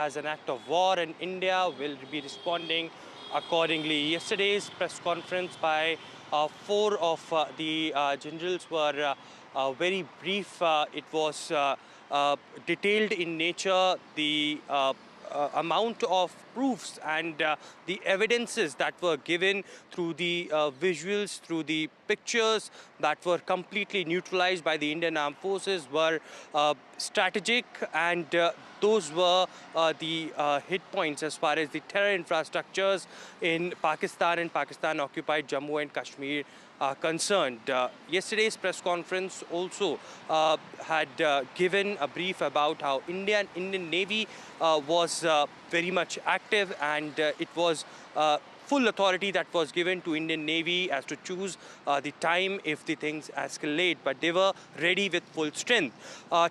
as an act of war, and India will be responding accordingly. Yesterday's press conference by four of the generals were very brief. It was detailed in nature. The amount of proofs and the evidences that were given through the visuals, through the pictures that were completely neutralized by the Indian Armed Forces were strategic, and those were the hit points as far as the terror infrastructures in Pakistan and Pakistan-occupied Jammu and Kashmir concerned. Yesterday's press conference also had given a brief about how Indian Navy was very much active, and it was full authority that was given to Indian Navy as to choose the time if the things escalate, but they were ready with full strength.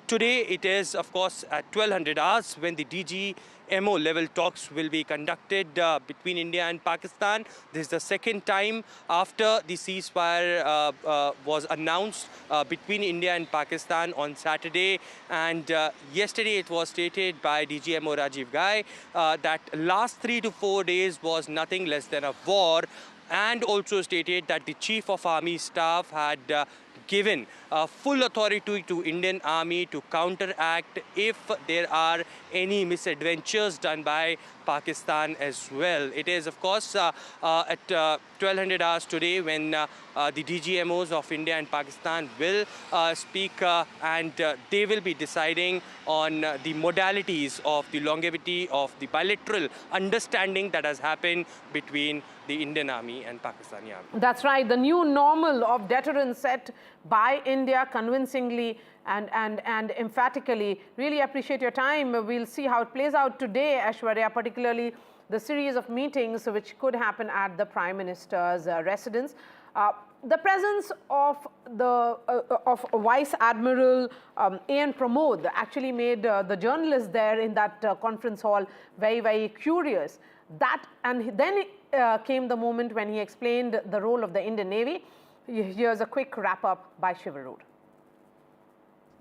Today it is, of course, at 1200 hours when the DGMO level talks will be conducted between India and Pakistan. This is the second time after the ceasefire was announced between India and Pakistan on Saturday, and yesterday it was stated by DGMO Rajiv Ghai that last 3 to 4 days was nothing less than a war, and also stated that the Chief of Army Staff had given full authority to Indian Army to counteract if there are any misadventures done by Pakistan as well. It is, of course, at 1200 hours today when the DGMOs of India and Pakistan will speak and they will be deciding on the modalities of the longevity of the bilateral understanding that has happened between the Indian Army and Pakistani Army. That's right. The new normal of deterrence set by India convincingly and emphatically. Really appreciate your time. We'll see how it plays out today, Aishwarya, particularly the series of meetings which could happen at the Prime Minister's residence. The presence of Vice Admiral A.N. Pramod actually made the journalists there in that conference hall very, very curious. And then came the moment when he explained the role of the Indian Navy. Here's a quick wrap-up by Tharoor.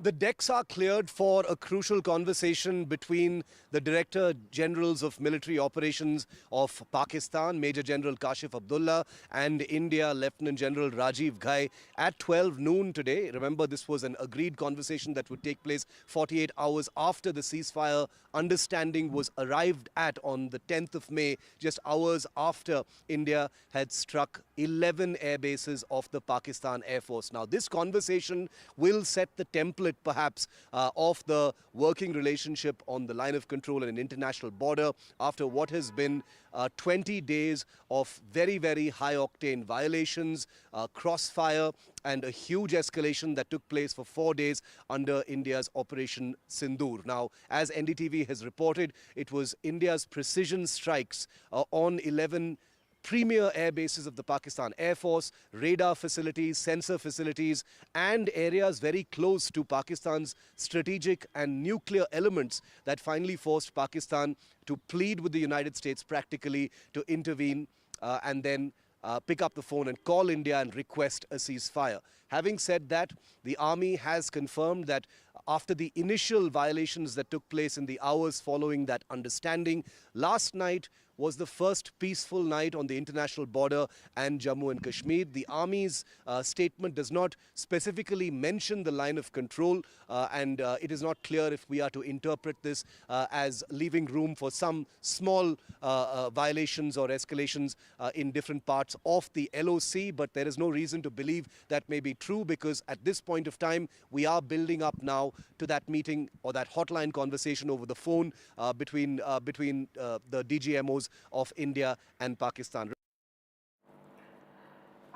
The decks are cleared for a crucial conversation between the Director Generals of Military Operations of Pakistan, Major General Kashif Abdullah, and India, Lieutenant General Rajiv Ghai, at 12 noon today. Remember, this was an agreed conversation that would take place 48 hours after the ceasefire understanding was arrived at on the 10th of May, just hours after India had struck 11 air bases of the Pakistan Air Force. Now, this conversation will set the template perhaps of the working relationship on the line of control and an international border after what has been 20 days of very, very high-octane violations, crossfire, and a huge escalation that took place for 4 days under India's Operation Sindoor. Now, as NDTV has reported, it was India's precision strikes on 11 premier air bases of the Pakistan Air Force, radar facilities, sensor facilities, and areas very close to Pakistan's strategic and nuclear elements that finally forced Pakistan to plead with the United States practically to intervene and then pick up the phone and call India and request a ceasefire. Having said that, the army has confirmed that after the initial violations that took place in the hours following that understanding, last night was the first peaceful night on the international border and Jammu and Kashmir. The army's statement does not specifically mention the line of control, and it is not clear if we are to interpret this as leaving room for some small violations or escalations in different parts of the LOC, but there is no reason to believe that may be true, because at this point of time we are building up now to that meeting or that hotline conversation over the phone between the DGMOs of India and Pakistan.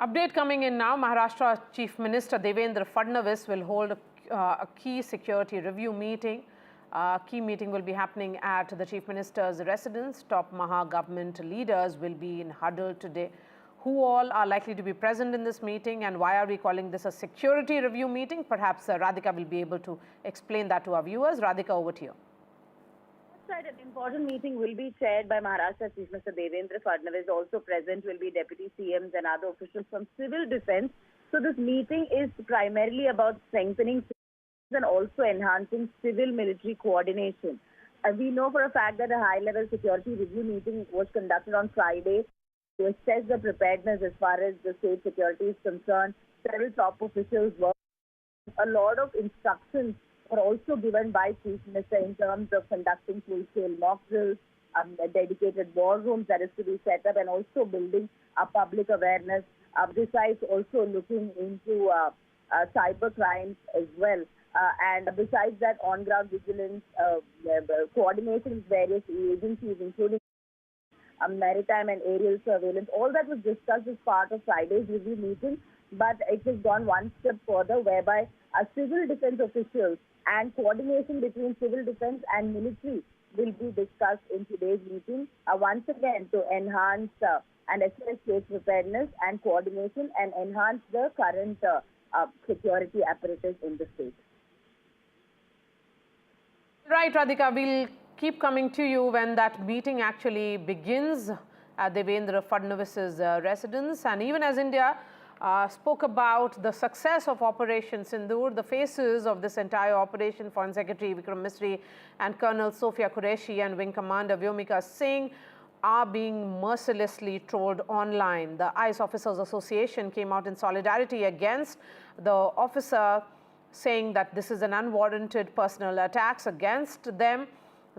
Update coming in now. Maharashtra Chief Minister Devendra Fadnavis will hold a key security review meeting. Key meeting will be happening at the Chief Minister's residence. Top Maha government leaders will be in huddle today. Who all are likely to be present in this meeting, and why are we calling this a security review meeting? Perhaps Radhika will be able to explain that to our viewers. Radhika, over to you. Right, an important meeting will be chaired by Maharashtra Chief Minister Devendra Fadnavis. Also present will be Deputy CMs and other officials from civil defense. So this meeting is primarily about strengthening and also enhancing civil-military coordination. We know for a fact that a high-level security review meeting was conducted on Friday to assess the preparedness as far as the state security is concerned. Several top officials were. A lot of instructions were also given by Chief Minister in terms of conducting full-scale mock drills, dedicated war rooms that is to be set up, and also building a public awareness. Besides also looking into cyber crimes as well. And besides that, on-ground vigilance, coordination with various agencies, including maritime and aerial surveillance, all that was discussed as part of Friday's review meeting. But it has gone one step further, whereby civil defense officials and coordination between civil defense and military will be discussed in today's meeting, once again to enhance and assess state preparedness and coordination and enhance the current security apparatus in the state. Right, Radhika, we'll keep coming to you when that meeting actually begins at Devendra Fadnavis's residence. And even as India spoke about the success of Operation Sindoor, the faces of this entire operation, Foreign Secretary Vikram Misri and Colonel Sophia Qureshi and Wing Commander Vyomika Singh, are being mercilessly trolled online. The ICE Officers Association came out in solidarity against the officer, saying that this is an unwarranted personal attacks against them.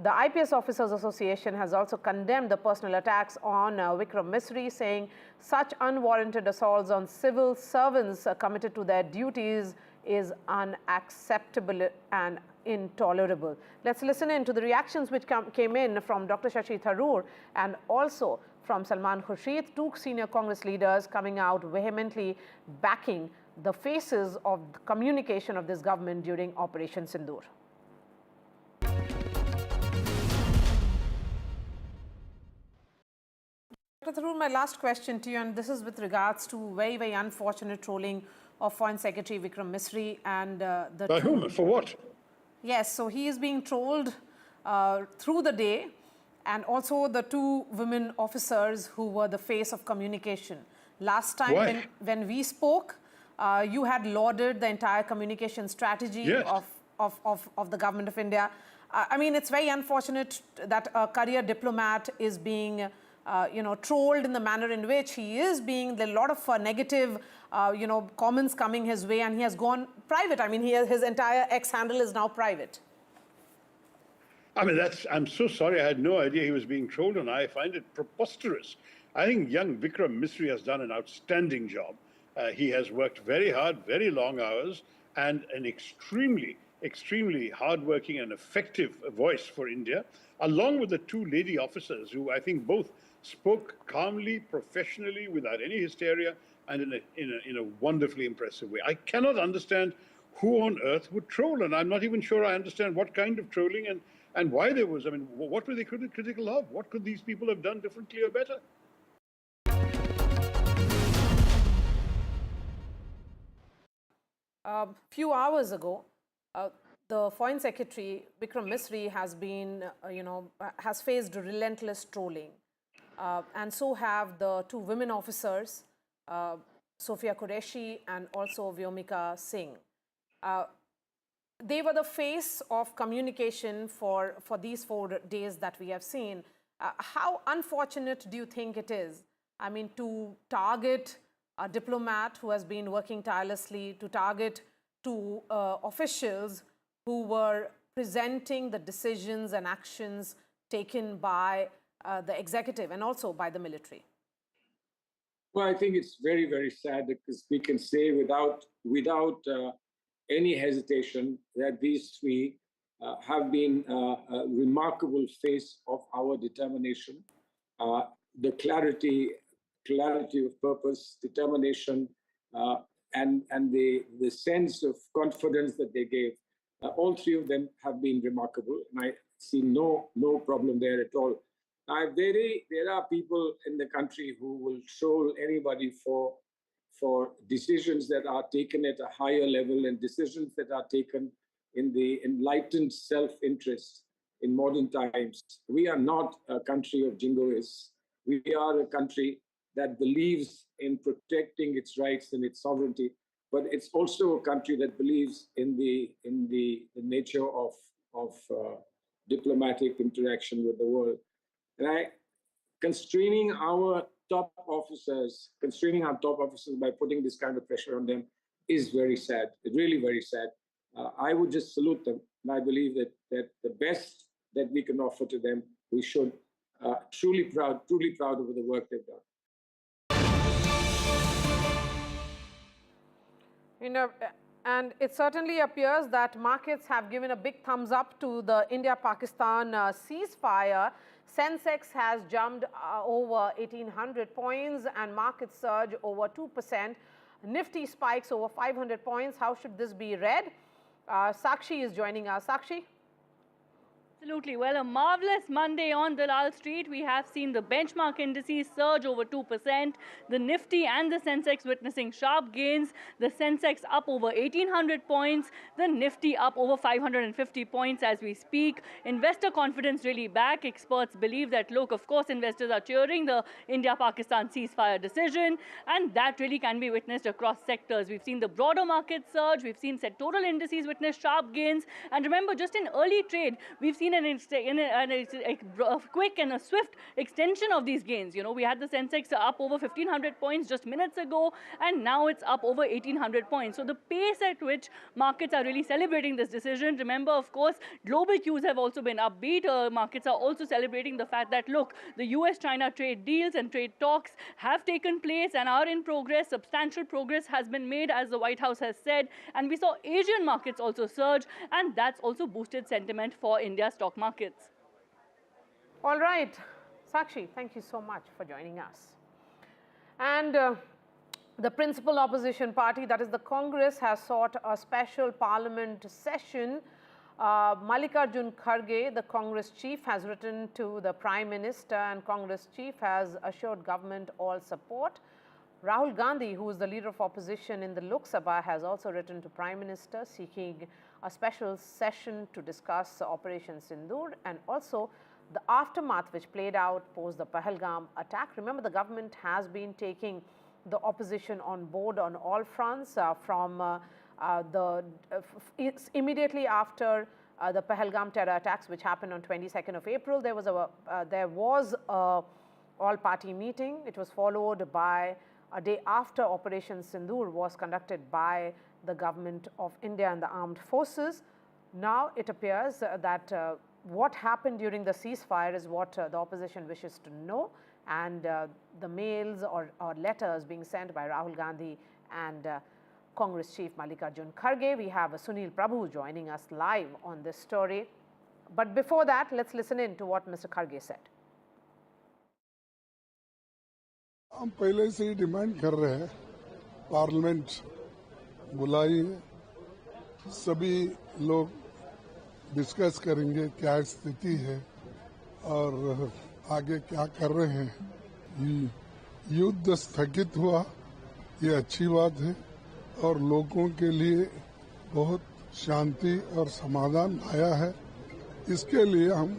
The IPS Officers Association has also condemned the personal attacks on Vikram Misri, saying such unwarranted assaults on civil servants committed to their duties is unacceptable and intolerable. Let's listen in to the reactions which came in from Dr. Shashi Tharoor and also from Salman Khurshid, two senior Congress leaders coming out vehemently backing the faces of the communication of this government during Operation Sindoor. Dr. Tharoor, my last question to you, and this is with regards to very, very unfortunate trolling of Foreign Secretary Vikram Misri and the... By whom? For what? Yes, so he is being trolled through the day, and also the two women officers who were the face of communication. Last time when we spoke, you had lauded the entire communication strategy of the government of India. I mean, it's very unfortunate that a career diplomat is being trolled in the manner in which he is being. There are a lot of negative, comments coming his way, and he has gone private. I mean, his entire X handle is now private. I mean, I'm so sorry. I had no idea he was being trolled, and I find it preposterous. I think young Vikram Misri has done an outstanding job. He has worked very hard, very long hours, and an extremely, extremely hardworking and effective voice for India, along with the two lady officers who I think both spoke calmly, professionally, without any hysteria, and in a wonderfully impressive way. I cannot understand who on earth would troll, and I'm not even sure I understand what kind of trolling and why there was. I mean, what were they critical of? What could these people have done differently or better? A few hours ago, the Foreign Secretary Vikram Misri has been, has faced relentless trolling, and so have the two women officers, Sophia Qureshi and also Vyomika Singh. They were the face of communication for these 4 days that we have seen. How unfortunate do you think it is? I mean, to target a diplomat who has been working tirelessly, to target two officials who were presenting the decisions and actions taken by the executive and also by the military? Well, I think it's very, very sad because we can say without any hesitation that these three have been a remarkable face of our determination, the clarity of purpose, determination, and the sense of confidence that they gave. All three of them have been remarkable, and I see no problem there at all. There are people in the country who will troll anybody for decisions that are taken at a higher level and decisions that are taken in the enlightened self-interest in modern times. We are not a country of jingoists. We are a country that believes in protecting its rights and its sovereignty, but it's also a country that believes in the nature of diplomatic interaction with the world. And constraining our top officers by putting this kind of pressure on them is very sad. It's really very sad. I would just salute them. And I believe that the best that we can offer to them, we should truly proud of the work they've done. And it certainly appears that markets have given a big thumbs up to the India-Pakistan ceasefire. Sensex has jumped over 1,800 points and markets surge over 2%. Nifty spikes over 500 points. How should this be read? Sakshi is joining us. Sakshi? Absolutely. Well, a marvelous Monday on Dalal Street. We have seen the benchmark indices surge over 2%. The Nifty and the Sensex witnessing sharp gains. The Sensex up over 1,800 points. The Nifty up over 550 points as we speak. Investor confidence really back. Experts believe that, look, of course, investors are cheering the India-Pakistan ceasefire decision. And that really can be witnessed across sectors. We've seen the broader market surge. We've seen sectoral indices witness sharp gains. And remember, just in early trade, we've seen a quick and a swift extension of these gains. You know, we had the Sensex up over 1,500 points just minutes ago, and now it's up over 1,800 points. So the pace at which markets are really celebrating this decision, remember, of course, global cues have also been upbeat. Markets are also celebrating the fact that, look, the US-China trade deals and trade talks have taken place and are in progress. Substantial progress has been made, as the White House has said. And we saw Asian markets also surge, and that's also boosted sentiment for India's stock markets. All right. Sakshi, thank you so much for joining us. And the principal opposition party, that is the Congress, has sought a special parliament session. Mallikarjun Kharge, the Congress chief, has written to the Prime Minister, and Congress chief has assured government all support. Rahul Gandhi, who is the leader of opposition in the Lok Sabha, has also written to Prime Minister seeking a special session to discuss Operation Sindoor and also the aftermath which played out post the Pahalgam attack. Remember, the government has been taking the opposition on board on all fronts immediately after the Pahalgam terror attacks which happened on 22nd of April. There was a all-party meeting. It was followed by a day after Operation Sindoor was conducted by the government of India and the armed forces. Now it appears that what happened during the ceasefire is what the opposition wishes to know, and the mails or letters being sent by Rahul Gandhi and Congress chief Mallikarjun Kharge. We have Sunil Prabhu joining us live on this story. But before that, let's listen in to what Mr. Kharge said. हम पहले से ही demand कर रहे हैं, parliament बुलाइए, सभी लोग discuss करेंगे क्या स्थिति है और आगे क्या कर रहे हैं। युद्ध स्थगित हुआ, ये अच्छी बात है और लोगों के लिए बहुत शांति और समाधान आया है, इसके लिए हम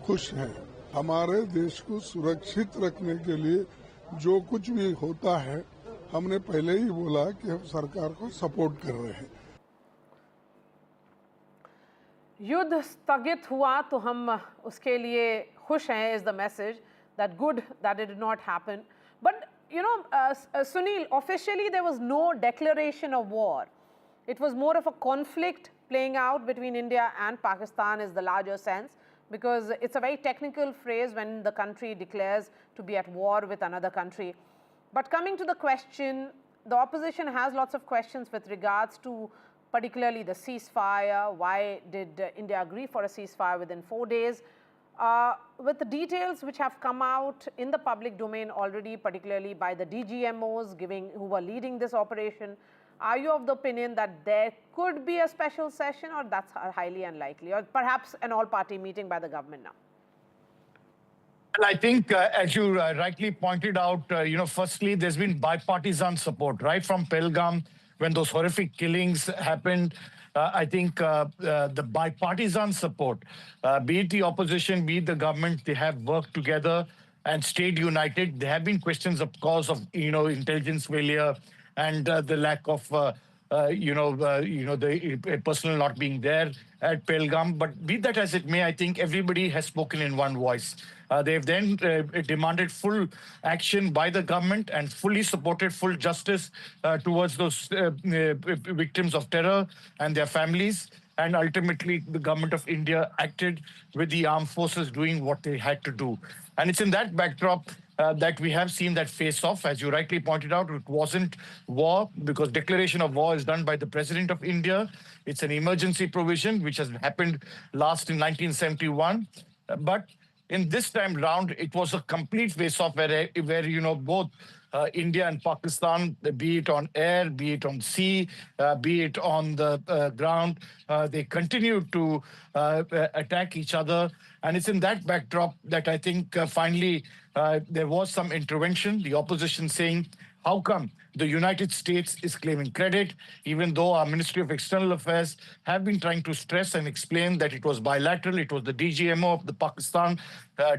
खुश हैं। हमारे देश को सुरक्षित रखने के लिए जो कुछ भी होता है, हमने पहले ही बोला कि हम सरकार को सपोर्ट कर रहे हैं। युद्ध स्थगित हुआ तो हम उसके लिए खुश हैं is the message, that good that it did not happen. But you know, Sunil, officially there was no declaration of war. It was more of a conflict playing out between India and Pakistan is the larger sense, because it's a very technical phrase when the country declares to be at war with another country. But coming to the question, the opposition has lots of questions with regards to particularly the ceasefire. Why did India agree for a ceasefire within 4 days? With the details which have come out in the public domain already, particularly by the DGMOs who were leading this operation, are you of the opinion that there could be a special session, or that's highly unlikely, or perhaps an all-party meeting by the government now? Well, I think, as you rightly pointed out, firstly, there's been bipartisan support, right from Pahalgam, when those horrific killings happened. I think the bipartisan support, be it the opposition, be it the government, they have worked together and stayed united. There have been questions, of course, of intelligence failure and the lack of the personnel not being there at Pelgam. But be that as it may, I think everybody has spoken in one voice. They've then demanded full action by the government and fully supported full justice towards those victims of terror and their families. And ultimately, the government of India acted with the armed forces doing what they had to do. And it's in that backdrop that we have seen that face-off. As you rightly pointed out, it wasn't war because declaration of war is done by the President of India. It's an emergency provision which has happened last in 1971. But in this time round, it was a complete face-off where both India and Pakistan, be it on air, be it on sea, be it on the ground, they continued to attack each other. And it's in that backdrop that I think finally there was some intervention, the opposition saying, how come the United States is claiming credit, even though our Ministry of External Affairs have been trying to stress and explain that it was bilateral, it was the DGMO of the Pakistan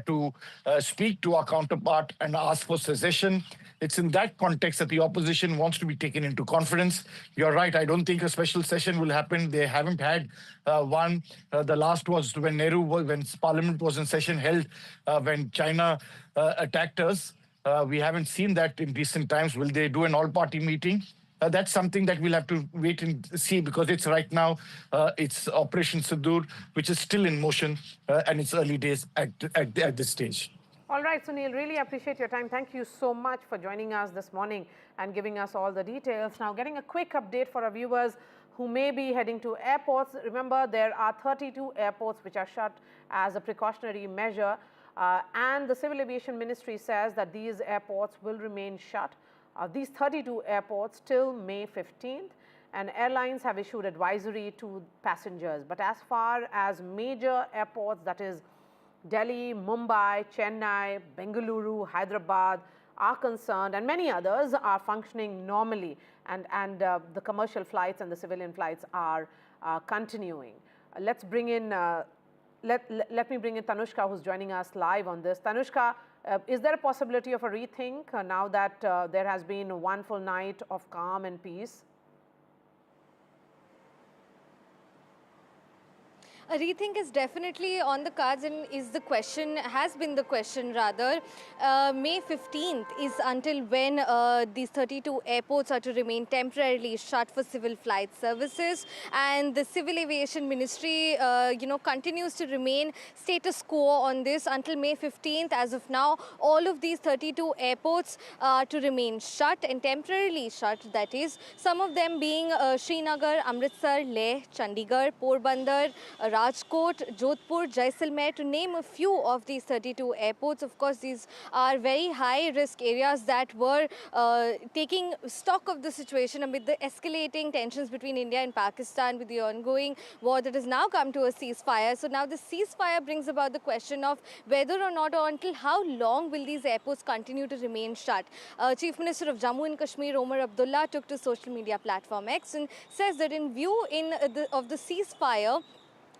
to speak to our counterpart and ask for cessation. It's in that context that the opposition wants to be taken into confidence. You're right, I don't think a special session will happen. They haven't had one. The last was when when Parliament was in session held when China attacked us. We haven't seen that in recent times. Will they do an all-party meeting? That's something that we'll have to wait and see because it's right now, it's Operation Sindoor, which is still in motion and it's early days at this stage. All right, Sunil, really appreciate your time. Thank you so much for joining us this morning and giving us all the details. Now, getting a quick update for our viewers who may be heading to airports. Remember, there are 32 airports which are shut as a precautionary measure. And the Civil Aviation Ministry says that these airports will remain shut, these 32 airports till May 15th, and airlines have issued advisory to passengers. But as far as major airports, that is Delhi, Mumbai, Chennai, Bengaluru, Hyderabad are concerned, and many others are functioning normally, and the commercial flights and the civilian flights are continuing. Let's bring in Let me bring in Tanushka, who's joining us live on this. Tanushka, is there a possibility of a rethink now that there has been one full night of calm and peace? A rethink is definitely on the cards and has been the question rather. May 15th is until when these 32 airports are to remain temporarily shut for civil flight services, and the Civil Aviation Ministry continues to remain status quo on this until May 15th. As of now, all of these 32 airports are to remain shut and temporarily shut, that is, some of them being Srinagar, Amritsar, Leh, Chandigarh, Porbandar, Rajkot, Jodhpur, Jaisalmer, to name a few of these 32 airports. Of course, these are very high-risk areas that were taking stock of the situation amid the escalating tensions between India and Pakistan with the ongoing war that has now come to a ceasefire. So now the ceasefire brings about the question of whether or not, or until how long will these airports continue to remain shut. Chief Minister of Jammu and Kashmir, Omar Abdullah, took to social media platform X and says that in view of the ceasefire,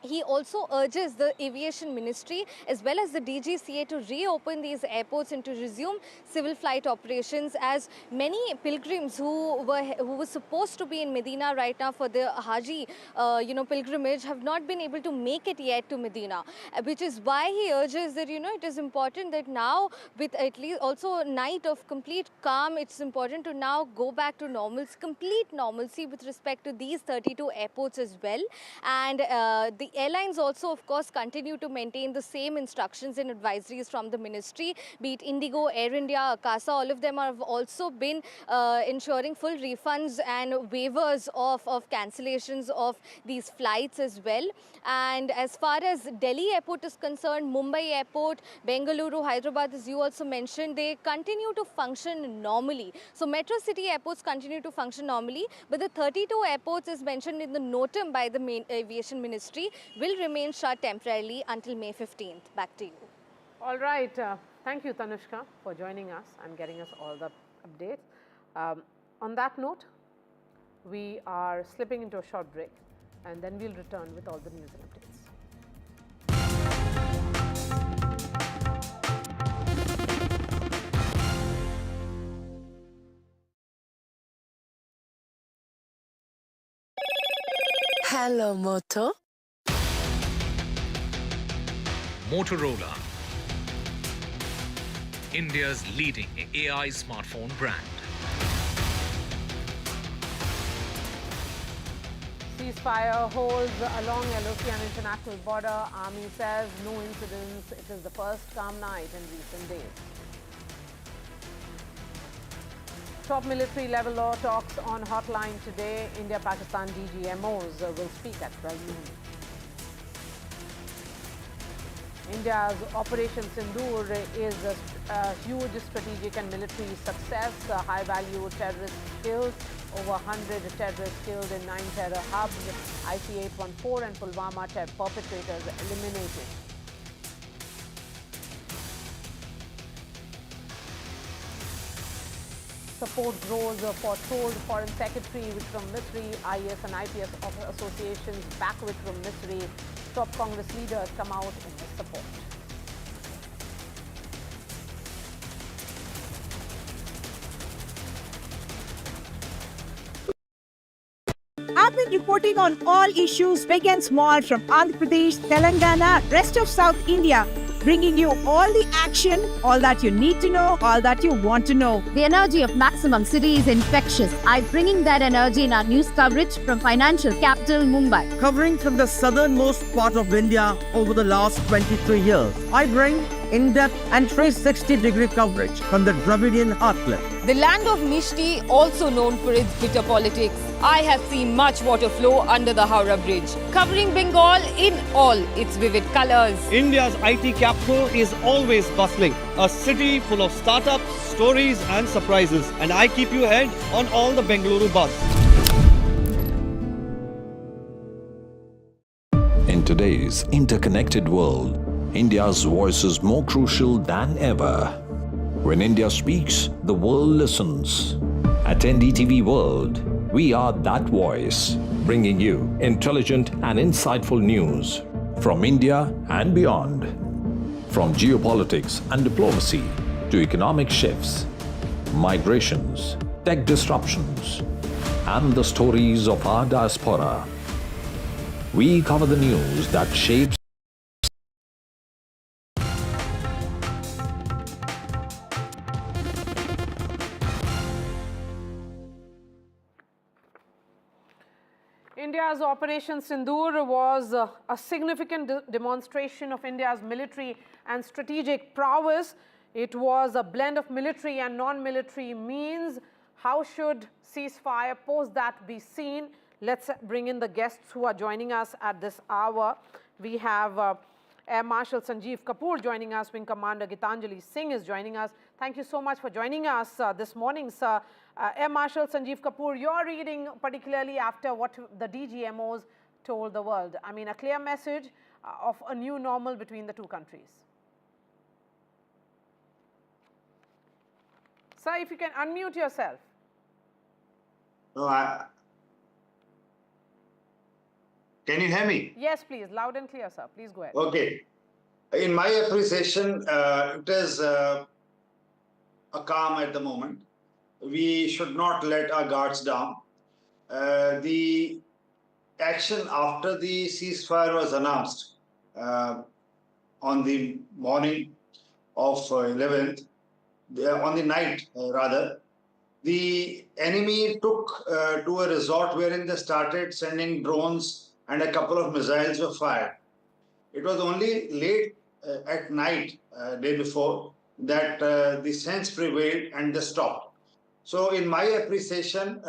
he also urges the Aviation Ministry as well as the DGCA to reopen these airports and to resume civil flight operations, as many pilgrims who were supposed to be in Medina right now for the Haji pilgrimage have not been able to make it yet to Medina, which is why he urges that it is important that now, with at least also a night of complete calm, it's important to now go back to complete normalcy with respect to these 32 airports as well. And the airlines also, of course, continue to maintain the same instructions and advisories from the ministry, be it Indigo, Air India, Akasa. All of them have also been ensuring full refunds and waivers of cancellations of these flights as well. And as far as Delhi airport is concerned, Mumbai airport, Bengaluru, Hyderabad, as you also mentioned, they continue to function normally. So metro city airports continue to function normally, but the 32 airports, as mentioned in the notum by the Aviation Ministry, will remain shut temporarily until May 15th. Back to you. All right. Thank you, Tanushka, for joining us and getting us all the updates. On that note, we are slipping into a short break, and then we'll return with all the news and updates. Hello, Moto. Motorola, India's leading AI smartphone brand. Ceasefire holds along LOC and international border. Army says no incidents. It is the first calm night in recent days. Top military level law talks on hotline today. India-Pakistan DGMOs will speak at 12 noon. India's Operation Sindoor is a huge strategic and military success. High-value terrorists killed, over 100 terrorists killed in 9 terror hubs. IC-814 and Pulwama perpetrators eliminated. Support grows for told Foreign Secretary Vikram Misri. IAS and IPS associations back Vikram Misri. Top Congress leaders come out in his support. I've been reporting on all issues big and small from Andhra Pradesh, Telangana, rest of South India, bringing you all the action, all that you need to know, all that you want to know. The energy of maximum city is infectious. I'm bringing that energy in our news coverage from financial capital Mumbai. Covering from the southernmost part of India over the last 23 years, I bring in-depth and 360-degree coverage from the Dravidian heartland. The land of Mishti, also known for its bitter politics. I have seen much water flow under the Howrah Bridge, covering Bengal in all its vivid colors. India's IT capital is always bustling, a city full of startups, stories and surprises. And I keep you ahead on all the Bengaluru buzz. In today's interconnected world, India's voice is more crucial than ever. When India speaks, the world listens. At NDTV World, we are that voice, bringing you intelligent and insightful news from India and beyond. From geopolitics and diplomacy to economic shifts, migrations, tech disruptions, and the stories of our diaspora. We cover the news that shapes India's Operation Sindoor was a significant demonstration of India's military and strategic prowess. It was a blend of military and non-military means. How should ceasefire post that be seen? Let's bring in the guests who are joining us at this hour. We have Air Marshal Sanjeev Kapoor joining us. Wing Commander Gitanjali Singh is joining us. Thank you so much for joining us this morning, sir. Air Marshal Sanjeev Kapoor, your reading particularly after what the DGMOs told the world. I mean, a clear message of a new normal between the two countries. Sir, if you can unmute yourself. No, can you hear me? Yes, please. Loud and clear, sir. Please go ahead. Okay. In my appreciation, it is a calm at the moment. We should not let our guards down. The action after the ceasefire was announced on the morning of 11th, on the night rather, the enemy took to a resort wherein they started sending drones and a couple of missiles were fired. It was only late at night, day before, that the sense prevailed and they stopped. So in my appreciation,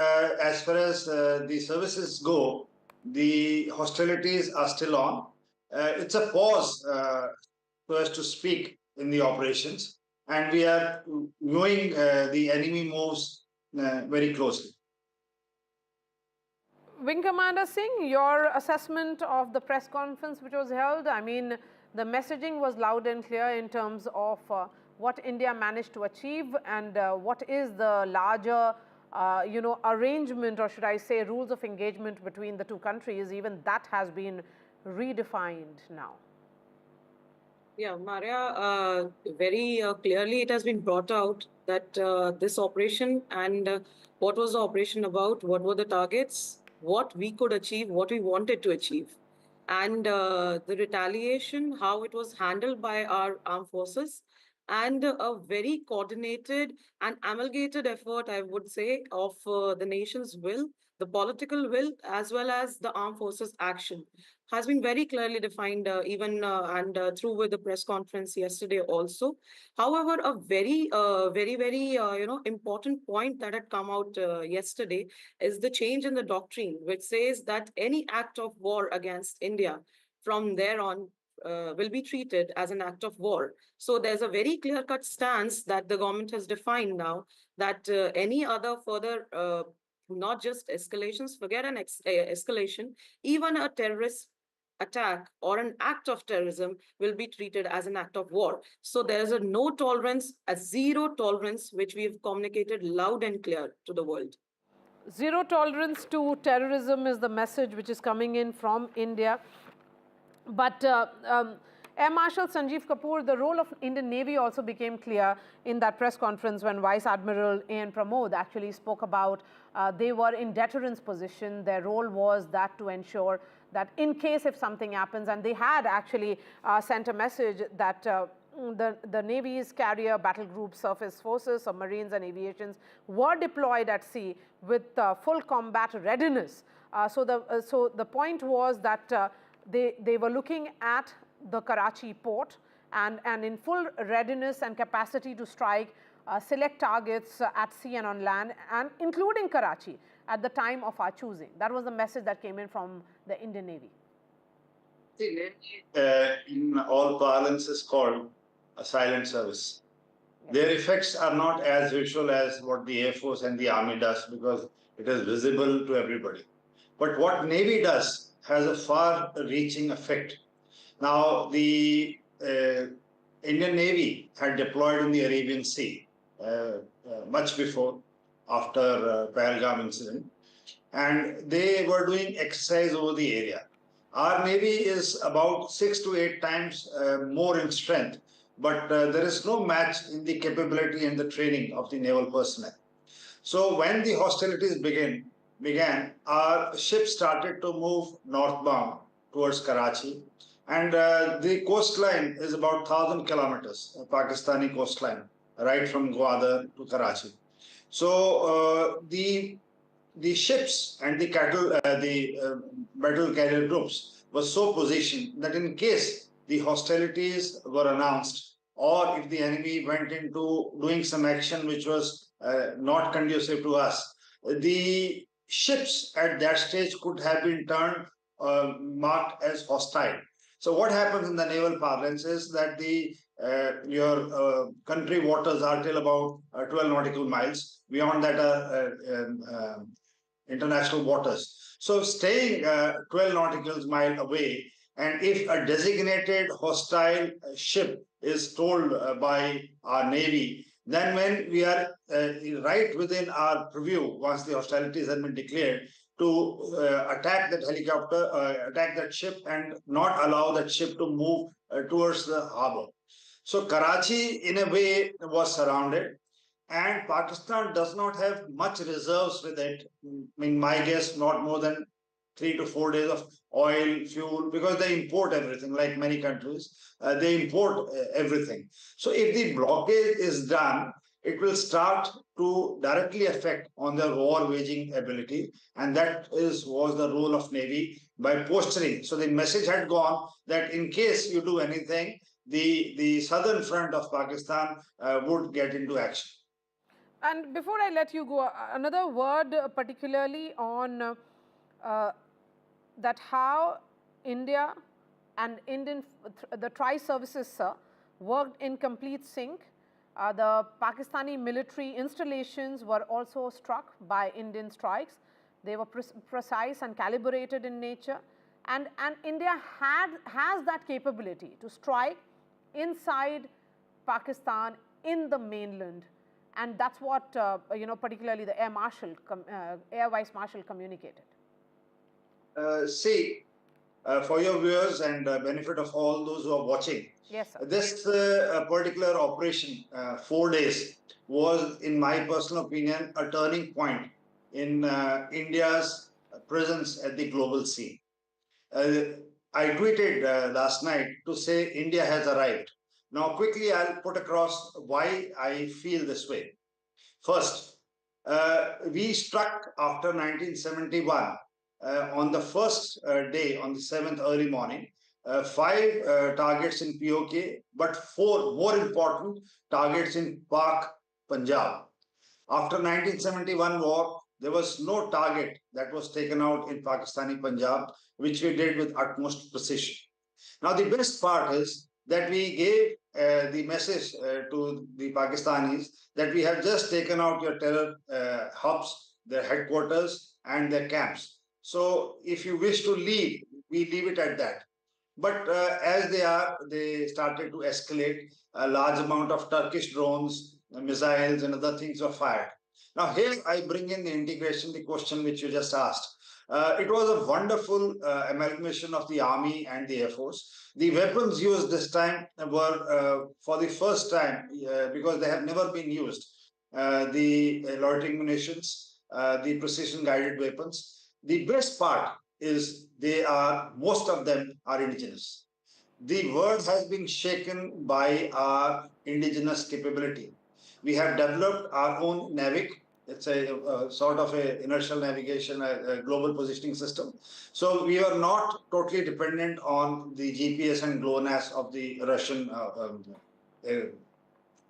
as far as the services go, the hostilities are still on. It's a pause so as to speak in the operations, and we are viewing the enemy moves very closely. Wing Commander Singh, your assessment of the press conference which was held, I mean, the messaging was loud and clear in terms of what India managed to achieve and what is the larger, arrangement, or should I say rules of engagement between the two countries. Even that has been redefined now. Yeah, Maria, very clearly it has been brought out that this operation and what was the operation about, what were the targets, what we could achieve, what we wanted to achieve. And the retaliation, how it was handled by our armed forces, and a very coordinated and amalgamated effort, I would say, of the nation's will, the political will, as well as the armed forces action, has been very clearly defined, even and through with the press conference yesterday also. However, a very important point that had come out yesterday is the change in the doctrine, which says that any act of war against India from there on will be treated as an act of war. So there's a very clear-cut stance that the government has defined now that any other further, not just escalations, forget an escalation, even a terrorist attack or an act of terrorism will be treated as an act of war. So there's a no tolerance, a zero tolerance, which we've communicated loud and clear to the world. Zero tolerance to terrorism is the message which is coming in from India. But Air Marshal Sanjeev Kapoor, the role of Indian Navy also became clear in that press conference when Vice Admiral A.N. Pramod actually spoke about they were in deterrence position. Their role was that to ensure that in case if something happens, and they had actually sent a message that the Navy's carrier, battle group, surface forces, submarines and aviations were deployed at sea with full combat readiness. So the point was that they were looking at the Karachi port and in full readiness and capacity to strike select targets at sea and on land, and including Karachi at the time of our choosing. That was the message that came in from the Indian Navy. In all parlance is called a silent service. Yes. Their effects are not as visual as what the Air Force and the Army does, because it is visible to everybody. But what Navy does has a far-reaching effect. Now, the Indian Navy had deployed in the Arabian Sea much before, after Pahalgam incident, and they were doing exercise over the area. Our Navy is about 6 to 8 times more in strength, but there is no match in the capability and the training of the naval personnel. So when the hostilities began, our ships started to move northbound towards Karachi, and the coastline is about 1,000 kilometers, Pakistani coastline, right from Gwadar to Karachi. So the ships and the battle carrier groups were so positioned that in case the hostilities were announced, or if the enemy went into doing some action which was not conducive to us, the ships at that stage could have been turned, marked as hostile. So what happens in the naval parlance is that your country waters are till about 12 nautical miles. Beyond that international waters. So staying 12 nautical miles away, and if a designated hostile ship is told by our Navy, then when we are right within our purview, once the hostilities have been declared, to attack that helicopter, attack that ship, and not allow that ship to move towards the harbor. So Karachi, in a way, was surrounded, and Pakistan does not have much reserves with it. In my guess, not more than 3 to 4 days of oil, fuel, because they import everything, like many countries. They import everything. So if the blockade is done, it will start to directly affect on their war waging ability, and that was the role of Navy by posturing. So the message had gone that in case you do anything, the southern front of Pakistan would get into action. And before I let you go, another word particularly on that how India and the tri-services worked in complete sync. The Pakistani military installations were also struck by Indian strikes. They were precise and calibrated in nature. And India has that capability to strike inside Pakistan, in the mainland. And that's what, particularly the Air Vice Marshal communicated. For your viewers and benefit of all those who are watching, yes, sir. This particular operation, 4 days, was, in my personal opinion, a turning point in India's presence at the global scene. I tweeted last night to say India has arrived. Now, quickly, I'll put across why I feel this way. First, we struck after 1971 on the first day, on the 7th early morning, 5 targets in POK, but 4 more important targets in Pak, Punjab. After 1971 war, there was no target that was taken out in Pakistani Punjab, which we did with utmost precision. Now, the best part is that we gave the message to the Pakistanis that we have just taken out your terror hubs, their headquarters, and their camps. So if you wish to leave, we leave it at that. But as they started to escalate. A large amount of Turkish drones, missiles, and other things were fired. Now, here I bring in the integration, the question which you just asked. It was a wonderful amalgamation of the Army and the Air Force. The weapons used this time were, for the first time, because they have never been used, the loitering munitions, the precision-guided weapons. The best part is most of them are indigenous. The world has been shaken by our indigenous capability. We have developed our own NAVIC. It's a sort of a inertial navigation, a global positioning system. So we are not totally dependent on the GPS and GLONASS of the Russian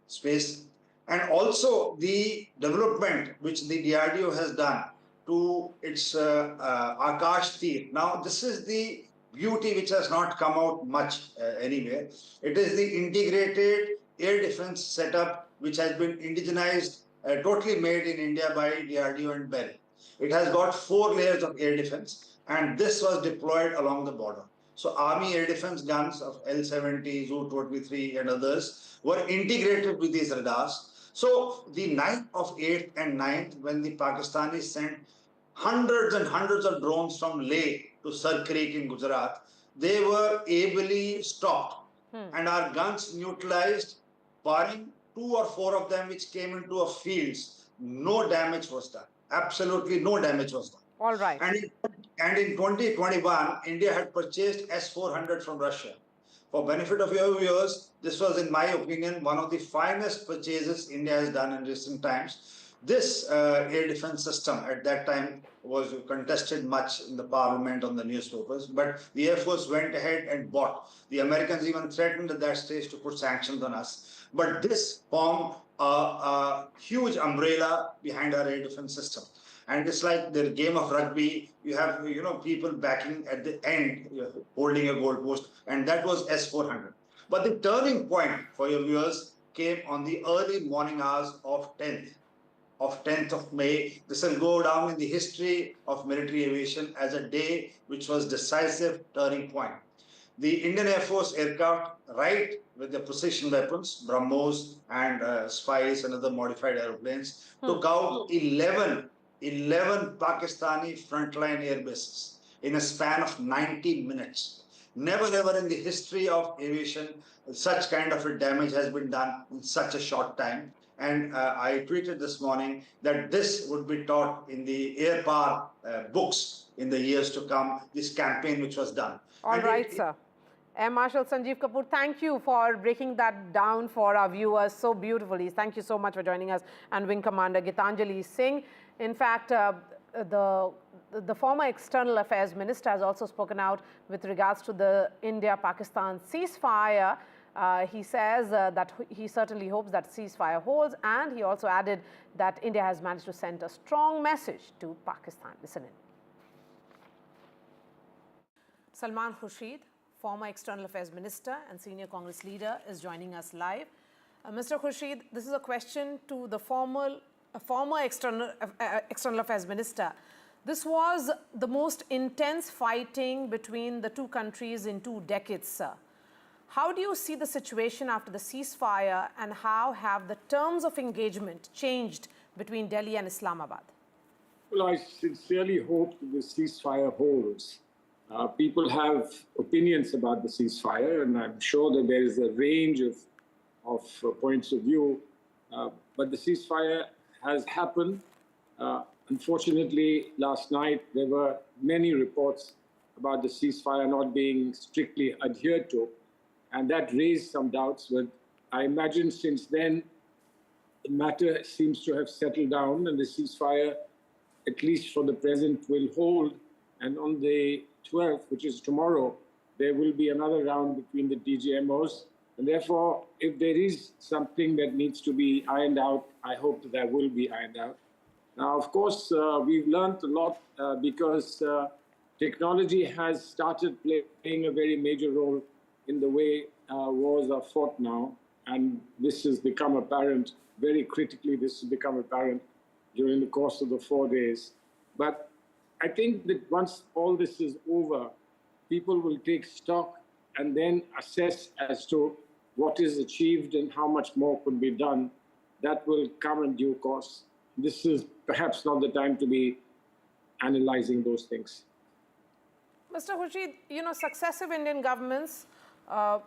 space. And also the development which the DRDO has done to its Akash Tir. Now, this is the beauty which has not come out much anywhere. It is the integrated air defense setup which has been indigenized, totally made in India by DRDO and Bell. It has got 4 layers of air defense, and this was deployed along the border. So Army air defense guns of L-70, Zu-23 and others were integrated with these radars. So the night of 8th and 9th, when the Pakistanis sent hundreds and hundreds of drones from Leh to Sar Creek in Gujarat, they were ably stopped and our guns neutralized, barring 2 or 4 of them which came into a fields. No damage was done. Absolutely no damage was done. All right. And in 2021, India had purchased S-400 from Russia. For benefit of your viewers, this was, in my opinion, one of the finest purchases India has done in recent times. This air defense system at that time was contested much in the parliament, on the newspapers, but the Air Force went ahead and bought. The Americans even threatened at that stage to put sanctions on us. But this formed a huge umbrella behind our air defense system. And it's like the game of rugby, you have people backing at the end, holding a goalpost, and that was S-400. But the turning point for your viewers came on the early morning hours of 10th of May. This will go down in the history of military aviation as a day which was decisive turning point. The Indian Air Force aircraft, right with the precision weapons, BrahMos and Spice and other modified aeroplanes, took out 11 Pakistani frontline air bases in a span of 90 minutes. Never ever in the history of aviation such kind of a damage has been done in such a short time. And I tweeted this morning that this would be taught in the air power books in the years to come, this campaign which was done. All right, sir. Air Marshal Sanjeev Kapoor, thank you for breaking that down for our viewers so beautifully. Thank you so much for joining us. And Wing Commander Gitanjali Singh. In fact, the former External Affairs Minister has also spoken out with regards to the India-Pakistan ceasefire. He says that he certainly hopes that ceasefire holds, and he also added that India has managed to send a strong message to Pakistan. Listen in. Salman Khurshid, former External Affairs Minister and senior Congress leader, is joining us live. Mr. Khurshid, this is a question to the former External Affairs Minister. This was the most intense fighting between the two countries in 2 decades, sir. How do you see the situation after the ceasefire, and how have the terms of engagement changed between Delhi and Islamabad? Well, I sincerely hope that the ceasefire holds. People have opinions about the ceasefire, and I'm sure that there is a range of points of view. But the ceasefire has happened. Unfortunately, last night there were many reports about the ceasefire not being strictly adhered to, and that raised some doubts. But I imagine since then, the matter seems to have settled down, and the ceasefire, at least for the present, will hold. And on the 12th, which is tomorrow, there will be another round between the DGMOs. And therefore, if there is something that needs to be ironed out, I hope that that will be ironed out. Now, of course, we've learned a lot because technology has started playing a very major role in the way wars are fought now. And this has become apparent, very critically, this has become apparent during the course of the 4 days. But I think that once all this is over, people will take stock and then assess as to what is achieved and how much more could be done. That will come in due course. This is perhaps not the time to be analyzing those things. Mr. Khurshid, you know, successive Indian governments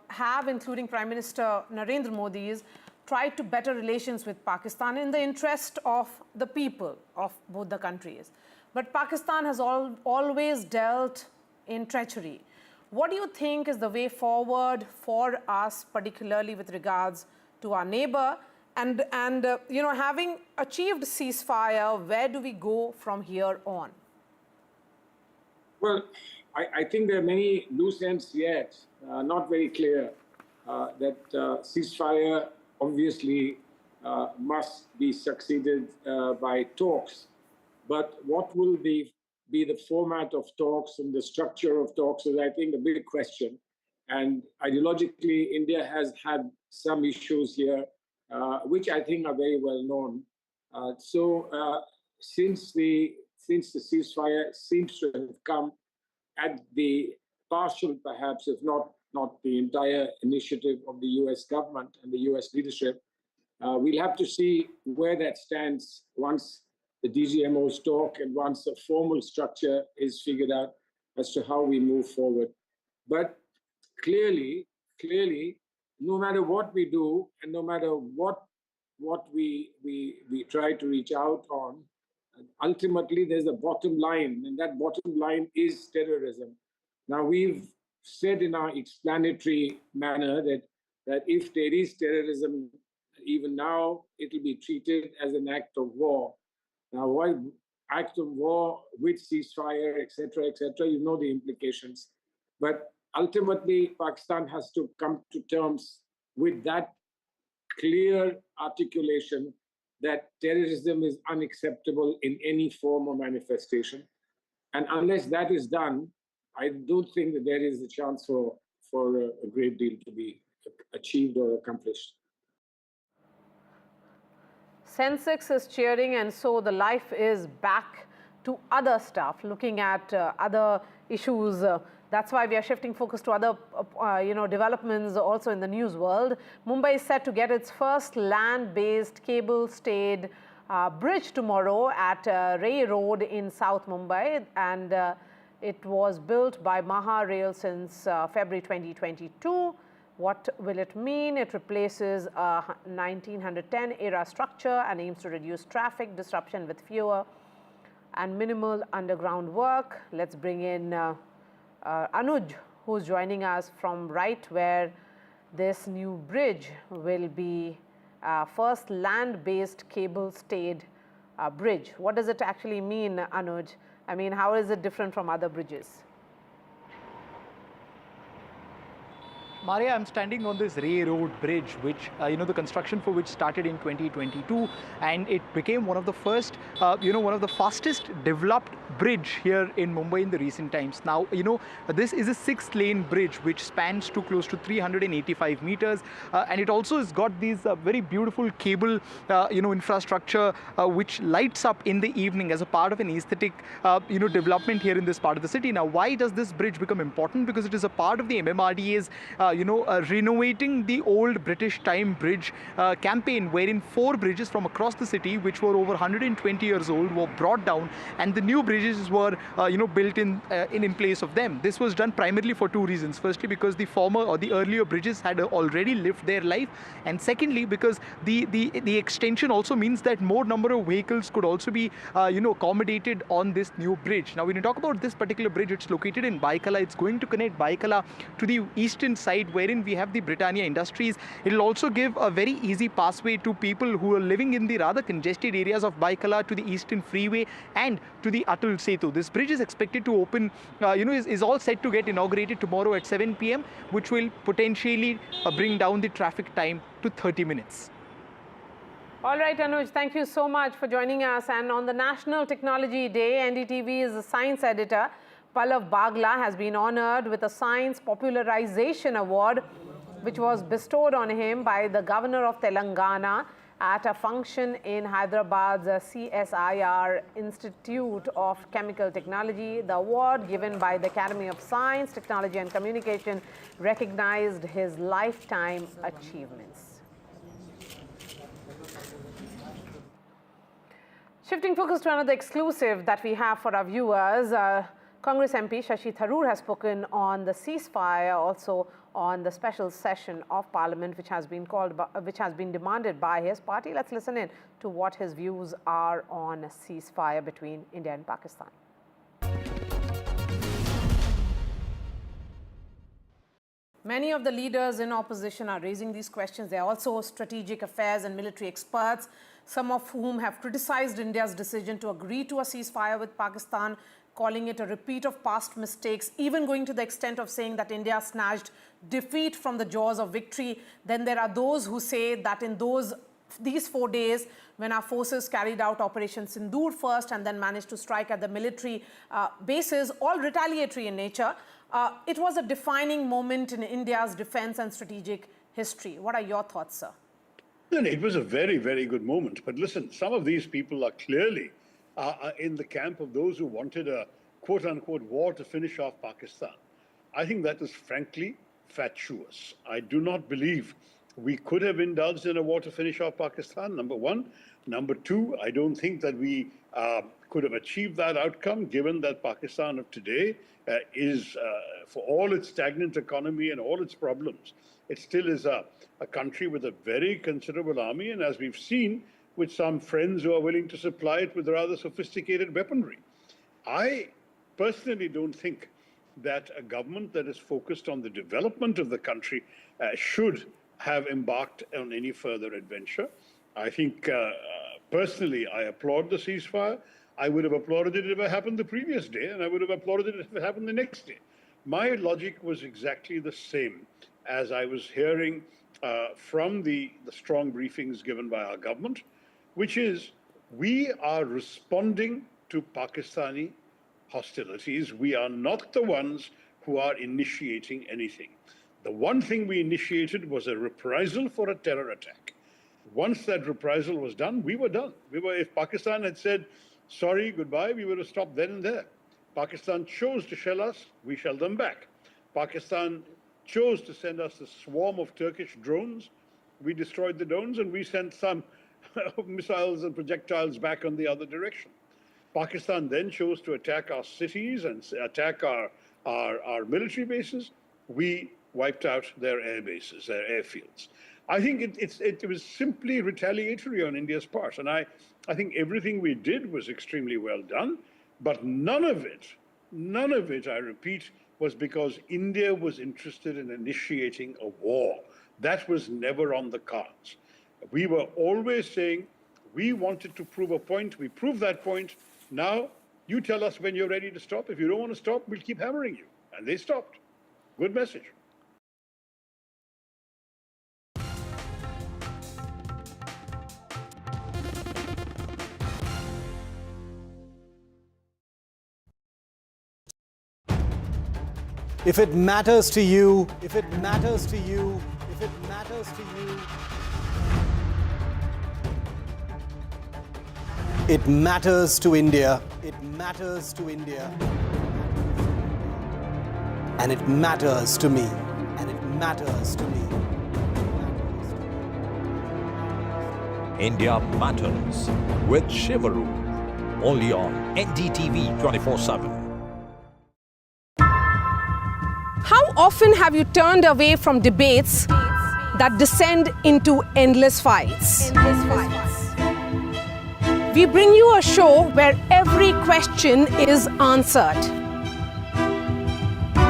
have, including Prime Minister Narendra Modi's, tried to better relations with Pakistan in the interest of the people of both the countries. But Pakistan has always dealt in treachery. What do you think is the way forward for us, particularly with regards to our neighbor? And you know, having achieved ceasefire, where do we go from here on? Well, I think there are many loose ends yet, not very clear, that ceasefire obviously must be succeeded by talks. But what will be the format of talks and the structure of talks is, I think, a big question. And ideologically, India has had some issues here, which I think are very well known. Since the ceasefire seems to have come at the partial, perhaps, if not the entire initiative of the US government and the US leadership, we'll have to see where that stands once the DGMOs talk and once a formal structure is figured out as to how we move forward. But clearly, no matter what we do and no matter what we try to reach out on, ultimately there's a bottom line, and that bottom line is terrorism. Now, we've said in our explanatory manner that if there is terrorism, even now, it'll be treated as an act of war. Now, why act of war with ceasefire, etc., you know the implications. But ultimately, Pakistan has to come to terms with that clear articulation that terrorism is unacceptable in any form or manifestation. And unless that is done, I don't think that there is a chance for a great deal to be achieved or accomplished. Sensex is cheering, and so the life is back to other stuff, looking at other issues. That's why we are shifting focus to other developments also in the news world. Mumbai is set to get its first land-based cable-stayed bridge tomorrow at Ray Road in South Mumbai, and it was built by Maha Rail since February 2022. What will it mean? It replaces a 1910 era structure and aims to reduce traffic disruption with fewer and minimal underground work. Let's bring in Anuj, who's joining us from right where this new bridge will be first land-based cable-stayed bridge. What does it actually mean, Anuj? I mean, how is it different from other bridges? Maria, I'm standing on this Ray Road bridge, which, the construction for which started in 2022, and it became one of the first, one of the fastest developed bridge here in Mumbai in the recent times. Now, this is a 6-lane bridge which spans to close to 385 meters, and it also has got these very beautiful cable, infrastructure which lights up in the evening as a part of an aesthetic, development here in this part of the city. Now, why does this bridge become important? Because it is a part of the MMRDA's, renovating the old British time bridge campaign, wherein 4 bridges from across the city, which were over 120 years old, were brought down, and the new bridges were, built in place of them. This was done primarily for 2 reasons. Firstly, because the former or the earlier bridges had already lived their life, and secondly, because the extension also means that more number of vehicles could also be, accommodated on this new bridge. Now, when you talk about this particular bridge, it's located in Baikala. It's going to connect Baikala to the eastern side, wherein we have the Britannia Industries. It'll also give a very easy passway to people who are living in the rather congested areas of Baikala to the Eastern Freeway and to the Atal Setu. This bridge is expected to open, is all set to get inaugurated tomorrow at 7 p.m., which will potentially bring down the traffic time to 30 minutes. All right, Anuj, thank you so much for joining us. And on the National Technology Day, NDTV's science editor, Pallav Bagla, has been honored with a Science Popularization Award, which was bestowed on him by the Governor of Telangana at a function in Hyderabad's CSIR Institute of Chemical Technology. The award, given by the Academy of Science, Technology and Communication, recognized his lifetime achievements. Shifting focus to another exclusive that we have for our viewers, Congress MP Shashi Tharoor has spoken on the ceasefire, also on the special session of Parliament, which has been demanded by his party. Let's listen in to what his views are on a ceasefire between India and Pakistan. Many of the leaders in opposition are raising these questions. They are also strategic affairs and military experts, some of whom have criticized India's decision to agree to a ceasefire with Pakistan, calling it a repeat of past mistakes, even going to the extent of saying that India snatched defeat from the jaws of victory. Then there are those who say that in these 4 days, when our forces carried out Operation Sindoor first and then managed to strike at the military bases, all retaliatory in nature, it was a defining moment in India's defense and strategic history. What are your thoughts, sir? It was a very, very good moment. But listen, some of these people are clearly in the camp of those who wanted a quote-unquote war to finish off Pakistan. I think that is frankly fatuous. I do not believe we could have indulged in a war to finish off Pakistan, number one. Number two, I don't think that we could have achieved that outcome, given that Pakistan of today is, for all its stagnant economy and all its problems, it still is a country with a very considerable army, and as we've seen, with some friends who are willing to supply it with rather sophisticated weaponry. I personally don't think that a government that is focused on the development of the country should have embarked on any further adventure. I think, personally, I applaud the ceasefire. I would have applauded it if it happened the previous day, and I would have applauded it if it happened the next day. My logic was exactly the same as I was hearing from the strong briefings given by our government, which is we are responding to Pakistani hostilities. We are not the ones who are initiating anything. The one thing we initiated was a reprisal for a terror attack. Once that reprisal was done, we were done. If Pakistan had said, sorry, goodbye, we would have stopped then and there. Pakistan chose to shell us, we shelled them back. Pakistan chose to send us a swarm of Turkish drones. We destroyed the drones and we sent some missiles and projectiles back on the other direction. Pakistan then chose to attack our cities and attack our military bases. We wiped out their air bases, their airfields. I think it was simply retaliatory on India's part. And I think everything we did was extremely well done. But none of it, I repeat, was because India was interested in initiating a war. That was never on the cards. We were always saying we wanted to prove a point. We proved that point. Now you tell us when you're ready to stop. If you don't want to stop, we'll keep hammering you. And they stopped. Good message. If it matters to you, if it matters to you, if it matters to you, it matters to India. It matters to India. And it matters to me. And it matters to me. India Matters with Shivaru, only on NDTV 24/7. How often have you turned away from debates that descend into endless fights? We bring you a show where every question is answered,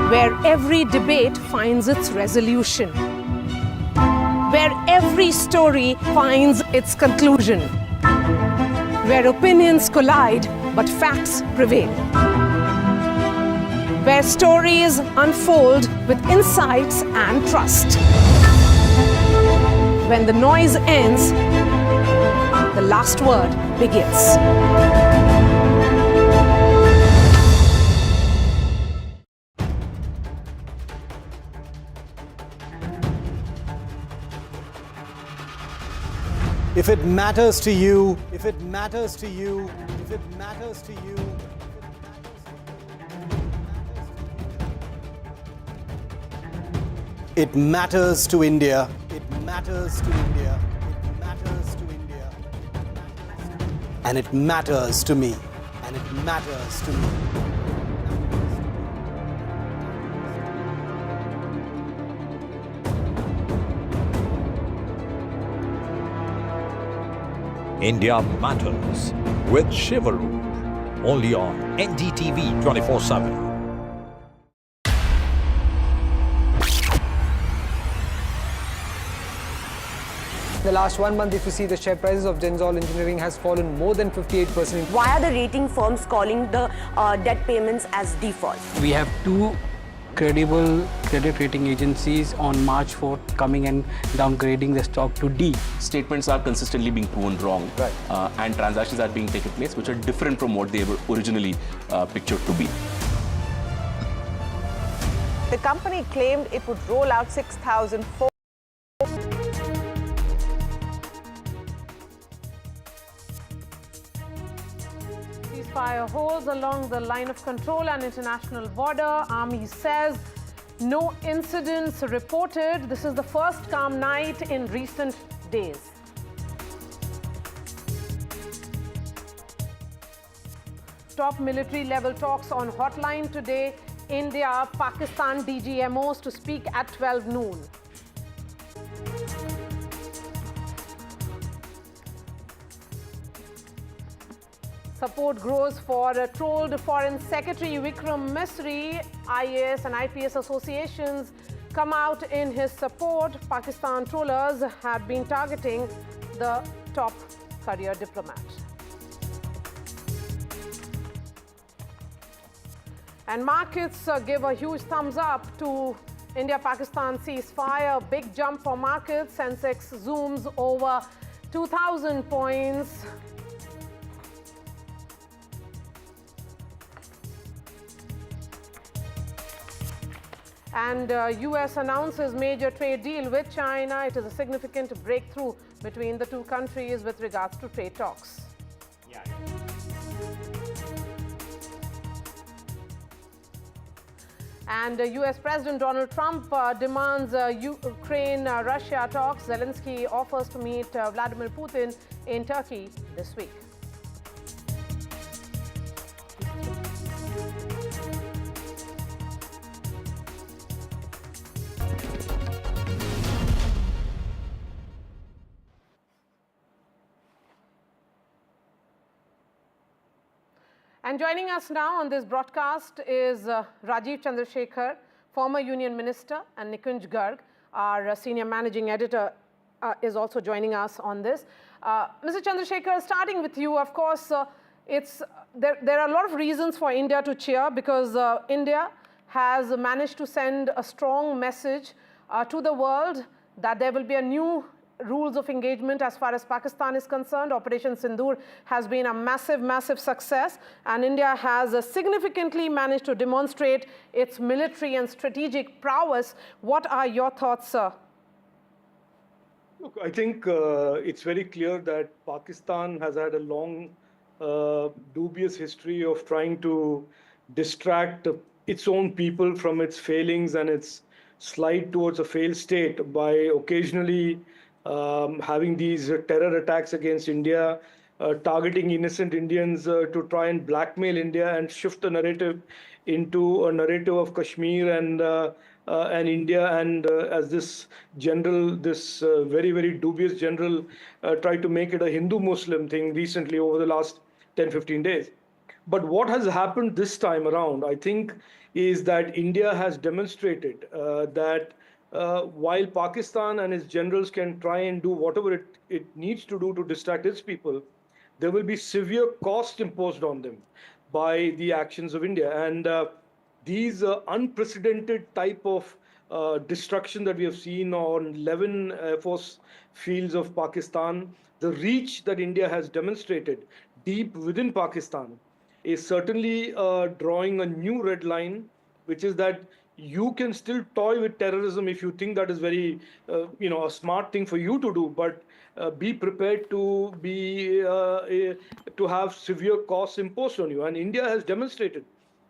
where every debate finds its resolution, where every story finds its conclusion, where opinions collide but facts prevail, where stories unfold with insights and trust. When the noise ends, the last word begins. If it matters to you, if it matters to you, if it matters to you, it matters to India. It matters to India. It matters to India. And it matters to me. And it matters to me. India Matters with Shivaru, only on NDTV 24/7. In the last 1 month, if you see, the share prices of Gensol Engineering has fallen more than 58%. Why are the rating firms calling the debt payments as default? We have two credible credit rating agencies on March 4th coming and downgrading the stock to D. Statements are consistently being proven wrong, and transactions are being taken place which are different from what they were originally pictured to be. The company claimed it would roll out 6,004. Ceasefire holds along the line of control and international border. Army says no incidents reported. This is the first calm night in recent days. Top military level talks on hotline today. India, Pakistan DGMOs to speak at 12 noon. Support grows for trolled Foreign Secretary Vikram Misri. IAS and IPS associations come out in his support. Pakistan trollers have been targeting the top career diplomat. And markets give a huge thumbs up to India-Pakistan ceasefire. Big jump for markets. Sensex zooms over 2,000 points. And US announces major trade deal with China. It is a significant breakthrough between the two countries with regards to trade talks. And US President Donald Trump demands Ukraine-Russia talks. Zelensky offers to meet Vladimir Putin in Turkey this week. And joining us now on this broadcast is Rajiv Chandrasekhar, former Union Minister, and Nikunj Garg, our Senior Managing Editor, is also joining us on this. Mr. Chandrasekhar, starting with you, of course, there are a lot of reasons for India to cheer because India has managed to send a strong message to the world that there will be a new rules of engagement as far as Pakistan is concerned. Operation Sindoor has been a massive, massive success, and India has significantly managed to demonstrate its military and strategic prowess. What are your thoughts, sir? Look, I think it's very clear that Pakistan has had a long, dubious history of trying to distract its own people from its failings and its slide towards a failed state by occasionally having these terror attacks against India, targeting innocent Indians to try and blackmail India and shift the narrative into a narrative of Kashmir and India, and as this general, this very, very dubious general tried to make it a Hindu-Muslim thing recently over the last 10, 15 days. But what has happened this time around, I think, is that India has demonstrated that while Pakistan and its generals can try and do whatever it needs to do to distract its people, there will be severe cost imposed on them by the actions of India. And these unprecedented type of destruction that we have seen on 11 Air Force fields of Pakistan, the reach that India has demonstrated deep within Pakistan is certainly drawing a new red line, which is that you can still toy with terrorism if you think that is very, a smart thing for you to do, but be prepared to to have severe costs imposed on you. And India has demonstrated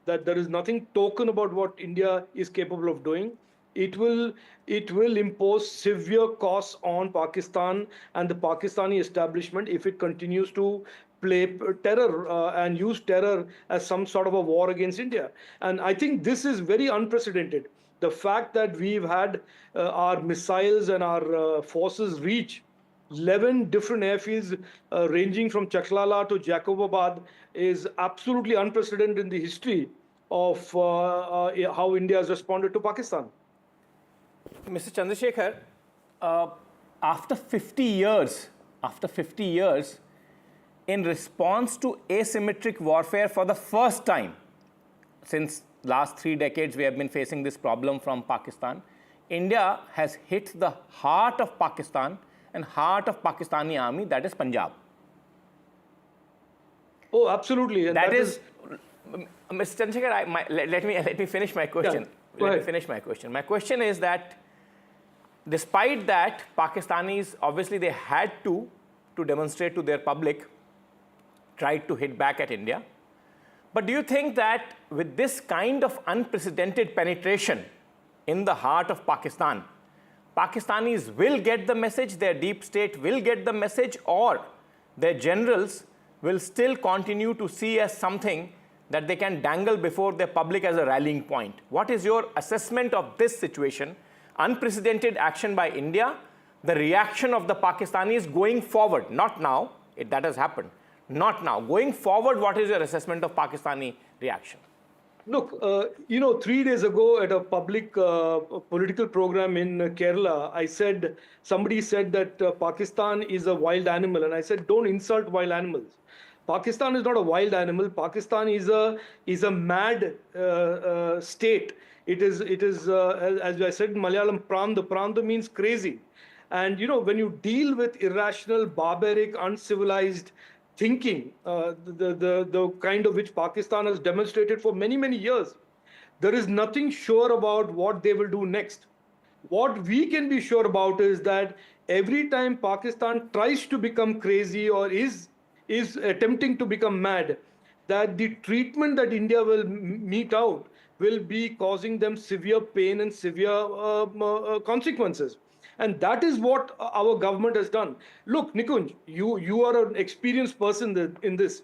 that there is nothing token about what India is capable of doing. It will impose severe costs on Pakistan and the Pakistani establishment if it continues to play terror and use terror as some sort of a war against India. And I think this is very unprecedented. The fact that we've had our missiles and our forces reach 11 different airfields ranging from Chaklala to Jacobabad is absolutely unprecedented in the history of how India has responded to Pakistan. Mr. Chandrasekhar, after 50 years, in response to asymmetric warfare for the first time, since last 3 decades we have been facing this problem from Pakistan, India has hit the heart of Pakistan and heart of Pakistani army, that is Punjab. Oh, absolutely. And that is Mr. Chandrasekhar, let me finish my question. Yeah, let me finish my question. My question is that despite that, Pakistanis, obviously they had to demonstrate to their public, tried to hit back at India. But do you think that with this kind of unprecedented penetration in the heart of Pakistan, Pakistanis will get the message, their deep state will get the message, or their generals will still continue to see as something that they can dangle before their public as a rallying point? What is your assessment of this situation? Unprecedented action by India, the reaction of the Pakistanis going forward, not now, that has happened, not now. Going forward, what is your assessment of Pakistani reaction? Look, 3 days ago at a public political program in Kerala, somebody said that Pakistan is a wild animal, and I said, don't insult wild animals. Pakistan is not a wild animal. Pakistan is a mad state. It is as I said in Malayalam, pranda means crazy. And when you deal with irrational, barbaric, uncivilized thinking, the kind of which Pakistan has demonstrated for many, many years, there is nothing sure about what they will do next. What we can be sure about is that every time Pakistan tries to become crazy or is attempting to become mad, that the treatment that India will mete out will be causing them severe pain and severe consequences. And that is what our government has done. Look, Nikunj, you are an experienced person in this.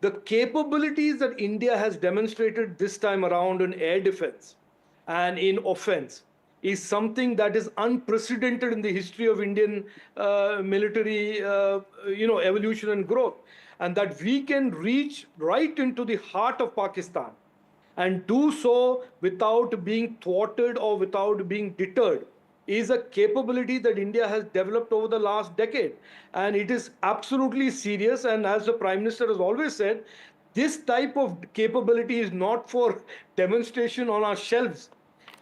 The capabilities that India has demonstrated this time around in air defense and in offense is something that is unprecedented in the history of Indian military evolution and growth. And that we can reach right into the heart of Pakistan and do so without being thwarted or without being deterred is a capability that India has developed over the last decade. And it is absolutely serious. And as the Prime Minister has always said, this type of capability is not for demonstration on our shelves.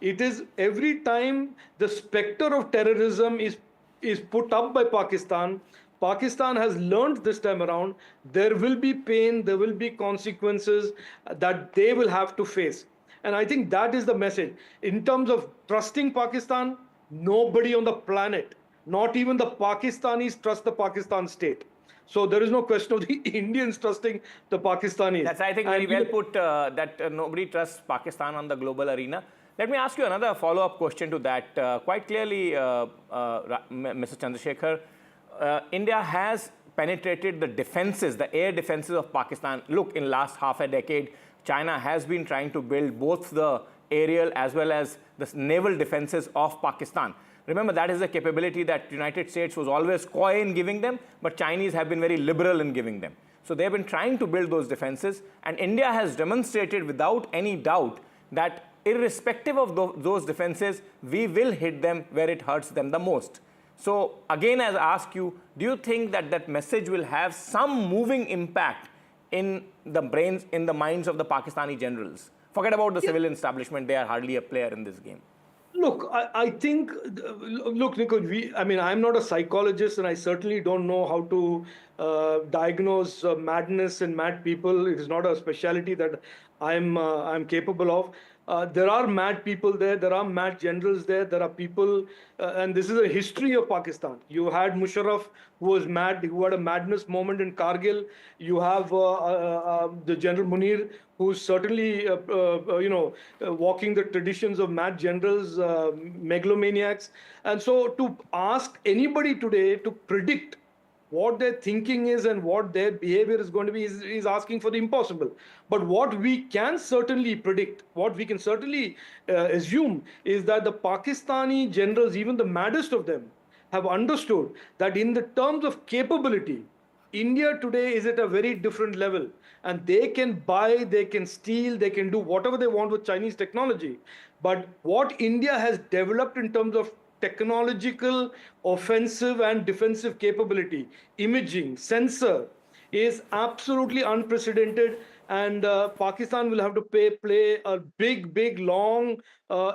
It is every time the specter of terrorism is put up by Pakistan, Pakistan has learned this time around, there will be pain, there will be consequences that they will have to face. And I think that is the message. In terms of trusting Pakistan, nobody on the planet, not even the Pakistanis, trust the Pakistan state. So there is no question of the Indians trusting the Pakistanis. That's, I think, very well put, that nobody trusts Pakistan on the global arena. Let me ask you another follow-up question to that. Quite clearly, Mr. Chandrasekhar, India has penetrated the defenses, the air defenses of Pakistan. Look, in last half a decade, China has been trying to build both the aerial as well as the naval defenses of Pakistan. Remember, that is a capability that United States was always coy in giving them, but Chinese have been very liberal in giving them. So they've been trying to build those defenses, and India has demonstrated without any doubt that irrespective of those defenses, we will hit them where it hurts them the most. So again, I ask you, do you think that that message will have some moving impact in the brains, in the minds of the Pakistani generals? Forget about the civilian establishment, they are hardly a player in this game. Look, I think, look, Nico, I'm not a psychologist, and I certainly don't know how to diagnose madness and mad people. It is not a specialty that I'm capable of. There are mad people there. There are mad generals there. There are people, and this is a history of Pakistan. You had Musharraf, who was mad, who had a madness moment in Kargil. You have the General Munir, who's certainly, walking the traditions of mad generals, megalomaniacs. And so to ask anybody today to predict what their thinking is and what their behavior is going to be is asking for the impossible. But what we can certainly predict, what we can certainly assume is that the Pakistani generals, even the maddest of them, have understood that in the terms of capability, India today is at a very different level, and they can buy, they can steal, they can do whatever they want with Chinese technology. But what India has developed in terms of technological, offensive and defensive capability, imaging, sensor, is absolutely unprecedented, and Pakistan will have to play a big, long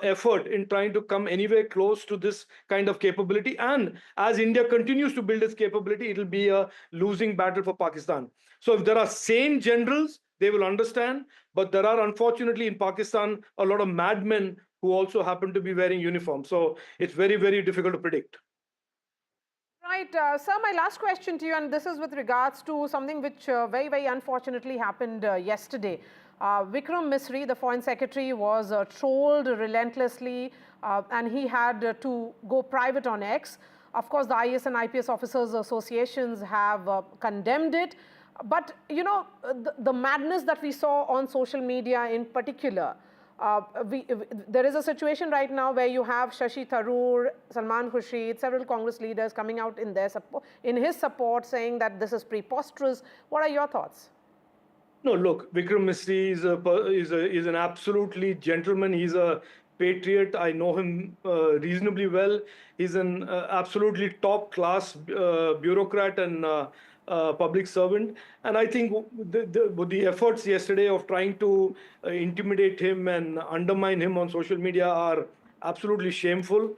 effort in trying to come anywhere close to this kind of capability. And as India continues to build its capability, it will be a losing battle for Pakistan. So if there are sane generals, they will understand, but there are unfortunately in Pakistan a lot of madmen who also happen to be wearing uniforms. So it's very, very difficult to predict. Right, sir, my last question to you, and this is with regards to something which very, very unfortunately happened yesterday. Vikram Misri, the Foreign Secretary, was trolled relentlessly, and he had to go private on X. Of course, the IAS and IPS Officers Associations have condemned it. But, you know, the madness that we saw on social media in particular, there is a situation right now where you have Shashi Tharoor, Salman Khurshid, several Congress leaders coming out in his support saying that this is preposterous. What are your thoughts? No, look, Vikram Misri is an absolutely gentleman. He's a patriot. I know him reasonably well. He's an absolutely top-class bureaucrat and public servant. And I think the efforts yesterday of trying to intimidate him and undermine him on social media are absolutely shameful.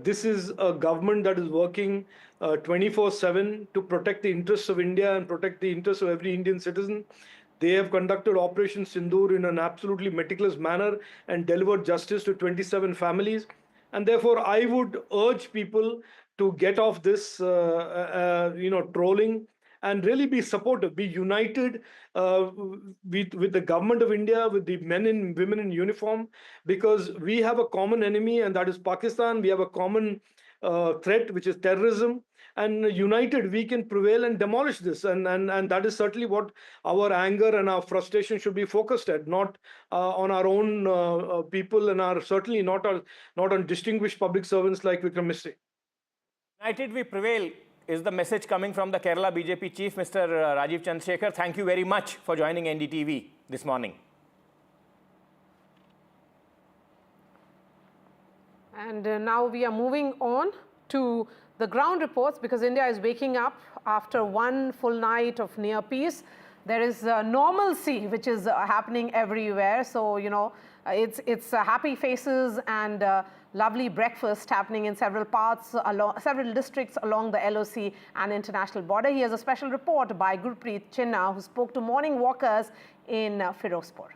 This is a government that is working 24/7 to protect the interests of India and protect the interests of every Indian citizen. They have conducted Operation Sindoor in an absolutely meticulous manner and delivered justice to 27 families. And therefore, I would urge people to get off this, trolling, and really be supportive, be united with the government of India, with the men and women in uniform, because we have a common enemy, and that is Pakistan. We have a common threat, which is terrorism. And united, we can prevail and demolish this. And that is certainly what our anger and our frustration should be focused at, not on our own people, and certainly not on distinguished public servants like Vikram Misri. United we prevail is the message coming from the Kerala BJP chief, Mr. Rajiv Chandrasekhar. Thank you very much for joining NDTV this morning. And now we are moving on to the ground reports, because India is waking up after one full night of near peace. There is normalcy which is happening everywhere. So, you know, it's happy faces and lovely breakfast happening in several districts along the LOC and international border. He has a special report by Gurpreet Chinna, who spoke to morning walkers in Firozpur.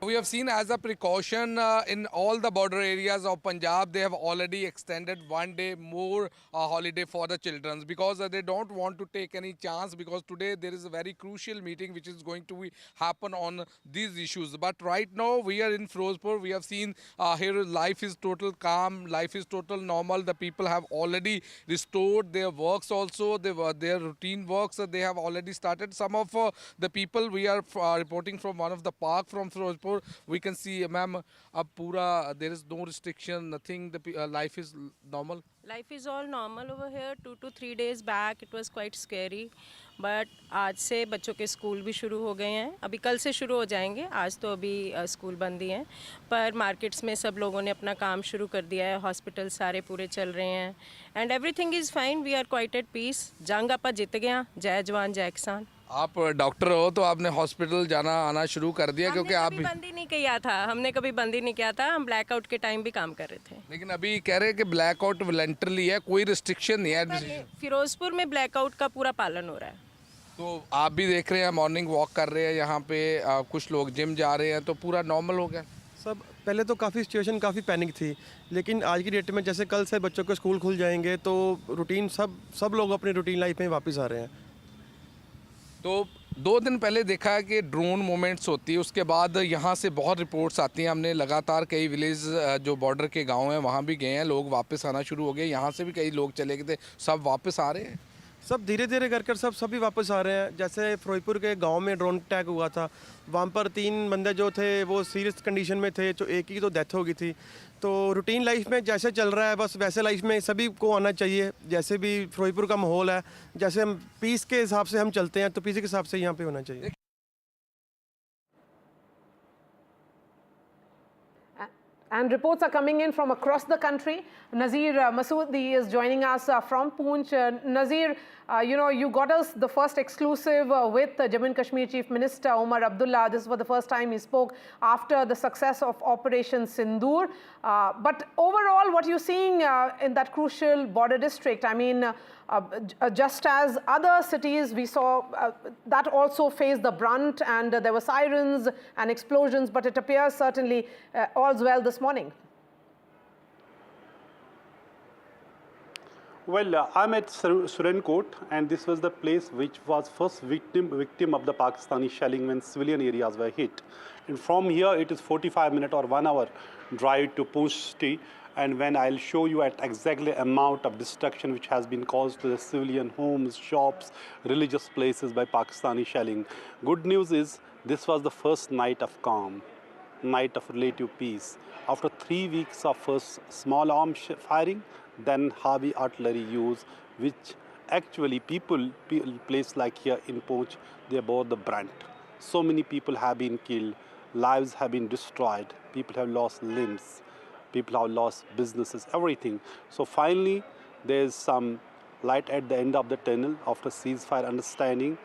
We have seen as a precaution in all the border areas of Punjab, they have already extended 1 day more holiday for the children because they don't want to take any chance, because today there is a very crucial meeting which is going to happen on these issues. But right now we are in Firozpur. We have seen here life is total calm, life is total normal. The people have already restored their works also, their routine works they have already started. Some of the people, we are reporting from one of the park from Firozpur. We can see, ma'am, there is no restriction, nothing. The life is normal. Life is all normal over here. 2 to 3 days back it was quite scary, but आज से बच्चों के school भी शुरू हो गए हैं. अभी कल से शुरू हो जाएंगे, आज तो अभी स्कूल बंद ही हैं. पर मार्केट्स में सब लोगों ने अपना काम शुरू कर दिया है. हॉस्पिटल सारे पूरे चल रहे हैं. And everything is fine. We are quite at peace. जंग आपा जीत गया. जय जवान जय किसान. आप डॉक्टर हो तो आपने हॉस्पिटल जाना आना शुरू कर दिया, क्योंकि आप बंद ही नहीं किया था. हमने कभी बंद ही नहीं किया था. हम ब्लैकआउट के टाइम भी काम कर रहे थे. लेकिन अभी कह रहे हैं कि ब्लैकआउट वॉलंटरली है, कोई रिस्ट्रिक्शन नहीं है. फिरोजपुर में ब्लैकआउट का पूरा पालन हो रहा है. तो आप भी देख रहे हैं, मॉर्निंग वॉक कर रहे हैं यहाँ पे, कुछ लोग जिम जा रहे हैं, तो पूरा नॉर्मल हो गया सब. पहले तो काफ़ी सिचुएशन काफ़ी पैनिक थी, लेकिन आज की डेट में जैसे कल से बच्चों के स्कूल खुल जाएंगे तो रूटीन सब लोग अपनी रूटीन लाइफ में वापस आ रहे हैं. तो 2 दिन पहले देखा कि ड्रोन मूवमेंट्स होती है, उसके बाद यहाँ से बहुत रिपोर्ट्स आती हैं. हमने लगातार कई विलेज जो बॉर्डर के गांव हैं वहाँ भी गए हैं, लोग वापस आना शुरू हो गए. यहाँ से भी कई लोग चले गए थे, सब वापस आ रहे हैं. सब धीरे धीरे कर सभी वापस आ रहे हैं. जैसे फिरोजपुर के गांव में ड्रोन अटैक हुआ था, वहाँ पर 3 बंदे जो थे वो सीरियस कंडीशन में थे, जो एक की तो डेथ हो गई थी. तो रूटीन लाइफ में जैसे चल रहा है बस वैसे लाइफ में सभी को आना चाहिए. जैसे भी फिरोजपुर का माहौल है, जैसे हम पीस के हिसाब से हम चलते हैं तो पीस के हिसाब से यहाँ पे होना चाहिए. And reports are coming in from across the country. Nazir Masoodi is joining us from Poonch. Nazir, you got us the first exclusive with Jammu and Kashmir Chief Minister Omar Abdullah. This was the first time he spoke after the success of Operation Sindoor. But overall, what are you seeing in that crucial border district? I mean, just as other cities, we saw that also faced the brunt, and there were sirens and explosions, but it appears certainly all's well this morning. Well, I'm at Surenkot, and this was the place which was first victim of the Pakistani shelling when civilian areas were hit. And from here, it is 45 minute or 1 hour drive to Poonch city. And when I'll show you at exactly amount of destruction which has been caused to the civilian homes, shops, religious places by Pakistani shelling. Good news is this was the first night of calm, night of relative peace. After 3 weeks of first small arms firing, then heavy artillery use, which actually people place like here in Poonch, they bore the brunt. So many people have been killed, lives have been destroyed, people have lost limbs. People have lost businesses, everything. So finally, there's some light at the end of the tunnel after ceasefire understanding.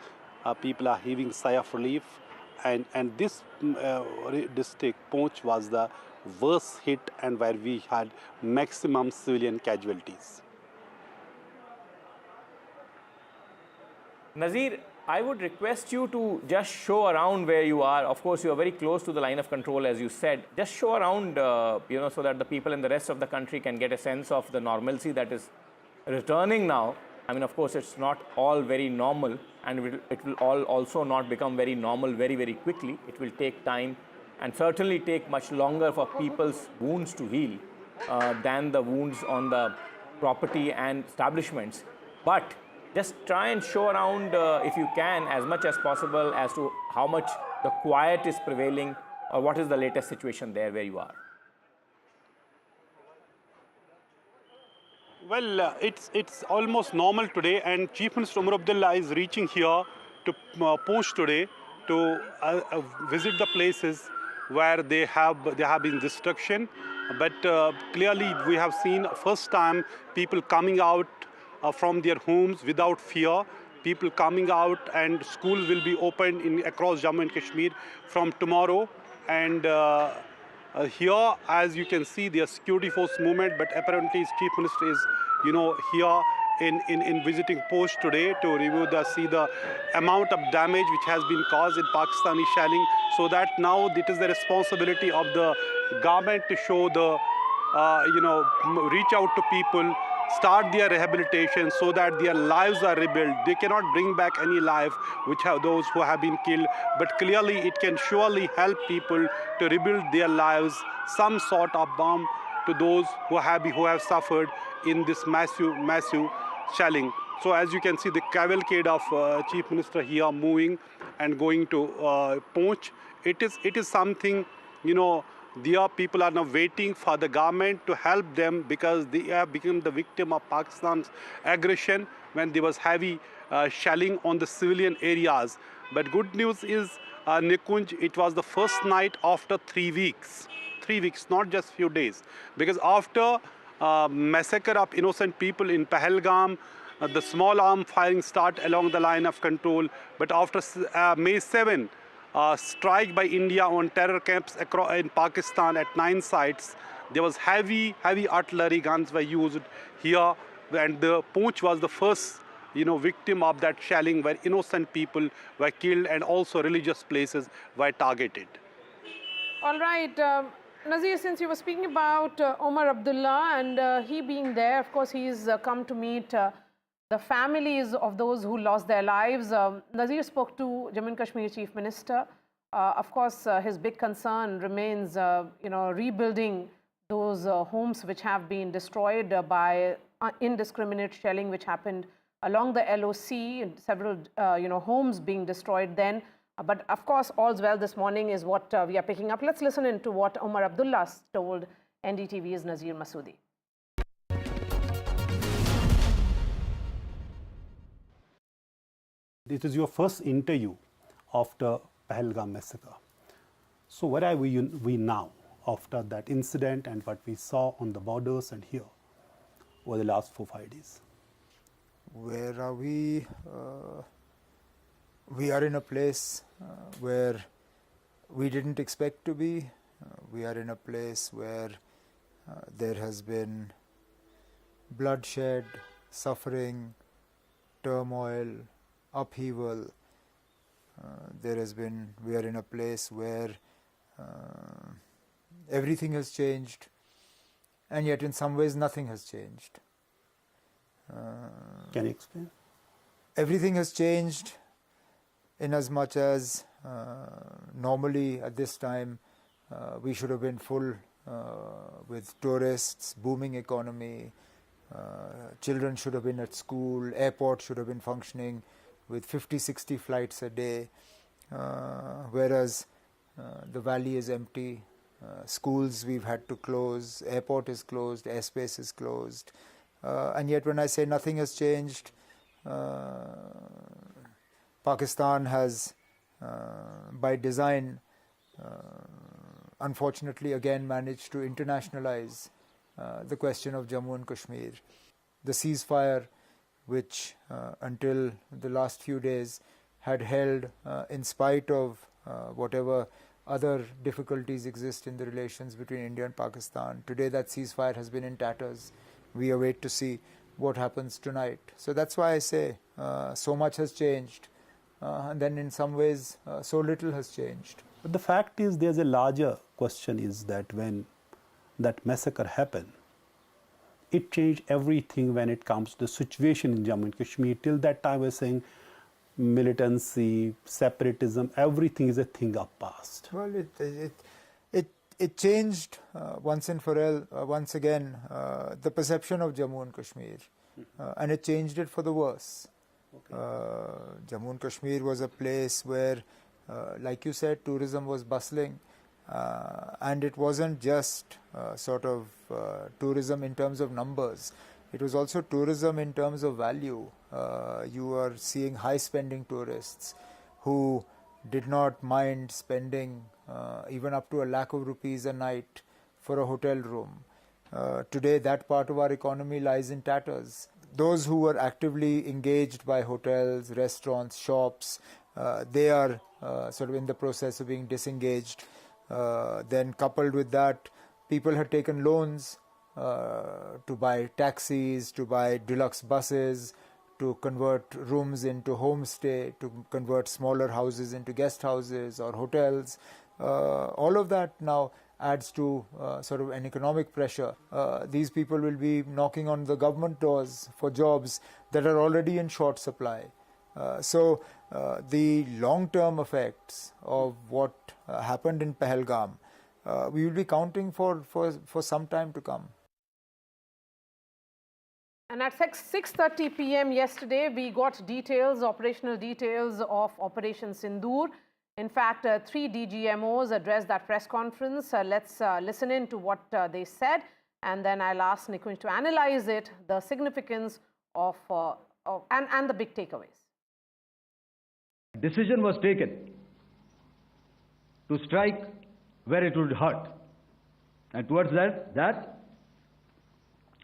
People are heaving sigh of relief. And this district, Poonch, was the worst hit and where we had maximum civilian casualties. Nazir, I would request you to just show around where you are. Of course, you are very close to the line of control, as you said. Just show around, so that the people in the rest of the country can get a sense of the normalcy that is returning now. I mean, of course, it's not all very normal, and it will all also not become very normal very, very quickly. It will take time and certainly take much longer for people's wounds to heal than the wounds on the property and establishments. But just try and show around, if you can, as much as possible as to how much the quiet is prevailing, or what is the latest situation there where you are. Well, it's almost normal today, and Chief Minister Omar Abdullah is reaching here to Poonch today to visit the places where there have been destruction. But clearly, we have seen first time people coming out from their homes without fear. People coming out, and schools will be opened across Jammu and Kashmir from tomorrow. And here, as you can see, there's security force movement, but apparently his Chief Minister is, here in visiting Post today to review see the amount of damage which has been caused in Pakistani shelling, so that now it is the responsibility of the government to show the, reach out to people, start their rehabilitation so that their lives are rebuilt. They cannot bring back any life which have those who have been killed, but clearly it can surely help people to rebuild their lives, some sort of balm to those who have suffered in this massive shelling. So as you can see, the cavalcade of Chief Minister here moving and going to Poonch. It is something, their people are now waiting for the government to help them because they have become the victim of Pakistan's aggression when there was heavy shelling on the civilian areas. But good news is, Nikunj, it was the first night after 3 weeks. 3 weeks, not just few days. Because after massacre of innocent people in Pahalgam, the small arm firing start along the line of control. But after May 7, strike by India on terror camps in Pakistan at 9 sites, there was heavy artillery guns were used here, and the Poonch was the first victim of that shelling where innocent people were killed and also religious places were targeted. All right. Nazir, since you were speaking about Omar Abdullah and he being there, of course, he's come to meet the families of those who lost their lives. Nazir spoke to Jammu and Kashmir Chief Minister. Of course, his big concern remains, rebuilding those homes which have been destroyed by indiscriminate shelling which happened along the LOC, several, homes being destroyed then. But of course, all's well this morning is what we are picking up. Let's listen into what Omar Abdullah told NDTV's Nazir Masoodi. This is your first interview after Pahalgam massacre. So where are we now after that incident and what we saw on the borders and here over the last 4-5 days? Where are we? We are in a place where we didn't expect to be. We are in a place where there has been bloodshed, suffering, turmoil, upheaval. We are in a place where everything has changed, and yet in some ways nothing has changed. Can you explain? Everything has changed in as much as normally at this time we should have been full with tourists, booming economy, children should have been at school, airport should have been functioning with 50-60 flights a day, whereas the valley is empty, schools we've had to close, airport is closed, airspace is closed, and yet when I say nothing has changed, Pakistan has, by design, unfortunately again managed to internationalize the question of Jammu and Kashmir. The ceasefire, which until the last few days had held in spite of whatever other difficulties exist in the relations between India and Pakistan. Today that ceasefire has been in tatters. We await to see what happens tonight. So that's why I say so much has changed. And then in some ways, so little has changed. But the fact is, there's a larger question is that when that massacre happened, it changed everything when it comes to the situation in Jammu and Kashmir. Till that time, we're saying militancy, separatism, everything is a thing of past. Well, it changed once and for all, once again, the perception of Jammu and Kashmir. And it changed it for the worse. Okay. Jammu and Kashmir was a place where, like you said, tourism was bustling, and it wasn't just tourism in terms of numbers. It was also tourism in terms of value. You are seeing high-spending tourists who did not mind spending even up to ₹1,00,000 a night for a hotel room. Today, that part of our economy lies in tatters. Those who were actively engaged by hotels, restaurants, shops, they are sort of in the process of being disengaged. Then coupled with that, people had taken loans to buy taxis, to buy deluxe buses, to convert rooms into homestay, to convert smaller houses into guest houses or hotels. All of that now adds to sort of an economic pressure. These people will be knocking on the government doors for jobs that are already in short supply. So the long-term effects of what happened in Pahalgam, we will be counting for some time to come. And at 6:30 p.m. yesterday, we got details, operational details of Operation Sindoor. In fact, 3 DGMOs addressed that press conference. Let's listen in to what they said, and then I'll ask Nikunj to analyze it, the significance of and the big takeaways. Decision was taken to strike where it would hurt, and towards that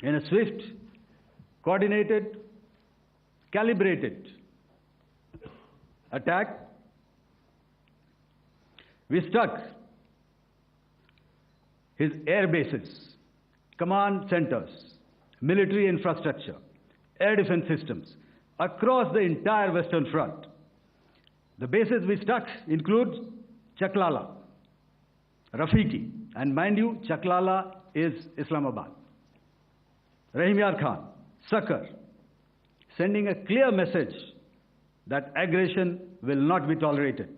in a swift, coordinated, calibrated attack, we struck his air bases, command centers, military infrastructure, air defense systems across the entire Western Front. The bases we struck include Chaklala, Rafiki, and mind you, Chaklala is Islamabad, Rahim Yar Khan, Sakar, sending a clear message that aggression will not be tolerated.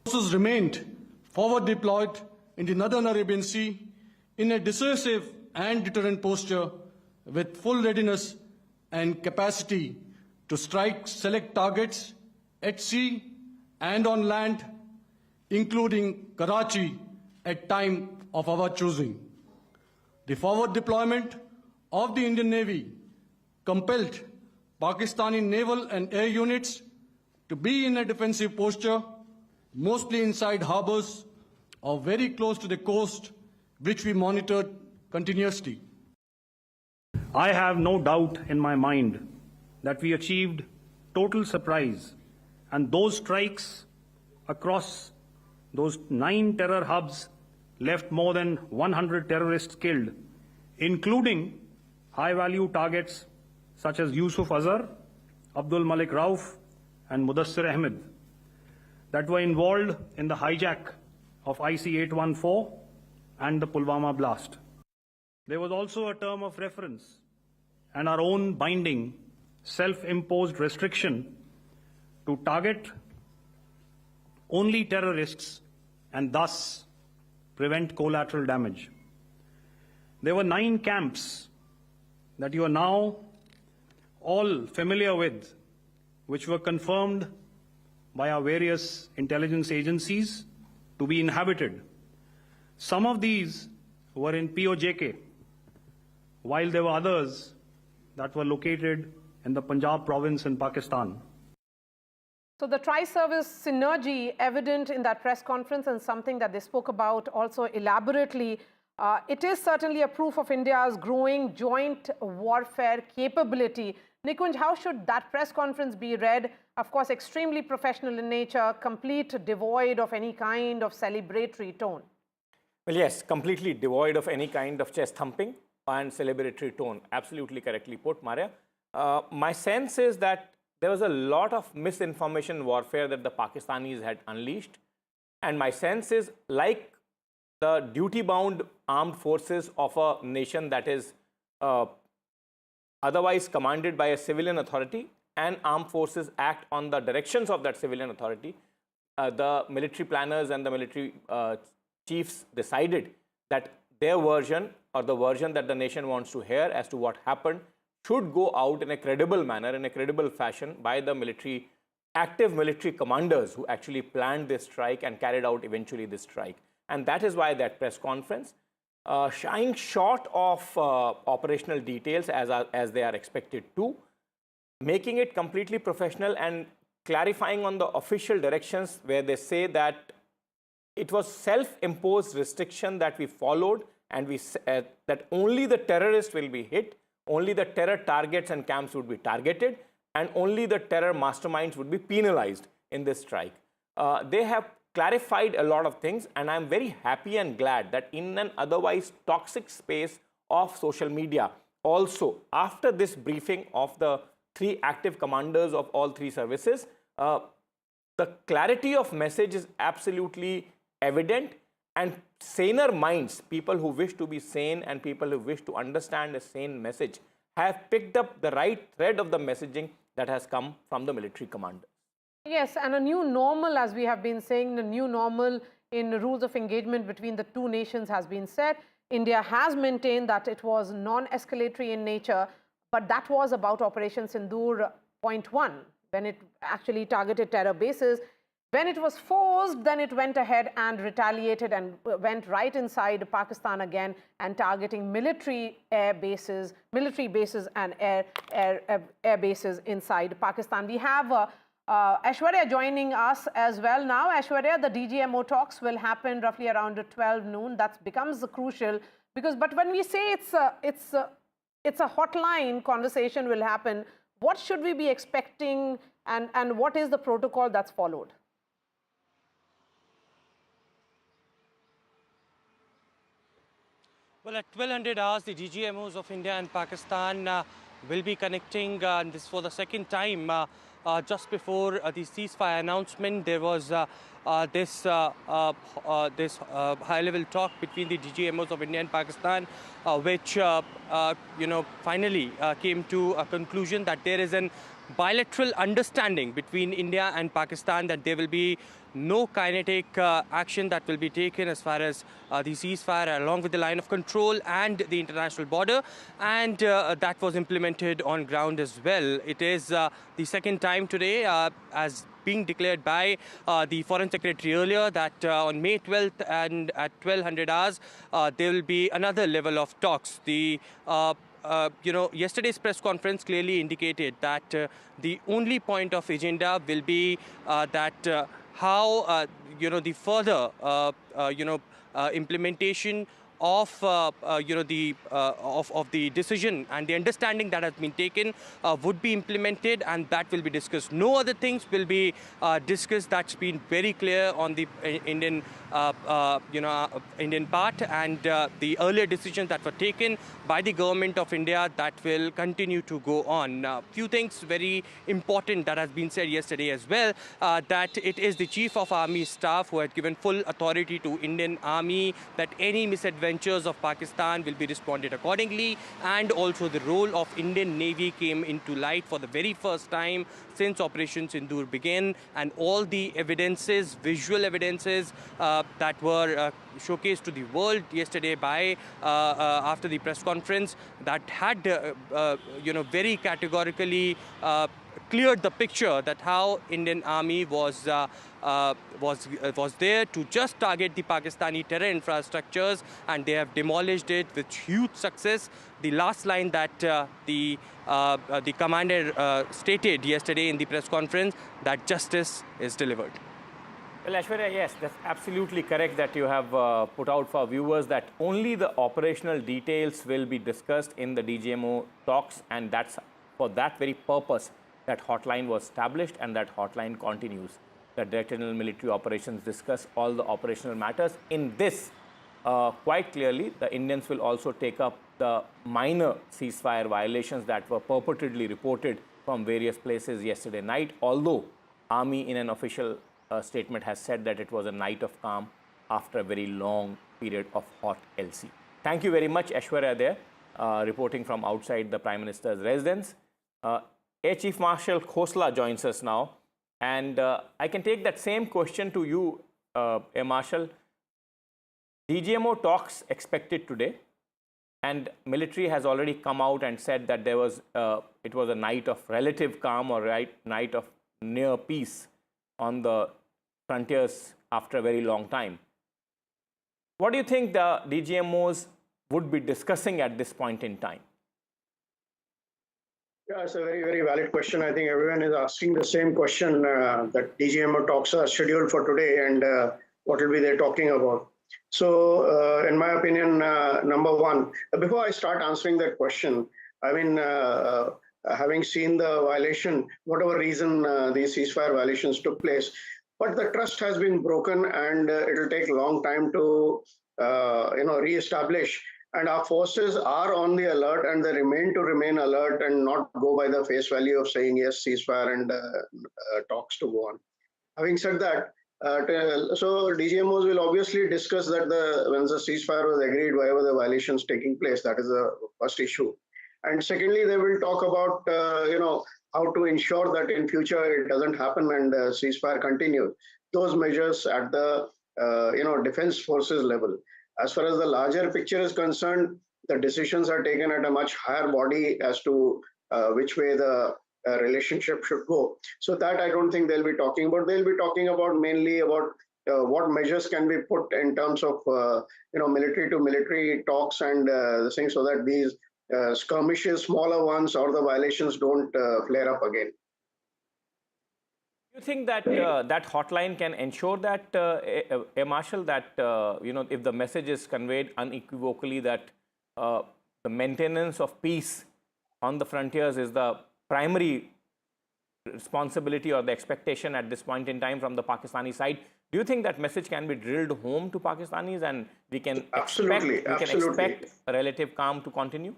Forces remained forward deployed in the Northern Arabian Sea in a decisive and deterrent posture with full readiness and capacity to strike select targets at sea and on land, including Karachi at time of our choosing. The forward deployment of the Indian Navy compelled Pakistani naval and air units to be in a defensive posture, mostly inside harbors or very close to the coast, which we monitored continuously. I have no doubt in my mind that we achieved total surprise, and those strikes across those 9 terror hubs left more than 100 terrorists killed, including high-value targets such as Yusuf Azhar, Abdul Malik Rauf, and Mudassir Ahmed that were involved in the hijack of IC-814 and the Pulwama blast. There was also a term of reference and our own binding, self-imposed restriction to target only terrorists and thus prevent collateral damage. There were 9 camps that you are now all familiar with, which were confirmed by our various intelligence agencies to be inhabited. Some of these were in POJK, while there were others that were located in the Punjab province in Pakistan. So the tri-service synergy evident in that press conference, and something that they spoke about also elaborately, it is certainly a proof of India's growing joint warfare capability. Nikunj, how should that press conference be read? Of course, extremely professional in nature, complete devoid of any kind of celebratory tone. Well, yes, completely devoid of any kind of chest thumping and celebratory tone. Absolutely correctly put, Maria. My sense is that there was a lot of misinformation warfare that the Pakistanis had unleashed. And my sense is, like the duty-bound armed forces of a nation that is otherwise commanded by a civilian authority, and armed forces act on the directions of that civilian authority, the military planners and the military chiefs decided that their version, or the version that the nation wants to hear as to what happened, should go out in a credible manner, in a credible fashion by the military, active military commanders who actually planned this strike and carried out eventually this strike. And that is why that press conference, shying short of operational details as they are expected to, making it completely professional and clarifying on the official directions where they say that it was self-imposed restriction that we followed, and we said that only the terrorists will be hit, only the terror targets and camps would be targeted, and only the terror masterminds would be penalized in this strike. They have clarified a lot of things, and I'm very happy and glad that in an otherwise toxic space of social media. Also, after this briefing of the 3 active commanders of all 3 services, the clarity of message is absolutely evident, and saner minds, people who wish to be sane and people who wish to understand a sane message, have picked up the right thread of the messaging that has come from the military commander. Yes, and a new normal, as we have been saying, the new normal in rules of engagement between the 2 nations has been set. India has maintained that it was non-escalatory in nature, but that was about Operation Sindoor point 1, when it actually targeted terror bases. When it was forced, then it went ahead and retaliated and went right inside Pakistan again and targeting military air bases, military bases and air bases inside Pakistan. We have Aishwarya joining us as well now. Aishwarya, the DGMO talks will happen roughly around 12 noon. That becomes crucial because, but when we say it's a hotline conversation will happen, what should we be expecting and what is the protocol that's followed? Well, at 1200 hours, the DGMOs of India and Pakistan will be connecting, and this for the second time. Just before the ceasefire announcement, there was this high-level talk between the DGMOs of India and Pakistan, which finally came to a conclusion that there is an bilateral understanding between India and Pakistan that there will be no kinetic action that will be taken as far as the ceasefire along with the line of control and the international border, and that was implemented on ground as well. It is the second time today, as being declared by the Foreign Secretary earlier, that on May 12th and at 1200 hours, there will be another level of talks. The yesterday's press conference clearly indicated that the only point of agenda will be that how the further implementation of the decision and the understanding that has been taken would be implemented, and that will be discussed. No other things will be discussed. That's been very clear on the Indian Indian part, and the earlier decisions that were taken by the government of India that will continue to go on. Few things very important that has been said yesterday as well, that it is the Chief of Army Staff who had given full authority to Indian Army that any misadventures of Pakistan will be responded accordingly, and also the role of Indian Navy came into light for the very first time since Operation Sindoor began, and all the evidences, visual evidences that were showcased to the world yesterday by after the press conference, that had very categorically cleared the picture that how Indian Army was there to just target the Pakistani terror infrastructures, and they have demolished it with huge success. The last line that the commander stated yesterday in the press conference, that justice is delivered. Well, Aishwarya, yes, that's absolutely correct that you have put out for viewers that only the operational details will be discussed in the DGMO talks, and that's for that very purpose that hotline was established, and that hotline continues. The Director General Military Operations discuss all the operational matters. In this, quite clearly, the Indians will also take up the minor ceasefire violations that were purportedly reported from various places yesterday night, although Army in an official statement has said that it was a night of calm after a very long period of hot LC. Thank you very much, Aishwarya there, reporting from outside the Prime Minister's residence. Air Chief Marshal Khosla joins us now, and I can take that same question to you, Air Marshal. DGMO talks expected today, and military has already come out and said that there was it was a night of relative calm or night of near peace on the frontiers after a very long time. What do you think the DGMOs would be discussing at this point in time? Yeah, it's a very, very valid question. I think everyone is asking the same question, that DGMO talks are scheduled for today, and what will be they talking about. So in my opinion, number one, before I start answering that question, I mean, having seen the violation, whatever reason these ceasefire violations took place, but the trust has been broken, and it will take a long time to re-establish And our forces are on the alert, and they remain alert and not go by the face value of saying yes, ceasefire and talks to go on. Having said that, so DGMOs will obviously discuss that when the ceasefire was agreed, why were the violations taking place? That is the first issue. And secondly, they will talk about how to ensure that in future it doesn't happen and ceasefire continues. Those measures at the defense forces level. As far as the larger picture is concerned, the decisions are taken at a much higher body as to which way the relationship should go. So that I don't think they'll be talking about. They'll be talking about mainly about what measures can be put in terms of military to military talks and things, so that these skirmishes, smaller ones, or the violations don't flare up again. Do you think that that hotline can ensure that, a Marshal, that if the message is conveyed unequivocally that the maintenance of peace on the frontiers is the primary responsibility or the expectation at this point in time from the Pakistani side, do you think that message can be drilled home to Pakistanis and we can expect a relative calm to continue?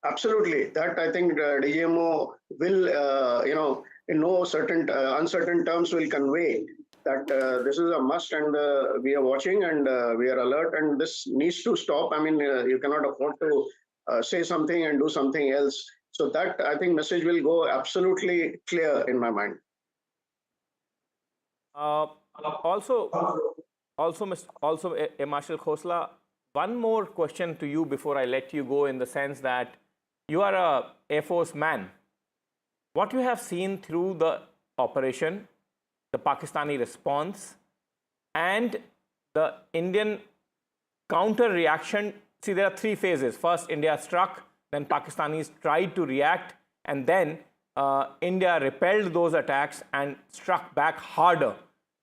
Absolutely. That I think DGMO will, in no certain uncertain terms, will convey that this is a must, and we are watching and we are alert, and this needs to stop. I mean, you cannot afford to say something and do something else. So that I think message will go absolutely clear in my mind. Also, Marshal Khosla, one more question to you before I let you go, in the sense that you are a Air Force man. What you have seen through the operation, the Pakistani response, and the Indian counter reaction. See, there are three phases. First, India struck, then Pakistanis tried to react, and then India repelled those attacks and struck back harder,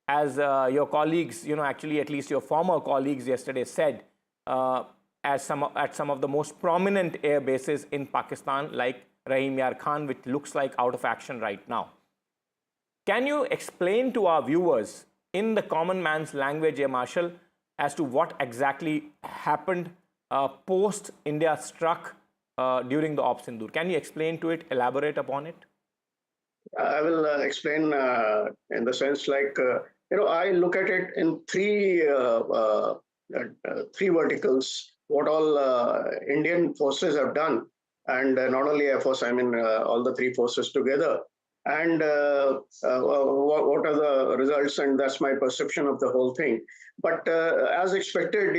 as your colleagues, actually at least your former colleagues yesterday said, at some of the most prominent air bases in Pakistan, like Rahim Yar Khan, which looks like out of action right now. Can you explain to our viewers in the common man's language, Air Marshal, as to what exactly happened post India struck during the Op Sindoor? Can you explain to it, elaborate upon it? I will explain in the sense like, I look at it in three verticals, what all Indian forces have done, and not only Air Force, I mean all the three forces together, and what are the results, and that's my perception of the whole thing. But as expected,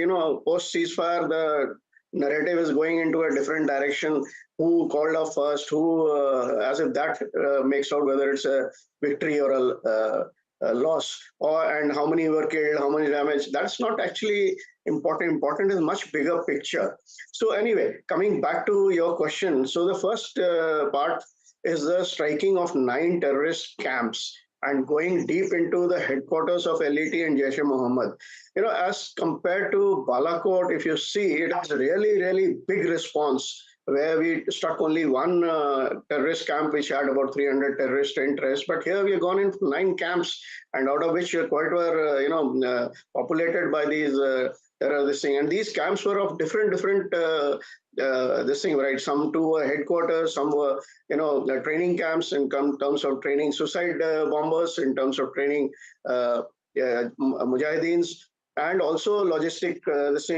post ceasefire, the narrative is going into a different direction. Who called off first, who, as if that makes out whether it's a victory or a loss, and how many were killed, how many damage. That's not actually important. Important is much bigger picture. So anyway, coming back to your question. So the first part is the striking of 9 terrorist camps and going deep into the headquarters of LET and Jaish-e-Mohammed. As compared to Balakot, if you see, it has a really, really big response, where we struck only one terrorist camp, which had about 300 terrorist interests. But here we have gone into 9 camps, and out of which quite were, populated by these terrorist thing. And these camps were of different this thing, right? Some to headquarters, some were, the training camps in terms of training suicide bombers, in terms of training mujahideens, and also logistic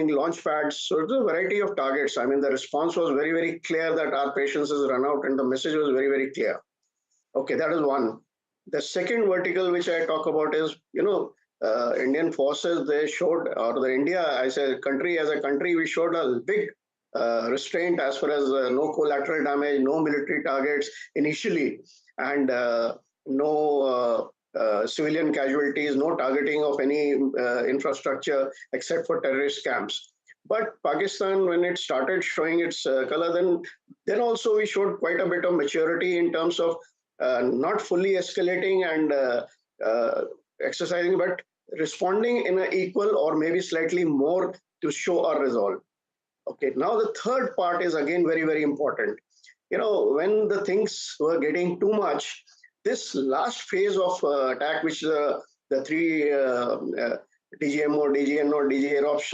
launch pads. So it's a variety of targets. I mean, the response was very, very clear that our patience has run out, and the message was very, very clear. Okay, that is one. The second vertical which I talk about is, Indian forces, they showed, or the India as a country, we showed a big restraint as far as no collateral damage, no military targets initially, and no civilian casualties, no targeting of any infrastructure except for terrorist camps. But Pakistan, when it started showing its color, then also we showed quite a bit of maturity in terms of not fully escalating and exercising, but responding in an equal or maybe slightly more to show our resolve. Okay, now the third part is again very, very important. When the things were getting too much, this last phase of attack, which the three DGMO, DGNO, DG Aerops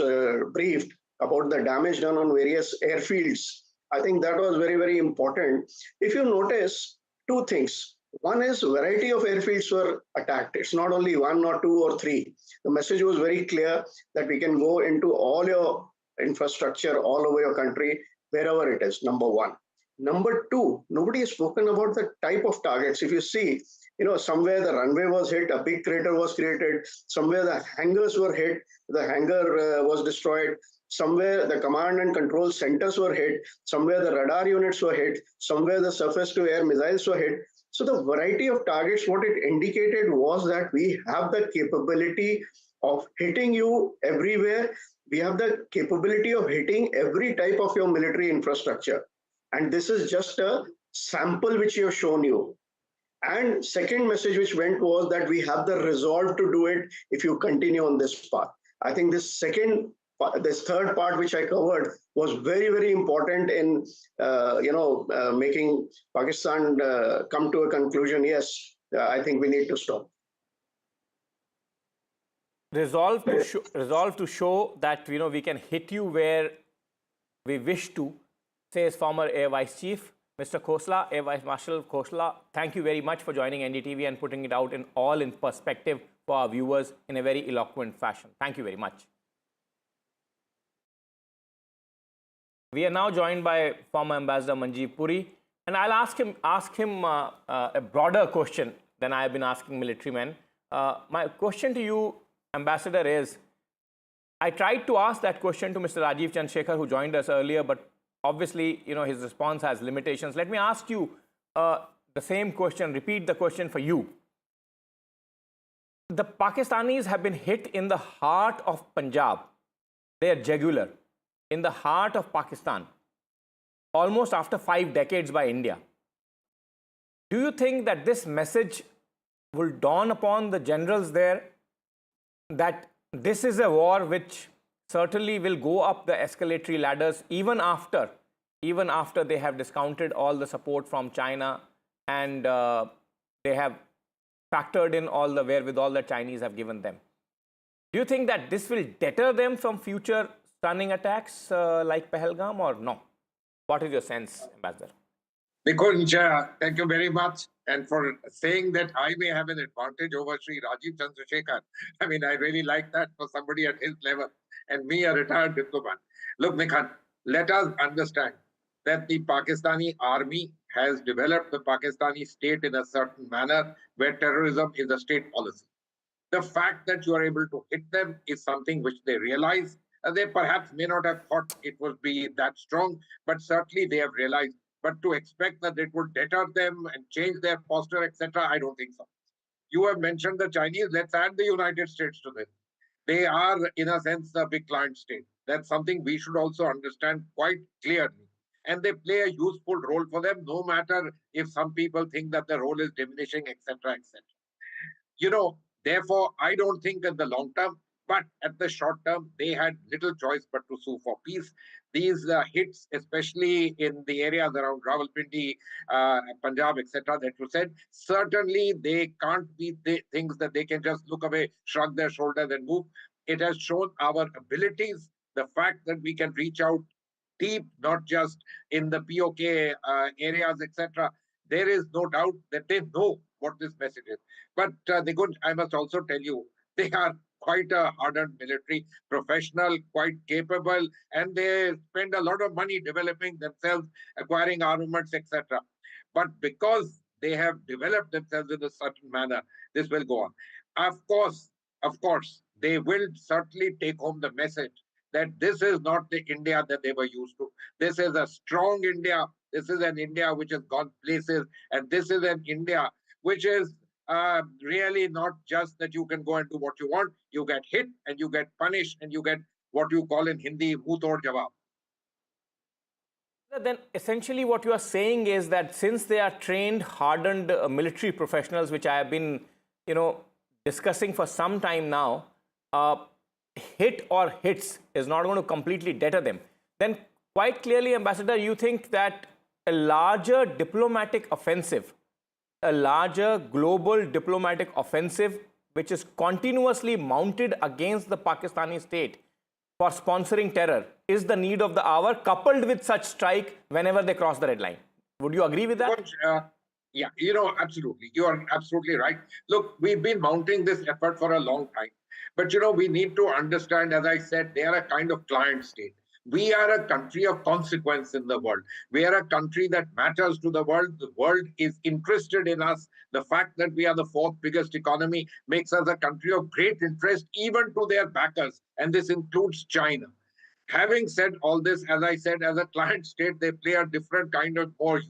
briefed, about the damage done on various airfields. I think that was very, very important. If you notice, two things. One is variety of airfields were attacked. It's not only one or two or three. The message was very clear that we can go into all your infrastructure all over your country, wherever it is, number one. Number two, nobody has spoken about the type of targets. If you see, somewhere the runway was hit, a big crater was created, somewhere the hangars were hit, the hangar was destroyed, somewhere the command and control centers were hit, somewhere the radar units were hit, somewhere the surface-to-air missiles were hit. So the variety of targets, what it indicated was that we have the capability of hitting you everywhere. We have the capability of hitting every type of your military infrastructure. And this is just a sample which we have shown you. And second message which went was that we have the resolve to do it if you continue on this path. I think this third part which I covered was very, very important in making Pakistan come to a conclusion. Yes, I think we need to stop. Resolve to show that we can hit you where we wish to, says former Air Vice Chief Mr. Khosla, Air Vice Marshal Khosla. Thank you very much for joining NDTV and putting it out in perspective for our viewers in a very eloquent fashion. Thank you very much. We are now joined by former Ambassador Manjeev Puri, and I'll ask him a broader question than I have been asking military men. My question to you, Ambassador, is I tried to ask that question to Mr. Rajiv Chandrasekhar, who joined us earlier, but obviously, his response has limitations. Let me ask you the same question, repeat the question for you. The Pakistanis have been hit in the heart of Punjab, their jugular, in the heart of Pakistan, almost after 5 decades by India. Do you think that this message will dawn upon the generals there that this is a war which certainly will go up the escalatory ladders even after they have discounted all the support from China and they have factored in all the wherewithal that Chinese have given them? Do you think that this will deter them from future stunning attacks like Pahalgam or no? What is your sense, Ambassador? Nikunj, thank you very much. And for saying that I may have an advantage over Sri Rajiv Chandrasekhar. I mean, I really like that for somebody at his level. And me, a retired diplomat. Look, Nikhan, let us understand that the Pakistani army has developed the Pakistani state in a certain manner where terrorism is a state policy. The fact that you are able to hit them is something which they realize. They perhaps may not have thought it would be that strong, but certainly they have realized. But to expect that it would deter them and change their posture, etc., I don't think so. You have mentioned the Chinese. Let's add the United States to this. They are, in a sense, a big client state. That's something we should also understand quite clearly. And they play a useful role for them, no matter if some people think that the role is diminishing, etc., etc. Therefore, I don't think in the long term, but at the short term, they had little choice but to sue for peace. These hits, especially in the areas around Rawalpindi, Punjab, etc., that you said, certainly they can't be things that they can just look away, shrug their shoulders and move. It has shown our abilities, the fact that we can reach out deep, not just in the POK areas, etc. There is no doubt that they know what this message is. But I must also tell you, they are quite a hardened military professional, quite capable, and they spend a lot of money developing themselves, acquiring armaments, etc. But because they have developed themselves in a certain manner, this will go on. Of course, they will certainly take home the message that this is not the India that they were used to. This is a strong India. This is an India which has gone places, and this is an India which is really not just that you can go and do what you want. You get hit and you get punished and you get what you call in Hindi, muh tod jawab. Then essentially what you are saying is that since they are trained, hardened military professionals, which I have been, discussing for some time now, hit or hits is not going to completely deter them. Then quite clearly, Ambassador, you think that a larger diplomatic offensive, a larger global diplomatic offensive, which is continuously mounted against the Pakistani state, for sponsoring terror is the need of the hour, coupled with such strike whenever they cross the red line. Would you agree with that? Yeah, absolutely. You are absolutely right. Look, we've been mounting this effort for a long time. But, we need to understand, as I said, they are a kind of client state. We are a country of consequence in the world. We are a country that matters to the world. The world is interested in us. The fact that we are the fourth biggest economy makes us a country of great interest, even to their backers. And this includes China. Having said all this, as I said, as a client state, they play a different kind of more,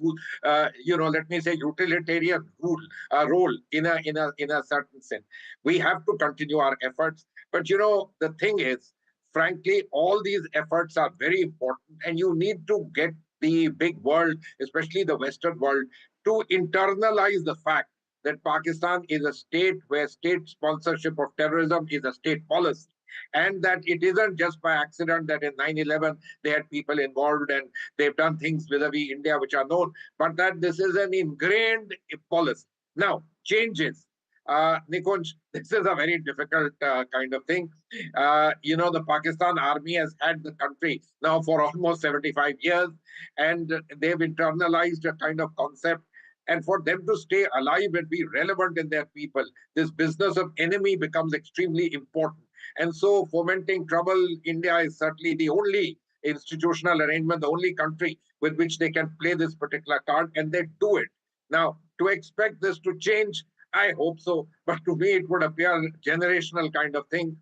let me say, utilitarian role in a certain sense. We have to continue our efforts. But, the thing is, frankly, all these efforts are very important, and you need to get the big world, especially the Western world, to internalize the fact that Pakistan is a state where state sponsorship of terrorism is a state policy. And that it isn't just by accident that in 9/11 they had people involved and they've done things vis-a-vis India which are known, but that this is an ingrained policy. Now, changes. Nikunj, this is a very difficult kind of thing. The Pakistan army has had the country now for almost 75 years, and they've internalized a kind of concept. And for them to stay alive and be relevant in their people, this business of enemy becomes extremely important. And so fomenting trouble, India is certainly the only institutional arrangement, the only country with which they can play this particular card, and they do it. Now, to expect this to change, I hope so, but to me it would appear a generational kind of thing.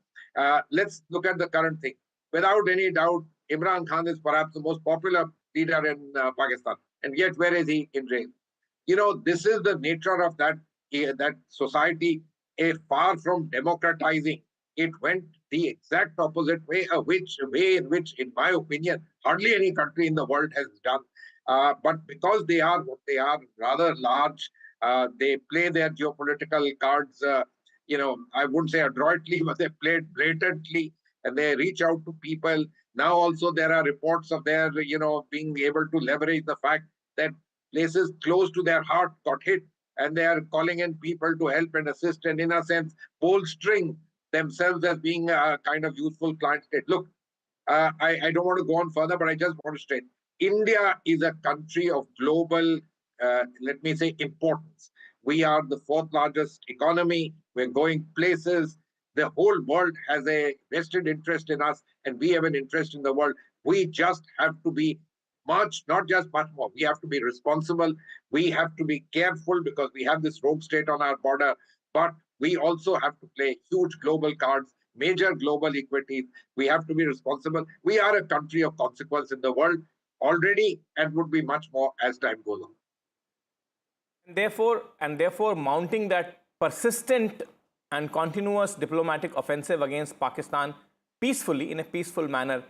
Let's look at the current thing. Without any doubt, Imran Khan is perhaps the most popular leader in Pakistan, and yet where is he in jail? This is the nature of that society, far from democratizing. It went the exact opposite way, in which, in my opinion, hardly any country in the world has done. But because they are what they are, rather large, they play their geopolitical cards, I wouldn't say adroitly, but they play it blatantly, and they reach out to people. Now also there are reports of their, being able to leverage the fact that places close to their heart got hit, and they are calling in people to help and assist, and in a sense, bolstering themselves as being a kind of useful client state. Look, I don't want to go on further, but I just want to state, India is a country of global, let me say, importance. We are the fourth largest economy. We're going places. The whole world has a vested interest in us, and we have an interest in the world. We just have to be much, not just much more. We have to be responsible. We have to be careful because we have this rogue state on our border, but we also have to play huge global cards, major global equities. We have to be responsible. We are a country of consequence in the world already, and would be much more as time goes on. And therefore, mounting that persistent and continuous diplomatic offensive against Pakistan peacefully, in a peaceful manner,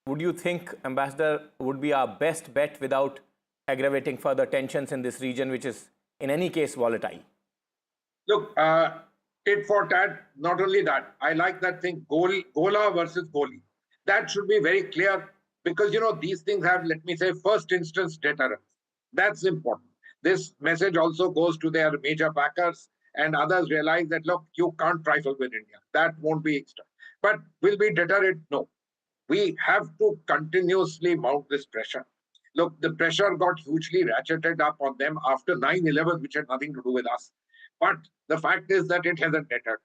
would you think, Ambassador, would be our best bet without aggravating further tensions in this region, which is in any case volatile? Look, tit for tat, not only that, I like that thing, Gola versus Kohli. That should be very clear because, these things have, let me say, first instance deterrence. That's important. This message also goes to their major backers, and others realize that, look, you can't trifle with India. That won't be extra. But will we deter it? No. We have to continuously mount this pressure. Look, the pressure got hugely ratcheted up on them after 9/11, which had nothing to do with us. But the fact is that it hasn't deterred.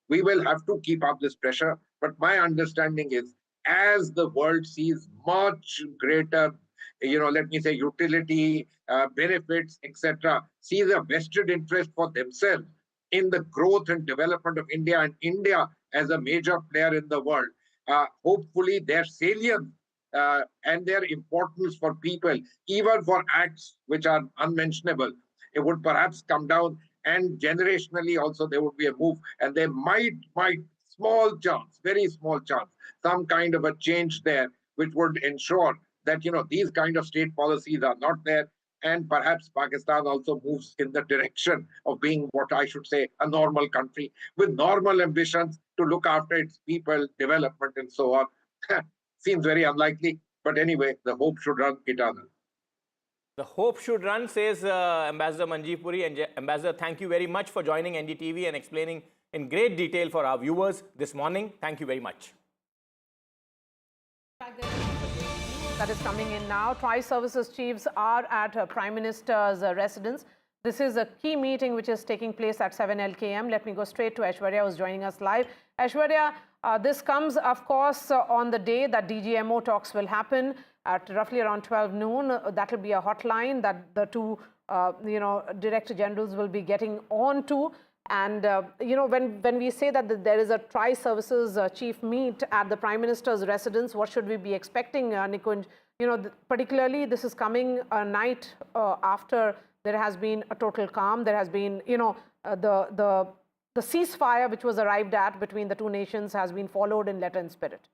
We will have to keep up this pressure. But my understanding is, as the world sees much greater, let me say, utility, benefits, etc., sees a vested interest for themselves in the growth and development of India, and India as a major player in the world, hopefully their salience and their importance for people, even for acts which are unmentionable, it would perhaps come down, and generationally also there would be a move, and there might small chance, very small chance, some kind of a change there, which would ensure that, these kind of state policies are not there, and perhaps Pakistan also moves in the direction of being what I should say, a normal country with normal ambitions to look after its people, development, and so on. Seems very unlikely, but anyway, the hope should run eternal. The hope should run, says Ambassador Manjeev Puri. And Ambassador, thank you very much for joining NDTV and explaining in great detail for our viewers this morning. Thank you very much. That is coming in now. Tri-services chiefs are at Prime Minister's residence. This is a key meeting which is taking place at 7 LKM. Let me go straight to Aishwarya, who's joining us live. Aishwarya, this comes, of course, on the day that DGMO talks will happen at roughly around 12 noon. That will be a hotline that the two, Director Generals will be getting on to. And, when we say that there is a tri-services chief meet at the Prime Minister's residence, what should we be expecting, Nikunj? Particularly this is coming a night after there has been a total calm. There has been, the ceasefire which was arrived at between the two nations has been followed in letter and spirit.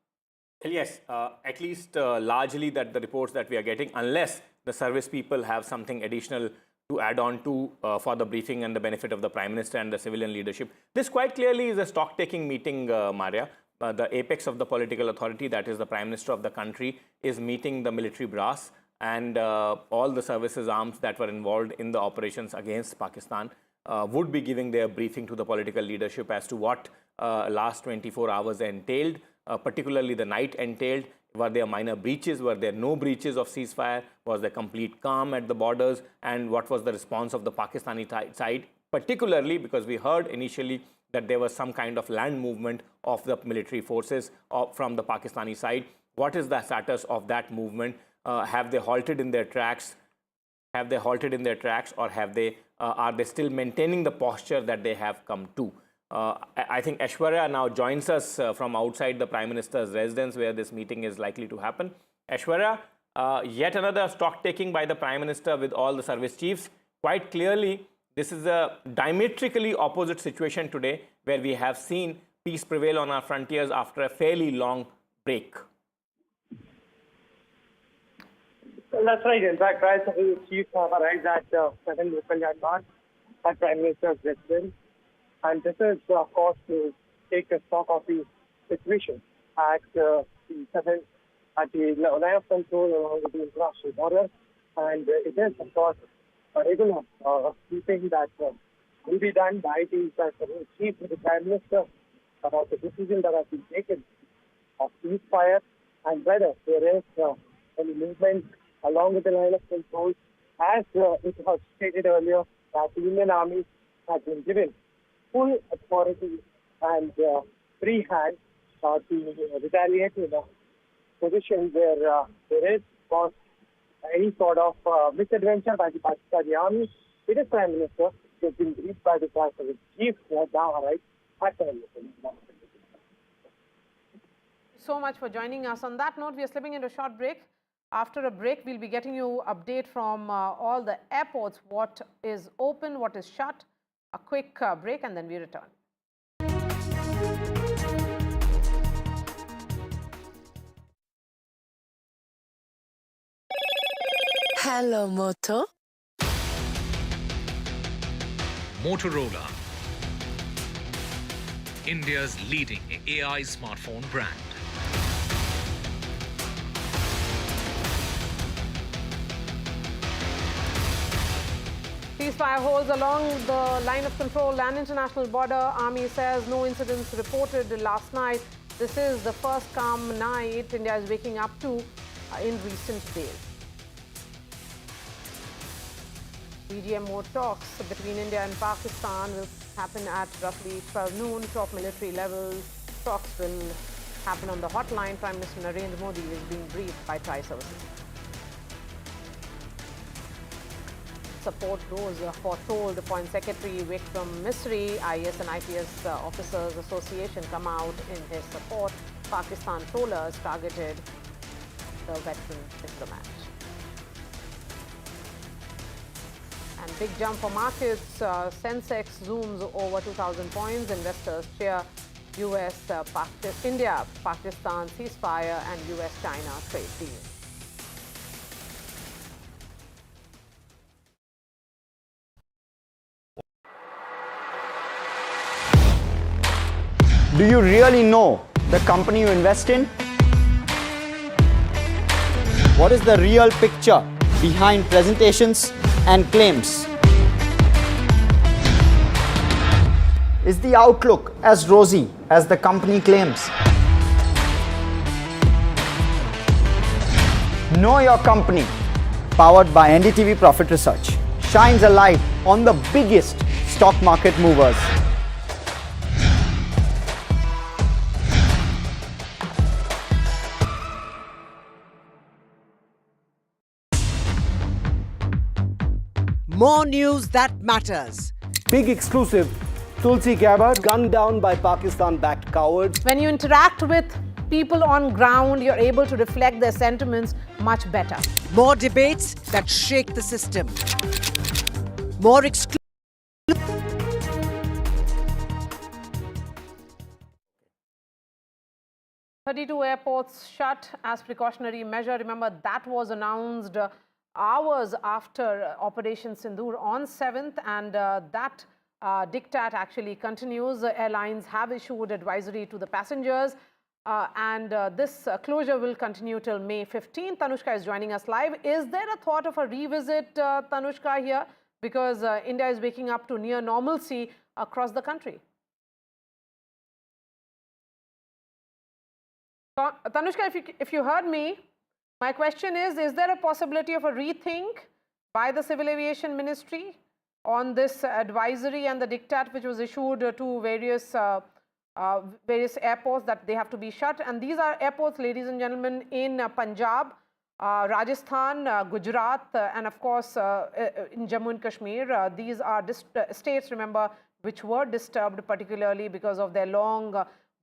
Well, yes, at least largely that the reports that we are getting, unless the service people have something additional to add on to for the briefing and the benefit of the Prime Minister and the civilian leadership. This quite clearly is a stock-taking meeting, Maria. The apex of the political authority, that is the Prime Minister of the country, is meeting the military brass and all the services arms that were involved in the operations against Pakistan would be giving their briefing to the political leadership as to what last 24 hours entailed, particularly the night entailed. Were there minor breaches? Were there no breaches of ceasefire? Was there complete calm at the borders? And what was the response of the Pakistani side, particularly because we heard initially that there was some kind of land movement of the military forces from the Pakistani side. What is the status of that movement? Have they halted in their tracks? Have they halted in their tracks, or are they still maintaining the posture that they have come to? I think Aishwarya now joins us from outside the Prime Minister's residence where this meeting is likely to happen. Aishwarya, yet another stock taking by the Prime Minister with all the service chiefs. Quite clearly, this is a diametrically opposite situation today where we have seen peace prevail on our frontiers after a fairly long break. Well, that's right. In fact, Tri-Services chiefs have arrived at 7 local landmarks at Prime Minister's residence. And this is, of course, to take a stock of the situation at the line of control along the international border. And it is, of course, a regular briefing that will be done by the chief with the Prime Minister about the decision that has been taken of ceasefire and whether there is any movement along with the line of control. As it was stated earlier, that the Indian Army has been given full authority and free hand to retaliate in a position where there is, of course, any sort of misadventure by the Pakistani Army. It is Prime Minister who has been briefed by the Tri-Services chief who has now arrived at Prime Minister. So much for joining us. On that note, we are slipping into a short break. After a break, we'll be getting you update from all the airports, what is open, what is shut. A quick break and then we return. Hello, Moto. Motorola, India's leading AI smartphone brand. Ceasefire holds along the line of control and international border. Army says no incidents reported last night. This is the first calm night India is waking up to in recent days. DGMO talks between India and Pakistan will happen at roughly 12 noon. Top military level talks will happen on the hotline. Prime Minister Narendra Modi is being briefed by Tri-Services. Support rose foretold. Foreign Secretary Vikram Misri, IAS and IPS Officers Association come out in his support. Pakistan trawlers targeted the veteran diplomat. And big jump for markets. Sensex zooms over 2,000 points. Investors cheer India, Pakistan ceasefire and US-China trade deal. Do you really know the company you invest in? What is the real picture behind presentations and claims? Is the outlook as rosy as the company claims? Know Your Company, powered by NDTV Profit Research, shines a light on the biggest stock market movers. More news that matters. Big exclusive. Tulsi Gabbard gunned down by Pakistan-backed cowards. When you interact with people on ground, you're able to reflect their sentiments much better. More debates that shake the system. More exclusive. 32 airports shut as precautionary measure. Remember, that was announced hours after Operation Sindoor on 7th, and that diktat actually continues. Airlines have issued advisory to the passengers, and this closure will continue till May 15th. Tanushka is joining us live. Is there a thought of a revisit, Tanushka, here? Because India is waking up to near normalcy across the country. Tanushka, if you heard me, my question is there a possibility of a rethink by the Civil Aviation Ministry on this advisory and the diktat which was issued to various airports that they have to be shut? And these are airports, ladies and gentlemen, in Punjab, Rajasthan, Gujarat, and of course in Jammu and Kashmir. These are states, remember, which were disturbed particularly because of their long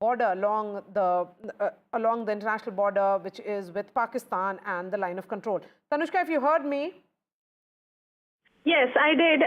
border along the international border, which is with Pakistan, and the line of control. Tanushka, if you heard me. Yes, I did.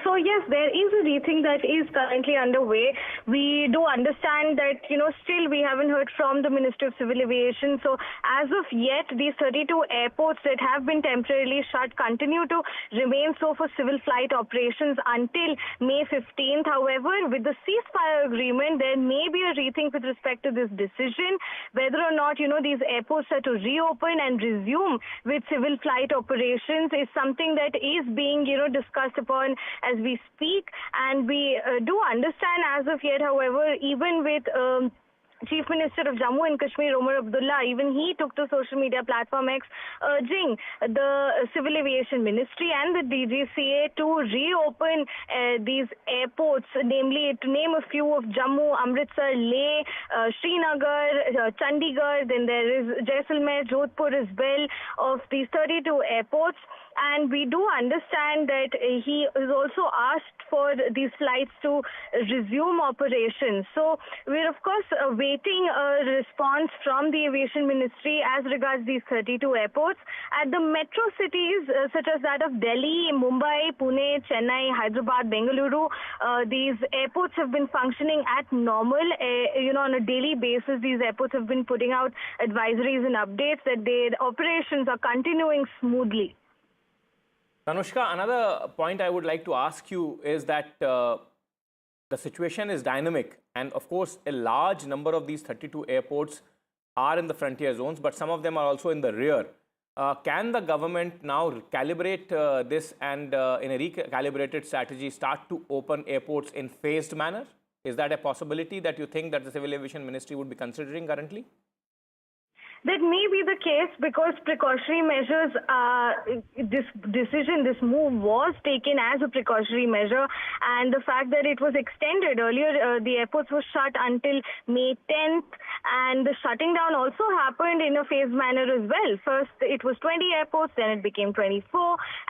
So yes, there is a rethink that is currently underway. We do understand that, still we haven't heard from the Ministry of Civil Aviation. So as of yet, these 32 airports that have been temporarily shut continue to remain so for civil flight operations until May 15th. However, with the ceasefire agreement, there may be a rethink with respect to this decision, whether or not, these airports are to reopen and resume with civil flight operations is something that is being, discussed upon as we speak. And we do understand as of yet, however, even with Chief Minister of Jammu and Kashmir, Omar Abdullah, even he took to social media platform X urging the Civil Aviation Ministry and the DGCA to reopen these airports, namely to name a few of Jammu, Amritsar, Leh, Srinagar, Chandigarh, then there is Jaisalmer, Jodhpur as well, of these 32 airports. And we do understand that he has also asked for these flights to resume operations. So we're of course awaiting a response from the Aviation Ministry as regards these 32 airports. At the metro cities such as that of Delhi, Mumbai, Pune, Chennai, Hyderabad, Bengaluru, these airports have been functioning at normal. On a daily basis, these airports have been putting out advisories and updates that their operations are continuing smoothly. Tanushka, another point I would like to ask you is that the situation is dynamic, and of course a large number of these 32 airports are in the frontier zones, but some of them are also in the rear. Can the government now calibrate this and in a recalibrated strategy start to open airports in phased manner? Is that a possibility that you think that the Civil Aviation Ministry would be considering currently? That may be the case because precautionary measures, this move was taken as a precautionary measure, and the fact that it was extended earlier, the airports were shut until May 10th, and the shutting down also happened in a phased manner as well. First, it was 20 airports, then it became 24,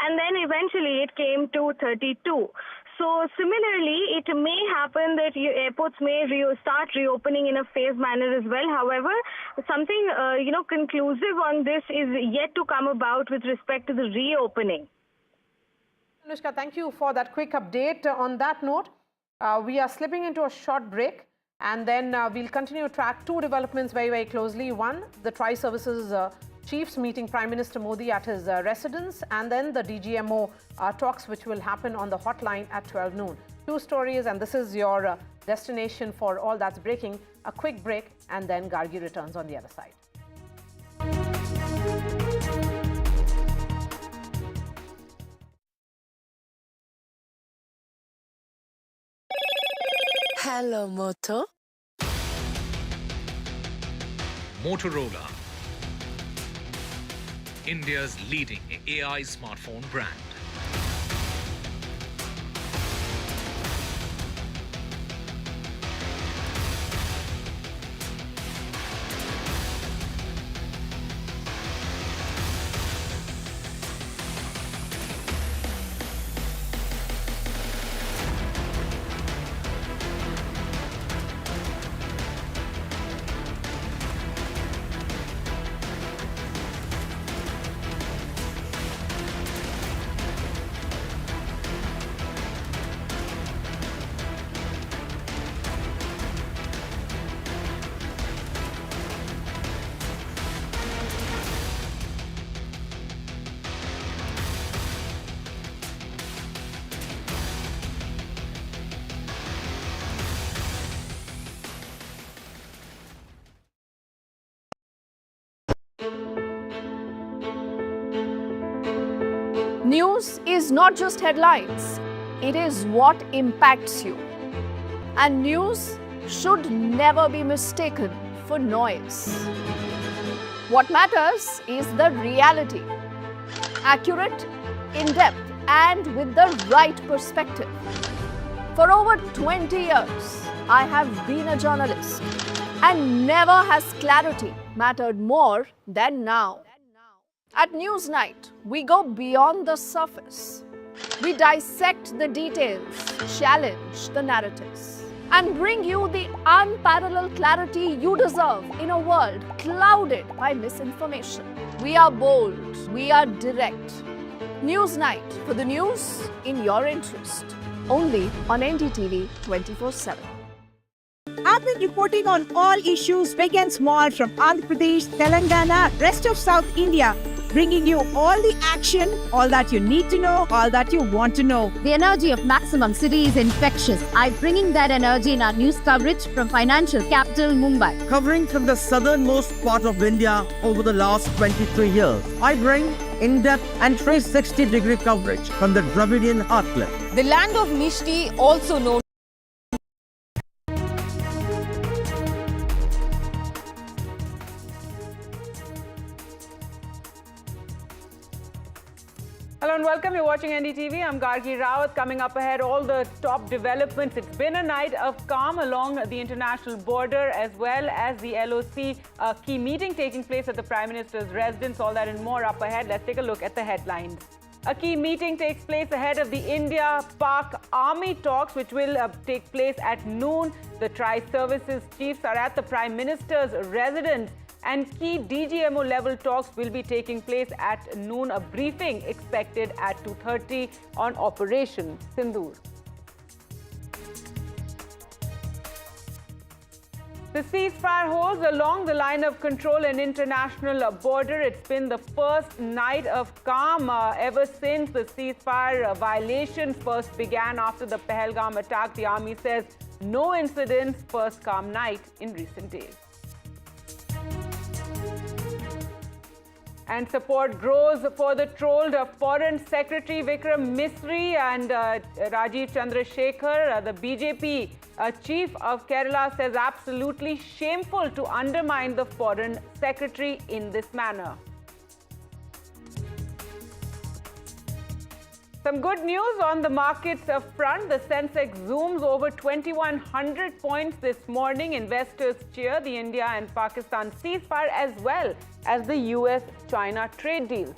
and then eventually it came to 32. So similarly, it may happen that airports may start reopening in a phased manner as well. However, something conclusive on this is yet to come about with respect to the reopening. Anushka, thank you for that quick update. On that note, we are slipping into a short break, and then we'll continue to track two developments very, very closely. One, the Tri-Services Chiefs meeting Prime Minister Modi at his residence, and then the DGMO talks which will happen on the hotline at 12 noon. Two stories, and this is your destination for all that's breaking. A quick break, and then Gargi returns on the other side. Hello, Moto. Motorola. India's leading AI smartphone brand. News is not just headlines, it is what impacts you. And news should never be mistaken for noise. What matters is the reality. Accurate, in-depth, and with the right perspective. For over 20 years, I have been a journalist, and never has clarity mattered more than now. At Newsnight, we go beyond the surface. We dissect the details, challenge the narratives, and bring you the unparalleled clarity you deserve in a world clouded by misinformation. We are bold, we are direct. Newsnight, for the news in your interest. Only on NDTV 24/7. I've been reporting on all issues big and small from Andhra Pradesh, Telangana, rest of South India, bringing you all the action, all that you need to know, all that you want to know. The energy of maximum city is infectious. I'm bringing that energy in our news coverage from financial capital Mumbai. Covering from the southernmost part of India over the last 23 years, I bring in-depth and 360-degree coverage from the Dravidian heartland. The land of Misri, also known. Hello and welcome. You're watching NDTV. I'm Gargi Rawat. Coming up ahead, all the top developments. It's been a night of calm along the international border as well as the LOC key meeting taking place at the Prime Minister's residence. All that and more up ahead. Let's take a look at the headlines. A key meeting takes place ahead of the India-Pak army talks, which will take place at noon. The tri-services chiefs are at the Prime Minister's residence. And key DGMO level talks will be taking place at noon. A briefing expected at 2:30 on Operation Sindoor. The ceasefire holds along the line of control and international border. It's been the first night of calm ever since the ceasefire violations first began after the Pahalgam attack. The army says no incidents, first calm night in recent days. And support grows for the trolled Foreign Secretary Vikram Misri and Rajiv Chandrasekhar. The BJP chief of Kerala says absolutely shameful to undermine the Foreign Secretary in this manner. Some good news on the markets front. The Sensex zooms over 2,100 points this morning. Investors cheer the India and Pakistan ceasefire as well as the US-China trade deal.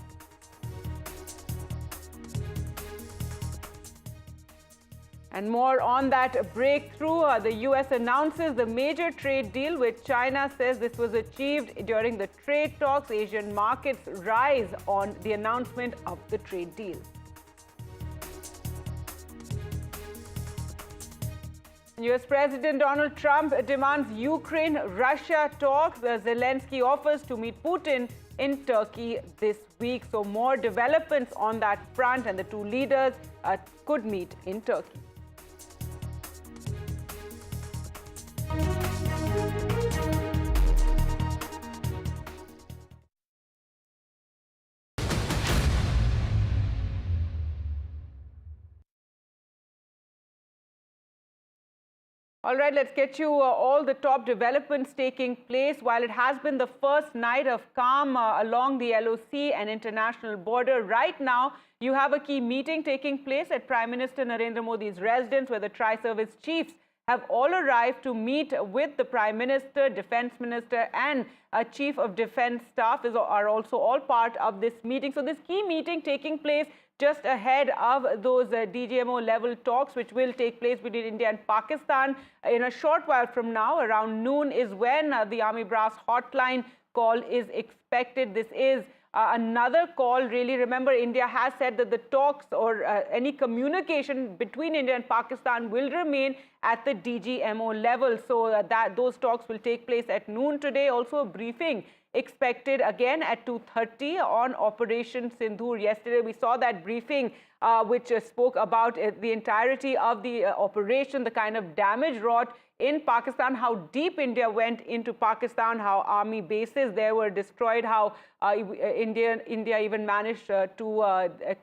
And more on that breakthrough. The US announces the major trade deal with China, says this was achieved during the trade talks. Asian markets rise on the announcement of the trade deal. US President Donald Trump demands Ukraine-Russia talks. Zelensky offers to meet Putin in Turkey this week. So more developments on that front, and the two leaders could meet in Turkey. All right, let's get you all the top developments taking place. While it has been the first night of calm along the LOC and international border, right now you have a key meeting taking place at Prime Minister Narendra Modi's residence, where the tri-service chiefs have all arrived to meet with the Prime Minister, Defence Minister and Chief of Defence Staff are also all part of this meeting. So this key meeting taking place just ahead of those DGMO level talks, which will take place between India and Pakistan in a short while from now. Around noon is when the Army Brass hotline call is expected. This is another call, really. Remember, India has said that the talks or any communication between India and Pakistan will remain at the DGMO level. So that those talks will take place at noon today. Also a briefing expected again at 2:30 on Operation Sindoor. Yesterday we saw that briefing which spoke about the entirety of the operation, the kind of damage wrought in Pakistan, how deep India went into Pakistan, how army bases there were destroyed, how India even managed to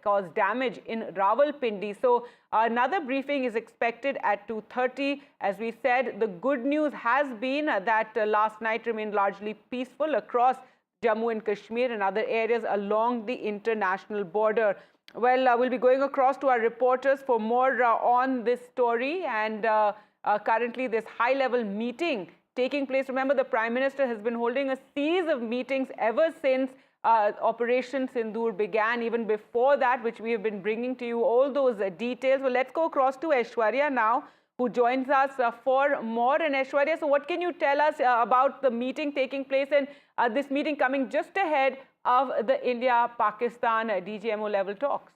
cause damage in Rawalpindi. So another briefing is expected at 2:30. As we said, the good news has been that last night remained largely peaceful across Jammu and Kashmir and other areas along the international border. Well, we'll be going across to our reporters for more on this story. And currently this high-level meeting taking place. Remember, the Prime Minister has been holding a series of meetings ever since Operation Sindoor began, even before that, which we have been bringing to you all those details. Well, let's go across to Aishwarya now, who joins us for more. And Aishwarya, so what can you tell us about the meeting taking place and this meeting coming just ahead of the India-Pakistan DGMO level talks?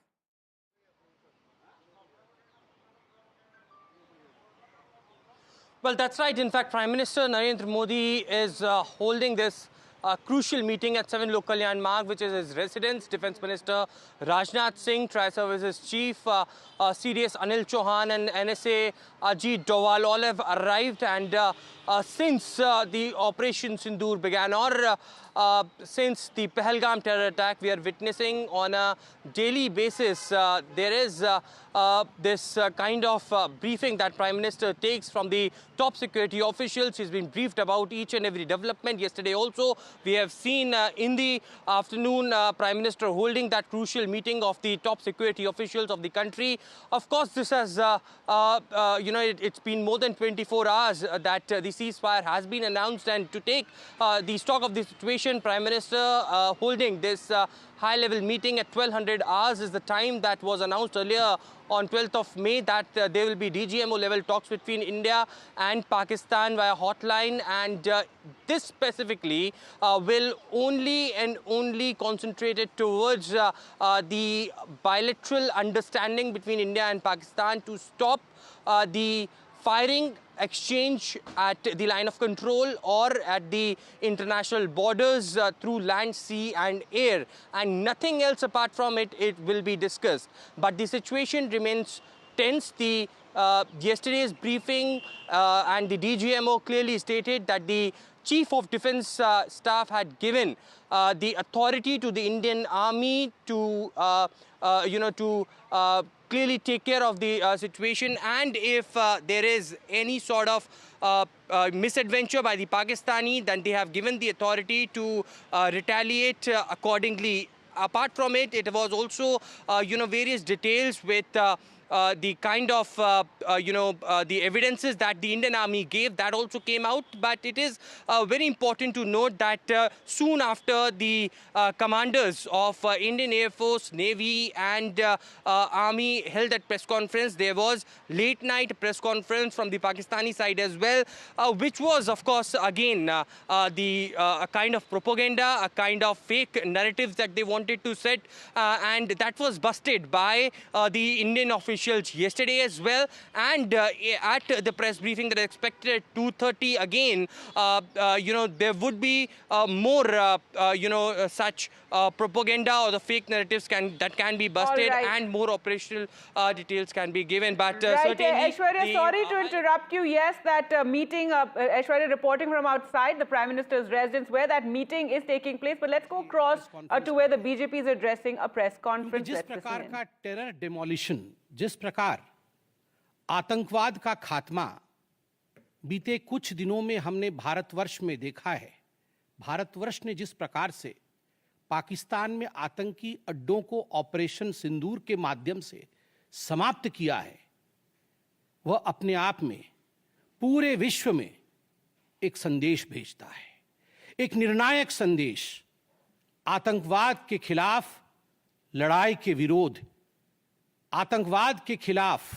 Well, that's right. In fact, Prime Minister Narendra Modi is holding this crucial meeting at 7 Lok Kalyan Marg, which is his residence. Defence Minister Rajnath Singh, Tri-Services Chief CDS Anil Chauhan and NSA Ajit Doval all have arrived. And since the Operation Sindoor began, or since the Pahalgam terror attack, we are witnessing on a daily basis, there is this kind of briefing that Prime Minister takes from the top security officials. He's been briefed about each and every development. Yesterday also, we have seen in the afternoon Prime Minister holding that crucial meeting of the top security officials of the country. Of course, this has, it's been more than 24 hours that the ceasefire has been announced, and to take the stock of the situation, Prime Minister holding this high-level meeting at 1200 hours is the time that was announced earlier on 12th of May that there will be DGMO-level talks between India and Pakistan via hotline, and this specifically will only and only concentrated towards the bilateral understanding between India and Pakistan to stop the firing exchange at the line of control or at the international borders through land, sea and air, and nothing else apart from it will be discussed. But the situation remains tense. The yesterday's briefing and the DGMO clearly stated that the Chief of Defence Staff had given the authority to the Indian Army to clearly take care of the situation, and if there is any sort of misadventure by the Pakistani, then they have given the authority to retaliate accordingly. Apart from it, it was also various details with the kind of the evidences that the Indian Army gave, that also came out. But it is very important to note that soon after the commanders of Indian Air Force, Navy and Army held that press conference, there was late night press conference from the Pakistani side as well, which was of course again a kind of propaganda, a kind of fake narratives that they wanted to set, and that was busted by the Indian officials yesterday as well. And at the press briefing that is expected at 2:30 again, there would be more such propaganda or the fake narratives that can be busted, and more operational details can be given. But certainly, Aishwarya, sorry to interrupt you. Yes, that meeting, Aishwarya reporting from outside the Prime Minister's residence where that meeting is taking place. But let's go across to where the BJP is addressing a press conference. जिस प्रकार का terror demolition, जिस प्रकार आतंकवाद का खात्मा बीते कुछ दिनों में हमने भारतवर्ष में देखा है, भारतवर्ष ने जिस प्रकार से पाकिस्तान में आतंकी अड्डों को ऑपरेशन सिंदूर के माध्यम से समाप्त किया है, वह अपने आप में पूरे विश्व में एक संदेश भेजता है, एक निर्णायक संदेश, आतंकवाद के खिलाफ लड़ाई के विरोध, आतंकवाद के खिलाफ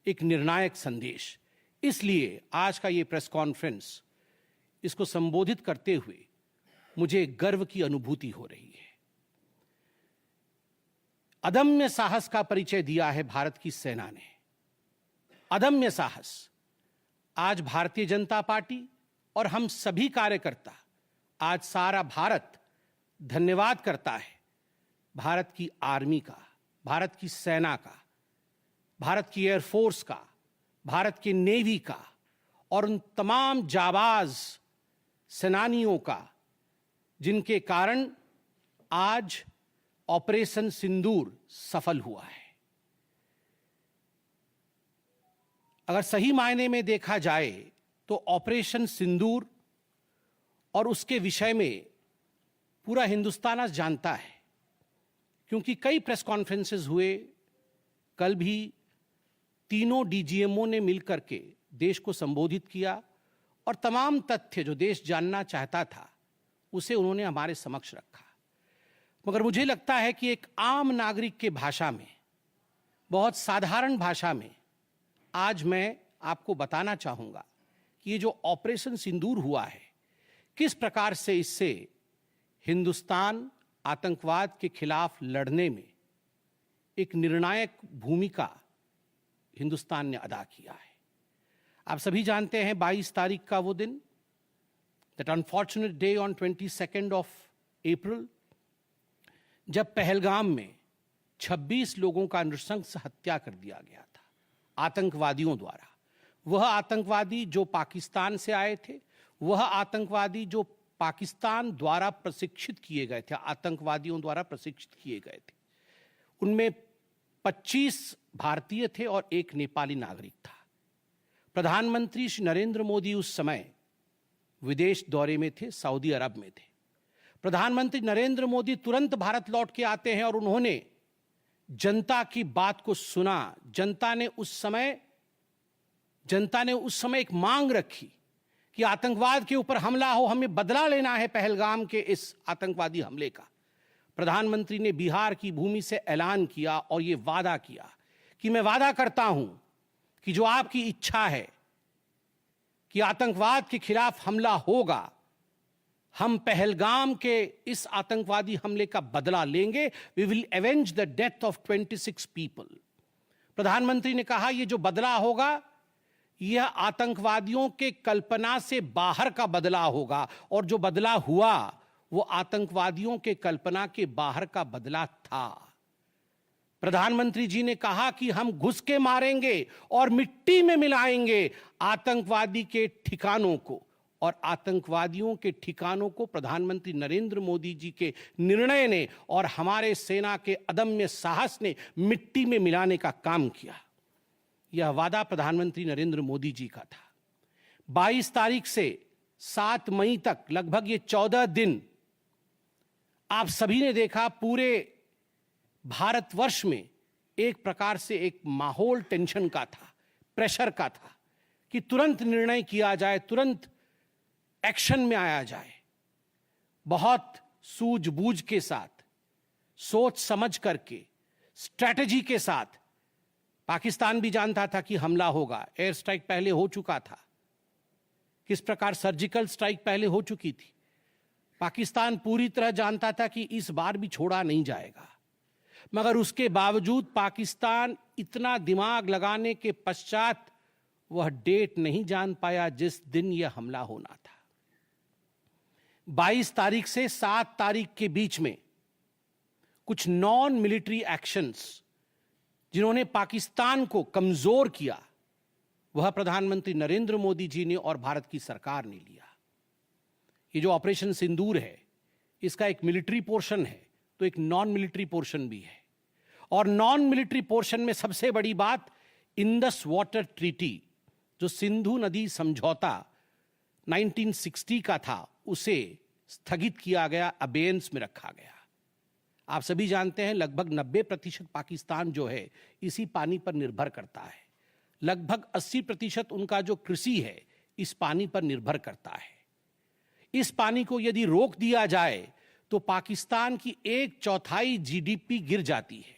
एक निर्णायक संदेश। इसलिए आज का ये प्रेस कॉन्फ्रेंस, इसको संबोधित करते हुए मुझे गर्व की अनुभूति हो रही है। अदम्य साहस का परिचय दिया है भारत की सेना ने, अदम्य साहस। आज भारतीय जनता पार्टी और हम सभी कार्यकर्ता, आज सारा भारत धन्यवाद करता है भारत की आर्मी का, भारत की सेना का, भारत की एयरफोर्स का, भारत की नेवी का और उन तमाम जाबाज सेनानियों का जिनके कारण आज ऑपरेशन सिंदूर सफल हुआ है। अगर सही मायने में देखा जाए तो ऑपरेशन सिंदूर और उसके विषय में पूरा हिंदुस्तान आज जानता है, क्योंकि कई प्रेस कॉन्फ्रेंसेस हुए। कल भी तीनों डीजीएमओ ने मिलकर के देश को संबोधित किया और तमाम तथ्य जो देश जानना चाहता था उसे उन्होंने हमारे समक्ष रखा। मगर मुझे लगता है कि एक आम नागरिक के भाषा में, बहुत साधारण भाषा में आज मैं आपको बताना चाहूंगा कि ये जो ऑपरेशन सिंदूर हुआ है, किस प्रकार से इससे हिंदुस्तान आतंकवाद के खिलाफ लड़ने में एक निर्णायक भूमिका हिंदुस्तान ने अदा किया है। आप सभी जानते हैं 22 तारीख का वो दिन, that unfortunate day on 22 of April, जब पहलगाम में 26 लोगों का नृशंस हत्या कर दिया गया था आतंकवादियों द्वारा। वह आतंकवादी जो पाकिस्तान से आए थे, वह आतंकवादी जो पाकिस्तान द्वारा प्रशिक्षित किए गए थे, आतंकवादियों द्वारा प्रशिक्षित किए गए थे। उनमें 25 भारतीय थे और एक नेपाली नागरिक था। प्रधानमंत्री श्री नरेंद्र मोदी उस समय विदेश दौरे में थे, सऊदी अरब में थे। प्रधानमंत्री नरेंद्र मोदी तुरंत भारत लौट के आते हैं और उन्होंने जनता की बात को सुना। जनता ने उस समय एक मांग रखी कि आतंकवाद के ऊपर हमला हो, हमें बदला लेना है पहलगाम के इस आतंकवादी हमले का। प्रधानमंत्री ने बिहार की भूमि से ऐलान किया और यह वादा किया कि मैं वादा करता हूं कि जो आपकी इच्छा है कि आतंकवाद के खिलाफ हमला होगा, हम पहलगाम के इस आतंकवादी हमले का बदला लेंगे। We will avenge the death of 26 people. प्रधानमंत्री ने कहा यह जो बदला होगा यह आतंकवादियों के कल्पना से बाहर का बदला होगा, और जो बदला हुआ वो आतंकवादियों के कल्पना के बाहर का बदला था। प्रधानमंत्री जी ने कहा कि हम घुस के मारेंगे और मिट्टी में मिलाएंगे आतंकवादी के ठिकानों को, और आतंकवादियों के ठिकानों को प्रधानमंत्री नरेंद्र मोदी जी के निर्णय ने और हमारे सेना के अदम्य साहस ने मिट्टी में मिलाने का काम किया। यह वादा प्रधानमंत्री नरेंद्र मोदी जी का था। 22 तारीख से 7 मई तक लगभग ये 14 दिन आप सभी ने देखा पूरे भारतवर्ष में एक प्रकार से एक माहौल टेंशन का था, प्रेशर का था कि तुरंत निर्णय किया जाए, तुरंत एक्शन में आया जाए। बहुत सूझबूझ के साथ, सोच समझ करके, स्ट्रैटेजी के साथ। पाकिस्तान भी जानता था कि हमला होगा, एयर स्ट्राइक पहले हो चुका था, किस प्रकार सर्जिकल स्ट्राइक पहले हो चुकी थी। पाकिस्तान पूरी तरह जानता था कि इस बार भी छोड़ा नहीं जाएगा, मगर उसके बावजूद पाकिस्तान इतना दिमाग लगाने के पश्चात वह डेट नहीं जान पाया जिस दिन यह हमला होना था। 22 तारीख से 7 तारीख के बीच में कुछ नॉन मिलिट्री एक्शंस जिन्होंने पाकिस्तान को कमजोर किया, वह प्रधानमंत्री नरेंद्र मोदी जी ने और भारत की सरकार ने लिया। ये जो ऑपरेशन सिंदूर है, इसका एक मिलिट्री पोर्शन है तो एक नॉन मिलिट्री पोर्शन भी है। और नॉन मिलिट्री पोर्शन में सबसे बड़ी बात इंडस वाटर ट्रीटी, जो सिंधु नदी समझौता 1960 का था उसे स्थगित किया गया, अबेयंस में रखा गया। आप सभी जानते हैं लगभग 90% पाकिस्तान जो है इसी पानी पर निर्भर करता है। लगभग 80% उनका जो कृषि है इस पानी पर निर्भर करता है। इस पानी को यदि रोक दिया जाए तो पाकिस्तान की 1/4 जीडीपी गिर जाती है।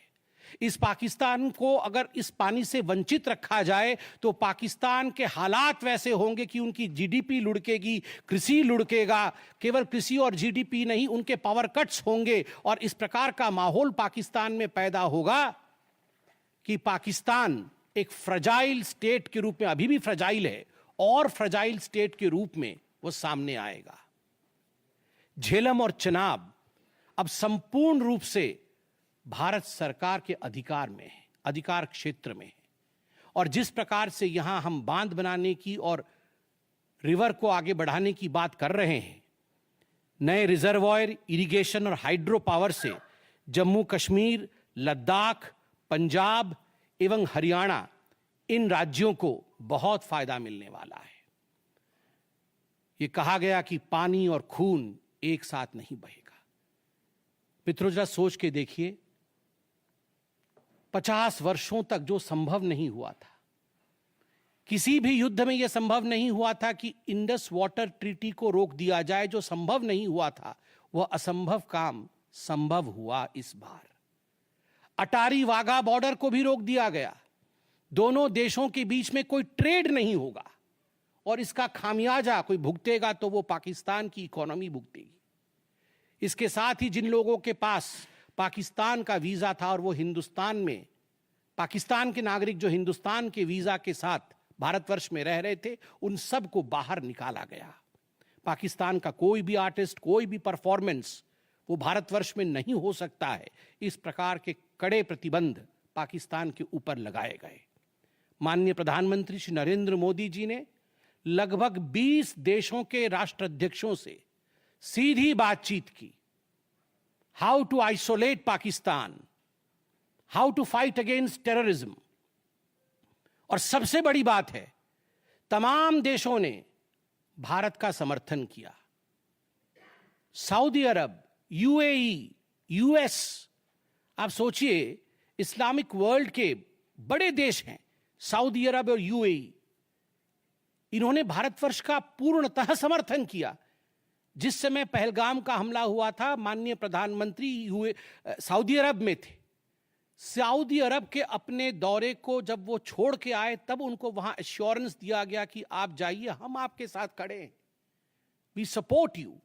इस पाकिस्तान को अगर इस पानी से वंचित रखा जाए तो पाकिस्तान के हालात वैसे होंगे कि उनकी जीडीपी लुढ़केगी, कृषि लुढ़केगा। केवल कृषि और जीडीपी नहीं, उनके पावर कट्स होंगे और इस प्रकार का माहौल पाकिस्तान में पैदा होगा कि पाकिस्तान एक फ्रजाइल स्टेट के रूप में, अभी भी फ्रजाइल है, और फ्रजाइल स्टेट के रूप में वो सामने आएगा। झेलम और चनाब अब संपूर्ण रूप से भारत सरकार के अधिकार में है, अधिकार क्षेत्र में है। और जिस प्रकार से यहां हम बांध बनाने की और रिवर को आगे बढ़ाने की बात कर रहे हैं, नए रिजर्वॉयर, इरिगेशन और हाइड्रो पावर से जम्मू कश्मीर, लद्दाख, पंजाब एवं हरियाणा, इन राज्यों को बहुत फायदा मिलने वाला है। ये कहा गया कि पानी और खून एक साथ नहीं बहेगा। मित्रों, जरा सोच के देखिए, 50 वर्षों तक जो संभव नहीं हुआ था, किसी भी युद्ध में यह संभव नहीं हुआ था कि इंडस वाटर ट्रीटी को रोक दिया जाए। जो संभव नहीं हुआ था वह असंभव काम संभव हुआ इस बार। अटारी वाघा बॉर्डर को भी रोक दिया गया। दोनों देशों के बीच में कोई ट्रेड नहीं होगा और इसका खामियाजा कोई भुगतेगा तो वो पाकिस्तान की इकोनॉमी भुगतेगी। इसके साथ ही जिन लोगों के पास पाकिस्तान का वीजा था और वो हिंदुस्तान में, पाकिस्तान के नागरिक जो हिंदुस्तान के वीजा के साथ भारतवर्ष में रह रहे थे, उन सब को बाहर निकाला गया। पाकिस्तान का कोई भी आर्टिस्ट, कोई भी परफॉर्मेंस वो भारतवर्ष में नहीं हो सकता है। इस प्रकार के कड़े प्रतिबंध पाकिस्तान के ऊपर लगाए गए। माननीय प्रधानमंत्री श्री नरेंद्र मोदी जी ने लगभग 20 देशों के राष्ट्राध्यक्षों से सीधी बातचीत की। How to isolate Pakistan, how to fight against terrorism. और सबसे बड़ी बात है, तमाम देशों ने भारत का समर्थन किया। सऊदी अरब, यूएई, यूएस, आप सोचिए इस्लामिक वर्ल्ड के बड़े देश हैं सऊदी अरब और यूएई, इन्होंने भारतवर्ष का पूर्णतः समर्थन किया। जिस समय पहलगाम का हमला हुआ था, माननीय प्रधानमंत्री सऊदी अरब में थे। सऊदी अरब के अपने दौरे को जब वो छोड़ के आए, तब उनको वहां एश्योरेंस दिया गया कि आप जाइए, हम आपके साथ खड़े हैं, वी सपोर्ट यू,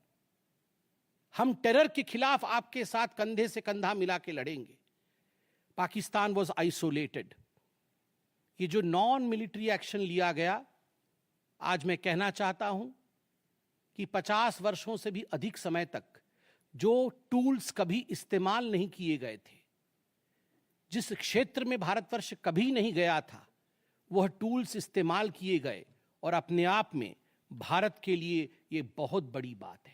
हम टेरर के खिलाफ आपके साथ कंधे से कंधा मिला के लड़ेंगे। Pakistan was isolated. ये जो नॉन मिलिट्री एक्शन लिया गया, आज मैं कहना चाहता हूं कि 50 वर्षों से भी अधिक समय तक जो टूल्स कभी इस्तेमाल नहीं किए गए थे, जिस क्षेत्र में भारतवर्ष कभी नहीं गया था, वह टूल्स इस्तेमाल किए गए। और अपने आप में भारत के लिए ये बहुत बड़ी बात है।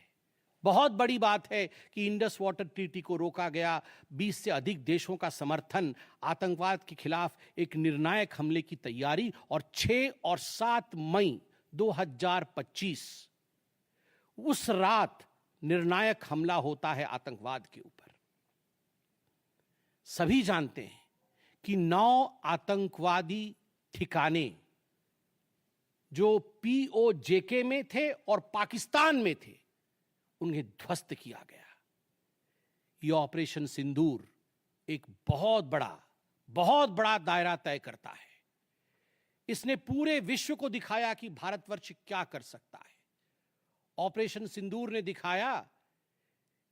बहुत बड़ी बात है कि इंडस वाटर ट्रीटी को रोका गया, 20 से अधिक देशों का समर्थन, आतंकवाद के खिलाफ एक निर्णायक हमले की तैयारी। और 6 और 7 मई 2025 उस रात निर्णायक हमला होता है आतंकवाद के ऊपर। सभी जानते हैं कि 9 आतंकवादी ठिकाने जो POJK में थे और पाकिस्तान में थे, उन्हें ध्वस्त किया गया। यह ऑपरेशन सिंदूर एक बहुत बड़ा दायरा तय करता है। इसने पूरे विश्व को दिखाया कि भारतवर्ष क्या कर सकता है। ऑपरेशन सिंदूर ने दिखाया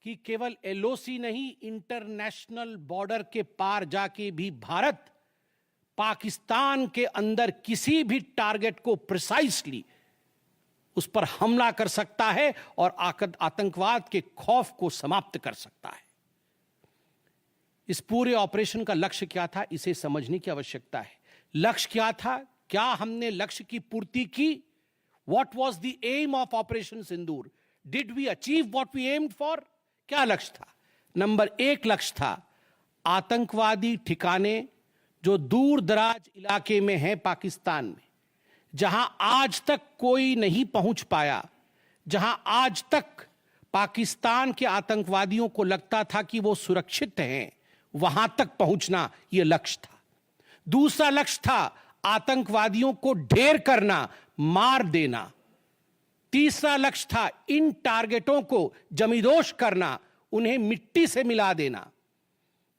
कि केवल LOC नहीं, इंटरनेशनल बॉर्डर के पार जाके भी भारत पाकिस्तान के अंदर किसी भी टारगेट को प्रिसाइसली उस पर हमला कर सकता है और आतंकवाद के खौफ को समाप्त कर सकता है। इस पूरे ऑपरेशन का लक्ष्य क्या था, इसे समझने की आवश्यकता है। लक्ष्य क्या था? क्या हमने लक्ष्य की पूर्ति की? What was the aim of Operation Sindoor? Did we achieve what we aimed for? क्या लक्ष्य था? नंबर 1 लक्ष्य था आतंकवादी ठिकाने जो दूर दराज इलाके में है पाकिस्तान में, जहां आज तक कोई नहीं पहुंच पाया, जहां आज तक पाकिस्तान के आतंकवादियों को लगता था कि वो सुरक्षित हैं, वहां तक पहुंचना यह लक्ष्य था। दूसरा लक्ष्य था आतंकवादियों को ढेर करना, मार देना। तीसरा लक्ष्य था इन टारगेटों को जमींदोज करना, उन्हें मिट्टी से मिला देना।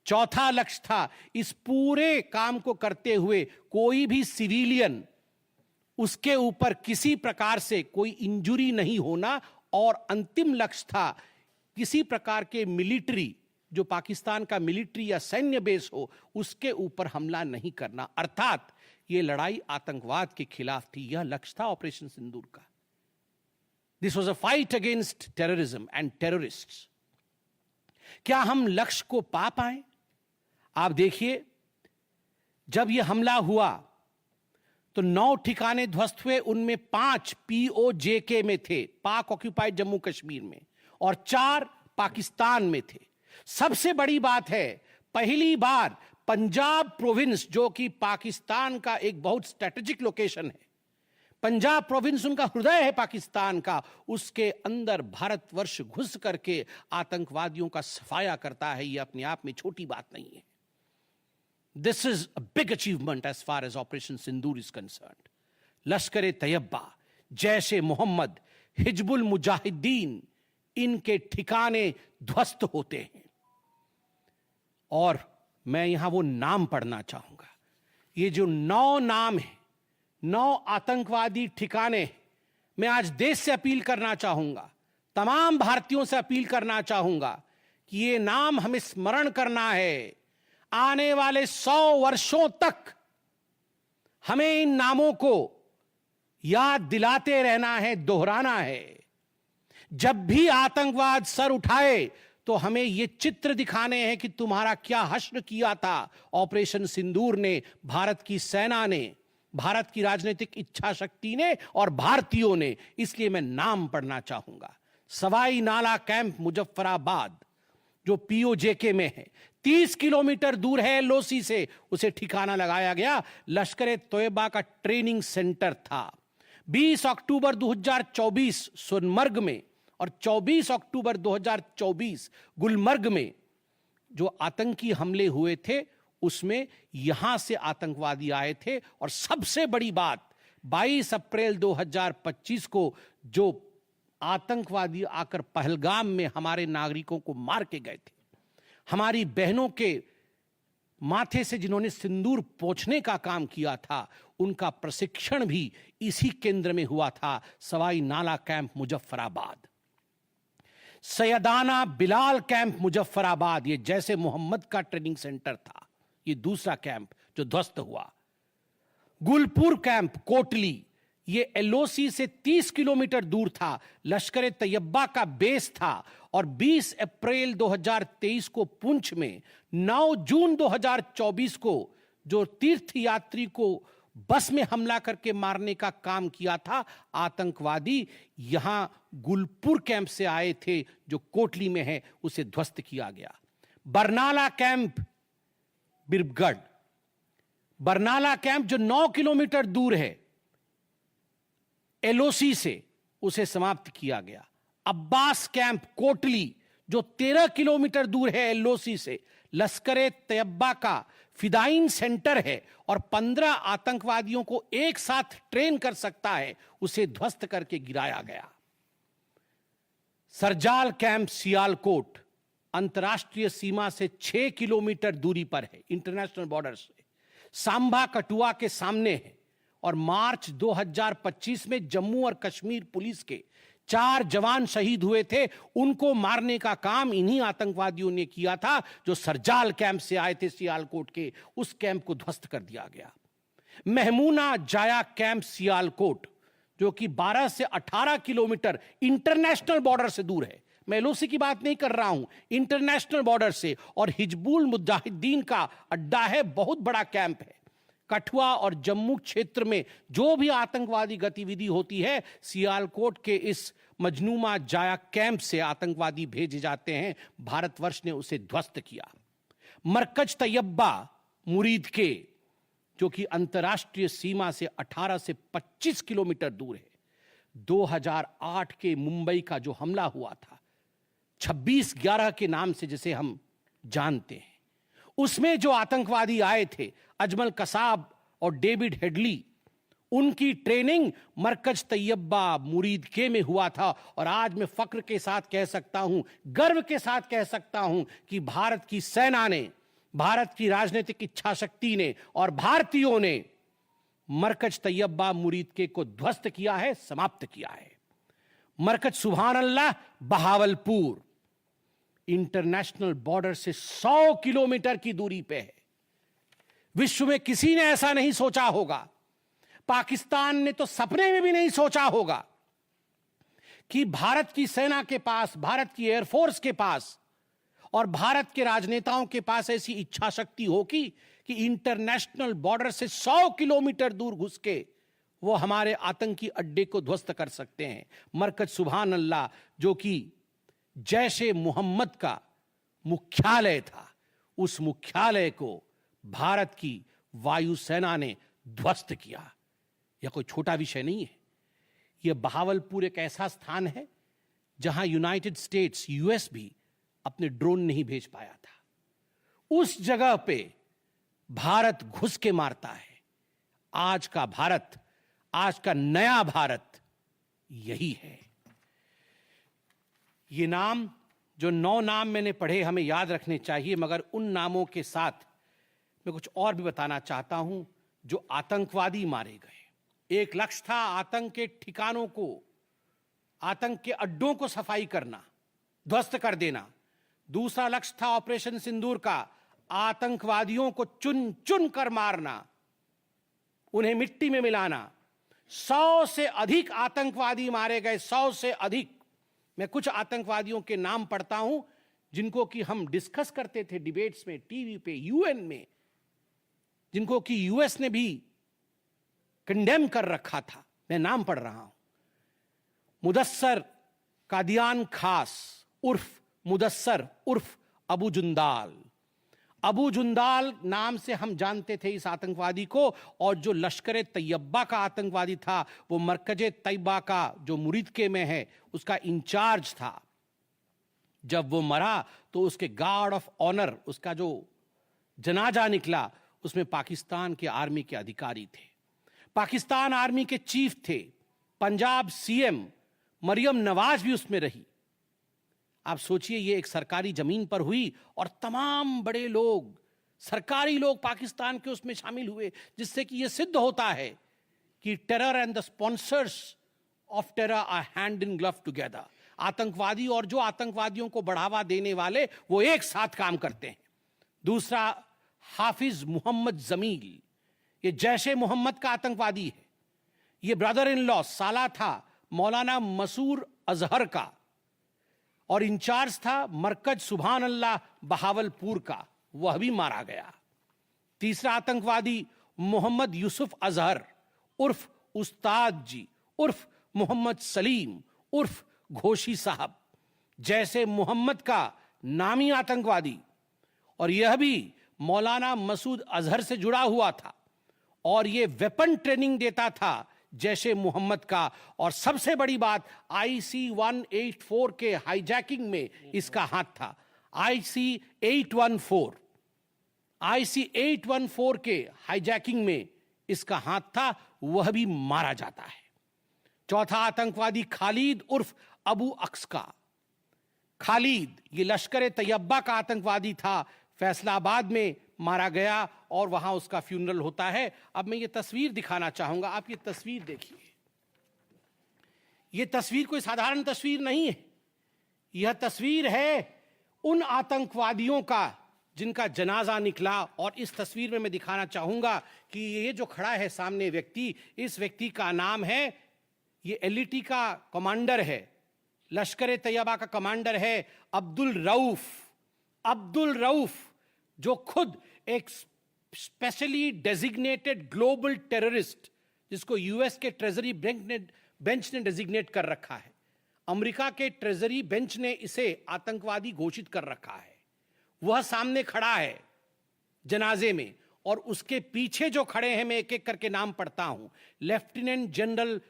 चौथा लक्ष्य था इस पूरे काम को करते हुए कोई भी सिविलियन, उसके ऊपर किसी प्रकार से कोई इंजुरी नहीं होना। और अंतिम लक्ष्य था किसी प्रकार के मिलिट्री, जो पाकिस्तान का मिलिट्री या सैन्य बेस हो, उसके ऊपर हमला नहीं करना। अर्थात यह लड़ाई आतंकवाद के खिलाफ थी। यह लक्ष्य था ऑपरेशन सिंदूर का। This was a fight against terrorism and terrorists. क्या हम लक्ष्य को पा पाए? आप देखिए, जब यह हमला हुआ तो 9 ठिकाने ध्वस्त हुए, उनमें 5 POJK में थे, पाक ऑक्यूपाइड जम्मू कश्मीर में, और 4 पाकिस्तान में थे। सबसे बड़ी बात है, पहली बार पंजाब प्रोविंस, जो कि पाकिस्तान का एक बहुत स्ट्रेटेजिक लोकेशन है, पंजाब प्रोविंस उनका हृदय है पाकिस्तान का, उसके अंदर भारतवर्ष घुस करके आतंकवादियों का सफाया करता है। यह अपने आप में छोटी बात नहीं है। This is a big achievement as far as Operation Sindoor is concerned. Lashkar-e-Taiba, Jaish-e-Mohammed, Hizbul Mujahideen, इनके ठिकाने ध्वस्त होते हैं। और मैं यहां वो नाम पढ़ना चाहूंगा। ये जो 9 नाम है, 9 आतंकवादी ठिकाने, मैं आज देश से अपील करना चाहूंगा, तमाम भारतीयों से अपील करना चाहूंगा कि ये नाम हमें स्मरण करना है। आने वाले 100 वर्षों तक हमें इन नामों को याद दिलाते रहना है, दोहराना है। जब भी आतंकवाद सर उठाए तो हमें यह चित्र दिखाने हैं कि तुम्हारा क्या हश्र किया था ऑपरेशन सिंदूर ने, भारत की सेना ने, भारत की राजनीतिक इच्छा शक्ति ने और भारतीयों ने। इसलिए मैं नाम पढ़ना चाहूंगा। सवाई नाला कैंप मुजफ्फराबाद, जो POJK में है, 30 किलोमीटर दूर है LOC से, उसे ठिकाना लगाया गया। लश्कर-ए-तैयबा का ट्रेनिंग सेंटर था। 20 अक्टूबर 2024 सोनमर्ग में और 24 अक्टूबर 2024 गुलमर्ग में जो आतंकी हमले हुए थे, उसमें यहां से आतंकवादी आए थे। और सबसे बड़ी बात, 22 अप्रैल 2025 को जो आतंकवादी आकर पहलगाम में हमारे नागरिकों को मार के गए थे, हमारी बहनों के माथे से जिन्होंने सिंदूर पोंछने का काम किया था, उनका प्रशिक्षण भी इसी केंद्र में हुआ था, सवाई नाला कैंप मुजफ्फराबाद। सैयदाना बिलाल कैंप मुजफ्फराबाद, ये जैसे मोहम्मद का ट्रेनिंग सेंटर था, ये दूसरा कैंप जो ध्वस्त हुआ। गुलपुर कैंप कोटली, ये LOC से 30 किलोमीटर दूर था, लश्कर-ए-तैयबा का बेस था। और 20 अप्रैल 2023 को पुंछ में, 9 जून 2024 को जो तीर्थ यात्री को बस में हमला करके मारने का काम किया था आतंकवादी, यहां गुलपुर कैंप से आए थे जो कोटली में है, उसे ध्वस्त किया गया। बरनाला कैंप बिरगढ़, बरनाला कैंप जो 9 किलोमीटर दूर है LOC से, उसे समाप्त किया गया। अब्बास कैंप कोटली जो 13 किलोमीटर दूर है LOC से, लश्कर-ए-तैयबा का फिदाइन सेंटर है और 15 आतंकवादियों को एक साथ ट्रेन कर सकता है, उसे ध्वस्त करके गिराया गया। सरजाल कैंप सियालकोट अंतर्राष्ट्रीय सीमा से 6 किलोमीटर दूरी पर है, इंटरनेशनल बॉर्डर से। सांबा कठुआ के सामने है। और मार्च 2025 में जम्मू और कश्मीर पुलिस के 4 जवान शहीद हुए थे, उनको मारने का काम इन्हीं आतंकवादियों ने किया था जो सरजाल कैंप से आए थे सियालकोट के। उस कैंप को ध्वस्त कर दिया गया। महमूना जाया कैंप सियालकोट, जो कि 12 से 18 किलोमीटर इंटरनेशनल बॉर्डर से दूर है, मैं LOC की बात नहीं कर रहा हूं, इंटरनेशनल बॉर्डर से, और हिजबुल मुजाहिदीन का अड्डा है, बहुत बड़ा कैंप है। कठुआ और जम्मू क्षेत्र में जो भी आतंकवादी गतिविधि होती है, सियालकोट के इस मजनूमा जाया कैंप से आतंकवादी भेजे जाते हैं। भारतवर्ष ने उसे ध्वस्त किया। मरकज तैयबा मुरीद के, जो कि अंतर्राष्ट्रीय सीमा से 18 से 25 किलोमीटर दूर है। 2008 के मुंबई का जो हमला हुआ था 26/11 के नाम से जिसे हम जानते हैं, उसमें जो आतंकवादी आए थे अजमल कसाब और डेविड हेडली, उनकी ट्रेनिंग मरकज तैयबा मुरीद के में हुआ था। और आज मैं फक्र के साथ कह सकता हूं, गर्व के साथ कह सकता हूं कि भारत की सेना ने, भारत की राजनीतिक इच्छा शक्ति ने और भारतीयों ने मरकज तैयबा मुरीद के को ध्वस्त किया है, समाप्त किया है। मरकज सुभान अल्लाह बहावलपुर इंटरनेशनल बॉर्डर से 100 किलोमीटर की दूरी पे है। विश्व में किसी ने ऐसा नहीं सोचा होगा, पाकिस्तान ने तो सपने में भी नहीं सोचा होगा कि भारत की सेना के पास, भारत की एयरफोर्स के पास और भारत के राजनेताओं के पास ऐसी इच्छा शक्ति होगी कि इंटरनेशनल बॉर्डर से 100 किलोमीटर दूर घुस के वो हमारे आतंकी अड्डे को ध्वस्त कर सकते हैं। मरकज सुभान अल्लाह जो कि जैशे मोहम्मद का मुख्यालय था, उस मुख्यालय को भारत की वायुसेना ने ध्वस्त किया। यह कोई छोटा विषय नहीं है। यह बहावलपुर एक ऐसा स्थान है जहां यूनाइटेड स्टेट्स, यूएस भी अपने ड्रोन नहीं भेज पाया था। उस जगह पे भारत घुस के मारता है। आज का भारत, आज का नया भारत यही है। ये नाम, जो 9 नाम मैंने पढ़े, हमें याद रखने चाहिए, मगर उन नामों के साथ मैं कुछ और भी बताना चाहता हूं। जो आतंकवादी मारे गए, एक लक्ष्य था आतंक के ठिकानों को, आतंक के अड्डों को सफाई करना, ध्वस्त कर देना। दूसरा लक्ष्य था ऑपरेशन सिंदूर का, आतंकवादियों को चुन चुन कर मारना, उन्हें मिट्टी में मिलाना। 100 से अधिक आतंकवादी मारे गए, 100 से अधिक। मैं कुछ आतंकवादियों के नाम पढ़ता हूं जिनको कि हम डिस्कस करते थे डिबेट्स में, टीवी पे, यूएन में, जिनको कि यूएस ने भी कंडेम कर रखा था। मैं नाम पढ़ रहा हूं। मुदस्सर कादियान खास उर्फ मुदस्सर उर्फ अबू जुंदाल। अबू जुंदाल नाम से हम जानते थे इस आतंकवादी को। और जो लश्कर तैयबा का आतंकवादी था, वो मरकज तैयबा का जो मुरीदके में है, उसका इंचार्ज था। जब वो मरा तो उसके गार्ड ऑफ ऑनर, उसका जो जनाजा निकला, उसमें पाकिस्तान के आर्मी के अधिकारी थे, पाकिस्तान आर्मी के चीफ थे, पंजाब सीएम मरियम नवाज भी उसमें रही। आप सोचिए, ये एक सरकारी जमीन पर हुई और तमाम बड़े लोग, सरकारी लोग पाकिस्तान के उसमें शामिल हुए, जिससे कि यह सिद्ध होता है कि terror and the sponsors of terror are hand in glove together. आतंकवादी और जो आतंकवादियों को बढ़ावा देने वाले, वो एक साथ काम करते हैं। दूसरा हाफिज मोहम्मद जमील, ये जैशे मोहम्मद का आतंकवादी है। ये ब्रदर इन लॉ, साला था मौलाना मसूर अजहर का, और इंचार्ज था मरकज सुभान अल्लाह बहावलपुर का, वह भी मारा गया। तीसरा आतंकवादी मोहम्मद यूसुफ अजहर उर्फ उस्ताद जी उर्फ मोहम्मद सलीम उर्फ घोशी साहब, जैसे मोहम्मद का नामी आतंकवादी, और यह भी मौलाना मसूद अजहर से जुड़ा हुआ था और यह वेपन ट्रेनिंग देता था जैशे मोहम्मद का। और सबसे बड़ी बात, IC 184 के हाईजैकिंग में इसका हाथ था। IC 814 के हाईजैकिंग में इसका हाथ था, वह भी मारा जाता है। चौथा आतंकवादी खालिद उर्फ अबू अक्स का। खालिद ये लश्कर तैयबा का आतंकवादी था, फैसलाबाद में मारा गया और वहां उसका फ्यूनरल होता है। अब मैं ये तस्वीर दिखाना चाहूंगा, आप ये तस्वीर देखिए। ये तस्वीर कोई साधारण तस्वीर नहीं है। यह तस्वीर है उन आतंकवादियों का जिनका जनाजा निकला। और इस तस्वीर में मैं दिखाना चाहूंगा कि ये जो खड़ा है सामने व्यक्ति, इस व्यक्ति का नाम है, ये LET का कमांडर है, लश्कर तैयबा का कमांडर है अब्दुल रऊफ, जो खुद एक स्पेशली डेजिग्नेटेड ग्लोबल टेररिस्ट, जिसको यूएस के ट्रेजरी बेंच ने डेजिग्नेट कर रखा है। अमेरिका के ट्रेजरी बेंच ने इसे आतंकवादी घोषित कर रखा है। वह सामने खड़ा है जनाजे में और उसके पीछे जो खड़े हैं, मैं एक एक करके नाम पढ़ता हूं। लेफ्टिनेंट जनरल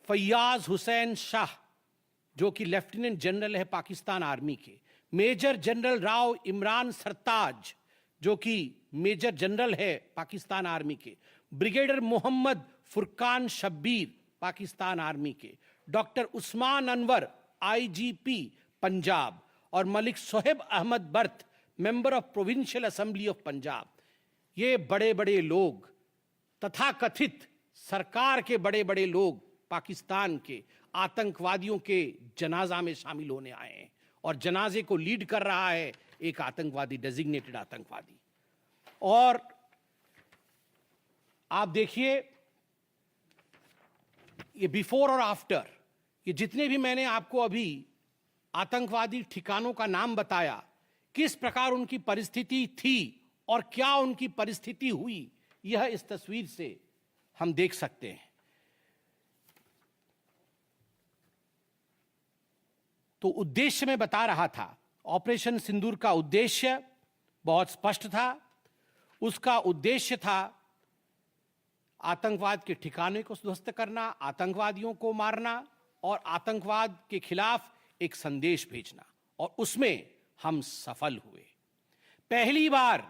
फैयाज हुसैन शाह, जो कि लेफ्टिनेंट जनरल है पाकिस्तान आर्मी के। मेजर जनरल राव इमरान सरताज, जो कि मेजर जनरल है पाकिस्तान आर्मी के। ब्रिगेडियर मोहम्मद फुरकान शब्बीर, पाकिस्तान आर्मी के। Doctor Usman Anwar, IGP Punjab. और Malik Sohaib Ahmed Bharth, member of provincial assembly of Punjab. ये बड़े बड़े लोग, तथाकथित सरकार के बड़े बड़े लोग, पाकिस्तान के आतंकवादियों के जनाजा में शामिल होने आए हैं। और जनाजे को लीड कर रहा है एक आतंकवादी, डेजिग्नेटेड आतंकवादी। और आप देखिए, ये बिफोर और आफ्टर, ये जितने भी मैंने आपको अभी आतंकवादी ठिकानों का नाम बताया, किस प्रकार उनकी परिस्थिति थी और क्या उनकी परिस्थिति हुई, यह इस तस्वीर से हम देख सकते हैं। तो उद्देश्य मैं बता रहा था, ऑपरेशन सिंदूर का उद्देश्य बहुत स्पष्ट था। उसका उद्देश्य था आतंकवाद के ठिकाने को ध्वस्त करना, आतंकवादियों को मारना और आतंकवाद के खिलाफ एक संदेश भेजना। और उसमें हम सफल हुए। पहली बार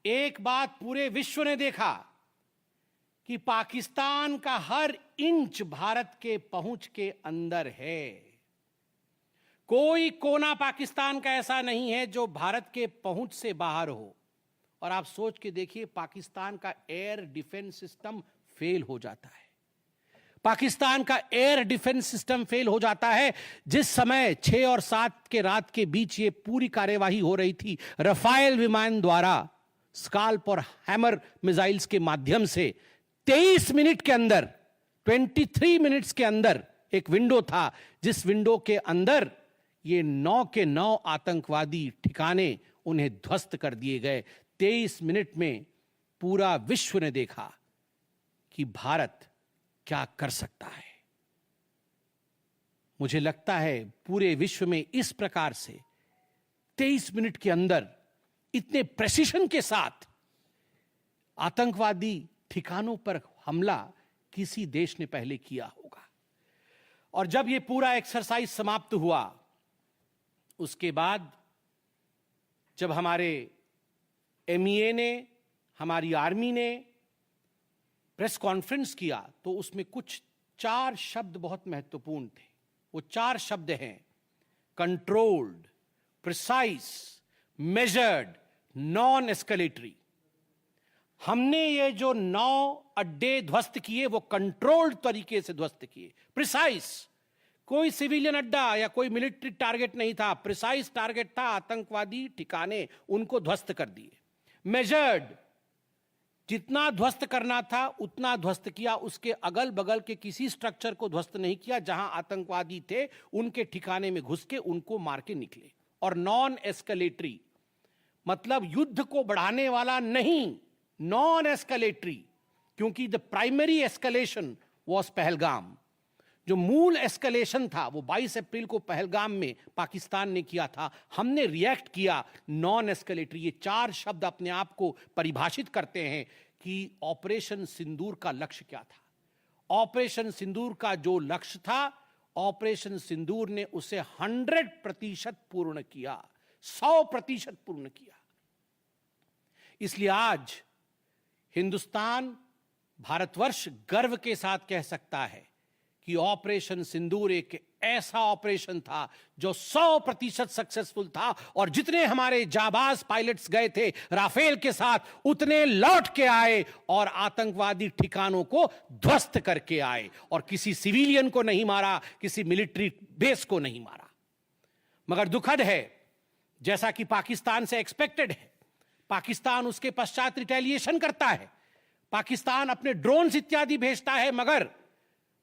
एक बात पूरे विश्व ने देखा कि पाकिस्तान का हर इंच भारत के पहुंच के अंदर है। कोई कोना पाकिस्तान का ऐसा नहीं है जो भारत के पहुंच से बाहर हो। और आप सोच के देखिए, पाकिस्तान का एयर डिफेंस सिस्टम फेल हो जाता है। पाकिस्तान का एयर डिफेंस सिस्टम फेल हो जाता है जिस समय 6 और 7 के रात के बीच ये पूरी कार्यवाही हो रही थी। रफाल विमान द्वारा स्काल्प और हैमर मिसाइल्स के माध्यम से 23 मिनट के अंदर, 23 मिनट्स के अंदर एक विंडो था, जिस विंडो के अंदर ये 9 के 9 आतंकवादी ठिकाने उन्हें ध्वस्त कर दिए गए। 23 मिनट में पूरा विश्व ने देखा कि भारत क्या कर सकता है। मुझे लगता है पूरे विश्व में इस प्रकार से 23 मिनट के अंदर इतने प्रेसिशन के साथ आतंकवादी ठिकानों पर हमला किसी देश ने पहले किया होगा। और जब यह पूरा एक्सरसाइज समाप्त हुआ, उसके बाद जब हमारे एमईए ने, हमारी आर्मी ने प्रेस कॉन्फ्रेंस किया, तो उसमें कुछ 4 शब्द बहुत महत्वपूर्ण थे। वो 4 शब्द हैं: controlled, precise, measured, non escalatory. हमने ये जो 9 अड्डे ध्वस्त किए वो कंट्रोल्ड तरीके से ध्वस्त किए। प्रिसाइज, कोई सिविलियन अड्डा या कोई मिलिट्री टारगेट नहीं था, प्रिसाइज टारगेट था, आतंकवादी ठिकाने, उनको ध्वस्त कर दिए। मेजर्ड, जितना ध्वस्त करना था उतना ध्वस्त किया, उसके अगल बगल के किसी स्ट्रक्चर को ध्वस्त नहीं किया। जहां आतंकवादी थे उनके ठिकाने में घुस के उनको मार के निकले। और नॉन एस्केलेटरी मतलब युद्ध को बढ़ाने वाला नहीं, नॉन एस्केलेटरी, क्योंकि the primary escalation was Pahalgam. जो मूल एस्केलेशन था वो 22 अप्रैल को पहलगाम में पाकिस्तान ने किया था। हमने रिएक्ट किया नॉन एस्केलेटरी। ये 4 शब्द अपने आप को परिभाषित करते हैं कि ऑपरेशन सिंदूर का लक्ष्य क्या था। ऑपरेशन सिंदूर का जो लक्ष्य था, ऑपरेशन सिंदूर ने उसे 100% पूर्ण किया, 100% पूर्ण किया। इसलिए आज हिंदुस्तान, भारतवर्ष गर्व के साथ कह सकता है कि ऑपरेशन सिंदूर एक ऐसा ऑपरेशन था जो 100% सक्सेसफुल था। और जितने हमारे जाबाज पायलट्स गए थे राफेल के साथ, उतने लौट के आए और आतंकवादी ठिकानों को ध्वस्त करके आए। और किसी सिविलियन को नहीं मारा, किसी मिलिट्री बेस को नहीं मारा। मगर दुखद है, जैसा कि पाकिस्तान से एक्सपेक्टेड है, पाकिस्तान उसके पश्चात रिटेलिएशन करता है, पाकिस्तान अपने ड्रोन्स इत्यादि भेजता है, मगर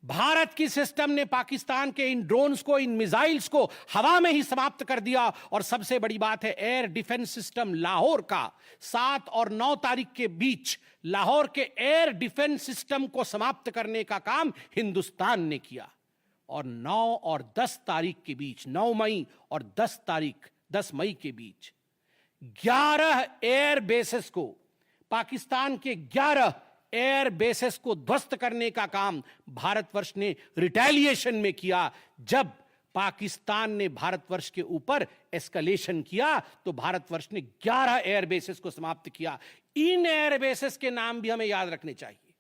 भारत की सिस्टम ने पाकिस्तान के इन ड्रोन्स को, इन मिसाइल्स को हवा में ही समाप्त कर दिया। और सबसे बड़ी बात है, एयर डिफेंस सिस्टम लाहौर का 7 और 9 तारीख के बीच लाहौर के एयर डिफेंस सिस्टम को समाप्त करने का काम हिंदुस्तान ने किया। और 9 और 10 तारीख के बीच, 9 मई और 10 मई के बीच 11 एयर बेसेस को पाकिस्तान के 11 एयर बेसेस को ध्वस्त करने का काम भारतवर्ष ने रिटेलिएशन में किया। जब पाकिस्तान ने भारतवर्ष के ऊपर एस्केलेशन किया तो भारतवर्ष ने 11 एयर बेसेस को समाप्त किया। इन एयर बेसेस के नाम भी हमें याद रखने चाहिए।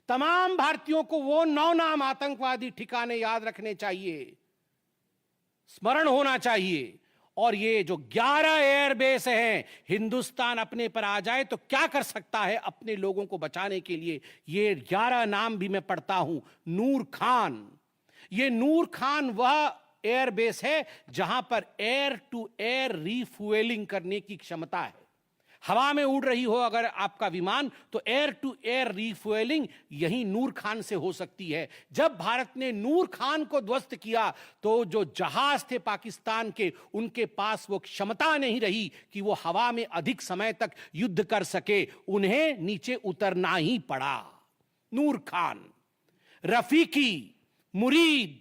तमाम भारतीयों को वो 9 नाम आतंकवादी ठिकाने याद रखने चाहिए, स्मरण होना चाहिए। और ये जो 11 एयरबेस हैं, हिंदुस्तान अपने पर आ जाए तो क्या कर सकता है अपने लोगों को बचाने के लिए, ये 11 नाम भी मैं पढ़ता हूं। नूर खान, ये नूर खान वह एयरबेस है जहां पर एयर टू एयर रीफ्यूएलिंग करने की क्षमता है। हवा में उड़ रही हो अगर आपका विमान तो एयर टू एयर रीफ्यूएलिंग यही नूर खान से हो सकती है। जब भारत ने नूर खान को ध्वस्त किया तो जो जहाज थे पाकिस्तान के, उनके पास वो क्षमता नहीं रही कि वो हवा में अधिक समय तक युद्ध कर सके, उन्हें नीचे उतरना ही पड़ा। नूर खान, रफीकी, मुरीद,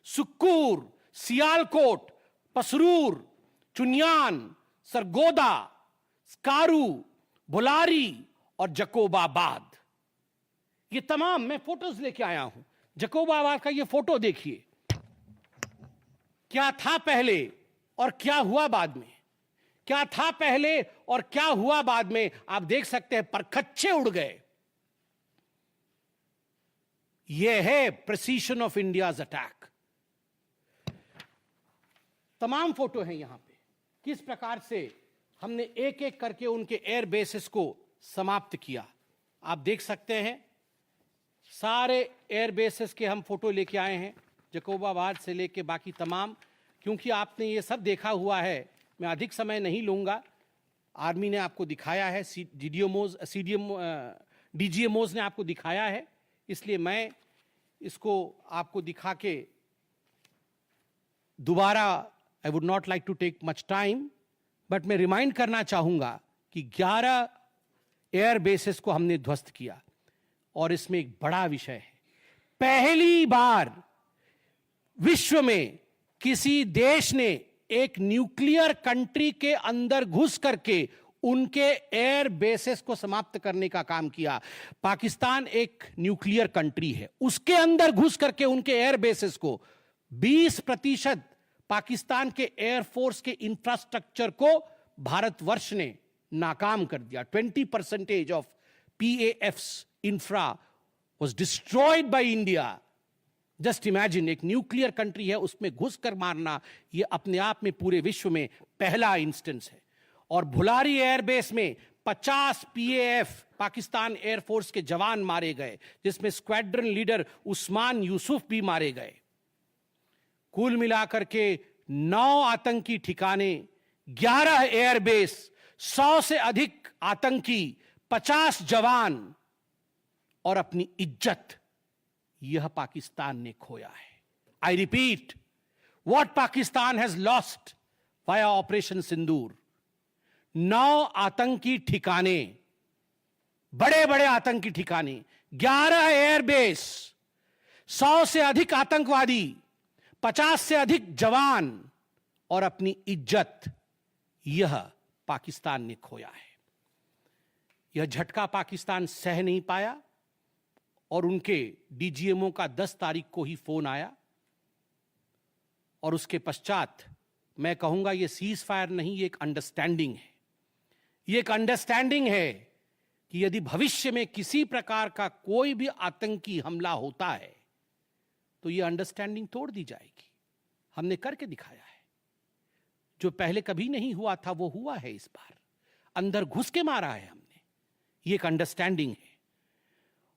सुक्कूर, सियालकोट, पसरूर, चुनियान, सरगोदा, स्कारू, बुलारी और जकोबाबाद, ये तमाम मैं फोटोज लेके आया हूं। जकोबाबाद का ये फोटो देखिए, क्या था पहले और क्या हुआ बाद में, क्या था पहले और क्या हुआ बाद में, आप देख सकते हैं परखच्चे उड़ गए। यह है प्रिसीशन ऑफ इंडियाज अटैक। तमाम फोटो हैं यहां पे, किस प्रकार से हमने एक एक करके उनके एयर बेसेस को समाप्त किया। आप देख सकते हैं सारे एयर बेसेस के हम फोटो लेके आए हैं, जकोबाबाद से लेके बाकी तमाम। क्योंकि आपने ये सब देखा हुआ है, मैं अधिक समय नहीं लूंगा। आर्मी ने आपको दिखाया है, डीजीएमओज ने आपको दिखाया है, इसलिए मैं इसको आपको दिखा के दोबारा I would not like to take much time, but मैं रिमाइंड करना चाहूंगा कि 11 एयर बेसेस को हमने ध्वस्त किया। और इसमें एक बड़ा विषय है, पहली बार विश्व में किसी देश ने एक न्यूक्लियर कंट्री के अंदर घुस करके उनके एयर बेसेस को समाप्त करने का काम किया। पाकिस्तान एक न्यूक्लियर कंट्री है, उसके अंदर घुस करके उनके एयर बेसेस को 20% पाकिस्तान के एयरफोर्स के इंफ्रास्ट्रक्चर को भारतवर्ष ने नाकाम कर दिया। 20% of PAF's infra was destroyed by India. Just imagine, एक न्यूक्लियर कंट्री है, उसमें घुसकर मारना, यह अपने आप में पूरे विश्व में पहला इंस्टेंस है। और भुलारी एयरबेस में 50 PAF पाकिस्तान एयरफोर्स के जवान मारे गए, जिसमें स्क्वाड्रन लीडर उस्मान यूसुफ भी मारे गए। कुल मिलाकर के 9 आतंकी ठिकाने, 11 एयरबेस, 100 से अधिक आतंकी, 50 जवान और अपनी इज्जत, यह पाकिस्तान ने खोया है। I repeat, what Pakistan has lost via operation Sindoor. 9 आतंकी ठिकाने, बड़े बड़े आतंकी ठिकाने, 11 एयरबेस, 100 से अधिक आतंकवादी, 50 से अधिक जवान और अपनी इज्जत, यह पाकिस्तान ने खोया है। यह झटका पाकिस्तान सह नहीं पाया और उनके डीजीएमओ का 10 तारीख को ही फोन आया। और उसके पश्चात मैं कहूंगा यह सीज फायर नहीं, ये एक अंडरस्टैंडिंग है। ये एक अंडरस्टैंडिंग है कि यदि भविष्य में किसी प्रकार का कोई भी आतंकी हमला होता है तो ये अंडरस्टैंडिंग तोड़ दी जाएगी। हमने करके दिखाया है, जो पहले कभी नहीं हुआ था वो हुआ है इस बार। अंदर घुस के मारा है हमने, ये एक अंडरस्टैंडिंग है।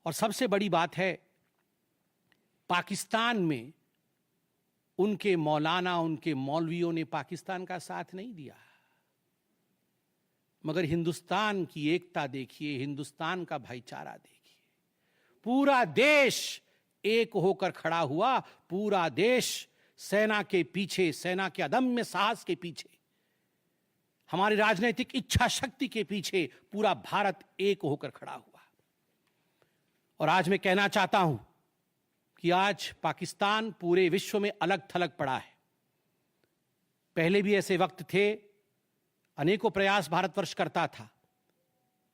और सबसे बड़ी बात है, पाकिस्तान में उनके मौलाना, उनके मौलवियों ने पाकिस्तान का साथ नहीं दिया, मगर हिंदुस्तान की एकता देखिए, हिंदुस्तान का भाईचारा देखिए। पूरा देश एक होकर खड़ा हुआ, पूरा देश सेना के पीछे, सेना के अदम्य साहस के पीछे, हमारी राजनीतिक इच्छा शक्ति के पीछे पूरा भारत एक होकर खड़ा हुआ। और आज मैं कहना चाहता हूं कि आज पाकिस्तान पूरे विश्व में अलग थलग पड़ा है। पहले भी ऐसे वक्त थे, अनेकों प्रयास भारतवर्ष करता था,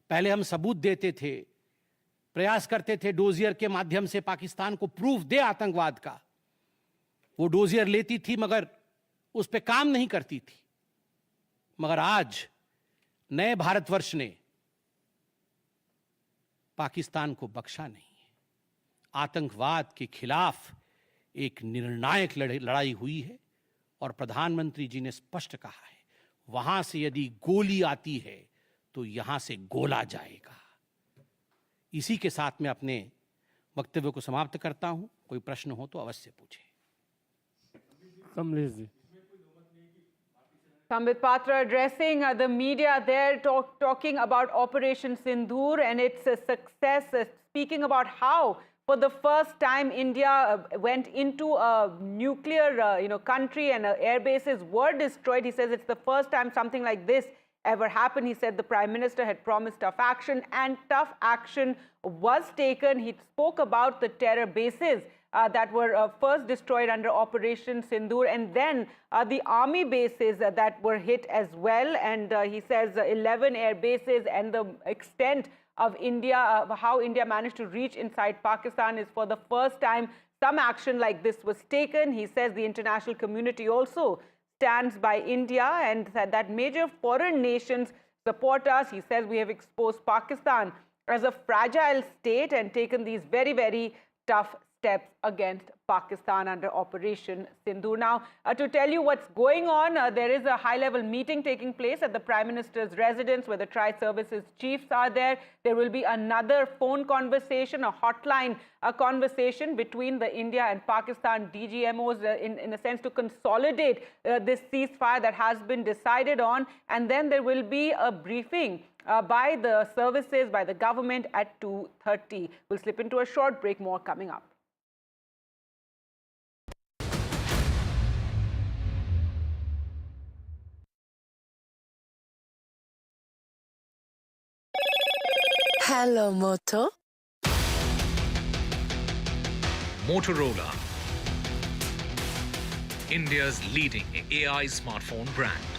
पहले हम सबूत देते थे, प्रयास करते थे डोजियर के माध्यम से पाकिस्तान को प्रूफ दे आतंकवाद का। वो डोजियर लेती थी मगर उस पे काम नहीं करती थी। मगर आज नए भारतवर्ष ने पाकिस्तान को बख्शा नहीं है। आतंकवाद के खिलाफ एक निर्णायक लड़ाई हुई है और प्रधानमंत्री जी ने स्पष्ट कहा है, वहां से यदि गोली आती है तो यहां से गोला जाएगा। इसी के साथ मैं अपने वक्तव्य को समाप्त करता हूं। कोई प्रश्न हो तो अवश्य पूछें। Sambit Patra addressing the media there, talking about Operation Sindoor and its success, speaking about how for the first time India went into a nuclear country and air bases were destroyed. He says it's the first time something like this ever happened. He said the Prime Minister had promised tough action and tough action was taken. He spoke about the terror bases that were first destroyed under Operation Sindoor, and then the army bases that were hit as well. And he says 11 air bases, and the extent of India, how India managed to reach inside Pakistan is for the first time some action like this was taken. He says the international community also stands by India and said that major foreign nations support us. He says we have exposed Pakistan as a fragile state and taken these very, very tough steps against Pakistan under Operation Sindoor. Now, to tell you what's going on, there is a high-level meeting taking place at the Prime Minister's residence where the tri-services chiefs are there. There will be another phone conversation, a hotline conversation between the India and Pakistan DGMOs in a sense to consolidate this ceasefire that has been decided on. And then there will be a briefing by the services, by the government at 2:30. We'll slip into a short break, more coming up. Hello, Moto. Motorola, India's leading AI smartphone brand.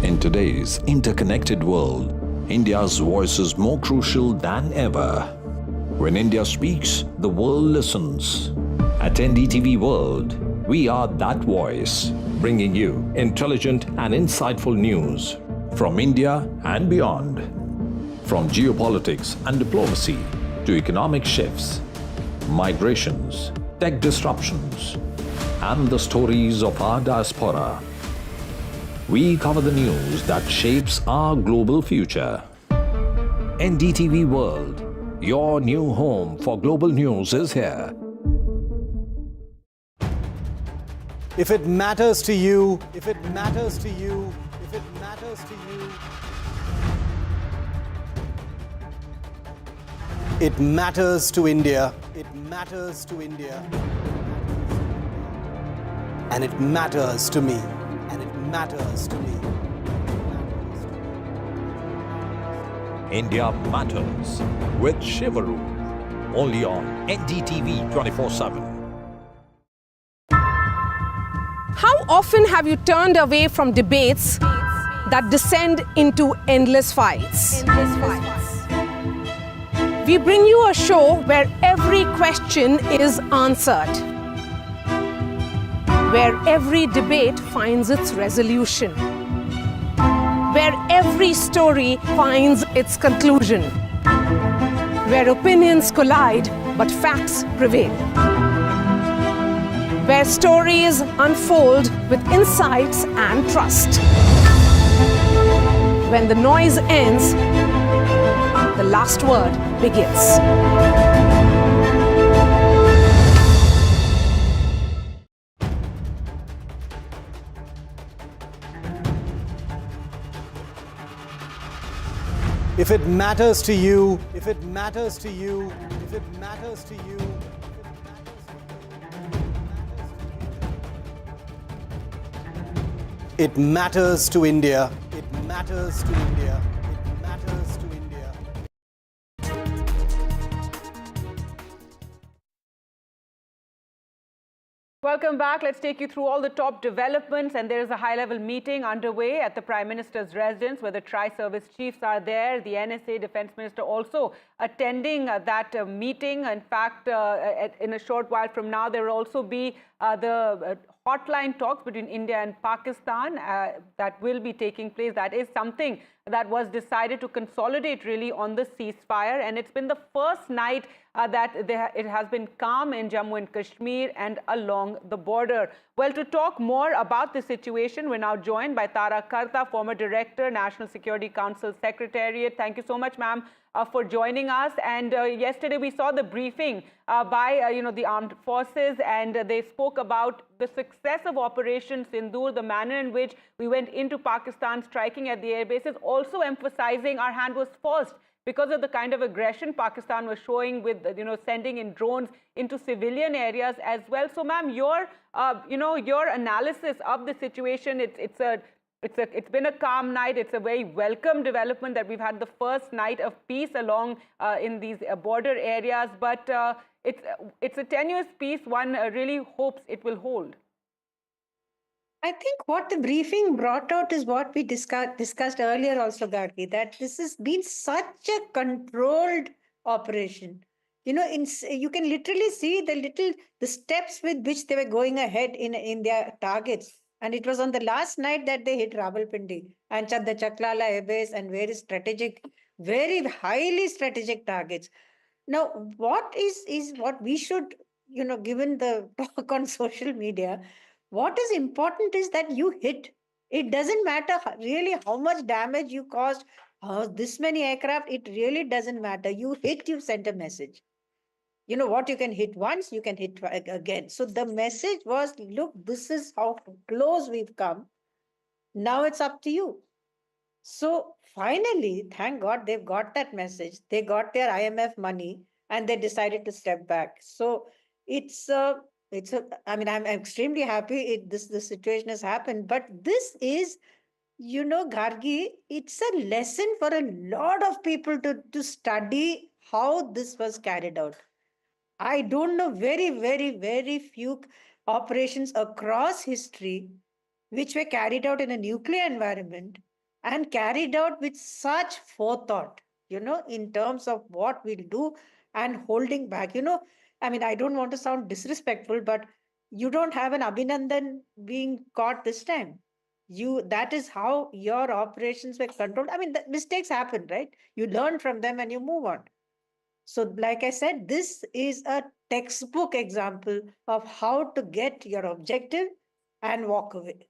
In today's interconnected world, India's voice is more crucial than ever. When India speaks, the world listens. At NDTV World, we are that voice, bringing you intelligent and insightful news from India and beyond. From geopolitics and diplomacy to economic shifts, migrations, tech disruptions, and the stories of our diaspora. We cover the news that shapes our global future. NDTV World, your new home for global news is here. If it matters to you, if it matters to you, if it matters to you, it matters to India. It matters to India. And it matters to me. And it matters to me. India Matters with Shivaru, only on NDTV 24/7. How often have you turned away from debates that descend into endless fights? We bring you a show where every question is answered, where every debate finds its resolution, where every story finds its conclusion, where opinions collide but facts prevail, where stories unfold with insights and trust. When the noise ends, the last word begins. If it matters to you, if it matters to you, if it matters to you, it matters to India. It matters to India. It matters to India. Welcome back. Let's take you through all the top developments. And there is a high-level meeting underway at the Prime Minister's residence where the tri-service chiefs are there. The NSA Defence Minister also attending that meeting. In fact, in a short while from now, there will also be the hotline talks between India and Pakistan that will be taking place. That is something that was decided to consolidate really on the ceasefire. And it's been the first night that it has been calm in Jammu and Kashmir and along the border. Well, to talk more about the situation, we're now joined by Tara Karta, former Director, National Security Council Secretariat. Thank you so much, ma'am, for joining us. And yesterday we saw the briefing by the armed forces, and they spoke about the success of Operation Sindoor, the manner in which we went into Pakistan, striking at the air bases, also emphasizing our hand was forced because of the kind of aggression Pakistan was showing with, sending in drones into civilian areas as well. So, ma'am, your analysis of the situation, it's been a calm night. It's a very welcome development that we've had the first night of peace along in these border areas. But it's a tenuous peace. One really hopes it will hold. I think what the briefing brought out is what we discussed earlier also, Gargi, that this has been such a controlled operation. You can literally see the steps with which they were going ahead in their targets. And it was on the last night that they hit Rawalpindi and the Chaklala Air Base and very highly strategic targets. Now, what we should, given the talk on social media, what is important is that you hit. It doesn't matter really how much damage you caused, this many aircraft, it really doesn't matter. You hit, you sent a message. You know what, you can hit once, you can hit again. So the message was, look, this is how close we've come. Now it's up to you. So finally, thank God, they've got that message. They got their IMF money and they decided to step back. So I'm extremely happy this situation has happened. But this is, Gargi, it's a lesson for a lot of people to study how this was carried out. I don't know very, very, very few operations across history which were carried out in a nuclear environment and carried out with such forethought, in terms of what we'll do and holding back. I don't want to sound disrespectful, but you don't have an Abhinandan being caught this time. That is how your operations were controlled. The mistakes happen, right? You learn from them and you move on. So, like I said, this is a textbook example of how to get your objective and walk away.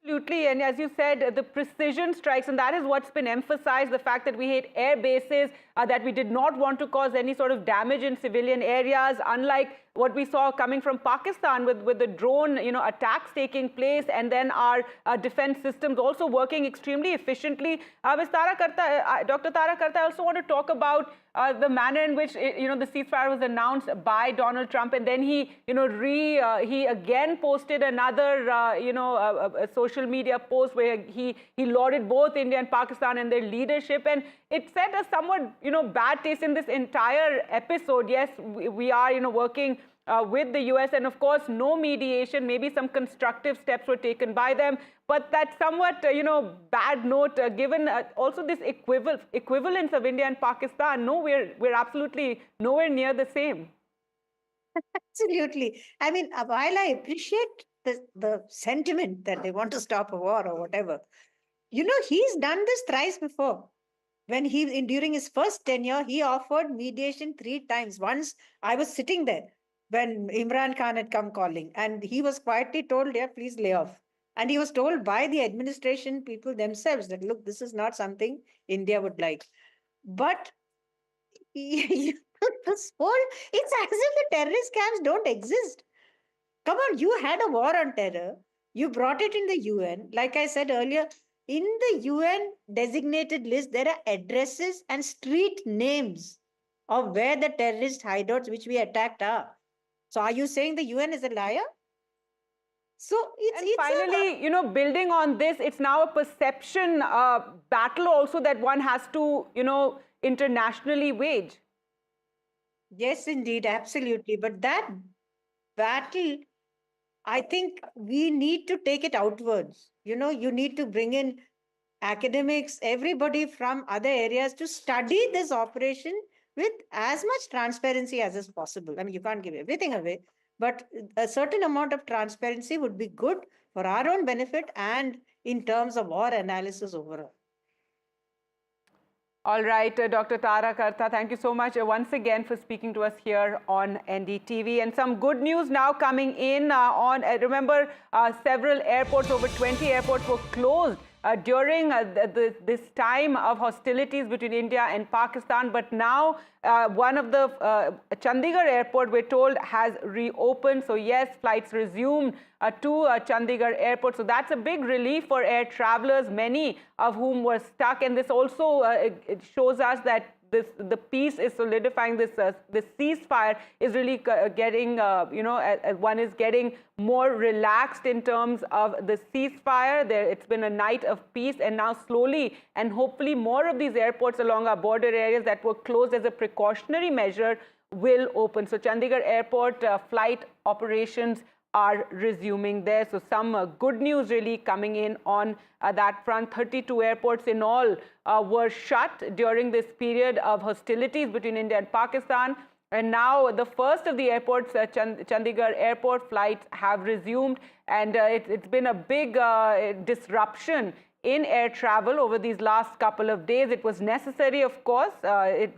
Absolutely. And as you said, the precision strikes, and that is what's been emphasized, the fact that we hit air bases, that we did not want to cause any sort of damage in civilian areas, unlike what we saw coming from Pakistan with the drone attacks taking place, and then our defense systems also working extremely efficiently. Ms. Tara Karta, Dr. Tara Karta, I also want to talk about the manner in which the ceasefire was announced by Donald Trump, and then he again posted another a social media post where he lauded both India and Pakistan and their leadership, and it set a somewhat bad taste in this entire episode. Yes, we are working with the US, and of course no mediation, maybe some constructive steps were taken by them, but that somewhat bad note given also this equivalence of India and Pakistan. No, we're absolutely nowhere near the same. Absolutely. While I appreciate the sentiment that they want to stop a war or whatever, he's done this thrice before. When during his first tenure, he offered mediation 3 times. Once I was sitting there when Imran Khan had come calling, and he was quietly told, yeah, please lay off. And he was told by the administration people themselves that, look, this is not something India would like. But it's as if the terrorist camps don't exist. Come on, you had a war on terror. You brought it in the UN. Like I said earlier, in the UN designated list, there are addresses and street names of where the terrorist hideouts which we attacked are. So are you saying the UN is a liar? So it's finally, you know, building on this, it's now a perception battle also that one has to, you know, internationally wage. Yes, indeed, absolutely. But that battle, I think we need to take it outwards. You know, you need to bring in academics, everybody from other areas to study this operation with as much transparency as is possible. I mean, you can't give everything away, but a certain amount of transparency would be good for our own benefit and in terms of war analysis overall. All right, Dr. Tara Karta, thank you so much once again for speaking to us here on NDTV. And some good news now coming in on, remember, several airports, over 20 airports were closed during this time of hostilities between India and Pakistan. But now one of the Chandigarh airport, we're told, has reopened. So yes, flights resumed to Chandigarh airport. So that's a big relief for air travelers, many of whom were stuck. And this also it shows us that the peace is solidifying. This ceasefire is really getting, you know, one is getting more relaxed in terms of the ceasefire. It's been a night of peace, and now slowly and hopefully more of these airports along our border areas that were closed as a precautionary measure will open. So Chandigarh airport flight operations are resuming there. So some good news really coming in on that front. 32 airports in all were shut during this period of hostilities between India and Pakistan. And now the first of the airports, Chandigarh airport flights have resumed. And it's been a big disruption in air travel over these last couple of days. It was necessary, of course,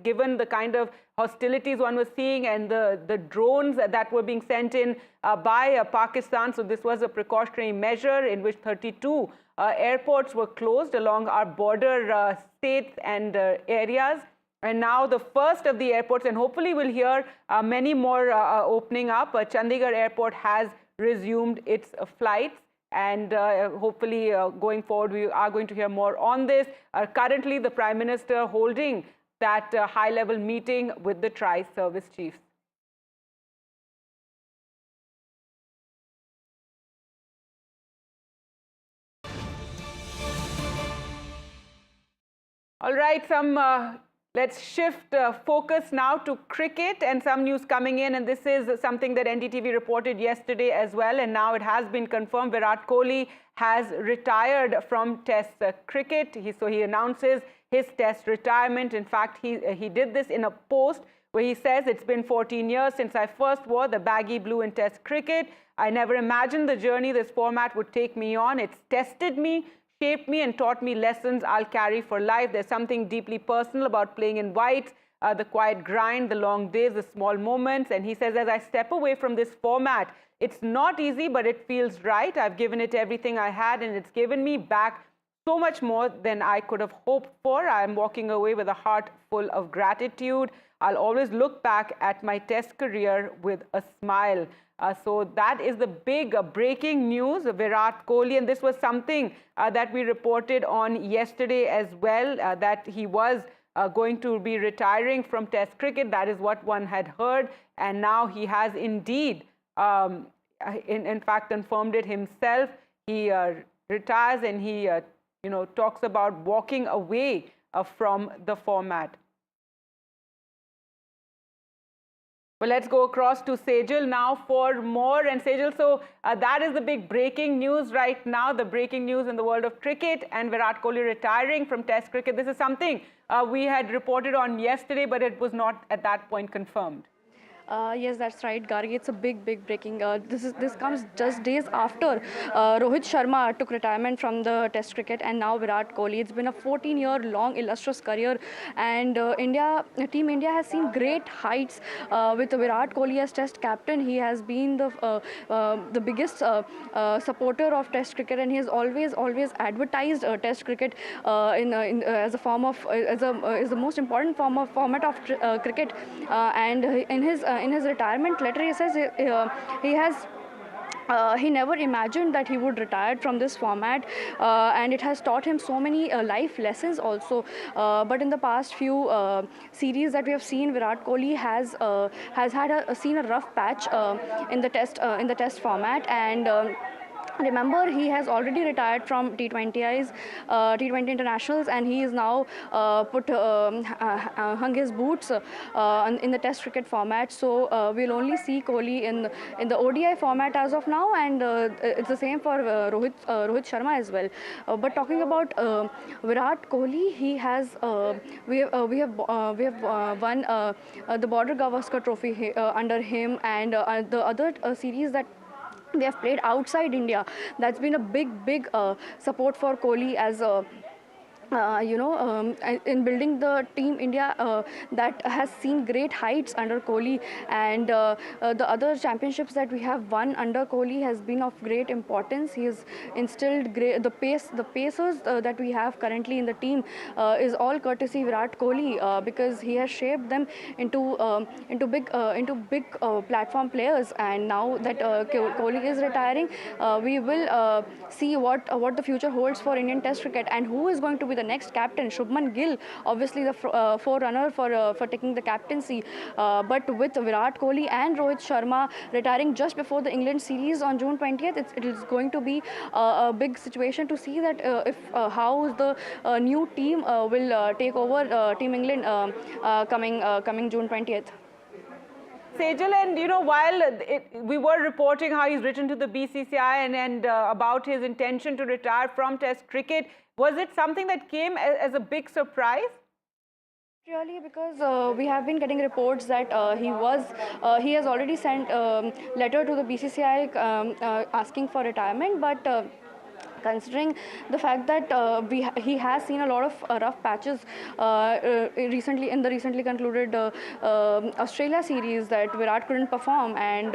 given the kind of hostilities one was seeing and the drones that were being sent in by Pakistan. So this was a precautionary measure in which 32 airports were closed along our border states and areas. And now the first of the airports, and hopefully we'll hear many more opening up. Chandigarh airport has resumed its flights. And hopefully going forward, we are going to hear more on this. Currently, the Prime Minister holding that high-level meeting with the tri-service chiefs. All right, let's shift focus now to cricket, and some news coming in, and this is something that NDTV reported yesterday as well, and now it has been confirmed. Virat Kohli has retired from Test cricket. So he announces his Test retirement. In fact, he did this in a post where he says, "It's been 14 years since I first wore the baggy blue in Test cricket. I never imagined the journey this format would take me on. It's tested me, shaped me, and taught me lessons I'll carry for life. There's something deeply personal about playing in white, the quiet grind, the long days, the small moments." And he says, "As I step away from this format, it's not easy, but it feels right. I've given it everything I had, and it's given me back so much more than I could have hoped for. I'm walking away with a heart full of gratitude. I'll always look back at my Test career with a smile." So that is the big breaking news, Virat Kohli. And this was something that we reported on yesterday as well, that he was going to be retiring from Test cricket. That is what one had heard. And now he has indeed, in fact, confirmed it himself. He retires, and he talks about walking away from the format. Well, let's go across to Sejal now for more. And Sejal, so that is the big breaking news right now, the breaking news in the world of cricket, and Virat Kohli retiring from Test cricket. This is something we had reported on yesterday, but it was not at that point confirmed. Yes, that's right, Gargi. It's a big breaking. This comes just days after Rohit Sharma took retirement from the Test cricket, and now Virat Kohli. It's been a 14-year-long illustrious career, and Team India has seen great heights with Virat Kohli as Test captain. He has been the biggest supporter of Test cricket, and he has always advertised Test cricket as a form of is the most important format of cricket, and in his retirement letter, he says he has he never imagined that he would retire from this format, and it has taught him so many life lessons also. But in the past few series that we have seen, Virat Kohli has seen a rough patch in the test format, and remember, he has already retired from T20 internationals, and he is now hung his boots in the Test cricket format. So we'll only see Kohli in the ODI format as of now, and it's the same for Rohit Sharma as well. But talking about Virat Kohli, he has we have won the Border Gavaskar Trophy under him, and the other series that they have played outside India, that's been a big support for Kohli as a in building the team India that has seen great heights under Kohli, and the other championships that we have won under Kohli has been of great importance. He has instilled the pacers that we have currently in the team is all courtesy Virat Kohli, because he has shaped them into big platform players. And now that Kohli is retiring, we will see what the future holds for Indian Test cricket, and who is going to be the next captain. Shubman Gill, obviously the forerunner for taking the captaincy, but with Virat Kohli and Rohit Sharma retiring just before the England series on June 20th, it is going to be a big situation to see that how the new team will take over Team England coming June 20th. Sejal, and while we were reporting how he's written to the BCCI and about his intention to retire from Test cricket, was it something that came as a big surprise? Really, because we have been getting reports that he has already sent letter to the BCCI asking for retirement, but considering the fact that he has seen a lot of rough patches recently in the recently concluded Australia series that Virat couldn't perform, and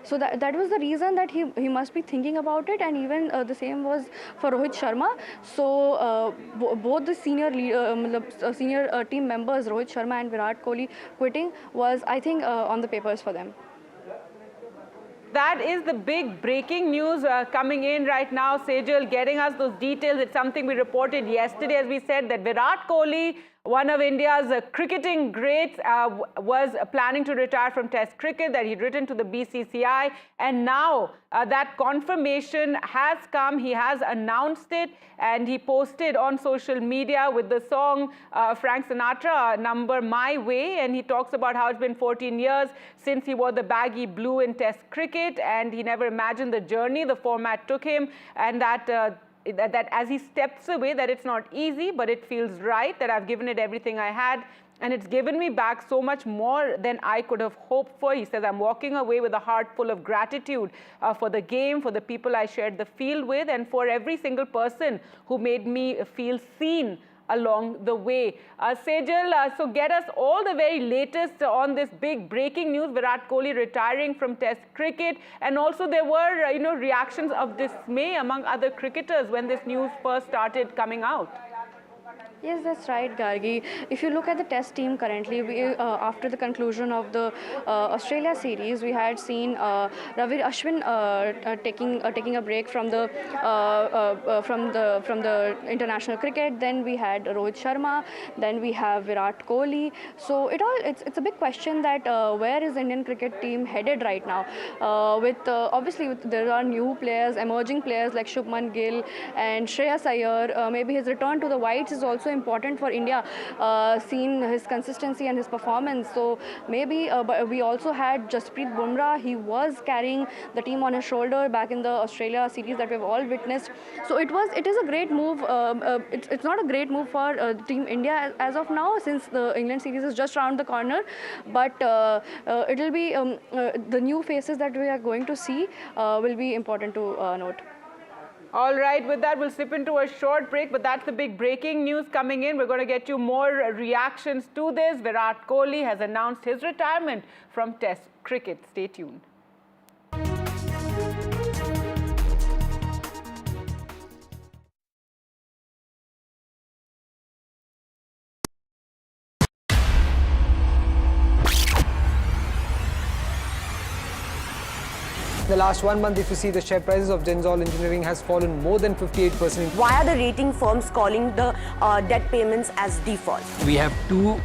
so that was the reason that he must be thinking about it, and even the same was for Rohit Sharma. So both the senior team members, Rohit Sharma and Virat Kohli, quitting was, I think, on the papers for them. That is the big breaking news coming in right now. Sejal getting us those details. It's something we reported yesterday, as we said, that Virat Kohli, one of India's cricketing greats, was planning to retire from Test cricket, that he'd written to the BCCI. And now that confirmation has come. He has announced it, and he posted on social media with the song Frank Sinatra number My Way. And he talks about how it's been 14 years since he wore the baggy blue in Test cricket, and he never imagined the journey the format took him, and that as he steps away, that it's not easy, but it feels right, that I've given it everything I had, and it's given me back so much more than I could have hoped for. He says, I'm walking away with a heart full of gratitude for the game, for the people I shared the field with, and for every single person who made me feel seen along the way. Sejal, so get us all the very latest on this big breaking news, Virat Kohli retiring from Test cricket, and also there were reactions of dismay among other cricketers when this news first started coming out. Yes, that's right, Gargi. If you look at the Test team currently, after the conclusion of the Australia series, we had seen Ravi Ashwin taking a break from the international cricket. Then we had Rohit Sharma. Then we have Virat Kohli. So it's a big question that where is Indian cricket team headed right now? Obviously there are new players, emerging players like Shubman Gill and Shreyas Iyer. Maybe his return to the whites is also important for India, seen his consistency and his performance. So maybe, but we also had Jasprit Bumrah. He was carrying the team on his shoulder back in the Australia series that we've all witnessed. So it is a great move. It's not a great move for Team India as of now, since the England series is just around the corner. But it will be the new faces that we are going to see will be important to note. All right, with that, we'll slip into a short break, but that's the big breaking news coming in. We're going to get you more reactions to this. Virat Kohli has announced his retirement from Test cricket. Stay tuned. the last 1 month, if you see, the share prices of Genzol Engineering has fallen more than 58%. Why are the rating firms calling the debt payments as default? We have two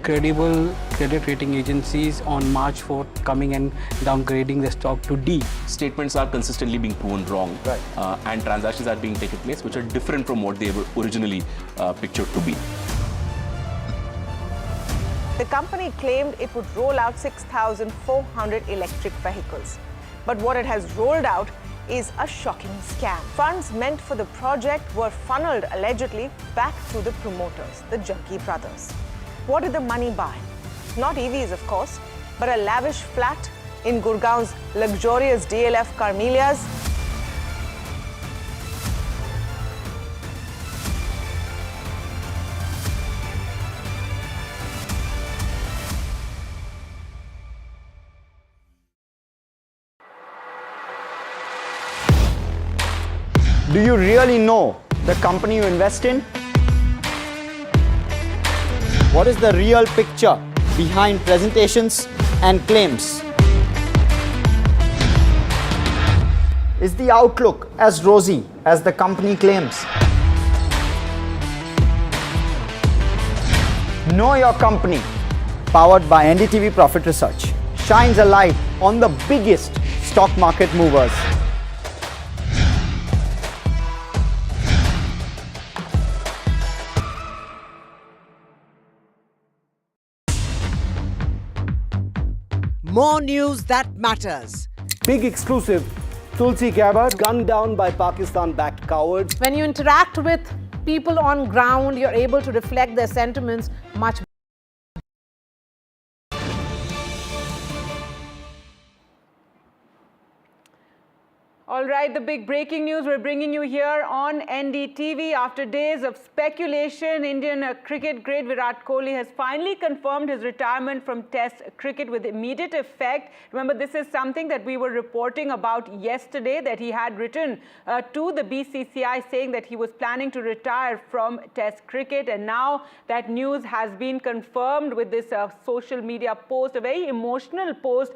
credible credit rating agencies on March 4th coming and downgrading the stock to D. Statements are consistently being proven wrong, and transactions are being taken place which are different from what they were originally pictured to be. The company claimed it would roll out 6,400 electric vehicles. But what it has rolled out is a shocking scam. Funds meant for the project were funneled allegedly back to the promoters, the Jaggi brothers. What did the money buy? Not EVs, of course, but a lavish flat in Gurgaon's luxurious DLF Carmelias. Do you really know the company you invest in? What is the real picture behind presentations and claims? Is the outlook as rosy as the company claims? Know Your Company, powered by NDTV Profit Research, shines a light on the biggest stock market movers. More news that matters. Big exclusive. Tulsi Gabbard gunned down by Pakistan-backed cowards. When you interact with people on ground, you're able to reflect their sentiments much better. All right, the big breaking news we're bringing you here on NDTV. After days of speculation, Indian cricket great Virat Kohli has finally confirmed his retirement from Test cricket with immediate effect. Remember, this is something that we were reporting about yesterday, that he had written to the BCCI saying that he was planning to retire from Test cricket. And now that news has been confirmed with this social media post, a very emotional post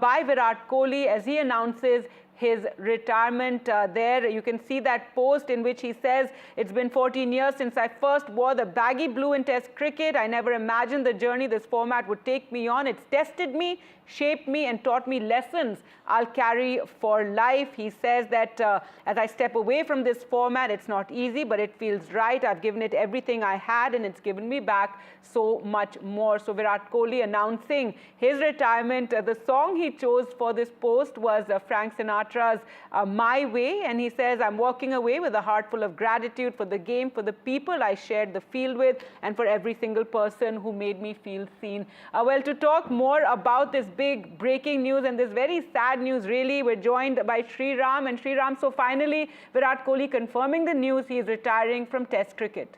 by Virat Kohli as he announces his retirement. There you can see that post in which he says, "It's been 14 years since I first wore the baggy blue in Test cricket. I never imagined the journey this format would take me on. It's tested me, shaped me and taught me lessons I'll carry for life." He says that as I step away from this format, it's not easy, but it feels right. I've given it everything I had and it's given me back so much more. So Virat Kohli announcing his retirement. The song he chose for this post was Frank Sinatra's My Way, and he says, "I'm walking away with a heart full of gratitude for the game, for the people I shared the field with, and for every single person who made me feel seen." Well, to talk more about this big breaking news and this very sad news, really, we're joined by Sri Ram. And Sri Ram, so finally, Virat Kohli confirming the news he is retiring from Test cricket.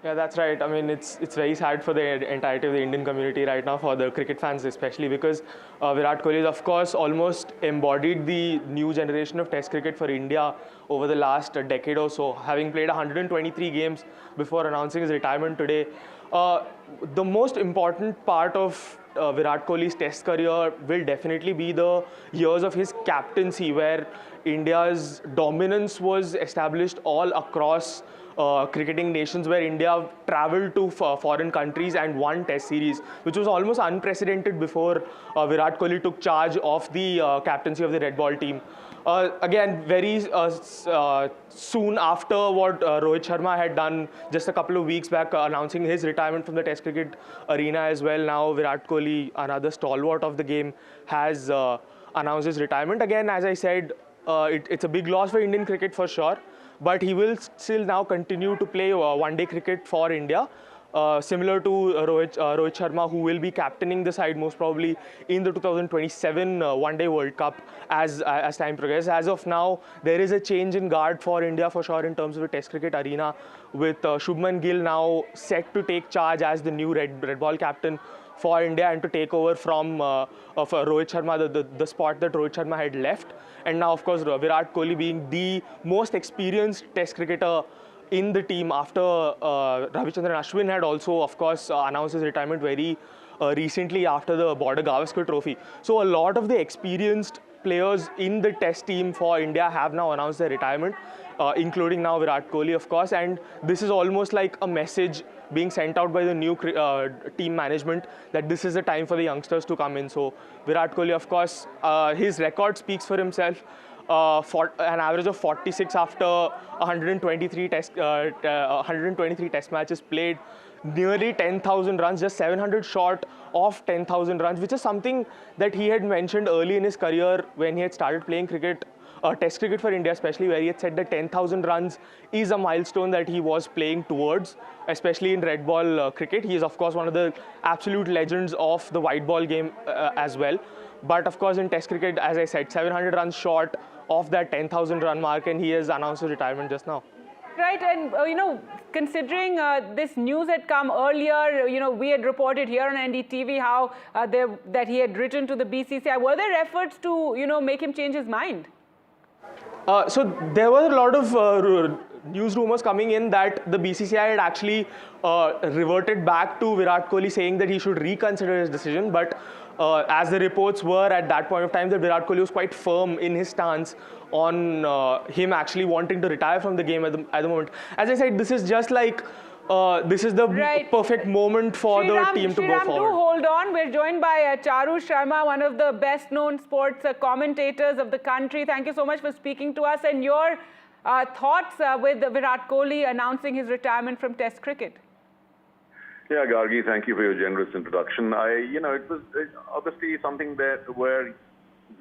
Yeah, that's right. I mean, it's very sad for the entirety of the Indian community right now, for the cricket fans especially, because Virat Kohli has, of course, almost embodied the new generation of Test cricket for India over the last decade or so, having played 123 games before announcing his retirement today. The most important part of Virat Kohli's Test career will definitely be the years of his captaincy, where India's dominance was established all across cricketing nations, where India travelled to foreign countries and won Test series, which was almost unprecedented before Virat Kohli took charge of the captaincy of the red ball team. Again, very soon after what Rohit Sharma had done just a couple of weeks back, announcing his retirement from the Test cricket arena as well. Now Virat Kohli, another stalwart of the game, has announced his retirement. Again, as I said, it's a big loss for Indian cricket for sure, but he will still now continue to play one-day cricket for India. Similar to Rohit Sharma, who will be captaining the side most probably in the 2027 One-Day World Cup as time progresses. As of now, there is a change in guard for India for sure in terms of the Test cricket arena, with Shubman Gill now set to take charge as the new red ball captain for India and to take over from Rohit Sharma, the spot that Rohit Sharma had left. And now, of course, Virat Kohli being the most experienced Test cricketer in the team after Ravichandran Ashwin had also, of course, announced his retirement very recently after the Border Gavaskar Trophy. So a lot of the experienced players in the test team for India have now announced their retirement, including now Virat Kohli, of course. And this is almost like a message being sent out by the new team management that this is the time for the youngsters to come in. So Virat Kohli, of course, his record speaks for himself. For an average of 46 after 123 test matches played, nearly 10,000 runs, just 700 short of 10,000 runs, which is something that he had mentioned early in his career when he had started playing cricket, test cricket for India especially, where he had said that 10,000 runs is a milestone that he was playing towards, especially in red ball cricket. He is, of course, one of the absolute legends of the white ball game as well. But of course, in test cricket, as I said, 700 runs short of that 10,000 run mark, and he has announced his retirement just now. Right, and considering this news had come earlier, we had reported here on NDTV how that he had written to the BCCI. Were there efforts to, make him change his mind? So there were a lot of news rumors coming in that the BCCI had actually reverted back to Virat Kohli, saying that he should reconsider his decision. But as the reports were at that point of time, that Virat Kohli was quite firm in his stance on him actually wanting to retire from the game at the moment. As I said, this is just like this is the perfect moment for the team to go forward. Do hold on. We're joined by Charu Sharma, one of the best-known sports commentators of the country. Thank you so much for speaking to us, and your thoughts with Virat Kohli announcing his retirement from Test cricket. Yeah, Gargi, thank you for your generous introduction. It was obviously something where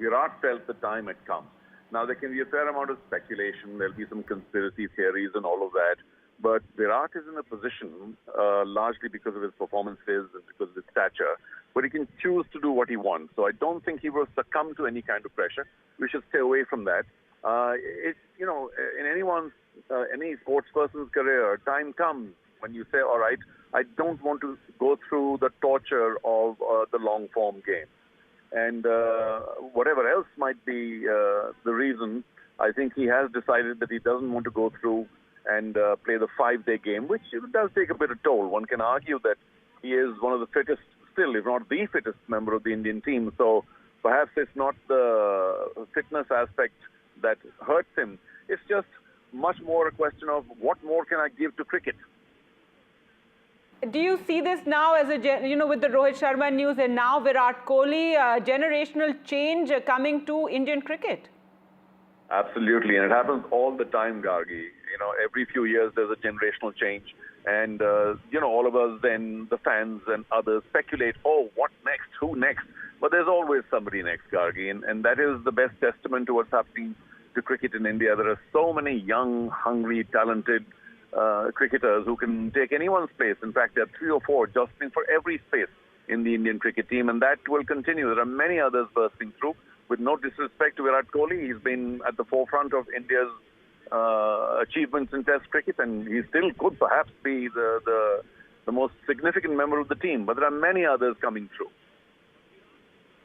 Virat felt the time had come. Now, there can be a fair amount of speculation. There'll be some conspiracy theories and all of that. But Virat is in a position, largely because of his performances and because of his stature, where he can choose to do what he wants. So I don't think he will succumb to any kind of pressure. We should stay away from that. In any sports person's career, time comes when you say, all right, I don't want to go through the torture of the long-form game. And whatever else might be the reason, I think he has decided that he doesn't want to go through and play the 5-day game, which does take a bit of toll. One can argue that he is one of the fittest, still, if not the fittest member of the Indian team. So perhaps it's not the fitness aspect that hurts him. It's just much more a question of what more can I give to cricket? Do you see this now as with the Rohit Sharma news and now Virat Kohli, generational change coming to Indian cricket? Absolutely, and it happens all the time, Gargi. Every few years there's a generational change, and all of us, then the fans and others speculate, oh, what next, who next? But there's always somebody next, Gargi, and that is the best testament to what's happening to cricket in India. There are so many young, hungry, talented cricketers who can take anyone's place. In fact, there are 3 or 4 jostling for every space in the Indian cricket team, and that will continue. There are many others bursting through. With no disrespect to Virat Kohli, he's been at the forefront of India's achievements in Test cricket, and he still could perhaps be the most significant member of the team. But there are many others coming through.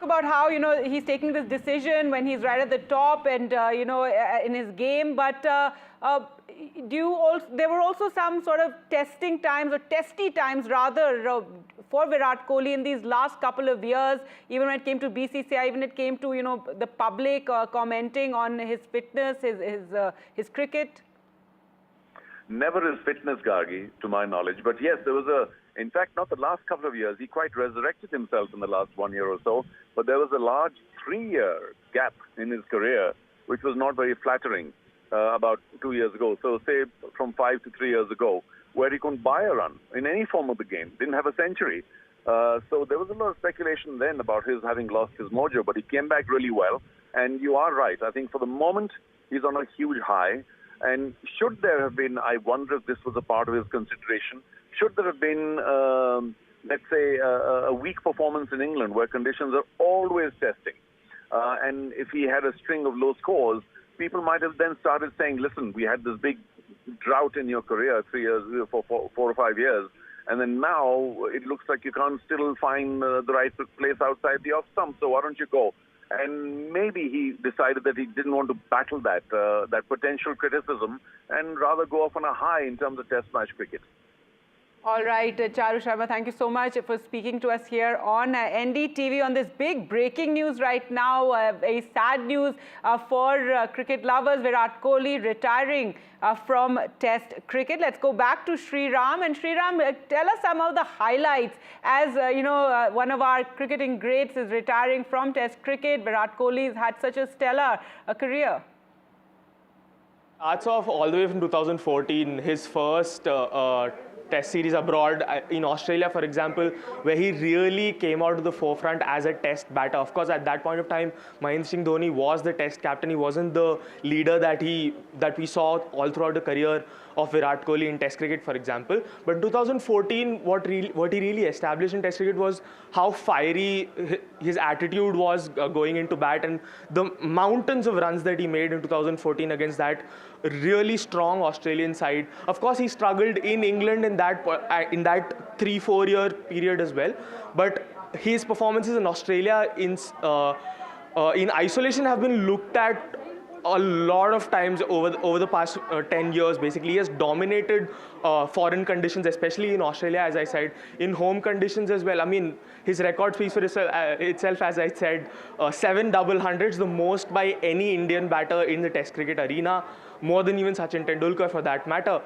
About how he's taking this decision when he's right at the top and in his game, but there were also some sort of testing times or testy times rather for Virat Kohli in these last couple of years, even when it came to BCCI, even it came to the public commenting on his fitness, his cricket. Never his fitness, Gargi, to my knowledge, but yes, there was in fact, not the last couple of years. He quite resurrected himself in the last 1 year or so. But there was a large 3-year gap in his career, which was not very flattering about 2 years ago. So say from 5 to 3 years ago, where he couldn't buy a run in any form of the game, didn't have a century. So there was a lot of speculation then about his having lost his mojo, but he came back really well. And you are right. I think for the moment, he's on a huge high. And should there have been, I wonder if this was a part of his consideration, should there have been, let's say, a weak performance in England where conditions are always testing, and if he had a string of low scores, people might have then started saying, listen, we had this big drought in your career, 3 years, for 4 or 5 years, and then now it looks like you can't still find the right place outside the off stump, so why don't you go? And maybe he decided that he didn't want to battle that potential criticism and rather go off on a high in terms of Test match cricket. All right, Charu Sharma, thank you so much for speaking to us here on NDTV on this big breaking news right now. Very sad news for cricket lovers. Virat Kohli retiring from Test cricket. Let's go back to Sriram. And Sriram, tell us some of the highlights as one of our cricketing greats is retiring from Test cricket. Virat Kohli has had such a stellar career. Starts off all the way from 2014, his first Test series abroad in Australia, for example, where he really came out to the forefront as a Test batter. Of course, at that point of time, Mahendra Singh Dhoni was the Test captain. He wasn't the leader that we saw all throughout the career of Virat Kohli in Test cricket, for example. But in 2014, what he really established in Test cricket was how fiery his attitude was going into bat, and the mountains of runs that he made in 2014 against that really strong Australian side. Of course, he struggled in England in that 3-4 year period as well. But his performances in Australia in isolation have been looked at a lot of times over the past 10 years. Basically, he has dominated foreign conditions, especially in Australia, as I said, in home conditions as well. I mean, his record speaks for itself, as I said, 7 double hundreds, the most by any Indian batter in the Test cricket arena, more than even Sachin Tendulkar for that matter.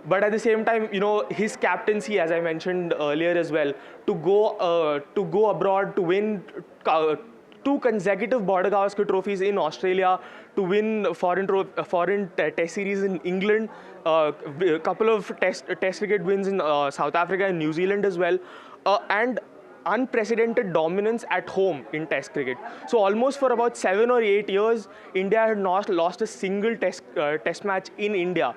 But at the same time, his captaincy, as I mentioned earlier as well, to go abroad, to win 2 consecutive Border Gavaskar trophies in Australia, to win foreign Test series in England, a couple of Test cricket wins in South Africa and New Zealand as well, and unprecedented dominance at home in Test cricket. So almost for about 7 or 8 years, India had not lost a single Test match in India.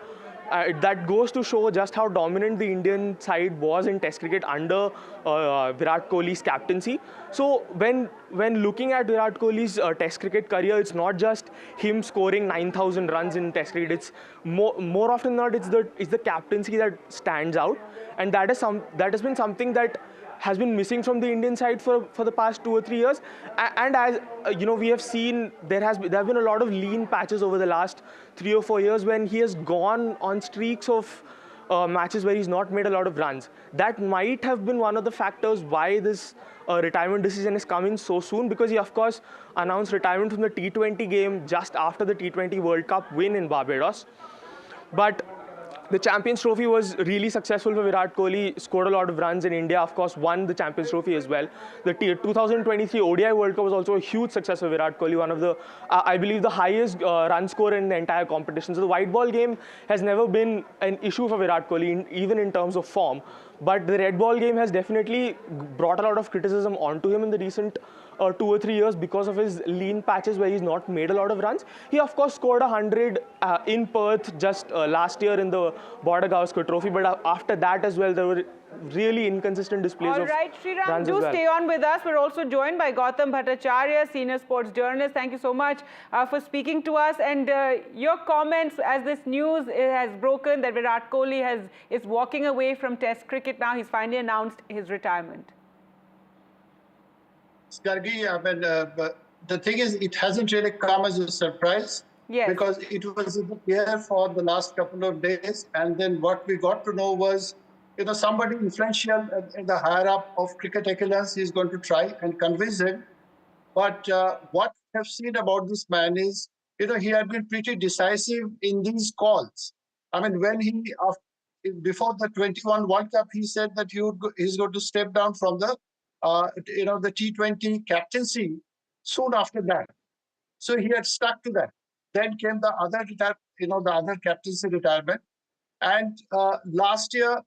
That goes to show just how dominant the Indian side was in Test cricket under Virat Kohli's captaincy. So when looking at Virat Kohli's Test cricket career, it's not just him scoring 9,000 runs in Test cricket. It's more often than not, it's the captaincy that stands out, and that has been something that has been missing from the Indian side for the past 2 or 3 years. And as we have seen, there have been a lot of lean patches over the last 3 or 4 years when he has gone on streaks of matches where he's not made a lot of runs. That might have been one of the factors why this retirement decision is coming so soon, because he, of course, announced retirement from the T20 game just after the T20 World Cup win in Barbados. But the Champions Trophy was really successful for Virat Kohli, scored a lot of runs in India, of course, won the Champions Trophy as well. The 2023 ODI World Cup was also a huge success for Virat Kohli, one of the, I believe, the highest run scorer in the entire competition. So the white ball game has never been an issue for Virat Kohli, even in terms of form. But the red ball game has definitely brought a lot of criticism onto him in the recent 2 or 3 years because of his lean patches where he's not made a lot of runs. He, of course, scored 100 in Perth just last year in the Border Gavaskar Trophy, but after that as well, there were really inconsistent displays of runs as well. All right, Sriram, do stay on with us. We're also joined by Gautam Bhattacharya, senior sports journalist. Thank you so much for speaking to us. And your comments as this news has broken that Virat Kohli is walking away from Test cricket now. He's finally announced his retirement. Gargi, I mean, the thing is, it hasn't really come as a surprise. Yes. Because it was in the air for the last couple of days. And then what we got to know was, somebody influential in the higher up of cricket excellence is going to try and convince him. But what we have seen about this man is, he had been pretty decisive in these calls. I mean, when before the 21 World Cup, he said that he's going to step down from the T20 captaincy soon after that. So he had stuck to that. Then came the other other captaincy retirement. And last year,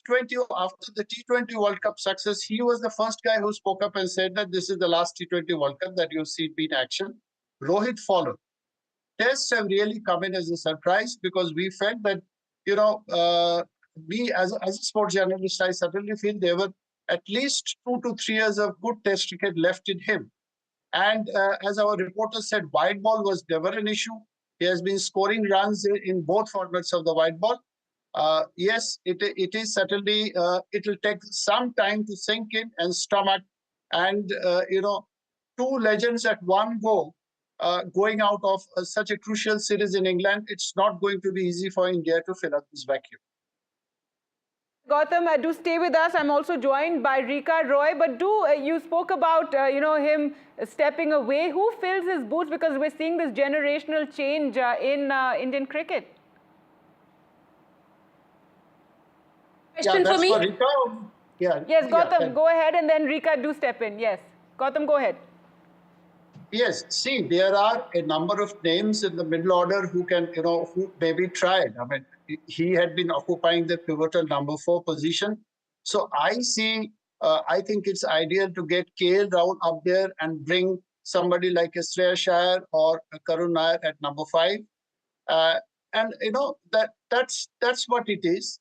after the T20 World Cup success, he was the first guy who spoke up and said that this is the last T20 World Cup that you've seen in action. Rohit followed. Tests have really come in as a surprise because we felt that, me as a sports journalist, I certainly feel there were at least 2 to 3 years of good Test cricket left in him. And as our reporter said, white ball was never an issue. He has been scoring runs in both formats of the white ball. Yes, it is certainly, it will take some time to sink in and stomach. And, 2 legends at one go, going out of such a crucial series in England, it's not going to be easy for India to fill up this vacuum. Gautam, do stay with us. I'm also joined by Rika Roy. But you spoke about him stepping away. Who fills his boots? Because we're seeing this generational change in Indian cricket. Question for me? Rika? Yeah. Yes, Gautam, go ahead, and then Rika, do step in. Yes, Gautam, go ahead. Yes, see, there are a number of names in the middle order who can, who maybe tried. I mean, he had been occupying the pivotal number 4 position. So I think it's ideal to get KL Rahul up there and bring somebody like a Shreyas Iyer or a Karun Nair at number 5. And, that's what it is.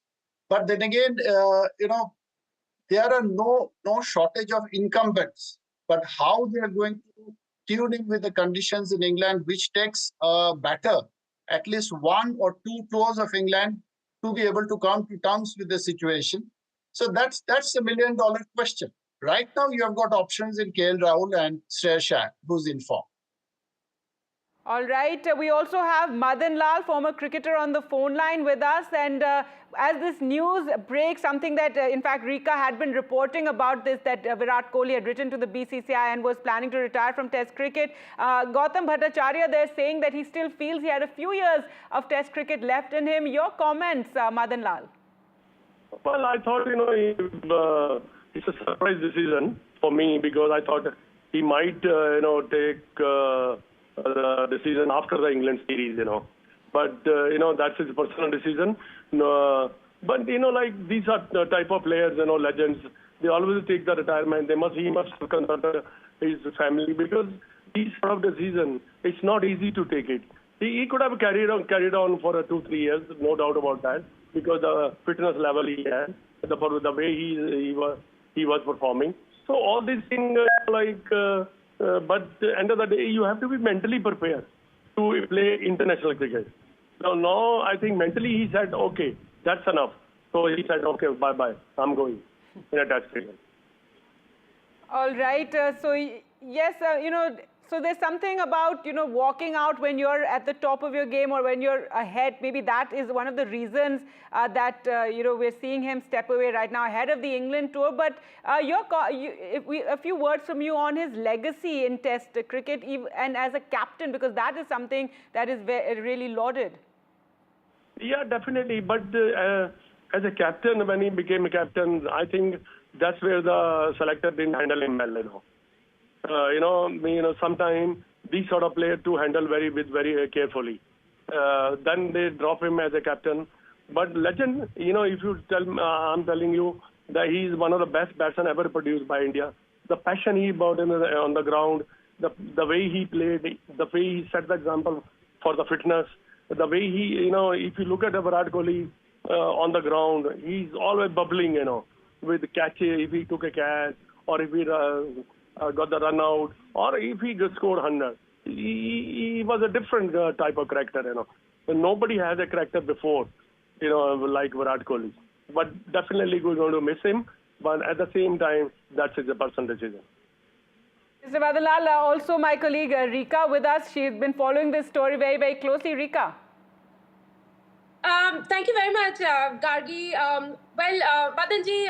But then again, there are no shortage of incumbents. But how they are going to tune in with the conditions in England, which takes a batter, at least 1 or 2 tours of England to be able to come to terms with the situation. So that's $1 million question. Right now, you have got options in KL Rahul and Shreyas Iyer, who's in form. All right. We also have Madan Lal, former cricketer, on the phone line with us. And as this news breaks, something that, in fact, Rika had been reporting about this, that Virat Kohli had written to the BCCI and was planning to retire from Test cricket. Gautam Bhattacharya, they're saying that he still feels he had a few years of Test cricket left in him. Your comments, Madan Lal? Well, I thought, it's a surprise decision for me, because I thought he might, take the decision after the England series, But, that's his personal decision. But, like these are the type of players, legends. They always take the retirement. He must consult his family, because these sort of decision, it's not easy to take it. He could have carried on for 2-3 years, no doubt about that, because the fitness level he had, the way he was performing. So all these things, but at the end of the day, you have to be mentally prepared to play international cricket. Now I think mentally he said, okay, that's enough. So he said, okay, bye-bye, I'm going in a Test cricket. All right. So, yes, so there's something about, walking out when you're at the top of your game or when you're ahead. Maybe that is one of the reasons that, we're seeing him step away right now ahead of the England tour. But a few words from you on his legacy in Test cricket and as a captain, because that is something that is really lauded. Yeah, definitely. But as a captain, when he became a captain, I think that's where the selector didn't handle him well, sometimes these sort of players to handle very carefully. Then they drop him as a captain. But legend, if you I'm telling you that he's one of the best batsmen ever produced by India. The passion he brought in on the ground, the way he played, the way he set the example for the fitness, the way he, if you look at Virat Kohli on the ground, he's always bubbling, with catches, if he took a catch, or if he got the run out, or if he just scored 100. He was a different type of character, Nobody has a character before, like Virat Kohli. But definitely we're going to miss him. But at the same time, that's his personal decision. Mr. Madan Lal, also my colleague Rika with us. She's been following this story very, very closely. Rika. Thank you very much, Gargi. Madanji,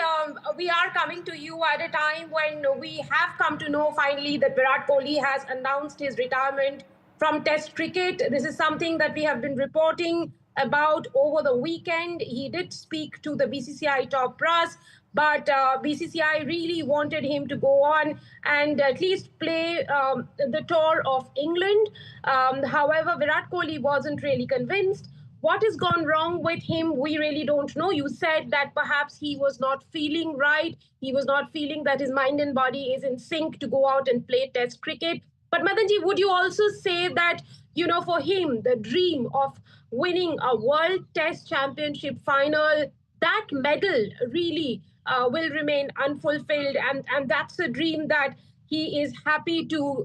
we are coming to you at a time when we have come to know finally that Virat Kohli has announced his retirement from Test cricket. This is something that we have been reporting about over the weekend. He did speak to the BCCI top brass, but BCCI really wanted him to go on and at least play the tour of England. However, Virat Kohli wasn't really convinced. What has gone wrong with him, we really don't know. You said that perhaps he was not feeling right. He was not feeling that his mind and body is in sync to go out and play Test cricket. But Madanji, would you also say that, for him, the dream of winning a World Test Championship final, that medal really will remain unfulfilled, and that's a dream that he is happy to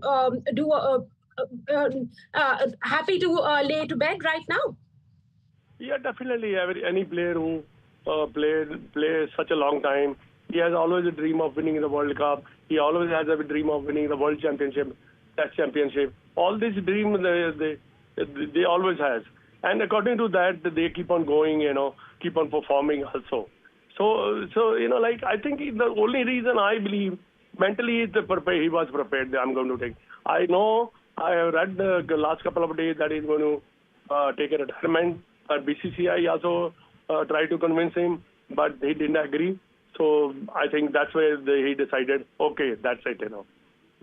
lay to bed right now? Yeah, definitely. Any player who plays such a long time, he has always a dream of winning the World Cup. He always has a dream of winning the World Championship, Test Championship. All these dreams they always has. And according to that, they keep on going, keep on performing also. So you know, like I think the only reason I believe mentally he was prepared that I'm going to take. I know I have read the last couple of days that he's going to take a retirement. BCCI also tried to convince him, but he didn't agree. So I think that's where he decided, okay, that's it, you know.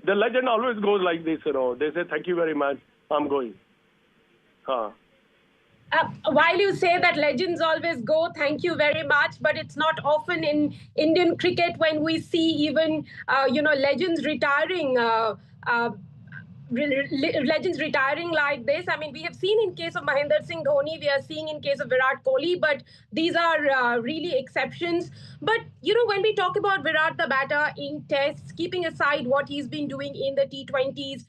The legend always goes like this, you know. They say, thank you very much, I'm going. While you say that legends always go, thank you very much, but it's not often in Indian cricket when we see even, legends retiring. Legends retiring like this. I mean, we have seen in case of Mahendra Singh Dhoni, we are seeing in case of Virat Kohli, but these are really exceptions. But, you know, when we talk about Virat the batter in tests, keeping aside what he's been doing in the T20s,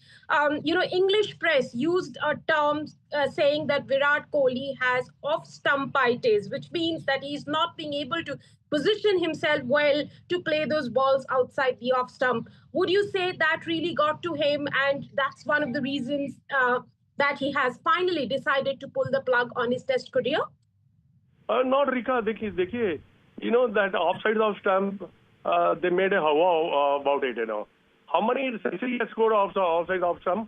English press used a term saying that Virat Kohli has off-stumpitis, which means that he's not being able to position himself well to play those balls outside the off stump. Would you say that really got to him, and that's one of the reasons that he has finally decided to pull the plug on his test career? Not Rika, dekhiye, you know that offside off stump, they made a hawa about it, you know. How many centuries he has scored offside off stump?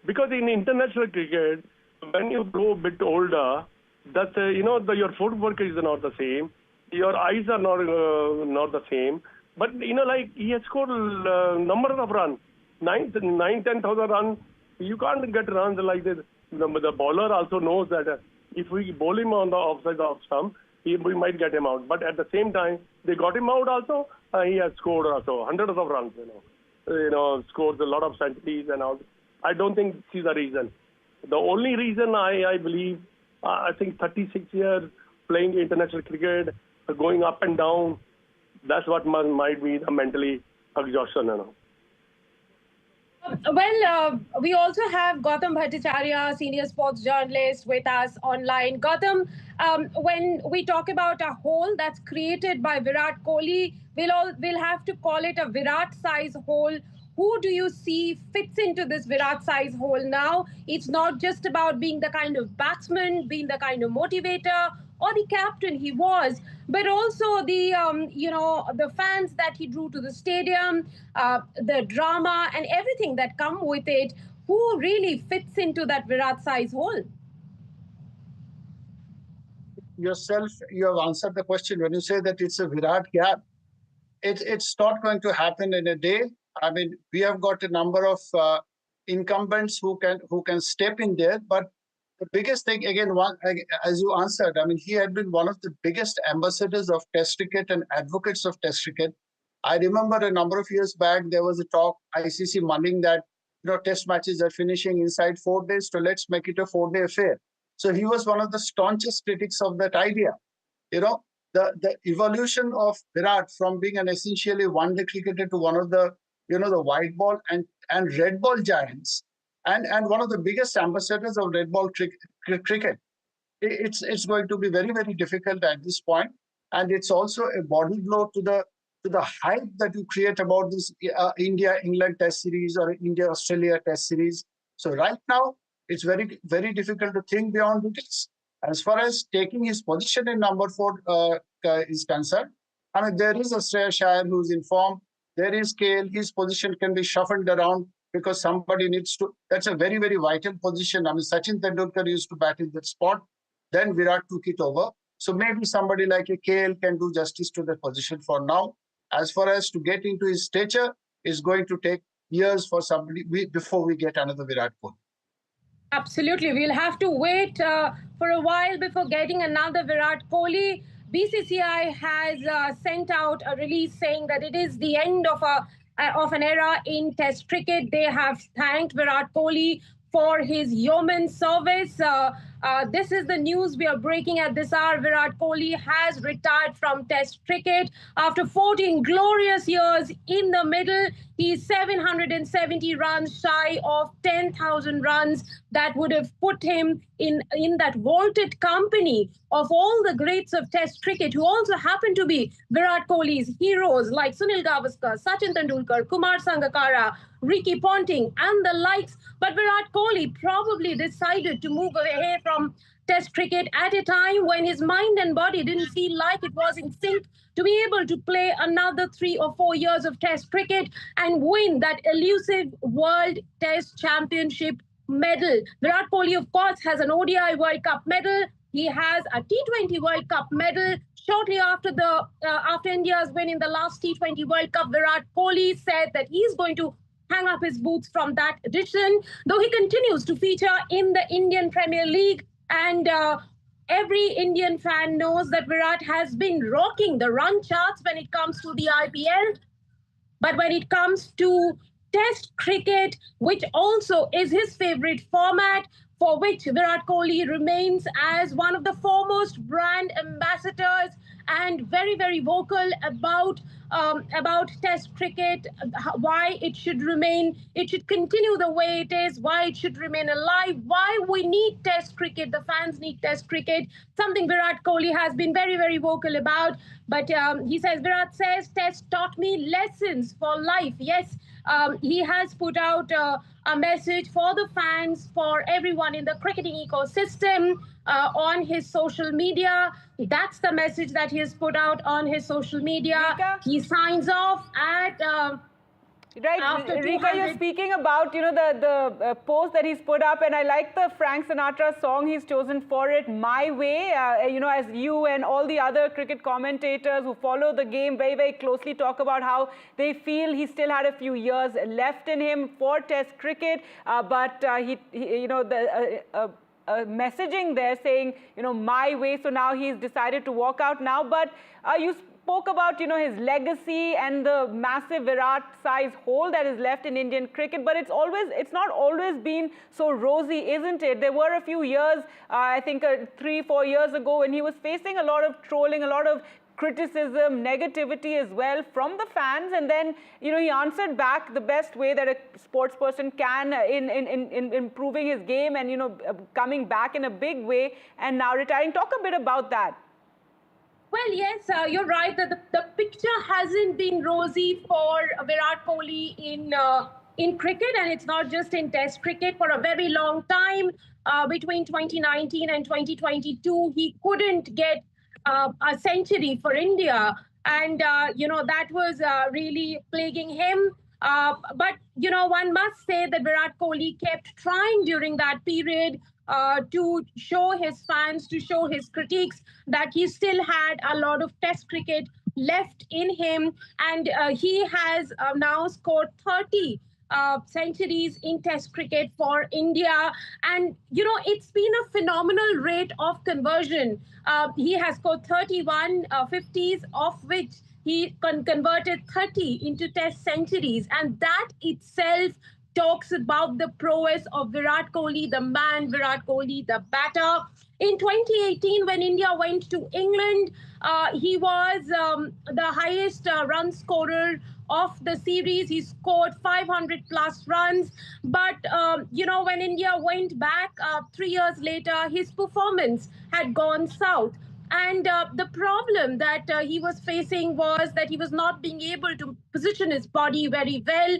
Because in international cricket, when you grow a bit older, that your footwork is not the same. Your eyes are not the same, but you know, like he has scored number of runs, 10,000 runs. You can't get runs like this. The bowler also knows that if we bowl him on the offside off stump, we might get him out. But at the same time, they got him out also. He has scored also hundreds of runs. Scores a lot of centuries and all. I don't think this is the reason. The only reason I believe, I think 36 years playing international cricket, going up and down, that's what might be the mentally exhaustion. Well, we also have Gautam Bhattacharya, senior sports journalist, with us online. Gautam, when we talk about a hole that's created by Virat Kohli, we'll have to call it a Virat-size hole. Who do you see fits into this Virat-size hole now? It's not just about being the kind of batsman, being the kind of motivator, or the captain he was, but also the the fans that he drew to the stadium, the drama and everything that come with it. Who really fits into that Virat-size hole? Yourself, you have answered the question when you say that it's a Virat gap. It's not going to happen in a day. I mean, we have got a number of incumbents who can step in there, but the biggest thing, again, as you answered, I mean, he had been one of the biggest ambassadors of Test cricket and advocates of Test cricket. I remember a number of years back, there was a talk, ICC mulling that, Test matches are finishing inside 4 days, so let's make it a 4-day affair. So he was one of the staunchest critics of that idea. The evolution of Virat from being an essentially one-day cricketer to one of the, the white ball and red ball giants, and one of the biggest ambassadors of red ball cricket. It's going to be very, very difficult at this point, and it's also a body blow to the hype that you create about this India-England Test series or India-Australia Test series. So right now, it's very, very difficult to think beyond it. As far as taking his position in number 4 is concerned, I mean, there is a Shreyas Iyer who's in form. There is KL. His position can be shuffled around because somebody needs to. That's a very, very vital position. I mean, Sachin Tendulkar used to bat in that spot. Then Virat took it over. So maybe somebody like a KL can do justice to that position for now. As far as to get into his stature, is going to take years for somebody before we get another Virat Kohli. Absolutely. We'll have to wait for a while before getting another Virat Kohli. BCCI has sent out a release saying that it is the end of an era in Test cricket. They have thanked Virat Kohli for his yeoman service. This is the news we are breaking at this hour. Virat Kohli has retired from Test cricket after 14 glorious years in the middle. He's 770 runs shy of 10,000 runs. That would have put him in that vaulted company of all the greats of Test cricket, who also happen to be Virat Kohli's heroes like Sunil Gavaskar, Sachin Tendulkar, Kumar Sangakkara, Ricky Ponting and the likes. But Virat Kohli probably decided to move away from Test cricket at a time when his mind and body didn't feel like it was in sync to be able to play another 3 or 4 years of Test cricket and win that elusive World Test Championship medal. Virat Kohli, of course, has an ODI World Cup medal. He has a T20 World Cup medal. Shortly after after India's win in the last T20 World Cup, Virat Kohli said that he's going to hang up his boots from that edition, though he continues to feature in the Indian Premier League. And every Indian fan knows that Virat has been rocking the run charts when it comes to the IPL. But when it comes to Test cricket, which also is his favorite format, for which Virat Kohli remains as one of the foremost brand ambassadors and very, very vocal about Test cricket, why it should continue the way it is, why it should remain alive, why we need Test cricket, the fans need Test cricket, something Virat Kohli has been very, very vocal about. But he says, Virat says, Test taught me lessons for life. Yes, he has put out a message for the fans, for everyone in the cricketing ecosystem on his social media. That's the message that he has put out on his social media. He signs off at... Right, Rika, you're speaking about, the post that he's put up, and I like the Frank Sinatra song he's chosen for it, My Way. As you and all the other cricket commentators who follow the game very, very closely talk about how they feel he still had a few years left in him for Test cricket, but messaging there saying, my way, so now he's decided to walk out now. But you spoke about, his legacy and the massive Virat-size hole that is left in Indian cricket, but it's not always been so rosy, isn't it? There were a few years, I think 3-4 years ago, when he was facing a lot of trolling, a lot of criticism, negativity as well from the fans, and then he answered back the best way that a sports person can in improving his game and coming back in a big way and now retiring. Talk a bit about that. Well, yes, you're right that the picture hasn't been rosy for Virat Kohli in cricket, and it's not just in Test cricket. For a very long time, between 2019 and 2022, he couldn't get a century for India, and that was really plaguing him. But one must say that Virat Kohli kept trying during that period to show his fans, to show his critics that he still had a lot of Test cricket left in him, and he has now scored 30 centuries in Test cricket for India. And it's been a phenomenal rate of conversion. He has scored 31 50s, of which he converted 30 into Test centuries, and that itself talks about the prowess of Virat Kohli, the man Virat Kohli, the batter. In 2018, when India went to England, he was the highest run scorer of the series. He scored 500 plus runs. But, when India went back 3 years later, his performance had gone south. And the problem that he was facing was that he was not being able to position his body very well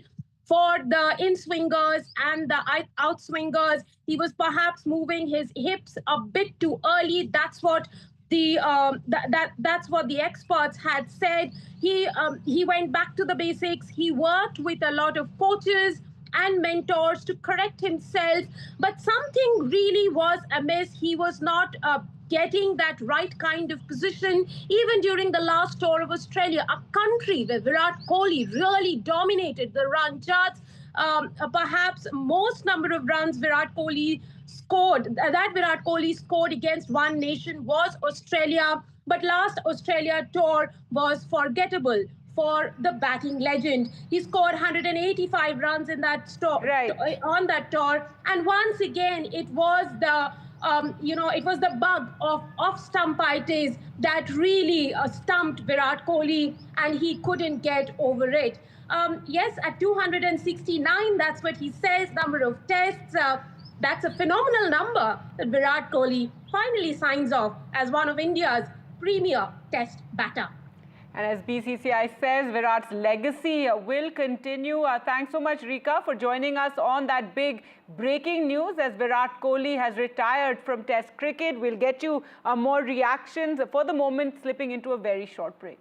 for the in-swingers and the out-swingers. He was perhaps moving his hips a bit too early. That's what that's what the experts had said. He went back to the basics. He worked with a lot of coaches and mentors to correct himself, but something really was amiss. He was not getting that right kind of position, even during the last tour of Australia, a country where Virat Kohli really dominated the run charts. Perhaps most number of runs Virat Kohli scored against one nation was Australia, but last Australia tour was forgettable for the batting legend. He scored 185 runs in that on that tour, and once again it was the bug of off-stumpitis that really stumped Virat Kohli, and he couldn't get over it. Yes, at 269, that's what he says, number of tests. That's a phenomenal number that Virat Kohli finally signs off as one of India's premier test batter. And as BCCI says, Virat's legacy will continue. Thanks so much, Rika, for joining us on that big breaking news as Virat Kohli has retired from Test cricket. We'll get you more reactions. For the moment, slipping into a very short break.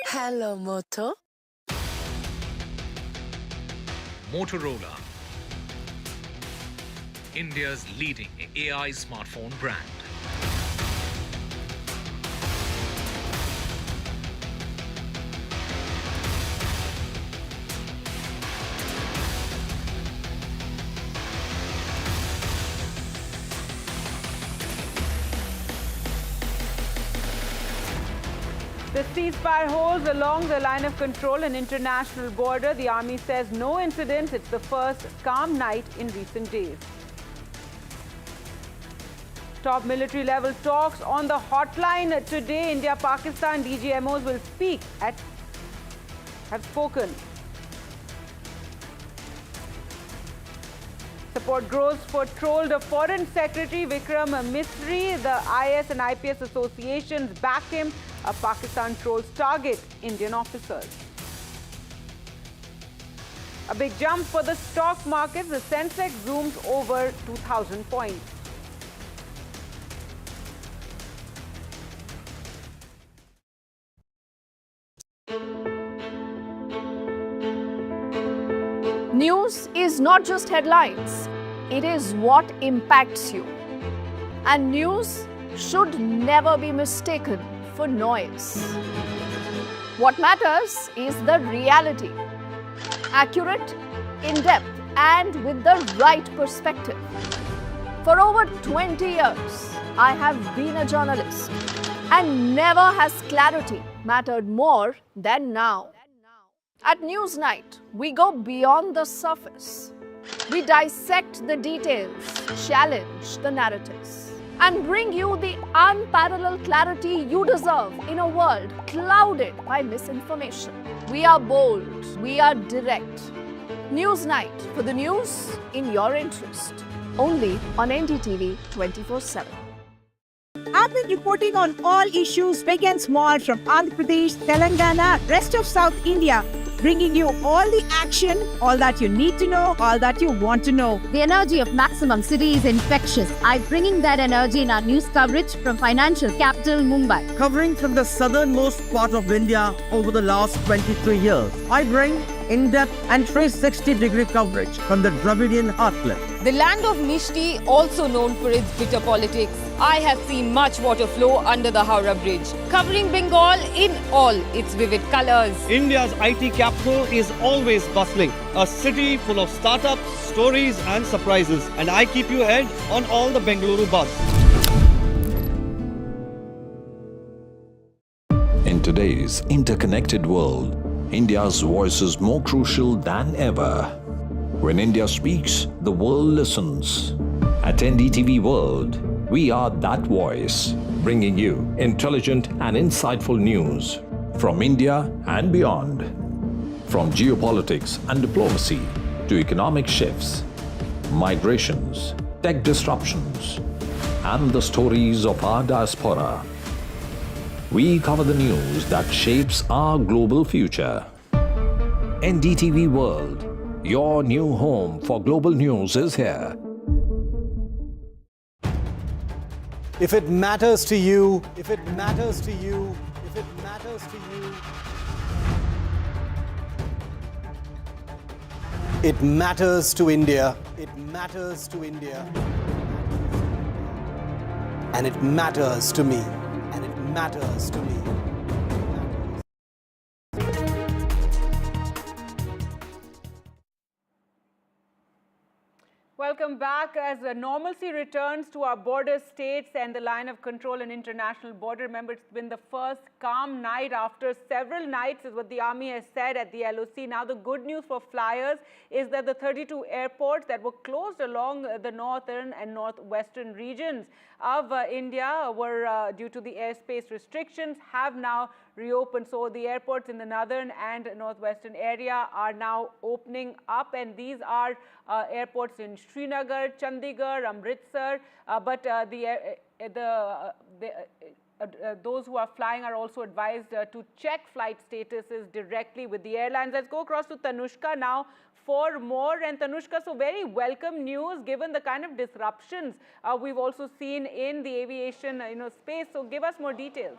Hello, Moto. Motorola, India's leading AI smartphone brand. The ceasefire holds along the line of control and international border. The army says no incidents. It's the first calm night in recent days. Top military level talks on the hotline today. India-Pakistan DGMOs will have spoken. Support grows for trolled Foreign Secretary Vikram Misri. The IS and IPS associations back him. Pakistan trolls target Indian officers. A big jump for the stock market. The Sensex zooms over 2,000 points. News is not just headlines, it is what impacts you. And news should never be mistaken for noise. What matters is the reality. Accurate, in-depth, and with the right perspective. For over 20 years, I have been a journalist, and never has clarity mattered more than now. At Newsnight, we go beyond the surface. We dissect the details, challenge the narratives, and bring you the unparalleled clarity you deserve in a world clouded by misinformation. We are bold, we are direct. Newsnight, for the news in your interest. Only on NDTV 24/7. I've been reporting on all issues big and small from Andhra Pradesh, Telangana, rest of South India, bringing you all the action, all that you need to know, all that you want to know. The energy of maximum city is infectious. I'm bringing that energy in our news coverage from financial capital Mumbai. Covering from the southernmost part of India over the last 23 years, I bring in-depth and 360-degree coverage from the Dravidian heartland. The land of Mishti, also known for its bitter politics. I have seen much water flow under the Howrah Bridge, covering Bengal in all its vivid colors. India's IT capital is always bustling, a city full of startups, stories and surprises. And I keep you ahead on all the Bengaluru buzz. In today's interconnected world, India's voice is more crucial than ever. When India speaks, the world listens. At NDTV World, we are that voice, bringing you intelligent and insightful news from India and beyond. From geopolitics and diplomacy to economic shifts, migrations, tech disruptions, and the stories of our diaspora. We cover the news that shapes our global future. NDTV World, your new home for global news is here. If it matters to you, if it matters to you, if it matters to you, it matters to India. It matters to India. And it matters to me. And it matters to me. Welcome back. As normalcy returns to our border states and the line of control and international border, remember, it's been the first calm night after several nights, is what the army has said at the LOC. Now, the good news for flyers is that the 32 airports that were closed along the northern and northwestern regions of India were due to the airspace restrictions have now reopened. So the airports in the northern and northwestern area are now opening up, and these are airports in Srinagar, Chandigarh, Amritsar, but those who are flying are also advised to check flight statuses directly with the airlines. Let's go across to Tanushka now for more. And Tanushka, so very welcome news given the kind of disruptions we've also seen in the aviation space. So give us more details.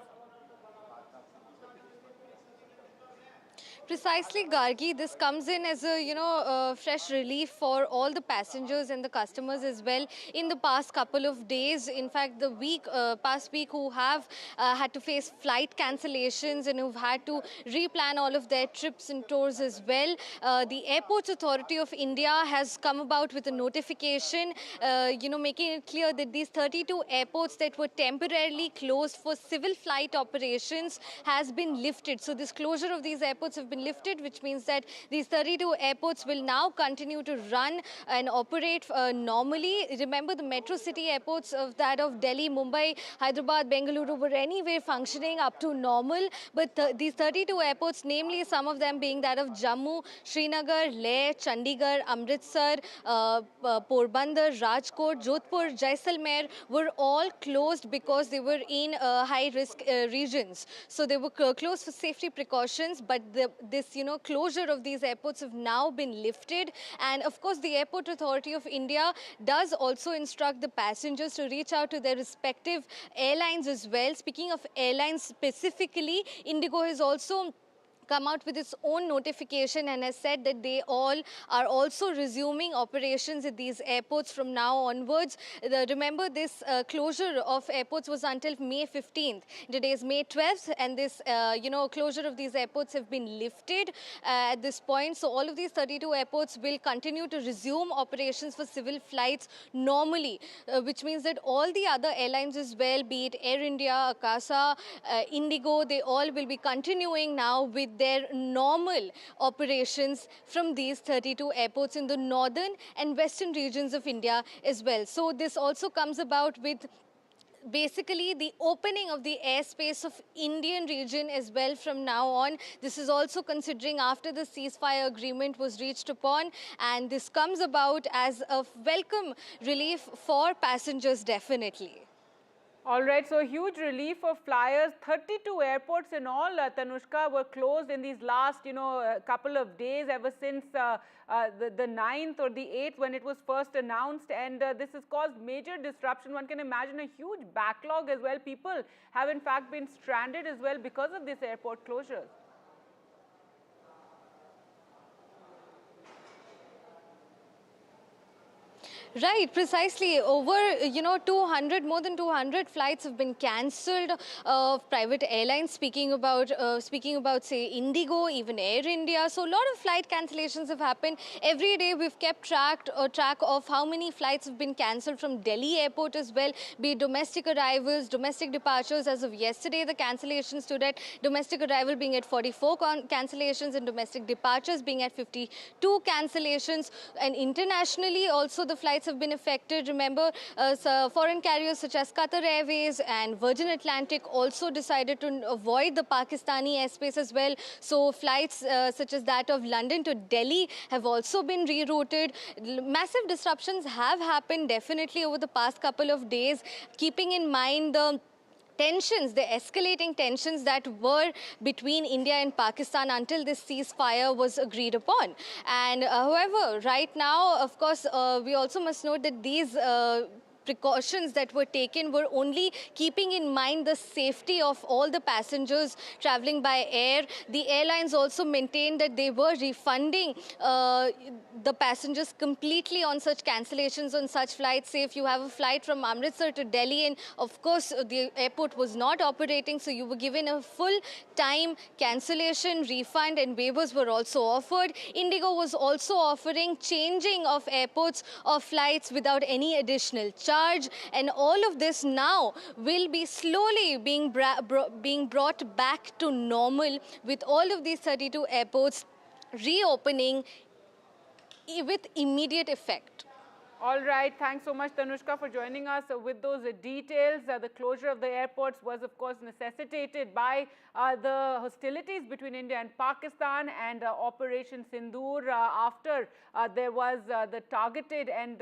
Precisely, Gargi. This comes in as a fresh relief for all the passengers and the customers as well in the past couple of days. In fact, the past week, who have had to face flight cancellations and who've had to replan all of their trips and tours as well. The Airports Authority of India has come about with a notification, making it clear that these 32 airports that were temporarily closed for civil flight operations has been lifted. So this closure of these airports have been lifted, which means that these 32 airports will now continue to run and operate normally. Remember, the metro city airports of Delhi, Mumbai, Hyderabad, Bengaluru were anyway functioning up to normal, but these 32 airports, namely some of them being that of Jammu, Srinagar, Leh, Chandigarh, Amritsar, Porbandar, Rajkot, Jodhpur, Jaisalmer, were all closed because they were in high-risk regions. So they were closed for safety precautions, but this closure of these airports have now been lifted. And of course, the Airport Authority of India does also instruct the passengers to reach out to their respective airlines as well. Speaking of airlines specifically, Indigo has also come out with its own notification and has said that they all are also resuming operations at these airports from now onwards. Remember, this closure of airports was until May 15th. Today is May 12th, and this closure of these airports have been lifted at this point. So all of these 32 airports will continue to resume operations for civil flights normally, which means that all the other airlines as well, be it Air India, Akasa, Indigo, they all will be continuing now with their normal operations from these 32 airports in the northern and western regions of India as well. So this also comes about with basically the opening of the airspace of Indian region as well from now on. This is also considering after the ceasefire agreement was reached upon, and this comes about as a welcome relief for passengers, definitely. All right, so huge relief for flyers. 32 airports in all, Tanushka, were closed in these last, couple of days ever since the 9th or the 8th when it was first announced. And this has caused major disruption. One can imagine a huge backlog as well. People have in fact been stranded as well because of this airport closures. Right, precisely. Over, more than 200 flights have been cancelled of private airlines. Speaking about, say, Indigo, even Air India. So a lot of flight cancellations have happened. Every day we've kept track of how many flights have been cancelled from Delhi airport as well, be it domestic arrivals, domestic departures. As of yesterday, the cancellations stood at domestic arrival being at 44 cancellations and domestic departures being at 52 cancellations. And internationally, also the flights have been affected. Remember, foreign carriers such as Qatar Airways and Virgin Atlantic also decided to avoid the Pakistani airspace as well. So flights such as that of London to Delhi have also been rerouted. Massive disruptions have happened definitely over the past couple of days, keeping in mind the tensions, the escalating tensions that were between India and Pakistan until this ceasefire was agreed upon. And however, right now, of course, we also must note that these precautions that were taken were only keeping in mind the safety of all the passengers traveling by air. The airlines also maintained that they were refunding the passengers completely on such cancellations on such flights. Say if you have a flight from Amritsar to Delhi and of course the airport was not operating, so you were given a full time cancellation, refund, and waivers were also offered. Indigo was also offering changing of airports or flights without any additional charge, and all of this now will be slowly being brought back to normal with all of these 32 airports reopening with immediate effect. All right. Thanks so much, Tanushka, for joining us with those details. The closure of the airports was, of course, necessitated by the hostilities between India and Pakistan and Operation Sindoor after there was the targeted and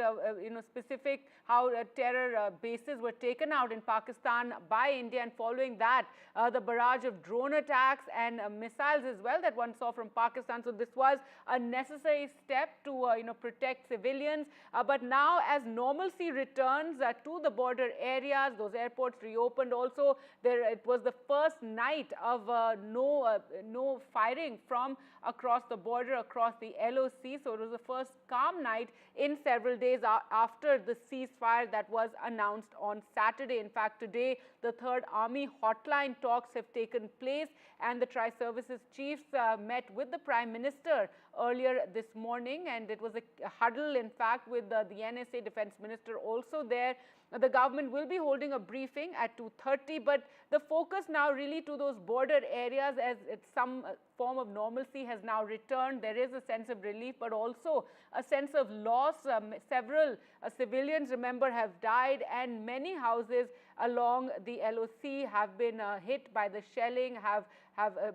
specific how terror bases were taken out in Pakistan by India, and following that, the barrage of drone attacks and missiles as well that one saw from Pakistan. So this was a necessary step to protect civilians. But now, as normalcy returns to the border areas, those airports reopened. Also, it was the first night of no firing from across the border, across the LOC. So it was the first calm night in several days after the ceasefire that was announced on Saturday. In fact, today the Third Army hotline talks have taken place, and the Tri-Services chiefs met with the Prime Minister earlier this morning, and it was a huddle, in fact, with the NSA Defense Minister also there. The government will be holding a briefing at 2:30, but the focus now really to those border areas, as some form of normalcy has now returned. There is a sense of relief, but also a sense of loss. Several civilians, remember, have died, and many houses along the LOC have been hit by the shelling, have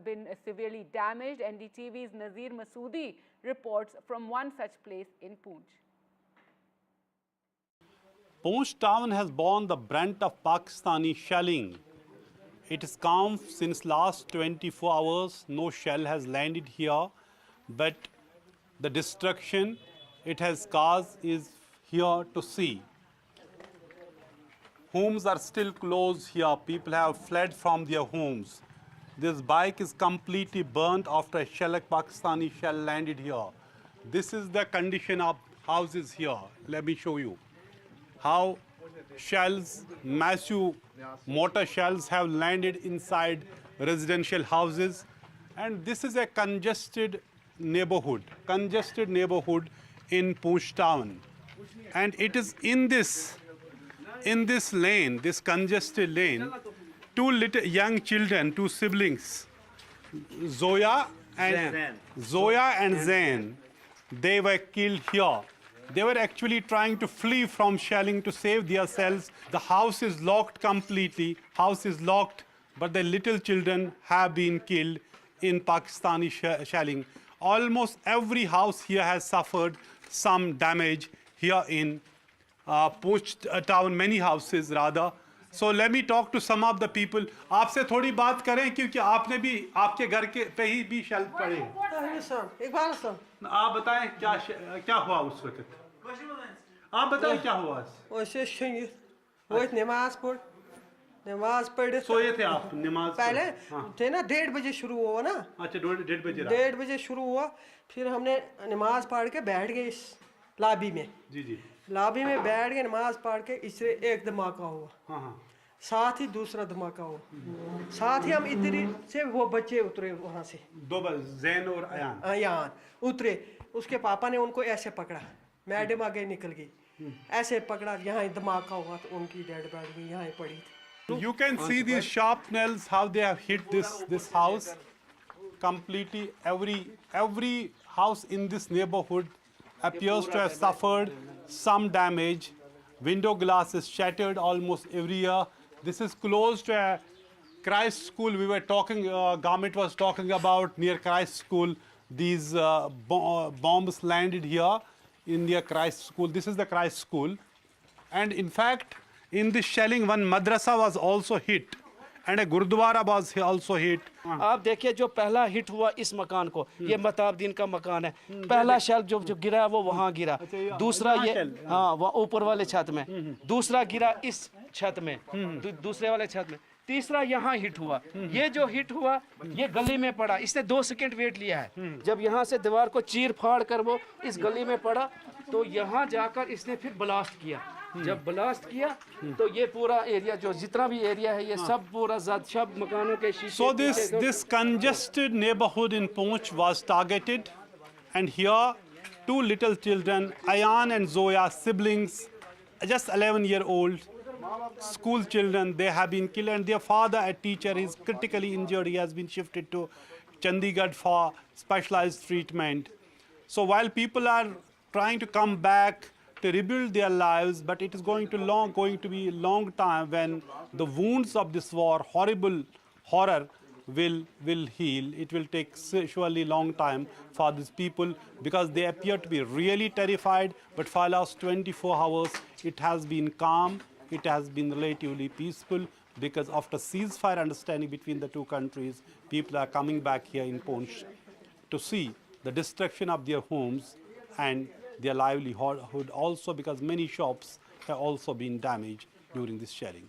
been severely damaged. NDTV's Nazir Masoodi reports from one such place in Poonch. Poonch town has borne the brunt of Pakistani shelling. It is calm since last 24 hours. No shell has landed here, but the destruction it has caused is here to see. Homes are still closed here. People have fled from their homes. This bike is completely burnt after a Pakistani shell landed here. This is the condition of houses here. Let me show you how shells, massive mortar shells have landed inside residential houses. And this is a congested neighborhood in Poonch town. And it is in this lane, this congested lane, two little young children, two siblings, Zoya and Zain, they were killed here. They were actually trying to flee from shelling to save themselves. The house is locked completely. House is locked, but the little children have been killed in Pakistani shelling. Almost every house here has suffered some damage here in Poonch town, many houses rather. So let me talk to some of the people. आपसे थोड़ी बात करें क्योंकि आपने भी आपके घर के पे ही भी शेल पड़े। आप बताएं क्या हुआ उस वक्त? आप बताएं क्या हुआ? वो नमाज पढ़े सोए थे आप? नमाज पहले थे ना 1:30 बजे शुरू हुआ ना। अच्छा 1:30 बजे 1:30 बजे शुरू हुआ, फिर हमने नमाज पढ़ के बैठ गए इस लॉबी में। जी लॉबी में बैठ के नमाज पढ़ के इससे एक धमाका हुआ, साथ ही दूसरा धमाका हुआ, साथ ही हम इधर से वो बच्चे उतरे वहां से, दो ज़ैन और अयान उतरे। उसके पापा ने उनको ऐसे पकड़ा, मैडम आगे निकल गई, ऐसे पकड़ा, यहाँ धमाका हुआ तो उनकी डेड बॉडी यहाँ पड़ी थी। You can see these sharp nails, how they have hit this house completely. Every house in this neighborhood appears to have suffered some damage. Window glass is shattered almost every year. This is close to a Christ school. We were talking, Gamit was talking about near Christ school. These bombs landed here in near Christ school. This is the Christ school. And in fact, in this shelling, one madrasa was also hit, and a gurdwara was also hit. आप देखिए जो पहला hit हुआ इस मकान को, ये मताबदीन का मकान है। पहला शेल जो गिरा वो वहाँ गिरा, दूसरा ये हाँ वो ऊपर वाले छत में, दूसरा गिरा इस छत में, दूसरे वाले छत में, तीसरा यहाँ हिट हुआ। ये जो हिट हुआ ये गली में पड़ा, इसने 2 सेकंड वेट लिया है। जब यहाँ से दीवार को चीर फाड़ कर वो इस गली में पड़ा तो यहाँ जाकर इसने फिर ब्लास्ट किया। जब ब्लास्ट किया तो ये पूरा एरिया जो जितना भी एरिया है ये सब पूरा सब मकानों के शीशे। So this congested neighborhood in Poonch was targeted, and here 2 little children, Ayan and Zoya, siblings, just 11-year-old, school children, they have been killed, and their father, a teacher, is critically injured. He has been shifted to Chandigarh for specialized treatment. So while people are trying to come back to rebuild their lives, but it is going to be a long time when the wounds of this war, horror, will heal. It will take surely long time for these people because they appear to be really terrified, but for the last 24 hours, it has been calm, it has been relatively peaceful because after ceasefire understanding between the two countries, people are coming back here in Poonch to see the destruction of their homes and their livelihood also because many shops have also been damaged during this shelling.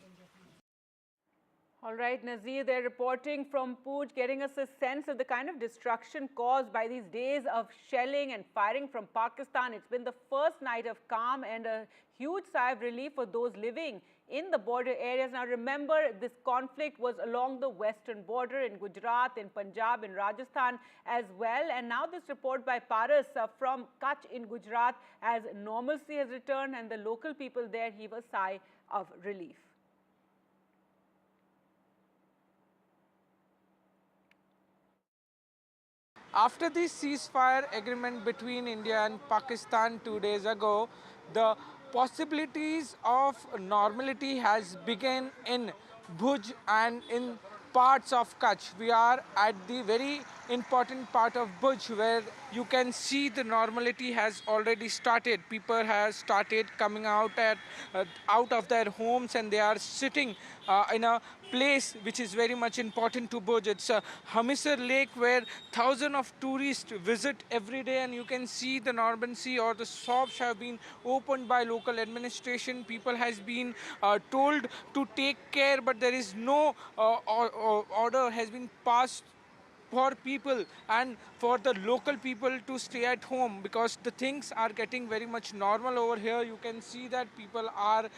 All right, Nazir, they're reporting from Poonch, getting us a sense of the kind of destruction caused by these days of shelling and firing from Pakistan. It's been the first night of calm and a huge sigh of relief for those living in the border areas. Now, remember, this conflict was along the western border in Gujarat, in Punjab, in Rajasthan as well. And now this report by Paras from Kutch in Gujarat as normalcy has returned and the local people there heave a sigh of relief. After the ceasefire agreement between India and Pakistan 2 days ago, the possibilities of normality has begun in Bhuj and in parts of Kutch. We are at the very important part of Bhuj where you can see the normality has already started. People have started coming out of their homes and they are sitting in a place which is very much important to Bhuj. It's a Hamisar Lake where thousands of tourists visit every day, and you can see the normalcy or the shops have been opened by local administration. People has been told to take care, but there is no order has been passed for people and for the local people to stay at home because the things are getting very much normal over here. You can see that people are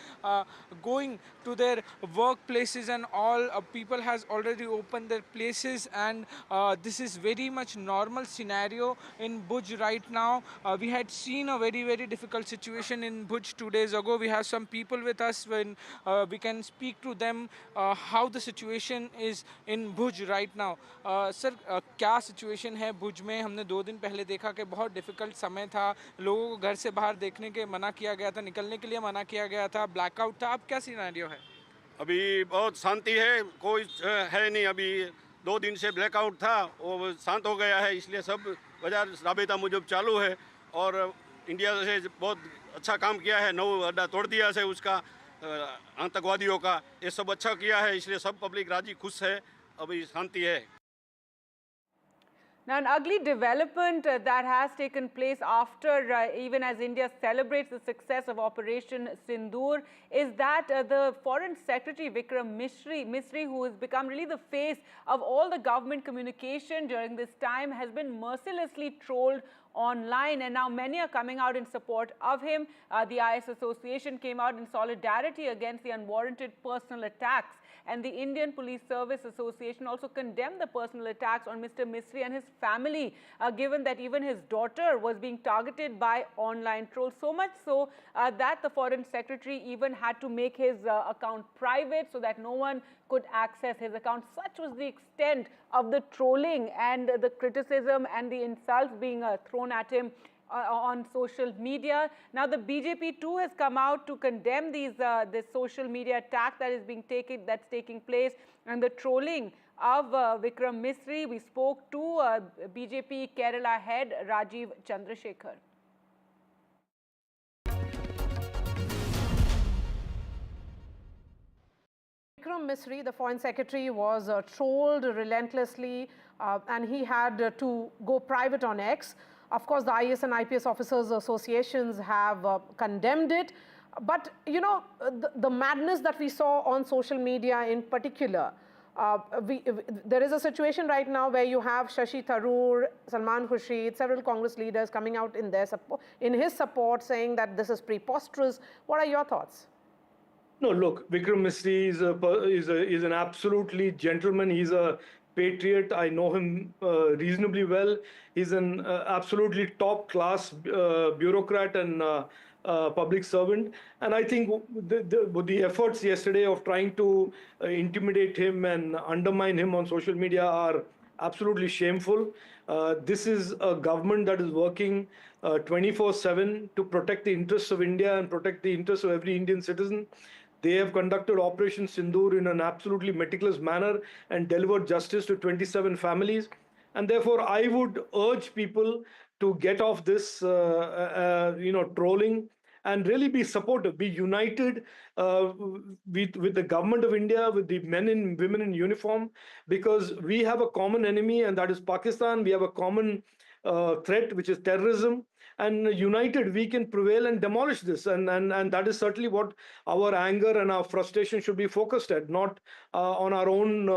going to their workplaces and all. People has already opened their places and this is very much normal scenario in Bhuj right now. We had seen a very, very difficult situation in Bhuj 2 days ago. We have some people with us when we can speak to them how the situation is in Bhuj right now. Sir, क्या situation है भुज में? हमने 2 दिन पहले देखा कि बहुत difficult समय था, लोगों को घर से बाहर देखने के मना किया गया था, निकलने के लिए मना किया गया था, ब्लैकआउट था. अब क्या सिनेरियो है? अभी बहुत शांति है, कोई है नहीं. अभी 2 दिन से ब्लैकआउट था, वो शांत हो गया है, इसलिए सब बाजार राबता मुजब चालू है और इंडिया से बहुत अच्छा काम किया है. 9 अड्डा तोड़ दिया है उसका आतंकवादियों का, ये सब अच्छा किया है, इसलिए सब पब्लिक राजी खुश है. अभी शांति है. Now, an ugly development that has taken place after, even as India celebrates the success of Operation Sindoor, is that the Foreign Secretary Vikram Misri, who has become really the face of all the government communication during this time, has been mercilessly trolled online, and now many are coming out in support of him. The IS Association came out in solidarity against the unwarranted personal attacks, and the Indian Police Service Association also condemned the personal attacks on Mr. Misri and his family, given that even his daughter was being targeted by online trolls, so much so that the Foreign Secretary even had to make his account private so that no one could access his account. Such was the extent of the trolling and the criticism and the insults being thrown at him on social media. Now the BJP too has come out to condemn this social media attack that's taking place and the trolling of Vikram Misri. We spoke to BJP Kerala head Rajiv Chandrasekhar. Vikram Misri, the Foreign Secretary, was trolled relentlessly and he had to go private on X. Of course, the IS and IPS officers associations have condemned it. But, you know, the madness that we saw on social media in particular, there is a situation right now where you have Shashi Tharoor, Salman Khurshid, several Congress leaders coming out in his support saying that this is preposterous. What are your thoughts? No, look, Vikram Misri is an absolutely gentleman. He's a patriot. I know him reasonably well. He's an absolutely top-class bureaucrat and public servant. And I think the efforts yesterday of trying to intimidate him and undermine him on social media are absolutely shameful. This is a government that is working 24/7 to protect the interests of India and protect the interests of every Indian citizen. They have conducted Operation Sindoor in an absolutely meticulous manner and delivered justice to 27 families. And therefore, I would urge people to get off this, trolling and really be supportive, be united with the government of India, with the men and women in uniform, because we have a common enemy, and that is Pakistan. We have a common threat, which is terrorism. And united, we can prevail and demolish this. And that is certainly what our anger and our frustration should be focused at, not on our own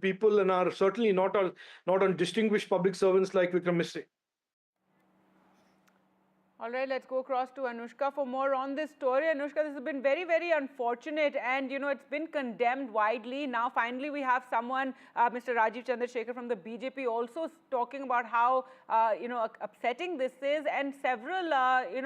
people, and certainly not on distinguished public servants like Vikram Misri. All right, let's go across to Anushka for more on this story. Anushka, this has been very, very unfortunate, and it's been condemned widely. Now, finally, we have someone, Mr. Rajiv Chandrasekhar from the BJP, also talking about how upsetting this is, and several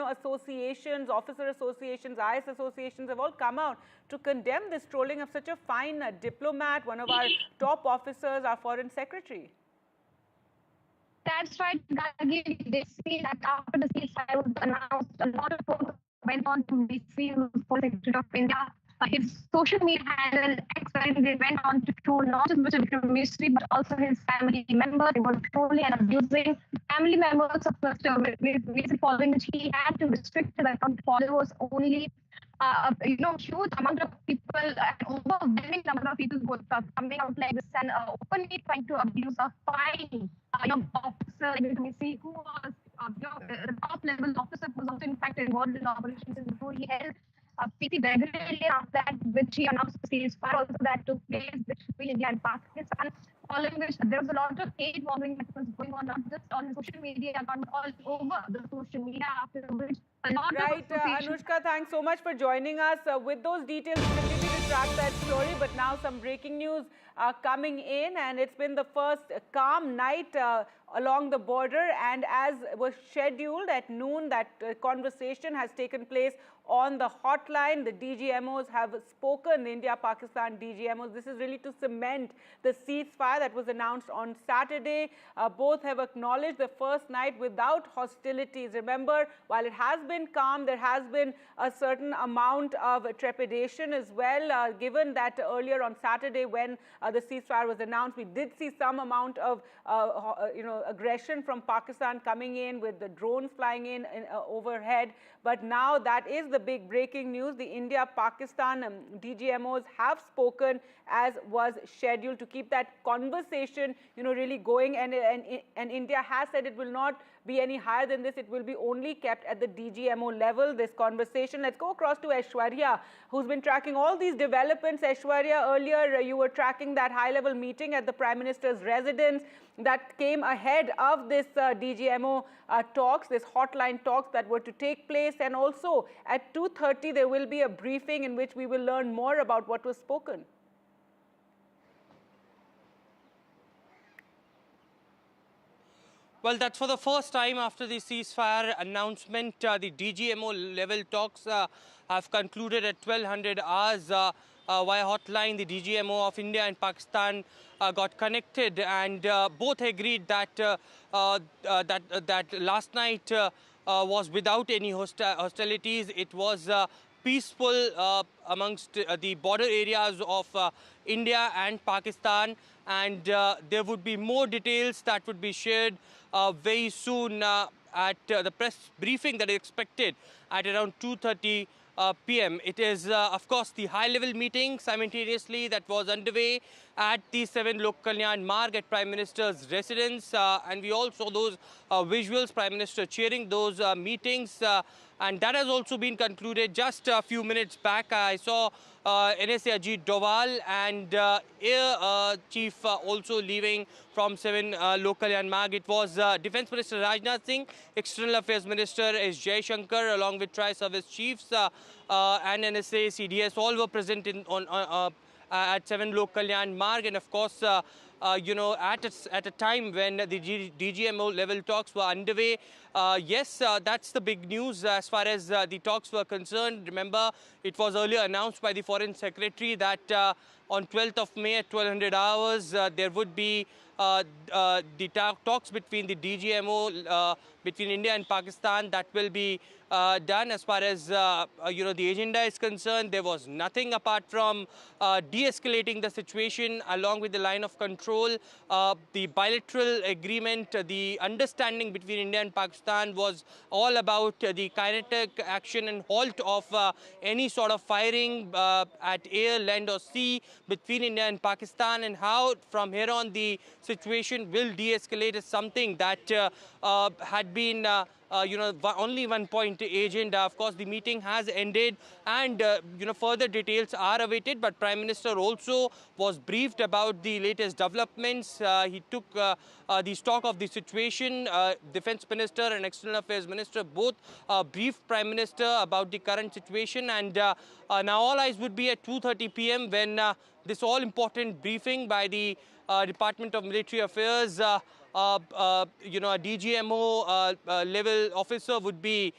associations, officer associations, IS associations have all come out to condemn this trolling of such a fine diplomat, one of our top officers, our foreign secretary. That's right, Gargi. They see that after the ceasefire was announced, a lot of folks went on to Misri, who's Foreign Secretary of India. His social media handle, they went on to troll not just Mr. Misri, but also his family members. They were trolling and abusing family members of Mr. Misri, following which he had to restrict the account followers only. Huge amount of people, overwhelming number of people were coming out like this and openly trying to abuse a fine officer, who was the top level officer, who was also in fact involved in operations before he held PT regularly after that, which he announced the ceasefire also that took place between India and Pakistan, following which there was a lot of hate mongering that was going on, not just on social media, but all over the social media, after which a lot of Anushka, thanks so much for joining us. With those details, we continue to track that story, but now some breaking news coming in, and it's been the first calm night along the border, and as was scheduled at noon, that conversation has taken place on the hotline. The DGMOs have spoken, India-Pakistan DGMOs. This is really to cement the ceasefire that was announced on Saturday. Both have acknowledged the first night without hostilities. Remember, while it has been calm, there has been a certain amount of trepidation as well, given that earlier on Saturday when the ceasefire was announced, we did see some amount of aggression from Pakistan coming in with the drones flying in overhead. But now that is the big breaking news. The India-Pakistan DGMOs have spoken as was scheduled to keep that conversation, really going. And India has said it will not be any higher than this. It will be only kept at the DGMO level, this conversation. Let's go across to Aishwarya, who's been tracking all these developments. Aishwarya, earlier you were tracking that high-level meeting at the Prime Minister's residence that came ahead of this DGMO talks, this hotline talks that were to take place. And also at 2:30, there will be a briefing in which we will learn more about what was spoken. Well, that's for the first time after the ceasefire announcement. The DGMO level talks have concluded at 1200 hours via hotline. The DGMO of India and Pakistan got connected, and both agreed that that last night was without any hostilities. It was peaceful amongst the border areas of India and Pakistan, and there would be more details that would be shared very soon at the press briefing that is expected at around 2:30 p.m. It is, of course, the high-level meeting simultaneously that was underway at the 7 Lok Kalyan Marg at Prime Minister's residence. And we all saw those visuals, Prime Minister chairing those meetings. And that has also been concluded just a few minutes back. I saw NSA Ajit Doval and Air Chief also leaving from 7 Lok Kalyan Marg. It was Defence Minister Rajnath Singh, External Affairs Minister S. Jaishankar, along with Tri-Service Chiefs and NSA, CDS, all were present at 7 Lok Kalyan Marg. And of course, at a time when the DGMO level talks were underway. Yes, that's the big news as far as the talks were concerned. Remember, it was earlier announced by the Foreign Secretary that on 12th of May at 1200 hours, there would be the talks between the DGMO, between India and Pakistan, that will be done. As far as the agenda is concerned, there was nothing apart from de-escalating the situation along with the line of control. The bilateral agreement, the understanding between India and Pakistan was all about the kinetic action and halt of any sort of firing at air, land or sea between India and Pakistan, and how from here on the situation will de-escalate is something that had been only one point agenda. Of course, the meeting has ended and further details are awaited, but Prime Minister also was briefed about the latest developments. He took the stock of the situation. Defense Minister and External Affairs Minister both briefed Prime Minister about the current situation, and now all eyes would be at 2:30 p.m. when this all-important briefing by the Department of Military Affairs, a DGMO level officer would be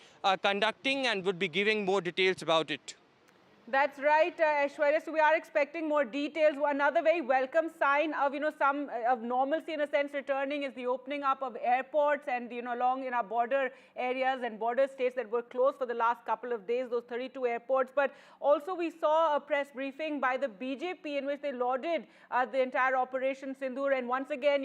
conducting and would be giving more details about it. That's right, Aishwarya. So we are expecting more details. Another very welcome sign of, some of normalcy in a sense returning is the opening up of airports and, along in our border areas and border states that were closed for the last couple of days, those 32 airports. But also we saw a press briefing by the BJP in which they lauded the entire Operation Sindoor and once again,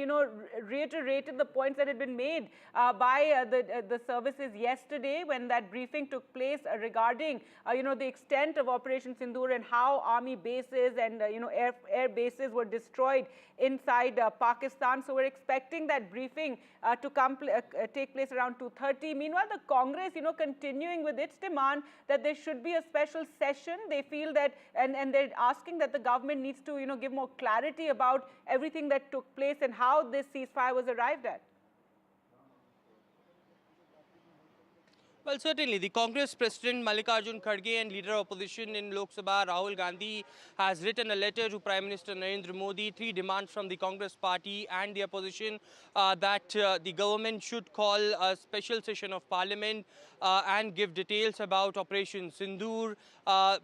reiterated the points that had been made by the services yesterday when that briefing took place regarding, the extent of Operation Sindoor and how army bases and air bases were destroyed inside Pakistan. So we're expecting that briefing to take place around 2:30. Meanwhile, the Congress, continuing with its demand that there should be a special session. They feel that, and they're asking that the government needs to, give more clarity about everything that took place and how this ceasefire was arrived at. Well, certainly, the Congress President Mallikarjun Kharge and Leader of Opposition in Lok Sabha Rahul Gandhi has written a letter to Prime Minister Narendra Modi, 3 demands from the Congress party and the opposition that the government should call a special session of parliament and give details about Operation Sindoor.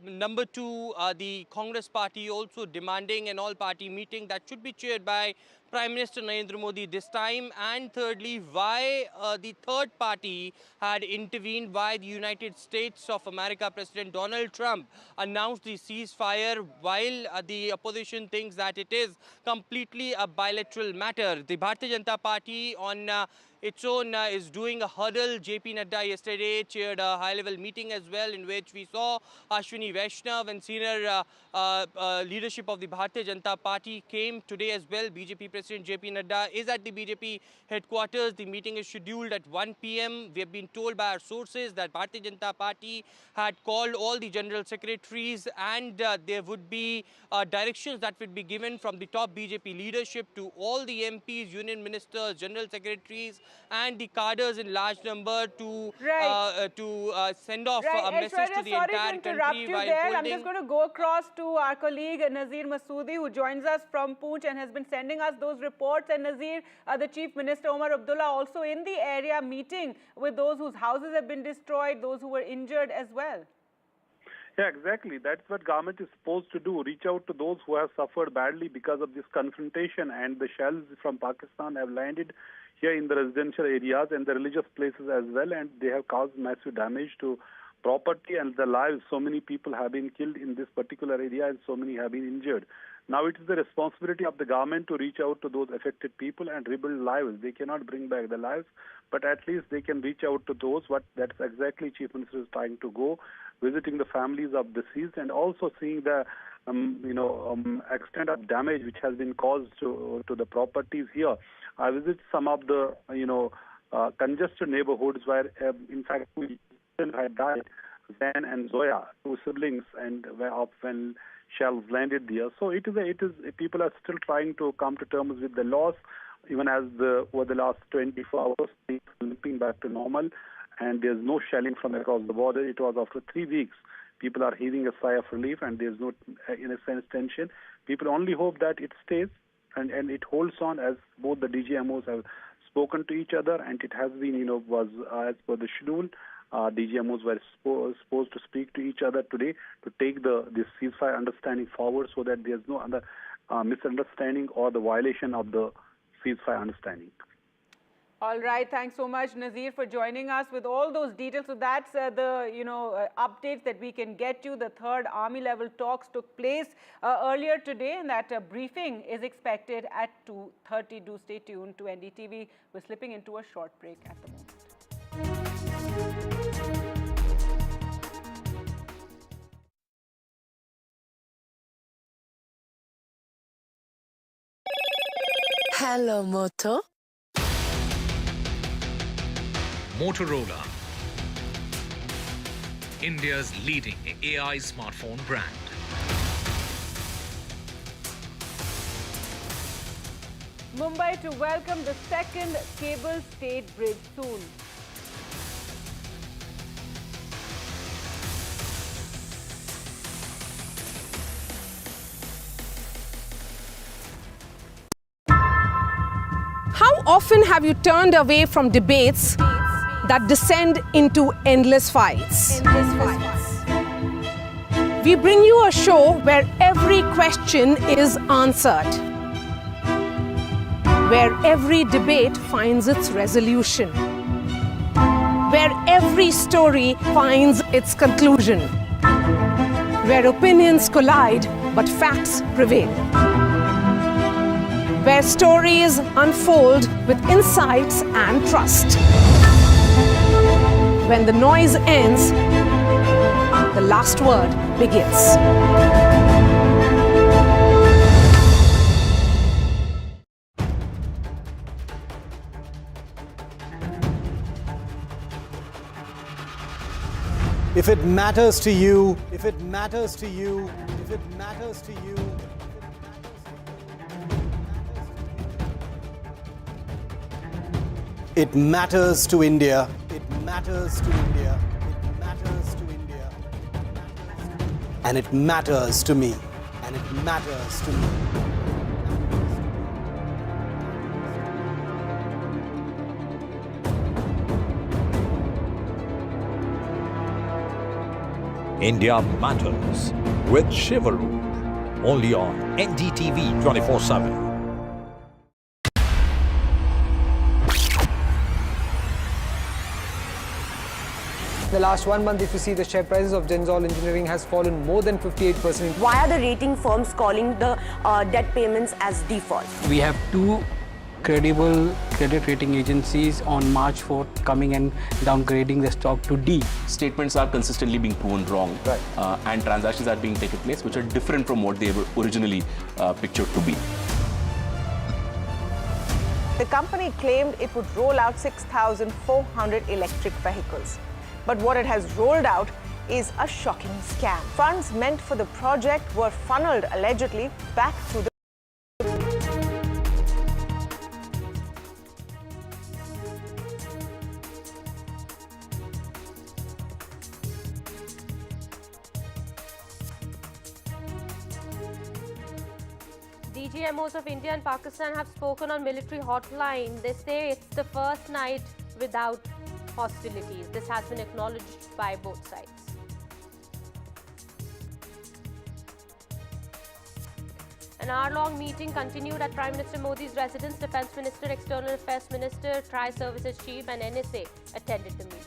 Number 2, the Congress party also demanding an all-party meeting that should be chaired by Prime Minister Narendra Modi this time, and thirdly, why the third party had intervened, why the United States of America President Donald Trump announced the ceasefire while the opposition thinks that it is completely a bilateral matter. The Bharatiya Janata Party on its own is doing a huddle. JP Nadda yesterday chaired a high-level meeting as well, in which we saw Ashwini Vaishnav and senior leadership of the Bharatiya Janata Party came today as well. BJP President JP Nadda is at the BJP headquarters. The meeting is scheduled at 1 p.m. We have been told by our sources that Bharatiya Janata Party had called all the general secretaries and there would be directions that would be given from the top BJP leadership to all the MPs, union ministers, general secretaries and the cadres in large number to send off a message to the entire country while holding... I'm just going to go across to our colleague Nazir Masoodi, who joins us from Poonch and has been sending us those reports. And Nazir, the Chief Minister Omar Abdullah also in the area meeting with those whose houses have been destroyed, those who were injured as well. Yeah, exactly. That's what government is supposed to do, reach out to those who have suffered badly because of this confrontation, and the shells from Pakistan have landed here in the residential areas and the religious places as well, and they have caused massive damage to property and the lives. So many people have been killed in this particular area and so many have been injured. Now it is the responsibility of the government to reach out to those affected people and rebuild lives. They cannot bring back the lives, but at least they can reach out to those. That's exactly Chief Minister is trying to go, visiting the families of deceased and also seeing the extent of damage which has been caused to the properties here. I visit some of the congested neighborhoods where in fact two children had died, Zain and Zoya, 2 siblings, and when shells landed there. So it is people are still trying to come to terms with the loss, even as over the last 24 hours things are limping back to normal, and there's no shelling from across the border. It was after 3 weeks. People are heaving a sigh of relief, and there's no, in a sense, tension. People only hope that it stays, and it holds on as both the DGMOs have spoken to each other, and it has been, was as per the schedule. DGMOs were supposed to speak to each other today to take this ceasefire understanding forward, so that there's no other misunderstanding or the violation of the ceasefire understanding. All right, thanks so much, Nazir, for joining us with all those details. So that's the updates that we can get you. The third army level talks took place earlier today, and that briefing is expected at 2:30. Do stay tuned to NDTV. We're slipping into a short break at the moment. Hello, Moto. Motorola, India's leading AI smartphone brand. Mumbai to welcome the second cable-stayed bridge soon. How often have you turned away from debates that descend into endless fights? We bring you a show where every question is answered, where every debate finds its resolution, where every story finds its conclusion, where opinions collide but facts prevail, where stories unfold with insights and trust. When the noise ends, the last word begins. If it matters to you, if it matters to you, if it matters to you, it matters to India. It matters to India. It matters to India. And it matters to me. And it matters to me. India Matters with Shivaru. Only on NDTV 24/7. The last 1 month, if you see, the share prices of Gensol Engineering has fallen more than 58%. Why are the rating firms calling the debt payments as default? We have two credible credit rating agencies on March 4th coming and downgrading the stock to D. Statements are consistently being proven wrong, and transactions are being taken place which are different from what they were originally pictured to be. The company claimed it would roll out 6,400 electric vehicles. But what it has rolled out is a shocking scam. Funds meant for the project were funneled allegedly back to the DGMOs of India and Pakistan have spoken on military hotline. They say it's the first night without hostilities. This has been acknowledged by both sides. An hour-long meeting continued at Prime Minister Modi's residence. Defence Minister, External Affairs Minister, Tri-Services Chief and NSA attended the meeting.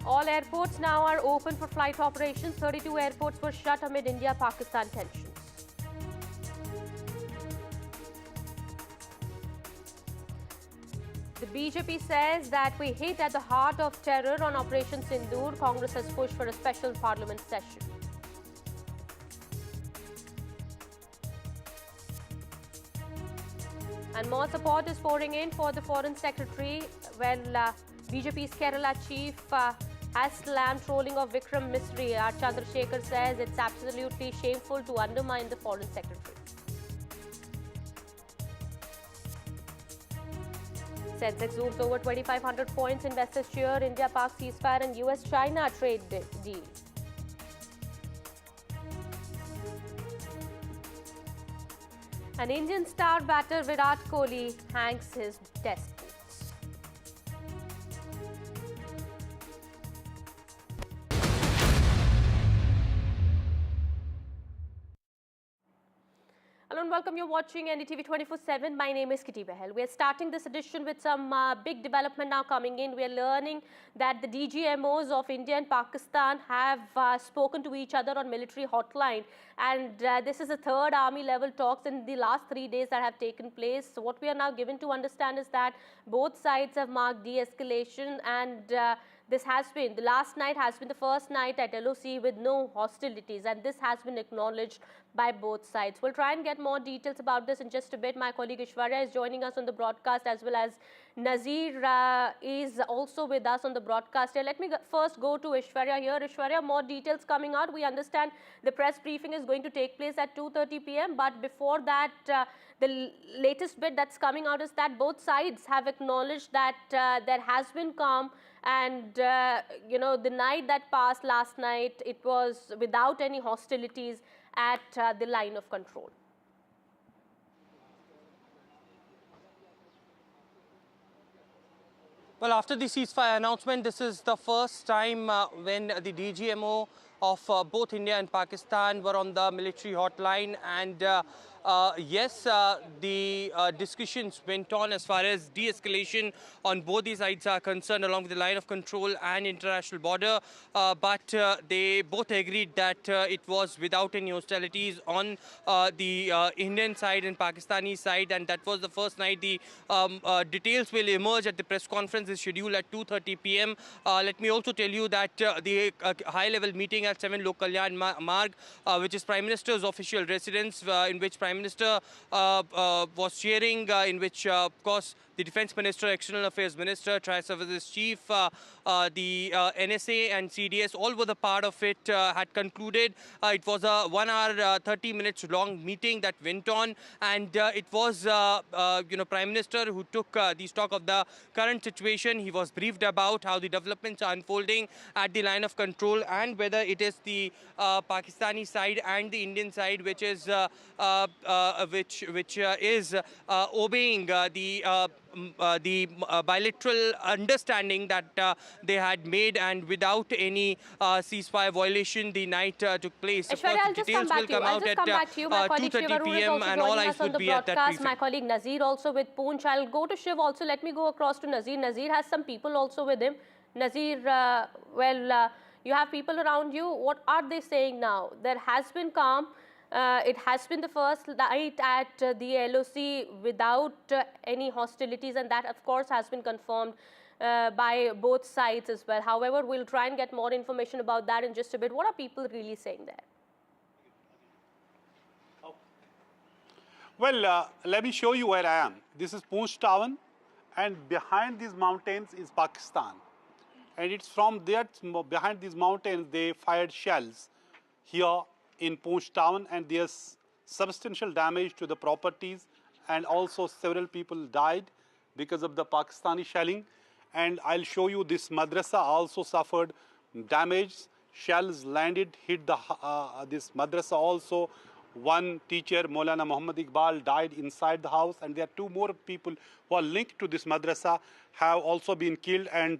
All airports now are open for flight operations. 32 airports were shut amid India-Pakistan tensions. The BJP says that we hit at the heart of terror on Operation Sindoor. Congress has pushed for a special parliament session. And more support is pouring in for the Foreign Secretary. Well, BJP's Kerala chief has slammed trolling of Vikram Misri. R. Chandrasekhar says it's absolutely shameful to undermine the Foreign Secretary. Sensex zooms over 2,500 points. Investors cheer India-Pak ceasefire and US-China trade deal. And Indian star batter Virat Kohli hangs his test boots. Hello and welcome. You're watching NDTV 24/7. My name is Kitty Behel. We are starting this edition with some big development now coming in. We are learning that the DGMOs of India and Pakistan have spoken to each other on military hotline, and this is the third army level talks in the last 3 days that have taken place. So what we are now given to understand is that both sides have marked de-escalation, and this has been, the last night has been the first night at LOC with no hostilities, and this has been acknowledged by both sides. We'll try and get more details about this in just a bit. My colleague Ishwarya is joining us on the broadcast, as well as Nazir is also with us on the broadcast here. Let me first go to Ishwarya here. Ishwarya, more details coming out. We understand the press briefing is going to take place at 2:30 p.m. But before that, the latest bit that's coming out is that both sides have acknowledged that there has been calm. And, you know, the night that passed last night, it was without any hostilities at the line of control. Well, after the ceasefire announcement, this is the first time when the DGMO of both India and Pakistan were on the military hotline, and yes, the discussions went on as far as de-escalation on both these sides are concerned along the line of control and international border, but they both agreed that it was without any hostilities on the Indian side and Pakistani side, and that was the first night. The details will emerge at the press conference is scheduled at 2:30 p.m. Let me also tell you that the high-level meeting at 7 Lok Kalyan Marg, which is Prime Minister's official residence, in which Prime Minister was chairing, in which, of course, the Defence Minister, External Affairs Minister, Tri-Services Chief, the NSA and CDS, all were the part of it, had concluded. It was a 1 hour, 30 minutes long meeting that went on, and it was, you know, Prime Minister who took the stock of the current situation. He was briefed about how the developments are unfolding at the line of control, and whether it is the Pakistani side and the Indian side which is obeying the bilateral understanding that they had made, and without any ceasefire violation, the night took place. Ishwarya, I'll just come back to you. I'll just come back to you. My colleague Shashi Tharoor is also joining us on the broadcast. My colleague Nazir also with Poonch. I'll go to Shiv also. Let me go across to Nazir. Nazir has some people also with him. Nazir, you have people around you. What are they saying now? There has been calm. It has been the first night at the LOC without any hostilities, and that, of course, has been confirmed by both sides as well. However, we'll try and get more information about that in just a bit. What are people really saying there? Well, let me show you where I am. This is Poonch town, and behind these mountains is Pakistan. And it's from there, behind these mountains, they fired shells here in Poonch town, and there's substantial damage to the properties, and also several people died because of the Pakistani shelling. And I'll show you this madrasa also suffered damage. Shells landed, hit the this madrasa also. One teacher, Maulana Muhammad Iqbal, died inside the house, and there are 2 more people who are linked to this madrasa have also been killed, and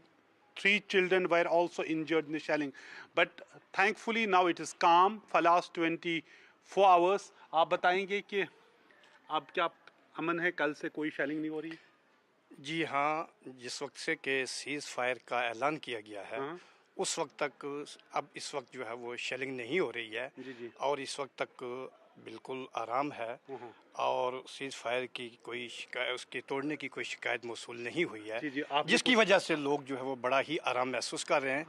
3 children were also injured in the shelling. But thankfully now it is calm for last 24 hours. आप बताएंगे कि अब क्या अमन है, कल से कोई shelling नहीं हो रही? जी हाँ, जिस वक्त से कि सीज़ फायर का ऐलान किया गया है, उस वक्त तक अब इस वक्त जो है वो शेलिंग नहीं हो रही है, और इस वक्त तक बिल्कुल आराम है, और सीज़ फायर की कोई शिकायत, उसके तोड़ने की कोई शिकायत मौसूल नहीं हुई है, जिसकी वजह से लोग जो है वो बड़ा ही आराम महसूस कर रहे हैं,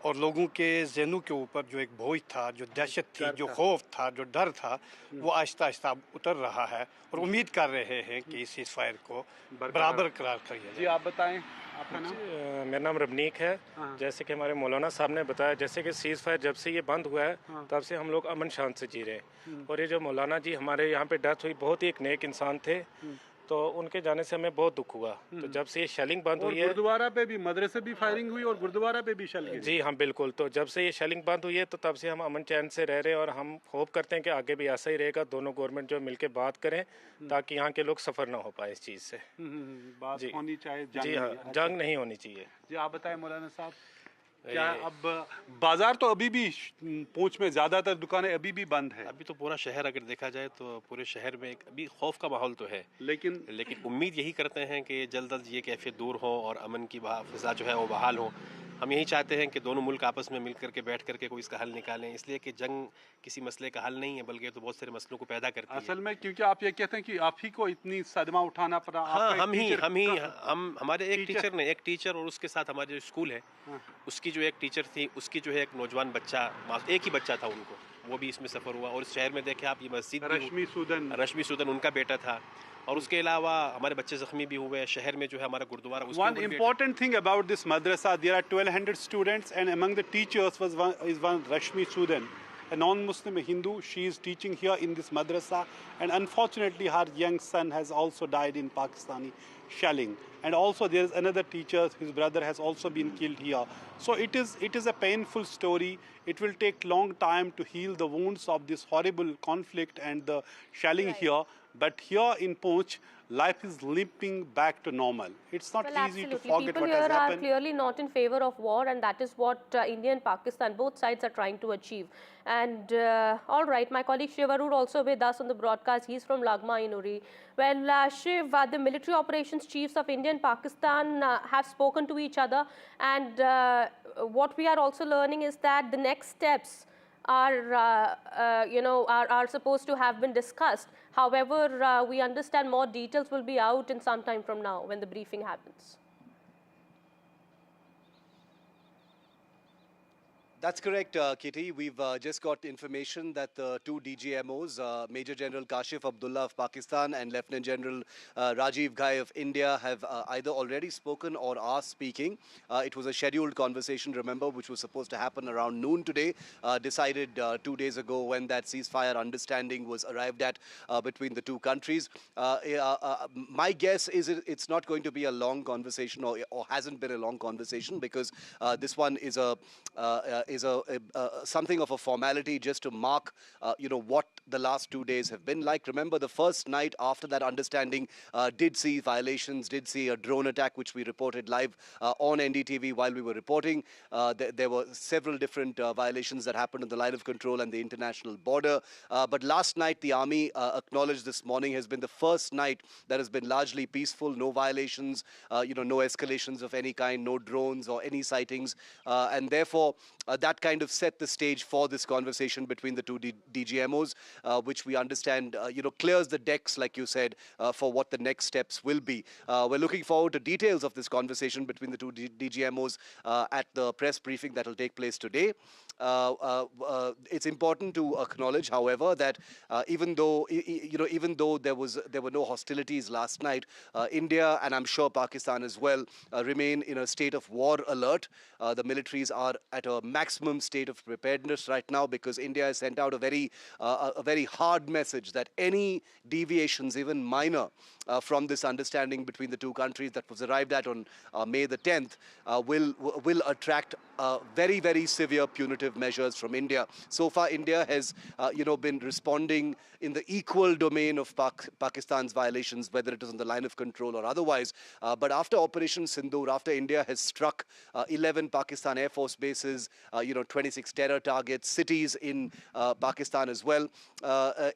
और लोगों के ज़हनों के ऊपर जो एक बोझ था, जो दहशत थी, जो खौफ था, जो डर था, वो आहिस्ता आहिस्ता उतर रहा है, और उम्मीद कर रहे हैं कि सीज़ फायर को बराबर करार करिए। जी आप बताएं। मेरा नाम रबनीक है। जैसे कि हमारे मौलाना साहब ने बताया, जैसे कि सीज़ फायर जब से ये बंद हुआ है तब से हम लोग अमन शांत से जी रहे हैं, और ये जो मौलाना जी हमारे यहाँ पे डेथ हुई, बहुत ही एक नेक इंसान थे, तो उनके जाने से हमें बहुत दुख हुआ। तो जब से ये शेलिंग बंद हुई है, गुरुद्वारा पे भी, मदरसे भी फायरिंग हुई और गुरुद्वारा पे भी शेल गिरी। जी हाँ बिल्कुल। तो जब से ये शेलिंग बंद हुई है तो तब से हम अमन चैन से रह रहे हैं और हम होप करते हैं कि आगे भी ऐसा ही रहेगा। दोनों गवर्नमेंट जो मिलकर बात करें ताकि यहाँ के लोग सफ़र ना हो पाए इस चीज़ से। बात होनी चाहिए, जी हाँ, जंग नहीं होनी चाहिए। जी आप बताएं मौलाना साहब, क्या अब बाजार तो अभी भी पूंछ में ज़्यादातर दुकानें अभी भी बंद है? अभी तो पूरा शहर अगर देखा जाए तो पूरे शहर में अभी खौफ का माहौल तो है, लेकिन उम्मीद यही करते हैं कि जल्द जल्द ये कैफियत दूर हो और अमन की फिजा जो है वो बहाल हो। हम यही चाहते हैं कि दोनों मुल्क आपस में मिल करके बैठ करके कोई इसका हल निकालें, इसलिए कि जंग किसी मसले का हल नहीं है बल्कि तो बहुत सारे मसलों को पैदा करती है। असल में क्योंकि आप ये कहते हैं कि आप ही को इतनी सदमा उठाना पड़ा। हाँ, हम हमारे एक टीचर और उसके साथ हमारे जो स्कूल है उसकी जो एक टीचर थी, उसकी जो है एक नौजवान बच्चा, एक ही बच्चा था उनको, वो भी इसमें सफ़र हुआ। और इस शहर में देखे आप ये मस्जिद, रश्मि सूदन उनका बेटा था, और उसके अलावा हमारे बच्चे जख्मी भी हुए। शहर में जो है हमारा gurdwara. One important thing about this madrasa, there are 1200 students, and among the teachers is one Rashmi Sudan, a non-Muslim Hindu. She is teaching here in this madrasa, and unfortunately her young son has also died in Pakistani shelling. And also there is another teacher, his brother has also been killed here. So it is a painful story. It will take long time to heal the wounds of this horrible conflict and the shelling here. But here in Poonch, life is limping back to normal. It's not easy to forget what has happened. People here are clearly not in favor of war, and that is what India and Pakistan, both sides, are trying to achieve. And all right, my colleague Shashi Tharoor also with us on the broadcast. He's from Lagma in Uri. Well, Shiv, the military operations chiefs of India and Pakistan have spoken to each other, and what we are also learning is that the next steps are supposed to have been discussed. However, we understand more details will be out in some time from now when the briefing happens. That's correct, Kitty. We've just got information that the two DGMOs, Major General Kashif Abdullah of Pakistan and Lieutenant General Rajiv Ghai of India, have either already spoken or are speaking. It was a scheduled conversation, remember, which was supposed to happen around noon today, decided 2 days ago when that ceasefire understanding was arrived at between the two countries. My guess is it's not going to be a long conversation, or hasn't been a long conversation, because this one is something of a formality just to mark, what the last 2 days have been like. Remember, the first night after that understanding did see violations, did see a drone attack, which we reported live on NDTV while we were reporting. There were several different violations that happened on the line of control and the international border. But last night, the army acknowledged this morning has been the first night that has been largely peaceful, no violations, no escalations of any kind, no drones or any sightings. And therefore, that kind of set the stage for this conversation between the two DGMOs, which we understand, clears the decks, like you said, for what the next steps will be. We're looking forward to details of this conversation between the two DGMOs at the press briefing that will take place today. It's important to acknowledge, however, that even though there were no hostilities last night, India and I'm sure Pakistan as well remain in a state of war alert. The militaries are at a maximum state of preparedness right now, because India has sent out a very hard message that any deviations, even minor, from this understanding between the two countries that was arrived at on May the 10th will attract very, very severe punitive measures from India. So far, India has been responding in the equal domain of Pakistan's violations, whether it is on the line of control or otherwise. But after Operation Sindoor, after India has struck 11 Pakistan Air Force bases, 26 terror targets, cities in Pakistan as well,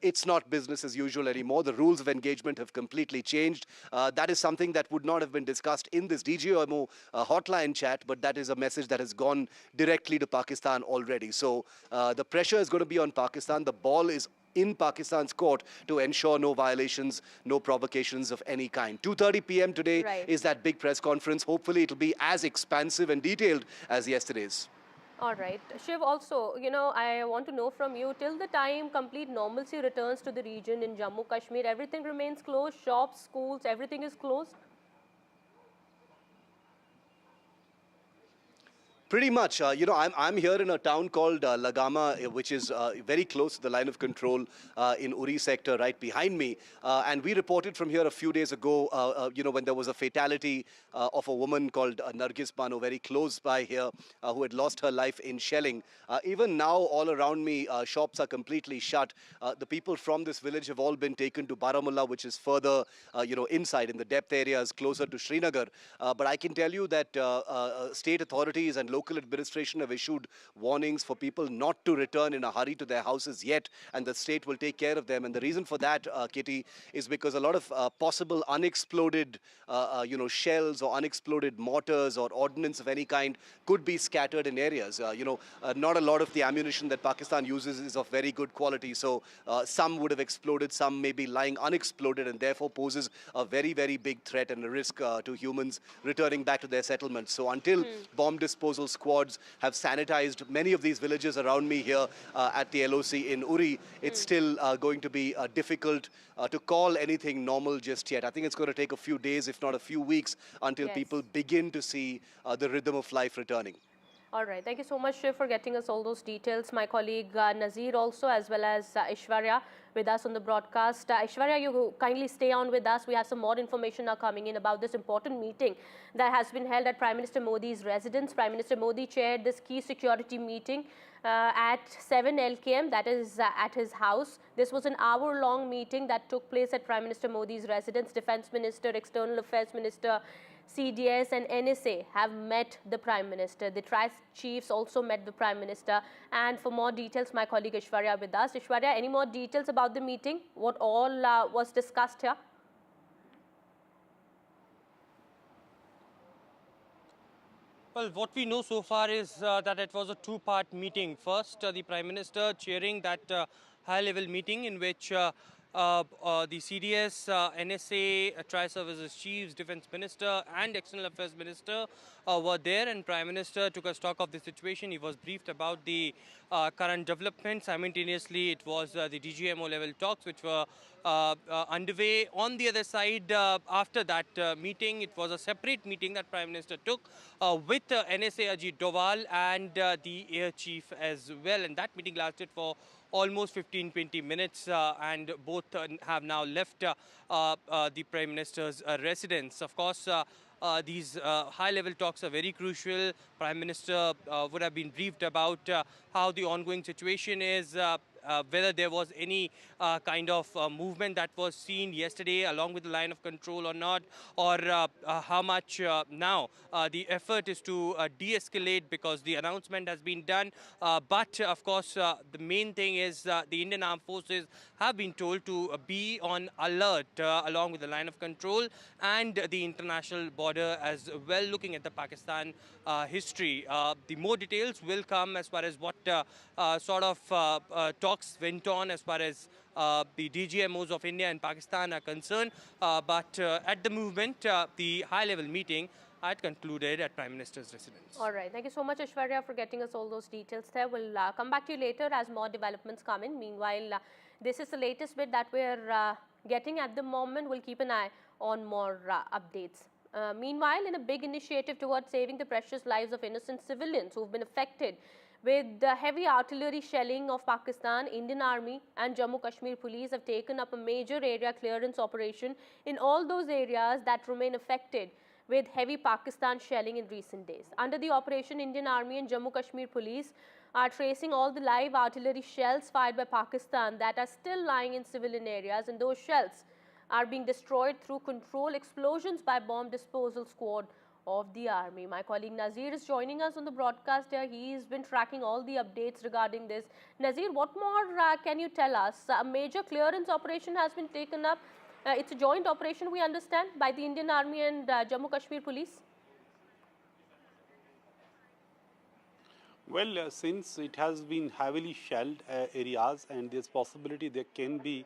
it's not business as usual anymore. The rules of engagement have completely changed. That is something that would not have been discussed in this DGMO hotline chat, but that is a message that has gone directly to Pakistan already. So the pressure is going to be on Pakistan. The ball is in Pakistan's court to ensure no violations, no provocations of any kind. 2:30 p.m. today is that big press conference. Hopefully it'll be as expansive and detailed as yesterday's. All right. Shiv, also, I want to know from you, till the time complete normalcy returns to the region in Jammu, Kashmir, everything remains closed, shops, schools, everything is closed? Pretty much. I'm here in a town called Lagama, which is very close to the line of control in Uri sector, right behind me. And we reported from here a few days ago, when there was a fatality of a woman called Nargis Bano, very close by here, who had lost her life in shelling. Even now, all around me, shops are completely shut. The people from this village have all been taken to Baramulla, which is further, inside in the depth areas, closer to Srinagar. But I can tell you that state authorities and local administration have issued warnings for people not to return in a hurry to their houses yet, and the state will take care of them. And the reason for that, Kitty, is because a lot of possible unexploded, shells or unexploded mortars or ordnance of any kind could be scattered in areas. Not a lot of the ammunition that Pakistan uses is of very good quality, so some would have exploded, some may be lying unexploded, and therefore poses a very, very big threat and a risk to humans returning back to their settlements. So until bomb disposal squads have sanitized many of these villages around me here at the LOC in Uri, it's still going to be difficult to call anything normal just yet. I think it's going to take a few days, if not a few weeks, until people begin to see the rhythm of life returning. All right. Thank you so much, Shiv, for getting us all those details. My colleague Nazir also, as well as Aishwarya, with us on the broadcast. Aishwarya, you kindly stay on with us. We have some more information now coming in about this important meeting that has been held at Prime Minister Modi's residence. Prime Minister Modi chaired this key security meeting at 7 LKM, that is at his house. This was an hour-long meeting that took place at Prime Minister Modi's residence. Defense Minister, External Affairs Minister, CDS and NSA have met the Prime Minister. The Tri-Chiefs also met the Prime Minister. And for more details, my colleague Aishwarya with us. Aishwarya, any more details about the meeting? What all was discussed here? Well, what we know so far is that it was a two-part meeting. First, the Prime Minister chairing that high-level meeting in which the CDS, NSA, Tri-Services Chiefs, Defense Minister and External Affairs Minister were there, and Prime Minister took a stock of the situation. He was briefed about the current developments. Simultaneously, it was the DGMO level talks which were underway. On the other side, after that meeting, it was a separate meeting that Prime Minister took with NSA Ajit Doval and the Air Chief as well, and that meeting lasted for almost 15-20 minutes, and both have now left the Prime Minister's residence. Of course, these high-level talks are very crucial. Prime Minister would have been briefed about how the ongoing situation is, whether there was any kind of movement that was seen yesterday along with the line of control or not, or how much now the effort is to de-escalate, because the announcement has been done. But of course, the main thing is the Indian Armed Forces have been told to be on alert along with the line of control and the international border as well, looking at the Pakistan history. The more details will come as far as what sort of talks went on as far as the DGMOs of India and Pakistan are concerned. But at the moment, the high-level meeting had concluded at Prime Minister's residence. All right. Thank you so much, Aishwarya, for getting us all those details there. We'll come back to you later as more developments come in. Meanwhile, this is the latest bit that we're getting at the moment. We'll keep an eye on more updates. Meanwhile, in a big initiative towards saving the precious lives of innocent civilians who've been affected with the heavy artillery shelling of Pakistan, Indian Army and Jammu Kashmir Police have taken up a major area clearance operation in all those areas that remain affected with heavy Pakistan shelling in recent days. Under the operation, Indian Army and Jammu Kashmir Police are tracing all the live artillery shells fired by Pakistan that are still lying in civilian areas, and those shells are being destroyed through controlled explosions by bomb disposal squad of the army. My colleague Nazir is joining us on the broadcast here. He's been tracking all the updates regarding this. Nazir, what more can you tell us? A major clearance operation has been taken up. It's a joint operation, we understand, by the Indian Army and Jammu Kashmir Police. Well, since it has been heavily shelled areas, and there's possibility there can be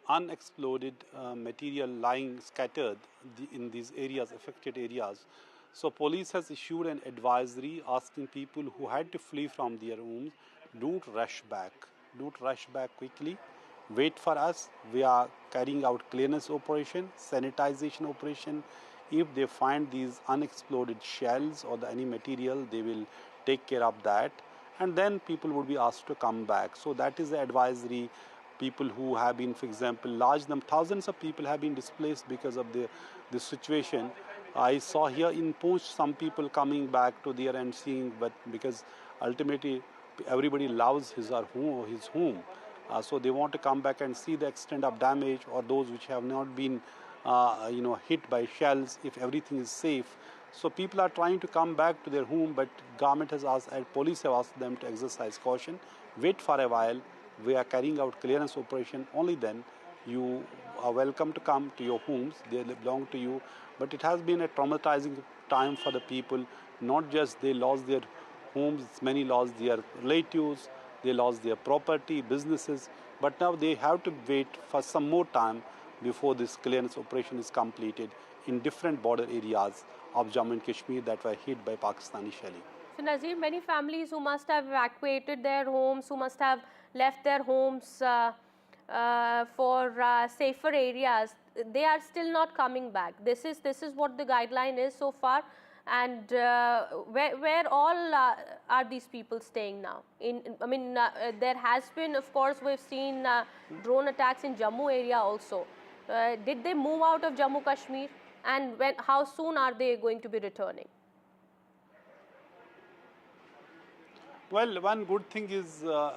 unexploded material lying scattered in these areas, affected areas. So police has issued an advisory asking people who had to flee from their homes, don't rush back. Don't rush back quickly. Wait for us. We are carrying out clearance operation, sanitization operation If they find these unexploded shells or any material, they will take care of that, and then people would be asked to come back. So that is the advisory. People who have been, for example, thousands of people have been displaced because of the situation. I saw here in Post some people coming back to there and seeing, but because ultimately everybody loves his home. So they want to come back and see the extent of damage, or those which have not been hit by shells, if everything is safe. So people are trying to come back to their home, but government has asked, and police have asked them to exercise caution, wait for a while. We are carrying out clearance operation. Only then you are welcome to come to your homes. They belong to you. But it has been a traumatizing time for the people. Not just they lost their homes, many lost their relatives, they lost their property, businesses. But now they have to wait for some more time before this clearance operation is completed in different border areas of Jammu and Kashmir that were hit by Pakistani shelling. So Nazir, many families who must have evacuated their homes, who must have left their homes for safer areas, they are still not coming back. This is what the guideline is so far. And where all are these people staying now? There has been, of course, we've seen drone attacks in Jammu area also. Did they move out of Jammu Kashmir? And how soon are they going to be returning? Well, one good thing is, a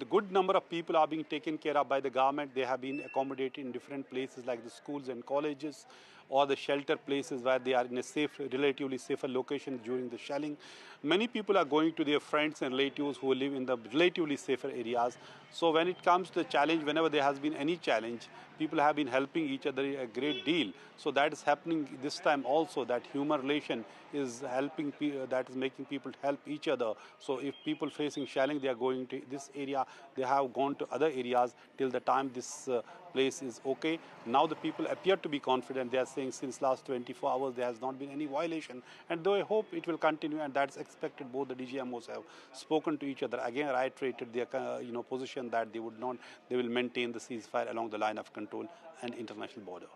good number of people are being taken care of by the government. They have been accommodated in different places like the schools and colleges, or the shelter places where they are in a relatively safer location during the shelling. Many people are going to their friends and relatives who live in the relatively safer areas. So when it comes to the challenge, whenever there has been any challenge, people have been helping each other a great deal. So that is happening this time also, that human relation is helping, that is making people help each other. So if people facing shelling, they are going to this area, they have gone to other areas till the time this place is okay. Now the people appear to be confident. They are saying since last 24 hours there has not been any violation, and though I hope it will continue, and that's expected. Both the DGMOs have spoken to each other, again reiterated their position that they will maintain the ceasefire along the line of control and international border.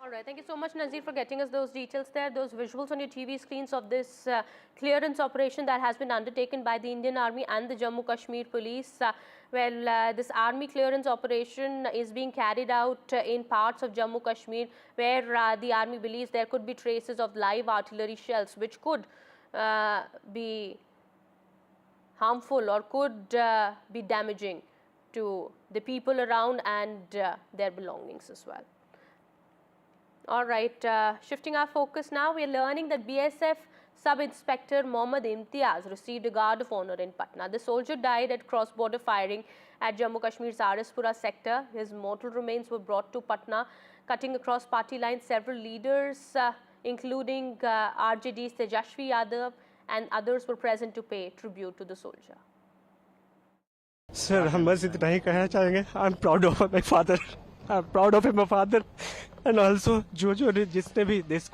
All right, thank you so much, Nazir, for getting us those details there, those visuals on your TV screens of this clearance operation that has been undertaken by the Indian Army and the Jammu Kashmir Police. This army clearance operation is being carried out in parts of Jammu Kashmir where the army believes there could be traces of live artillery shells which could be harmful or could be damaging to the people around and their belongings as well. All right, shifting our focus now, we are learning that BSF Sub-Inspector Mohammad Imtiaz received a guard of honor in Patna. The soldier died at cross-border firing at Jammu Kashmir's Arispura sector. His mortal remains were brought to Patna, cutting across party lines. Several leaders, including RJD's Tejashwi Yadav and others, were present to pay tribute to the soldier. Sir, हम बस इतना ही कहना चाहेंगे. I'm proud of my father. I'm proud of my father, and also जिसने भी देश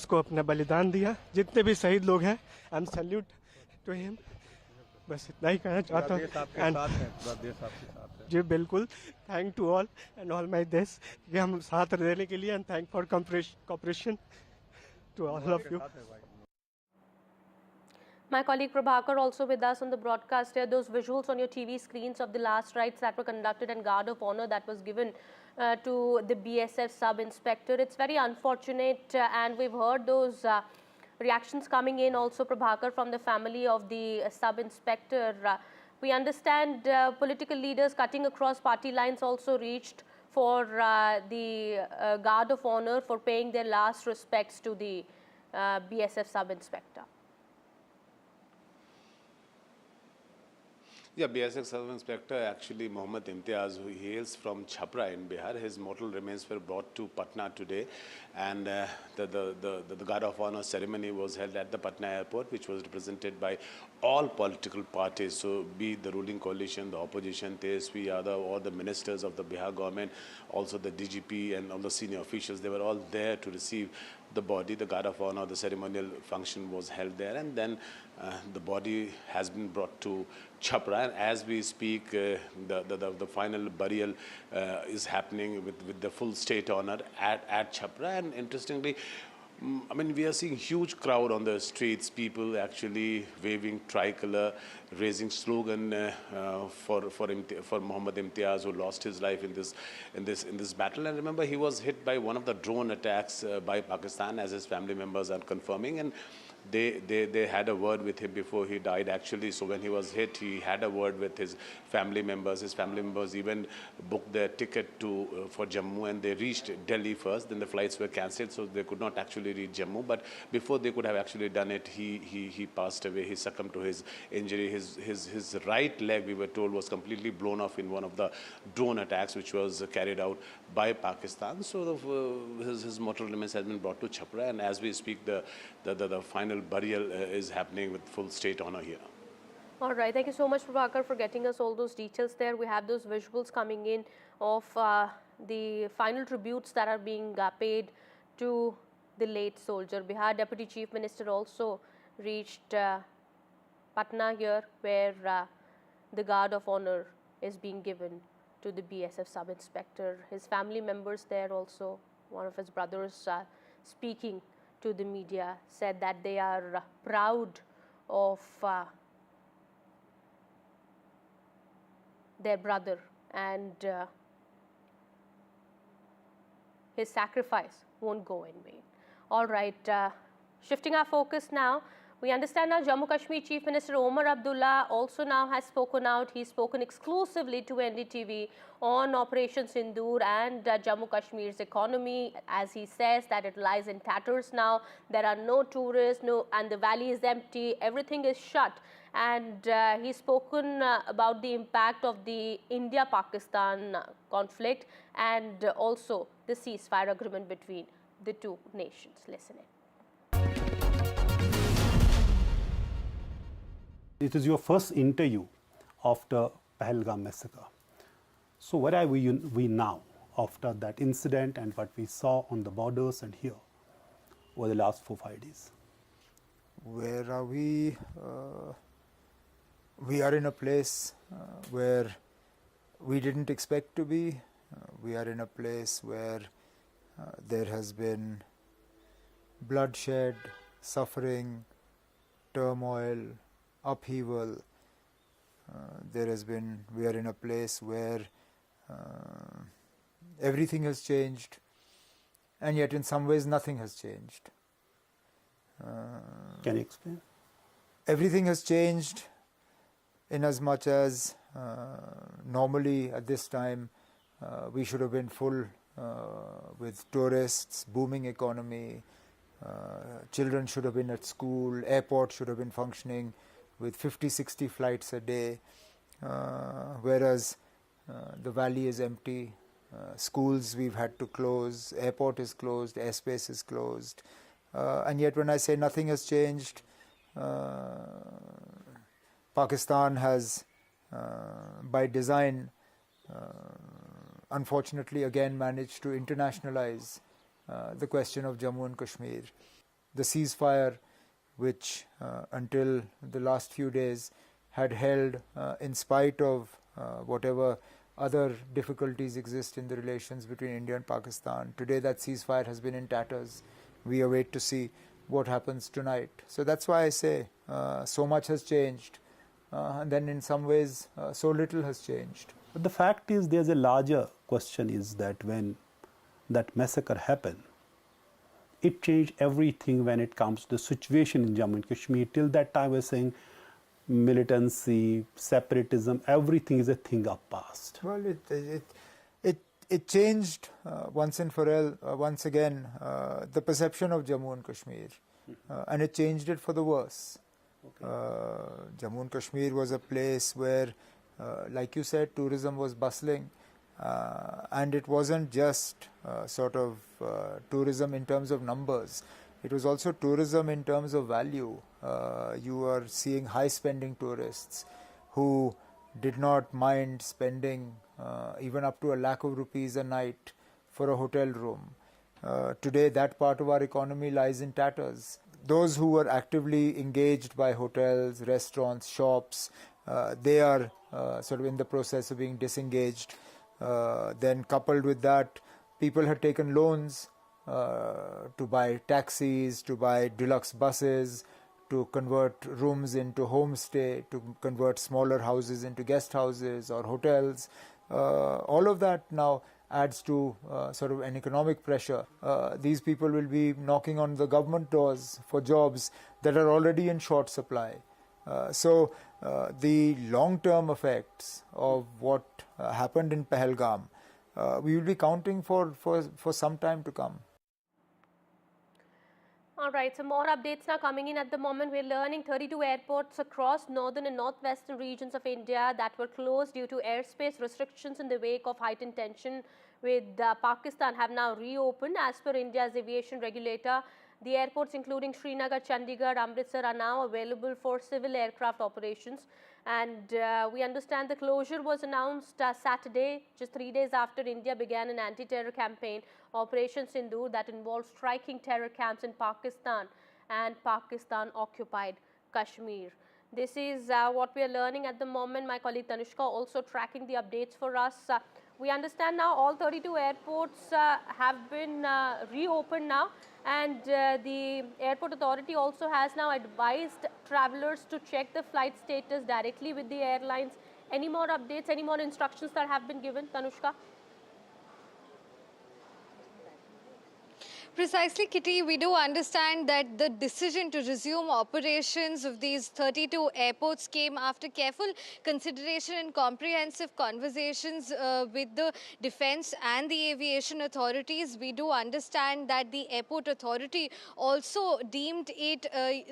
को अपना बलिदान दिया, जितने भी शहीद लोग हैं, I'm salute to him. बस इतना ही कहना चाहता हूँ. जी बिल्कुल. Thank to all and all my देश कि हम साथ रहने के लिए, and thank for cooperation to all of you. My colleague Prabhakar also with us on the broadcast here. Those visuals on your TV screens of the last rites that were conducted and guard of honor that was given to the BSF sub-inspector. It's very unfortunate and we've heard those reactions coming in also, Prabhakar, from the family of the sub-inspector. We understand political leaders cutting across party lines also reached for the guard of honor for paying their last respects to the BSF sub-inspector. Yeah, BSF Sub-Inspector actually Mohammad Imtiaz, who hails from Chhapra in Bihar. His mortal remains were brought to Patna today, and the guard of honor ceremony was held at the Patna airport, which was represented by all political parties. So, be the ruling coalition, the opposition, Tejashwi Yadav, or the ministers of the Bihar government, also the DGP and all the senior officials. They were all there to receive the body, the guard of honor, the ceremonial function was held there, and then the body has been brought to Chhapra, and as we speak, the final burial is happening with the full state honor at Chhapra. And interestingly, I mean, we are seeing huge crowd on the streets, people actually waving tricolor, raising slogan for Mohammad Imtiaz, who lost his life in this battle. And remember, he was hit by one of the drone attacks by Pakistan, as his family members are confirming. And they had a word with him before he died, actually. So when he was hit, he had a word with his family members. His family members even booked their ticket for Jammu, and they reached Delhi first. Then the flights were cancelled, so they could not actually reach Jammu. But before they could have actually done it, he passed away. He succumbed to his injury. His right leg, we were told, was completely blown off in one of the drone attacks, which was carried out by Pakistan. So his mortal remains has been brought to Chhapra, and as we speak, the final burial is happening with full state honor here. All right, thank you so much, Prabhakar, for getting us all those details there. We have those visuals coming in of the final tributes that are being paid to the late soldier. Bihar Deputy Chief Minister also reached Patna here, where the guard of honor is being given to the BSF sub-inspector. His family members there also, one of his brothers speaking to the media, said that they are proud of their brother, and his sacrifice won't go in vain. All right, shifting our focus now, we understand now Jammu Kashmir Chief Minister Omar Abdullah also now has spoken out. He's spoken exclusively to NDTV on Operation Sindoor and Jammu Kashmir's economy, as he says that it lies in tatters now. There are no tourists, and the valley is empty. Everything is shut. And he's spoken about the impact of the India-Pakistan conflict and also the ceasefire agreement between the two nations. Listen in. It is your first interview after Pahalgam massacre. So where are we now after that incident and what we saw on the borders and here over the last 4-5 days? Where are we? We are in a place where we didn't expect to be. We are in a place where there has been bloodshed, suffering, turmoil, upheaval. We are in a place where everything has changed, and yet in some ways nothing has changed. Can you explain? Everything has changed in as much as normally at this time we should have been full with tourists, booming economy, children should have been at school, airport should have been functioning with 50-60 flights a day, whereas the valley is empty, schools we've had to close, airport is closed, airspace is closed, and yet when I say nothing has changed, Pakistan has, by design, unfortunately again managed to internationalize the question of Jammu and Kashmir. The ceasefire, which until the last few days had held in spite of whatever other difficulties exist in the relations between India and Pakistan. Today that ceasefire has been in tatters. We await to see what happens tonight. So that's why I say so much has changed, and then in some ways so little has changed. But the fact is, there's a larger question, is that when that massacre happened, it changed everything when it comes to the situation in Jammu and Kashmir. Till that time, we're saying militancy, separatism, everything is a thing of past. Well, it changed once and for all, once again, the perception of Jammu and Kashmir, and it changed it for the worse. Okay. Jammu and Kashmir was a place where, like you said, tourism was bustling. And it wasn't just sort of tourism in terms of numbers. It was also tourism in terms of value. You are seeing high-spending tourists who did not mind spending even up to ₹1 lakh a night for a hotel room. Today, that part of our economy lies in tatters. Those who were actively engaged by hotels, restaurants, shops, they are sort of in the process of being disengaged. Then coupled with that, people had taken loans to buy taxis, to buy deluxe buses, to convert rooms into homestay, to convert smaller houses into guest houses or hotels. All of that now adds to sort of an economic pressure. These people will be knocking on the government doors for jobs that are already in short supply. So the long-term effects of what happened in Pahalgam, we will be counting for some time to come. All right, so more updates now coming in at the moment. We're learning 32 airports across northern and northwestern regions of India that were closed due to airspace restrictions in the wake of heightened tension with Pakistan have now reopened. As per India's aviation regulator, the airports including Srinagar, Chandigarh, Amritsar are now available for civil aircraft operations. And we understand the closure was announced Saturday, just 3 days after India began an anti-terror campaign, Operation Sindoor, that involved striking terror camps in Pakistan and Pakistan-occupied Kashmir. This is what we are learning at the moment. My colleague Tanushka also tracking the updates for us. We understand now all 32 airports have been reopened now, and the airport authority also has now advised travelers to check the flight status directly with the airlines. Any more updates, any more instructions that have been given, Tanushka? Precisely, Kitty. We do understand that the decision to resume operations of these 32 airports came after careful consideration and comprehensive conversations with the defense and the aviation authorities. We do understand that the airport authority also deemed it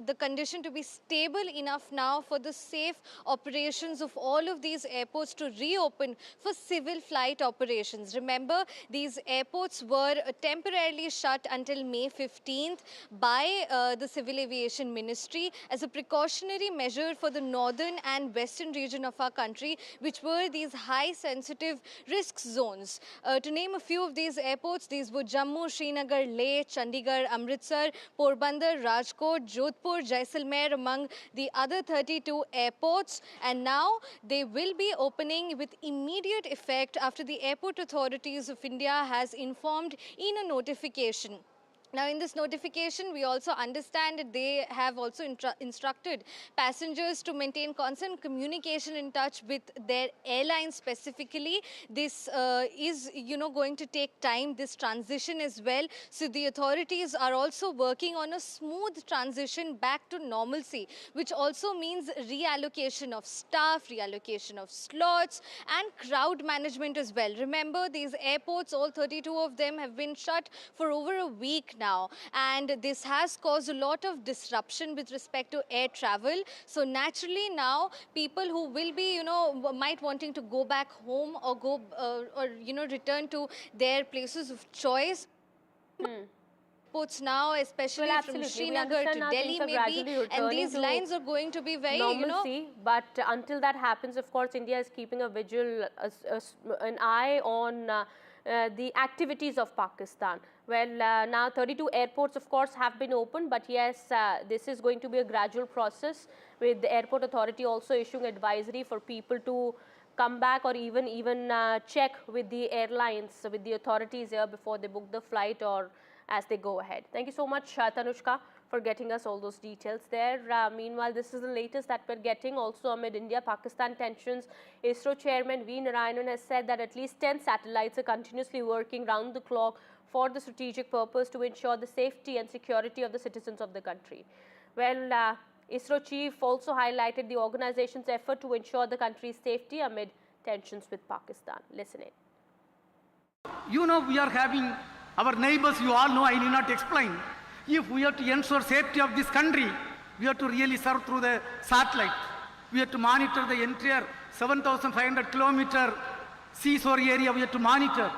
the condition to be stable enough now for the safe operations of all of these airports to reopen for civil flight operations. Remember, these airports were temporarily shut until May 15th by the Civil Aviation Ministry as a precautionary measure for the northern and western region of our country, which were these high sensitive risk zones. To name a few of these airports, these were Jammu, Srinagar, Leh, Chandigarh, Amritsar, Porbandar, Rajkot, Jodhpur, Jaisalmer, among the other 32 airports. And now they will be opening with immediate effect after the Airport Authorities of India has informed in a notification. Now, in this notification, we also understand that they have also instructed passengers to maintain constant communication in touch with their airline specifically. This is, going to take time, this transition as well. So the authorities are also working on a smooth transition back to normalcy, which also means reallocation of staff, reallocation of slots, and crowd management as well. Remember, these airports, all 32 of them, have been shut for over a week now, and this has caused a lot of disruption with respect to air travel. So naturally now people who will be might wanting to go back home or go or return to their places of choice. Airports now, especially from Srinagar to Delhi maybe, and these lines are going to be very normalcy, but until that happens, of course, India is keeping a vigil, an eye on the activities of Pakistan. Well, now 32 airports, of course, have been opened, but yes, this is going to be a gradual process, with the airport authority also issuing advisory for people to come back or even check with the airlines, with the authorities here before they book the flight or as they go ahead. Thank you so much, Tanushka, for getting us all those details there. Meanwhile, this is the latest that we're getting also amid India-Pakistan tensions. ISRO chairman V. Narayanan has said that at least 10 satellites are continuously working round the clock for the strategic purpose to ensure the safety and security of the citizens of the country. Well, ISRO chief also highlighted the organization's effort to ensure the country's safety amid tensions with Pakistan. Listen in. We are having our neighbors, you all know, I need not explain. If we have to ensure safety of this country, we have to really serve through the satellite. We have to monitor the entire 7,500 kilometer seashore area, we have to monitor.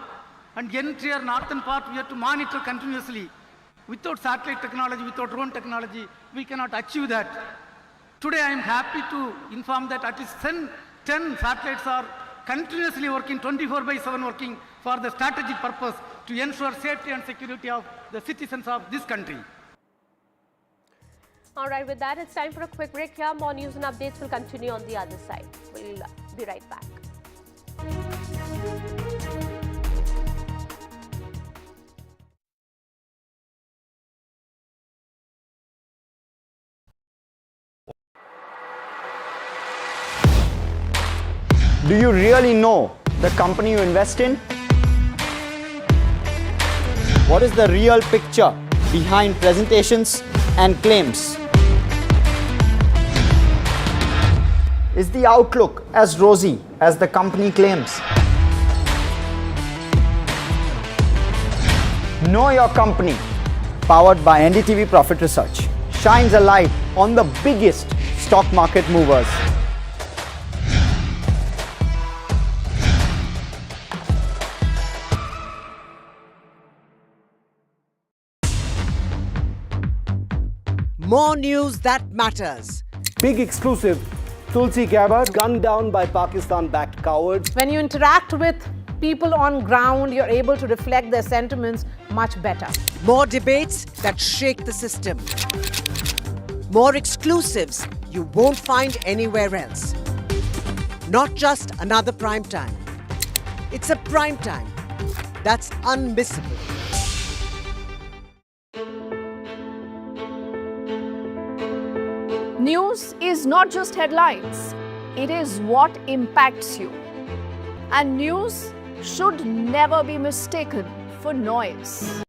And the entire northern part, we have to monitor continuously. Without satellite technology, without drone technology, we cannot achieve that. Today, I am happy to inform that at least 10 satellites are continuously working, 24/7 working for the strategic purpose to ensure safety and security of the citizens of this country. All right, with that, it's time for a quick break here. More news and updates will continue on the other side. We'll be right back. Do you really know the company you invest in? What is the real picture behind presentations and claims? Is the outlook as rosy as the company claims? Know Your Company, powered by NDTV Profit Research, shines a light on the biggest stock market movers. More news that matters. Big exclusive. Tulsi Gabbard gunned down by Pakistan-backed cowards. When you interact with people on ground, you're able to reflect their sentiments much better. More debates that shake the system. More exclusives you won't find anywhere else. Not just another prime time. It's a prime time that's unmissable. News is not just headlines, it is what impacts you. And news should never be mistaken for noise.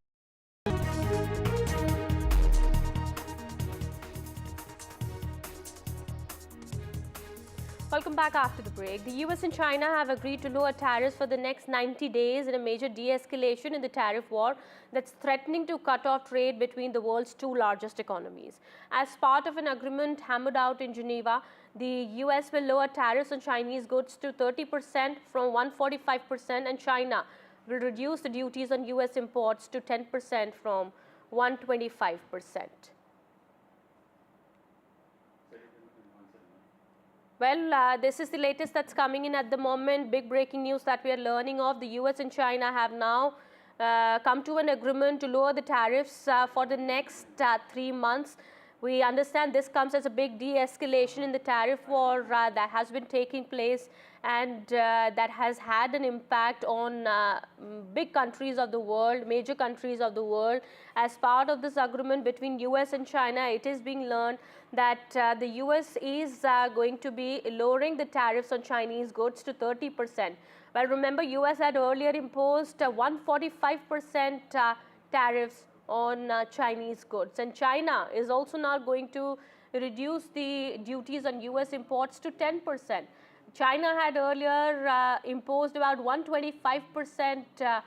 Welcome back after the break. The US and China have agreed to lower tariffs for the next 90 days in a major de-escalation in the tariff war that's threatening to cut off trade between the world's two largest economies. As part of an agreement hammered out in Geneva, the US will lower tariffs on Chinese goods to 30% from 145%, and China will reduce the duties on US imports to 10% from 125%. Well, this is the latest that's coming in at the moment. Big breaking news that we are learning of. The US and China have now come to an agreement to lower the tariffs for the next 3 months. We understand this comes as a big de-escalation in the tariff war that has been taking place, and that has had an impact on big countries of the world, major countries of the world. As part of this agreement between US and China, it is being learned that the US is going to be lowering the tariffs on Chinese goods to 30%. Well, remember, US had earlier imposed 145% tariffs on Chinese goods, and China is also now going to reduce the duties on US imports to 10%. China had earlier imposed about 125%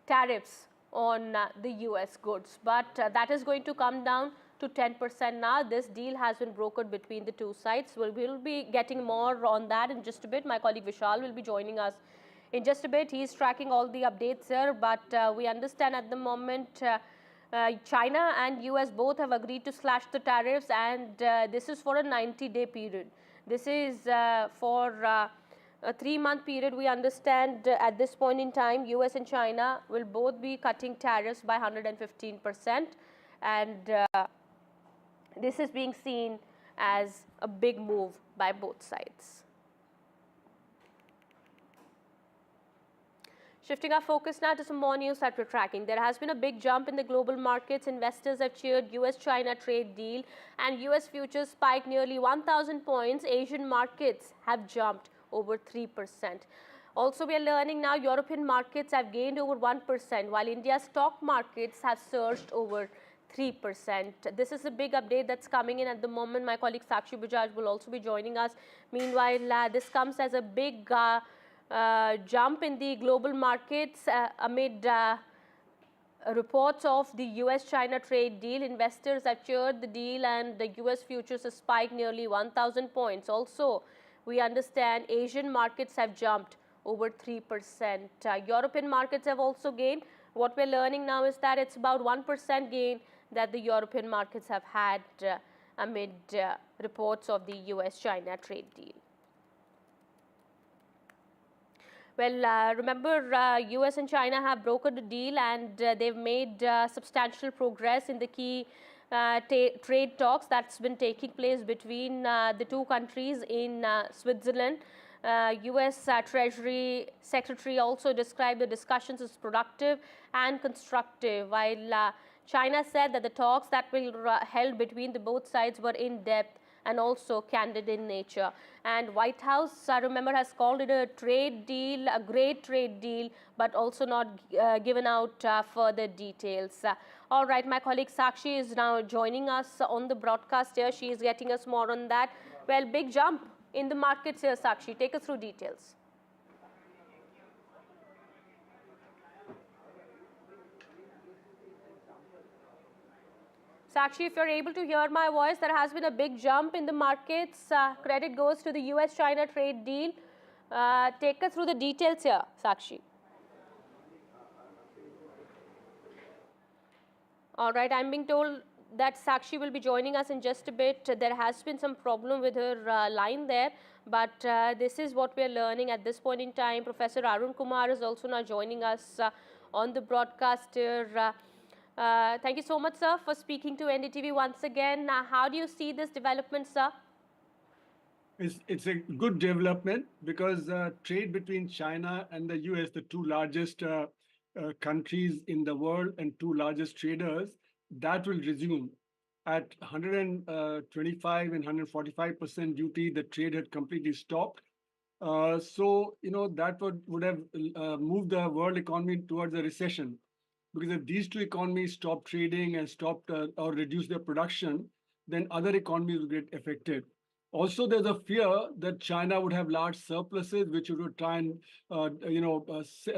tariffs on the US goods, but that is going to come down to 10% now. This deal has been brokered between the two sides. We'll be getting more on that in just a bit. My colleague Vishal will be joining us in just a bit. He's tracking all the updates here, but we understand at the moment China and US both have agreed to slash the tariffs, and this is for a 90-day period. This is for a 3-month period. We understand at this point in time, US and China will both be cutting tariffs by 115%, and this is being seen as a big move by both sides. Shifting our focus now to some more news that we're tracking. There has been a big jump in the global markets. Investors have cheered US-China trade deal, and US futures spiked nearly 1,000 points. Asian markets have jumped over 3%. Also, we are learning now European markets have gained over 1%, while India's stock markets have surged over 3%. This is a big update that's coming in at the moment. My colleague Sakshi Bajaj will also be joining us. Meanwhile, this comes as a big jump in the global markets amid reports of the US-China trade deal. Investors have cheered the deal, and the US futures have spiked nearly 1,000 points. Also, we understand Asian markets have jumped over 3%. European markets have also gained. What we're learning now is that it's about 1% gain that the European markets have had amid reports of the US-China trade deal. Well, remember, US and China have brokered a deal, and they've made substantial progress in the key trade talks that's been taking place between the two countries in Switzerland. US Treasury Secretary also described the discussions as productive and constructive, while China said that the talks that were held between the both sides were in depth and also candid in nature. And White House, I remember, has called it a trade deal, a great trade deal, but also not given out further details. All right, my colleague Sakshi is now joining us on the broadcast here. She is getting us more on that. Well, big jump in the markets here, Sakshi. Take us through details. Sakshi, if you're able to hear my voice, there has been a big jump in the markets. Credit goes to the US-China trade deal. Take us through the details here, Sakshi. All right, I'm being told that Sakshi will be joining us in just a bit. There has been some problem with her line there, but this is what we are learning at this point in time. Professor Arun Kumar is also now joining us on the broadcast here. Thank you so much, sir, for speaking to NDTV once again. How do you see this development, sir? It's a good development because trade between China and the US, the two largest countries in the world and two largest traders, that will resume. At 125 and 145% duty, the trade had completely stopped. So, that would have moved the world economy towards a recession. Because if these two economies stop trading and stopped or reduce their production, then other economies will get affected. Also, there's a fear that China would have large surpluses, which it would try and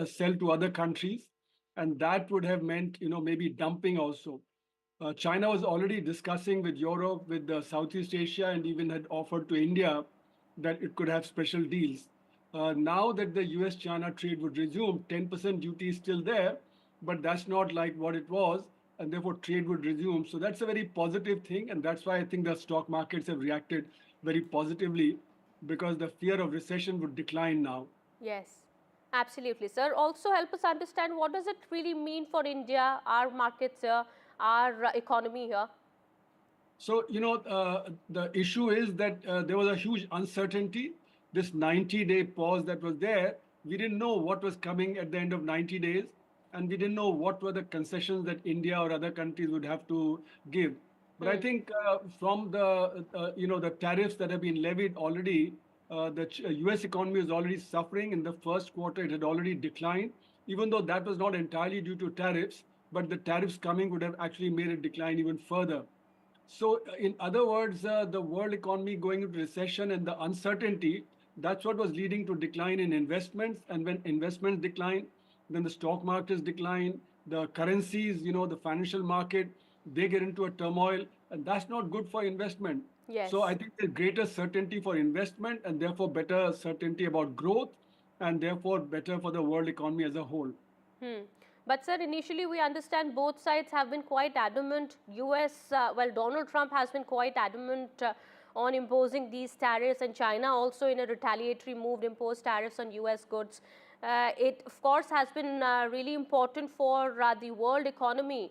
sell to other countries, and that would have meant maybe dumping also. China was already discussing with Europe, with Southeast Asia, and even had offered to India that it could have special deals. Now that the US-China trade would resume, 10% duty is still there, but that's not like what it was, and therefore trade would resume. So that's a very positive thing, and that's why I think the stock markets have reacted very positively, because the fear of recession would decline now. Yes, absolutely, sir. Also help us understand, what does it really mean for India, our markets here, our economy here? So, the issue is that there was a huge uncertainty. This 90-day pause that was there, we didn't know what was coming at the end of 90 days. And we didn't know what were the concessions that India or other countries would have to give. But I think from the the tariffs that have been levied already, the US economy is already suffering. In the first quarter, it had already declined, even though that was not entirely due to tariffs, but the tariffs coming would have actually made it decline even further. So in other words, the world economy going into recession and the uncertainty, that's what was leading to decline in investments. And when investments decline, then the stock markets decline, the currencies, the financial market, they get into a turmoil, and that's not good for investment. Yes. So I think there's greater certainty for investment, and therefore better certainty about growth, and therefore better for the world economy as a whole. But sir, initially we understand both sides have been quite adamant. Donald Trump has been quite adamant on imposing these tariffs, and China also in a retaliatory move imposed tariffs on US goods. It, of course, has been really important for the world economy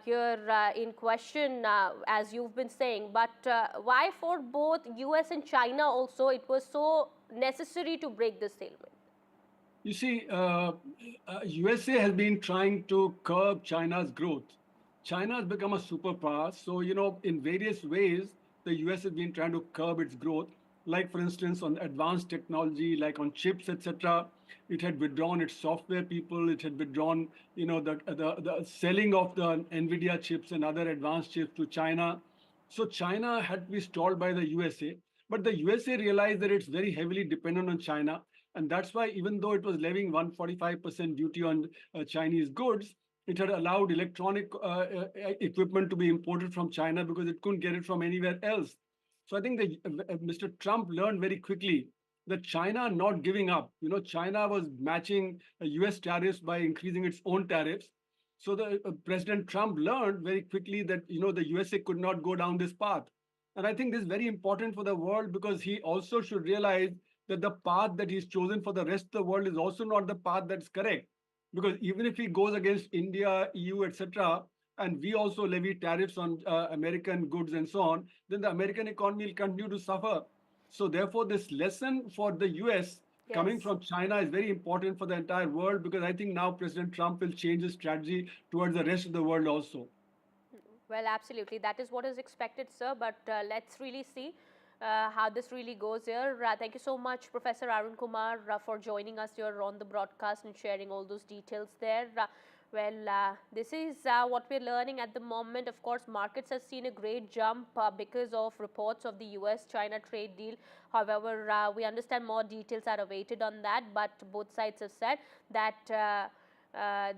here in question, as you've been saying. But why for both US and China also it was so necessary to break this stalemate? You see, USA has been trying to curb China's growth. China has become a superpower. So, in various ways, the US has been trying to curb its growth. Like, for instance, on advanced technology, like on chips, etc. It had withdrawn its software people. It had withdrawn, the selling of the NVIDIA chips and other advanced chips to China. So China had to be stalled by the USA. But the USA realized that it's very heavily dependent on China. And that's why, even though it was levying 145% duty on Chinese goods, it had allowed electronic equipment to be imported from China because it couldn't get it from anywhere else. So I think that Mr. Trump learned very quickly that China not giving up. China was matching US tariffs by increasing its own tariffs. So the President Trump learned very quickly that the USA could not go down this path. And I think this is very important for the world, because he also should realize that the path that he's chosen for the rest of the world is also not the path that's correct. Because even if he goes against India, EU, etc., and we also levy tariffs on American goods and so on, then the American economy will continue to suffer. So therefore, this lesson for the US coming from China is very important for the entire world, because I think now President Trump will change his strategy towards the rest of the world also. Well, absolutely. That is what is expected, sir. But let's really see how this really goes here. Thank you so much, Professor Arun Kumar, for joining us here on the broadcast and sharing all those details there. This is what we're learning at the moment. Of course, markets have seen a great jump because of reports of the US-China trade deal. However, we understand more details are awaited on that, but both sides have said that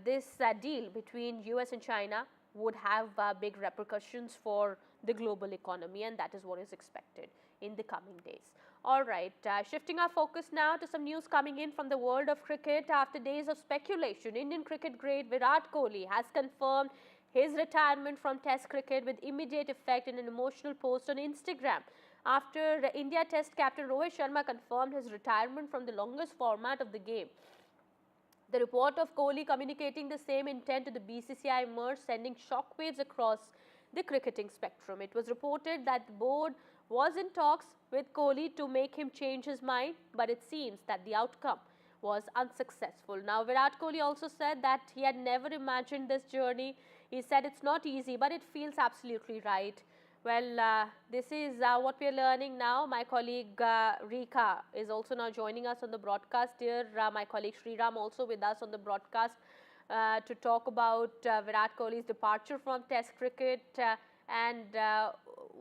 this deal between US and China would have big repercussions for the global economy, and that is what is expected in the coming days. All right, shifting our focus now to some news coming in from the world of cricket. After days of speculation, Indian cricket great Virat Kohli has confirmed his retirement from Test cricket with immediate effect in an emotional post on Instagram. After the India Test captain Rohit Sharma confirmed his retirement from the longest format of the game. The report of Kohli communicating the same intent to the BCCI emerged, sending shockwaves across the cricketing spectrum. It was reported that the board was in talks with Kohli to make him change his mind, but it seems that the outcome was unsuccessful. Now, Virat Kohli also said that he had never imagined this journey. He said it's not easy, but it feels absolutely right. Well, this is what we are learning now. My colleague Rika is also now joining us on the broadcast here. My colleague Sriram also with us on the broadcast to talk about Virat Kohli's departure from Test cricket and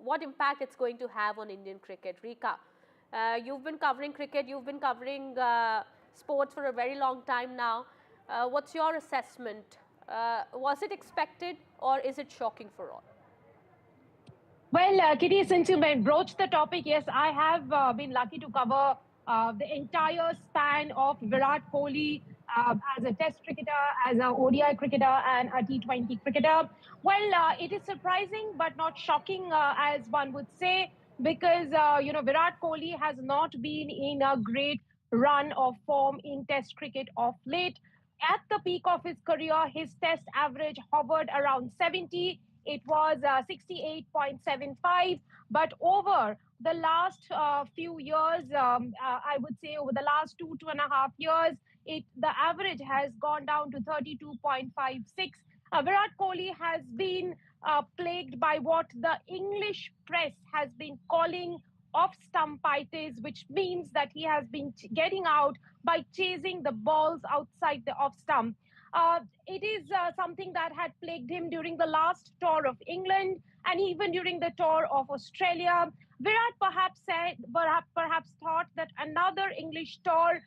what impact it's going to have on Indian cricket. Rika, you've been covering cricket, you've been covering sports for a very long time now. What's your assessment? Was it expected or is it shocking for all? Well, Kitty, since you broached the topic, yes, I have been lucky to cover the entire span of Virat Kohli as a Test cricketer, as an ODI cricketer and a T20 cricketer. Well, it is surprising but not shocking, as one would say, because, Virat Kohli has not been in a great run of form in Test cricket of late. At the peak of his career, his Test average hovered around 70. It was 68.75, but over the last few years, I would say over the last 2.5 years, the average has gone down to 32.56. Virat Kohli has been plagued by what the English press has been calling off-stumpitis, which means that he has been getting out by chasing the balls outside the off-stump. It is something that had plagued him during the last tour of England and even during the tour of Australia. Virat perhaps thought that another English tour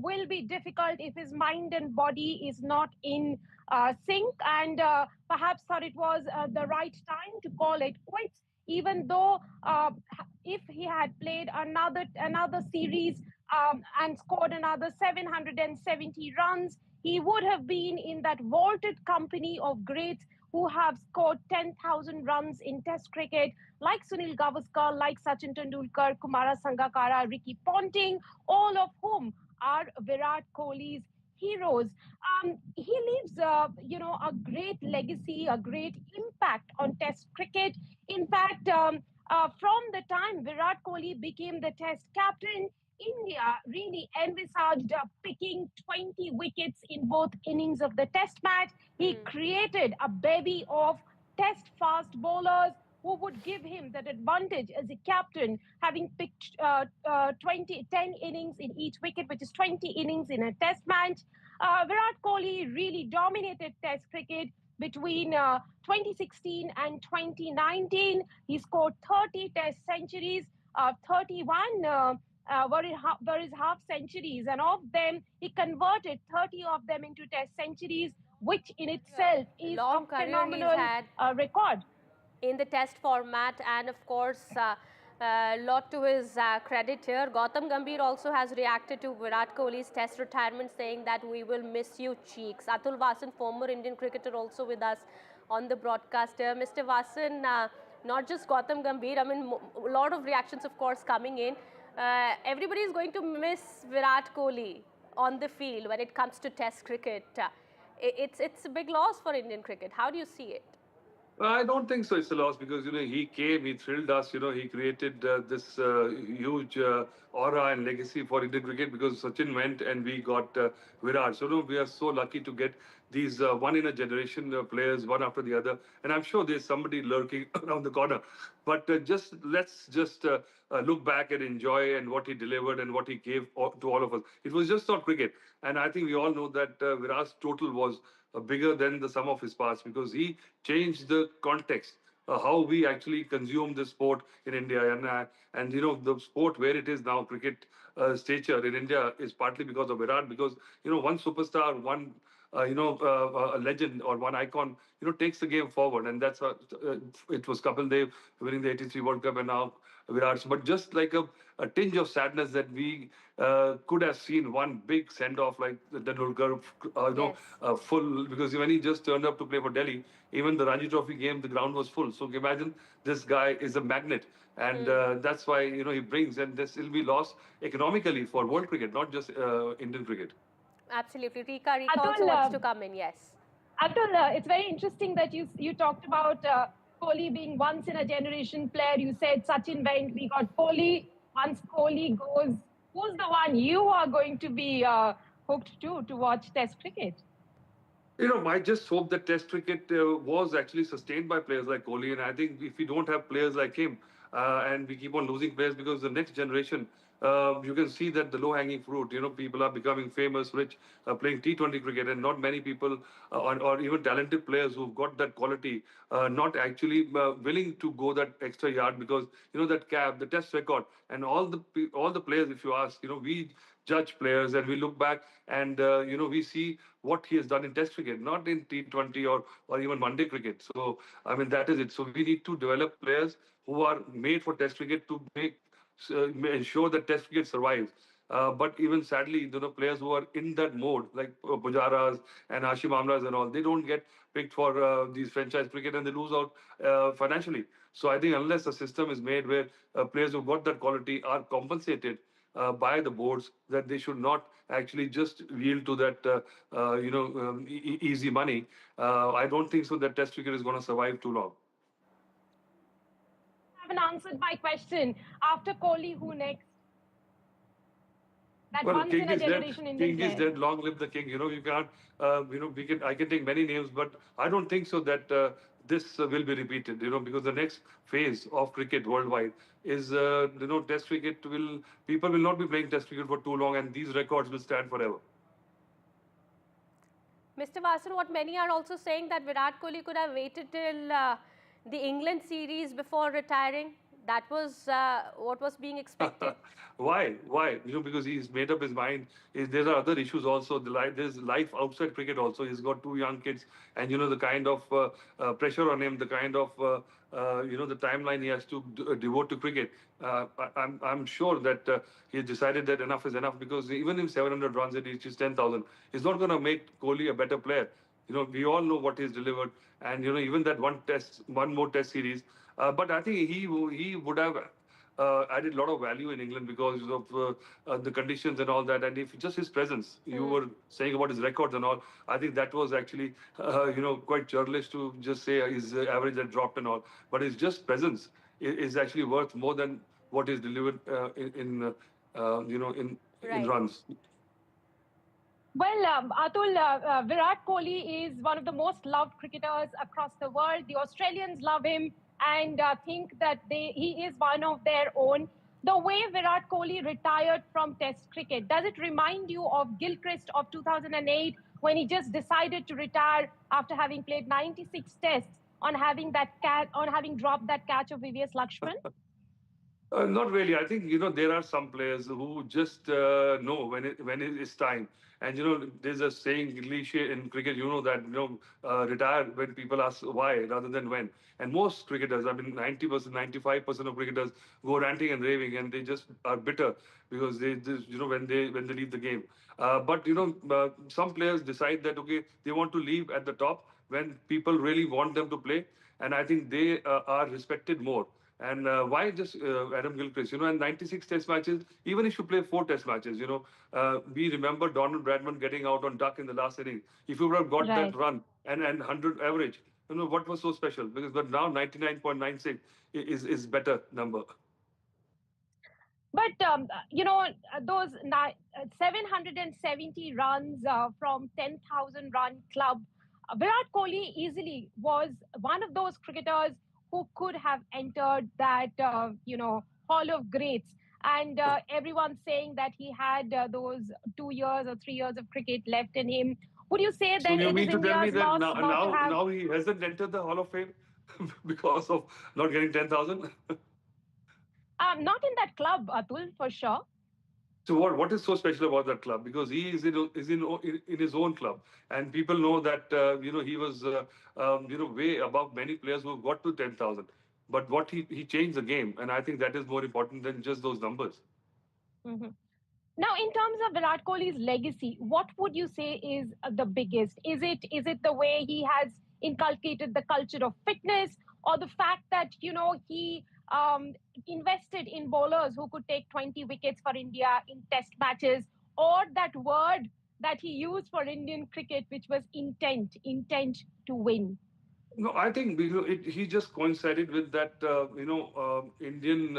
will be difficult if his mind and body is not in sync, and perhaps thought it was the right time to call it quits, even though if he had played another series and scored another 770 runs, he would have been in that vaulted company of greats who have scored 10,000 runs in Test cricket, like Sunil Gavaskar, like Sachin Tendulkar, Kumara Sangakkara, Ricky Ponting, all of whom are Virat Kohli's heroes. He leaves, a great legacy, a great impact on Test cricket. In fact, from the time Virat Kohli became the Test captain, India really envisaged picking 20 wickets in both innings of the Test match. He created a bevy of Test fast bowlers who would give him that advantage as a captain, having picked 10 innings in each wicket, which is 20 innings in a Test match. Virat Kohli really dominated Test cricket between 2016 and 2019. He scored 30 Test centuries, 31 were his half centuries, and of them, he converted 30 of them into Test centuries, which in itself is a phenomenal record. In the Test format, and of course, lot to his credit here. Gautam Gambhir also has reacted to Virat Kohli's Test retirement, saying that we will miss you, cheeks. Atul Vasan, former Indian cricketer, also with us on the broadcast here. Mr. Vasan, not just Gautam Gambhir, I mean, a lot of reactions, of course, coming in. everybody is going to miss Virat Kohli on the field when it comes to Test cricket. It's a big loss for Indian cricket. How do you see it? I don't think so. It's a loss because he came, he thrilled us. He created this huge aura and legacy for Indian cricket because Sachin went and we got Virat. So we are so lucky to get these one in a generation players, one after the other. And I'm sure there's somebody lurking around the corner. But let's just look back and enjoy and what he delivered and what he gave to all of us. It was just not cricket, and I think we all know that Virat's total was bigger than the sum of his parts because he changed the context, how we actually consume the sport in India. And the sport where it is now, cricket stature in India is partly because of Virat, because one superstar, one a legend or one icon, takes the game forward, and that's it was Kapil Dev winning the '83 World Cup, and now Virat. But just like a tinge of sadness that we could have seen one big send-off like the Tendulkar, full, because when he just turned up to play for Delhi, even the Ranji Trophy game, the ground was full. So imagine this guy is a magnet, and that's why he brings, and this will be lost economically for world cricket, not just Indian cricket. Absolutely. Rika also wants to come in, yes. Abdullah, it's very interesting that you talked about Kohli being once in a generation player. You said Sachin went, we got Kohli. Once Kohli goes, who's the one you are going to be hooked to watch Test cricket? I just hope that Test cricket was actually sustained by players like Kohli, and I think if we don't have players like him, and we keep on losing players because the next generation, you can see that the low-hanging fruit, people are becoming famous, rich, playing T20 cricket, and not many people or even talented players who've got that quality, not actually willing to go that extra yard because, that cap, the Test record, and all the players, if you ask, we judge players and we look back and, we see what he has done in Test cricket, not in T20 or even one-day cricket. So, I mean, that is it. So we need to develop players who are made for Test cricket to ensure that Test cricket survives. But even sadly, players who are in that mode, like Pujaras and Hashim Amlas and all, they don't get picked for these franchise cricket and they lose out financially. So I think unless a system is made where players who've got that quality are compensated by the boards, that they should not actually just yield to that, easy money. I don't think so that Test cricket is going to survive too long. Haven't answered my question. After Kohli, who next? That once in a generation Indian player. King is dead. Long live the king. You can't. I can take many names, but I don't think so that this will be repeated. Because the next phase of cricket worldwide is, Test cricket people will not be playing Test cricket for too long, and these records will stand forever. Mr. Vasan, what many are also saying that Virat Kohli could have waited till the England series before retiring. That was what was being expected. Why? Because he's made up his mind. There are other issues also. There's life outside cricket also. He's got 2 young kids, and the kind of pressure on him, the kind of the timeline he has to devote to cricket. I'm sure that he decided that enough is enough, because even if 700 runs and reaches 10,000, he's not going to make Kohli a better player. We all know what he's delivered, and even that one more test series. But I think he would have added a lot of value in England because of the conditions and all that. And if just his presence, you were saying about his records and all, I think that was actually, quite churlish to just say his average had dropped and all. But his just presence is actually worth more than what is delivered in runs. Well, Atul, Virat Kohli is one of the most loved cricketers across the world. The Australians love him and think that he is one of their own. The way Virat Kohli retired from Test cricket, does it remind you of Gilchrist of 2008 when he just decided to retire after having played 96 Tests on having dropped that catch of VVS Lakshman? Not really. I think, there are some players who just know when it is time. And, there's a saying, cliche in cricket, that, retire when people ask why rather than when. And most cricketers, 90%, 95% of cricketers go ranting and raving, and they just are bitter because they just, when they leave the game. But, some players decide that, okay, they want to leave at the top when people really want them to play. And I think they are respected more. And why just Adam Gilchrist? And 96 test matches, even if you play 4 test matches, we remember Donald Bradman getting out on duck in the last inning. If you would have got that run and 100 average, what was so special? But now 99.96 is better number. But, those 770 runs from 10,000 run club, Virat Kohli easily was one of those cricketers who could have entered that, Hall of Greats. And everyone's saying that he had those 2 years or 3 years of cricket left in him. Would you say So that you it mean is to tell me India's that loss not to have... now he hasn't entered the Hall of Fame because of not getting 10,000? Not in that club, Atul, for sure. So what is so special about that club? Because he is in his own club, and people know that he was way above many players who got to 10,000. But what he changed the game, and I think that is more important than just those numbers. Mm-hmm. Now, in terms of Virat Kohli's legacy, what would you say is the biggest? Is it the way he has inculcated the culture of fitness, or the fact that he invested in bowlers who could take 20 wickets for India in test matches, or that word that he used for Indian cricket, which was intent to win? No, I think he just coincided with that, Indian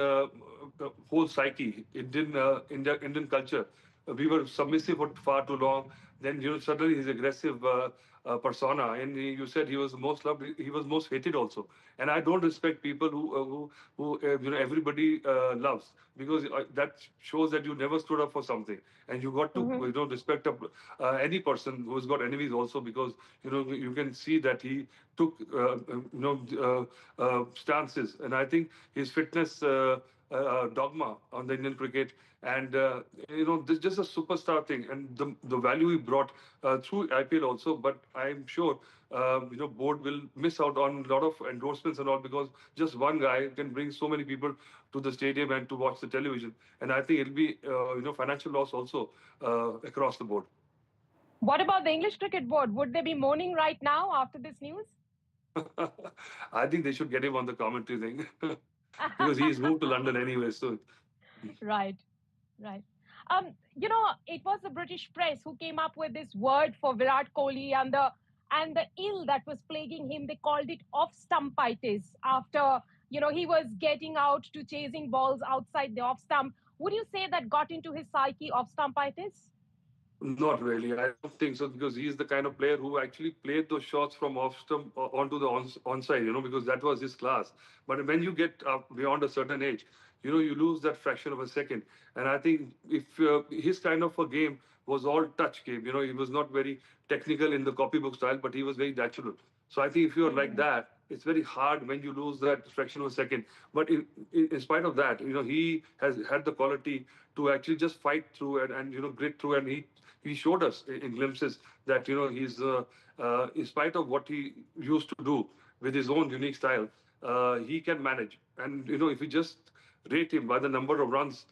whole psyche, Indian culture. We were submissive for far too long. Then, suddenly his aggressive persona, and you said he was most loved. He was most hated also. And I don't respect people who everybody loves, because that shows that you never stood up for something, and you got to respect any person who's got enemies also, because you can see that he took stances, and I think his fitness dogma on the Indian cricket, and this is just a superstar thing, and the value he brought through IPL also. But I'm sure board will miss out on a lot of endorsements and all, because just one guy can bring so many people to the stadium and to watch the television, and I think it'll be financial loss also across the board. What about the English Cricket Board? Would they be mourning right now after this news? I think they should get him on the commentary thing because he's moved to London anyway. So, right. It was the British press who came up with this word for Virat Kohli and the ill that was plaguing him. They called it off-stumpitis after he was getting out to chasing balls outside the off-stump. Would you say that got into his psyche, off-stumpitis? Not really. I don't think so, because he's the kind of player who actually played those shots from off stump onto the onside, because that was his class. But when you get beyond a certain age, you lose that fraction of a second. And I think if his kind of a game was all touch game, he was not very technical in the copybook style, but he was very natural. So I think if you're like that, it's very hard when you lose that fraction of a second. But in spite of that, he has had the quality to actually just fight through and grit through, and he showed us in glimpses that he's in spite of what he used to do with his own unique style, he can manage. And if you just rate him by the number of runs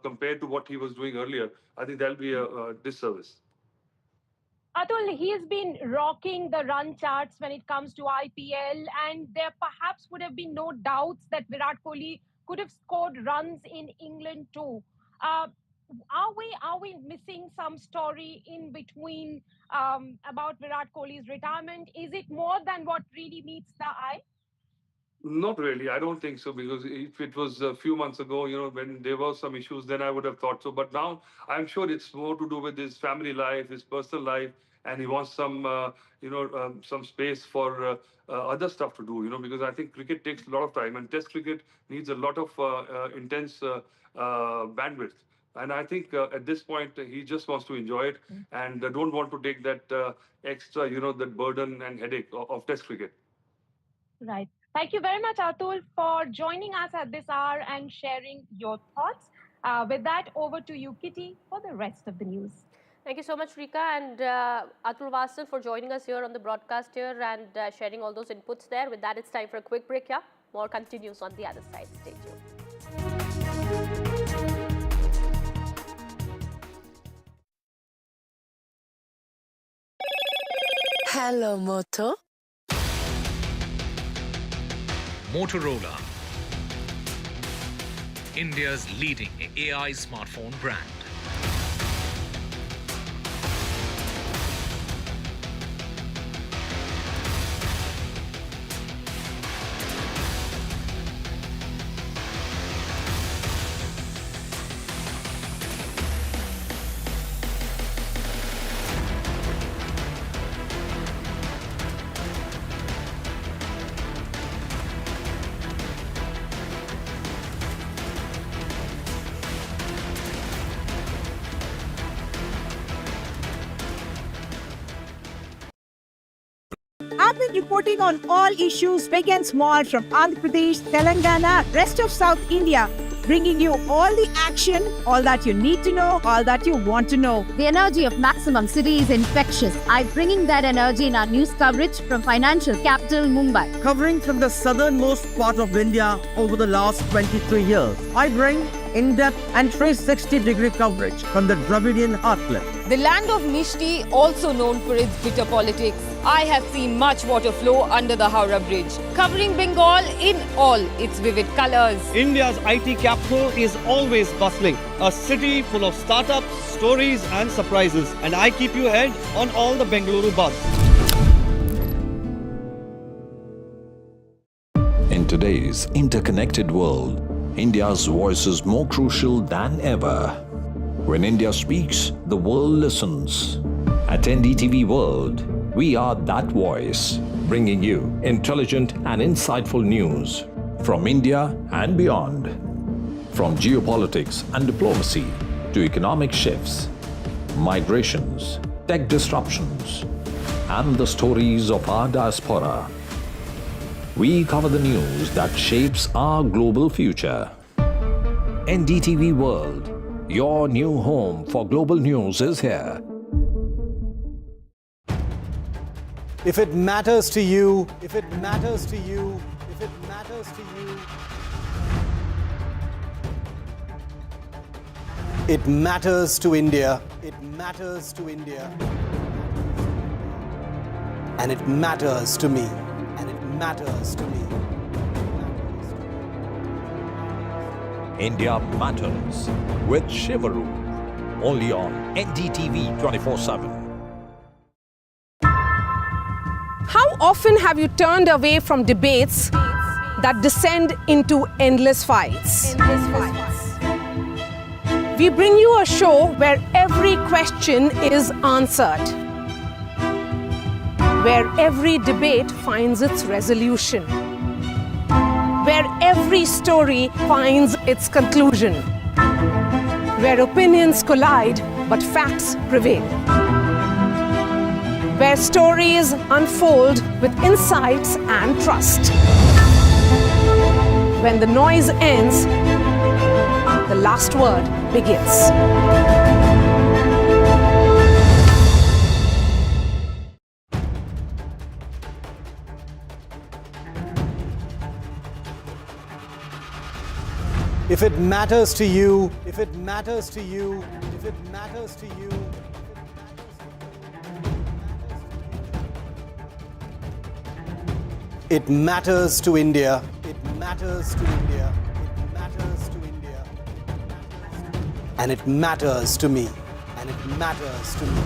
compared to what he was doing earlier, I think that'll be a disservice. Atul, he has been rocking the run charts when it comes to IPL, and there perhaps would have been no doubts that Virat Kohli could have scored runs in England too. Are we missing some story in between about Virat Kohli's retirement? Is it more than what really meets the eye? Not really. I don't think so, because if it was a few months ago, when there were some issues, then I would have thought so. But now I'm sure it's more to do with his family life, his personal life, and he wants some space for other stuff to do, because I think cricket takes a lot of time, and Test cricket needs a lot of intense bandwidth. And I think at this point, he just wants to enjoy it and don't want to take that extra, that burden and headache of Test cricket. Right. Thank you very much, Atul, for joining us at this hour and sharing your thoughts. With that, over to you, Kitty, for the rest of the news. Thank you so much, Rika, and Atul Vasan for joining us here on the broadcast here and sharing all those inputs there. With that, it's time for a quick break. Yeah, more continues on the other side. Stay tuned. Hello, Moto. Motorola. India's leading AI smartphone brand. I've been reporting on all issues big and small from Andhra Pradesh, Telangana, rest of South India, bringing you all the action, all that you need to know, all that you want to know. The energy of maximum city is infectious. I'm bringing that energy in our news coverage from financial capital Mumbai. Covering from the southernmost part of India over the last 23 years, I bring in-depth and 360-degree coverage from the Dravidian heartland. The land of Misri, also known for its bitter politics. I have seen much water flow under the Howrah Bridge, covering Bengal in all its vivid colors. India's IT capital is always bustling, a city full of startups, stories and surprises. And I keep you ahead on all the Bengaluru buzz. In today's interconnected world, India's voice is more crucial than ever. When India speaks, the world listens. At NDTV World, we are that voice, bringing you intelligent and insightful news from India and beyond. From geopolitics and diplomacy to economic shifts, migrations, tech disruptions, and the stories of our diaspora. We cover the news that shapes our global future. NDTV World, your new home for global news is here. If it matters to you, if it matters to you, if it matters to you, it matters to India. It matters to India. And it matters to me. And it matters to me. India Matters with Tharoor, only on NDTV 24/7. How often have you turned away from debates that descend into endless fights? We bring you a show where every question is answered, where every debate finds its resolution, where every story finds its conclusion, where opinions collide but facts prevail, where stories unfold with insights and trust. When the noise ends, the last word begins. If it matters to you, if it matters to you, if it matters to you, it matters to India. It matters to India. It matters to India. And it matters to me. And it matters to me.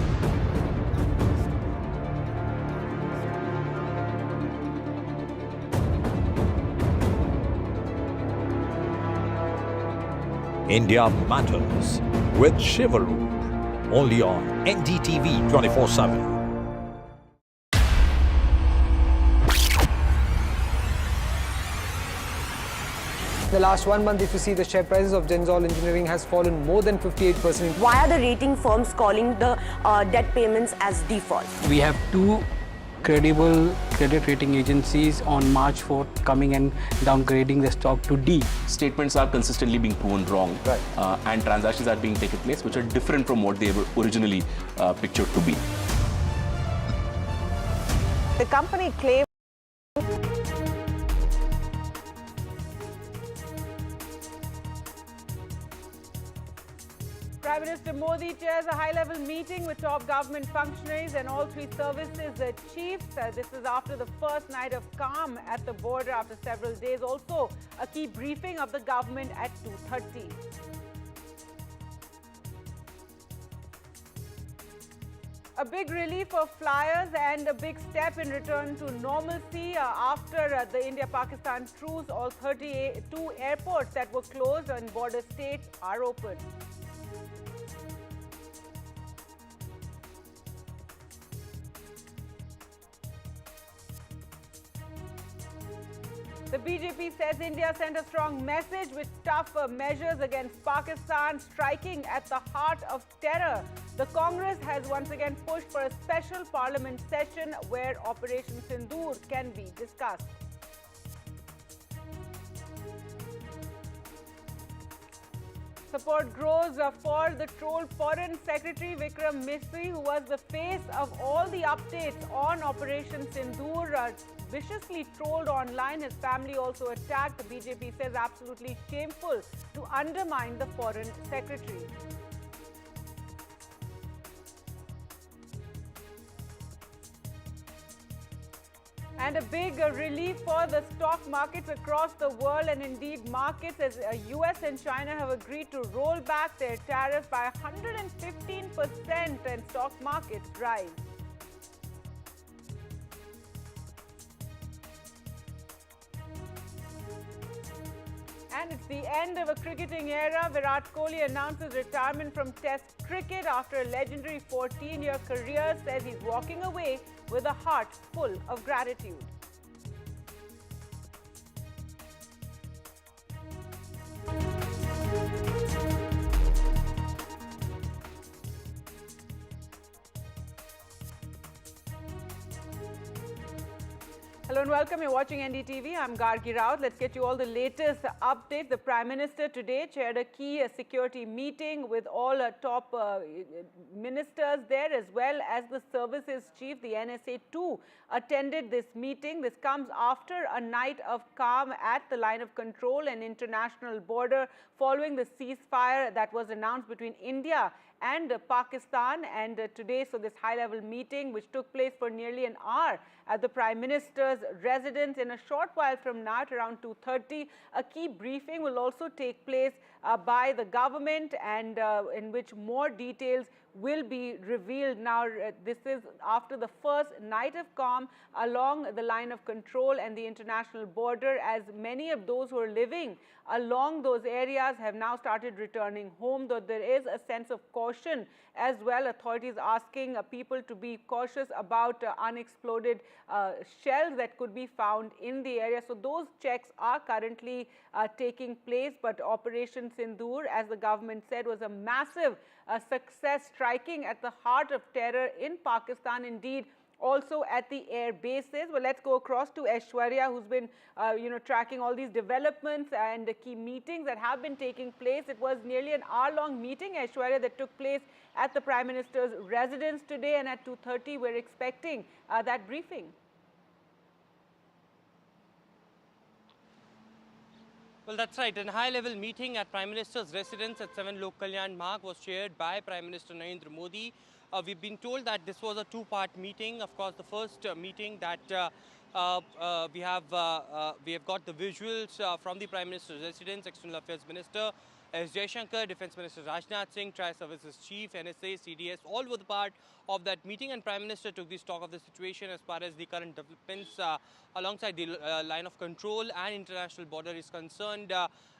India Matters with Tharoor, only on NDTV 24/7. The last 1 month, if you see, the share prices of Denzol Engineering has fallen more than 58%. Why are the rating firms calling the debt payments as default? We have two credible credit rating agencies on March 4th coming and downgrading the stock to D. Statements are consistently being proven wrong, and transactions are being taken place which are different from what they were originally pictured to be. The company claimed Prime Minister Modi chairs a high-level meeting with top government functionaries and all three services chiefs. This is after the first night of calm at the border after several days. Also, a key briefing of the government at 2:30. A big relief for flyers and a big step in return to normalcy after the India-Pakistan truce. All 32 airports that were closed in border states are open. The BJP says India sent a strong message with tough measures against Pakistan, striking at the heart of terror. The Congress has once again pushed for a special parliament session where Operation Sindoor can be discussed. Support grows for the trolled Foreign Secretary Vikram Misri, who was the face of all the updates on Operation Sindoor, viciously trolled online. His family also attacked. The BJP says absolutely shameful to undermine the Foreign Secretary. And a big relief for the stock markets across the world, and indeed markets as US and China have agreed to roll back their tariffs by 115% and stock markets rise. And it's the end of a cricketing era. Virat Kohli announces retirement from Test cricket after a legendary 14-year career. Says he's walking away with a heart full of gratitude. Hello and welcome. You're watching NDTV. I'm Gargi Raut. Let's get you all the latest updates. The Prime Minister today chaired a key security meeting with all top ministers there, as well as the services chief. The NSA too attended this meeting. This comes after a night of calm at the line of control and international border following the ceasefire that was announced between India and Pakistan. And today, so this high-level meeting, which took place for nearly an hour at the Prime Minister's residence. In a short while from now, at around 2:30, a key briefing will also take place by the government, and in which more details will be revealed. Now, this is after the first night of calm along the line of control and the international border, as many of those who are living along those areas have now started returning home, though there is a sense of caution as well. Authorities asking people to be cautious about unexploded shells that could be found in the area. So those checks are currently taking place, but Operation Sindoor, as the government said, was a massive success, striking at the heart of terror in Pakistan, indeed also at the air bases. Well, let's go across to Aishwarya, who's been tracking all these developments and the key meetings that have been taking place. It was nearly an hour-long meeting, Aishwarya, that took place at the Prime Minister's residence today, and at 2:30 we're expecting that briefing. Well, that's right. A high-level meeting at Prime Minister's residence at 7 Lok Kalyan Marg was chaired by Prime Minister Narendra Modi. We've been told that this was a two-part meeting. Of course, the first meeting that we have got the visuals from the Prime Minister's residence. External Affairs Minister S. Jaishankar, Defence Minister Rajnath Singh, Tri-Services Chief, NSA, CDS, all were the part of that meeting, and Prime Minister took the stock of the situation as far as the current developments alongside the line of control and international border is concerned,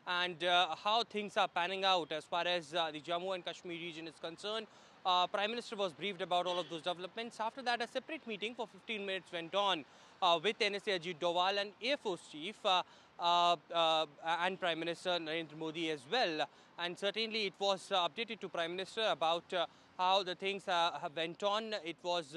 and how things are panning out as far as the Jammu and Kashmir region is concerned. Prime Minister was briefed about all of those developments. After that, a separate meeting for 15 minutes went on with NSA Ajit Doval and Air Force Chief and Prime Minister Narendra Modi as well. And certainly it was updated to Prime Minister about how the things have went on. It was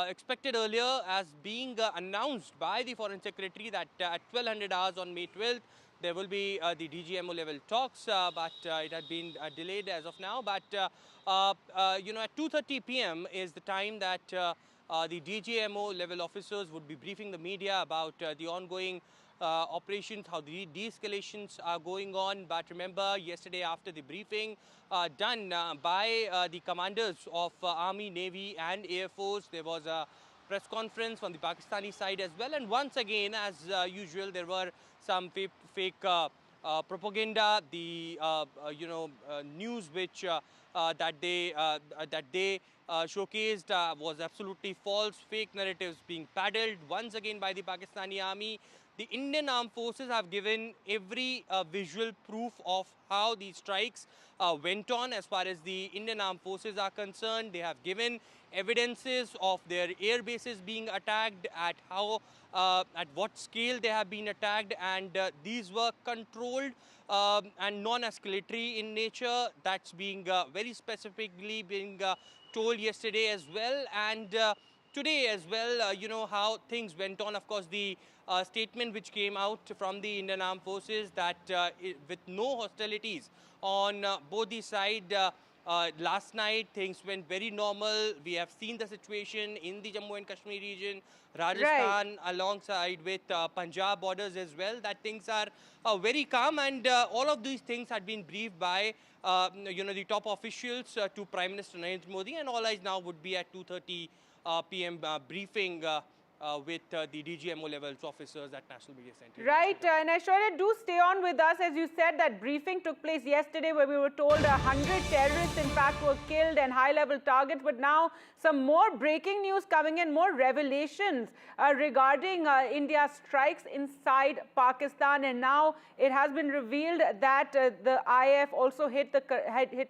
expected earlier as being announced by the Foreign Secretary that at 1200 hours on May 12th, there will be the DGMO level talks, but it had been delayed as of now. But, at 2:30 p.m. is the time that the DGMO level officers would be briefing the media about the ongoing operations, how the de-escalations are going on. But remember, yesterday after the briefing done by the commanders of Army, Navy and Air Force, there was a press conference from the Pakistani side as well. And once again, as usual, there were some fake propaganda, the news which that they showcased was absolutely false. Fake narratives being paddled once again by the Pakistani army. The Indian armed forces have given every visual proof of how these strikes went on as far as the Indian armed forces are concerned. They have given evidences of their air bases being attacked, at what scale they have been attacked, and these were controlled and non-escalatory in nature. That's being very specifically being told yesterday as well, and today as well. You know how things went on. Of course, the statement which came out from the Indian Armed Forces that with no hostilities on both the side. Last night, things went very normal. We have seen the situation in the Jammu and Kashmir region, Rajasthan, alongside with Punjab borders as well, that things are very calm, and all of these things had been briefed by the top officials to Prime Minister Narendra Modi, and all eyes now would be at 2:30 p.m. Briefing with the DGMO levels officers at National Media Center. Right, and Aishwarya, do stay on with us. As you said, that briefing took place yesterday where we were told 100 terrorists in fact were killed and high-level targets, but now some more breaking news coming in, more revelations regarding India's strikes inside Pakistan, and now it has been revealed that the IF also hit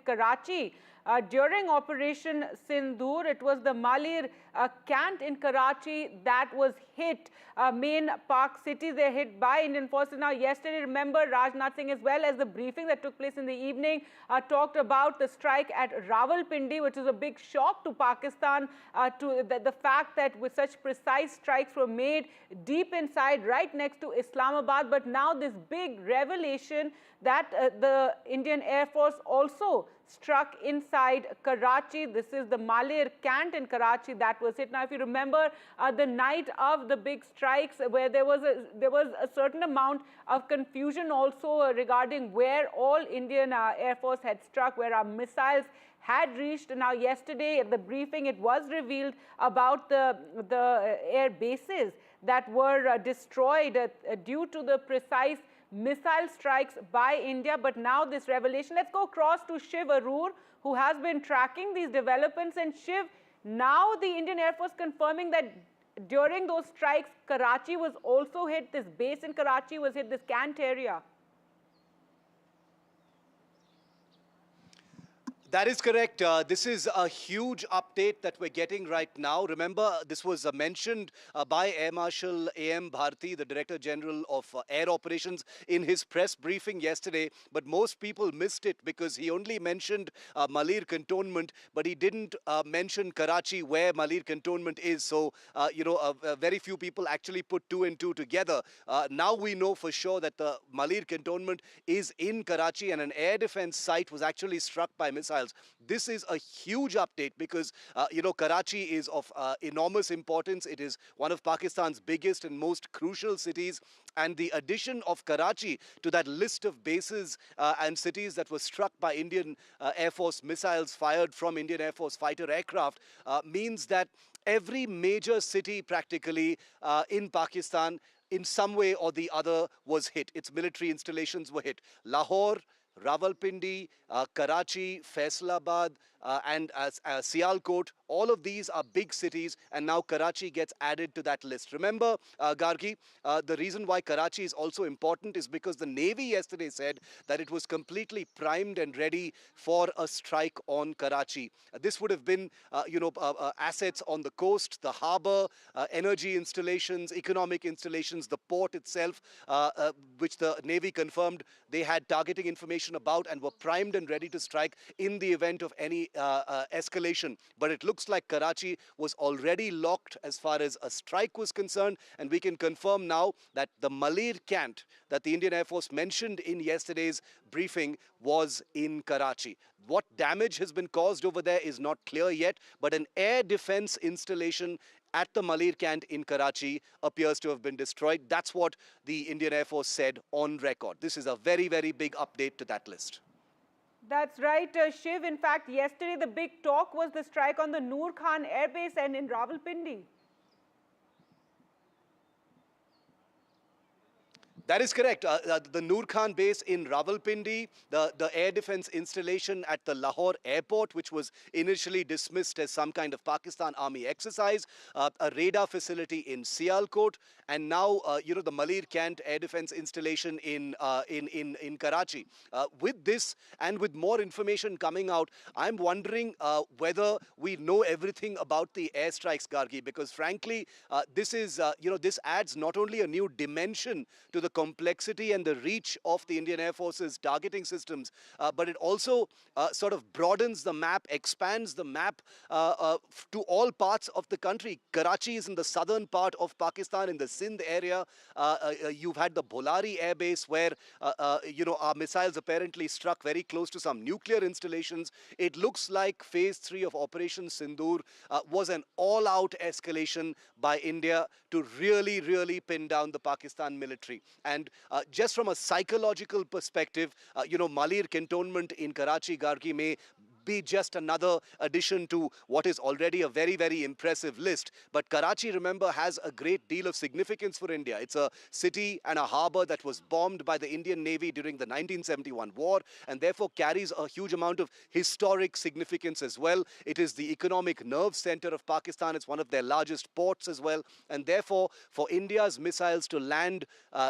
Karachi. During Operation Sindoor, it was the Malir Cant in Karachi that was hit. Main Pak cities, they're hit by Indian forces. Now, yesterday, remember, Rajnath Singh, as well as the briefing that took place in the evening, talked about the strike at Rawalpindi, which is a big shock to Pakistan, to the fact that with such precise strikes were made deep inside, right next to Islamabad. But now this big revelation that the Indian Air Force also struck inside Karachi. This is the Malir Cant in Karachi that was hit. Now, if you remember, the night of the big strikes, where there was a certain amount of confusion also regarding where all Indian Air Force had struck, where our missiles had reached. Now, yesterday at the briefing, it was revealed about the air bases that were destroyed due to the precise missile strikes by India. But now this revelation, let's go across to Shiv Arur, who has been tracking these developments. And Shiv, now the Indian Air Force confirming that during those strikes, Karachi was also hit, this base in Karachi was hit, this Cant area. That is correct. This is a huge update that we're getting right now. Remember, this was mentioned by Air Marshal A.M. Bharti, the Director General of Air Operations, in his press briefing yesterday. But most people missed it because he only mentioned Malir Cantonment, but he didn't mention Karachi, where Malir Cantonment is. So, very few people actually put two and two together. Now we know for sure that the Malir Cantonment is in Karachi, and an air defense site was actually struck by missiles. This is a huge update because, Karachi is of enormous importance. It is one of Pakistan's biggest and most crucial cities. And the addition of Karachi to that list of bases and cities that were struck by Indian Air Force missiles fired from Indian Air Force fighter aircraft means that every major city practically in Pakistan in some way or the other was hit. Its military installations were hit. Lahore, Rawalpindi, Karachi, Faisalabad, and Sialkot, all of these are big cities, and now Karachi gets added to that list. Remember, Gargi, the reason why Karachi is also important is because the Navy yesterday said that it was completely primed and ready for a strike on Karachi. This would have been, assets on the coast, the harbor, energy installations, economic installations, the port itself, which the Navy confirmed they had targeting information about and were primed and ready to strike in the event of any escalation. But it looks like Karachi was already locked as far as a strike was concerned, and we can confirm now that the Malir Cant that the Indian Air Force mentioned in yesterday's briefing was in Karachi. What damage has been caused over there is not clear yet, but an air defense installation at the Malir camp in Karachi appears to have been destroyed. That's what the Indian Air Force said on record. This is a very, very big update to that list. That's right, Shiv. In fact, yesterday the big talk was the strike on the Noor Khan Air Base and in Rawalpindi. That is correct. The Noor Khan base in Rawalpindi, the air defense installation at the Lahore airport, which was initially dismissed as some kind of Pakistan army exercise, a radar facility in Sialkot, and now, the Malir Kant air defense installation in Karachi. With this and with more information coming out, I'm wondering whether we know everything about the airstrikes, Gargi, because frankly, this is, this adds not only a new dimension to the complexity and the reach of the Indian Air Force's targeting systems, but it also sort of broadens the map, expands the map to all parts of the country. Karachi is in the southern part of Pakistan, in the Sindh area. You've had the Bholari Air Base where, our missiles apparently struck very close to some nuclear installations. It looks like phase 3 of Operation Sindoor was an all-out escalation by India to really, really pin down the Pakistan military. And just from a psychological perspective, Malir Cantonment in Karachi, Gargi, may be just another addition to what is already a very, very impressive list. But Karachi, remember, has a great deal of significance for India. It's a city and a harbour that was bombed by the Indian Navy during the 1971 war and therefore carries a huge amount of historic significance as well. It is the economic nerve centre of Pakistan. It's one of their largest ports as well. And therefore, for India's missiles to land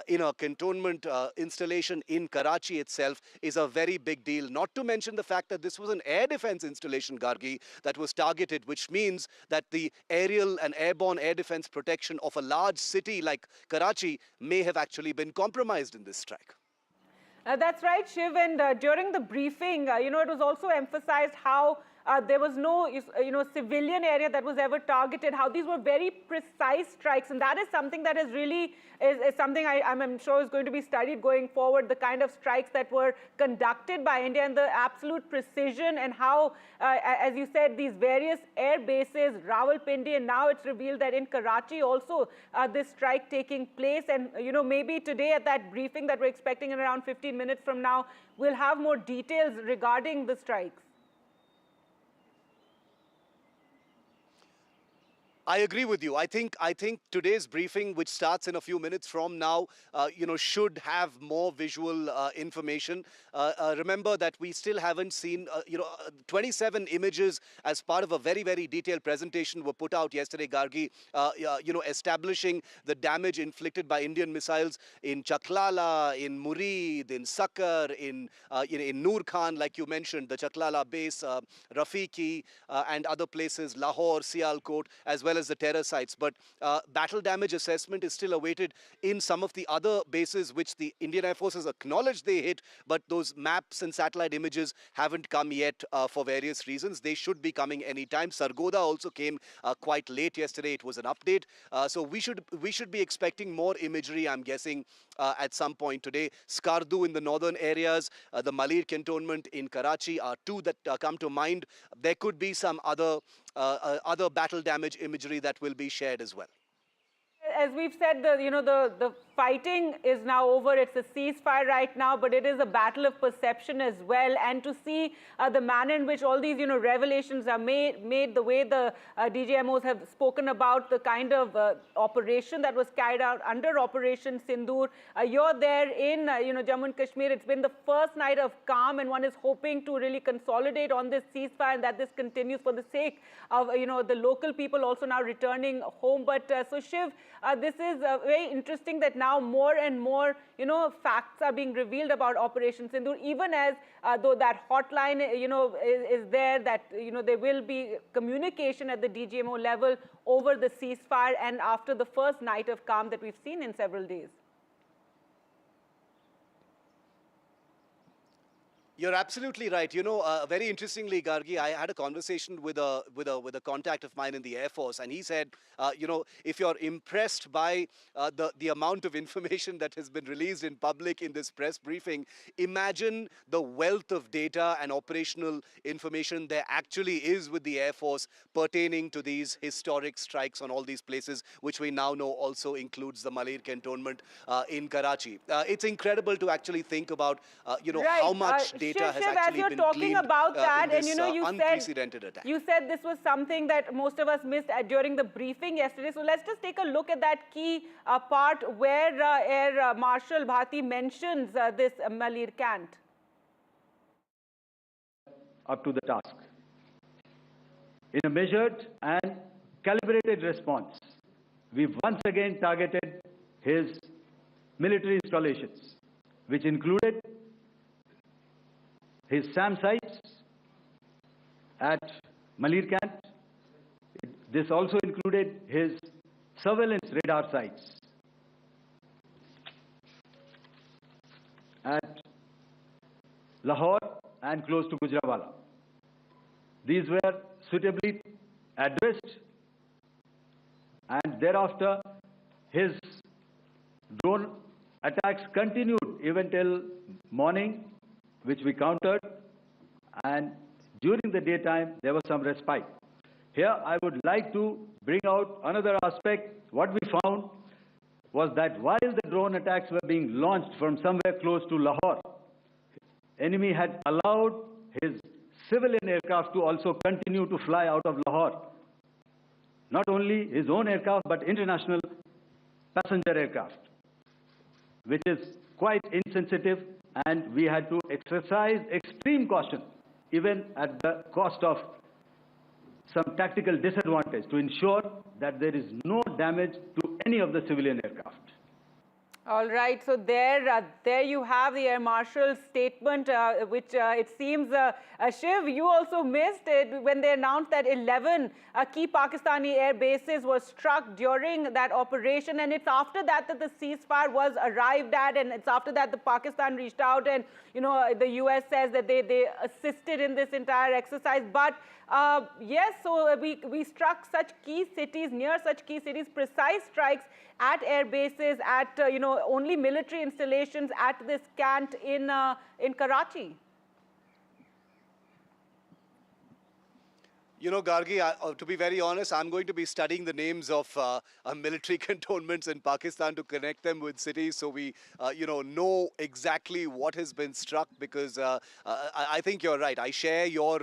in a cantonment installation in Karachi itself is a very big deal. Not to mention the fact that this was an air defense installation, Gargi, that was targeted, which means that the aerial and airborne air defense protection of a large city like Karachi may have actually been compromised in this strike. That's right, Shiv. And during the briefing, it was also emphasized how there was no, civilian area that was ever targeted, how these were very precise strikes. And that is something that is really, is something I'm sure is going to be studied going forward, the kind of strikes that were conducted by India and the absolute precision and how, as you said, these various air bases, Rawalpindi, and now it's revealed that in Karachi also this strike taking place. And, maybe today at that briefing that we're expecting in around 15 minutes from now, we'll have more details regarding the strikes. I agree with you. I think today's briefing, which starts in a few minutes from now, should have more visual information. Remember that we still haven't seen, 27 images as part of a very, very detailed presentation were put out yesterday, Gargi, establishing the damage inflicted by Indian missiles in Chaklala, in Murid, in Sakar, in Noor Khan, like you mentioned, the Chaklala base, Rafiki, and other places, Lahore, Sialkot, as well as the terror sites. But battle damage assessment is still awaited in some of the other bases which the Indian Air Force has acknowledged they hit, but those maps and satellite images haven't come yet for various reasons. They should be coming anytime. Sargoda also came quite late yesterday. It was an update. So we should be expecting more imagery, I'm guessing, at some point today. Skardu in the northern areas, the Malir Cantonment in Karachi are two that come to mind. There could be some other battle damage imagery that will be shared as well. As we've said, the fighting is now over. It's a ceasefire right now, but it is a battle of perception as well. And to see the manner in which all these, revelations are made, the way the DGMOs have spoken about the kind of operation that was carried out under Operation Sindoor. You're there in, Jammu and Kashmir. It's been the first night of calm, and one is hoping to really consolidate on this ceasefire and that this continues for the sake of, the local people also now returning home. But so Shiv, this is very interesting that now more and more, facts are being revealed about Operation Sindoor, even as though that hotline, is there, that, there will be communication at the DGMO level over the ceasefire and after the first night of calm that we've seen in several days. You're absolutely right. You know, very interestingly, Gargi, I had a conversation with a contact of mine in the Air Force, and he said, you know, if you're impressed by the amount of information that has been released in public in this press briefing, imagine the wealth of data and operational information there actually is with the Air Force pertaining to these historic strikes on all these places, which we now know also includes the Malir Cantonment in Karachi. It's incredible to actually think about, you know, how much data has Shiv, actually as you're been talking gleaned about that, in this and you know, unprecedented attack. You said this was something that most of us missed during the briefing yesterday. So let's just take a look at that key part where Air Marshal Bharti mentions this Malir Cant. Up to the task. In a measured and calibrated response, we've once again targeted his military installations, which included his SAM sites at Malir Cant. This also included his surveillance radar sites at Lahore and close to Gujranwala. These were suitably addressed, and thereafter his drone attacks continued even till morning, which we countered, and during the daytime there was some respite. Here I would like to bring out another aspect. What we found was that while the drone attacks were being launched from somewhere close to Lahore, enemy had allowed his civilian aircraft to also continue to fly out of Lahore. Not only his own aircraft, but international passenger aircraft, which is quite insensitive, and we had to exercise extreme caution, even at the cost of some tactical disadvantage, to ensure that there is no damage to any of the civilian aircraft. All right, so there you have the Air Marshal's statement, which it seems, Shiv, you also missed it when they announced that 11 key Pakistani air bases were struck during that operation, and it's after that that the ceasefire was arrived at, and it's after that the Pakistan reached out, and you know the US says that they assisted in this entire exercise. But yes, so we struck such key cities, near such key cities, precise strikes at air bases, at you know, only military installations at this Cant in Karachi. You know, Gargi, to be very honest, I'm going to be studying the names of military cantonments in Pakistan to connect them with cities, so we, you know exactly what has been struck. Because I think you're right. I share your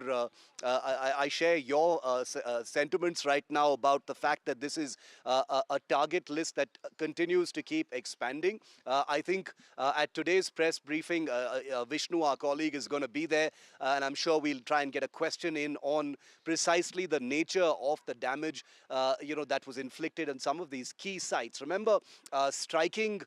sentiments right now about the fact that this is a target list that continues to keep expanding. I think at today's press briefing, Vishnu, our colleague, is going to be there, and I'm sure we'll try and get a question in on precisely the nature of the damage, you know, that was inflicted on some of these key sites. Remember, striking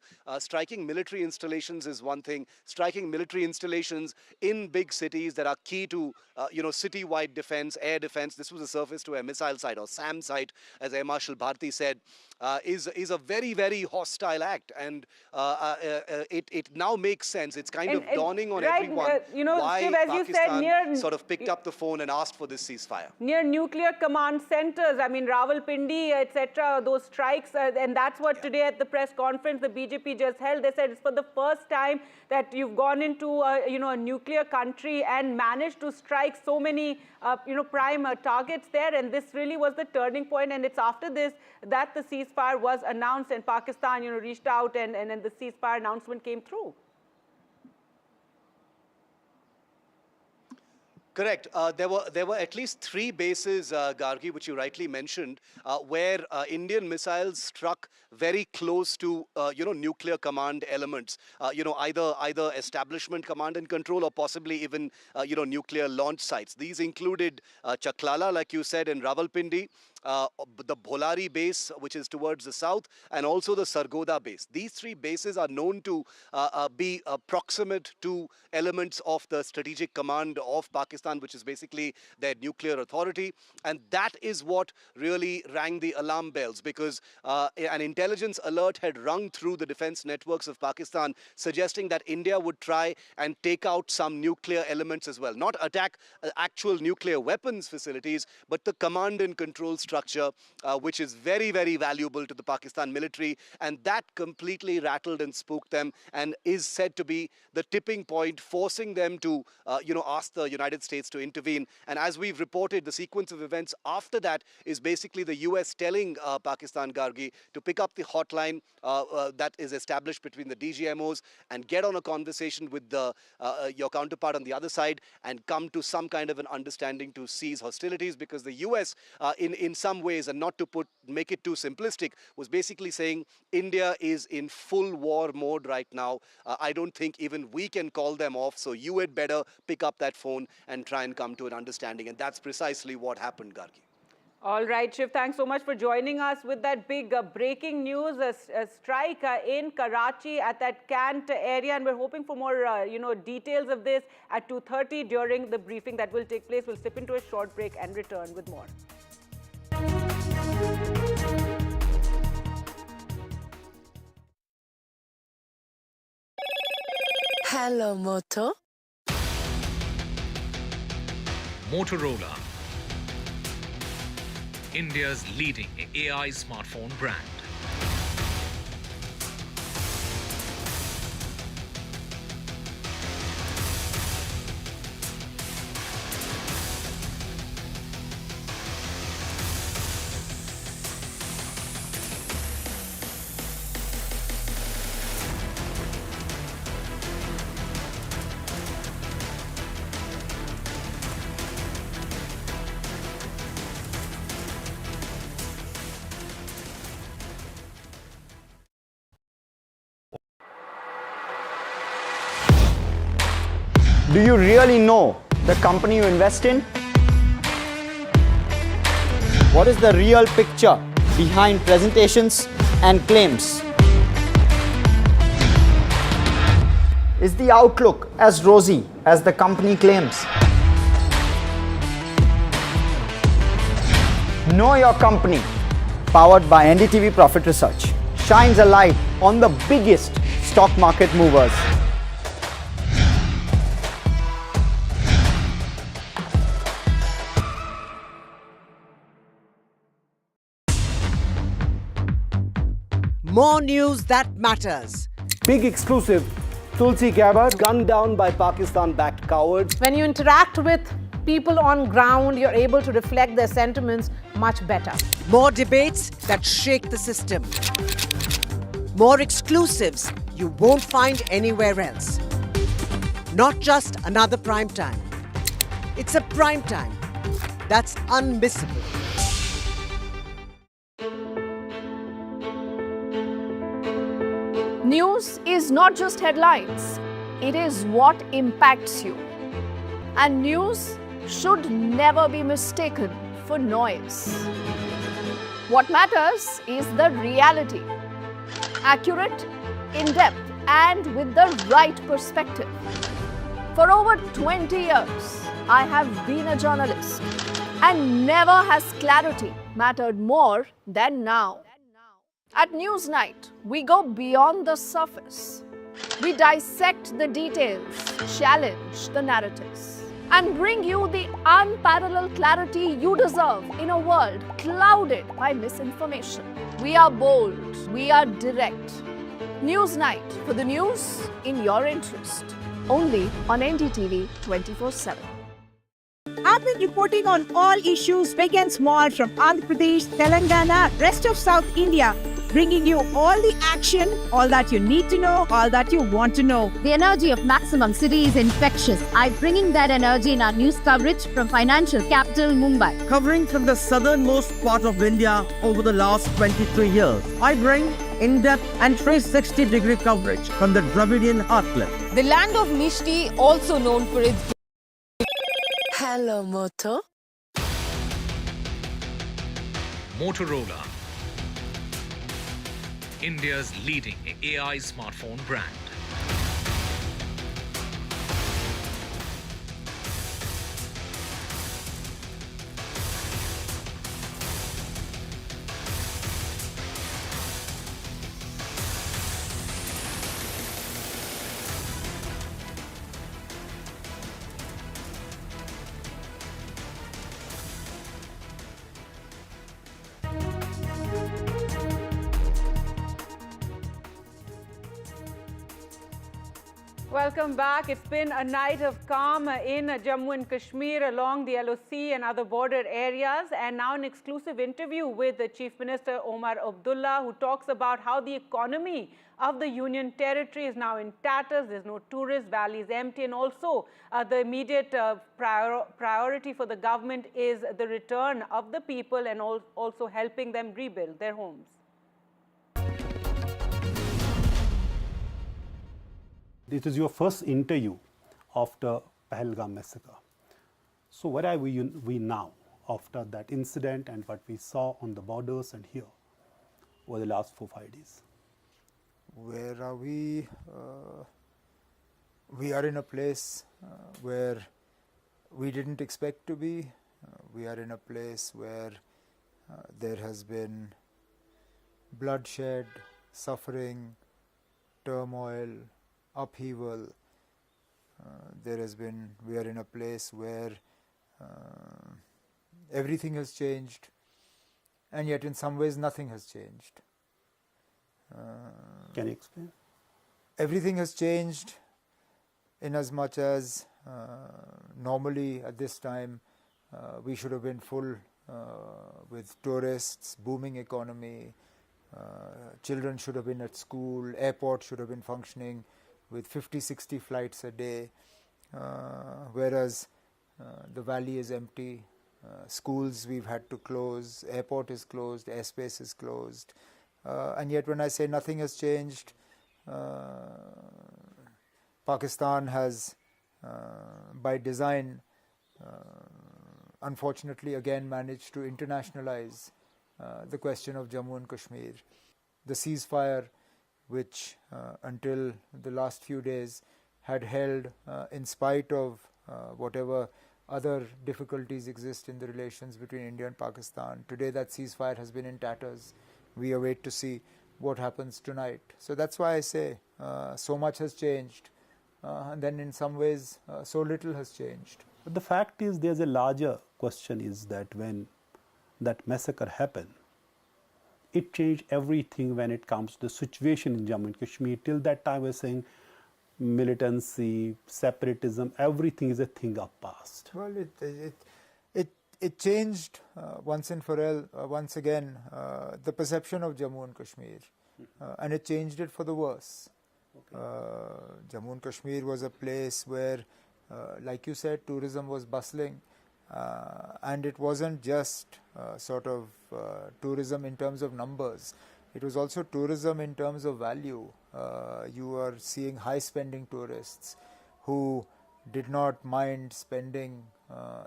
military installations is one thing. Striking military installations in big cities that are key to, you know, citywide defense, air defense. This was a surface-to-air missile site, or SAM site, as Air Marshal Bharti said, is a very, very hostile act, and it now makes sense. It's kind of dawning on everyone you know, why Steve, as Pakistan you said, sort of picked up the phone and asked for this ceasefire. Near nuclear command centers, I mean, Rawalpindi, etc., those strikes, and that's what today at the press conference the BJP just held. They said it's for the first time that you've gone into you know, a nuclear country and managed to strike so many you know, prime targets there, and this really was the turning point. And it's after this that the ceasefire was announced, and Pakistan, you know, reached out, and the ceasefire announcement came through. Correct. There were at least 3 bases, Gargi, which you rightly mentioned, where Indian missiles struck very close to, you know, nuclear command elements. You know, either establishment command and control, or possibly even, you know, nuclear launch sites. These included Chaklala, like you said, in Rawalpindi. the Bholari base, which is towards the south, and also the Sargodha base. These three bases are known to be proximate to elements of the strategic command of Pakistan, which is basically their nuclear authority. And that is what really rang the alarm bells, because an intelligence alert had rung through the defense networks of Pakistan, suggesting that India would try and take out some nuclear elements as well. Not attack actual nuclear weapons facilities, but the command and control structure, which is very, very valuable to the Pakistan military. And that completely rattled and spooked them, and is said to be the tipping point, forcing them to, ask the United States to intervene. And as we've reported, the sequence of events after that is basically the US telling Pakistan, Gargi, to pick up the hotline that is established between the DGMOs and get on a conversation with your counterpart on the other side and come to some kind of an understanding to cease hostilities, because the US, in some ways, and not to make it too simplistic, was basically saying India is in full war mode right now. I don't think even we can call them off, so you had better pick up that phone and try and come to an understanding. And that's precisely what happened, Gargi. All right, Shiv, thanks so much for joining us with that big breaking news, a strike in Karachi at that Cant area. And we're hoping for more, details of this at 2:30 during the briefing that will take place. We'll slip into a short break and return with more. Hello, Moto. Motorola, India's leading AI smartphone brand. Do you really know the company you invest in? What is the real picture behind presentations and claims? Is the outlook as rosy as the company claims? Know Your Company, powered by NDTV Profit Research, shines a light on the biggest stock market movers. More news that matters. Big exclusive. Tulsi Gabbard gunned down by Pakistan-backed cowards. When you interact with people on ground, you're able to reflect their sentiments much better. More debates that shake the system. More exclusives you won't find anywhere else. Not just another prime time. It's a prime time that's unmissable. News is not just headlines, it is what impacts you. And news should never be mistaken for noise. What matters is the reality. Accurate, in-depth, and with the right perspective. For over 20 years, I have been a journalist, and never has clarity mattered more than now. At Newsnight, we go beyond the surface. We dissect the details, challenge the narratives, and bring you the unparalleled clarity you deserve in a world clouded by misinformation. We are bold, we are direct. Newsnight, for the news in your interest. Only on NDTV 24/7. I've been reporting on all issues big and small from Andhra Pradesh, Telangana, rest of South India, bringing you all the action, all that you need to know, all that you want to know. The energy of maximum city is infectious. I'm bringing that energy in our news coverage from financial capital Mumbai. Covering from the southernmost part of India over the last 23 years, I bring in-depth and 360-degree coverage from the Dravidian heartland. The land of Misri, also known for its... Hello, Moto. Motorola, India's leading AI smartphone brand. Welcome back. It's been a night of calm in Jammu and Kashmir along the LOC and other border areas. And now an exclusive interview with the Chief Minister Omar Abdullah, who talks about how the economy of the Union Territory is now in tatters. There's no tourist, valley is empty. And also the immediate priority for the government is the return of the people and also helping them rebuild their homes. This is your first interview after Pahalgam massacre. So where are we now after that incident and what we saw on the borders and here over the last 4-5 days? Where are we? We are in a place where we didn't expect to be. We are in a place where there has been bloodshed, suffering, turmoil, upheaval. We are in a place where everything has changed, and yet in some ways nothing has changed. Can you explain? Everything has changed in as much as normally at this time we should have been full with tourists, booming economy, children should have been at school, airport should have been functioning with 50-60 flights a day, whereas the valley is empty, schools we've had to close, airport is closed, airspace is closed, and yet when I say nothing has changed, Pakistan has by design unfortunately again managed to internationalize the question of Jammu and Kashmir. The ceasefire, which until the last few days had held in spite of whatever other difficulties exist in the relations between India and Pakistan. Today that ceasefire has been in tatters. We await to see what happens tonight. So that's why I say so much has changed and then in some ways so little has changed. But the fact is there's a larger question is that when that massacre happened, it changed everything when it comes to the situation in Jammu and Kashmir. Till that time, we're saying militancy, separatism, everything is a thing of past. Well, it changed once and for all, once again, the perception of Jammu and Kashmir, and it changed it for the worse. Okay. Jammu and Kashmir was a place where, like you said, tourism was bustling. And it wasn't just sort of tourism in terms of numbers. It was also tourism in terms of value. You are seeing high-spending tourists who did not mind spending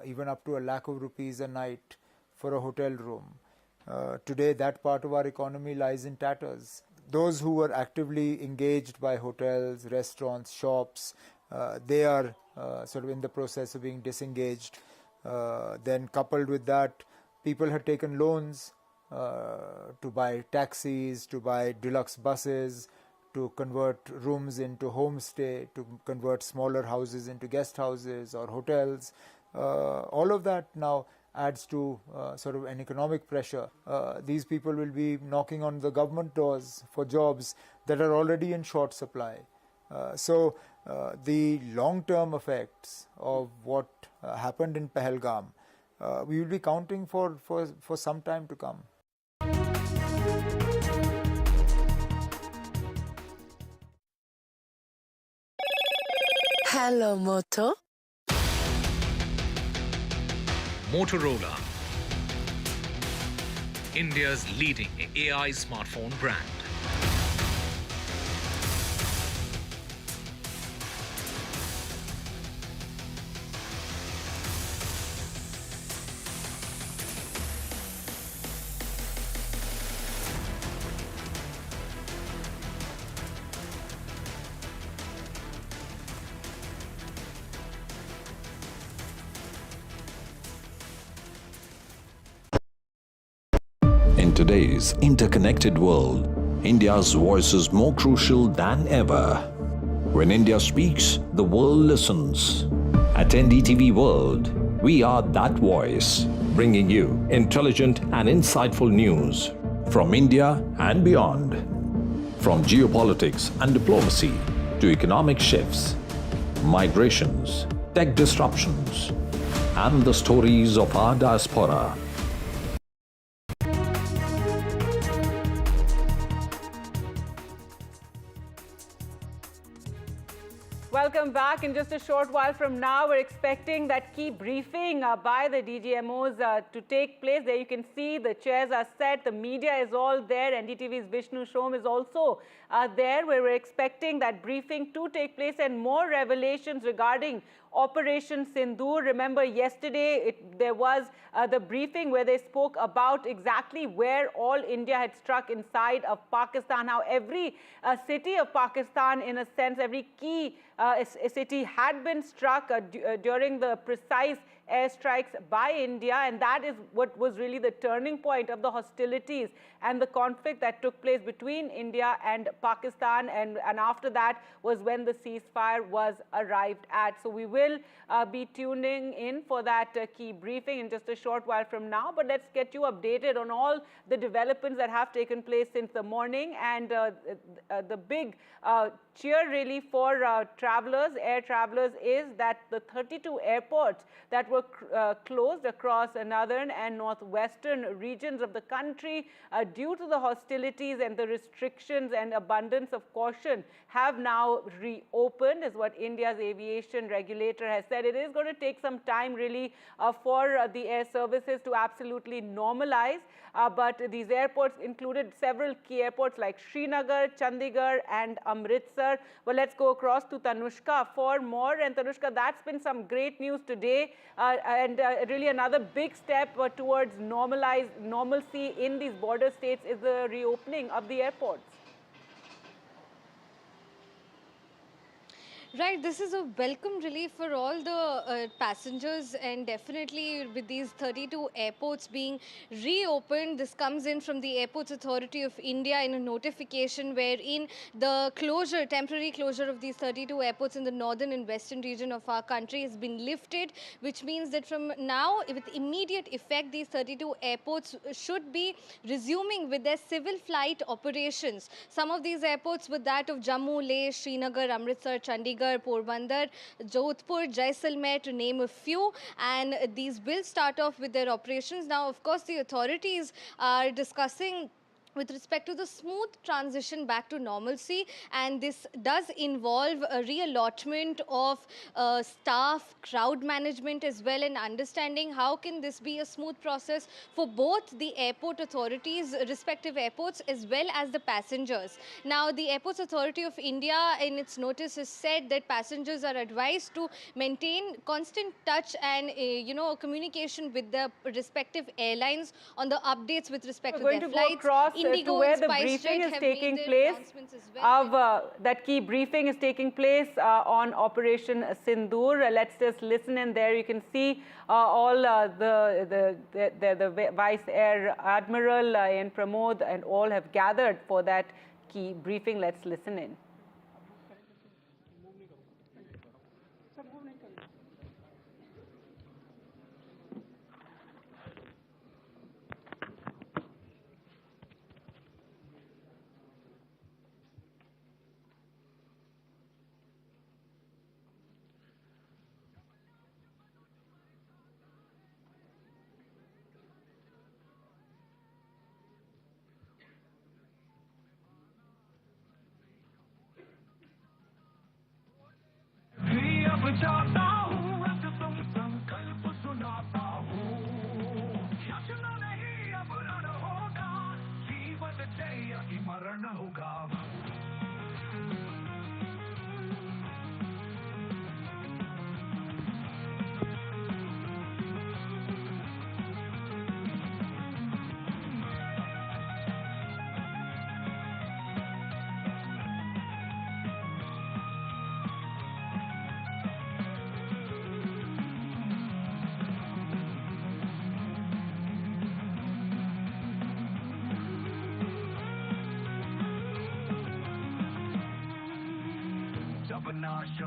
even up to ₹1,00,000 a night for a hotel room. Today, that part of our economy lies in tatters. Those who were actively engaged by hotels, restaurants, shops, they are sort of in the process of being disengaged. Then coupled with that, people had taken loans to buy taxis, to buy deluxe buses, to convert rooms into homestay, to convert smaller houses into guest houses or hotels. All of that now adds to sort of an economic pressure. These people will be knocking on the government doors for jobs that are already in short supply. So the long-term effects of what happened in Pahalgam, we will be counting for some time to come. Hello, Moto. Motorola, India's leading AI smartphone brand. In today's interconnected world, India's voice is more crucial than ever. When India speaks, the world listens. At NDTV World, we are that voice, bringing you intelligent and insightful news from India and beyond. From geopolitics and diplomacy to economic shifts, migrations, tech disruptions, and the stories of our diaspora. Welcome back. In just a short while from now, we're expecting that key briefing by the DGMOs to take place. There you can see the chairs are set, the media is all there. NDTV's Vishnu Shom is also there, where we're expecting that briefing to take place and more revelations regarding Operation Sindoor. Remember, yesterday there was the briefing where they spoke about exactly where all India had struck inside of Pakistan, how every city of Pakistan, in a sense, every key city had been struck during the precise airstrikes by India, and that is what was really the turning point of the hostilities and the conflict that took place between India and Pakistan, and after that was when the ceasefire was arrived at. So we will be tuning in for that key briefing in just a short while from now, but let's get you updated on all the developments that have taken place since the morning, and the big cheer really for travelers, air travelers, is that the 32 airports that were closed across northern and northwestern regions of the country due to the hostilities and the restrictions and abundance of caution have now reopened, is what India's aviation regulator has said. It is going to take some time really for the air services to absolutely normalize, but these airports included several key airports like Srinagar, Chandigarh and Amritsar. Well, let's go across to Tanushka for more. And Tanushka, that's been some great news today, and really another big step towards normalcy in these border states is the reopening of the airports. Right, this is a welcome relief for all the passengers, and definitely with these 32 airports being reopened, this comes in from the Airports Authority of India in a notification wherein the closure, temporary closure of these 32 airports in the northern and western region of our country has been lifted, which means that from now, with immediate effect, these 32 airports should be resuming with their civil flight operations. Some of these airports were that of Jammu, Leh, Srinagar, Amritsar, Chandigarh, Porbandar, Jodhpur, Jaisalmer, to name a few, and these will start off with their operations. Now, of course, the authorities are discussing with respect to the smooth transition back to normalcy, and this does involve a reallotment of staff, crowd management as well, and understanding how can this be a smooth process for both the airport authorities, respective airports, as well as the passengers. Now, the Airports Authority of India in its notice has said that passengers are advised to maintain constant touch and communication with the respective airlines on the updates with respect to their flights. To where the briefing is taking place that key briefing is taking place on Operation Sindoor. Let's just listen in there. You can see all the Vice Air Admiral and Pramod and all have gathered for that key briefing. Let's listen in.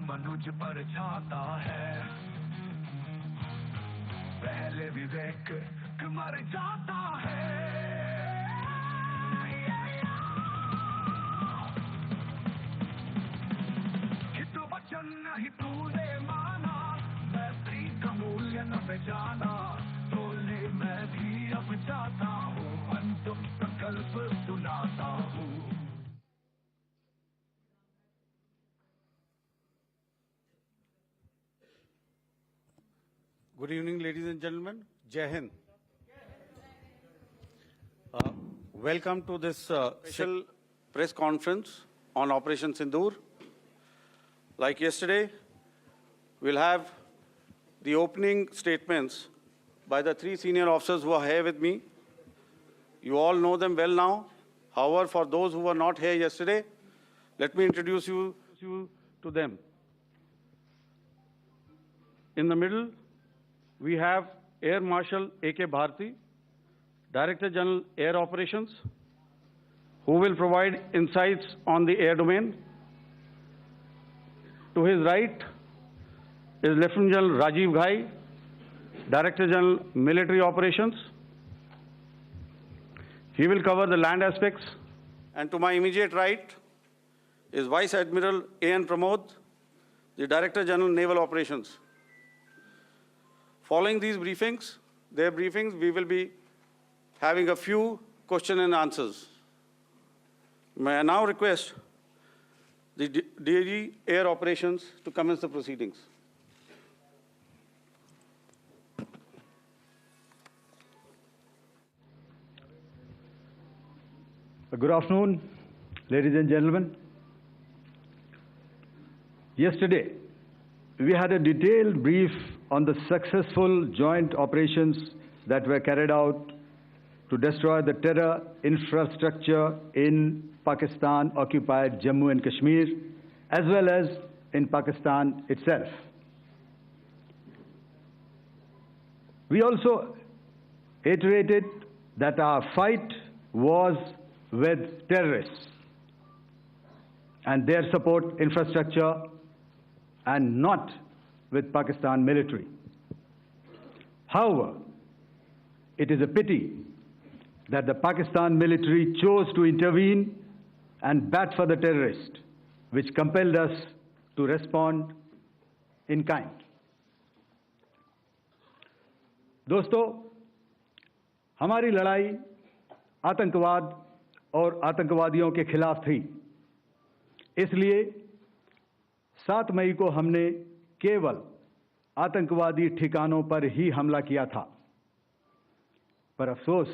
मनुज पर छाता है पहले विवेक मर जाता है हित वचन नहीं तूने माना मैत्री का मूल्य न पहचाना बोले मैं भी अब जाता हूँ अंतिम संकल्प सुनाता हूँ Good evening, ladies and gentlemen. Jai Hind. Welcome to this special press conference on Operation Sindoor. Like yesterday, we'll have the opening statements by the three senior officers who are here with me. You all know them well now. However, for those who were not here yesterday, let me introduce you to them. In the middle, we have Air Marshal A.K. Bharti, Director General Air Operations, who will provide insights on the air domain. To his right is Lieutenant General Rajiv Ghai, Director General Military Operations. He will cover the land aspects. And to my immediate right is Vice Admiral A.N. Pramod, the Director General Naval Operations. Following these briefings, we will be having a few question and answers. May I now request the DG Air Operations to commence the proceedings. Good afternoon, ladies and gentlemen. Yesterday, we had a detailed brief on the successful joint operations that were carried out to destroy the terror infrastructure in Pakistan-occupied Jammu and Kashmir, as well as in Pakistan itself. We also iterated that our fight was with terrorists and their support infrastructure and not with Pakistan military. However, it is a pity that the Pakistan military chose to intervene and bat for the terrorist, which compelled us to respond in kind. दोस्तों, हमारी लड़ाई आतंकवाद और आतंकवादियों के खिलाफ थी। इसलिए 7 मई को हमने केवल आतंकवादी ठिकानों पर ही हमला किया था। पर अफसोस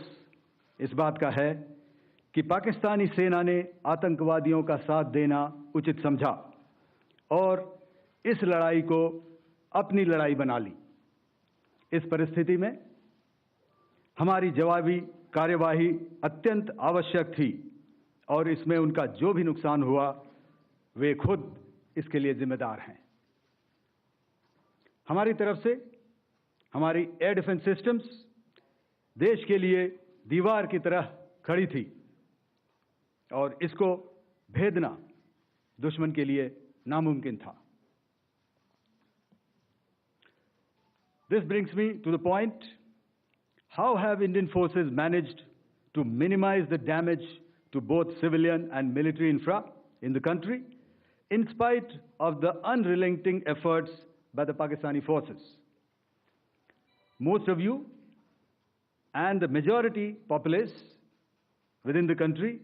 इस बात का है कि पाकिस्तानी सेना ने आतंकवादियों का साथ देना उचित समझा और इस लड़ाई को अपनी लड़ाई बना ली। इस परिस्थिति में हमारी जवाबी कार्यवाही अत्यंत आवश्यक थी और इसमें उनका जो भी नुकसान हुआ, वे खुद इसके लिए जिम्मेदार हैं। हमारी तरफ से हमारी एयर डिफेंस सिस्टम्स देश के लिए दीवार की तरह खड़ी थी और इसको भेदना दुश्मन के लिए नामुमकिन था। This brings me to the point, how have Indian forces managed to minimize the damage to both civilian and military infra in the country, in spite of the unrelenting efforts by the Pakistani forces? Most of you and the majority populace within the country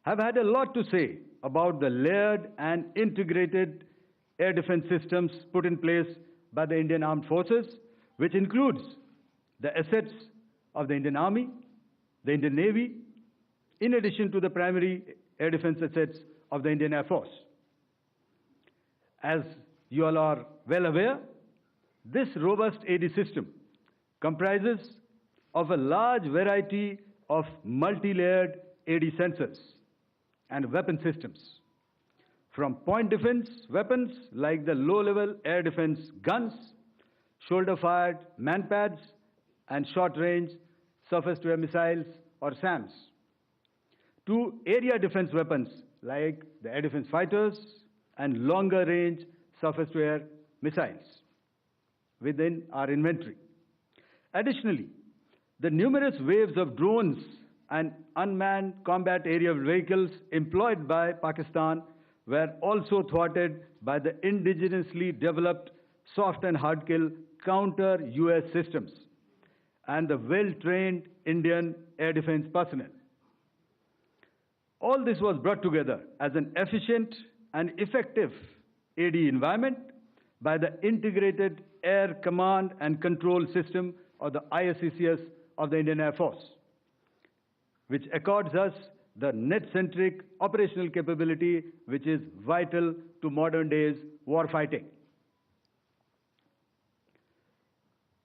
have had a lot to say about the layered and integrated air defense systems put in place by the Indian Armed Forces, which includes the assets of the Indian Army, the Indian Navy, in addition to the primary air defense assets of the Indian Air Force. As you all are well aware, this robust AD system comprises of a large variety of multi-layered AD sensors and weapon systems, from point defense weapons like the low-level air defense guns, shoulder-fired man-pads, and short-range surface-to-air missiles or SAMs, to area defense weapons like the air defense fighters and longer-range surface-to-air missiles within our inventory. Additionally, the numerous waves of drones and unmanned combat aerial vehicles employed by Pakistan were also thwarted by the indigenously developed soft and hard kill counter-US systems and the well-trained Indian air defense personnel. All this was brought together as an efficient and effective AD environment by the Integrated Air Command and Control System, or the ISCCS of the Indian Air Force, which accords us the net-centric operational capability which is vital to modern days warfighting.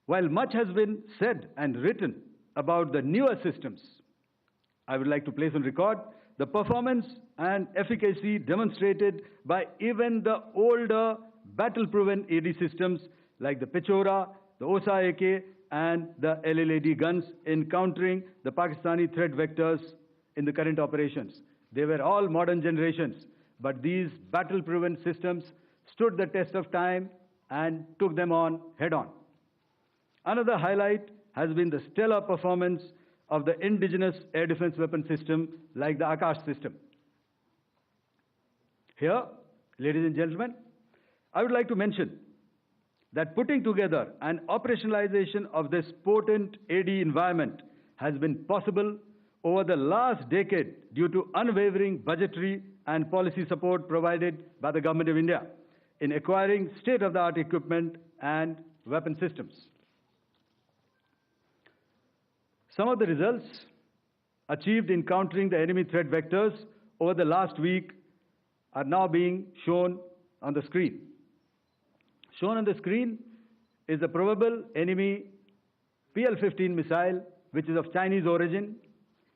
While much has been said and written about the newer systems, I would like to place on record the performance and efficacy demonstrated by even the older battle-proven AD systems like the Pechora, the Osa AK, and the LLAD guns in countering the Pakistani threat vectors in the current operations. They were all modern generations, but these battle-proven systems stood the test of time and took them on head-on. Another highlight has been the stellar performance of the indigenous air defense weapon system like the Akash system. Here, ladies and gentlemen, I would like to mention that putting together and operationalization of this potent AD environment has been possible over the last decade due to unwavering budgetary and policy support provided by the Government of India in acquiring state-of-the-art equipment and weapon systems. Some of the results achieved in countering the enemy threat vectors over the last week are now being shown on the screen. Shown on the screen is the probable enemy PL-15 missile, which is of Chinese origin.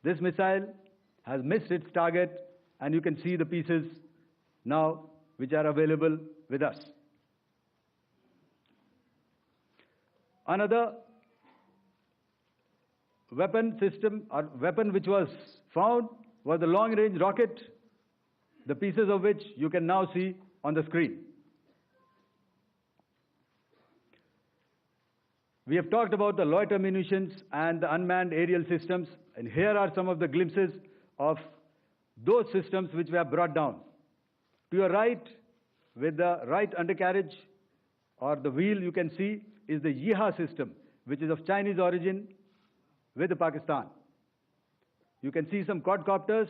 This missile has missed its target, and you can see the pieces now which are available with us. Another weapon system or weapon which was found was the long-range rocket, the pieces of which you can now see on the screen. We have talked about the loiter munitions and the unmanned aerial systems, and here are some of the glimpses of those systems which we have brought down. To your right, with the right undercarriage or the wheel, you can see is the Yeeha system, which is of Chinese origin with Pakistan. You can see some quadcopters,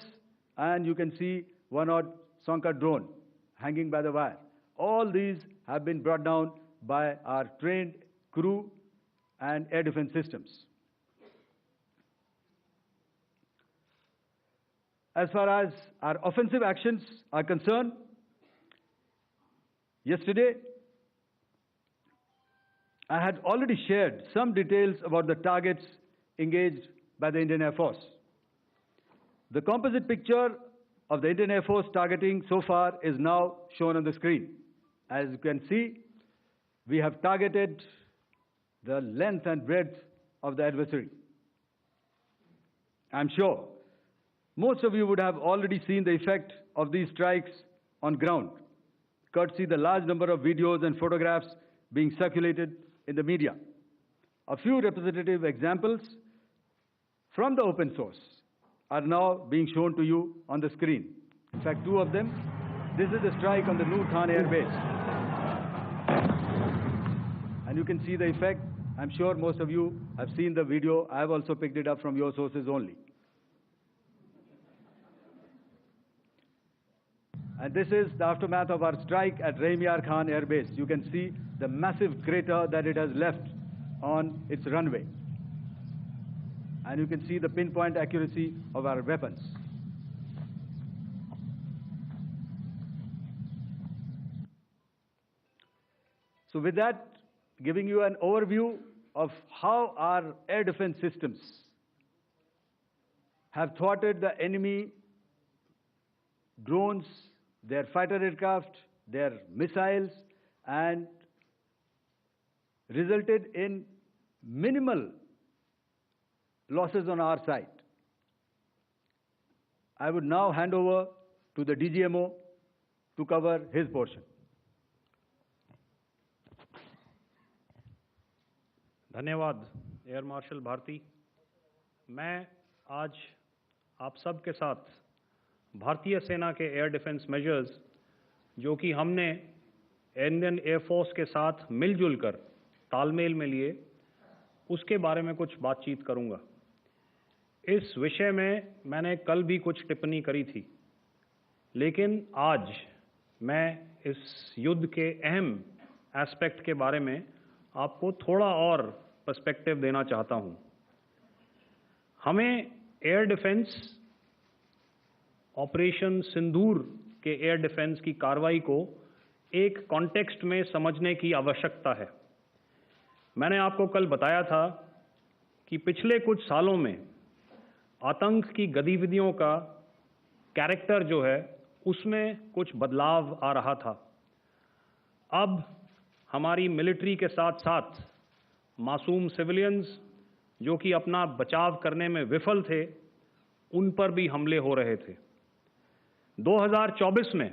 and you can see one odd Sonka drone hanging by the wire. All these have been brought down by our trained crew and air defense systems. As far as our offensive actions are concerned, yesterday I had already shared some details about the targets engaged by the Indian Air Force. The composite picture of the Indian Air Force targeting so far is now shown on the screen. As you can see, we have targeted the length and breadth of the adversary. I'm sure most of you would have already seen the effect of these strikes on ground, courtesy the large number of videos and photographs being circulated in the media. A few representative examples from the open source are now being shown to you on the screen. In fact, two of them. This is the strike on the Noor Khan Air Base. And you can see the effect. I'm sure most of you have seen the video. I have also picked it up from your sources only. And this is the aftermath of our strike at Rahim Yar Khan Air Base. You can see the massive crater that it has left on its runway. And you can see the pinpoint accuracy of our weapons. So with that, giving you an overview of how our air defense systems have thwarted the enemy drones, their fighter aircraft, their missiles, and resulted in minimal losses on our side. I would now hand over to the DGMO to cover his portion. धन्यवाद air marshal Bharti. मैं आज आप सब के साथ भारतीय सेना के एयर डिफेंस मेजर्स जो कि हमने इंडियन एयरफोर्स के साथ मिलजुल कर तालमेल में लिए, उसके बारे में कुछ बातचीत करूंगा। इस विषय में मैंने कल भी कुछ टिप्पणी करी थी, लेकिन आज मैं इस युद्ध के अहम एस्पेक्ट के बारे में आपको थोड़ा और पर्सपेक्टिव देना चाहता हूं। हमें एयर डिफेंस ऑपरेशन सिंदूर के एयर डिफेंस की कार्रवाई को एक कॉन्टेक्स्ट में समझने की आवश्यकता है। मैंने आपको कल बताया था कि पिछले कुछ सालों में आतंक की गतिविधियों का कैरेक्टर जो है उसमें कुछ बदलाव आ रहा था। अब हमारी मिलिट्री के साथ साथ मासूम सिविलियंस जो कि अपना बचाव करने में विफल थे, उन पर भी हमले हो रहे थे। 2024 में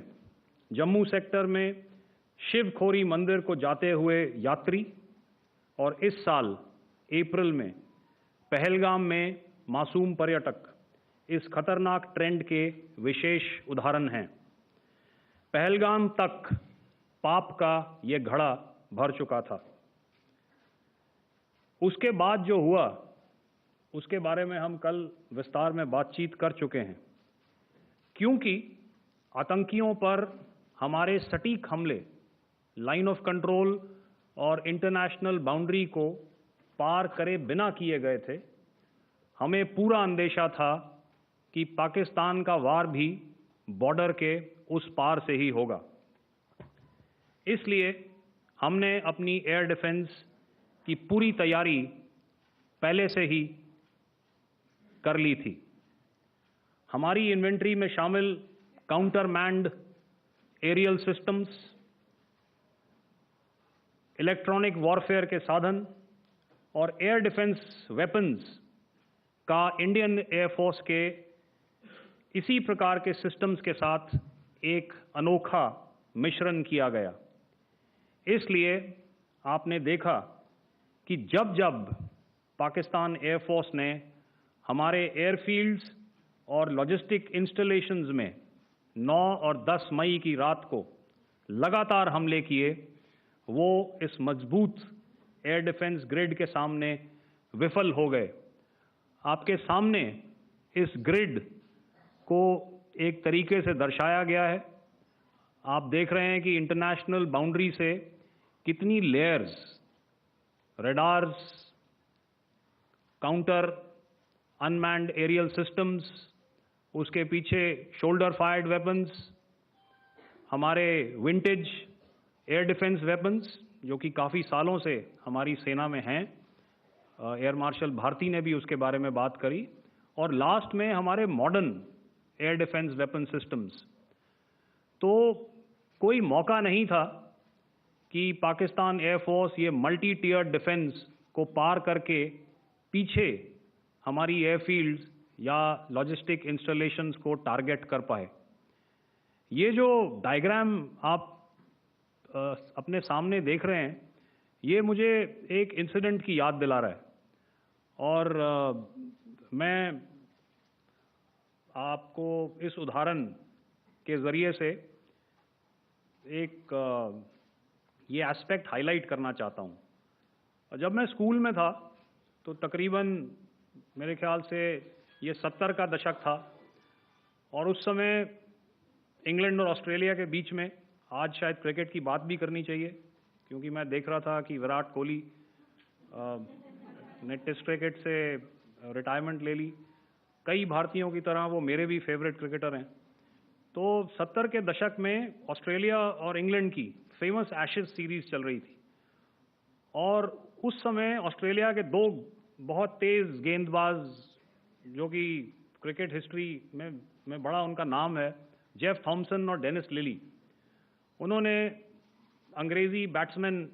जम्मू सेक्टर में शिवखोरी मंदिर को जाते हुए यात्री और इस साल अप्रैल में पहलगाम में मासूम पर्यटक इस खतरनाक ट्रेंड के विशेष उदाहरण हैं। पहलगाम तक पाप का ये घड़ा भर चुका था। उसके बाद जो हुआ उसके बारे में हम कल विस्तार में बातचीत कर चुके हैं। क्योंकि आतंकियों पर हमारे सटीक हमले लाइन ऑफ कंट्रोल और इंटरनेशनल बाउंड्री को पार करे बिना किए गए थे, हमें पूरा अंदेशा था कि पाकिस्तान का वार भी बॉर्डर के उस पार से ही होगा। इसलिए हमने अपनी एयर डिफेंस की पूरी तैयारी पहले से ही कर ली थी। हमारी इन्वेंट्री में शामिल counter manned aerial systems, electronic warfare के साधन और एयर डिफेंस वेपन्स का इंडियन एयरफोर्स के इसी प्रकार के सिस्टम्स के साथ एक अनोखा मिश्रण किया गया। इसलिए आपने देखा कि जब जब पाकिस्तान एयरफोर्स ने हमारे एयरफील्ड्स और लॉजिस्टिक इंस्टॉलेशंस में 9 और 10 मई की रात को लगातार हमले किए, वो इस मजबूत एयर डिफेंस ग्रिड के सामने विफल हो गए। आपके सामने इस ग्रिड को एक तरीके से दर्शाया गया है। आप देख रहे हैं कि इंटरनेशनल बाउंड्री से कितनी layers, radars, counter unmanned aerial systems, उसके पीछे शोल्डर फायर्ड वेपन्स, हमारे विंटेज एयर डिफेंस वेपन्स जो कि काफ़ी सालों से हमारी सेना में हैं। एयर मार्शल भारती ने भी उसके बारे में बात करी। और लास्ट में हमारे modern air defence weapon systems. तो कोई मौका नहीं था कि पाकिस्तान एयरफोर्स ये मल्टी टीयर डिफेंस को पार करके पीछे हमारी एयरफील्ड्स या लॉजिस्टिक इंस्टॉलेशंस को टारगेट कर पाए। ये जो डायग्राम आप अपने सामने देख रहे हैं, ये मुझे एक इंसिडेंट की याद दिला रहा है। और मैं आपको इस उदाहरण के ज़रिए से एक ये एस्पेक्ट हाईलाइट करना चाहता हूँ। जब मैं स्कूल में था तो तकरीबन मेरे ख्याल से ये 70 का दशक था और उस समय इंग्लैंड और ऑस्ट्रेलिया के बीच में, आज शायद क्रिकेट की बात भी करनी चाहिए क्योंकि मैं देख रहा था कि विराट कोहली ने टेस्ट क्रिकेट से रिटायरमेंट ले ली। कई भारतीयों की तरह वो मेरे भी फेवरेट क्रिकेटर हैं। तो 70 के दशक में ऑस्ट्रेलिया और इंग्लैंड की फेमस एशेज सीरीज चल रही थी और उस समय ऑस्ट्रेलिया के दो बहुत तेज़ गेंदबाज जो कि क्रिकेट हिस्ट्री में बड़ा उनका नाम है, जेफ थॉमसन और डेनिस लिली, उन्होंने अंग्रेज़ी बैट्समैन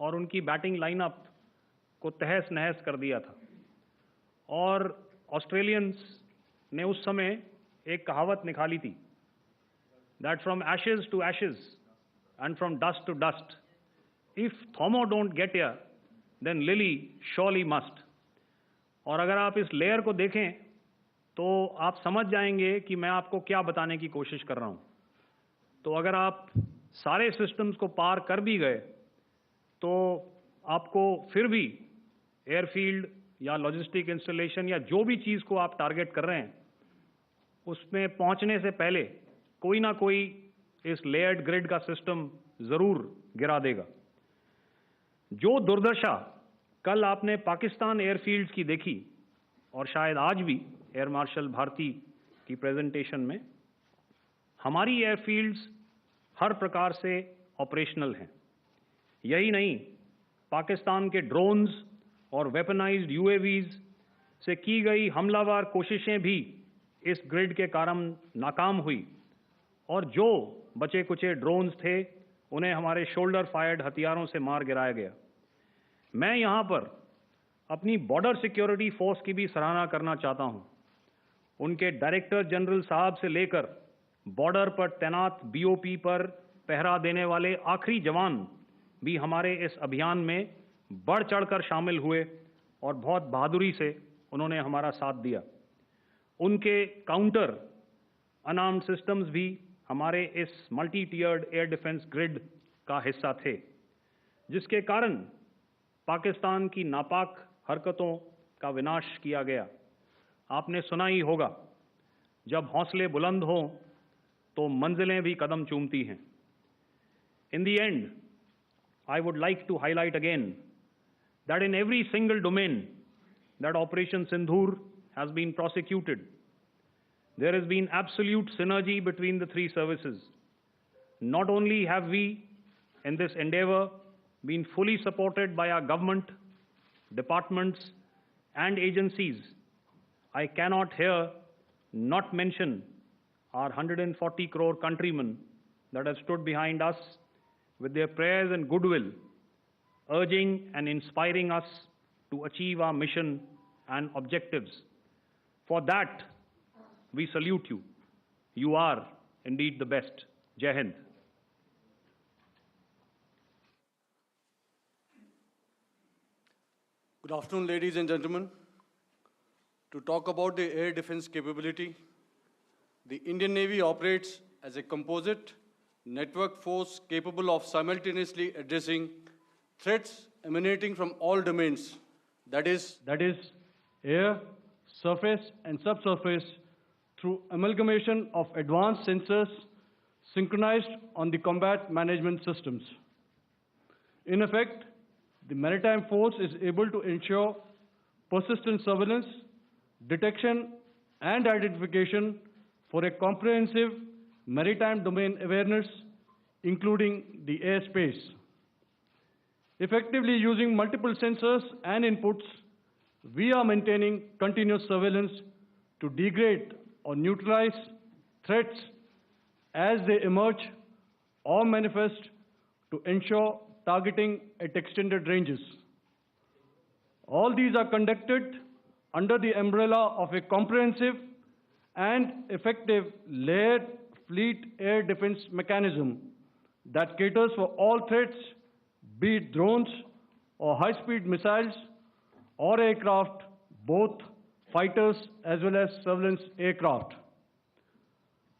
और उनकी बैटिंग लाइनअप को तहस नहस कर दिया था। और ऑस्ट्रेलियंस ने उस समय एक कहावत निकाली थी, that from ashes to ashes and from dust to dust, if Thommo don't get here then Lily surely must. और अगर आप इस लेयर को देखें तो आप समझ जाएंगे कि मैं आपको क्या बताने की कोशिश कर रहा हूं. तो अगर आप सारे सिस्टम्स को पार कर भी गए तो आपको फिर भी एयरफील्ड या लॉजिस्टिक इंस्टॉलेशन या जो भी चीज़ को आप टारगेट कर रहे हैं उसमें पहुंचने से पहले कोई ना कोई इस लेयर्ड ग्रिड का सिस्टम ज़रूर गिरा देगा. जो दुर्दशा कल आपने पाकिस्तान एयरफील्ड्स की देखी और शायद आज भी एयर मार्शल भारती की प्रेजेंटेशन में, हमारी एयरफील्ड्स हर प्रकार से ऑपरेशनल हैं. यही नहीं, पाकिस्तान के ड्रोन्स और वेपनाइज्ड यूएवीज से की गई हमलावर कोशिशें भी इस ग्रिड के कारण नाकाम हुई और जो बचे कुचे ड्रोन्स थे उन्हें हमारे शोल्डर फायर्ड हथियारों से मार गिराया गया. मैं यहाँ पर अपनी बॉर्डर सिक्योरिटी फोर्स की भी सराहना करना चाहता हूँ. उनके डायरेक्टर जनरल साहब से लेकर बॉर्डर पर तैनात बीओपी पर पहरा देने वाले आखिरी जवान भी हमारे इस अभियान में बढ़ चढ़कर शामिल हुए और बहुत बहादुरी से उन्होंने हमारा साथ दिया. उनके काउंटर अनआर्म्ड सिस्टम्स भी हमारे इस मल्टी टियर्ड एयर डिफेंस ग्रिड का हिस्सा थे, जिसके कारण पाकिस्तान की नापाक हरकतों का विनाश किया गया. आपने सुना ही होगा, जब हौसले बुलंद हों तो मंजिलें भी कदम चूमती हैं. In the end, I would like to highlight again that in every single domain that Operation Sindoor has been prosecuted, there has been absolute synergy between the three services. Not only have we, in this endeavor, been fully supported by our government, departments, and agencies, I cannot here not mention our 140 crore countrymen that have stood behind us with their prayers and goodwill, urging and inspiring us to achieve our mission and objectives. For that, we salute you. You are indeed the best. Jai Hind. Good afternoon, ladies and gentlemen. To talk about the air defense capability, the Indian Navy operates as a composite network force capable of simultaneously addressing threats emanating from all domains, that is air, surface and subsurface, through amalgamation of advanced sensors synchronized on the combat management systems. In effect, the maritime force is able to ensure persistent surveillance, detection and identification for a comprehensive maritime domain awareness, including the airspace. Effectively using multiple sensors and inputs, we are maintaining continuous surveillance to degrade or neutralize threats as they emerge or manifest, to ensure targeting at extended ranges. All these are conducted under the umbrella of a comprehensive and effective layered fleet air defense mechanism that caters for all threats, be it drones or high-speed missiles or aircraft, both fighters as well as surveillance aircraft.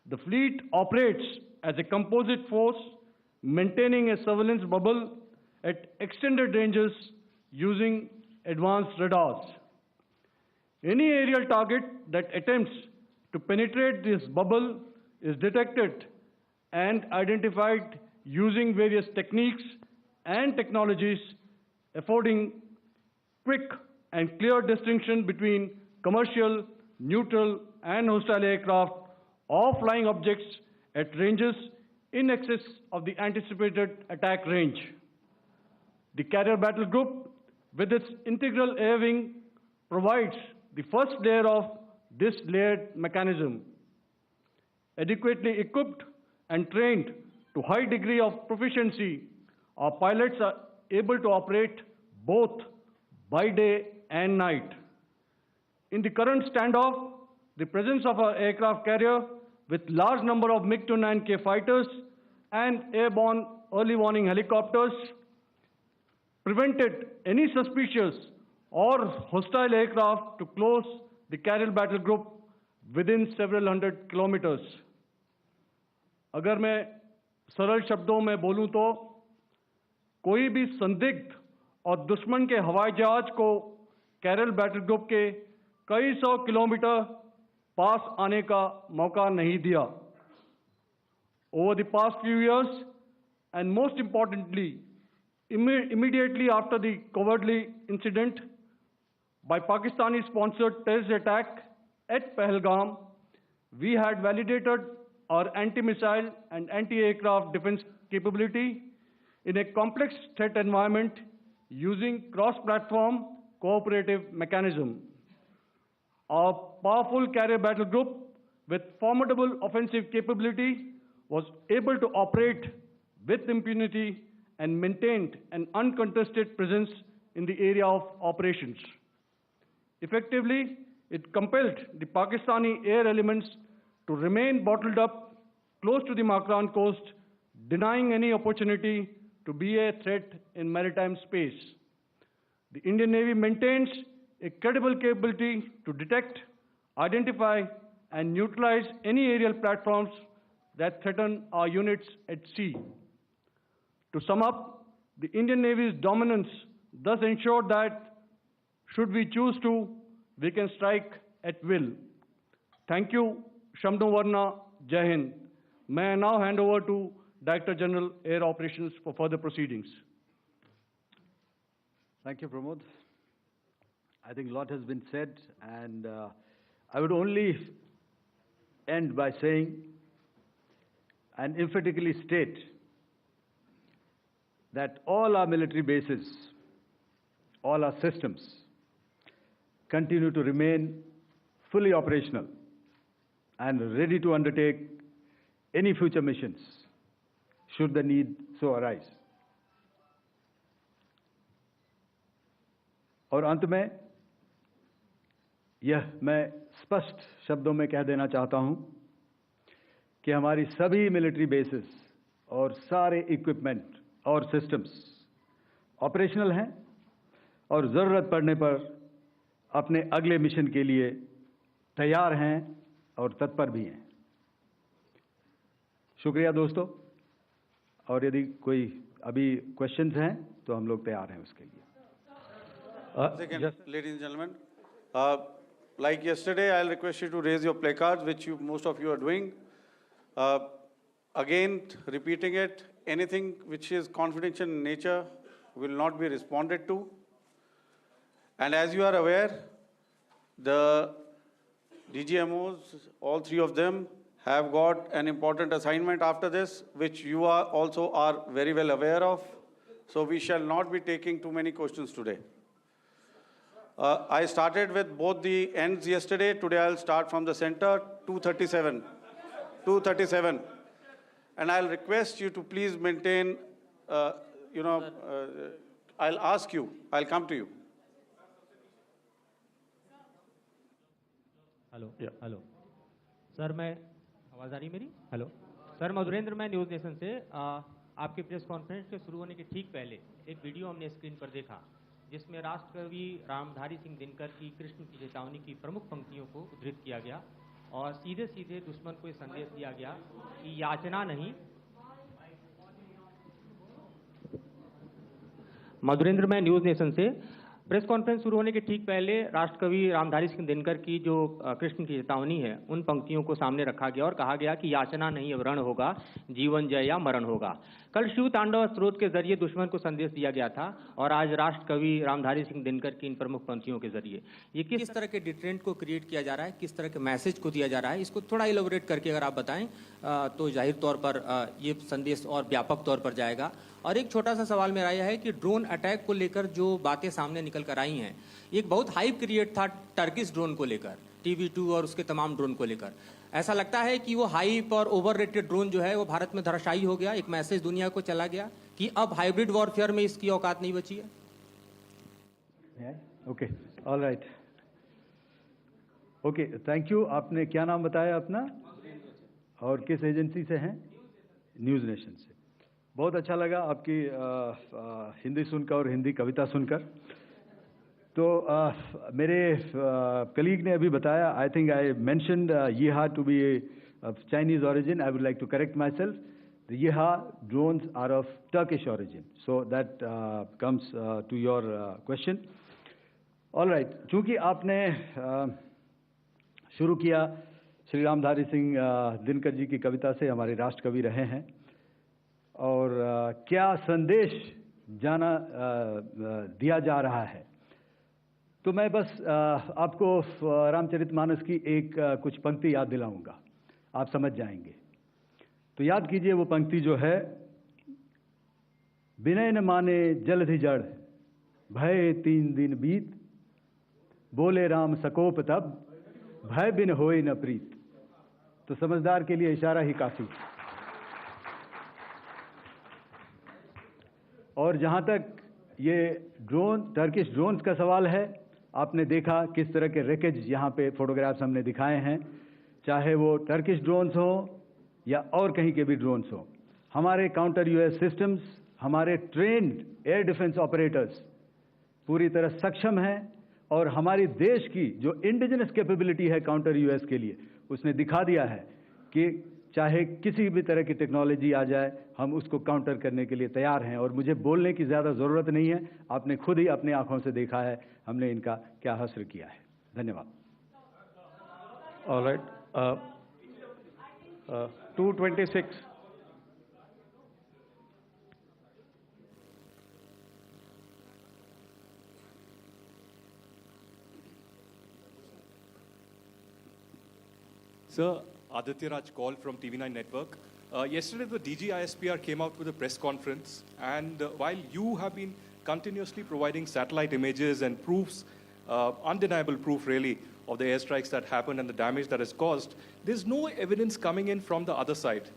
The fleet operates as a composite force, maintaining a surveillance bubble at extended ranges using advanced radars. Any aerial target that attempts to penetrate this bubble is detected and identified using various techniques and technologies, affording quick and clear distinction between commercial, neutral, and hostile aircraft or flying objects at ranges in excess of the anticipated attack range. The carrier battle group, with its integral air wing, provides the first layer of this layered mechanism. Adequately equipped and trained to high degree of proficiency, our pilots are able to operate both by day and night. In the current standoff, the presence of our aircraft carrier with large number of MiG-29K fighters and airborne early warning helicopters prevented any suspicious or hostile aircraft to close the Karel battle group within several hundred kilometers. अगर मैं सरल शब्दों में बोलूं तो कोई भी संदिग्ध और दुश्मन के हवाई जहाज को कैरल बैटल ग्रुप के कई सौ किलोमीटर पास आने का मौका नहीं दिया. Over the past few years, and most importantly, immediately after the cowardly incident by Pakistani-sponsored terrorist attack at Pahalgam, we had validated our anti-missile and anti-aircraft defense capability in a complex threat environment using cross-platform cooperative mechanism. Our powerful carrier battle group with formidable offensive capability was able to operate with impunity and maintained an uncontested presence in the area of operations. Effectively, it compelled the Pakistani air elements to remain bottled up close to the Makran coast, denying any opportunity to be a threat in maritime space. The Indian Navy maintains a credible capability to detect, identify, and neutralize any aerial platforms that threaten our units at sea. To sum up, the Indian Navy's dominance thus ensured that, should we choose to, we can strike at will. Thank you, Shamdo Varna, Jai Hind. May I now hand over to Director General Air Operations for further proceedings. Thank you, Pramod. I think a lot has been said, and I would only end by saying and emphatically state that all our military bases, all our systems continue to remain fully operational and ready to undertake any future missions should the need so arise. और अंत में यह मैं स्पष्ट शब्दों में कह देना चाहता हूं कि हमारी सभी मिलिट्री बेसेस और सारे इक्विपमेंट और सिस्टम्स ऑपरेशनल हैं और ज़रूरत पड़ने पर अपने अगले मिशन के लिए तैयार हैं और तत्पर भी हैं. शुक्रिया दोस्तों, और यदि कोई अभी क्वेश्चंस हैं तो हम लोग तैयार हैं उसके लिए. Ladies and gentlemen, like yesterday, I'll request you to raise your placards, which most of you are doing. Again, repeating it, anything which is confidential in nature will not be responded to. And as you are aware, the DGMOs, all three of them, have got an important assignment after this, which you also are very well aware of. So we shall not be taking too many questions today. I started with both the ends yesterday. Today I'll start from the center, 237. 237. And I'll request you to please maintain, I'll ask you, I'll come to you. Hello hello sir, मैं आवाज़ आ रही मेरी? Hello sir, Madhurendra, मैं news nation से आपके press conference के शुरू होने के ठीक पहले एक वीडियो हमने स्क्रीन पर देखा जिसमें राष्ट्रकवि रामधारी सिंह दिनकर की कृष्ण की चेतावनी की प्रमुख पंक्तियों को उद्धृत किया गया और सीधे सीधे दुश्मन को संदेश दिया गया कि याचना नहीं. मधुरेंद्र, मैं न्यूज़ नेशन से प्रेस कॉन्फ्रेंस शुरू होने के ठीक पहले राष्ट्रकवि रामधारी सिंह दिनकर की जो कृष्ण की चेतावनी है उन पंक्तियों को सामने रखा गया और कहा गया कि याचना नहीं अब रण होगा, जीवन जय या मरण होगा. कल शिव तांडव स्रोत के जरिए दुश्मन को संदेश दिया गया था और आज राष्ट्रकवि रामधारी सिंह दिनकर की इन प्रमुख पंक्तियों के जरिए ये किस तरह के डिटरेंट को क्रिएट किया जा रहा है, किस तरह के मैसेज को दिया जा रहा है, इसको थोड़ा इलेबोरेट करके अगर आप बताएं तो जाहिर तौर पर ये संदेश और व्यापक तौर पर जाएगा. और एक छोटा सा सवाल मेरा यह है कि ड्रोन अटैक को लेकर जो बातें सामने निकल कर आई हैं, एक बहुत हाइप क्रिएट था टर्किश ड्रोन को लेकर, TV2 और उसके तमाम ड्रोन को लेकर. ऐसा लगता है कि वो हाइप और ओवररेटेड ड्रोन जो है वो भारत में धराशायी हो गया, एक मैसेज दुनिया को चला गया कि अब हाइब्रिड वॉरफेयर में इसकी औकात नहीं बची है. Okay, all right, okay, thank you. आपने क्या नाम बताया अपना और किस एजेंसी से हैं? न्यूज़ नेशन से. बहुत अच्छा लगा आपकी हिंदी सुनकर और हिंदी कविता सुनकर। तो मेरे कलीग ने अभी बताया, आई थिंक आई मेंशन्ड येहा to be of Chinese origin. I would like to correct myself. The Yeha drones are of Turkish origin. So that comes to your question. All right. चूंकि आपने शुरू किया श्री रामधारी सिंह दिनकर जी की कविता से, हमारे राष्ट्र कवि रहे हैं, और क्या संदेश दिया जा रहा है, तो मैं बस आपको रामचरितमानस की एक कुछ पंक्ति याद दिलाऊंगा, आप समझ जाएंगे। तो याद कीजिए वो पंक्ति जो है, विनय न माने जलधि जड़, भय 3 दिन बीत, बोले राम सकोप तब, भय बिन होए न प्रीत। तो समझदार के लिए इशारा ही काफी। और जहां तक ये टर्किश ड्रोन्स का सवाल है, आपने देखा किस तरह के रेकेज यहाँ पे फोटोग्राफ्स हमने दिखाए हैं, चाहे वो टर्किश ड्रोन्स हो या और कहीं के भी ड्रोन्स हो। हमारे काउंटर यूएस सिस्टम्स, हमारे ट्रेन्ड एयर डिफेंस ऑपरेटर्स पूरी तरह सक्षम हैं, और हमारी देश की जो इंडिजिनस कैपेबिलिटी है काउंटर यूएस के लिए, उसने दिखा दिया है कि चाहे किसी भी तरह की टेक्नोलॉजी आ जाए, हम उसको काउंटर करने के लिए तैयार हैं। और मुझे बोलने की ज़्यादा ज़रूरत नहीं है, आपने खुद ही अपनी आंखों से देखा है हमने इनका क्या हश्र किया है। धन्यवाद। All right. 226. Sir, Aditya Raj call from TV9 Network. Yesterday, the DG ISPR came out with a press conference, and while you have been continuously providing satellite images and proofs, undeniable proof really, of the airstrikes that happened and the damage that is caused, there's no evidence coming in from the other side.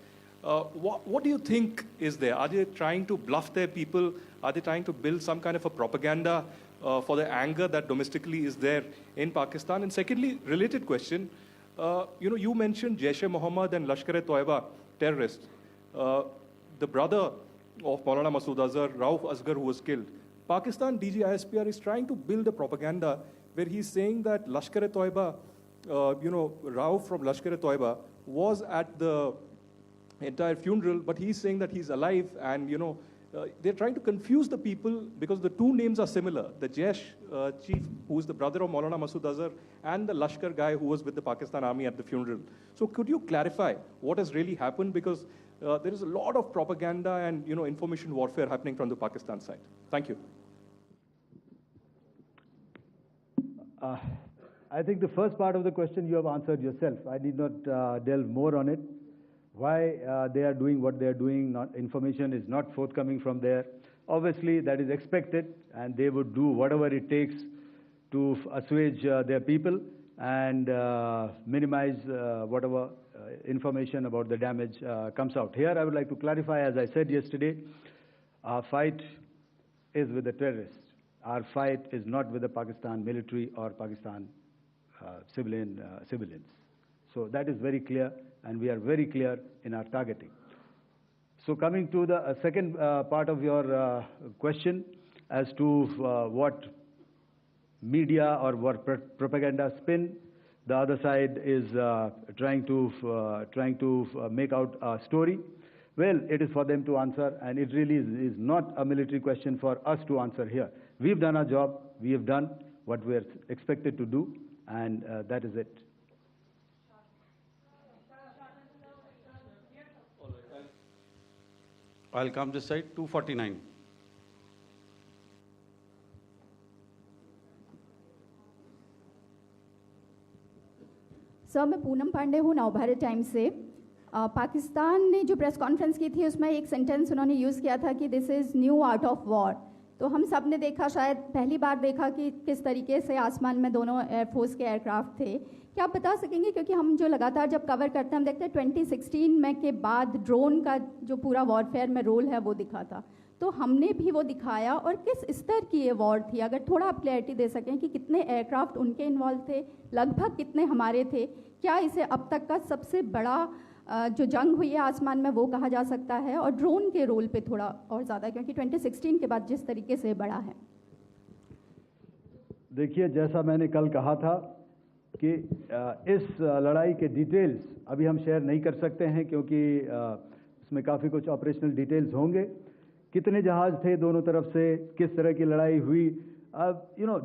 What do you think is there? Are they trying to bluff their people? Are they trying to build some kind of a propaganda for the anger that domestically is there in Pakistan? And secondly, related question, you mentioned Jaish-e-Mohammed and Lashkar-e-Toiba terrorists. The brother of Maulana Masood Azhar, Rauf Asghar, who was killed. Pakistan DG ISPR is trying to build a propaganda where he's saying that Lashkar-e-Toiba, Rauf from Lashkar-e-Toiba was at the entire funeral, but he's saying that he's alive, and they're trying to confuse the people because the two names are similar. The Jaish chief, who is the brother of Maulana Masood Azhar, and the Lashkar guy who was with the Pakistan army at the funeral. So could you clarify what has really happened? Because there is a lot of propaganda and information warfare happening from the Pakistan side. Thank you. I think the first part of the question you have answered yourself. I need not delve more on it. Why they are doing what they are doing, information is not forthcoming from there. Obviously, that is expected, and they would do whatever it takes to assuage their people and minimize whatever information about the damage comes out. Here, I would like to clarify, as I said yesterday, our fight is with the terrorists. Our fight is not with the Pakistan military or Pakistan civilians. So that is very clear, and we are very clear in our targeting. So coming to the second part of your question as to what media or what propaganda spin the other side is trying to make out a story. Well, it is for them to answer, and it really is not a military question for us to answer here. We've done our job. We have done what we're expected to do, and that is it. I'll come this side, 249. Sir, मैं पूनम पांडे हूँ Navbharat times से। पाकिस्तान ने जो press conference की थी उसमें एक sentence उन्होंने यूज़ किया था कि this is new art of war. तो हम सब ने देखा, शायद पहली बार देखा कि किस तरीके से आसमान में दोनों एयरफोर्स के एयरक्राफ्ट थे। क्या आप बता सकेंगे, क्योंकि हम जो लगातार जब कवर करते हैं हम देखते हैं 2016 में के बाद ड्रोन का जो पूरा वॉरफेयर में रोल है वो दिखा था, तो हमने भी वो दिखाया, और किस स्तर की ये वॉर थी? अगर थोड़ा आप क्लैरिटी दे सकें कि कितने एयरक्राफ्ट उनके इन्वॉल्व थे, लगभग कितने हमारे थे, क्या इसे अब तक का सबसे बड़ा जो जंग हुई है आसमान में वो कहा जा सकता है, और ड्रोन के रोल पे थोड़ा और ज़्यादा, क्योंकि 2016 के बाद जिस तरीके से बढ़ा है। देखिए, जैसा मैंने कल कहा था कि इस लड़ाई के डिटेल्स अभी हम शेयर नहीं कर सकते हैं, क्योंकि इसमें काफ़ी कुछ ऑपरेशनल डिटेल्स होंगे। कितने जहाज़ थे दोनों तरफ से, किस तरह की लड़ाई हुई,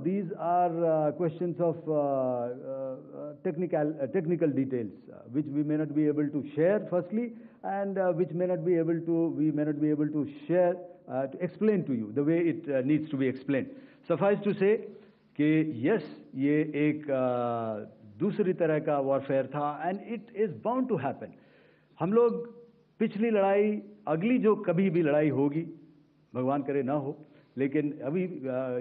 these are questions of technical details which we may not be able to share firstly, and which we may not be able to share to explain to you the way it needs to be explained. Suffice to say कि yes, ये एक दूसरी तरह का warfare था, and it is bound to happen. हम लोग पिछली लड़ाई, अगली जो कभी भी लड़ाई होगी, भगवान करे ना हो, लेकिन अभी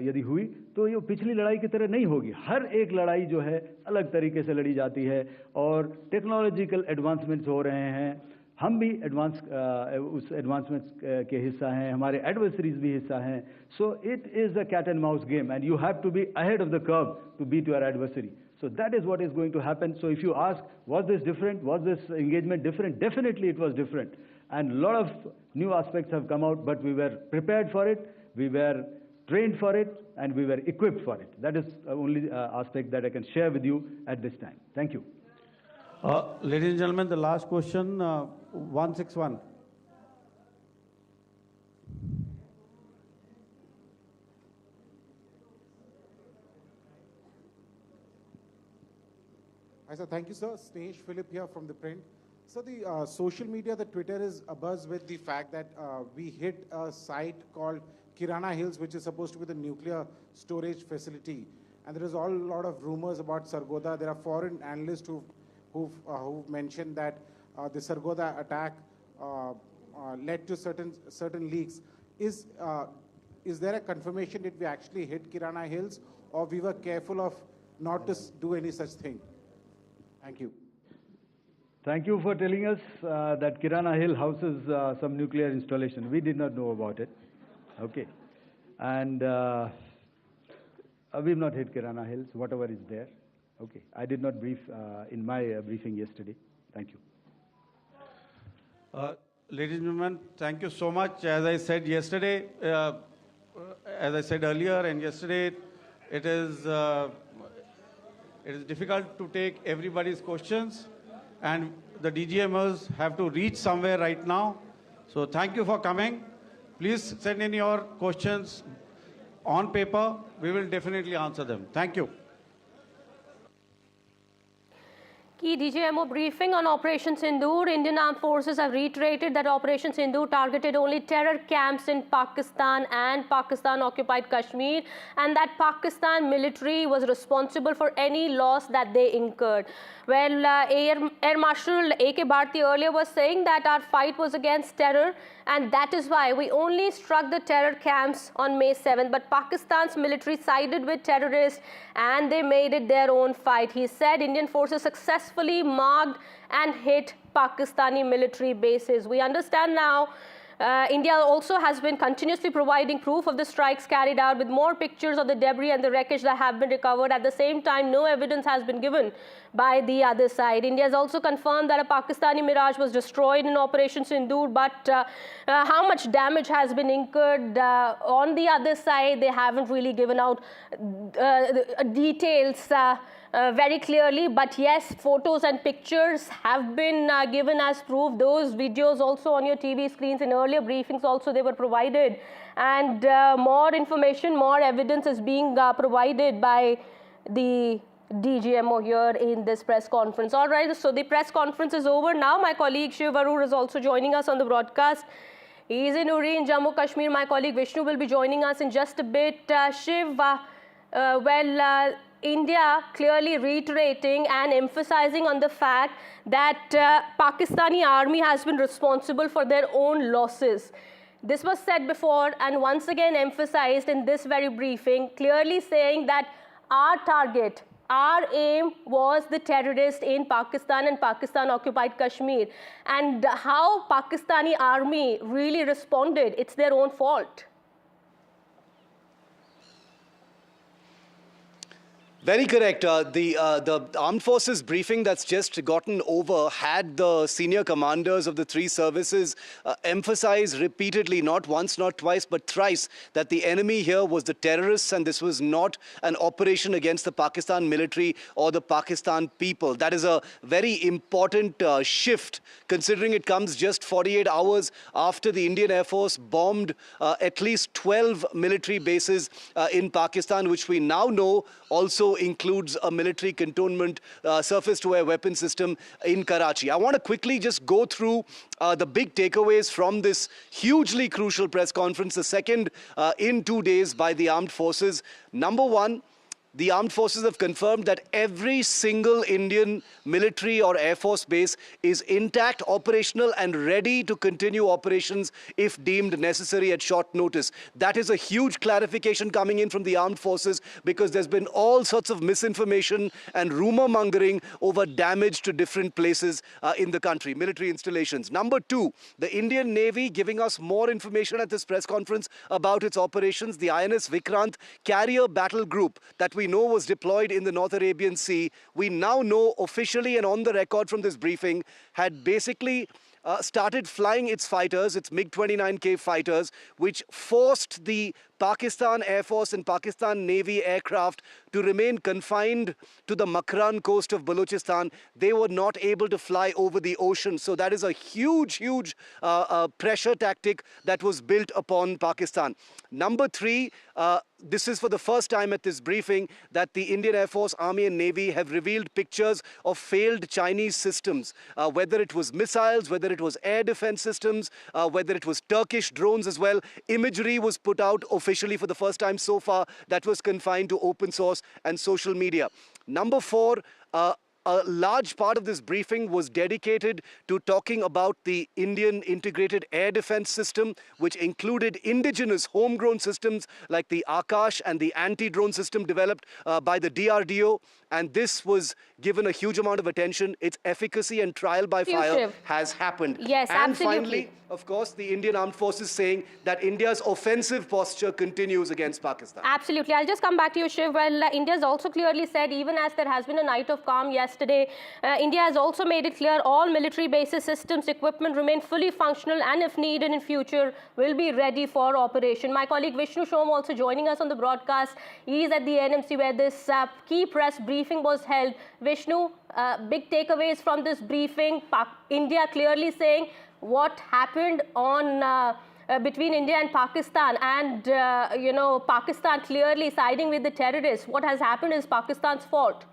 यदि हुई तो ये पिछली लड़ाई की तरह नहीं होगी। हर एक लड़ाई जो है अलग तरीके से लड़ी जाती है, और टेक्नोलॉजिकल एडवांसमेंट्स हो रहे हैं। हम भी उस एडवांसमेंट्स के हिस्सा हैं, हमारे एडवर्सरीज भी हिस्सा हैं। So it is a cat and mouse game, and you have to be ahead of the curve to beat your adversary. So that is what is going to happen. So if you ask, was this different? Was this engagement different? Definitely it was different. And a lot of new aspects have come out, but we were prepared for it, we were trained for it, and we were equipped for it. That is the only aspect that I can share with you at this time. Thank you. Ladies and gentlemen, the last question, 161. Hi, sir. Thank you, sir. Snesh Philip here from the print. So the social media, the Twitter is abuzz with the fact that we hit a site called Kirana Hills, which is supposed to be the nuclear storage facility. And there is a lot of rumors about Sargodha. There are foreign analysts who've mentioned that the Sargodha attack led to certain leaks. Is there a confirmation that we actually hit Kirana Hills, or we were careful of not to do any such thing? Thank you. Thank you for telling us that Kirana Hill houses some nuclear installation. We did not know about it. Okay. And we've not hit Kirana Hills, whatever is there. Okay. I did not brief in my briefing yesterday. Thank you. Ladies and gentlemen, thank you so much. As I said yesterday, as I said earlier and yesterday, it is difficult to take everybody's questions, and the DGMers have to reach somewhere right now. So thank you for coming. Please send in your questions on paper. We will definitely answer them. Thank you. Key DGMO briefing on Operation Sindoor. Indian Armed Forces have reiterated that Operation Sindoor targeted only terror camps in Pakistan and Pakistan-occupied Kashmir, and that Pakistan military was responsible for any loss that they incurred. Well, Air Marshal A.K. Bharti earlier was saying that our fight was against terror, and that is why we only struck the terror camps on May 7th. But Pakistan's military sided with terrorists, and they made it their own fight. He said Indian forces successfully marked and hit Pakistani military bases. We understand now India also has been continuously providing proof of the strikes carried out, with more pictures of the debris and the wreckage that have been recovered. At the same time, no evidence has been given by the other side. India has also confirmed that a Pakistani Mirage was destroyed in Operation Sindoor, but how much damage has been incurred on the other side, they haven't really given out details very clearly. But yes, photos and pictures have been given as proof. Those videos also on your TV screens in earlier briefings also they were provided, and more information, more evidence is being provided by the DGMO here in this press conference. All right, so the press conference is over now. My colleague Shashi Tharoor is also joining us on the broadcast. He is in Uri in Jammu Kashmir. My colleague Vishnu will be joining us in just a bit. Shiv, India clearly reiterating and emphasizing on the fact that Pakistani army has been responsible for their own losses. This was said before and once again emphasized in this very briefing, clearly saying that our target, our aim was the terrorists in Pakistan and Pakistan-occupied Kashmir. And how Pakistani army really responded, it's their own fault. Very correct. The Armed Forces briefing that's just gotten over had the senior commanders of the three services emphasize repeatedly, not once, not twice, but thrice, that the enemy here was the terrorists and this was not an operation against the Pakistan military or the Pakistan people. That is a very important shift, considering it comes just 48 hours after the Indian Air Force bombed at least 12 military bases in Pakistan, which we now know also includes a military cantonment surface-to-air weapon system in Karachi. I want to quickly just go through the big takeaways from this hugely crucial press conference, the second in 2 days by the armed forces. Number one, the armed forces have confirmed that every single Indian military or Air Force base is intact, operational and ready to continue operations if deemed necessary at short notice. That is a huge clarification coming in from the armed forces, because there's been all sorts of misinformation and rumor mongering over damage to different places in the country, military installations. Number two, the Indian Navy giving us more information at this press conference about its operations. The INS Vikrant carrier battle group that we know was deployed in the North Arabian Sea, we now know officially and on the record from this briefing, had basically started flying its fighters, its MiG-29K fighters, which forced the Pakistan Air Force and Pakistan Navy aircraft to remain confined to the Makran coast of Balochistan. They were not able to fly over the ocean. So that is a huge, huge pressure tactic that was built upon Pakistan. Number three, this is for the first time at this briefing that the Indian Air Force, Army and Navy have revealed pictures of failed Chinese systems, whether it was missiles, whether it was air defense systems, whether it was Turkish drones as well. Imagery was put out officially for the first time so far that was confined to open source and social media. Number four, a large part of this briefing was dedicated to talking about the Indian integrated air defense system, which included indigenous homegrown systems like the Akash and the anti-drone system developed by the DRDO. And this was given a huge amount of attention. Its efficacy and trial by fire has happened. Yes, and absolutely. Finally, of course, the Indian Armed Forces saying that India's offensive posture continues against Pakistan. Absolutely. I'll just come back to you, Shiv. Well, India has also clearly said, even as there has been a night of calm yesterday, India has also made it clear all military bases, systems, equipment remain fully functional and if needed in future will be ready for operation. My colleague Vishnu Shom also joining us on the broadcast. He is at the NMC where this key press briefing was held. Vishnu, big takeaways from this briefing. India clearly saying what happened on between India and Pakistan, and Pakistan clearly siding with the terrorists. What has happened is Pakistan's fault.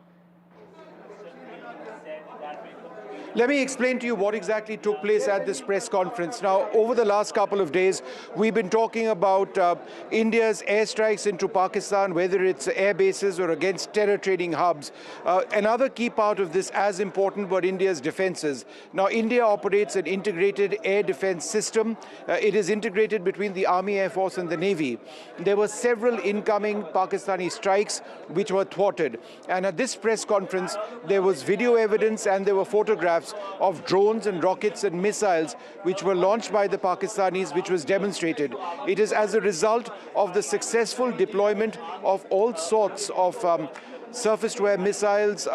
Let me explain to you what exactly took place at this press conference. Now, over the last couple of days, we've been talking about India's airstrikes into Pakistan, whether it's air bases or against terror training hubs. Another key part of this, as important, were India's defenses. Now, India operates an integrated air defense system. It is integrated between the Army, Air Force and the Navy. There were several incoming Pakistani strikes which were thwarted. And at this press conference, there was video evidence and there were photographs of drones and rockets and missiles which were launched by the Pakistanis, which was demonstrated. It is as a result of the successful deployment of all sorts of surface-to-air missiles,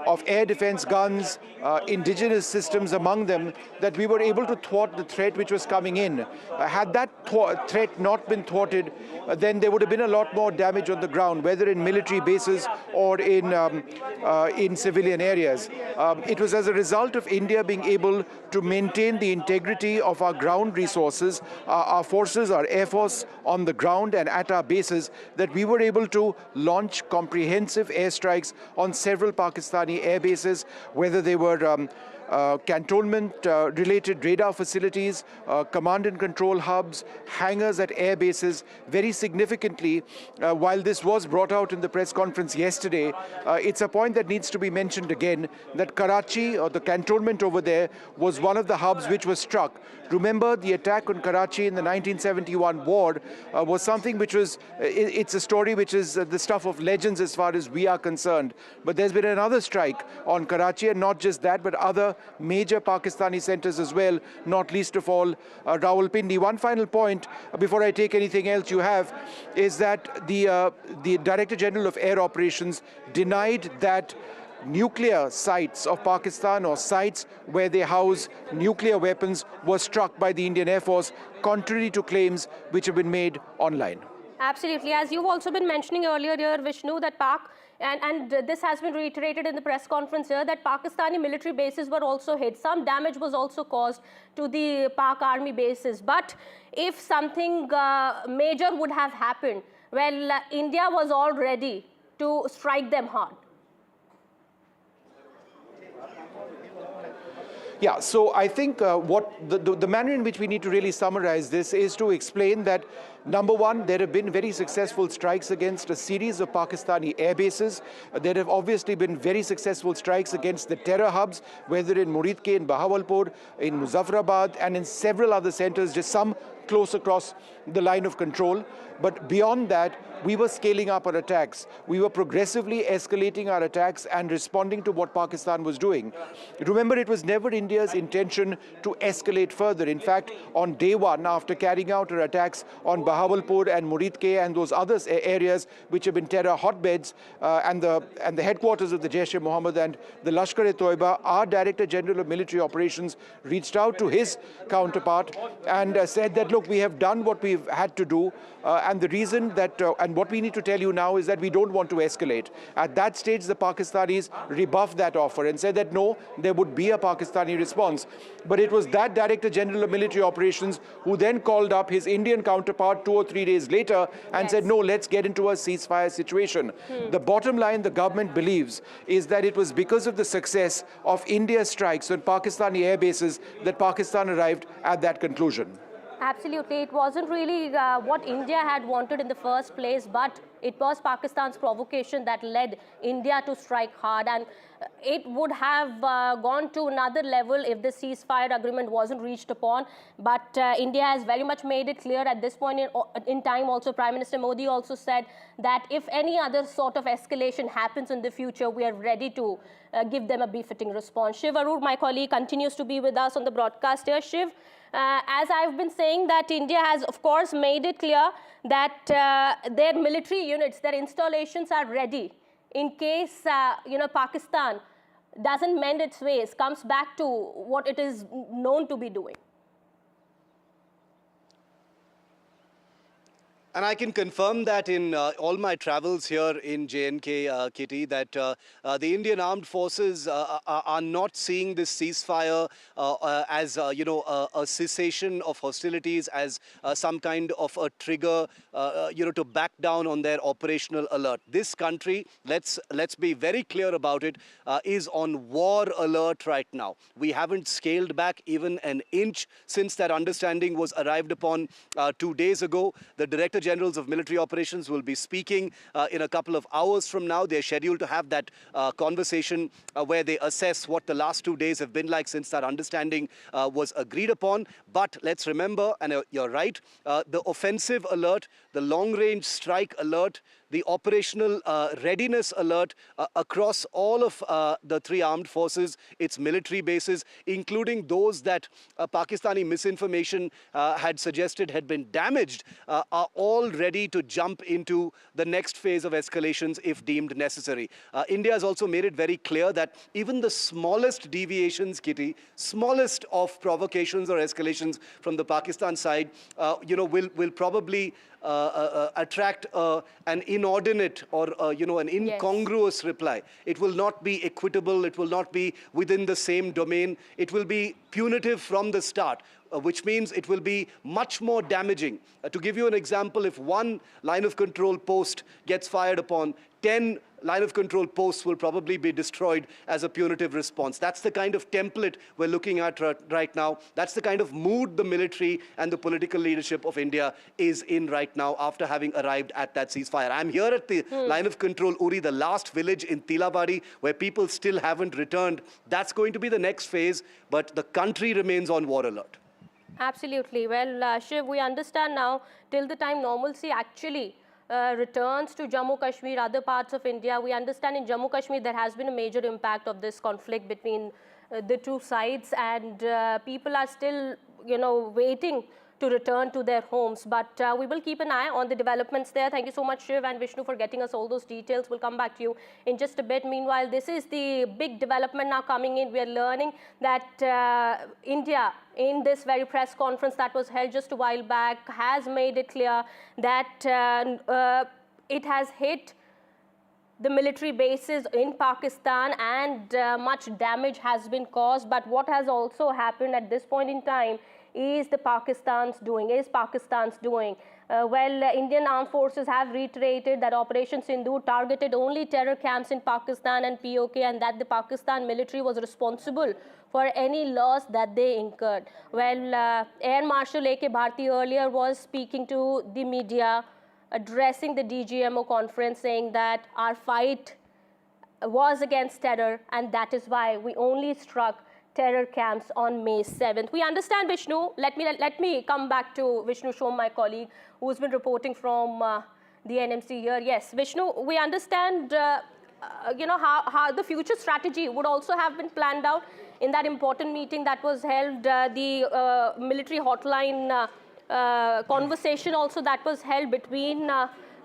of air defense guns, indigenous systems among them, that we were able to thwart the threat which was coming in. Had that threat not been thwarted, then there would have been a lot more damage on the ground, whether in military bases or in civilian areas. It was as a result of India being able to maintain the integrity of our ground resources, our forces, our Air Force on the ground and at our bases, that we were able to launch comprehensive airstrikes on several Pakistani air bases, whether they were cantonment-related radar facilities, command and control hubs, hangars at air bases. Very significantly, while this was brought out in the press conference yesterday, it's a point that needs to be mentioned again, that Karachi, or the cantonment over there, was one of the hubs which was struck. Remember, the attack on Karachi in the 1971 war was something which was, it's a story which is the stuff of legends as far as we are concerned. But there's been another strike on Karachi, and not just that, but other other major Pakistani centers as well, not least of all Rawalpindi. One final point before I take anything else you have is that the Director General of Air Operations denied that nuclear sites of Pakistan or sites where they house nuclear weapons were struck by the Indian Air Force, contrary to claims which have been made online. Absolutely. As you've also been mentioning earlier here, Vishnu, that and this has been reiterated in the press conference here, that Pakistani military bases were also hit. Some damage was also caused to the Pak army bases. But if something major would have happened, well, India was all ready to strike them hard. Yeah, so I think what the manner in which we need to really summarize this is to explain that, number one, there have been very successful strikes against a series of Pakistani air bases. There have obviously been very successful strikes against the terror hubs, whether in Muridke, in Bahawalpur, in Muzaffarabad, and in several other centers, just some close across the line of control. But beyond that, we were scaling up our attacks. We were progressively escalating our attacks and responding to what Pakistan was doing. Remember, it was never India's intention to escalate further. In fact, on day one, after carrying out our attacks on Bahawalpur and Muridke and those other areas which have been terror hotbeds and the headquarters of the Jaish-e-Mohammed and the Lashkar-e-Toiba, our Director General of Military Operations reached out to his counterpart and said that, look, we have done what we've had to do, and the reason that, and what we need to tell you now is that we don't want to escalate. At that stage, the Pakistanis rebuffed that offer and said that no, there would be a Pakistani response. But it was that Director General of Military Operations who then called up his Indian counterpart 2 or 3 days later and said, no, let's get into a ceasefire situation. The bottom line the government believes is that it was because of the success of India's strikes on Pakistani air bases that Pakistan arrived at that conclusion. Absolutely. It wasn't really what India had wanted in the first place, but it was Pakistan's provocation that led India to strike hard. And it would have gone to another level if the ceasefire agreement wasn't reached upon. But India has very much made it clear at this point in time. Also, Prime Minister Modi also said that if any other sort of escalation happens in the future, we are ready to give them a befitting response. Shiv Arur, my colleague, continues to be with us on the broadcast here. Shiv, as I've been saying, that India has, of course, made it clear that their military units, their installations are ready in case, Pakistan doesn't mend its ways, comes back to what it is known to be doing. And I can confirm that in all my travels here in J&K, Kitty, that the Indian armed forces are not seeing this ceasefire as, a cessation of hostilities, as some kind of a trigger, to back down on their operational alert. This country, let's be very clear about it, is on war alert right now. We haven't scaled back even an inch since that understanding was arrived upon 2 days ago. The Director Generals of Military Operations will be speaking in a couple of hours from now. They're scheduled to have that conversation where they assess what the last 2 days have been like since that understanding was agreed upon. But let's remember, and you're right, the offensive alert, the long-range strike alert, the operational readiness alert across all of the three armed forces, its military bases, including those that Pakistani misinformation had suggested had been damaged, are all ready to jump into the next phase of escalations if deemed necessary. India has also made it very clear that even the smallest deviations, Kitty, smallest of provocations or escalations from the Pakistan side, will probably attract an inordinate or an incongruous reply. It will not be equitable. It will not be within the same domain. It will be punitive from the start, which means it will be much more damaging. To give you an example, if one line of control post gets fired upon, 10 line of control posts will probably be destroyed as a punitive response. That's the kind of template we're looking at right now. That's the kind of mood the military and the political leadership of India is in right now after having arrived at that ceasefire. I'm here at the line of control, Uri, the last village in Tilabari, where people still haven't returned. That's going to be the next phase, but the country remains on war alert. Absolutely. Well, Shiv, we understand now, till the time normalcy actually returns to Jammu Kashmir, other parts of India, we understand in Jammu Kashmir there has been a major impact of this conflict between the two sides, and people are still, waiting to return to their homes. But we will keep an eye on the developments there. Thank you so much, Shiv and Vishnu, for getting us all those details. We'll come back to you in just a bit. Meanwhile, this is the big development now coming in. We are learning that India, in this very press conference that was held just a while back, has made it clear that it has hit the military bases in Pakistan and much damage has been caused. But what has also happened at this point in time is Pakistan's doing. Indian armed forces have reiterated that Operation Sindoor targeted only terror camps in Pakistan and POK, and that the Pakistan military was responsible for any loss that they incurred. Air Marshal A.K. Bharti earlier was speaking to the media, addressing the DGMO conference, saying that our fight was against terror, and that is why we only struck terror camps on May 7th. We understand, Vishnu. Let me come back to Vishnu Shom, my colleague, who's been reporting from the NMC here. Yes, Vishnu, we understand, how the future strategy would also have been planned out in that important meeting that was held, the military hotline conversation also that was held between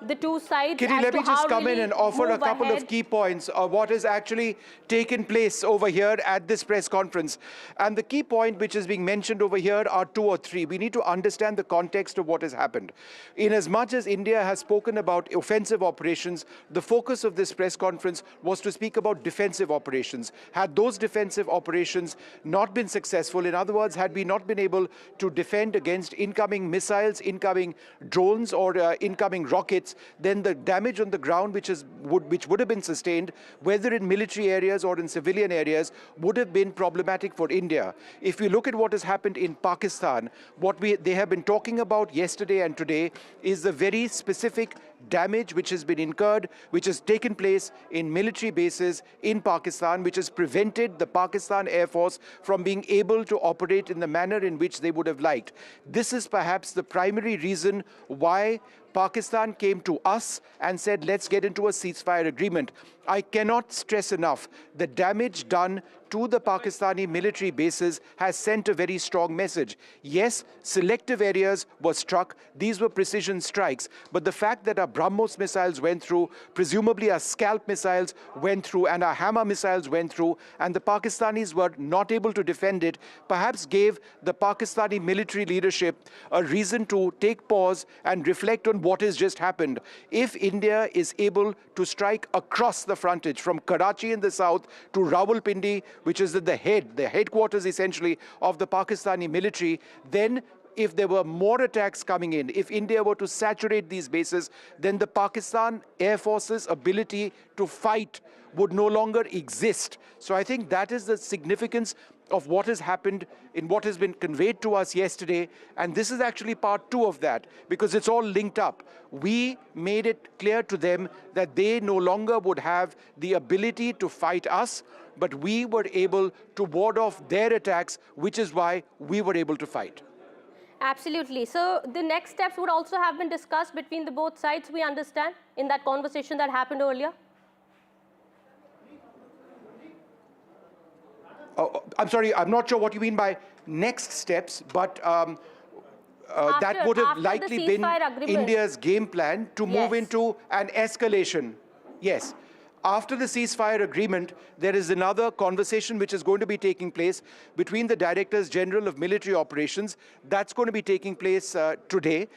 the two sides. Kitty, let me just come in and offer a couple of key points of what has actually taken place over here at this press conference. And the key point which is being mentioned over here are two or three. We need to understand the context of what has happened. In as much as India has spoken about offensive operations, the focus of this press conference was to speak about defensive operations. Had those defensive operations not been successful, in other words, had we not been able to defend against incoming missiles, incoming drones, or incoming rockets, then the damage on the ground which would have been sustained, whether in military areas or in civilian areas, would have been problematic for India. If we look at what has happened in Pakistan, what they have been talking about yesterday and today is the very specific damage which has been incurred, which has taken place in military bases in Pakistan, which has prevented the Pakistan Air Force from being able to operate in the manner in which they would have liked. This is perhaps the primary reason why Pakistan came to us and said, let's get into a ceasefire agreement. I cannot stress enough, the damage done to the Pakistani military bases has sent a very strong message. Yes, selective areas were struck. These were precision strikes. But the fact that our BrahMos missiles went through, presumably our Scalp missiles went through, and our Hammer missiles went through, and the Pakistanis were not able to defend it, perhaps gave the Pakistani military leadership a reason to take pause and reflect on what has just happened. If India is able to strike across the frontage from Karachi in the south to Rawalpindi, which is the headquarters essentially of the Pakistani military, then if there were more attacks coming in, if India were to saturate these bases, then the Pakistan Air Force's ability to fight would no longer exist. So I think that is the significance of what has happened in what has been conveyed to us yesterday. And this is actually part two of that, because it's all linked up. We made it clear to them that they no longer would have the ability to fight us, but we were able to ward off their attacks, which is why we were able to fight. Absolutely. So the next steps would also have been discussed between the both sides, we understand, in that conversation that happened earlier? I'm sorry, I'm not sure what you mean by next steps, but that would have likely been India's game plan to move into an escalation. Yes. After the ceasefire agreement, there is another conversation which is going to be taking place between the Directors General of Military Operations. That's going to be taking place today.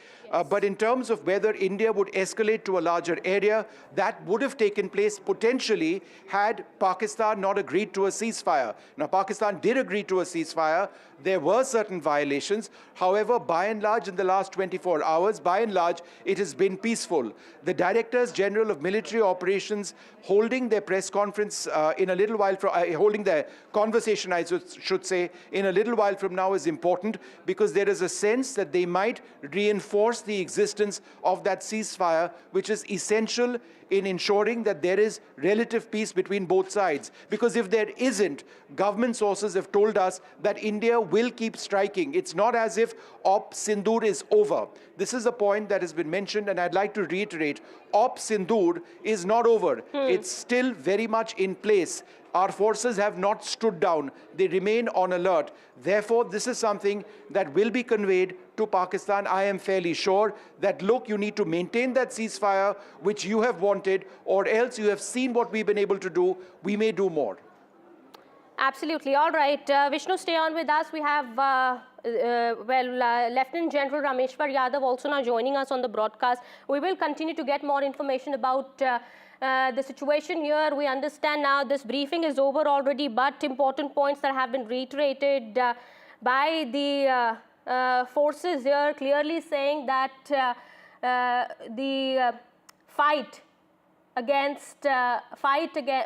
But in terms of whether India would escalate to a larger area, that would have taken place potentially had Pakistan not agreed to a ceasefire. Now, Pakistan did agree to a ceasefire. There were certain violations. However, by and large, in the last 24 hours, by and large, it has been peaceful. The Directors General of Military Operations holding their press conference in a little while, holding their conversation, I should say, in a little while from now is important, because there is a sense that they might reinforce the existence of that ceasefire, which is essential in ensuring that there is relative peace between both sides. Because if there isn't, government sources have told us that India will keep striking. It's not as if Op Sindoor is over. This is a point that has been mentioned, and I'd like to reiterate, Op Sindoor is not over. It's still very much in place. Our forces have not stood down. They remain on alert. Therefore, this is something that will be conveyed to Pakistan. I am fairly sure that, look, you need to maintain that ceasefire, which you have wanted, or else you have seen what we've been able to do. We may do more. Absolutely. All right. Vishnu, stay on with us. We have, Lieutenant General Rameshwar Yadav also now joining us on the broadcast. We will continue to get more information about the situation here. We understand now this briefing is over already, but important points that have been reiterated by the forces here, clearly saying that the fight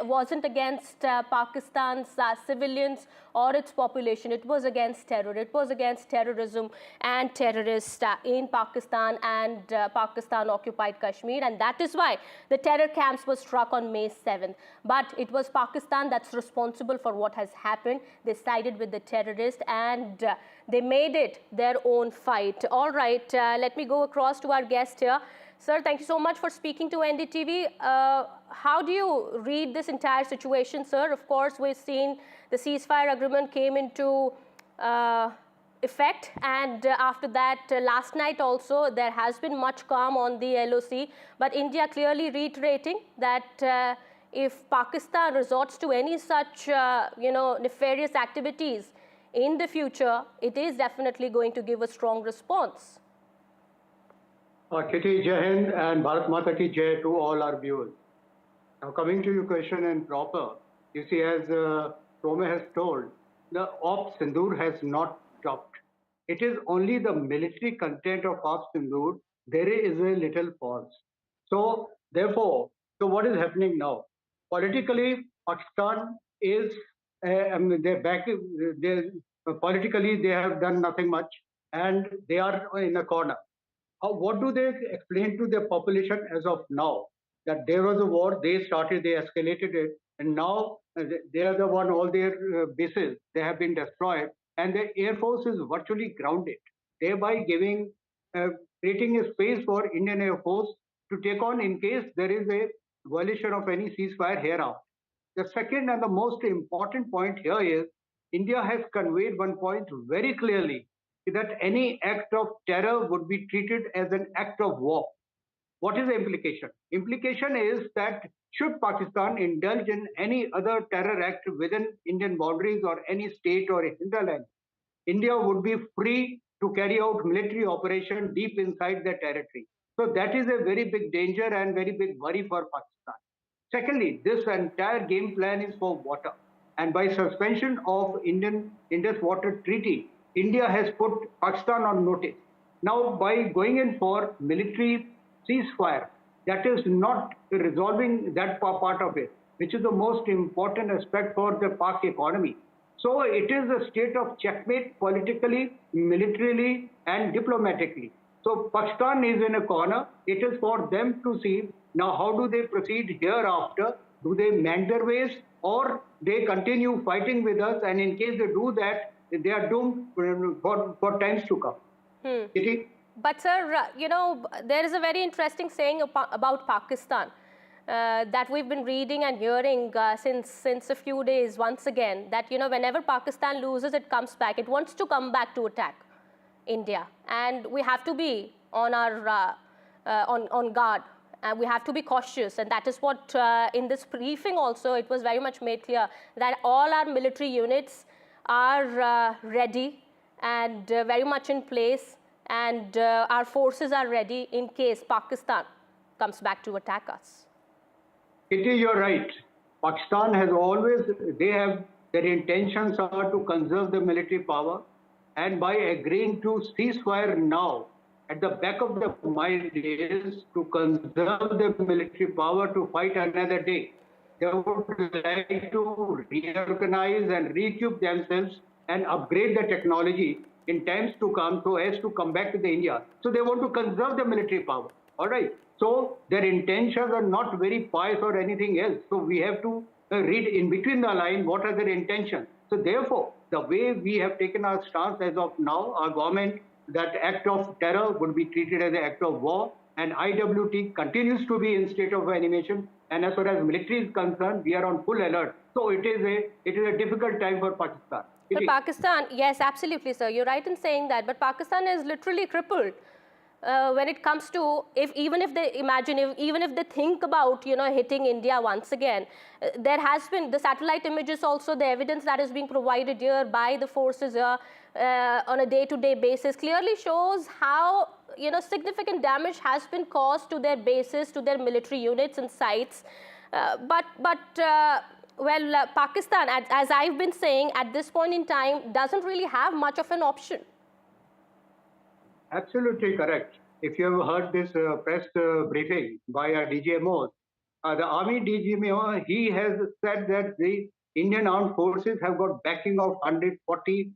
wasn't against Pakistan's civilians or its population. It was against terror. It was against terrorism and terrorists in Pakistan and Pakistan-occupied Kashmir, and that is why the terror camps were struck on May 7th. But it was Pakistan that's responsible for what has happened. They sided with the terrorists and they made it their own fight. All right, let me go across to our guest here. Sir, thank you so much for speaking to NDTV. How do you read this entire situation, sir? Of course, we've seen the ceasefire agreement came into effect, and after that, last night also, there has been much calm on the LOC, but India clearly reiterating that if Pakistan resorts to any such, nefarious activities in the future, it is definitely going to give a strong response. Kitty, Jai Hind and Bharat Mata Ki Jai to all our viewers. Now coming to your question and proper, you see, as Tome has told, the Op Sindoor has not stopped. It is only the military content of Op Sindoor, there is a little pause. So therefore, what is happening now? Politically, Pakistan is, politically they have done nothing much and they are in a corner. What do they explain to the population as of now? That there was a war, they started, they escalated it, and now they are the one, all their bases, they have been destroyed, and the Air Force is virtually grounded, thereby creating a space for Indian Air Force to take on in case there is a violation of any ceasefire hereafter. The second and the most important point here is, India has conveyed one point very clearly, that any act of terror would be treated as an act of war. What is the implication? Implication is that should Pakistan indulge in any other terror act within Indian boundaries or any state or hinterland, India would be free to carry out military operation deep inside their territory. So that is a very big danger and very big worry for Pakistan. Secondly, this entire game plan is for water. And by suspension of Indus Water Treaty, India has put Pakistan on notice. Now, by going in for military ceasefire, that is not resolving that part of it, which is the most important aspect for the Pak economy. So it is a state of checkmate politically, militarily, and diplomatically. So Pakistan is in a corner. It is for them to see now how do they proceed hereafter. Do they mend their ways or they continue fighting with us, and in case they do that, they are doomed for times to come. But sir, there is a very interesting saying about Pakistan that we've been reading and hearing since a few days once again, that whenever Pakistan loses, it comes back. It wants to come back to attack India, and we have to be on our on guard. And we have to be cautious, and that is what in this briefing also it was very much made clear that all our military units are ready and very much in place, and our forces are ready in case Pakistan comes back to attack us. Kitty, you're right. Pakistan has always, their intentions are to conserve the military power, and by agreeing to ceasefire now, at the back of the mind is to conserve the military power to fight another day. They would like to reorganize and recoup themselves and upgrade the technology in times to come so as to come back to the India. So they want to conserve the military power. All right. So their intentions are not very pious or anything else. So we have to read in between the line what are their intentions. So therefore, the way we have taken our stance as of now, our government, that act of terror would be treated as an act of war, and IWT continues to be in state of animation. And as far as military is concerned, we are on full alert. So it is a difficult time for Pakistan. But Pakistan, yes, absolutely, sir. You're right in saying that. But Pakistan is literally crippled when it comes to even if they think about hitting India once again. There has been the satellite images, also the evidence that is being provided here by the forces here on a day-to-day basis clearly shows how significant damage has been caused to their bases, to their military units and sites. Pakistan, as I've been saying, at this point in time, doesn't really have much of an option. Absolutely correct. If you have heard this press briefing by DGMO, the Army DGMO, he has said that the Indian Armed Forces have got backing of 140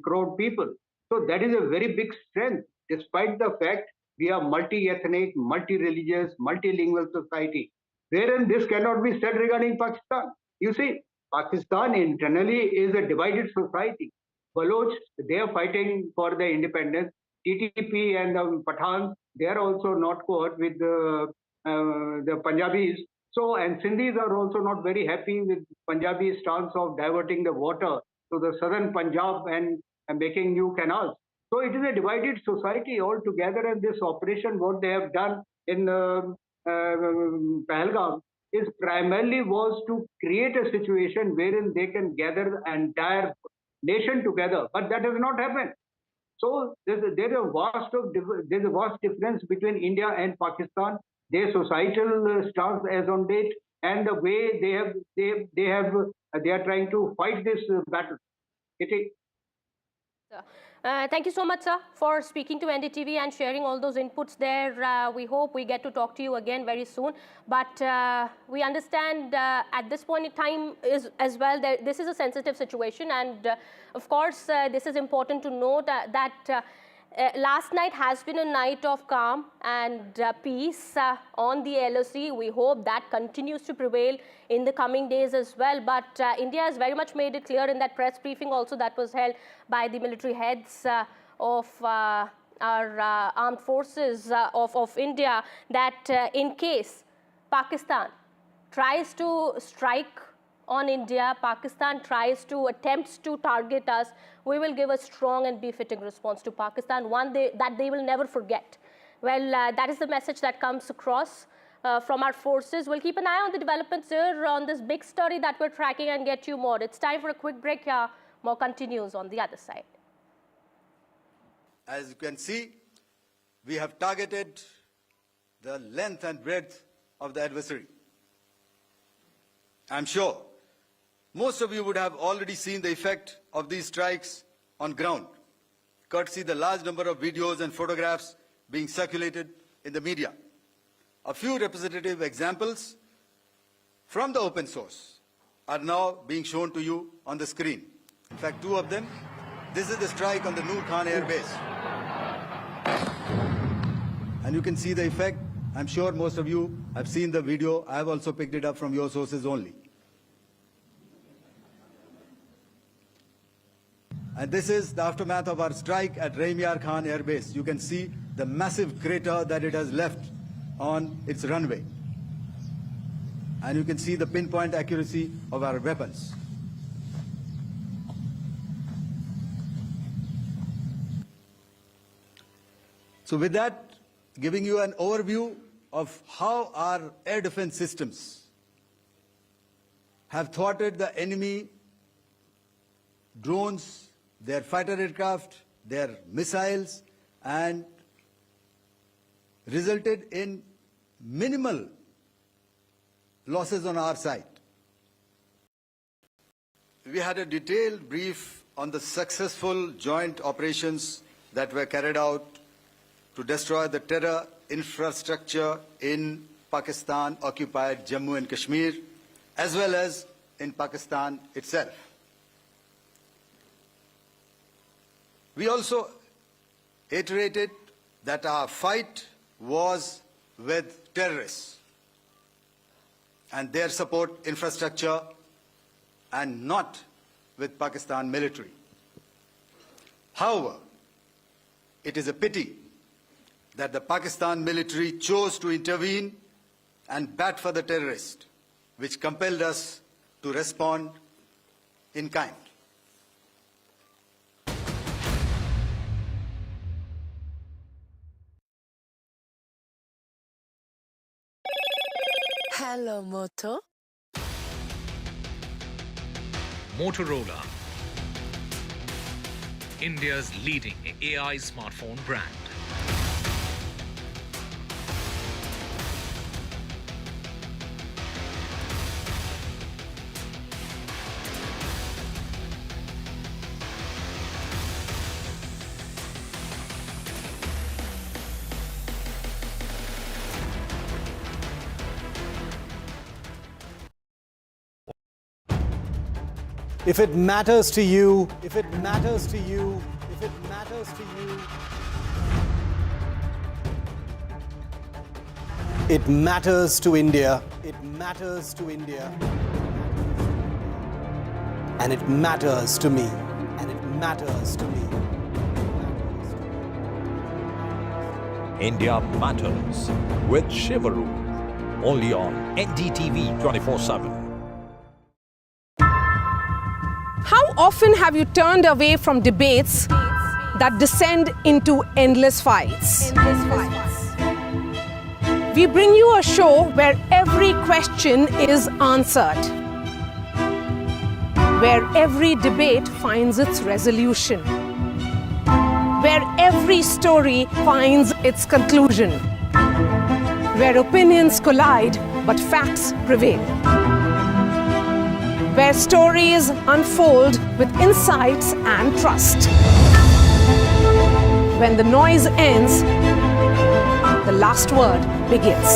crore people. So that is a very big strength, despite the fact we are multi-ethnic, multi-religious, multilingual society. Wherein this cannot be said regarding Pakistan. You see, Pakistan internally is a divided society. Baloch, they are fighting for the independence. TTP and the Pathans, they are also not cohort with the Punjabis. So, and Sindhis are also not very happy with Punjabi's stance of diverting the water to the southern Punjab and making new canals. So it is a divided society altogether, and this operation, what they have done in Pahalgam, is primarily was to create a situation wherein they can gather the entire nation together, but that has not happened. So there's a vast difference between India and Pakistan, their societal stance as on date, and the way they are trying to fight this battle. Thank you so much, sir, for speaking to NDTV and sharing all those inputs there. We hope we get to talk to you again very soon. But we understand at this point in time as well that this is a sensitive situation. And of course, this is important to note that last night has been a night of calm and peace on the LOC. We hope that continues to prevail in the coming days as well. But India has very much made it clear in that press briefing also that was held by the military heads of our armed forces of India that in case Pakistan tries to strike on India, Pakistan attempts to target us, we will give a strong and befitting response to Pakistan, one that they will never forget. Well, that is the message that comes across from our forces. We'll keep an eye on the developments here on this big story that we're tracking and get you more. It's time for a quick break here. More continues on the other side. As you can see, we have targeted the length and breadth of the adversary. I'm sure most of you would have already seen the effect of these strikes on ground, courtesy the large number of videos and photographs being circulated in the media. A few representative examples from the open source are now being shown to you on the screen. In fact, two of them. This is the strike on the Noor Khan Air Base. And you can see the effect. I'm sure most of you have seen the video. I have also picked it up from your sources only. And this is the aftermath of our strike at Raimiar Khan Air Base. You can see the massive crater that it has left on its runway. And you can see the pinpoint accuracy of our weapons. So with that, giving you an overview of how our air defense systems have thwarted the enemy drones, their fighter aircraft, their missiles, and resulted in minimal losses on our side. We had a detailed brief on the successful joint operations that were carried out to destroy the terror infrastructure in Pakistan-occupied Jammu and Kashmir, as well as in Pakistan itself. We also iterated that our fight was with terrorists and their support infrastructure and not with Pakistan military. However, it is a pity that the Pakistan military chose to intervene and bat for the terrorist, which compelled us to respond in kind. Hello, Moto. Motorola, India's leading AI smartphone brand. If it matters to you, if it matters to you, if it matters to you, it matters to India, it matters to India, and it matters to me, and it matters to me. India Matters with Shivaru, only on NDTV 24/7. How often have you turned away from debates that descend into endless fights? We bring you a show where every question is answered, where every debate finds its resolution, where every story finds its conclusion, where opinions collide but facts prevail, where stories unfold with insights and trust. When the noise ends, the last word begins.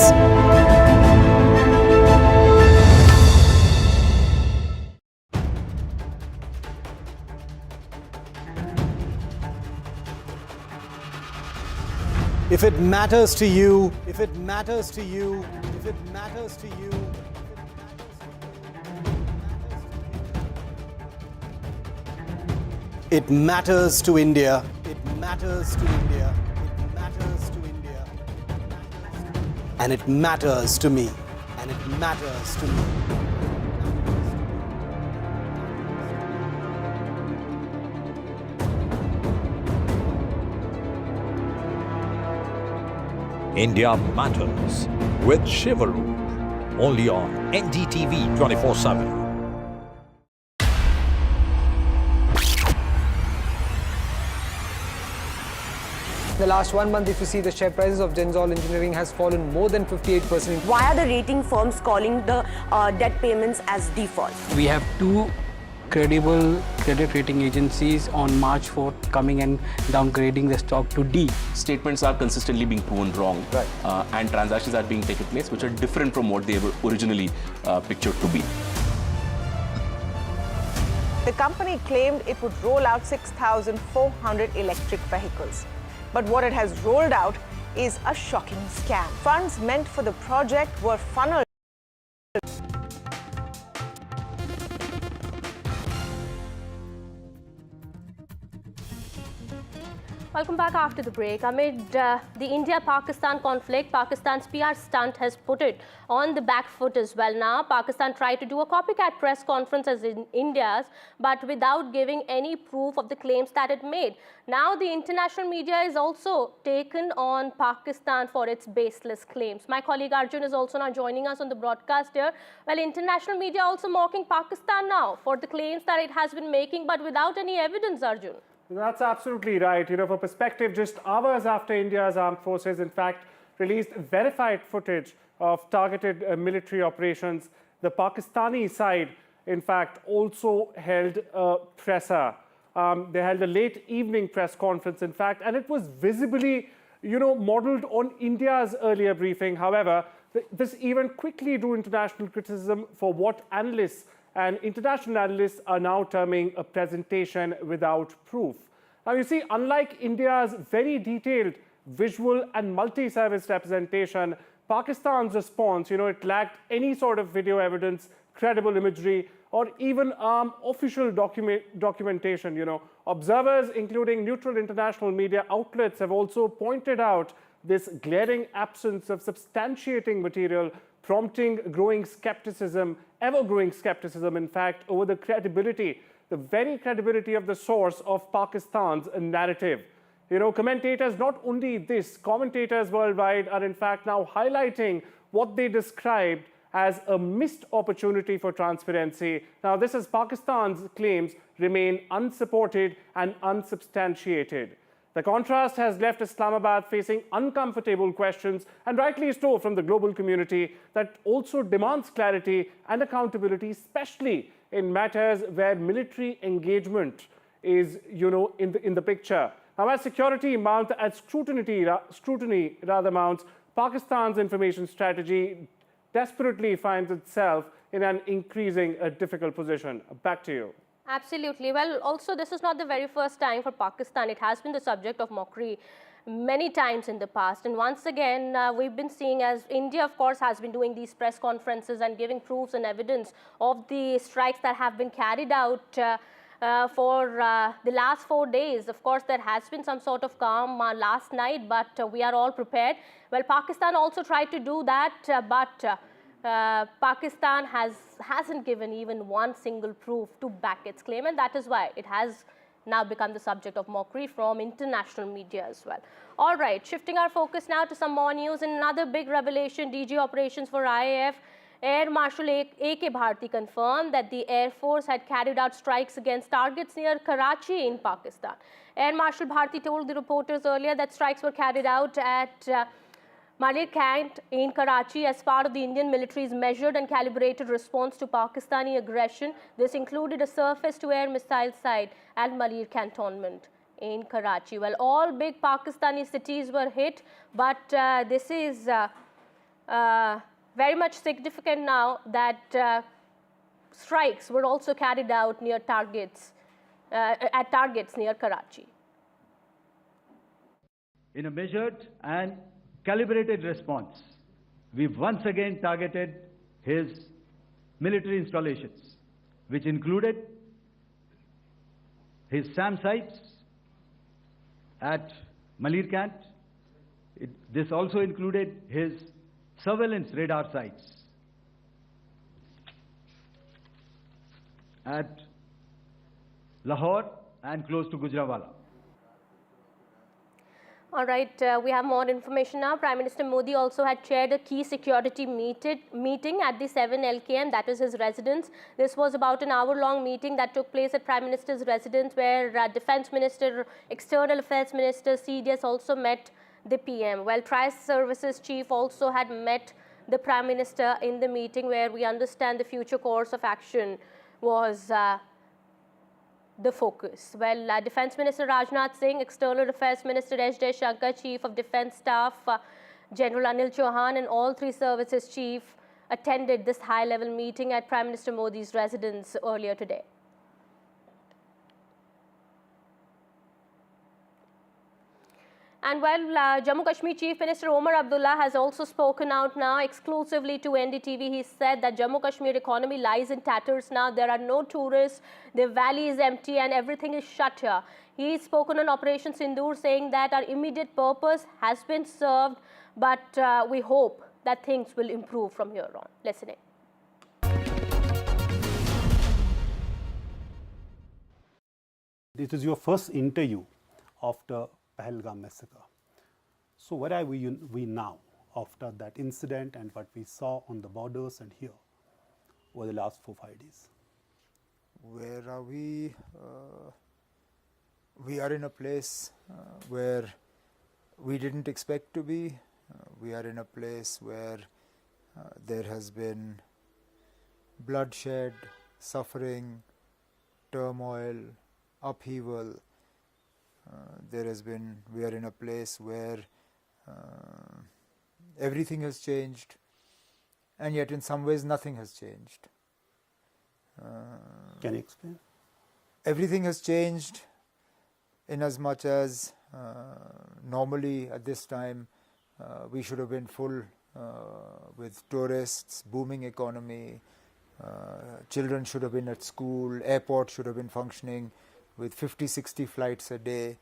If it matters to you, if it matters to you, if it matters to you, it matters to India, it matters to India, it matters to India, and it matters to me, and it matters to me. India Matters with Shivaru, only on NDTV 24/7. The last 1 month, if you see, the share prices of Genzol Engineering has fallen more than 58%. Why are the rating firms calling the debt payments as default? We have two credible credit rating agencies on March 4th coming and downgrading the stock to D. Statements are consistently being proven wrong, right. And transactions are being taken place which are different from what they were originally pictured to be. The company claimed it would roll out 6,400 electric vehicles. But what it has rolled out is a shocking scam. Funds meant for the project were funneled. Welcome back after the break. Amid the India-Pakistan conflict, Pakistan's PR stunt has put it on the back foot as well now. Pakistan tried to do a copycat press conference as in India's, but without giving any proof of the claims that it made. Now the international media is also taken on Pakistan for its baseless claims. My colleague Arjun is also now joining us on the broadcast here. Well, international media also mocking Pakistan now for the claims that it has been making, but without any evidence, Arjun. That's absolutely right. You know, for perspective, just hours after India's armed forces, in fact, released verified footage of targeted military operations, the Pakistani side, in fact, also held a presser. They held a late evening press conference, in fact, and it was visibly, you know, modeled on India's earlier briefing. However, this event quickly drew international criticism for what analysts and international analysts are now terming a presentation without proof. Now, you see, unlike India's very detailed visual and multi-service representation, Pakistan's response, you know, it lacked any sort of video evidence, credible imagery, or even official documentation, you know. Observers, including neutral international media outlets, have also pointed out this glaring absence of substantiating material, prompting growing skepticism, ever-growing skepticism, in fact, over the credibility, the very credibility of the source of Pakistan's narrative. You know, commentators, not only this, commentators worldwide are in fact now highlighting what they described as a missed opportunity for transparency. Now, this is Pakistan's claims remain unsupported and unsubstantiated. The contrast has left Islamabad facing uncomfortable questions, and rightly so, from the global community that also demands clarity and accountability, especially in matters where military engagement is, you know, in the picture. Now, as security mounts, as scrutiny rather mounts, Pakistan's information strategy desperately finds itself in an increasing difficult position. Back to you. Absolutely. Well, also, this is not the very first time for Pakistan. It has been the subject of mockery many times in the past. And once again, we've been seeing, as India, of course, has been doing these press conferences and giving proofs and evidence of the strikes that have been carried out for the last 4 days. Of course, there has been some sort of calm last night, but we are all prepared. Well, Pakistan also tried to do that, but Pakistan hasn't given even one single proof to back its claim, and that is why it has now become the subject of mockery from international media as well. All right, shifting our focus now to some more news. In another big revelation, DG Operations for IAF, Air Marshal A.K. Bharti confirmed that the Air Force had carried out strikes against targets near Karachi in Pakistan. Air Marshal Bharti told the reporters earlier that strikes were carried out at Malir Camp in Karachi as part of the Indian military's measured and calibrated response to Pakistani aggression. This included a surface-to-air missile site at Malir Cantonment in Karachi. Well, all big Pakistani cities were hit, but this is very much significant now that strikes were also carried out near targets, at targets near Karachi. In a measured and calibrated response, we've once again targeted his military installations, which included his SAM sites at Malir Camp. This also included his surveillance radar sites at Lahore and close to Gujranwala. All right, we have more information now. Prime Minister Modi also had chaired a key security meeting at the 7 LKM, that is his residence. This was about an hour-long meeting that took place at Prime Minister's residence, where Defence Minister, External Affairs Minister, CDS also met the PM. Well, Trice Services Chief also had met the Prime Minister in the meeting, where we understand the future course of action was the focus. Well, Defence Minister Rajnath Singh, External Affairs Minister S. Shankar, Chief of Defence Staff General Anil Chauhan, and all three services chief attended this high-level meeting at Prime Minister Modi's residence earlier today. And while Jammu Kashmir Chief Minister Omar Abdullah has also spoken out now exclusively to NDTV, he said that Jammu Kashmir economy lies in tatters now. There are no tourists, the valley is empty and everything is shut here. He's spoken on Operation Sindoor, saying that our immediate purpose has been served, but we hope that things will improve from here on. Listen in. It is your first interview after Pahalgam massacre. So where are we now after that incident and what we saw on the borders and here over the last 4-5 days? Where are we? We are in a place where we didn't expect to be. We are in a place where there has been bloodshed, suffering, turmoil, upheaval. We are in a place where everything has changed, and yet in some ways nothing has changed. Can you explain? Everything has changed in as much as normally at this time we should have been full with tourists, booming economy, children should have been at school, airport should have been functioning with 50-60 flights a day,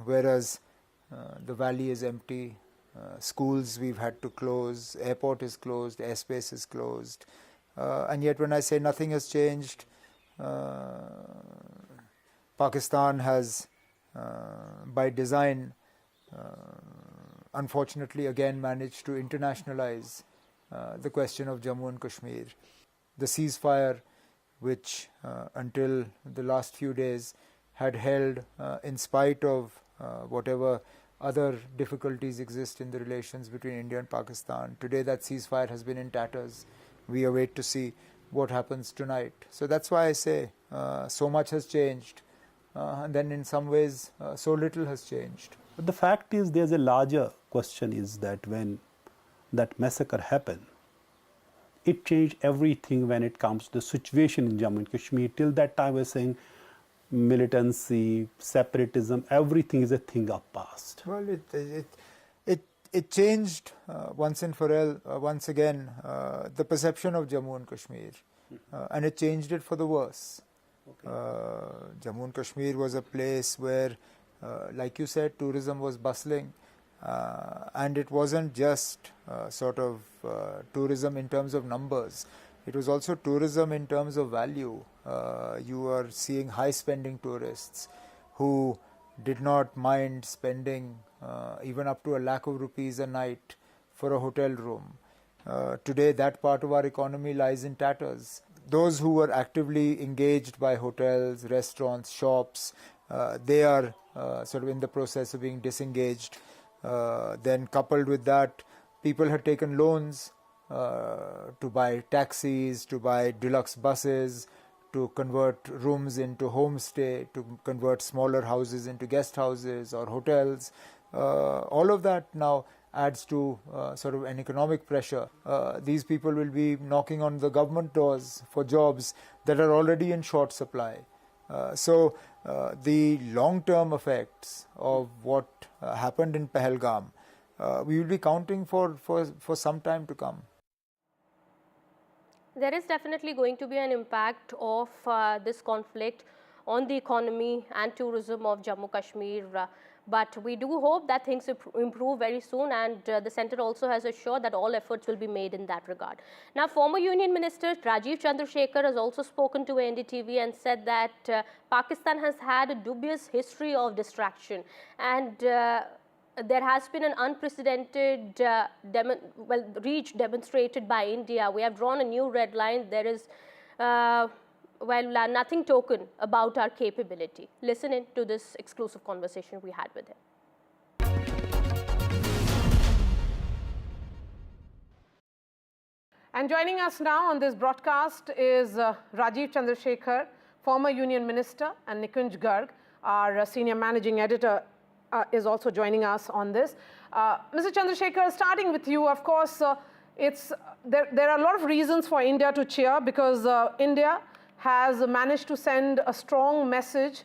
whereas The valley is empty. Schools we've had to close. Airport is closed. Airspace is closed. And yet when I say nothing has changed, Pakistan has, by design, unfortunately again managed to internationalize the question of Jammu and Kashmir. The ceasefire, which until the last few days had held in spite of whatever other difficulties exist in the relations between India and Pakistan. Today that ceasefire has been in tatters. We await to see what happens tonight. So that's why I say so much has changed, and then in some ways so little has changed. But the fact is, there's a larger question, is that when that massacre happened, it changed everything when it comes to the situation in Jammu and Kashmir. Till that time we were saying militancy, separatism, everything is a thing of past. Well, it changed once and for all, once again, the perception of Jammu and Kashmir, and it changed it for the worse. Jammu and Kashmir was a place where, like you said, tourism was bustling, and it wasn't just sort of tourism in terms of numbers. It was also tourism in terms of value. You are seeing high-spending tourists who did not mind spending even up to ₹1,00,000 a night for a hotel room. Today, that part of our economy lies in tatters. Those who were actively engaged by hotels, restaurants, shops, they are sort of in the process of being disengaged. Then coupled with that, people had taken loans to buy taxis, to buy deluxe buses, to convert rooms into homestay, to convert smaller houses into guest houses or hotels. All of that now adds to sort of an economic pressure. These people will be knocking on the government doors for jobs that are already in short supply. So the long-term effects of what happened in Pahalgam, we will be counting for some time to come. There is definitely going to be an impact of this conflict on the economy and tourism of Jammu Kashmir. But we do hope that things improve very soon, and the centre also has assured that all efforts will be made in that regard. Now, former Union Minister Rajiv Chandrasekhar has also spoken to NDTV and said that Pakistan has had a dubious history of distraction, and there has been an unprecedented reach demonstrated by India. We have drawn a new red line. There is nothing token about our capability. Listen in to this exclusive conversation we had with him. And joining us now on this broadcast is Rajiv Chandrasekhar, former Union Minister, and Nikunj Garg, our senior managing editor, is also joining us on this. Mr. Chandrasekhar, starting with you, of course, there are a lot of reasons for India to cheer, because India has managed to send a strong message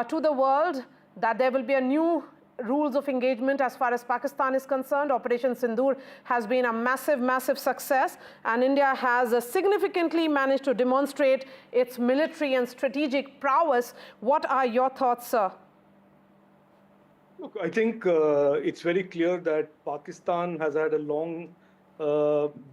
to the world that there will be a new rules of engagement as far as Pakistan is concerned. Operation Sindoor has been a massive, massive success, and India has significantly managed to demonstrate its military and strategic prowess. What are your thoughts, sir? Look, I think it's very clear that Pakistan has had a long,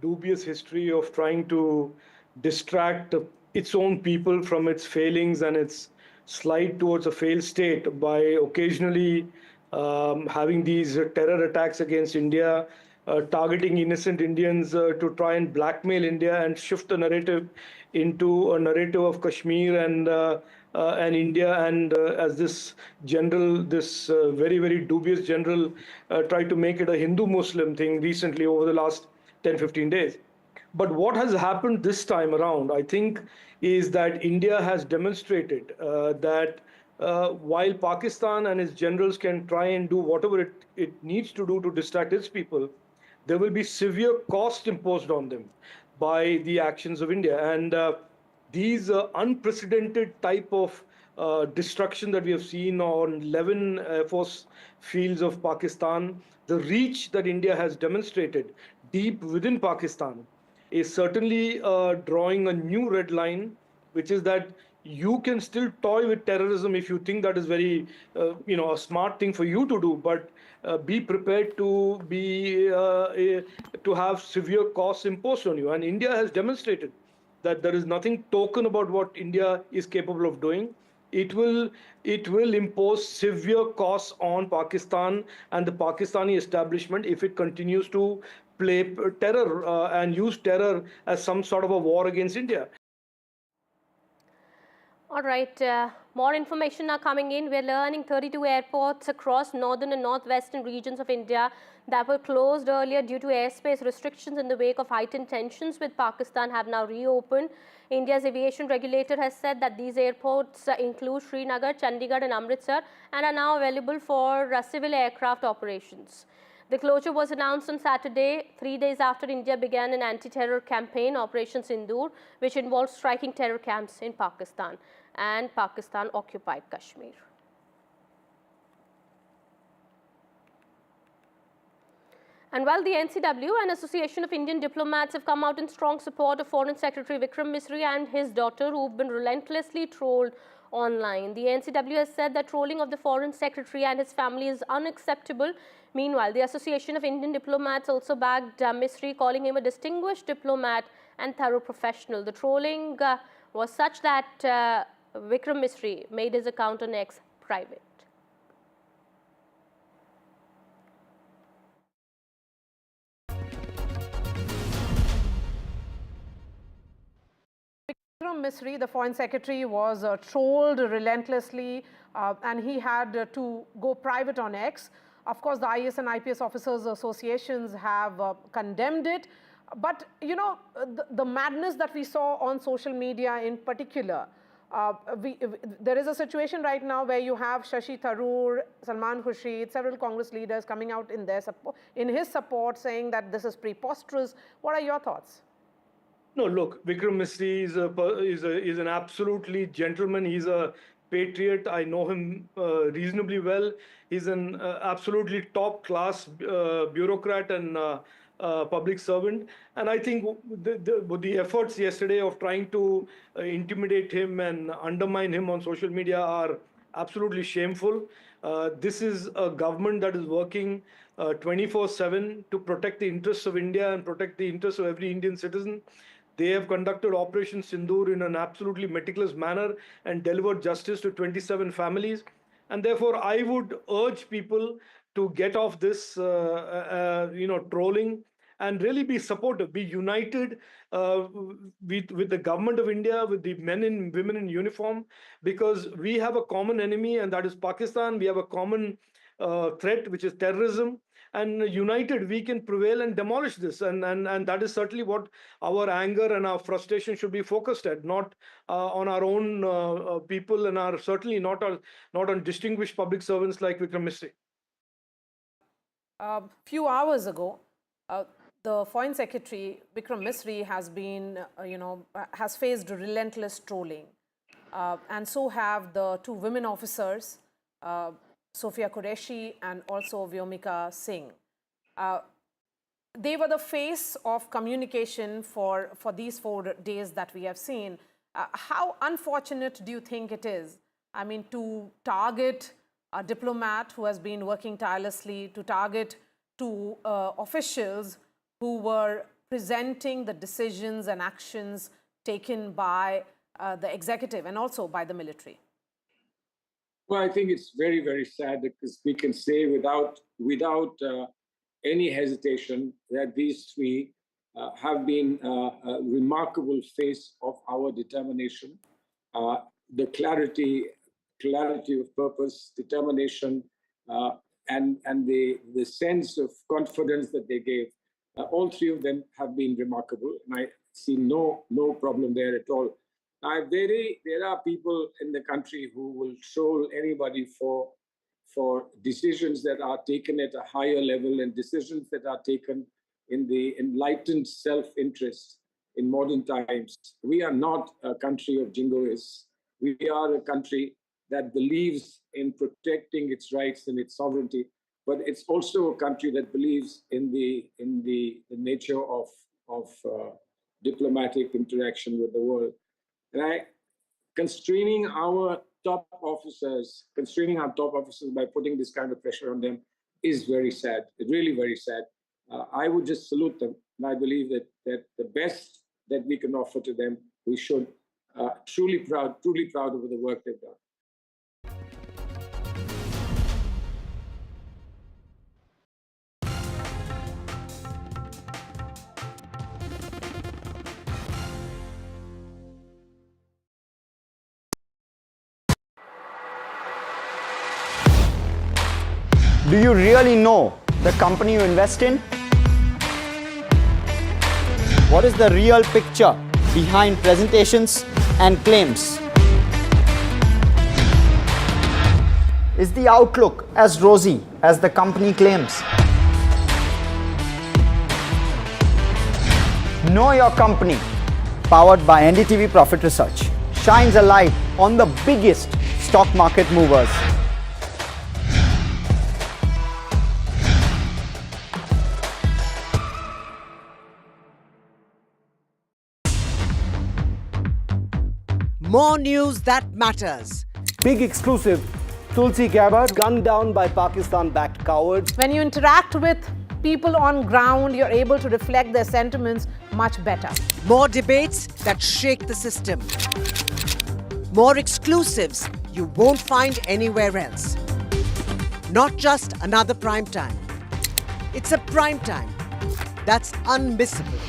dubious history of trying to distract its own people from its failings and its slide towards a failed state by occasionally having these terror attacks against India, targeting innocent Indians to try and blackmail India and shift the narrative into a narrative of Kashmir and India, and as this general, very, very dubious general tried to make it a Hindu-Muslim thing recently over the last 10-15 days. But what has happened this time around, I think, is that India has demonstrated that while Pakistan and its generals can try and do whatever it needs to do to distract its people, there will be severe cost imposed on them by the actions of India. And these unprecedented type of destruction that we have seen on 11 Air Force fields of Pakistan, the reach that India has demonstrated deep within Pakistan is certainly drawing a new red line, which is that you can still toy with terrorism if you think that is very, a smart thing for you to do. But be prepared to to have severe costs imposed on you. And India has demonstrated that there is nothing token about what India is capable of doing. It will impose severe costs on Pakistan and the Pakistani establishment if it continues to play terror and use terror as some sort of a war against India. All right, more information are coming in. We're learning 32 airports across northern and northwestern regions of India that were closed earlier due to airspace restrictions in the wake of heightened tensions with Pakistan have now reopened. India's aviation regulator has said that these airports include Srinagar, Chandigarh and Amritsar and are now available for civil aircraft operations. The closure was announced on Saturday, 3 days after India began an anti-terror campaign, Operation Sindoor, which involved striking terror camps in Pakistan and Pakistan-occupied Kashmir. And while the NCW and Association of Indian Diplomats have come out in strong support of Foreign Secretary Vikram Misri and his daughter, who've been relentlessly trolled online, the NCW has said that trolling of the Foreign Secretary and his family is unacceptable. Meanwhile, the Association of Indian Diplomats also backed Misri, calling him a distinguished diplomat and thorough professional. The trolling was such that Vikram Misri made his account on X private. Vikram Misri, the Foreign Secretary, was trolled relentlessly and he had to go private on X. Of course, the IAS and IPS officers associations have condemned it. But, you know, the madness that we saw on social media in particular, there is a situation right now where you have Shashi Tharoor, Salman Khurshid, several Congress leaders coming out in his support saying that this is preposterous. What are your thoughts? No, look, Vikram Misri is an absolutely gentleman. He's a patriot. I know him reasonably well. He's an absolutely top-class bureaucrat and public servant. And I think the efforts yesterday of trying to intimidate him and undermine him on social media are absolutely shameful. This is a government that is working 24/7 to protect the interests of India and protect the interests of every Indian citizen. They have conducted Operation Sindoor in an absolutely meticulous manner and delivered justice to 27 families. And therefore, I would urge people to get off this, trolling and really be supportive, be united with the government of India, with the men and women in uniform, because we have a common enemy, and that is Pakistan. We have a common threat, which is terrorism. And united, we can prevail and demolish this. And that is certainly what our anger and our frustration should be focused at, not on our own people, and certainly not on distinguished public servants like Vikram Misri. A few hours ago, the Foreign Secretary, Vikram Misri, has been, has faced relentless trolling. And so have the two women officers, Sophia Qureshi and also Vyomika Singh. They were the face of communication for these 4 days that we have seen. How unfortunate do you think it is? I mean, to target a diplomat who has been working tirelessly, to target two officials who were presenting the decisions and actions taken by the executive and also by the military? Well, I think it's very, very sad because we can say without any hesitation that these three have been a remarkable face of our determination, the clarity of purpose, determination, and the sense of confidence that they gave. All three of them have been remarkable, and I see no problem there at all. There are people in the country who will troll anybody for decisions that are taken at a higher level and decisions that are taken in the enlightened self-interest in modern times. We are not a country of jingoists. We are a country that believes in protecting its rights and its sovereignty, but it's also a country that believes in the nature of diplomatic interaction with the world. And constraining our top officers by putting this kind of pressure on them is very sad, really very sad. I would just salute them, and I believe that the best that we can offer to them, we should truly proud of the work they've done. Do you really know the company you invest in? What is the real picture behind presentations and claims? Is the outlook as rosy as the company claims? Know Your Company, powered by NDTV Profit Research, shines a light on the biggest stock market movers. More news that matters. Big exclusive. Tulsi Gabbard gunned down by Pakistan-backed cowards. When you interact with people on ground, you're able to reflect their sentiments much better. More debates that shake the system. More exclusives you won't find anywhere else. Not just another prime time. It's a prime time that's unmissable.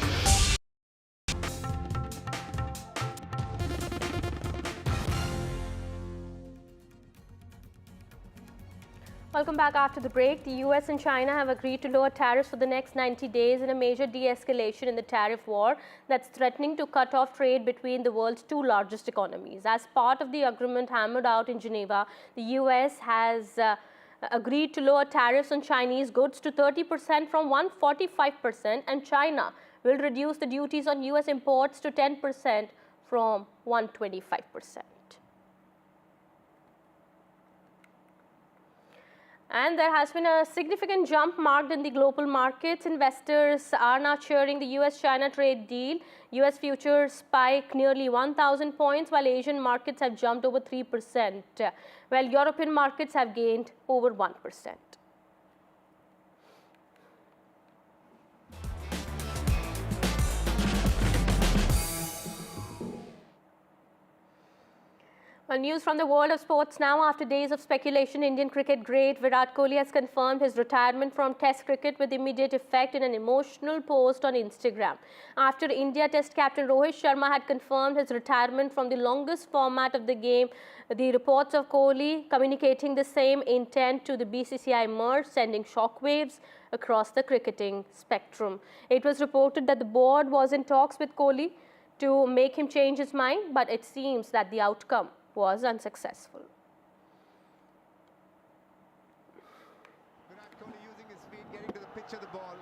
Welcome back after the break. The US and China have agreed to lower tariffs for the next 90 days in a major de-escalation in the tariff war that's threatening to cut off trade between the world's two largest economies. As part of the agreement hammered out in Geneva, the US has agreed to lower tariffs on Chinese goods to 30% from 145%, and China will reduce the duties on US imports to 10% from 125%. And there has been a significant jump marked in the global markets. Investors are now cheering the US-China trade deal. US futures spike nearly 1,000 points, while Asian markets have jumped over 3%, while European markets have gained over 1%. Well, news from the world of sports now. After days of speculation, Indian cricket great Virat Kohli has confirmed his retirement from Test cricket with immediate effect in an emotional post on Instagram. After India Test captain Rohit Sharma had confirmed his retirement from the longest format of the game, the reports of Kohli communicating the same intent to the BCCI emerged, sending shockwaves across the cricketing spectrum. It was reported that the board was in talks with Kohli to make him change his mind, but it seems that the outcome was unsuccessful. Virat Kohli using his feet, getting to the pitch of the ball,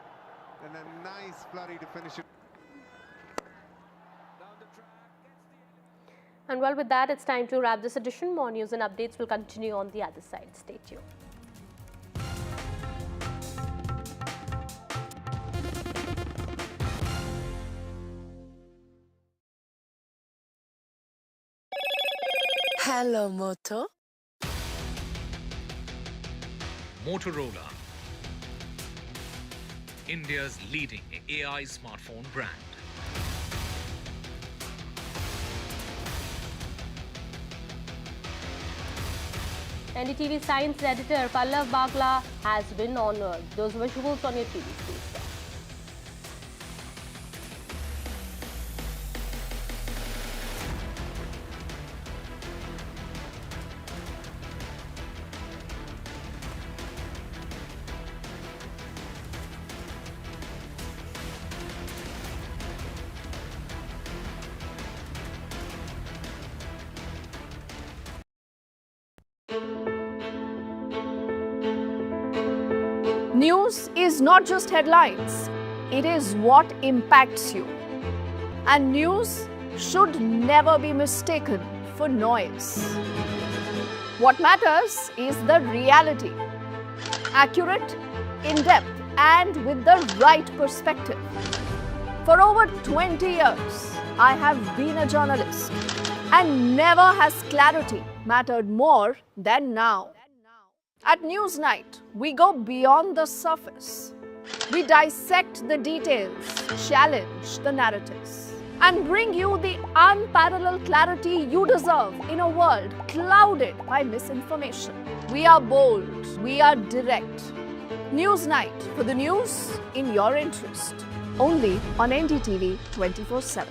and a nice flurry to finish it. And well, with that, it's time to wrap this edition. More news and updates will continue on the other side. Stay tuned. Hello, Moto. Motorola, India's leading AI smartphone brand. NDTV science editor Pallav Bagla has been honored. Those visuals on your TV screen. News is not just headlines, it is what impacts you. And news should never be mistaken for noise. What matters is the reality. Accurate, in-depth, and with the right perspective. For over 20 years, I have been a journalist. And never has clarity mattered more than now. At Newsnight, we go beyond the surface. We dissect the details, challenge the narratives, and bring you the unparalleled clarity you deserve in a world clouded by misinformation. We are bold, we are direct. Newsnight, for the news in your interest. Only on NDTV 24/7.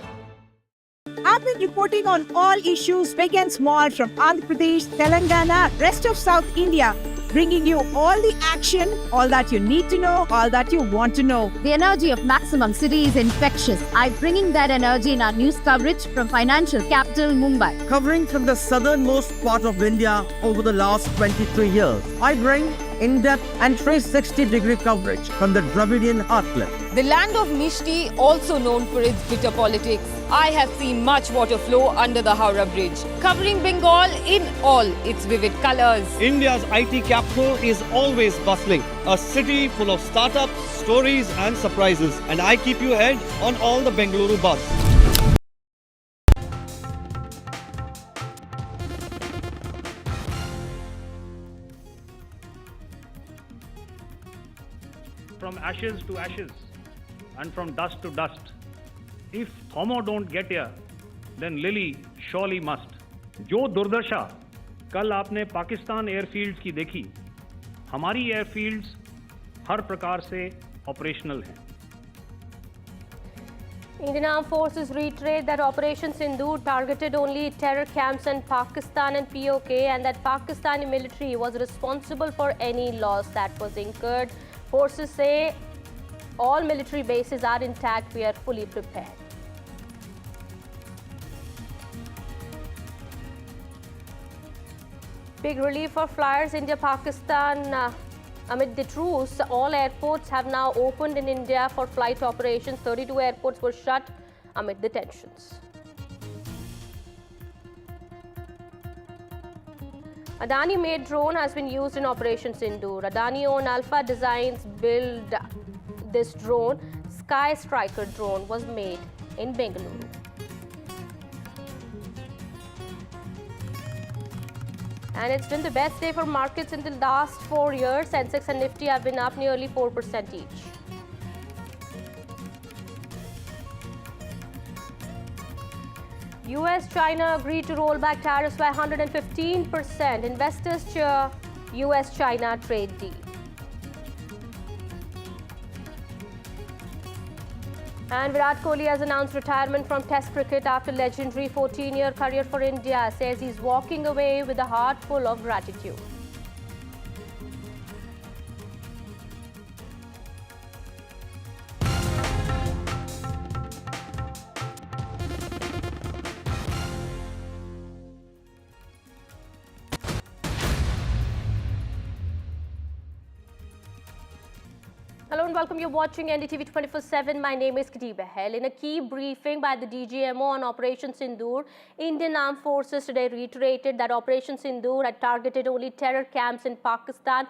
I've been reporting on all issues big and small from Andhra Pradesh, Telangana, rest of South India, bringing you all the action, all that you need to know, all that you want to know. The energy of maximum city is infectious. I'm bringing that energy in our news coverage from financial capital Mumbai. Covering from the southernmost part of India over the last 23 years, I bring in-depth and 360-degree coverage from the Dravidian heartland. The land of Misri, also known for its bitter politics. I have seen much water flow under the Howrah Bridge, covering Bengal in all its vivid colors. India's IT capital is always bustling, a city full of startups, stories and surprises. And I keep you ahead on all the Bengaluru buzz. From ashes to ashes and from dust to dust. If Thomo don't get here, then Lily surely must. जो दुर्दशा कल आपने Pakistan airfields की देखी, हमारी airfields हर प्रकार से operational हैं. Indian Armed Forces reiterate that Operation Sindoor targeted only terror camps in Pakistan and POK, and that Pakistani military was responsible for any loss that was incurred. Forces say all military bases are intact. We are fully prepared. Big relief for flyers. India-Pakistan. Amid the truce, all airports have now opened in India for flight operations. 32 airports were shut amid the tensions. Adani-made drone has been used in Operation Sindoor. Adani-owned Alpha Designs built this drone. Sky Striker drone was made in Bengaluru. And it's been the best day for markets in the last 4 years. Sensex and Nifty have been up nearly 4% each. US-China agreed to roll back tariffs by 115%. Investors cheer US-China trade deal. And Virat Kohli has announced retirement from Test cricket after legendary 14-year career for India. Says he's walking away with a heart full of gratitude. Hello and welcome. You're watching NDTV 24/7. My name is Kati Bahel. In a key briefing by the DGMO on Operation Sindoor, Indian Armed Forces today reiterated that Operation Sindoor had targeted only terror camps in Pakistan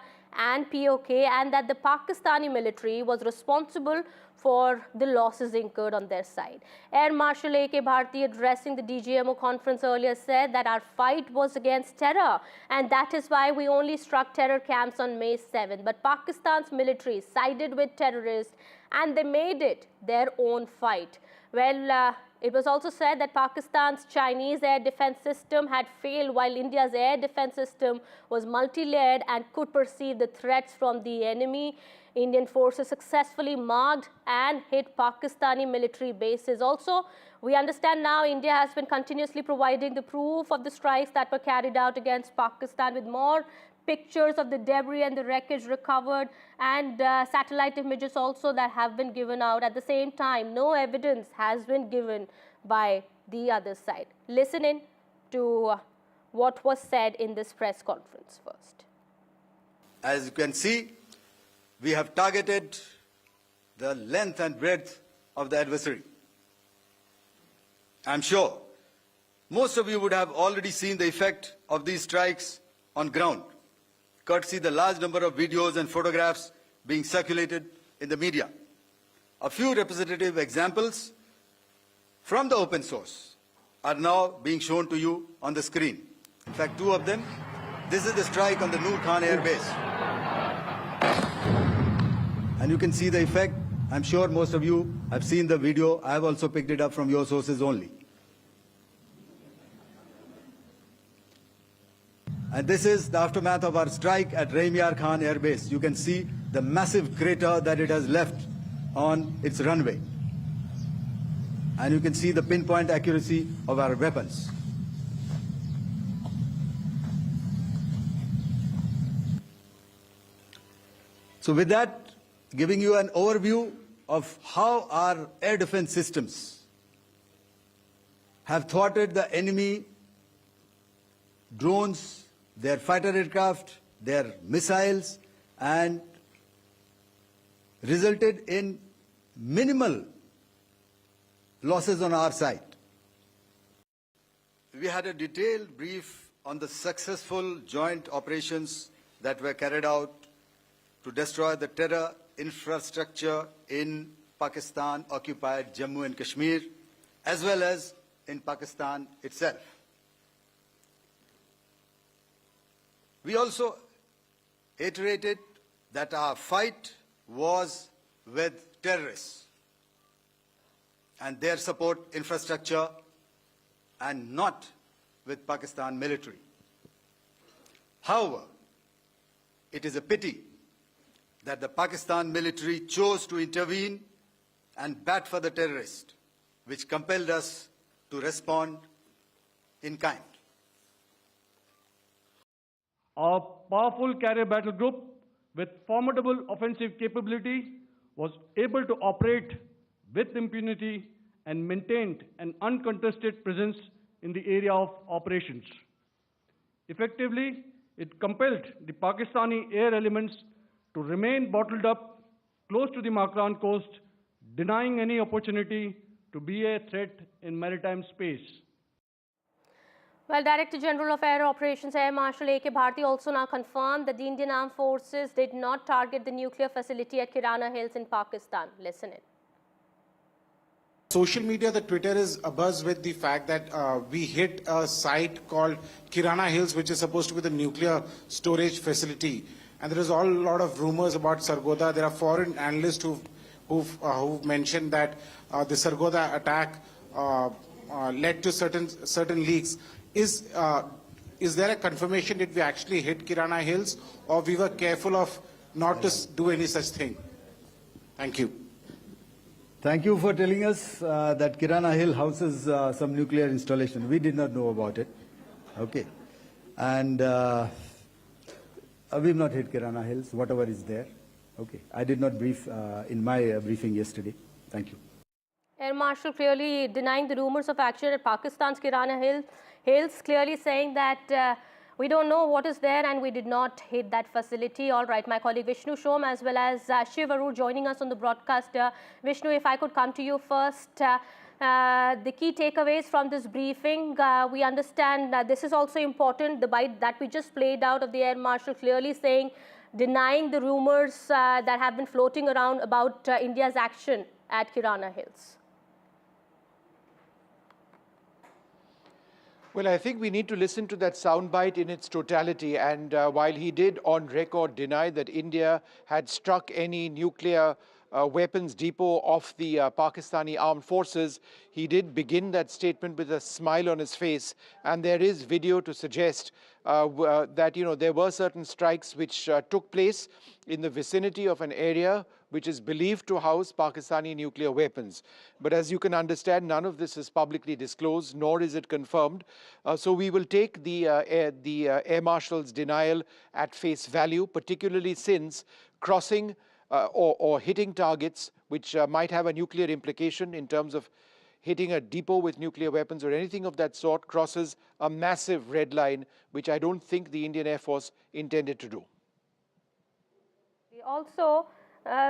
and POK, and that the Pakistani military was responsible for the losses incurred on their side. Air Marshal A.K. Bharti, addressing the DGMO conference earlier, said that our fight was against terror, and that is why we only struck terror camps on May 7th. But Pakistan's military sided with terrorists and they made it their own fight. Well, it was also said that Pakistan's Chinese air defense system had failed, while India's air defense system was multi-layered and could perceive the threats from the enemy. Indian forces successfully marked and hit Pakistani military bases. Also, we understand now India has been continuously providing the proof of the strikes that were carried out against Pakistan, with more pictures of the debris and the wreckage recovered, and satellite images also that have been given out. At the same time, no evidence has been given by the other side. Listen in to what was said in this press conference first. As you can see, we have targeted the length and breadth of the adversary. I'm sure most of you would have already seen the effect of these strikes on ground, courtesy the large number of videos and photographs being circulated in the media. A few representative examples from the open source are now being shown to you on the screen. In fact, two of them. This is the strike on the Noor Khan Air Base. And you can see the effect. I'm sure most of you have seen the video. I have also picked it up from your sources only. And this is the aftermath of our strike at Raimyar Khan Air Base. You can see the massive crater that it has left on its runway. And you can see the pinpoint accuracy of our weapons. So with that, giving you an overview of how our air defense systems have thwarted the enemy drones, their fighter aircraft, their missiles, and resulted in minimal losses on our side. We had a detailed brief on the successful joint operations that were carried out to destroy the terror infrastructure in Pakistan-occupied Jammu and Kashmir, as well as in Pakistan itself. We also iterated that our fight was with terrorists and their support infrastructure and not with Pakistan military. However, it is a pity that the Pakistan military chose to intervene and bat for the terrorist, which compelled us to respond in kind. Our powerful carrier battle group with formidable offensive capability was able to operate with impunity and maintained an uncontested presence in the area of operations. Effectively, it compelled the Pakistani air elements to remain bottled up close to the Makran coast, denying any opportunity to be a threat in maritime space. Well, Director General of Air Operations Air Marshal A.K. Bharti also now confirmed that the Indian Armed Forces did not target the nuclear facility at Kirana Hills in Pakistan. Listen in. Social media, the Twitter is abuzz with the fact that we hit a site called Kirana Hills, which is supposed to be the nuclear storage facility. And there is a lot of rumors about Sargodha. There are foreign analysts who've mentioned that the Sargodha attack led to certain leaks. Is there a confirmation that we actually hit Kirana Hills, or we were careful of not to do any such thing? Thank you. Thank you for telling us that Kirana Hill houses some nuclear installation. We did not know about it. Okay. And we've not hit Kirana Hills, whatever is there. Okay. I did not brief in my briefing yesterday. Thank you. Air Marshal clearly denying the rumors of action at Pakistan's Kirana Hills, clearly saying that we don't know what is there and we did not hit that facility. All right, my colleague Vishnu Shom as well as Shashi Tharoor joining us on the broadcast. Vishnu, if I could come to you first. The key takeaways from this briefing, we understand this is also important, the bite that we just played out of the Air Marshal clearly saying, denying the rumors that have been floating around about India's action at Kirana Hills. Well, I think we need to listen to that soundbite in its totality. And while he did on record deny that India had struck any nuclear weapons depot of the Pakistani armed forces, he did begin that statement with a smile on his face. And there is video to suggest that, there were certain strikes which took place in the vicinity of an area which is believed to house Pakistani nuclear weapons. But as you can understand, none of this is publicly disclosed, nor is it confirmed. So we will take the Air Marshal's denial at face value, particularly since crossing or hitting targets which might have a nuclear implication in terms of hitting a depot with nuclear weapons or anything of that sort crosses a massive red line, which I don't think the Indian Air Force intended to do. Also,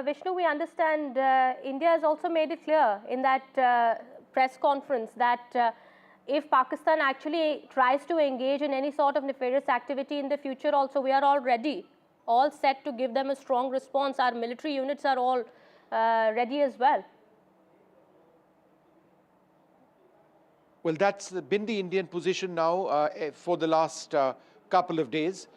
Vishnu, we understand India has also made it clear in that press conference that if Pakistan actually tries to engage in any sort of nefarious activity in the future also, we are all ready, all set to give them a strong response. Our military units are all ready as well. Well, that's been the Indian position now for the last couple of days.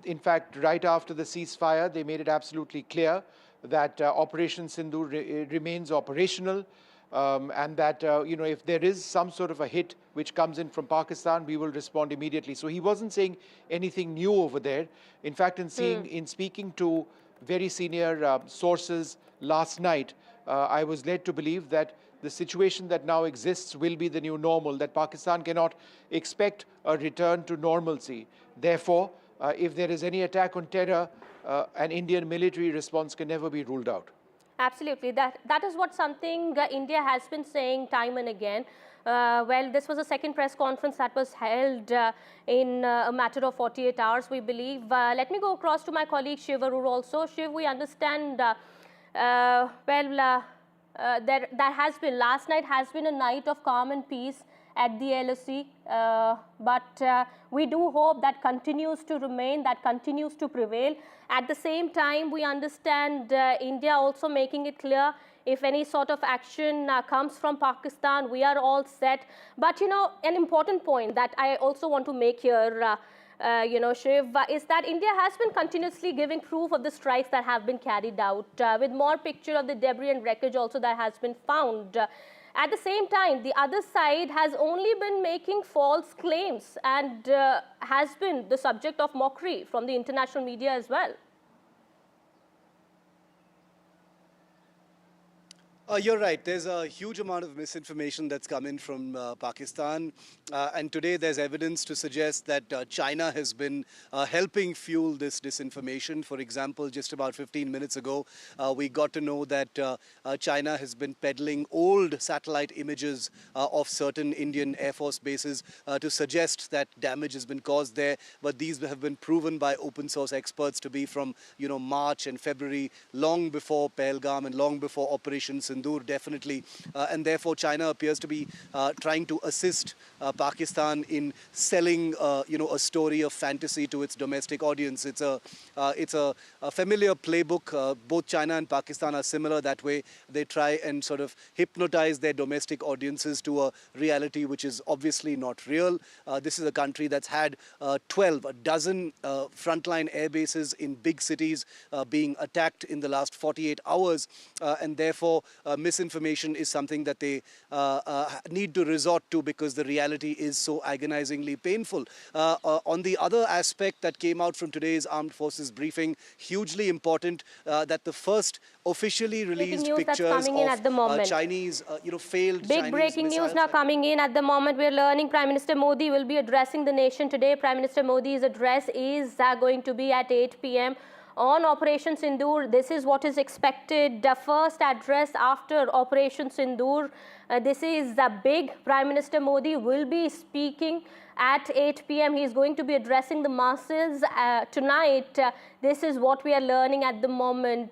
In fact, right after the ceasefire, they made it absolutely clear that Operation Sindoor remains operational, and that if there is some sort of a hit which comes in from Pakistan, we will respond immediately. So he wasn't saying anything new over there. In fact, in speaking to very senior sources last night, I was led to believe that the situation that now exists will be the new normal, that Pakistan cannot expect a return to normalcy. Therefore, if there is any attack on terror, an Indian military response can never be ruled out. Absolutely. That is what something India has been saying time and again. Well, this was a second press conference that was held in a matter of 48 hours, we believe. Let me go across to my colleague Shiv Arur also. Shiv, we understand, there has been, last night has been a night of calm and peace at the LOC, but we do hope that continues to remain, that continues to prevail. At the same time, we understand India also making it clear if any sort of action comes from Pakistan, we are all set. But, an important point that I also want to make here, Shiv, is that India has been continuously giving proof of the strikes that have been carried out, with more picture of the debris and wreckage also that has been found. At the same time, the other side has only been making false claims and has been the subject of mockery from the international media as well. You're right. There's a huge amount of misinformation that's come in from Pakistan. And today there's evidence to suggest that China has been helping fuel this disinformation. For example, just about 15 minutes ago, we got to know that China has been peddling old satellite images of certain Indian Air Force bases to suggest that damage has been caused there. But these have been proven by open source experts to be from, March and February, long before Pahalgam and long before Operation Sindoor, definitely. And therefore, China appears to be trying to assist Pakistan in selling, a story of fantasy to its domestic audience. It's a familiar playbook. Both China and Pakistan are similar that way. They try and sort of hypnotize their domestic audiences to a reality which is obviously not real. This is a country that's had a dozen frontline air bases in big cities being attacked in the last 48 hours. And therefore, misinformation is something that they need to resort to because the reality is so agonizingly painful. On the other aspect that came out from today's Armed Forces briefing, hugely important, that the first officially released pictures of Chinese, failed Big Chinese breaking news missiles now coming in at the moment. We're learning Prime Minister Modi will be addressing the nation today. Prime Minister Modi's address is going to be at 8 p.m. on Operation Sindoor. This is what is expected. The first address after Operation Sindoor. This is big. Prime Minister Modi will be speaking at 8 p.m. He is going to be addressing the masses tonight. This is what we are learning at the moment.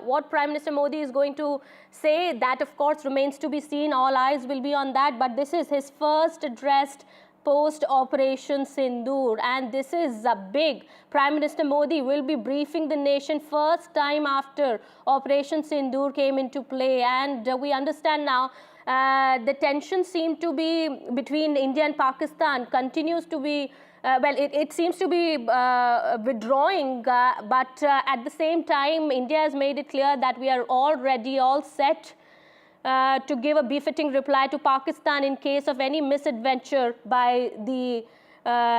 What Prime Minister Modi is going to say, that of course remains to be seen. All eyes will be on that. But this is his first address post-Operation Sindoor, and this is big. Prime Minister Modi will be briefing the nation first time after Operation Sindoor came into play, and we understand now the tension seems to be between India and Pakistan continues to be, it seems to be withdrawing, but at the same time, India has made it clear that we are all ready, all set to give a befitting reply to Pakistan in case of any misadventure by the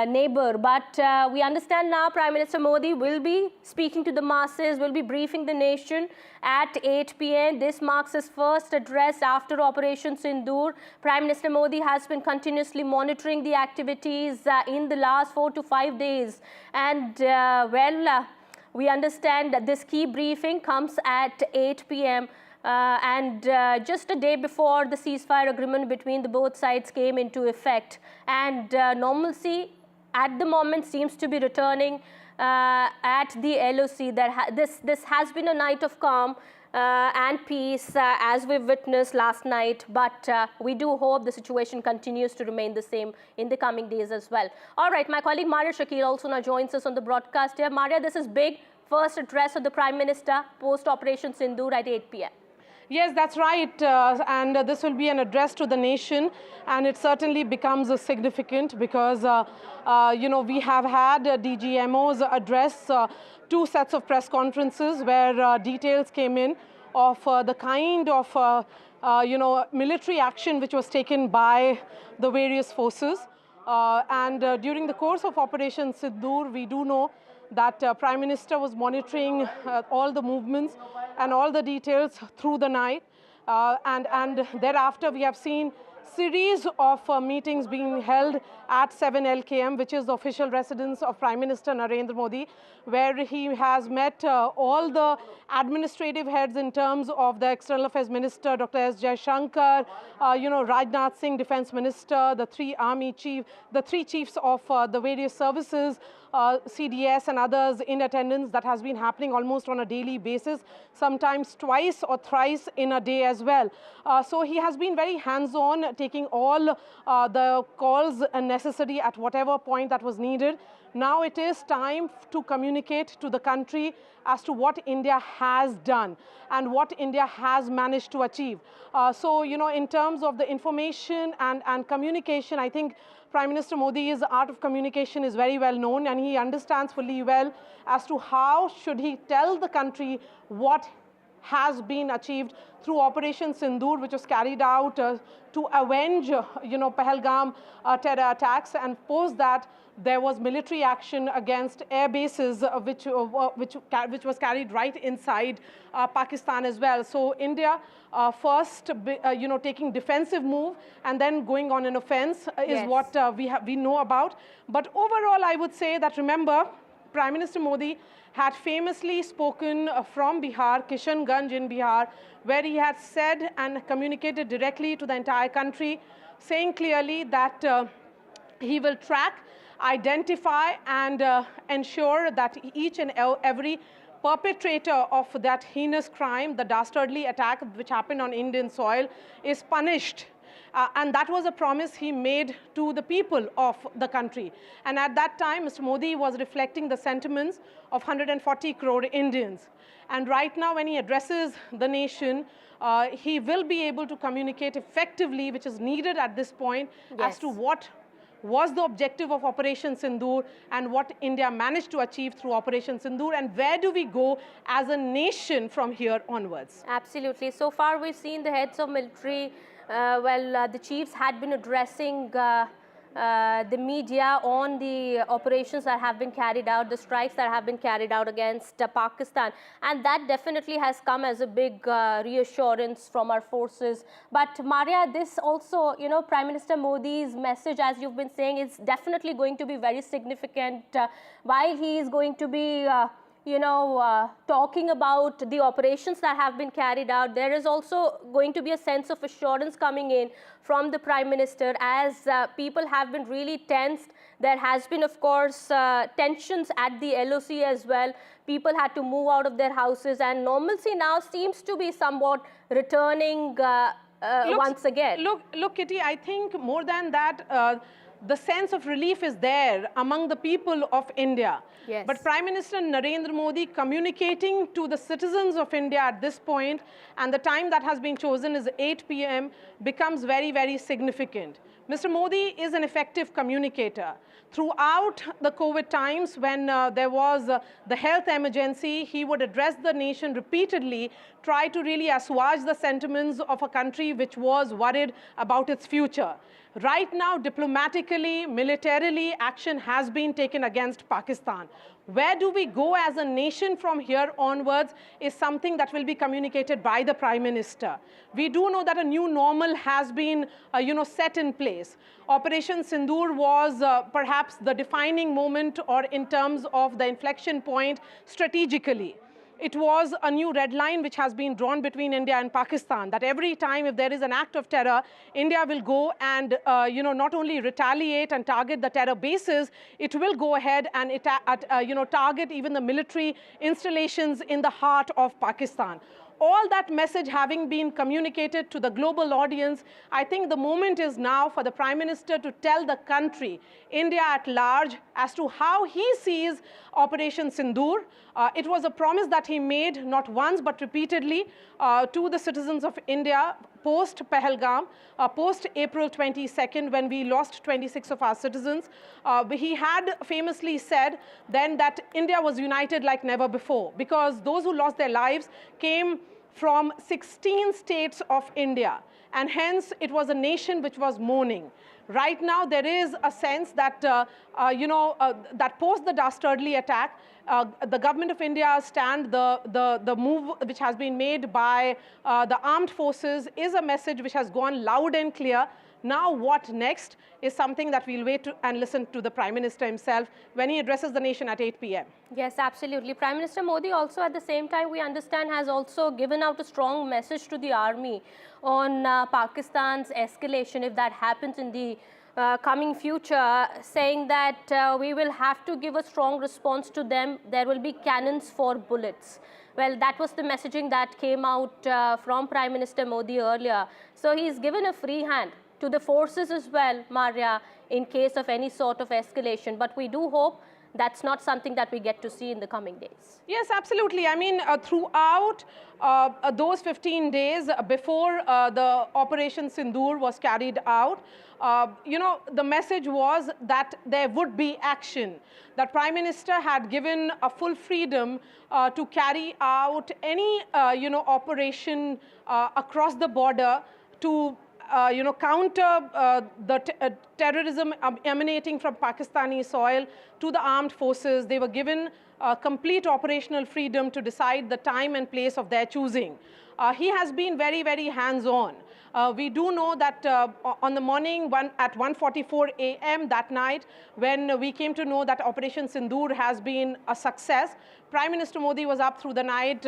neighbor. But we understand now Prime Minister Modi will be speaking to the masses, will be briefing the nation at 8 p.m. This marks his first address after Operation Sindoor. Prime Minister Modi has been continuously monitoring the activities in the last 4 to 5 days. And we understand that this key briefing comes at 8 p.m. Just a day before the ceasefire agreement between the both sides came into effect, and normalcy at the moment seems to be returning at the LOC. This has been a night of calm and peace as we witnessed last night, but we do hope the situation continues to remain the same in the coming days as well. All right, my colleague Maria Shakir also now joins us on the broadcast here. Maria, this is big. First address of the Prime Minister post-Operation Sindoor at 8 p.m. Yes, that's right. And this will be an address to the nation. And it certainly becomes significant because, we have had DGMO's address 2 sets of press conferences where details came in of the kind of, military action which was taken by the various forces. During the course of Operation Sindoor, we do know that Prime Minister was monitoring all the movements and all the details through the night. And thereafter, we have seen series of meetings being held at 7 LKM, which is the official residence of Prime Minister Narendra Modi, where he has met all the administrative heads in terms of the External Affairs Minister, Dr. S. Jaishankar, Rajnath Singh, Defense Minister, the 3 army chiefs, the 3 chiefs of the various services, CDS and others in attendance. That has been happening almost on a daily basis, sometimes twice or thrice in a day as well. So he has been very hands-on, taking all the calls necessary at whatever point that was needed. Now it is time to communicate to the country as to what India has done and what India has managed to achieve. So, in terms of the information and communication, I think Prime Minister Modi's art of communication is very well known, and he understands fully well as to how should he tell the country what has been achieved through Operation Sindoor, which was carried out to avenge, Pahalgam terror attacks, and post that there was military action against air bases, which was carried right inside Pakistan as well. So India first, taking defensive move and then going on an offense is what we know about. But overall, I would say that, remember, Prime Minister Modi had famously spoken from Bihar, Kishanganj in Bihar, where he had said and communicated directly to the entire country, saying clearly that he will track, identify and ensure that each and every perpetrator of that heinous crime, the dastardly attack which happened on Indian soil, is punished. And that was a promise he made to the people of the country. And at that time, Mr. Modi was reflecting the sentiments of 140 crore Indians. And right now, when he addresses the nation, he will be able to communicate effectively, which is needed at this point, as to what was the objective of Operation Sindoor and what India managed to achieve through Operation Sindoor, and where do we go as a nation from here onwards. Absolutely. So far, we've seen the heads of military, the chiefs had been addressing the media on the operations that have been carried out, the strikes that have been carried out against Pakistan. And that definitely has come as a big reassurance from our forces. But Maria, this also, Prime Minister Modi's message, as you've been saying, is definitely going to be very significant. While he is going to be talking about the operations that have been carried out, there is also going to be a sense of assurance coming in from the Prime Minister as people have been really tensed. There has been, of course, tensions at the LOC as well. People had to move out of their houses, and normalcy now seems to be somewhat returning once again. Look, Kitty, I think more than that, the sense of relief is there among the people of India. Yes. But Prime Minister Narendra Modi communicating to the citizens of India at this point, and the time that has been chosen is 8 p.m., becomes very, very significant. Mr. Modi is an effective communicator. Throughout the COVID times, when there was the health emergency, he would address the nation repeatedly, try to really assuage the sentiments of a country which was worried about its future. Right now, diplomatically, militarily, action has been taken against Pakistan. Where do we go as a nation from here onwards is something that will be communicated by the Prime Minister. We do know that a new normal has been, set in place. Operation Sindoor was perhaps the defining moment, or in terms of the inflection point strategically. It was a new red line which has been drawn between India and Pakistan, that every time if there is an act of terror, India will go and, not only retaliate and target the terror bases, it will go ahead and target even the military installations in the heart of Pakistan. all that message having been communicated to the global audience, I think the moment is now for the Prime Minister to tell the country, India at large, as to how he sees Operation Sindoor. It was a promise that he made not once but repeatedly to the citizens of India post-Pahalgam, post-April 22nd, when we lost 26 of our citizens. He had famously said then that India was united like never before, because those who lost their lives came from 16 states of India, and hence it was a nation which was mourning. Right now, there is a sense that, that post the dastardly attack, the government of India stand, the move which has been made by the armed forces is a message which has gone loud and clear. Now what next is something that we'll wait and listen to the Prime Minister himself when he addresses the nation at 8 p.m. Yes, absolutely. Prime Minister Modi also at the same time, we understand, has also given out a strong message to the army on Pakistan's escalation if that happens in the coming future, saying that we will have to give a strong response to them. There will be cannons for bullets. Well, that was the messaging that came out from Prime Minister Modi earlier. So he's given a free hand to the forces as well, Maria, in case of any sort of escalation. But we do hope that's not something that we get to see in the coming days. Yes, absolutely. I mean, throughout those 15 days before the Operation Sindoor was carried out, the message was that there would be action. That Prime Minister had given a full freedom to carry out any, operation across the border to counter the terrorism emanating from Pakistani soil to the armed forces. They were given complete operational freedom to decide the time and place of their choosing. He has been very, very hands-on. We do know that on the morning at 1:44 a.m. that night, when we came to know that Operation Sindoor has been a success, Prime Minister Modi was up through the night,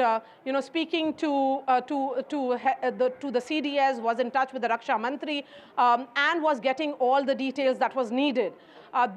speaking to the CDS, was in touch with the Raksha Mantri, and was getting all the details that was needed.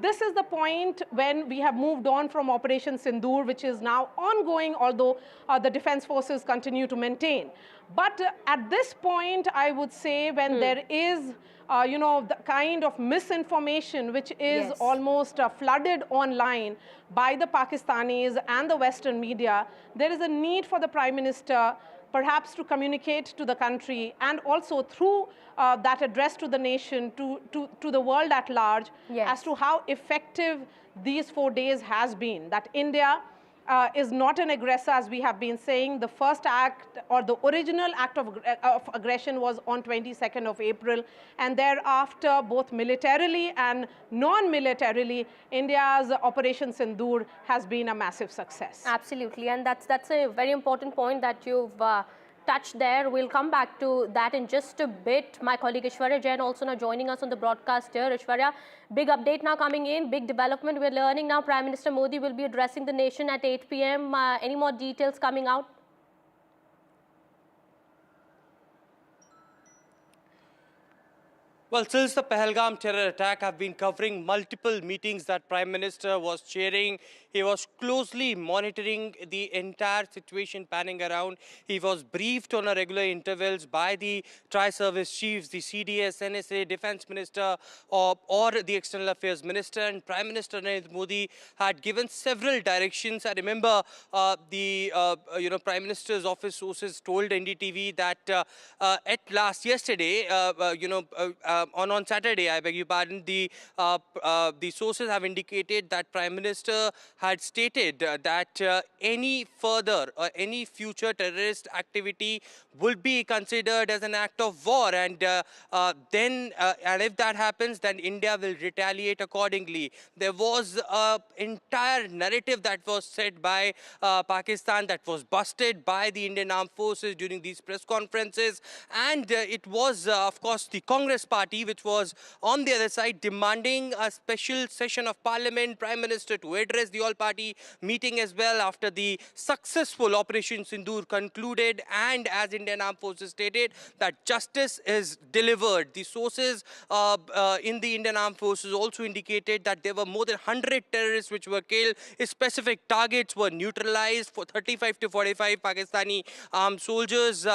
This is the point when we have moved on from Operation Sindoor, which is now ongoing, although the defense forces continue to maintain. But at this point, I would say, when there is the kind of misinformation which is almost flooded online by the Pakistanis and the Western media, there is a need for the Prime Minister perhaps to communicate to the country, and also through that address to the nation, to the world at large, as to how effective these 4 days has been. That India is not an aggressor, as we have been saying. The first act, or the original act of aggression, was on 22nd of April. And thereafter, both militarily and non-militarily, India's Operation Sindoor has been a massive success. Absolutely. And that's a very important point that you've touched there. We'll come back to that in just a bit. My colleague Ishwarya Jain also now joining us on the broadcast here. Ishwarya, big update now coming in, big development. We're learning now Prime Minister Modi will be addressing the nation at 8 p.m. Any more details coming out? Well, since the Pahalgam terror attack, I've been covering multiple meetings that Prime Minister was chairing. He was closely monitoring the entire situation panning around. He was briefed on a regular intervals by the tri-service chiefs, the CDS, NSA, Defense Minister, or the External Affairs Minister. And Prime Minister Narendra Modi had given several directions. I remember the Prime Minister's office sources told NDTV that at last yesterday, on Saturday, I beg your pardon, the sources have indicated that Prime Minister had stated that any further or any future terrorist activity will be considered as an act of war, and if that happens, then India will retaliate accordingly. There was an entire narrative that was said by Pakistan that was busted by the Indian Armed Forces during these press conferences, and it was, of course, the Congress party party, which was on the other side, demanding a special session of parliament, Prime Minister to address the all-party meeting as well after the successful Operation Sindoor concluded, and as Indian Armed Forces stated, that justice is delivered. The sources in the Indian Armed Forces also indicated that there were more than 100 terrorists which were killed. Specific targets were neutralized. For 35 to 45 Pakistani armed soldiers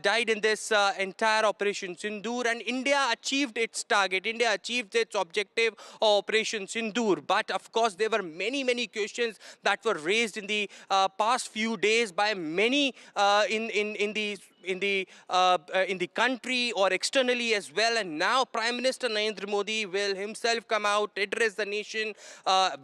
died in this entire Operation Sindoor, and India achieved its target. India achieved its objective of Operation Sindoor. But of course, there were many questions that were raised in the past few days by many in the country or externally as well. And now Prime Minister Narendra Modi will himself come out, address the nation,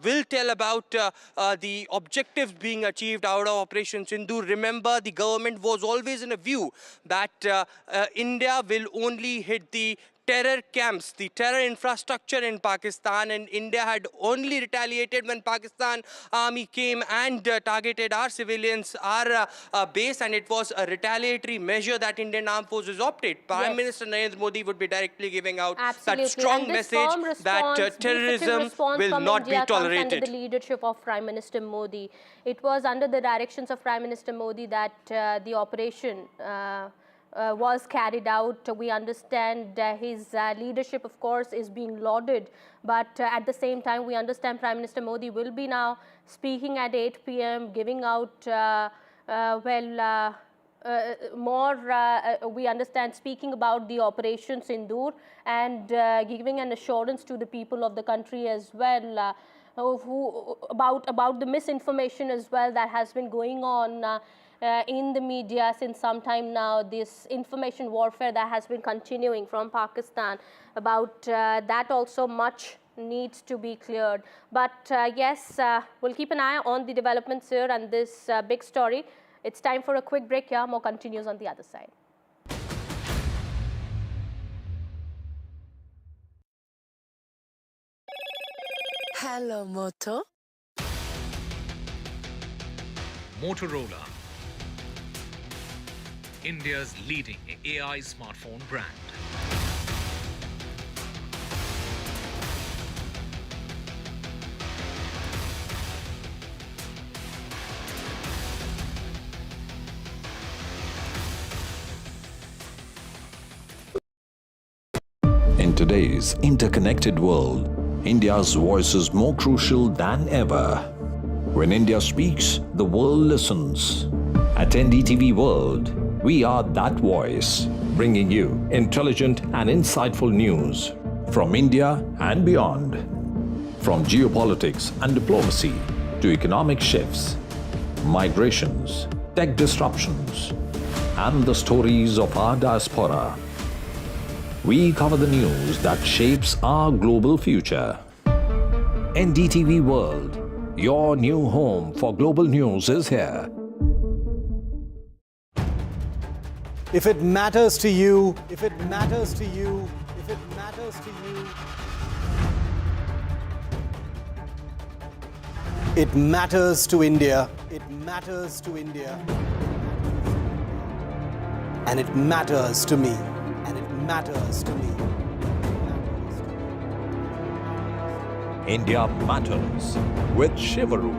will tell about the objectives being achieved out of Operation Sindoor. Remember, the government was always in a view that India will only hit the terror camps, the terror infrastructure in Pakistan, and India had only retaliated when Pakistan army came and targeted our civilians, our base, and it was a retaliatory measure that Indian Armed Forces opted. Prime Minister Narendra Modi would be directly giving out that strong message that terrorism will not be tolerated. Under the leadership of Prime Minister Modi. It was under the directions of Prime Minister Modi that the operation was carried out. We understand his leadership, of course, is being lauded, but at the same time, we understand Prime Minister Modi will be now speaking at 8 p.m., giving out, we understand, speaking about the Operation Sindoor and giving an assurance to the people of the country as well, about the misinformation as well that has been going on in the media since some time now, this information warfare that has been continuing from Pakistan, about that also much needs to be cleared. But yes, we'll keep an eye on the developments here and this big story. It's time for a quick break here. More continues on the other side. Hello, Moto. Motorola, India's leading AI smartphone brand. In today's interconnected world, India's voice is more crucial than ever. When India speaks, the world listens. At NDTV World, we are that voice, bringing you intelligent and insightful news from India and beyond. From geopolitics and diplomacy to economic shifts, migrations, tech disruptions, and the stories of our diaspora. We cover the news that shapes our global future. NDTV World, your new home for global news, is here. If it matters to you, if it matters to you, if it matters to you, it matters to India, it matters to India, and it matters to me, and it matters to me. India Matters with Shivaru,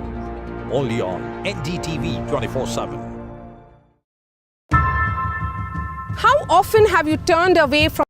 only on NDTV 24/7. How often have you turned away from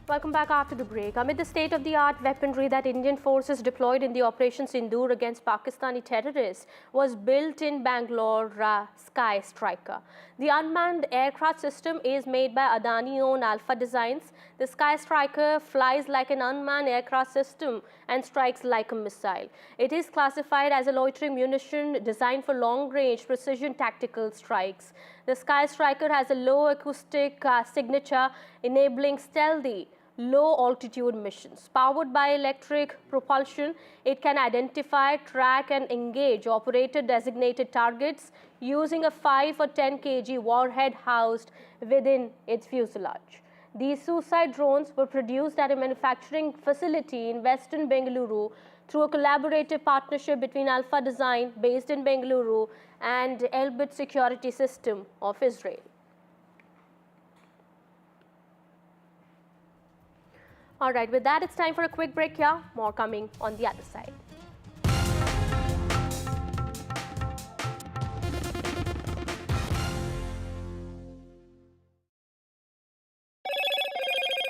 Welcome back after the break. Amid the state-of-the-art weaponry that Indian forces deployed in the Operation Sindoor against Pakistani terrorists was built in Bangalore Sky Striker. The unmanned aircraft system is made by Adani-owned Alpha Designs. The Sky Striker flies like an unmanned aircraft system and strikes like a missile. It is classified as a loitering munition designed for long-range precision tactical strikes. The Sky Striker has a low acoustic signature enabling stealthy, low-altitude missions. Powered by electric propulsion, it can identify, track and engage operator-designated targets using a 5 or 10 kg warhead housed within its fuselage. These suicide drones were produced at a manufacturing facility in western Bengaluru through a collaborative partnership between Alpha Design, based in Bengaluru, and Elbit Security System of Israel. All right, with that, it's time for a quick break here. More coming on the other side.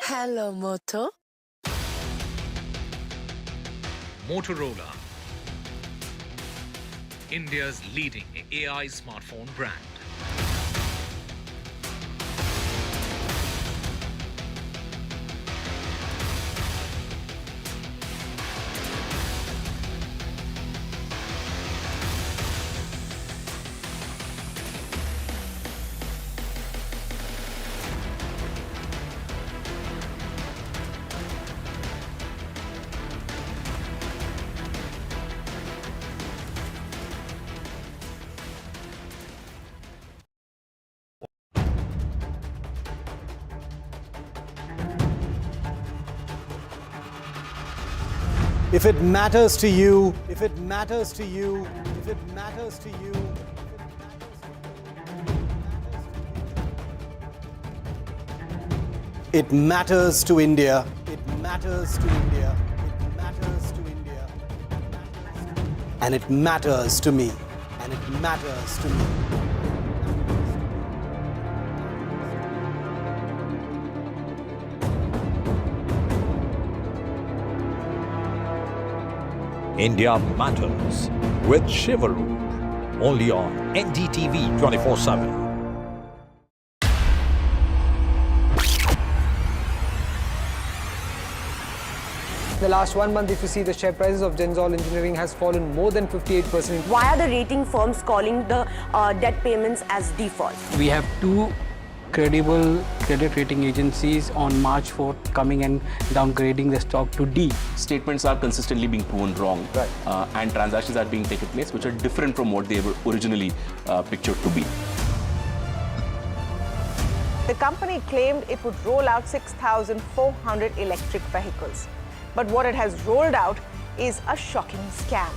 Hello, Moto. Motorola, India's leading AI smartphone brand. If it matters to you, if it matters to you, if it matters to you, it matters to India. It matters to India. It matters to India. And it matters to me. And it matters to me. India Matters with Shivaru, only on NDTV 24/7. The last 1 month, if you see, the share prices of Genzol Engineering has fallen more than 58%. Why are the rating firms calling the debt payments as default? We have two credible credit rating agencies on March 4th coming and downgrading the stock to D. Statements are consistently being proven wrong, and transactions are being taken place which are different from what they were originally pictured to be. The company claimed it would roll out 6,400 electric vehicles. But what it has rolled out is a shocking scam.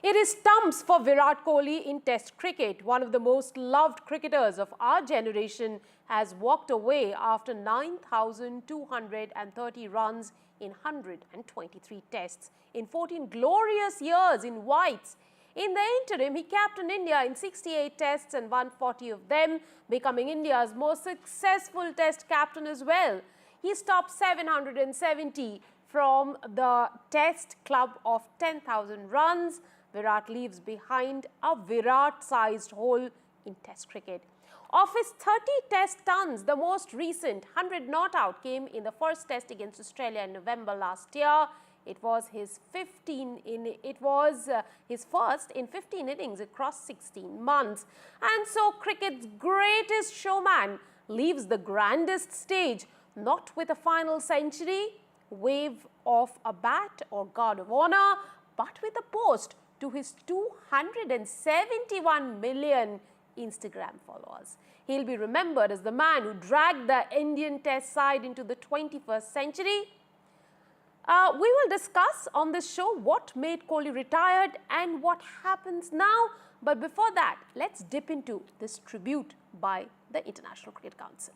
It is stumps for Virat Kohli in Test cricket. One of the most loved cricketers of our generation has walked away after 9,230 runs in 123 tests in 14 glorious years in whites. In the interim, he captained India in 68 tests and won 40 of them, becoming India's most successful test captain as well. He stopped 770 from the test club of 10,000 runs. Virat leaves behind a Virat-sized hole in Test cricket. Of his 30 Test tons, the most recent 100 not out came in the first Test against Australia in November last year. It was his first in 15 innings across 16 months. And so cricket's greatest showman leaves the grandest stage, not with a final century, wave of a bat or guard of honor, but with a post to his 271 million Instagram followers. He'll be remembered as the man who dragged the Indian Test side into the 21st century. We will discuss on this show what made Kohli retired and what happens now. But before that, let's dip into this tribute by the International Cricket Council.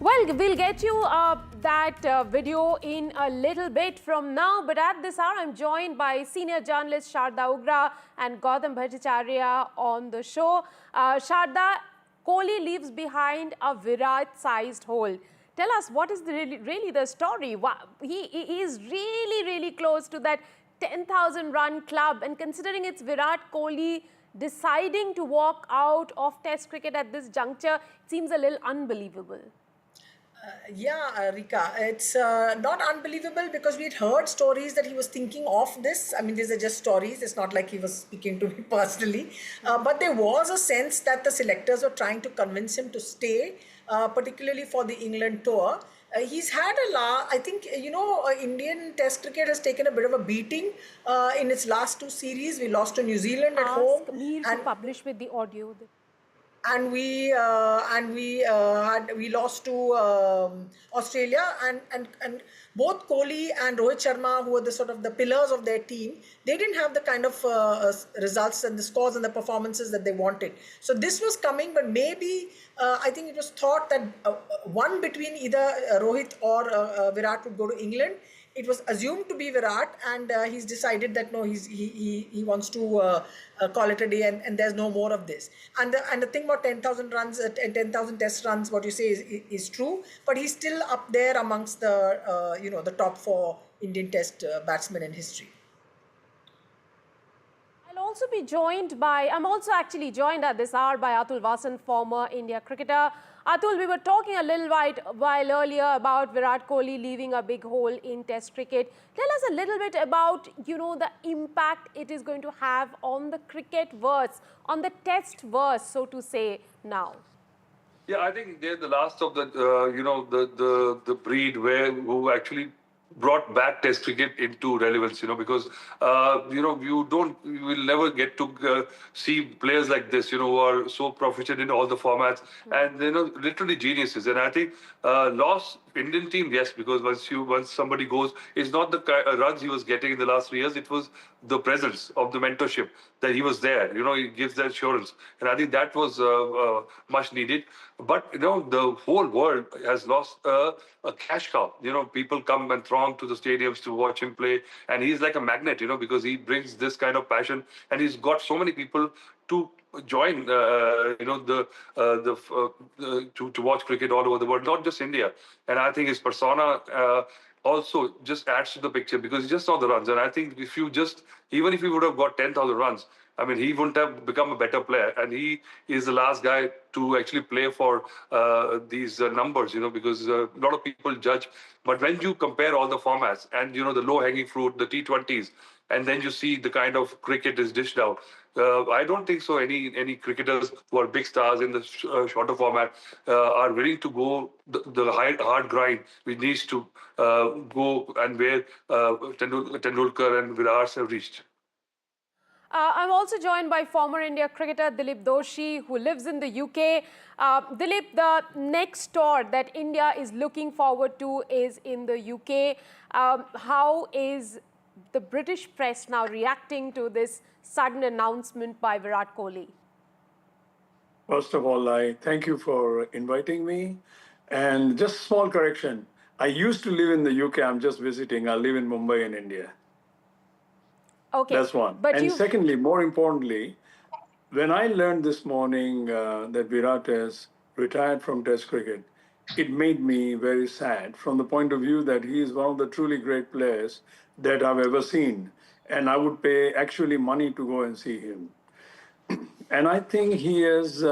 Well, we'll get you that video in a little bit from now. But at this hour, I'm joined by senior journalist Sharda Ugra and Gautam Bhattacharya on the show. Sharda, Kohli leaves behind a Virat-sized hole. Tell us, what is really the story? He is really close to that 10,000 run club, and considering it's Virat Kohli deciding to walk out of Test cricket at this juncture, it seems a little unbelievable. Yeah, Rika, it's not unbelievable because we'd heard stories that he was thinking of this. I mean, these are just stories. It's not like he was speaking to me personally. But there was a sense that the selectors were trying to convince him to stay, particularly for the England tour. He's had I think, Indian Test cricket has taken a bit of a beating in its last 2 series. We lost to New Zealand at home. Mir to publish with the audio. And we lost to Australia, and both Kohli and Rohit Sharma, who were the sort of the pillars of their team, they didn't have the kind of results and the scores and the performances that they wanted. So this was coming, but maybe I think it was thought that one between either Rohit or Virat would go to England. It was assumed to be Virat, and he's decided that no, he wants to call it a day, and there's no more of this. And the thing about 10,000 runs, 10,000 Test runs, what you say is true, but he's still up there amongst the the top 4 Indian Test batsmen in history. I'm also actually joined at this hour by Atul Vasan, former India cricketer. Atul, we were talking a little while earlier about Virat Kohli leaving a big hole in Test cricket. Tell us a little bit about, the impact it is going to have on the cricket verse, on the Test verse, so to say, now. Yeah, I think they're the last of the, the breed who actually brought back Test cricket into relevance, because, you will never get to see players like this, who are so proficient in all the formats and, literally geniuses. And I think lost Indian team, yes, because once somebody goes, it's not the runs he was getting in the last 3 years, it was the presence of the mentorship, that he was there, he gives that assurance. And I think that was much needed. But, the whole world has lost a cash cow. People come and throng to the stadiums to watch him play. And he's like a magnet, because he brings this kind of passion. And he's got so many people to join, to watch cricket all over the world, not just India. And I think his persona also just adds to the picture because he just saw the runs. And I think even if he would have got 10,000 runs, I mean, he wouldn't have become a better player. And he is the last guy to actually play for these numbers, because a lot of people judge. But when you compare all the formats and, the low-hanging fruit, the T20s, and then you see the kind of cricket is dished out, I don't think so any cricketers who are big stars in the shorter format are willing to go the hard grind which needs to go and where Tendulkar and Virat have reached. I'm also joined by former India cricketer Dilip Doshi, who lives in the UK. Dilip, the next tour that India is looking forward to is in the UK. How is the British press now reacting to this sudden announcement by Virat Kohli? First of all, I thank you for inviting me. And just a small correction. I used to live in the UK. I'm just visiting. I live in Mumbai in India. Okay. That's one. And secondly, more importantly, when I learned this morning that Virat has retired from Test cricket, it made me very sad from the point of view that he is one of the truly great players that I've ever seen. And I would pay actually money to go and see him. And I think he has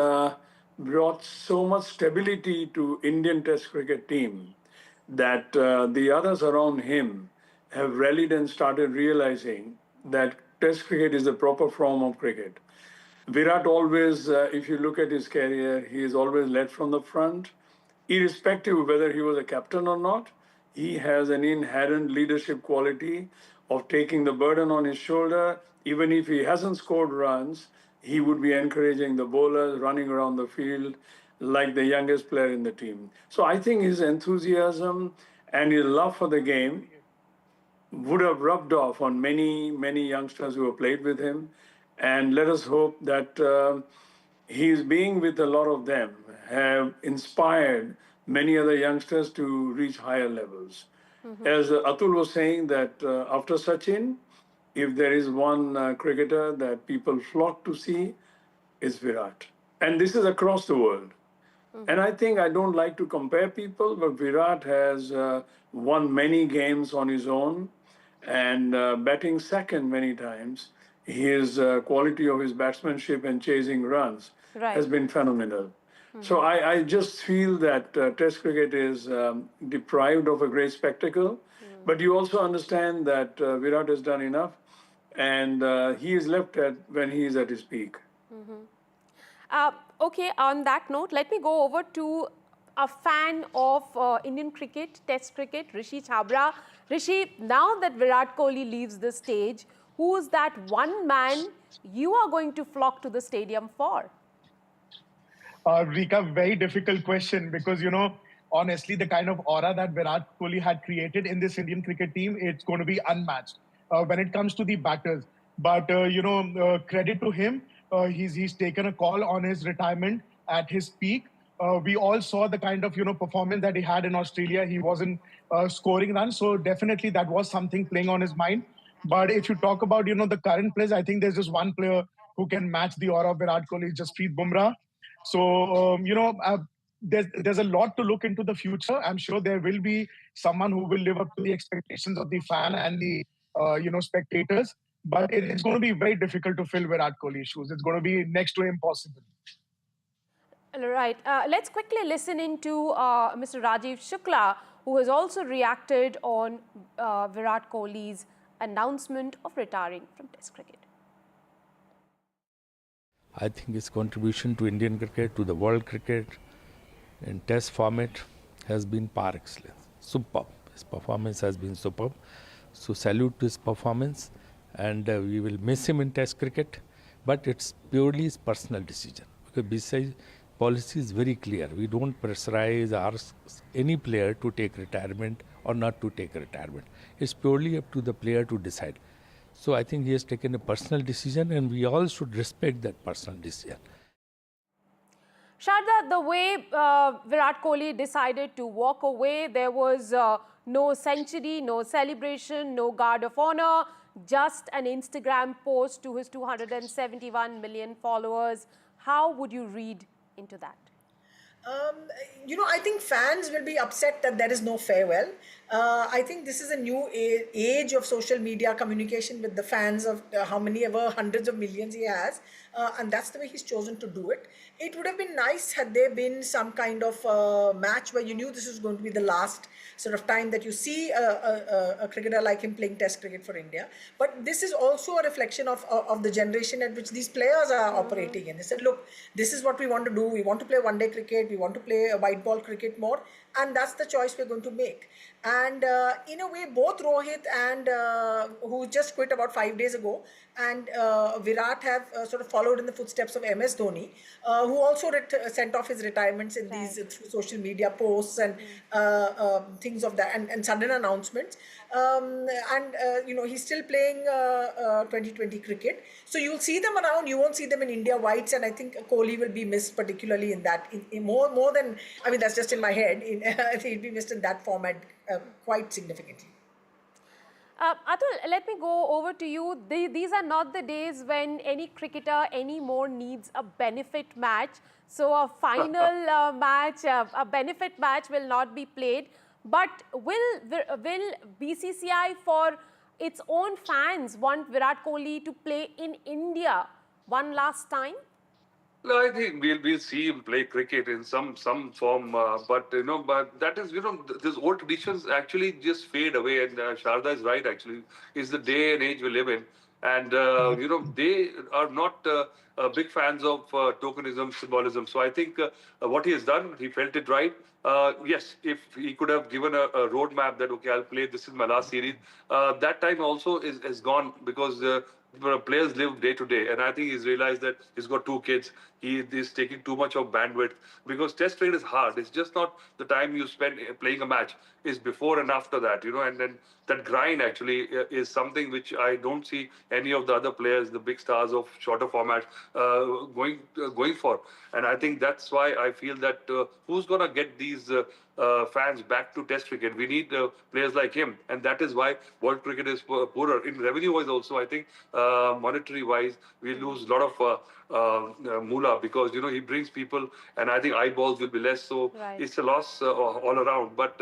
brought so much stability to Indian Test cricket team that the others around him have rallied and started realizing that Test cricket is the proper form of cricket. Virat always, if you look at his career, he has always led from the front. Irrespective of whether he was a captain or not, he has an inherent leadership quality of taking the burden on his shoulder. Even if he hasn't scored runs, he would be encouraging the bowlers, running around the field like the youngest player in the team. So I think his enthusiasm and his love for the game would have rubbed off on many, many youngsters who have played with him. And let us hope that his being with a lot of them have inspired many other youngsters to reach higher levels. As Atul was saying that after Sachin, if there is one cricketer that people flock to see, it's Virat. And this is across the world. And I think I don't like to compare people, but Virat has won many games on his own and batting second many times. His quality of his batsmanship and chasing runs has been phenomenal. So I just feel that Test cricket is deprived of a great spectacle. But you also understand that Virat has done enough, and he is left at when he is at his peak. Okay, on that note, let me go over to a fan of Indian cricket, Test cricket, Rishi Chabra. Rishi, now that Virat Kohli leaves the stage, who is that one man you are going to flock to the stadium for? Rika, very difficult question because, you know, honestly, the kind of aura that Virat Kohli had created in this Indian cricket team, it's going to be unmatched when it comes to the batters. But, credit to him, he's taken a call on his retirement at his peak. We all saw the kind of, performance that he had in Australia. He wasn't scoring runs. So definitely that was something playing on his mind. But if you talk about, the current players, I think there's just one player who can match the aura of Virat Kohli, Jasprit Bumrah. So, there's a lot to look into the future. I'm sure there will be someone who will live up to the expectations of the fan and the, spectators. But it's going to be very difficult to fill Virat Kohli's shoes. It's going to be next to impossible. Right. Let's quickly listen into Mr. Rajiv Shukla, who has also reacted on Virat Kohli's announcement of retiring from Test cricket. I think his contribution to Indian cricket, to the world cricket in Test format has been par excellence. Superb. His performance has been superb. So salute to his performance, and we will miss him in Test cricket, but it's purely his personal decision. Because besides, policy is very clear. We don't pressurize or ask any player to take retirement or not to take retirement. It's purely up to the player to decide. So I think he has taken a personal decision, and we all should respect that personal decision. Sharda, the way Virat Kohli decided to walk away, there was no century, no celebration, no guard of honor, just an Instagram post to his 271 million followers. How would you read into that? I think fans will be upset that there is no farewell. I think this is a new age of social media communication with the fans of how many ever hundreds of millions he has. And that's the way he's chosen to do it. It would have been nice had there been some kind of match where you knew this was going to be the last sort of time that you see a cricketer like him playing Test cricket for India. But this is also a reflection of the generation at which these players are operating in. They said, look, this is what we want to do. We want to play one-day cricket. We want to play a white ball cricket more. And that's the choice we're going to make. And in a way, both Rohit and who just quit about 5 days ago, and Virat have sort of followed in the footsteps of MS Dhoni, who also sent off his retirements in these through social media posts and things of that, and sudden announcements. He's still playing 2020 cricket. So you'll see them around. You won't see them in India whites, and I think Kohli will be missed particularly in that. More than, I mean, that's just in my head. I think he'll be missed in that format quite significantly. Atul, let me go over to you. These are not the days when any cricketer anymore needs a benefit match. So a final match, a benefit match will not be played. But will BCCI for its own fans want Virat Kohli to play in India one last time? No, I think we'll see him play cricket in some form, but that is these old traditions actually just fade away, and Sharda is right. Actually, is the day and age we live in, and they are not big fans of tokenism, symbolism. So I think what he has done, he felt it right. Yes, if he could have given a roadmap that okay, I'll play, this is my last series. That time also is gone because. Players live day to day, and I think he's realized that he's got 2 kids. He is taking too much of bandwidth because Test cricket is hard. It's just not the time you spend playing a match. It's before and after that, and then that grind actually is something which I don't see any of the other players, the big stars of shorter formats, going for. And I think that's why I feel that who's gonna get these fans back to Test cricket. We need players like him, and that is why world cricket is poorer. In revenue-wise also, I think monetary-wise, we lose a lot of moolah because, he brings people, and I think eyeballs will be less. So it's a loss all around. But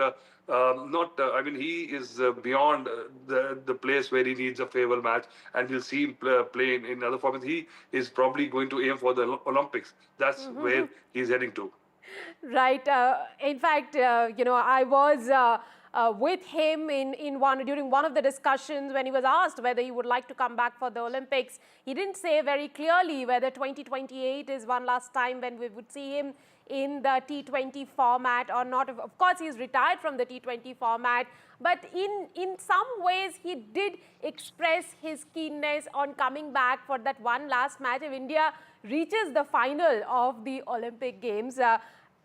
I mean, he is beyond the place where he needs a farewell match, and we'll see him play in other formats. He is probably going to aim for the Olympics. That's where he's heading to. Right. In fact, I was with him during one of the discussions when he was asked whether he would like to come back for the Olympics. He didn't say very clearly whether 2028 is one last time when we would see him in the T20 format or not. Of course, he's retired from the T20 format, but in some ways, he did express his keenness on coming back for that one last match if India reaches the final of the Olympic Games.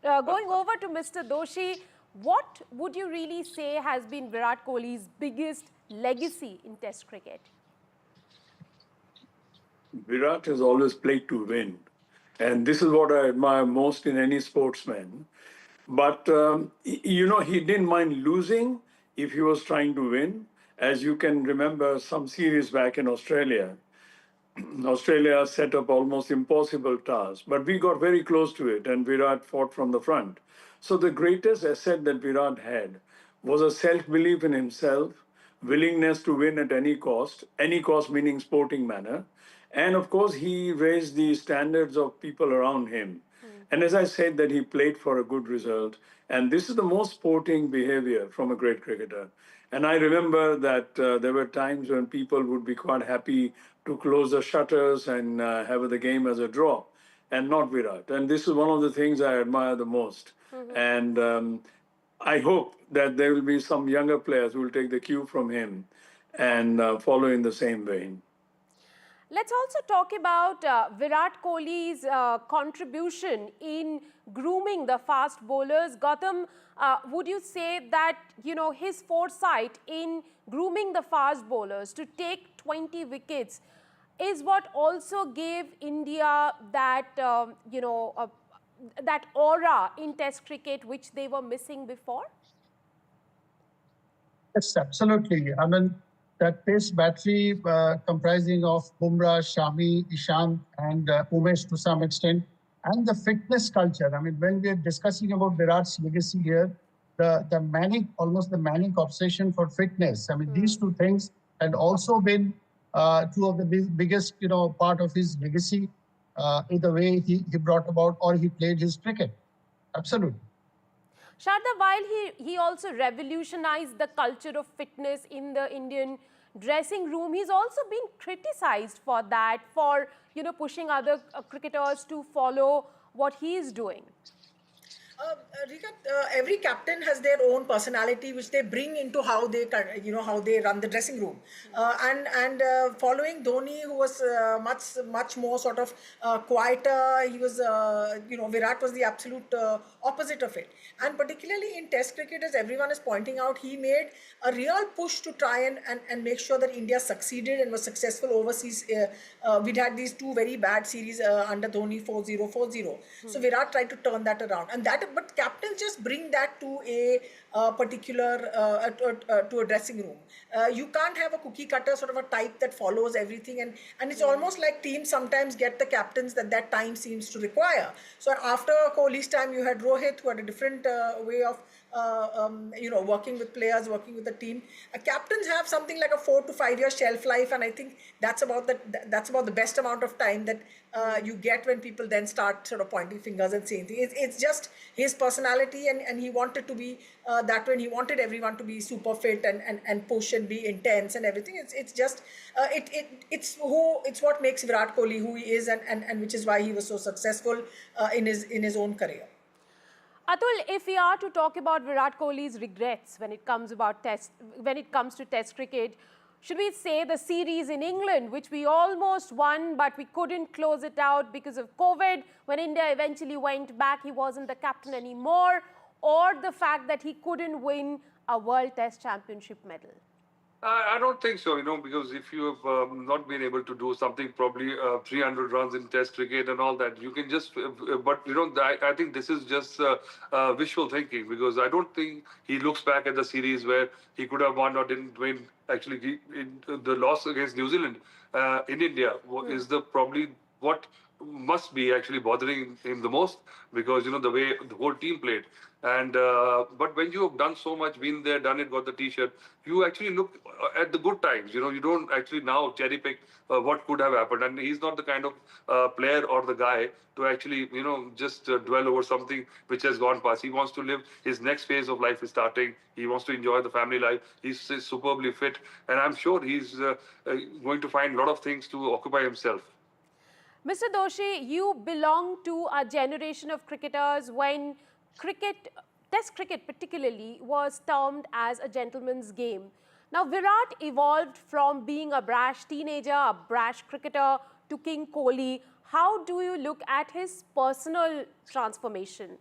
Going over to Mr. Doshi, what would you really say has been Virat Kohli's biggest legacy in Test cricket? Virat has always played to win. And this is what I admire most in any sportsman. But, he didn't mind losing if he was trying to win. As you can remember, some series back in Australia, Australia set up almost impossible tasks, but we got very close to it, and Virat fought from the front. So the greatest asset that Virat had was a self-belief in himself, willingness to win at any cost meaning sporting manner, and of course he raised the standards of people around him. And as I said, that he played for a good result, and this is the most sporting behavior from a great cricketer. And I remember that there were times when people would be quite happy to close the shutters and have the game as a draw, and not Virat. And this is one of the things I admire the most. And I hope that there will be some younger players who will take the cue from him and follow in the same vein. Let's also talk about Virat Kohli's contribution in grooming the fast bowlers. Gautam, would you say that, his foresight in grooming the fast bowlers to take 20 wickets is what also gave India that, that aura in Test cricket which they were missing before? Yes, absolutely. I mean, that pace battery comprising of Bumrah, Shami, Ishant, and Umesh to some extent, and the fitness culture. I mean, when we are discussing about Virat's legacy here, almost the manic obsession for fitness. I mean, these two things had also been two of the biggest, part of his legacy in the way he brought about or he played his cricket. Absolutely. Sharda, while he also revolutionized the culture of fitness in the Indian dressing room, he's also been criticized for that, for pushing other cricketers to follow what he is doing. Rika, every captain has their own personality, which they bring into how they, how they run the dressing room. And following Dhoni, who was much more sort of quieter, he was, Virat was the absolute opposite of it. And particularly in Test cricket, as everyone is pointing out, he made a real push to try and make sure that India succeeded and was successful overseas. We'd had these two very bad series under Dhoni, 4-0, 4-0. So Virat tried to turn that around, and but captains just bring that to a particular to a dressing room. You can't have a cookie cutter sort of a type that follows everything, and it's almost like teams sometimes get the captains that time seems to require. So after Kohli's time, you had Rohit, who had a different way of working with players, working with the team. Captains have something like a 4 to 5 year shelf life, and I think that's about the best amount of time that you get when people then start sort of pointing fingers and saying things. It's just his personality, and he wanted to be that way. And he wanted everyone to be super fit and push and be intense and everything. It's what makes Virat Kohli who he is, and which is why he was so successful in his own career. Atul, if we are to talk about Virat Kohli's regrets when it comes to Test cricket, should we say the series in England, which we almost won, but we couldn't close it out because of COVID? When India eventually went back, he wasn't the captain anymore, or the fact that he couldn't win a World Test Championship medal? I don't think so, because if you have not been able to do something, probably 300 runs in Test cricket and all that, you can just. But I think this is just wishful thinking, because I don't think he looks back at the series where he could have won or didn't win. Actually, the loss against New Zealand in India is the probably what must be actually bothering him the most, because the way the whole team played. And but when you have done so much, been there, done it, got the T-shirt, you actually look at the good times. You don't actually now cherry pick what could have happened. And he's not the kind of player or the guy to actually just dwell over something which has gone past. He wants to live his next phase of life is starting. He wants to enjoy the family life. He's superbly fit, and I'm sure he's going to find a lot of things to occupy himself. Mr. Doshi, you belong to a generation of cricketers when Test cricket particularly, was termed as a gentleman's game. Now, Virat evolved from being a brash teenager, a brash cricketer, to King Kohli. How do you look at his personal transformation?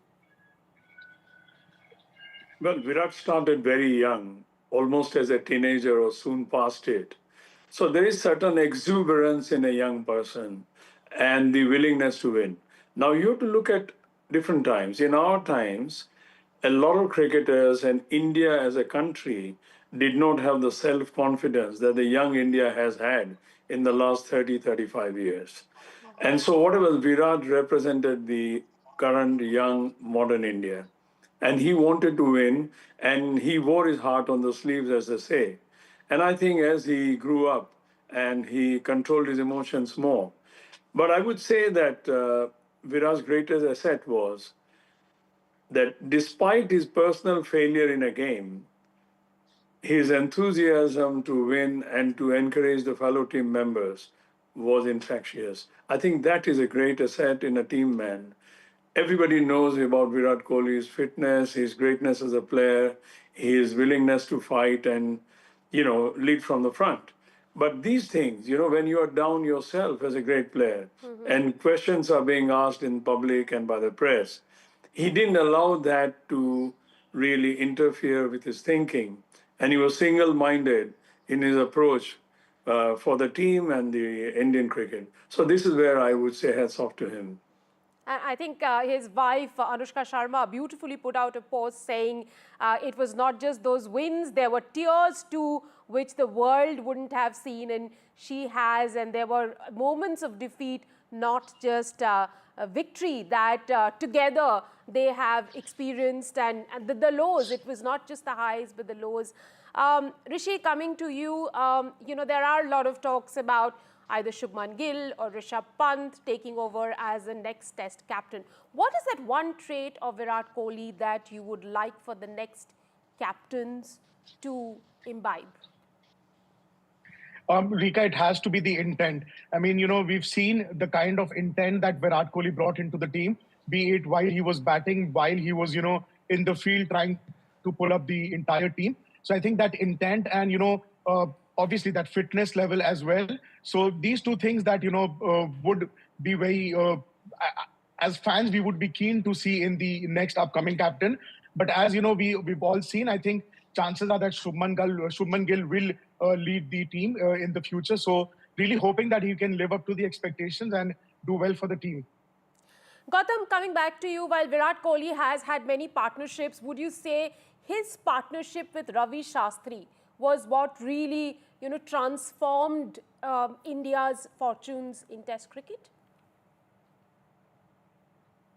Well, Virat started very young, almost as a teenager or soon past it. So there is certain exuberance in a young person and the willingness to win. Now you have to look at different times. In our times, a lot of cricketers and India as a country did not have the self-confidence that the young India has had in the last 30, 35 years. And so whatever Virat represented the current young modern India. And he wanted to win, and he wore his heart on the sleeves, as they say. And I think as he grew up and he controlled his emotions more. But I would say that Virat's greatest asset was that despite his personal failure in a game, his enthusiasm to win and to encourage the fellow team members was infectious. I think that is a great asset in a team man. Everybody knows about Virat Kohli's fitness, his greatness as a player, his willingness to fight and, lead from the front. But these things, when you are down yourself as a great player and questions are being asked in public and by the press, he didn't allow that to really interfere with his thinking. And he was single-minded in his approach for the team and the Indian cricket. So this is where I would say hats off to him. I think his wife, Anushka Sharma, beautifully put out a post saying it was not just those wins, there were tears too, which the world wouldn't have seen, and she has, and there were moments of defeat, not just a victory, that together they have experienced, and the lows. It was not just the highs, but the lows. Rishi, coming to you, there are a lot of talks about either Shubman Gill or Rishabh Pant taking over as the next Test captain. What is that one trait of Virat Kohli that you would like for the next captains to imbibe? Rika, it has to be the intent. I mean, we've seen the kind of intent that Virat Kohli brought into the team, be it while he was batting, while he was, in the field trying to pull up the entire team. So I think that intent and, obviously that fitness level as well. So these two things that, would be very, as fans, we would be keen to see in the next upcoming captain. But as we've all seen, I think chances are that Shubman Gill will lead the team in the future. So really hoping that he can live up to the expectations and do well for the team. Gautam, coming back to you, while Virat Kohli has had many partnerships, would you say his partnership with Ravi Shastri was what really, transformed India's fortunes in Test cricket?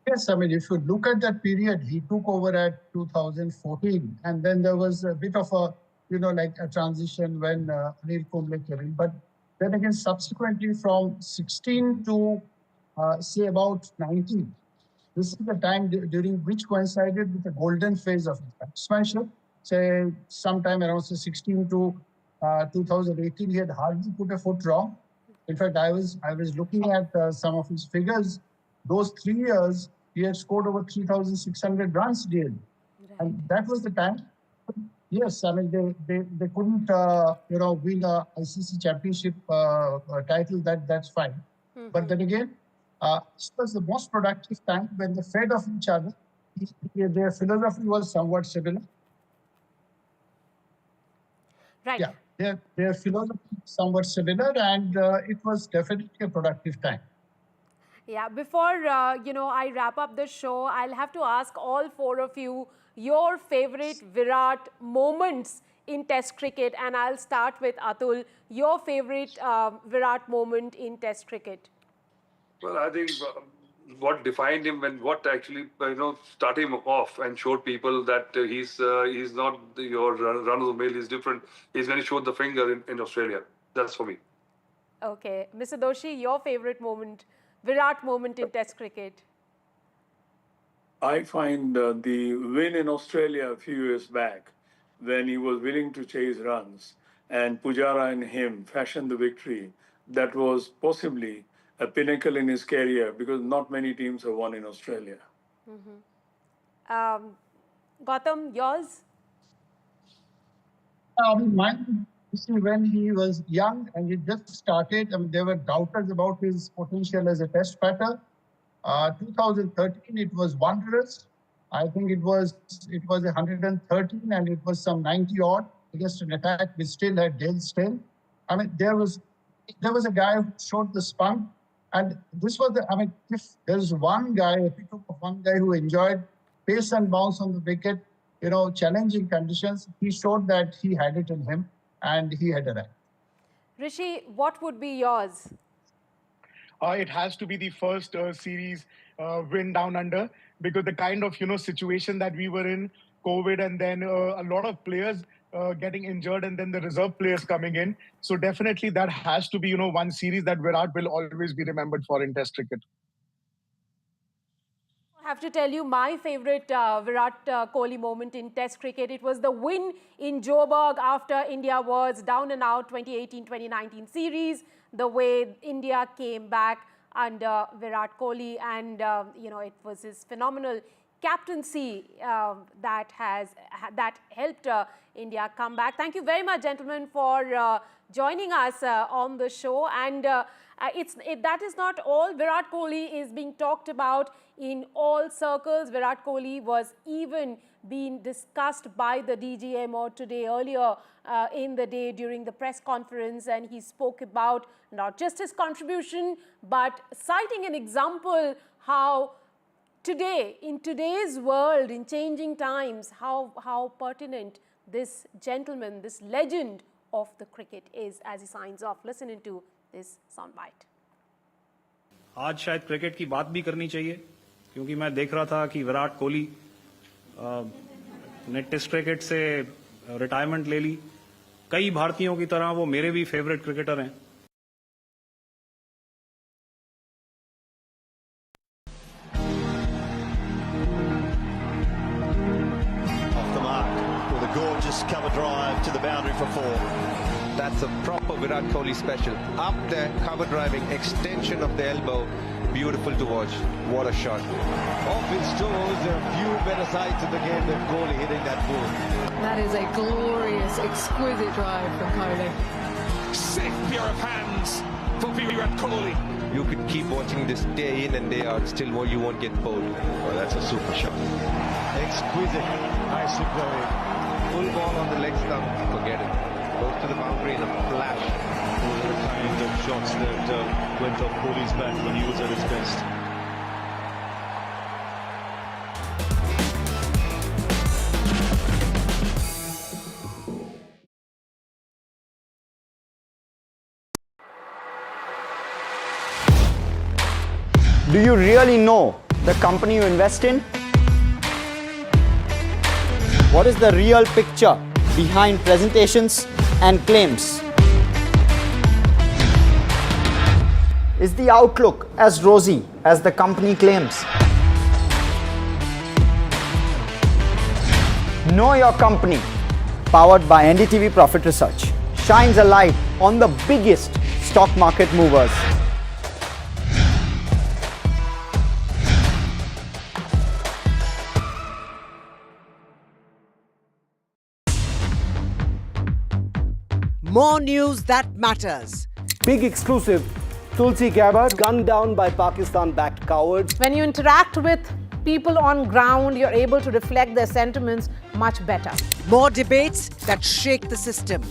Yes, I mean, if you look at that period, he took over at 2014, and then there was a bit of a, like a transition when Anil Kumble came in. But then again, subsequently from 16 to say about 19, this is the time during which coincided with the golden phase of batsmanship. Say sometime around 16 to 2018, he had hardly put a foot wrong. In fact, I was looking at some of his figures. Those 3 years, he had scored over 3,600 runs daily. And that was the time. Yes, I mean, they couldn't, win a ICC championship title, that's fine. But then again, it was the most productive time when they fed off each other. Their philosophy was somewhat similar. Right. Yeah. their philosophy is somewhat similar, and it was definitely a productive time. Yeah, before, I wrap up the show, I'll have to ask all four of you your favorite Virat moments in Test cricket. And I'll start with Atul. Your favorite Virat moment in Test cricket? Well, I think what defined him and what actually, started him off and showed people that he's not your run-of-the-mill, he's different, is when he showed the finger in Australia. That's for me. Okay. Mr. Doshi, your favorite moment, Virat moment in Test cricket? I find the win in Australia a few years back, when he was willing to chase runs and Pujara and him fashioned the victory, that was possibly a pinnacle in his career, because not many teams have won in Australia. Gautam, yours? Mine, when he was young and he just started, there were doubters about his potential as a test batter. 2013, it was wondrous. I think it was 113 and it was some 90 odd against an attack which still had Dale Steyn. There was a guy who showed the spunk, and this was if there's one guy, if you took one guy who enjoyed pace and bounce on the wicket, challenging conditions, he showed that he had it in him and he had arrived. Rishi, what would be yours? It has to be the first series win down under, because the kind of situation that we were in, COVID, and then a lot of players getting injured, and then the reserve players coming in. So definitely that has to be one series that Virat will always be remembered for in Test cricket. I have to tell you my favorite Virat Kohli moment in Test cricket. It was the win in Joburg after India was down and out 2018-2019 series. The way India came back under Virat Kohli, and it was his phenomenal captaincy that helped India come back. Thank you very much, gentlemen, for joining us on the show. And that is not all. Virat Kohli is being talked about in all circles. Virat Kohli was even being discussed by the DGMO today earlier in the day during the press conference, and he spoke about not just his contribution but citing an example how today, in today's world, in changing times, how pertinent this gentleman, this legend of the cricket is, as he signs off. Listen into this soundbite. आज शायद cricket की बात भी करनी चाहिए, क्योंकि मैं देख रहा था कि विराट कोहली ने टेस्ट क्रिकेट से रिटायरमेंट ले ली. कई भारतीयों की तरह वो मेरे भी फेवरेट क्रिकेटर हैं. Off the mark with a gorgeous cover drive to the boundary for 4. That's a proper Virat Kohli special. Up there, cover driving, extension of the elbow. Beautiful to watch. What a shot. Off his toes, there are few better sides in the game than Kohli hitting that ball. That is a glorious, exquisite drive from Kohli. Safe pair of hands for Virat Kohli. You could keep watching this day in and day out, still you won't get bored. Oh, that's a super shot. Exquisite. Nicely played. Full ball on the leg stump, forget it. Goes to the boundary in a flash. Those are the kind of shots that went off Kohli's bat when he was at his best. Do you really know the company you invest in? What is the real picture behind presentations and claims? Is the outlook as rosy as the company claims? Know Your Company, powered by NDTV Profit Research, shines a light on the biggest stock market movers. More news that matters. Big exclusive. Tulsi Gabbard gunned down by Pakistan-backed cowards. When you interact with people on ground, you're able to reflect their sentiments much better. More debates that shake the system.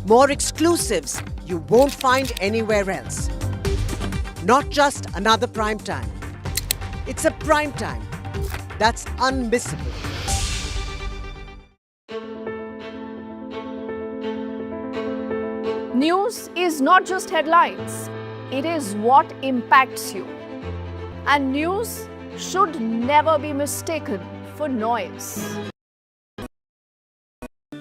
more exclusives you won't find anywhere else. Not just another prime time. It's a prime time that's unmissable. News is not just headlines, it is what impacts you. And news should never be mistaken for noise.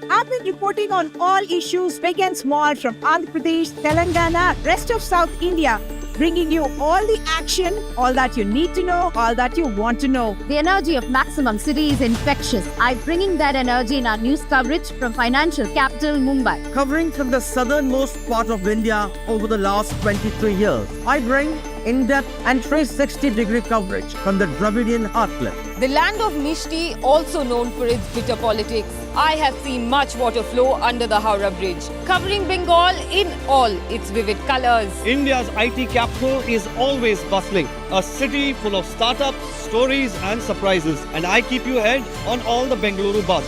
I've been reporting on all issues big and small from Andhra Pradesh, Telangana, rest of South India, bringing you all the action, all that you need to know, all that you want to know. The energy of maximum city is infectious. I'm bringing that energy in our news coverage from financial capital Mumbai. Covering from the southernmost part of India over the last 23 years, I bring in-depth and 360-degree coverage from the Dravidian heartland. The land of Misri, also known for its bitter politics. I have seen much water flow under the Howrah Bridge, covering Bengal in all its vivid colors. India's IT capital is always bustling, a city full of startups, stories and surprises. And I keep you ahead on all the Bengaluru buzz.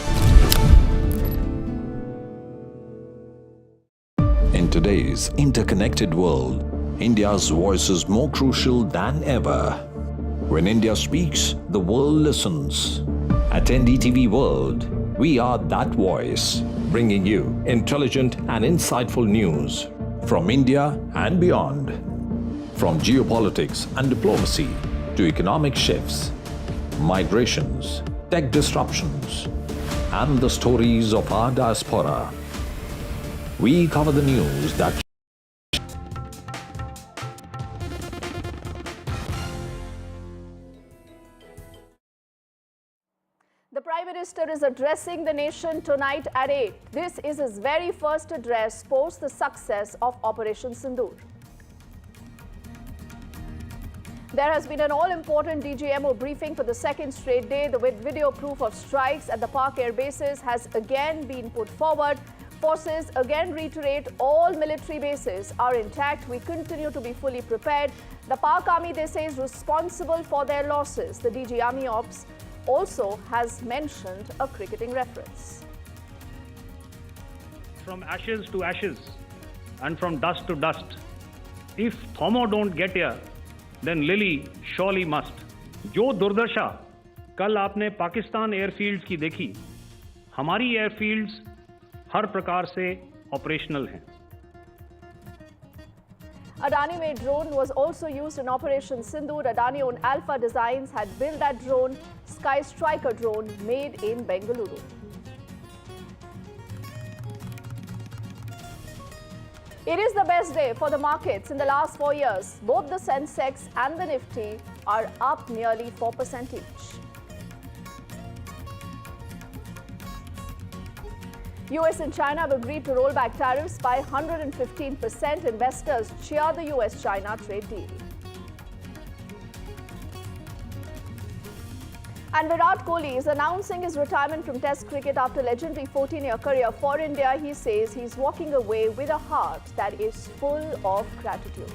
In today's interconnected world, India's voice is more crucial than ever. When India speaks, the world listens. At NDTV World, we are that voice, bringing you intelligent and insightful news from India and beyond. From geopolitics and diplomacy to economic shifts, migrations, tech disruptions, and the stories of our diaspora. We cover the news that The Prime Minister is addressing the nation tonight at 8. This is his very first address post the success of Operation Sindoor. There has been an all-important DGMO briefing for the second straight day. The video proof of strikes at the Pak air bases has again been put forward. Forces again reiterate all military bases are intact. We continue to be fully prepared. The Pak Army, they say, is responsible for their losses. The DG Army Ops also has mentioned a cricketing reference. From ashes to ashes and from dust to dust. If Thomo don't get here, then Lily surely must. जो दुर्दशा कल आपने Pakistan airfields की देखी, हमारी airfields हर प्रकार से operational हैं. Adani-made drone was also used in Operation Sindoor. Adani-owned Alpha Designs had built that drone, Sky Striker drone, made in Bengaluru. It is the best day for the markets in the last 4 years. Both the Sensex and the Nifty are up nearly 4% each. US and China have agreed to roll back tariffs by 115%. Investors cheer the US-China trade deal. And Virat Kohli is announcing his retirement from Test cricket after legendary 14-year career for India. He says he's walking away with a heart that is full of gratitude.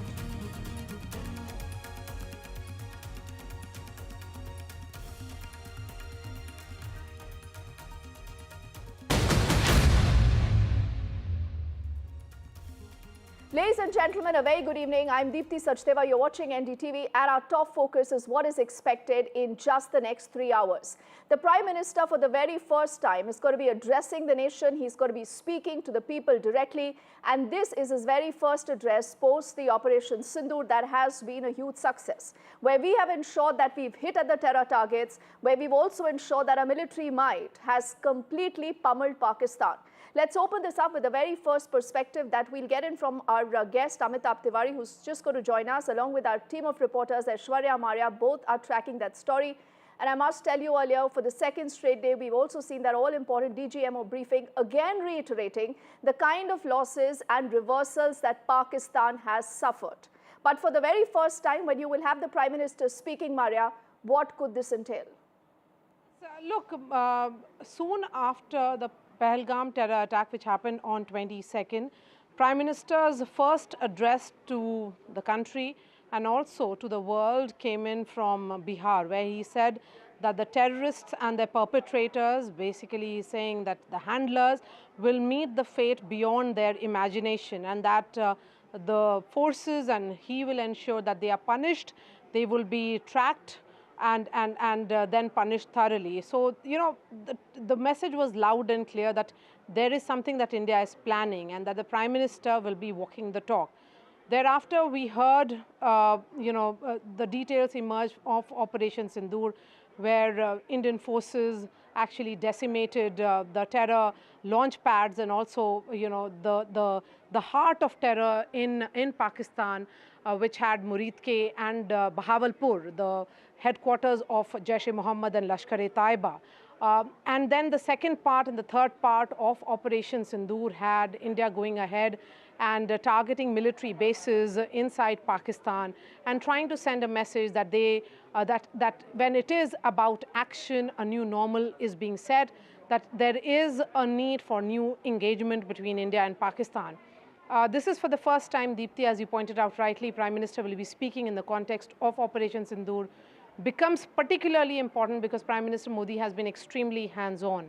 Ladies and gentlemen, a very good evening. I'm Deepti Sachdeva. You're watching NDTV, and our top focus is what is expected in just the next 3 hours. The Prime Minister, for the very first time, is going to be addressing the nation. He's going to be speaking to the people directly, and this is his very first address post the Operation Sindoor that has been a huge success, where we have ensured that we've hit at the terror targets, where we've also ensured that our military might has completely pummeled Pakistan. Let's open this up with the very first perspective that we'll get in from our guest, Amitabh Tiwari, who's just going to join us, along with our team of reporters, Aishwarya Maria. Both are tracking that story. And I must tell you earlier, for the second straight day, we've also seen that all-important DGMO briefing, again reiterating the kind of losses and reversals that Pakistan has suffered. But for the very first time, when you will have the Prime Minister speaking, Maria, what could this entail? Look, soon after the Pahalgam terror attack, which happened on 22nd, Prime Minister's first address to the country and also to the world came in from Bihar, where he said that the terrorists and their perpetrators, basically saying that the handlers will meet the fate beyond their imagination, and that the forces and he will ensure that they are punished, they will be tracked and then punished thoroughly. So, you know, the message was loud and clear that there is something that India is planning and that the Prime Minister will be walking the talk. Thereafter, we heard, the details emerged of Operation Sindoor, where Indian forces actually decimated the terror launch pads and also, you know, the heart of terror in Pakistan, which had Muridke and Bahawalpur, the headquarters of Jaish-e-Mohammed and Lashkar-e-Taiba. And then the second part and the third part of Operation Sindoor had India going ahead and targeting military bases inside Pakistan and trying to send a message that that when it is about action, a new normal is being set, that there is a need for new engagement between India and Pakistan. This is for the first time, Deepthi, as you pointed out rightly, Prime Minister will be speaking in the context of Operation Sindoor. Becomes particularly important because Prime Minister Modi has been extremely hands-on.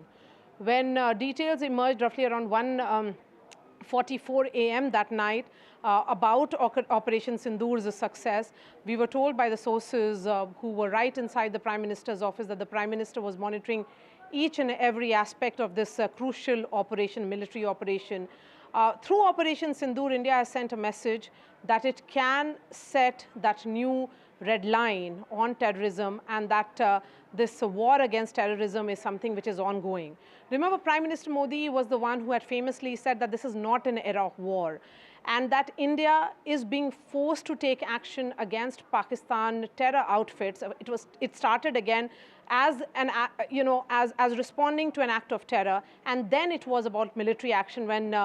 When details emerged roughly around 1:44 a.m. that night about Operation Sindoor's success, we were told by the sources who were right inside the Prime Minister's office that the Prime Minister was monitoring each and every aspect of this crucial operation, military operation. Through Operation Sindoor, India has sent a message that it can set that new red line on terrorism and that this war against terrorism is something which is ongoing. Remember, Prime Minister Modi was the one who had famously said that this is not an era of war and that India is being forced to take action against Pakistan terror outfits. It started again as as responding to an act of terror, and then it was about military action when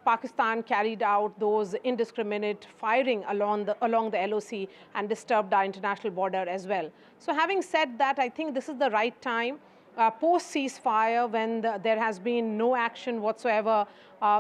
Pakistan carried out those indiscriminate firing along the LOC and disturbed our international border as well. So having said that, I think this is the right time, post-ceasefire, when there has been no action whatsoever.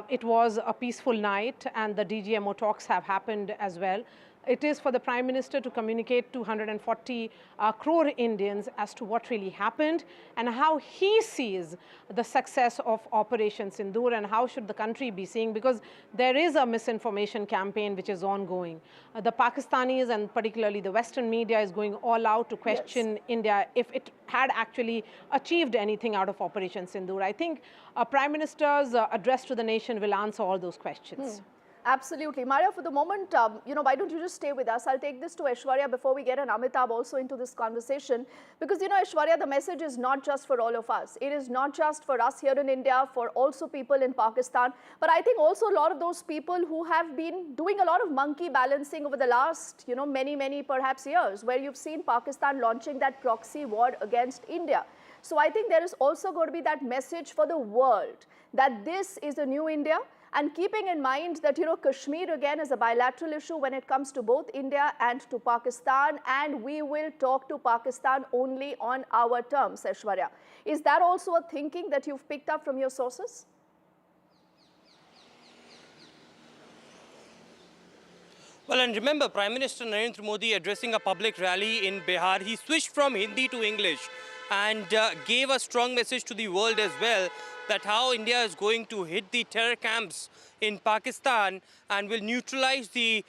It was a peaceful night and the DGMO talks have happened as well. It is for the Prime Minister to communicate to 140 crore Indians as to what really happened and how he sees the success of Operation Sindoor and how should the country be seeing, because there is a misinformation campaign which is ongoing. The Pakistanis and particularly the Western media is going all out to question India if it had actually achieved anything out of Operation Sindoor. I think Prime Minister's address to the nation will answer all those questions. Absolutely. Maria, for the moment, why don't you just stay with us? I'll take this to Aishwarya before we get an Amitabh also into this conversation. Because, Aishwarya, the message is not just for all of us. It is not just for us here in India, for also people in Pakistan. But I think also a lot of those people who have been doing a lot of monkey balancing over the last, many perhaps years, where you've seen Pakistan launching that proxy war against India. So I think there is also going to be that message for the world that this is a new India. And keeping in mind that, Kashmir again is a bilateral issue when it comes to both India and to Pakistan, and we will talk to Pakistan only on our terms, Aishwarya. Is that also a thinking that you've picked up from your sources? Well, and remember, Prime Minister Narendra Modi addressing a public rally in Bihar, he switched from Hindi to English and gave a strong message to the world as well, that how India is going to hit the terror camps in Pakistan and will neutralize the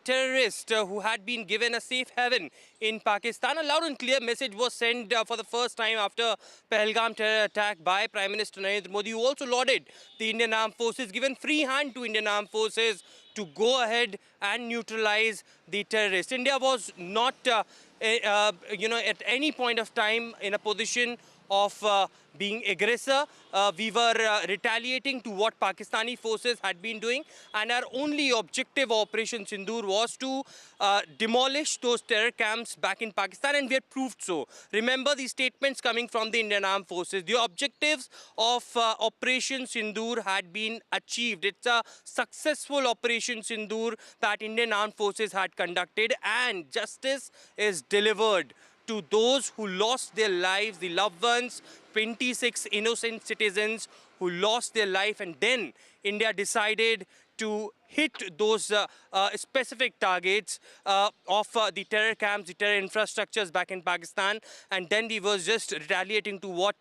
terrorists who had been given a safe haven in Pakistan. A loud and clear message was sent for the first time after Pahalgam terror attack by Prime Minister Narendra Modi, who also lauded the Indian Armed Forces, given free hand to Indian Armed Forces to go ahead and neutralize the terrorists. India was not, at any point of time in a position of being aggressor. We were retaliating to what Pakistani forces had been doing, and our only objective of Operation Sindoor was to demolish those terror camps back in Pakistan, and we had proved so. Remember the statements coming from the Indian Armed Forces. The objectives of Operation Sindoor had been achieved. It's a successful Operation Sindoor that Indian Armed Forces had conducted, and justice is delivered to those who lost their lives, the loved ones, 26 innocent citizens who lost their life. And then India decided to hit those specific targets of the terror camps, the terror infrastructures back in Pakistan, and then we were just retaliating to what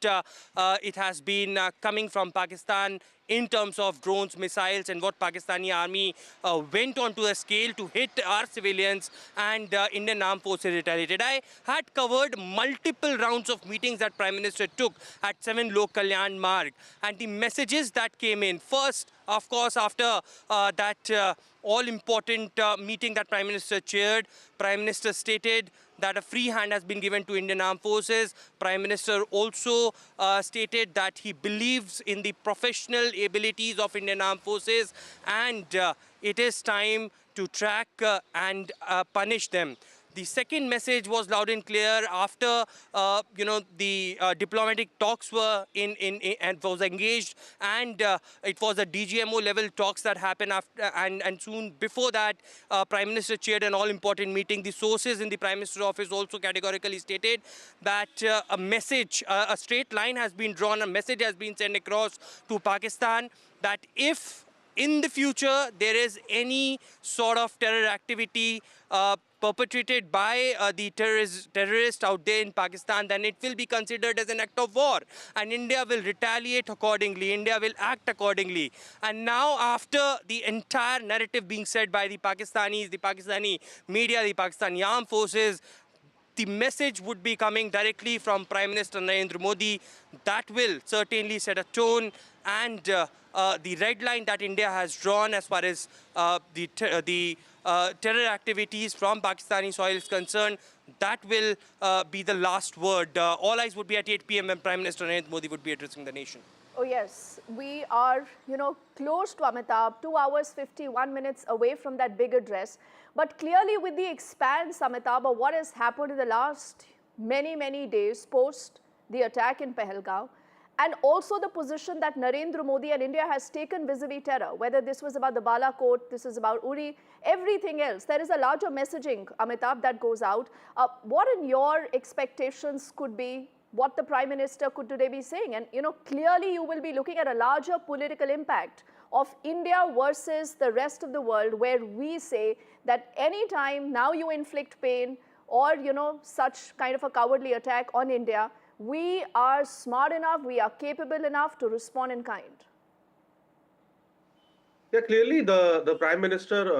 it has been coming from Pakistan in terms of drones, missiles, and what Pakistani army went onto a scale to hit our civilians, and Indian armed forces retaliated. I had covered multiple rounds of meetings that Prime Minister took at 7 Lok Kalyan Marg, and the messages that came in. First, of course, after that all-important meeting that Prime Minister chaired, Prime Minister stated that a free hand has been given to Indian Armed Forces. Prime Minister also stated that he believes in the professional abilities of Indian Armed Forces, and it is time to track and punish them. The second message was loud and clear after, the diplomatic talks were and was engaged, and it was a DGMO level talks that happened after, and soon before that, Prime Minister chaired an all-important meeting. The sources in the Prime Minister's office also categorically stated that a message, a straight line has been drawn, a message has been sent across to Pakistan that if in the future there is any sort of terror activity perpetrated by the terrorists out there in Pakistan, then it will be considered as an act of war, and India will retaliate accordingly, India will act accordingly. And now, after the entire narrative being said by the Pakistanis, the Pakistani media, the Pakistani armed forces, the message would be coming directly from Prime Minister Narendra Modi. That will certainly set a tone, and the red line that India has drawn as far as the terror activities from Pakistani soil is concerned, that will be the last word. All eyes would be at 8 p.m. when Prime Minister Narendra Modi would be addressing the nation. Oh yes, we are, close to Amitabh, 2 hours, 51 minutes away from that big address. But clearly with the expanse, Amitabh, of what has happened in the last many days post the attack in Pahalgam, and also the position that Narendra Modi and India has taken vis-a-vis terror, whether this was about the Balakot, this is about Uri, everything else. There is a larger messaging, Amitabh, that goes out. What in your expectations could be what the Prime Minister could today be saying? And, clearly you will be looking at a larger political impact of India versus the rest of the world, where we say that anytime now you inflict pain or, such kind of a cowardly attack on India, we are smart enough, we are capable enough to respond in kind. Yeah, clearly the Prime Minister,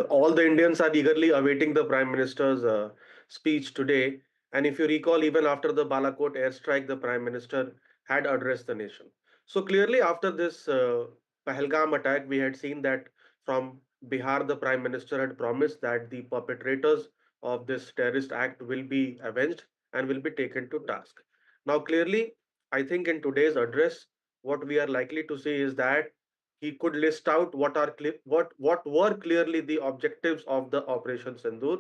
all the Indians are eagerly awaiting the Prime Minister's speech today. And if you recall, even after the Balakot airstrike, the Prime Minister had addressed the nation. So clearly after this Pahalgam attack, we had seen that from Bihar, the Prime Minister had promised that the perpetrators of this terrorist act will be avenged and will be taken to task. Now, clearly, I think in today's address, what we are likely to see is that he could list out what were clearly the objectives of the Operation Sindoor,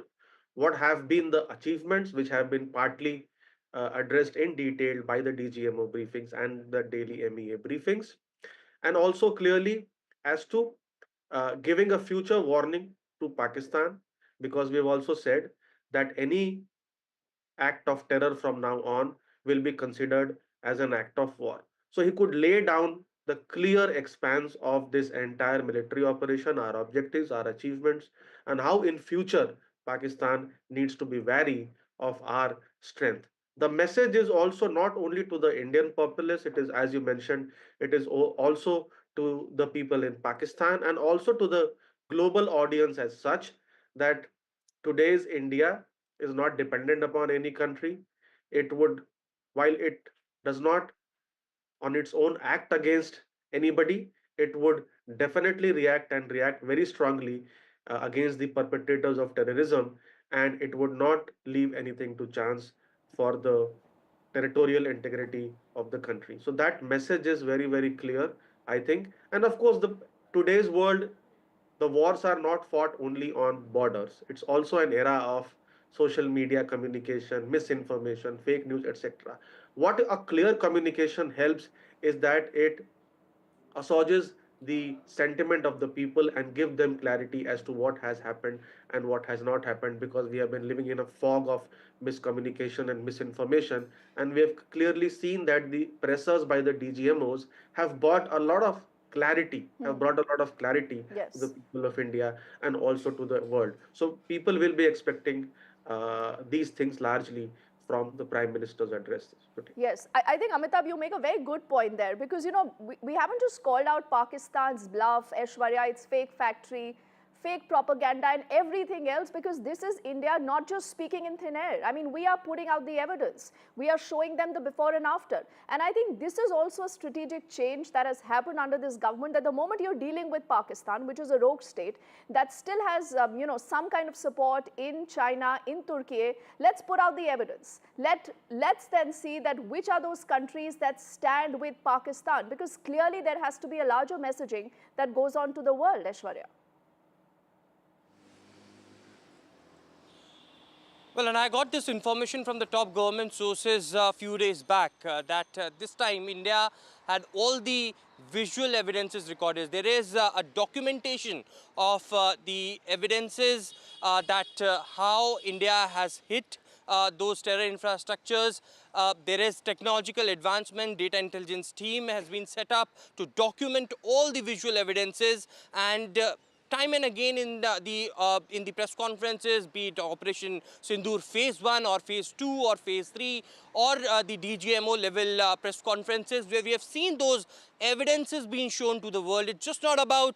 what have been the achievements which have been partly addressed in detail by the DGMO briefings and the daily MEA briefings, and also clearly as to giving a future warning to Pakistan, because we've also said that any act of terror from now on will be considered as an act of war. So he could lay down the clear expanse of this entire military operation, our objectives, our achievements, and how in future Pakistan needs to be wary of our strength. The message is also not only to the Indian populace, it is, as you mentioned, it is also to the people in Pakistan and also to the global audience as such, that today's India is not dependent upon any country. It would, while it does not on its own act against anybody, it would definitely react and react very strongly against the perpetrators of terrorism, and it would not leave anything to chance for the territorial integrity of the country. So that message is very clear, I think. And of course, the today's world, the wars are not fought only on borders. It's also an era of social media communication, misinformation, fake news, etc. What a clear communication helps is that it assuages the sentiment of the people and give them clarity as to what has happened and what has not happened, because we have been living in a fog of miscommunication and misinformation, and we have clearly seen that the pressers by the DGMOs have bought a lot of clarity, have brought a lot of clarity to the Yes. people of India and also to the world. So people will be expecting these things largely from the Prime Minister's address today. Yes, I think Amitabh, you make a very good point there because, you know, we haven't just called out Pakistan's bluff, Aishwarya, its fake factory, fake propaganda and everything else because this is India not just speaking in thin air. I mean, we are putting out the evidence. We are showing them the before and after. And I think this is also a strategic change that has happened under this government that the moment you're dealing with Pakistan, which is a rogue state, that still has, you know, some kind of support in China, in Turkey, let's put out the evidence. Let's then see that which are those countries that stand with Pakistan because clearly there has to be a larger messaging that goes on to the world, Aishwarya. Well, and I got this information from the top government sources a few days back that this time India had all the visual evidences recorded. There is a documentation of the evidences that how India has hit those terror infrastructures. There is technological advancement, data intelligence team has been set up to document all the visual evidences and time and again in the press conferences, be it Operation Sindoor Phase 1 or Phase 2 or Phase 3 or the DGMO level press conferences where we have seen those evidences being shown to the world. It's just not about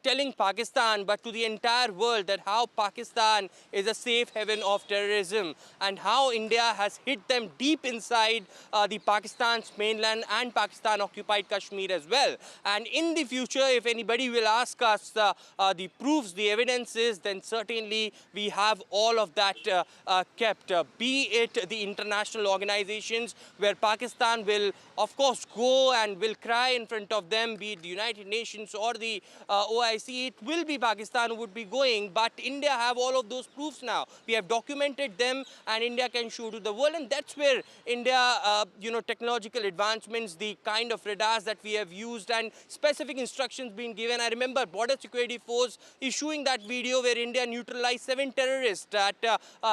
telling Pakistan but to the entire world that how Pakistan is a safe haven of terrorism and how India has hit them deep inside the Pakistan's mainland and Pakistan occupied Kashmir as well. And in the future, if anybody will ask us the proofs, the evidences, then certainly we have all of that kept, be it the international organizations where Pakistan will of course go and will cry in front of them, be it the United Nations or the OIC, it will be Pakistan who would be going, but India have all of those proofs now. We have documented them and India can show to the world, and that's where India, you know, technological advancements, the kind of radars that we have used and specific instructions being given. I remember Border Security Force issuing that video where India neutralized 7 terrorists at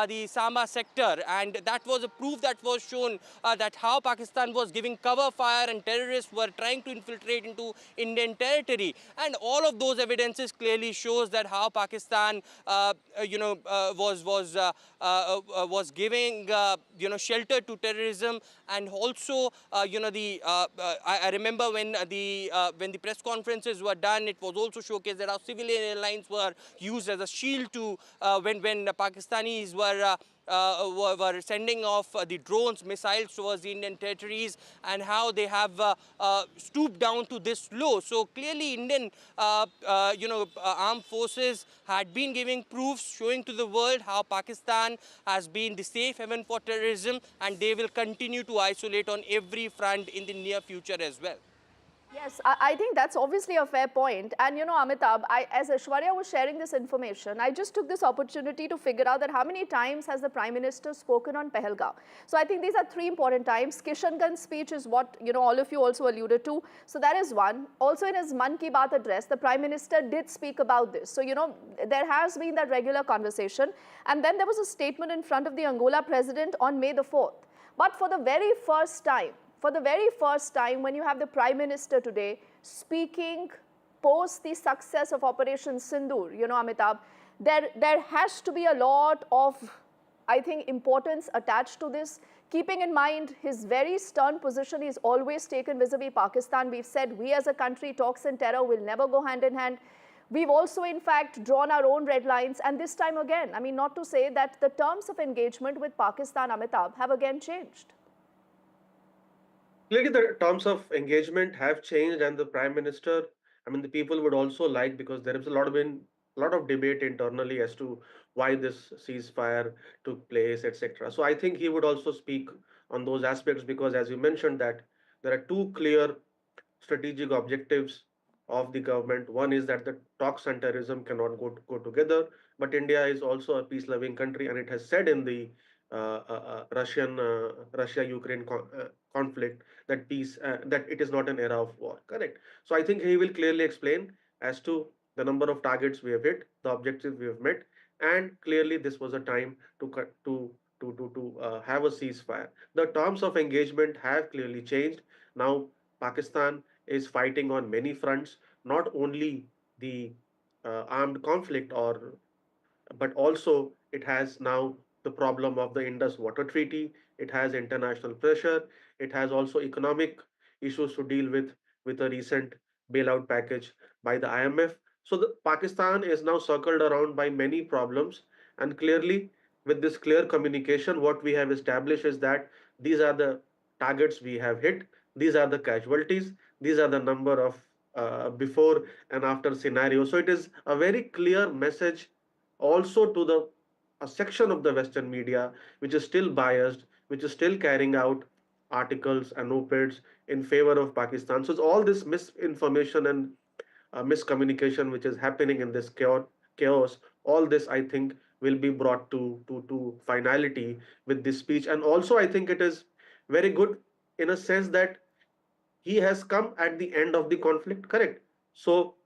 the Samba sector, and that was a proof that was shown that how Pakistan was giving cover fire and terrorists were trying to infiltrate into Indian territory. And all of those evidences clearly shows that how Pakistan, you know, was giving, you know, shelter to terrorism. And also, you know, I remember when the press conferences were done, it was also showcased that our civilian airlines were used as a shield to when the Pakistanis were sending off the drones, missiles towards the Indian territories, and how they have stooped down to this low. So clearly Indian, you know, armed forces had been giving proofs, showing to the world how Pakistan has been the safe haven for terrorism, and they will continue to isolate on every front in the near future as well. Yes, I think that's obviously a fair point. And you know, Amitabh, as Aishwarya was sharing this information, I just took this opportunity to figure out that how many times has the Prime Minister spoken on Pahalgam. So I think these are 3 important times. Kishanganj speech is what, you know, all of you also alluded to. So that is one. Also in his Mann Ki Baat address, the Prime Minister did speak about this. So, you know, there has been that regular conversation. And then there was a statement in front of the Angola president on May the 4th. But for the very first time, when you have the Prime Minister today speaking post the success of Operation Sindoor, you know, Amitabh, there has to be a lot of, I think, importance attached to this. Keeping in mind his very stern position he's always taken vis-a-vis Pakistan. We've said we as a country, talks and terror will never go hand in hand. We've also, in fact, drawn our own red lines. And this time again, I mean, not to say that the terms of engagement with Pakistan, Amitabh, have again changed. Clearly, the terms of engagement have changed, and the Prime Minister, I mean, the people would also like, because there has been a lot of debate internally as to why this ceasefire took place, etc. So I think he would also speak on those aspects because, as you mentioned, that there are 2 clear strategic objectives of the government. One is that the talks and terrorism cannot go together, but India is also a peace-loving country, and it has said in the Russia-Ukraine conflict that that it is not an era of war. Correct. So I think he will clearly explain as to the number of targets we have hit, the objectives we have met, and clearly this was a time to have a ceasefire. The terms of engagement have clearly changed. Now Pakistan is fighting on many fronts, not only the armed conflict, or but also it has now the problem of the Indus water treaty, it has international pressure, it has also economic issues to deal with a recent bailout package by the IMF. So the Pakistan is now circled around by many problems, and clearly with this clear communication, what we have established is that these are the targets we have hit, these are the casualties, these are the number of before and after scenarios. So it is a very clear message also to the a section of the Western media which is still biased, which is still carrying out articles and op-eds in favor of Pakistan. So it's all this misinformation and miscommunication which is happening in this chaos, all this I think will be brought to finality with this speech. And also I think it is very good in a sense that he has come at the end of the conflict, correct? So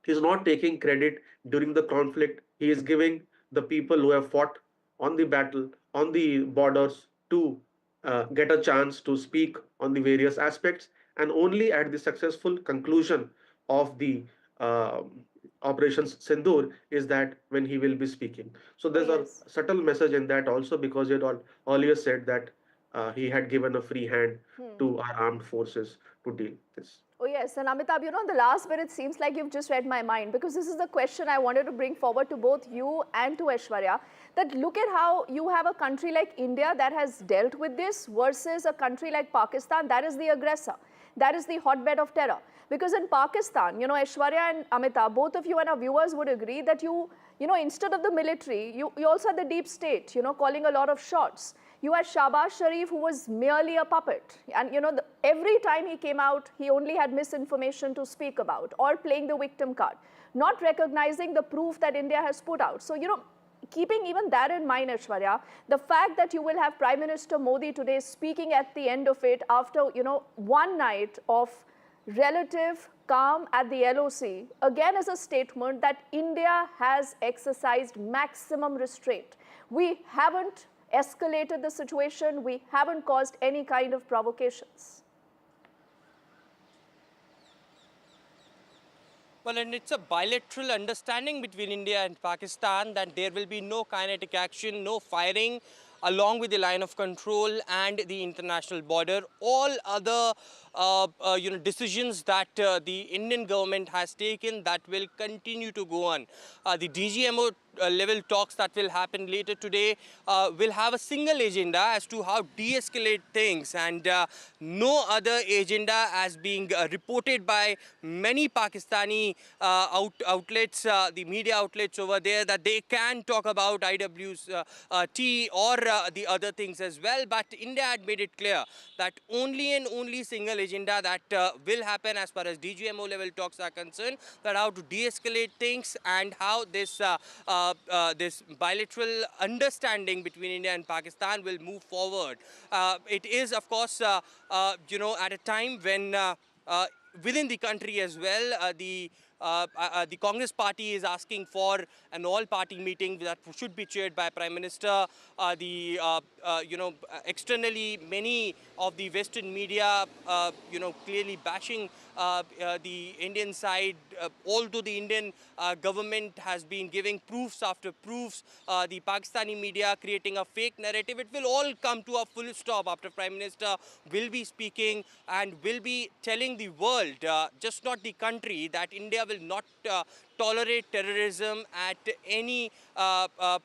he's not taking credit during the conflict. He is giving the people who have fought on the battle, on the borders, to get a chance to speak on the various aspects. And only at the successful conclusion of the operations Sindoor is that when he will be speaking. So there's a subtle message in that also, because he had earlier said that he had given a free hand to our armed forces to deal with this. Oh yes, and Amitabh, you know, in the last bit, it seems like you've just read my mind, because this is the question I wanted to bring forward to both you and to Aishwarya, that look at how you have a country like India that has dealt with this versus a country like Pakistan that is the aggressor, that is the hotbed of terror. Because in Pakistan, you know, Aishwarya and Amitabh, both of you and our viewers would agree that you know, instead of the military, you also had the deep state, you know, calling a lot of shots. You had Shahbaz Sharif, who was merely a puppet. And, you know, every time he came out, he only had misinformation to speak about, or playing the victim card, not recognizing the proof that India has put out. So, you know, keeping even that in mind, Aishwarya, the fact that you will have Prime Minister Modi today speaking at the end of it after, you know, one night of relative calm at the LOC, again is a statement that India has exercised maximum restraint. We haven't escalated the situation, we haven't caused any kind of provocations. Well, and it's a bilateral understanding between India and Pakistan that there will be no kinetic action, no firing along with the line of control and the international border. All other you know, decisions that the Indian government has taken, that will continue to go on. The DGMO level talks that will happen later today will have a single agenda as to how de-escalate things, and no other agenda as being reported by many Pakistani outlets, the media outlets over there, that they can talk about IWT or the other things as well. But India had made it clear that only and only single agenda that will happen as far as DGMO level talks are concerned, that how to de-escalate things and how this this bilateral understanding between India and Pakistan will move forward. It is, of course, you know, at a time when within the country as well, the Congress party is asking for an all-party meeting that should be chaired by Prime Minister. You know, externally, many of the Western media, you know, clearly bashing the Indian side, although the Indian government has been giving proofs after proofs, the Pakistani media creating a fake narrative. It will all come to a full stop after Prime Minister will be speaking and will be telling the world, just not the country, that India will not tolerate terrorism at any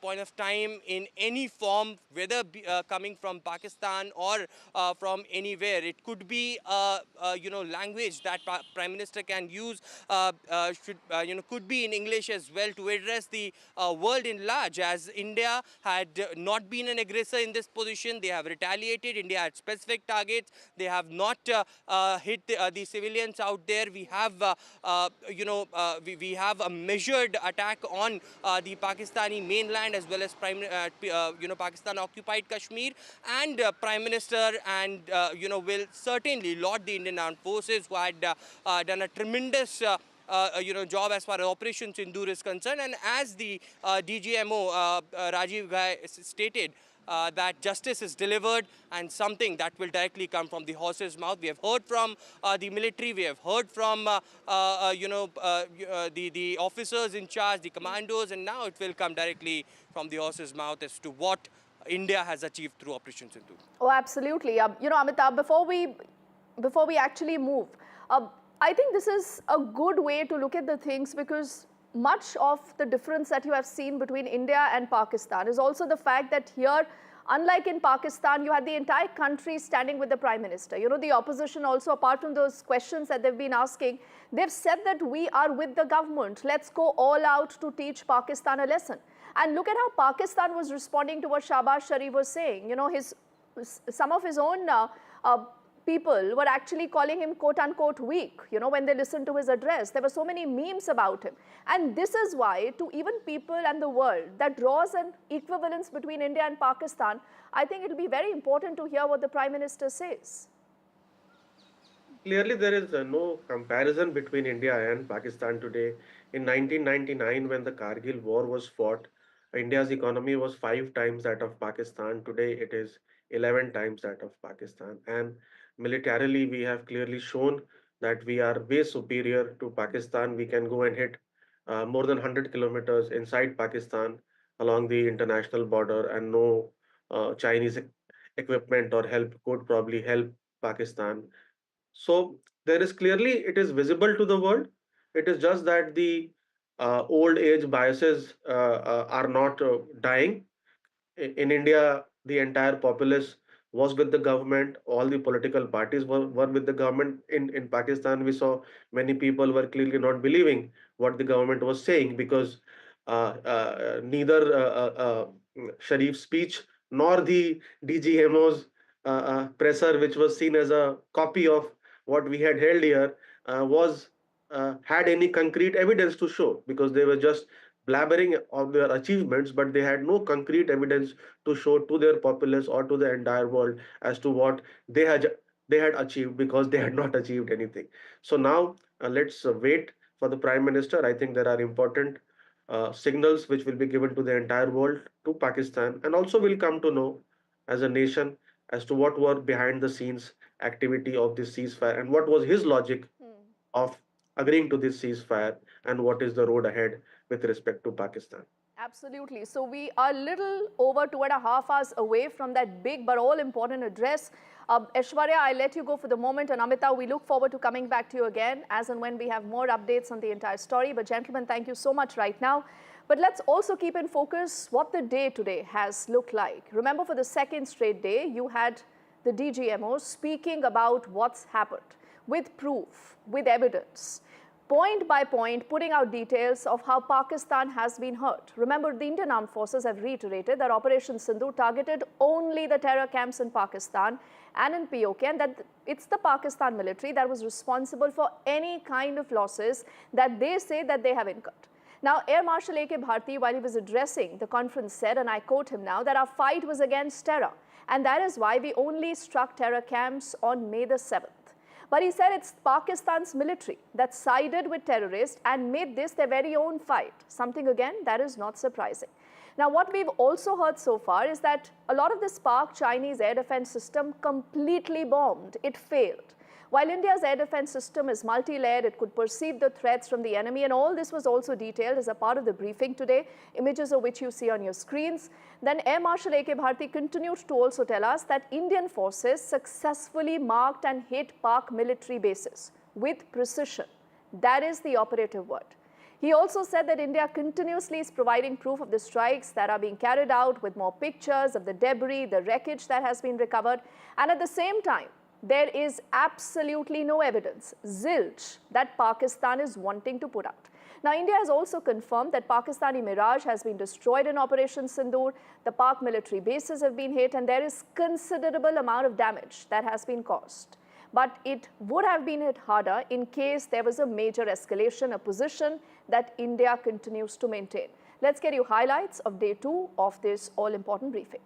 point of time in any form, whether coming from Pakistan or from anywhere. It could be you know, language that Prime Minister can use, you know, could be in English as well, to address the world in large. As India had not been an aggressor in this position, they have retaliated. India had specific targets. They have not hit the civilians out there. We have you know, we have a measured attack on the Pakistani mainland as well as you know, Pakistan occupied Kashmir, and Prime Minister and you know, will certainly laud the Indian Armed Forces, who had done a tremendous you know, job as far as Operation Sindoor is concerned. And as the DGMO Rajiv Ghai stated, that justice is delivered and something that will directly come from the horse's mouth. We have heard from the military, we have heard from the officers in charge, the commandos, and now it will come directly from the horse's mouth as to what India has achieved through Operation Sindoor. Oh, absolutely. Amitabh, before we actually move, I think this is a good way to look at the things, because much of the difference that you have seen between India and Pakistan is also the fact that here, unlike in Pakistan, you had the entire country standing with the Prime Minister. The opposition also, apart from those questions that they've been asking, they've said that we are with the government. Let's go all out to teach Pakistan a lesson. And look at how Pakistan was responding to what Shahbaz Sharif was saying. Some of his own people were actually calling him quote-unquote weak, when they listened to his address. There were so many memes about him. And this is why, to even people and the world, that draws an equivalence between India and Pakistan, I think it will be very important to hear what the Prime Minister says. Clearly, there is no comparison between India and Pakistan today. In 1999, when the Kargil war was fought, India's economy was 5 times that of Pakistan. Today, it is 11 times that of Pakistan. And militarily, we have clearly shown that we are way superior to Pakistan. We can go and hit more than 100 kilometers inside Pakistan along the international border, and no Chinese equipment or help could probably help Pakistan. So there is clearly, it is visible to the world. It is just that the old age biases are not dying. In India, the entire populace was with the government. All the political parties were with the government. In Pakistan, we saw many people were clearly not believing what the government was saying, because neither Sharif's speech nor the DGMO's presser, which was seen as a copy of what we had held here, had any concrete evidence to show, because they were just blabbering of their achievements, but they had no concrete evidence to show to their populace or to the entire world as to what they had achieved, because they had not achieved anything. So now let's wait for the Prime Minister. I think there are important signals which will be given to the entire world, to Pakistan, and also will come to know as a nation as to what were behind the scenes activity of this ceasefire, and what was his logic of agreeing to this ceasefire, and what is the road ahead with respect to Pakistan. Absolutely. So we are a little over 2.5 hours away from that big but all important address. Aishwarya, I'll let you go for the moment, and Amitabh, we look forward to coming back to you again as and when we have more updates on the entire story. But gentlemen, thank you so much right now. But let's also keep in focus what the day today has looked like. Remember, for the second straight day, you had the DGMO speaking about what's happened, with proof, with evidence, point by point, putting out details of how Pakistan has been hurt. Remember, the Indian Armed Forces have reiterated that Operation Sindoor targeted only the terror camps in Pakistan and in POK, and that it's the Pakistan military that was responsible for any kind of losses that they say that they have incurred. Now, Air Marshal A.K. Bharti, while he was addressing the conference, said, and I quote him now, that our fight was against terror, and that is why we only struck terror camps on May the 7th. But he said it's Pakistan's military that sided with terrorists and made this their very own fight. Something, again, that is not surprising. Now, what we've also heard so far is that a lot of this Pak Chinese air defense system completely bombed. It failed. While India's air defense system is multi-layered, it could perceive the threats from the enemy, and all this was also detailed as a part of the briefing today, images of which you see on your screens. Then Air Marshal A.K. Bharti continued to also tell us that Indian forces successfully marked and hit Pak military bases with precision. That is the operative word. He also said that India continuously is providing proof of the strikes that are being carried out, with more pictures of the debris, the wreckage that has been recovered, and at the same time, there is absolutely no evidence, zilch, that Pakistan is wanting to put out. Now, India has also confirmed that Pakistani Mirage has been destroyed in Operation Sindoor, the Pak military bases have been hit, and there is considerable amount of damage that has been caused. But it would have been hit harder in case there was a major escalation, a position that India continues to maintain. Let's get you highlights of day 2 of this all-important briefing.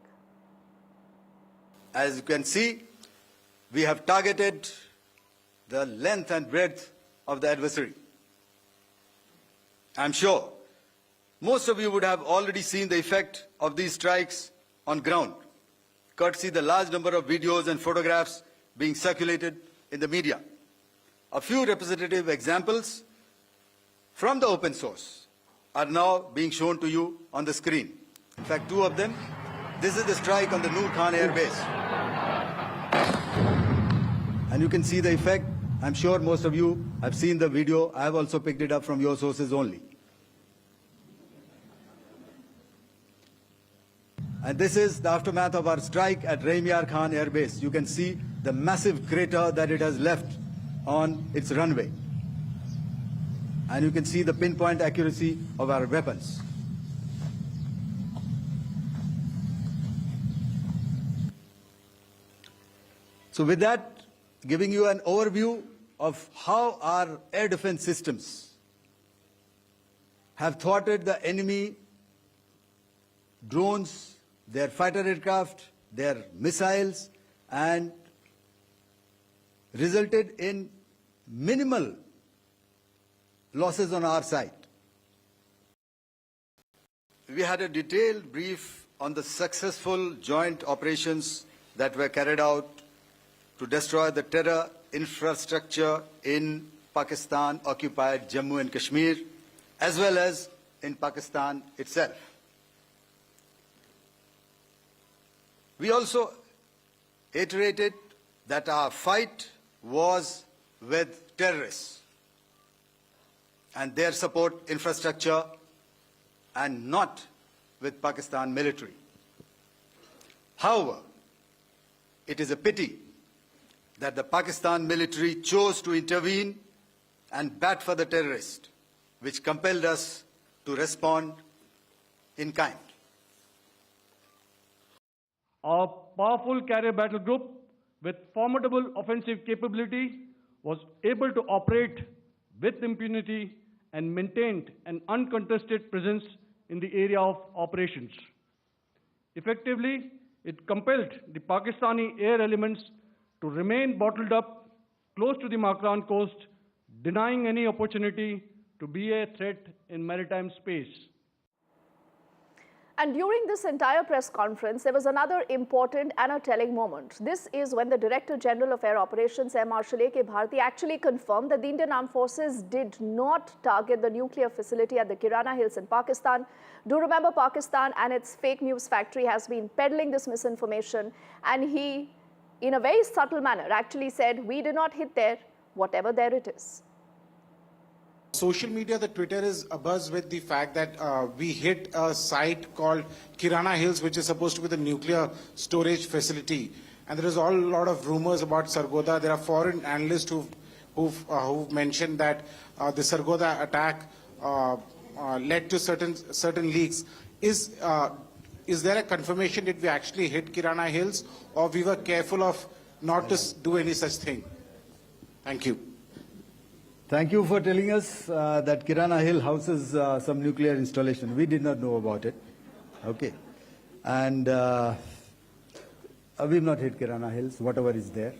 As you can see, we have targeted the length and breadth of the adversary. I'm sure most of you would have already seen the effect of these strikes on ground. courtesy the large number of videos and photographs being circulated in the media. A few representative examples from the open source are now being shown to you on the screen. In fact, two of them. This is the strike on the Noor Khan Air Base. And you can see the effect. I'm sure most of you have seen the video. I have also picked it up from your sources only. And this is the aftermath of our strike at Raimyar Khan Air Base. You can see the massive crater that it has left on its runway. And you can see the pinpoint accuracy of our weapons. So with that, giving you an overview of how our air defense systems have thwarted the enemy drones, their fighter aircraft, their missiles, and resulted in minimal losses on our side. We had a detailed brief on the successful joint operations that were carried out to destroy the terror infrastructure in Pakistan-occupied Jammu and Kashmir, as well as in Pakistan itself. We also iterated that our fight was with terrorists and their support infrastructure and not with Pakistan military. However, it is a pity that the Pakistan military chose to intervene and bat for the terrorist, which compelled us to respond in kind. Our powerful carrier battle group with formidable offensive capability was able to operate with impunity and maintained an uncontested presence in the area of operations. Effectively, it compelled the Pakistani air elements to remain bottled up close to the Makran coast, denying any opportunity to be a threat in maritime space. And during this entire press conference, there was another important and a telling moment. This is when the Director General of Air Operations, Air Marshal A.K. Bharti, actually confirmed that the Indian Armed Forces did not target the nuclear facility at the Kirana Hills in Pakistan. Do remember, Pakistan and its fake news factory has been peddling this misinformation, and he, in a very subtle manner, actually said, we did not hit there, whatever there it is. Social media, the Twitter is abuzz with the fact that we hit a site called Kirana Hills, which is supposed to be the nuclear storage facility. And there is a lot of rumors about Sargodha. There are foreign analysts who've mentioned that the Sargodha attack led to certain leaks. Is there a confirmation that we actually hit Kirana Hills, or we were careful of not to do any such thing? Thank you. Thank you for telling us that Kirana Hill houses some nuclear installation. We did not know about it. Okay. And we've not hit Kirana Hills, whatever is there.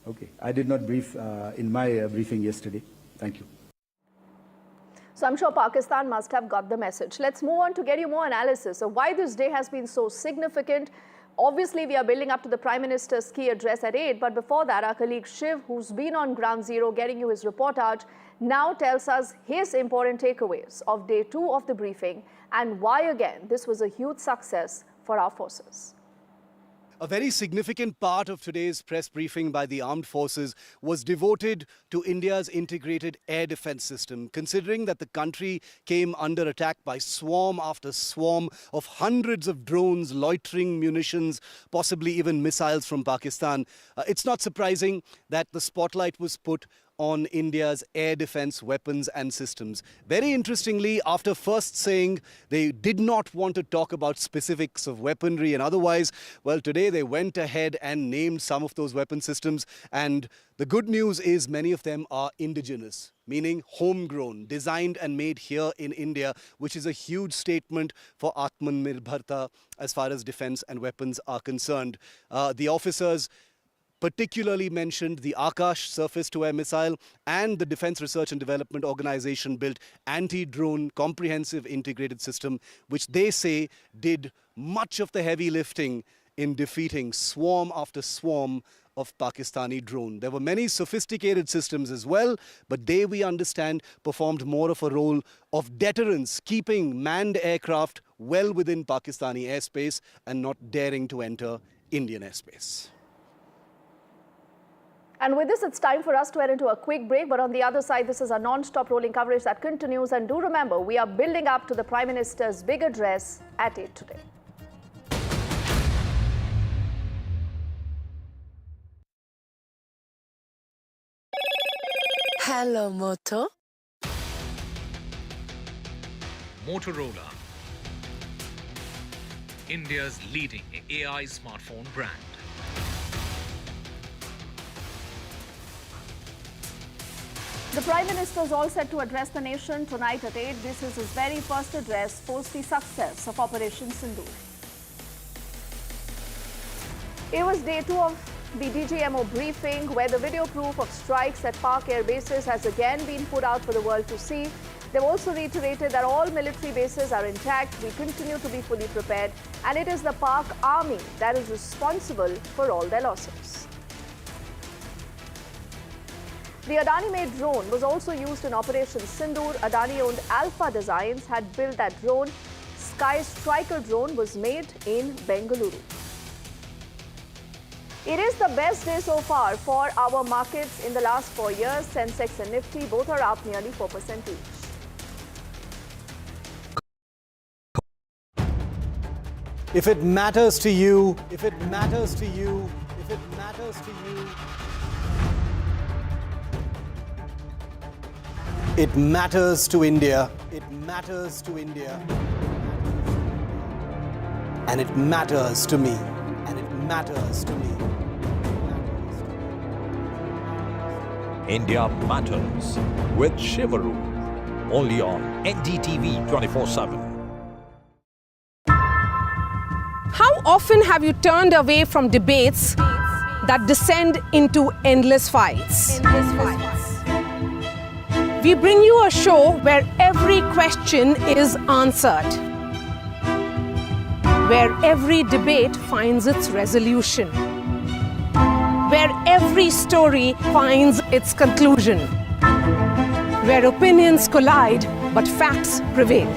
Okay. I did not brief in my briefing yesterday. Thank you. So I'm sure Pakistan must have got the message. Let's move on to get you more analysis of why this day has been so significant. Obviously, we are building up to the Prime Minister's key address at 8, but before that, our colleague Shiv, who's been on ground zero getting you his reportage, now tells us his important takeaways of day 2 of the briefing and why, again, this was a huge success for our forces. A very significant part of today's press briefing by the armed forces was devoted to India's integrated air defense system, considering that the country came under attack by swarm after swarm of hundreds of drones, loitering munitions, possibly even missiles from Pakistan. It's not surprising that the spotlight was put on India's air defense weapons and systems. Very interestingly, after first saying they did not want to talk about specifics of weaponry and otherwise, well, today they went ahead and named some of those weapon systems. And the good news is many of them are indigenous, meaning homegrown, designed and made here in India, which is a huge statement for Atmanirbharta as far as defense and weapons are concerned. The officers particularly mentioned the Akash surface-to-air missile and the Defense Research and Development Organization built anti-drone comprehensive integrated system, which they say did much of the heavy lifting in defeating swarm after swarm of Pakistani drone. There were many sophisticated systems as well, but they, we understand, performed more of a role of deterrence, keeping manned aircraft well within Pakistani airspace and not daring to enter Indian airspace. And with this, it's time for us to head into a quick break. But on the other side, this is a non-stop rolling coverage that continues. And do remember, we are building up to the Prime Minister's big address at 8 today. Hello, Moto. Motorola, India's leading AI smartphone brand. The Prime Minister is all set to address the nation tonight at 8. This is his very first address post the success of Operation Sindoor. It was day 2 of the DGMO briefing, where the video proof of strikes at Pak air bases has again been put out for the world to see. They've also reiterated that all military bases are intact, we continue to be fully prepared, and it is the Pak army that is responsible for all their losses. The Adani-made drone was also used in Operation Sindoor. Adani-owned Alpha Designs had built that drone. Sky Striker drone was made in Bengaluru. It is the best day so far for our markets in the last 4 years. Sensex and Nifty both are up nearly 4% each. If it matters to you, if it matters to you, if it matters to you, it matters to India. It matters to India. And it matters to me. And it matters to me. India Matters with Shivaru, only on NDTV 24/7. How often have you turned away from debates that descend into endless fights? We bring you a show where every question is answered, where every debate finds its resolution, where every story finds its conclusion, where opinions collide but facts prevail,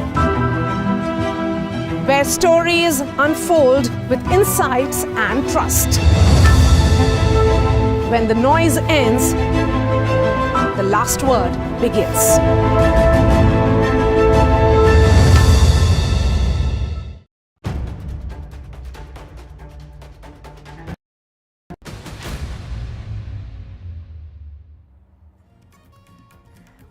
where stories unfold with insights and trust. When the noise ends, the last word begins.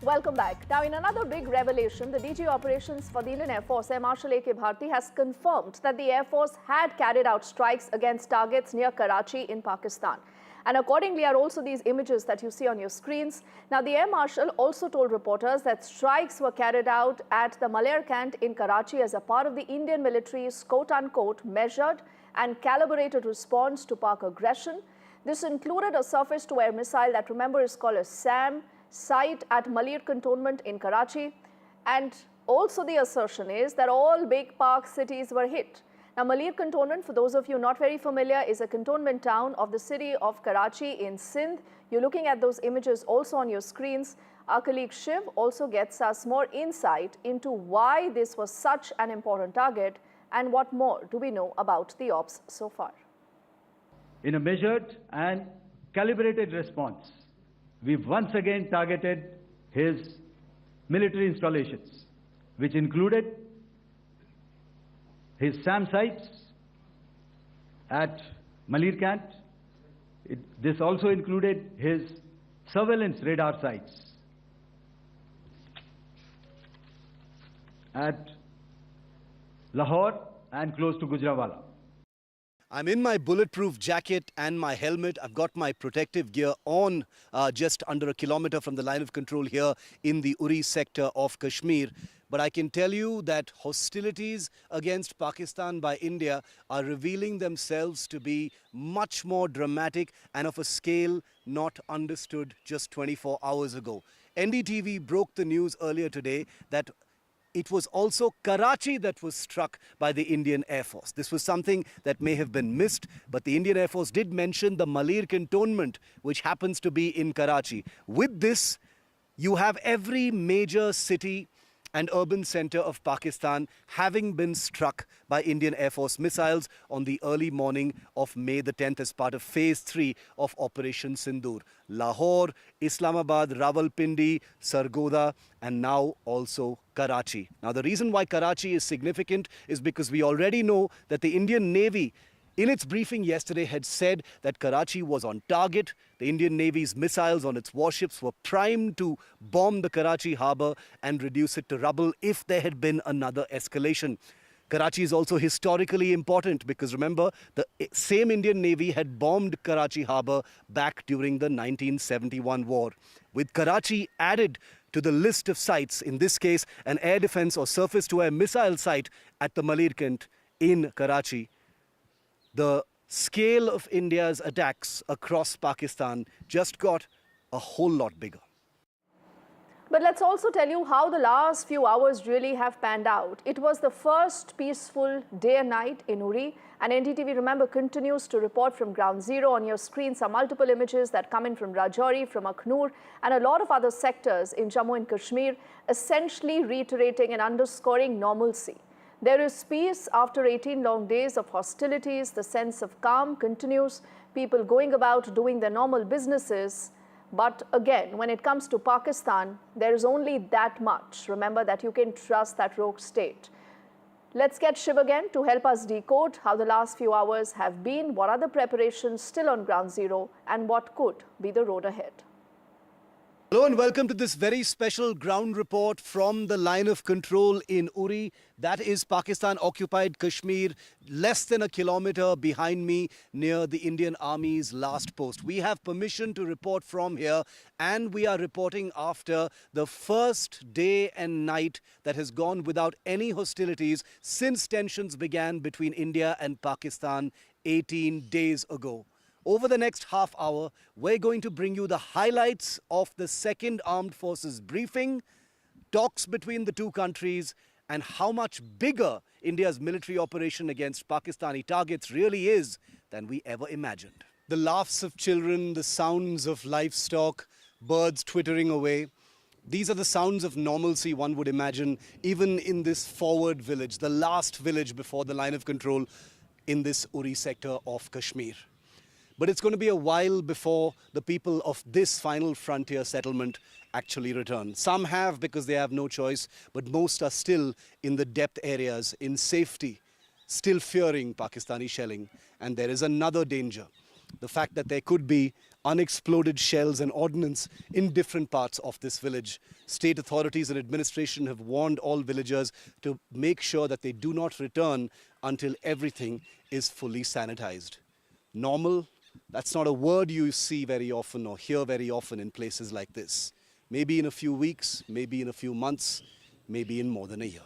Welcome back. Now, in another big revelation, the DG Operations for the Indian Air Force, Air Marshal A.K. Bharti, has confirmed that the Air Force had carried out strikes against targets near Karachi in Pakistan. And accordingly are also these images that you see on your screens. Now, the Air Marshal also told reporters that strikes were carried out at the Malair Cant in Karachi as a part of the Indian military's quote-unquote measured and calibrated response to Pak aggression. This included a surface-to-air missile that, remember, is called a SAM, site at Malair Cantonment in Karachi. And also the assertion is that all big Pak cities were hit. Now, Malair Cantonment, for those of you not very familiar, is a cantonment town of the city of Karachi in Sindh. You're looking at those images also on your screens. Our colleague Shiv also gets us more insight into why this was such an important target and what more do we know about the ops so far. In a measured and calibrated response, we've once again targeted his military installations, which included his SAM sites at Malair Cant. This also included his surveillance radar sites at Lahore and close to Gujranwala. I'm in my bulletproof jacket and my helmet. I've got my protective gear on just under a kilometer from the line of control here in the Uri sector of Kashmir. But I can tell you that hostilities against Pakistan by India are revealing themselves to be much more dramatic and of a scale not understood just 24 hours ago. NDTV broke the news earlier today that it was also Karachi that was struck by the Indian Air Force. This was something that may have been missed, but the Indian Air Force did mention the Malir Cantonment, which happens to be in Karachi. With this, you have every major city and urban center of Pakistan having been struck by Indian Air Force missiles on the early morning of May the 10th as part of Phase 3 of Operation Sindoor. Lahore, Islamabad, Rawalpindi, Sargodha, and now also Karachi. Now, the reason why Karachi is significant is because we already know that the Indian Navy, in its briefing yesterday, had said that Karachi was on target. The Indian Navy's missiles on its warships were primed to bomb the Karachi harbour and reduce it to rubble if there had been another escalation. Karachi is also historically important because remember, the same Indian Navy had bombed Karachi harbour back during the 1971 war. With Karachi added to the list of sites, in this case an air defence or surface-to-air missile site at the Malirkant in Karachi, the scale of India's attacks across Pakistan just got a whole lot bigger. But let's also tell you how the last few hours really have panned out. It was the first peaceful day and night in Uri, and NDTV, remember, continues to report from ground zero. On your screens are multiple images that come in from Rajouri, from Akhnur, and a lot of other sectors in Jammu and Kashmir, essentially reiterating and underscoring normalcy. There is peace after 18 long days of hostilities. The sense of calm continues, people going about doing their normal businesses. But again, when it comes to Pakistan, there is only that much. Remember that you can trust that rogue state. Let's get Shiv again to help us decode how the last few hours have been, what are the preparations still on ground zero, and what could be the road ahead. Hello and welcome to this very special ground report from the line of control in Uri. That is Pakistan-occupied Kashmir, less than a kilometer behind me near the Indian Army's last post. We have permission to report from here, and we are reporting after the first day and night that has gone without any hostilities since tensions began between India and Pakistan 18 days ago. Over the next half hour, we're going to bring you the highlights of the Second Armed Forces briefing, talks between the two countries, and how much bigger India's military operation against Pakistani targets really is than we ever imagined. The laughs of children, the sounds of livestock, birds twittering away. These are the sounds of normalcy one would imagine, even in this forward village, the last village before the line of control in this Uri sector of Kashmir. But it's going to be a while before the people of this final frontier settlement actually return. Some have because they have no choice, but most are still in the depth areas, in safety, still fearing Pakistani shelling. And there is another danger, the fact that there could be unexploded shells and ordnance in different parts of this village. State authorities and administration have warned all villagers to make sure that they do not return until everything is fully sanitized. Normal? That's not a word you see very often or hear very often in places like this. Maybe in a few weeks, maybe in a few months, maybe in more than a year.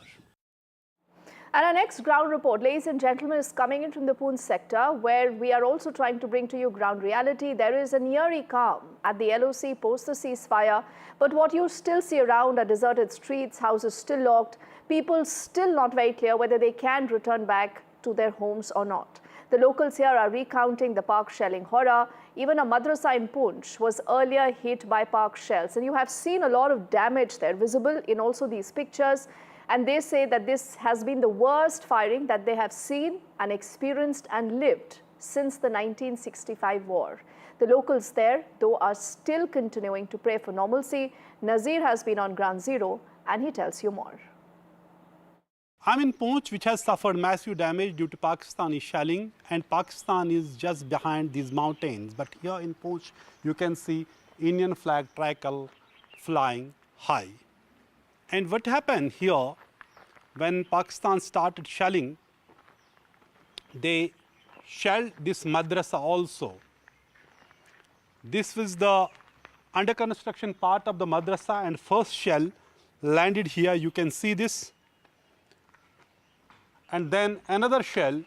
And our next ground report, ladies and gentlemen, is coming in from the Poonch sector, where we are also trying to bring to you ground reality. There is an eerie calm at the LOC post the ceasefire, but what you still see around are deserted streets, houses still locked, people still not very clear whether they can return back to their homes or not. The locals here are recounting the Pak shelling horror. Even a madrasa in Poonch was earlier hit by Pak shells. And you have seen a lot of damage there visible in also these pictures. And they say that this has been the worst firing that they have seen and experienced and lived since the 1965 war. The locals there, though, are still continuing to pray for normalcy. Nazir has been on ground zero and he tells you more. I'm in Poonch, which has suffered massive damage due to Pakistani shelling, and Pakistan is just behind these mountains. But here in Poonch, you can see Indian flag tricolor flying high. And what happened here, when Pakistan started shelling, they shelled this madrasa also. This was the under construction part of the madrasa, and first shell landed here. You can see this. And then another shell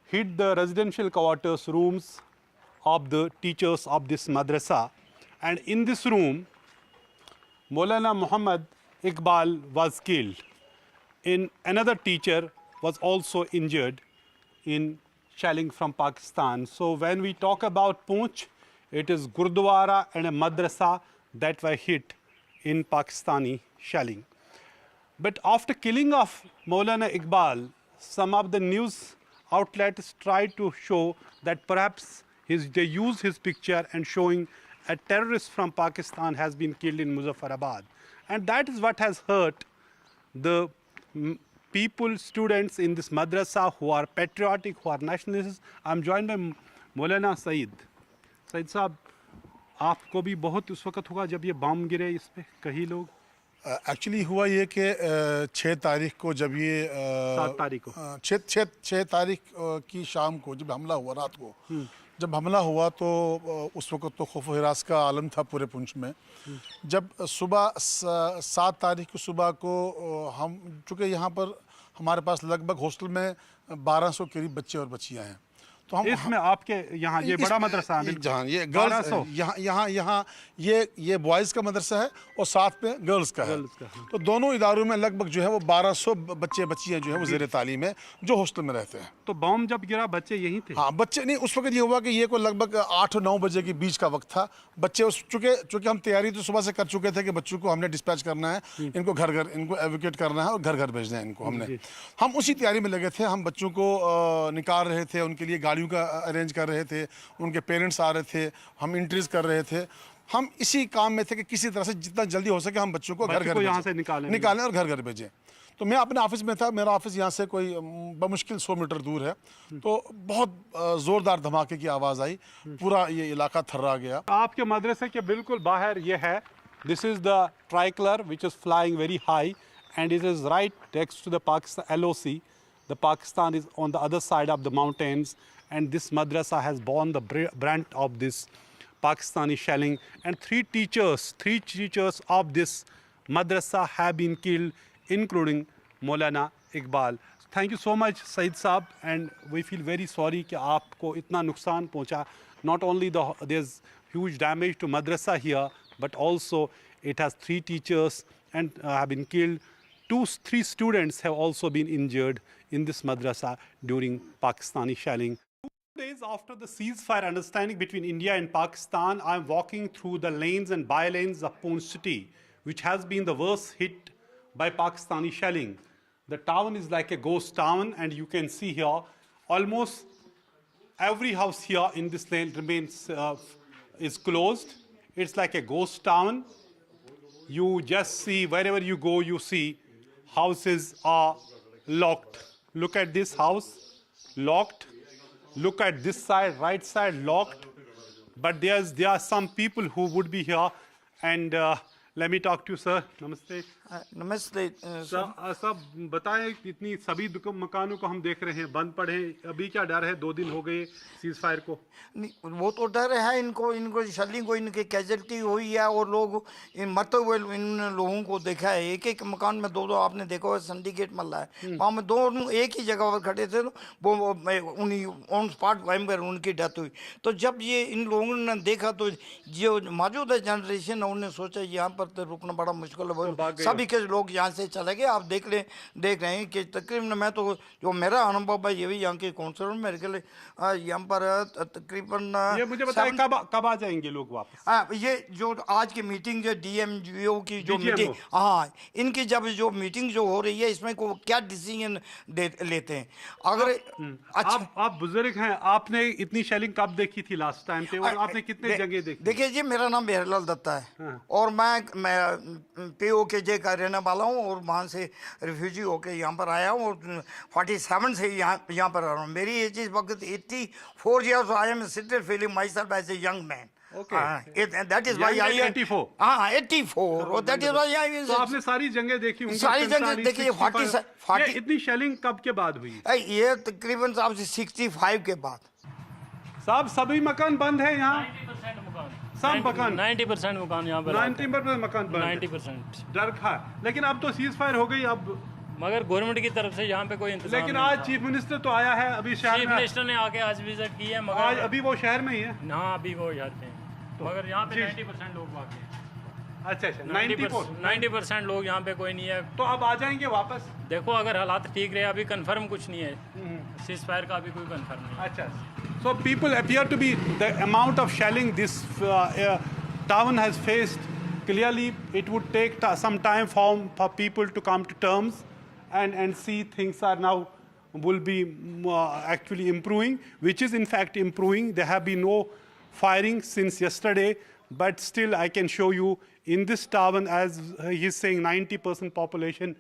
hit the residential quarters rooms of the teachers of this madrasa. And in this room, Maulana Muhammad Iqbal was killed. another teacher was also injured in shelling from Pakistan. So when we talk about Poonch, it is Gurdwara and a madrasa that were hit in Pakistani shelling. But after killing of Maulana Iqbal, some of the news outlets tried to show that perhaps they use his picture and showing a terrorist from Pakistan has been killed in Muzaffarabad. And that is what has hurt the people, students in this madrasa who are patriotic, who are nationalists. I'm joined by Maulana Saeed. Saeed साहब, आपको भी बहुत उस वक्त हुआ जब ये बम गिरे इस पे कई लोग? एक्चुअली हुआ ये कि 6 तारीख को जब ये 7 तारीख को 6 तारीख की शाम को जब हमला हुआ रात को जब हमला हुआ तो उस वक्त तो खौफ हिरास का आलम था पूरे पुंछ में। जब सुबह 7 तारीख की सुबह को हम चूँकि यहाँ पर हमारे पास लगभग हॉस्टल में 1200 करीब बच्चे और बच्चियाँ हैं, तो हम इसमें आपके यहाँ ये बड़ा मदरसा है जहाँ ये गर्ल्स यहाँ ये बॉयज़ का मदरसा है और साथ में गर्ल्स का है। तो दोनों इदारों में लगभग जो है वो 1200 बच्चे बच्चियाँ जो है वो ज़ेर तालीम है जो हॉस्टल में रहते हैं। तो बम जब गिरा बच्चे यहीं थे? हाँ, बच्चे नहीं, उस वक्त ये हुआ कि ये कोई लगभग 8 और 9 बजे के बीच का वक्त था। बच्चे उस चूँकि हम तैयारी तो सुबह से कर चुके थे कि बच्चों को हमने डिस्पैच करना है, इनको घर घर इनको एवोकेट करना है और घर घर भेजना है इनको। हम उसी तैयारी में लगे थे। हम बच्चों को निकाल रहे थे, उनके लिए गाड़ियों का अरेंज कर रहे थे, उनके पेरेंट्स आ रहे थे, हम इंट्रीज कर रहे थे। हम इसी काम में थे कि किसी तरह से जितना जल्दी हो सके हम बच्चों को घर घर यहाँ से निकालें और घर घर भेजें। तो मैं अपने ऑफिस में था, मेरा ऑफिस यहाँ से कोई बमुश्किल 100 मीटर दूर है। तो बहुत ज़ोरदार धमाके की आवाज़ आई, पूरा ये इलाका थर्रा गया। आपके मदरसे के बिल्कुल बाहर ये है, this is the tricolour which is flying very high and it is right next to the Pakistan LOC. The Pakistan is on the other side of the mountains, and this madrasa has borne the brunt of this Pakistani shelling, and three teachers of this madrasa have been killed, including Maulana Iqbal. Thank you so much, Saeed Saab, and we feel very sorry कि आपको इतना नुकसान पहुंचा. Not only there's huge damage to madrasa here, but also it has 3 teachers and have been killed. 3 students have also been injured in this madrasa during Pakistani shelling. 2 days after the ceasefire understanding between India and Pakistan, I'm walking through the lanes and by-lanes of Poonch city, which has been the worst hit by Pakistani shelling. The town is like a ghost town, and you can see here almost every house here in this lane remains is closed. It's like a ghost town. You just see wherever you go, you see houses are locked. Look at this house, locked. Look at this side, right side, locked. But there are some people who would be here, and let me talk to you, sir. Namaste. नमस्ते सब बताएं, इतनी सभी मकानों को हम देख रहे हैं बंद पड़े हैं, अभी क्या डर है? 2 दिन हो गए सीज फायर को। वो तो डर है, इनको शल्लिंग को इनकी कैजुअल्टी हुई है और लोग मरते हुए इन लोगों को देखा है। एक मकान में 2 आपने देखा है, सिंडिकेट मल्ला है, वहाँ में 2 एक ही जगह पर खड़े थे, तो वो उन्हीं ऑन स्पॉट वहीं पर उनकी डेथ हुई। तो जब ये इन लोगों ने देखा तो जो मौजूदा जनरेशन है उन्होंने सोचा यहाँ पर तो रुकना बड़ा मुश्किल है, के लोग यहाँ से चले गए। आप देख रहे हैं कि तकरीबन मैं तो जो मेरा अनुभव है ये भी यहाँ के काउंसिलर मेरे के लिए यहाँ पर तकरीबन ये मुझे बताएं कब आ जाएंगे लोग वापस? ये जो आज की मीटिंग जो DMGO की जो मीटिंग, हाँ, इनकी जब जो मीटिंग जो हो रही है इसमें को क्या डिसीजन लेते हैं। अगर आप बुजुर्ग हैं, आपने इतनी शेलिंग कब देखी थी लास्ट टाइम पे, और आपने कितने जगह देखी? देखिए जी, मेरा नाम बेहरलाल दत्ता है और मैं POKJ का रहने वाला हूँ और वहाँ से रिफ्यूजी होके यहाँ पर आया हूँ और 47 से यहाँ पर आ रहा हूँ। मेरी एज इस वक्त 84 years, I am still feeling myself as a young man. That is why I 84. 84. That is why I. तो आपने सारी जगह देखी होंगी? सारी जगह देखी। 40 इतनी शेलिंग कब के बाद हुई? ये तकरीबन साहब 65 के बाद। साहब सभी मकान बंद है यहाँ? सब मकान 90% मकान यहाँ पर 90% मकान बंद, 90% डर खा। लेकिन अब तो सीज फायर हो गई, अब मगर गवर्नमेंट की तरफ से यहाँ पे कोई इंतजाम लेकिन आज चीफ मिनिस्टर तो आया है, अभी शहर में चीफ मिनिस्टर ने आके आज विजिट की है, मगर आज अभी वो शहर में ही है। हाँ, अभी वो शहर में, मगर यहाँ पे 90% लोग बाकी हैं। अच्छा अच्छा 90% लोग यहाँ पे कोई नहीं है। तो अब आ जाएंगे वापस? देखो अगर हालात ठीक रहे, अभी कंफर्म कुछ नहीं है, सीज फायर का अभी कोई कंफर्म नहीं है। अच्छा, so people appear to be the amount of shelling this town has faced. Clearly, it would take some time for people to come to terms and see things are now will be actually improving, which is in fact improving. There have been no firing since yesterday, but still I can show you in this town, as he's saying 90% population,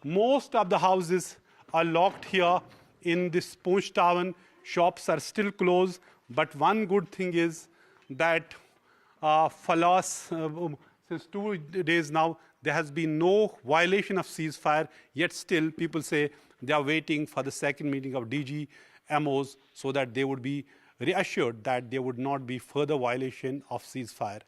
most of the houses are locked here in this Poonch town. Shops are still closed, but one good thing is that since 2 days now, there has been no violation of ceasefire, yet still people say they are waiting for the second meeting of DG MOs so that they would be reassured that there would not be further violation of ceasefire.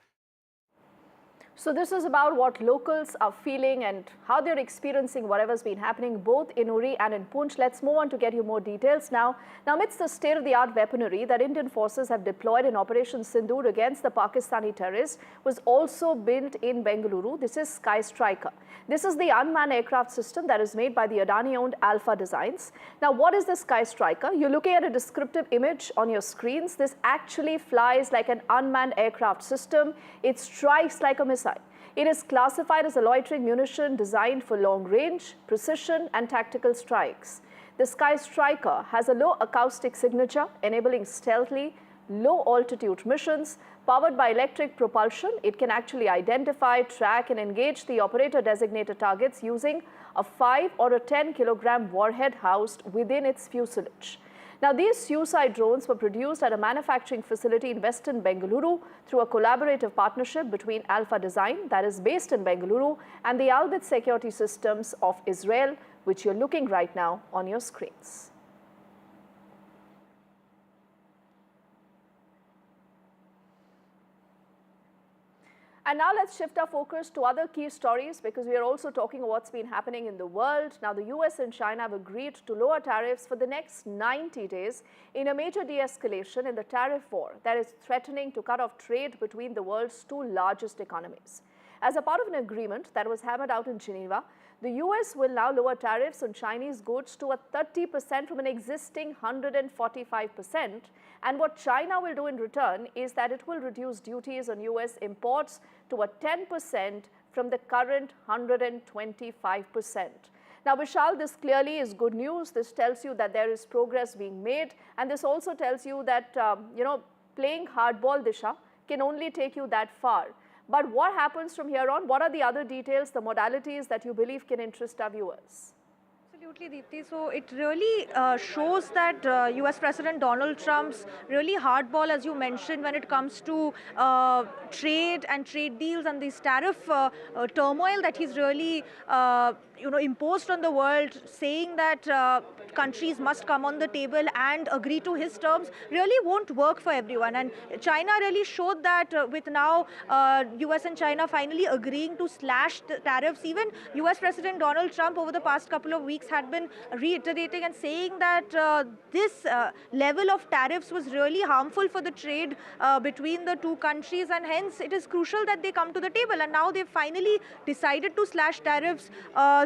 So this is about what locals are feeling and how they're experiencing whatever's been happening both in Uri and in Poonch. Let's move on to get you more details now. Now, amidst the state-of-the-art weaponry that Indian forces have deployed in Operation Sindoor against the Pakistani terrorists was also built in Bengaluru. This is Sky Striker. This is the unmanned aircraft system that is made by the Adani-owned Alpha Designs. Now, what is the Sky Striker? You're looking at a descriptive image on your screens. This actually flies like an unmanned aircraft system. It strikes like a missile. It is classified as a loitering munition designed for long range, precision and tactical strikes. The Sky Striker has a low acoustic signature, enabling stealthy, low altitude missions. Powered by electric propulsion, it can actually identify, track and engage the operator designated targets using a 5 or a 10 kilogram warhead housed within its fuselage. Now, these suicide drones were produced at a manufacturing facility in western Bengaluru through a collaborative partnership between Alpha Design, that is based in Bengaluru, and the Albit Security Systems of Israel, which you're looking right now on your screens. And now let's shift our focus to other key stories, because we are also talking about what's been happening in the world. Now, the US and China have agreed to lower tariffs for the next 90 days in a major de-escalation in the tariff war that is threatening to cut off trade between the world's two largest economies. As a part of an agreement that was hammered out in Geneva, the US will now lower tariffs on Chinese goods to a 30% from an existing 145%. And what China will do in return is that it will reduce duties on US imports to a 10% from the current 125%. Now, Vishal, this clearly is good news. This tells you that there is progress being made. And this also tells you that, playing hardball, Disha, can only take you that far. But what happens from here on? What are the other details, the modalities that you believe can interest our viewers? Absolutely, Deepti. So it really shows that US President Donald Trump's really hardball, as you mentioned, when it comes to trade and trade deals and this tariff turmoil that he's really imposed on the world, saying that countries must come on the table and agree to his terms, really won't work for everyone. And China really showed that with now US and China finally agreeing to slash the tariffs. Even US President Donald Trump over the past couple of weeks had been reiterating and saying that this level of tariffs was really harmful for the trade between the two countries, and hence it is crucial that they come to the table. And now they've finally decided to slash tariffs.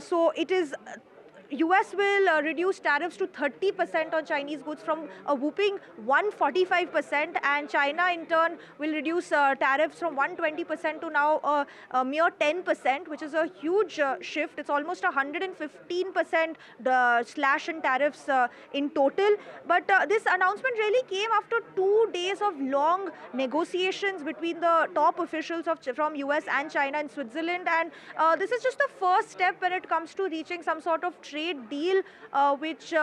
So it is US will reduce tariffs to 30% on Chinese goods from a whooping 145%, and China in turn will reduce tariffs from 120% to now a mere 10%, which is a huge shift. It's almost 115% slash in tariffs in total. But this announcement really came after 2 days of long negotiations between the top officials from US and China in Switzerland, and this is just the first step when it comes to reaching some sort of trade deal, which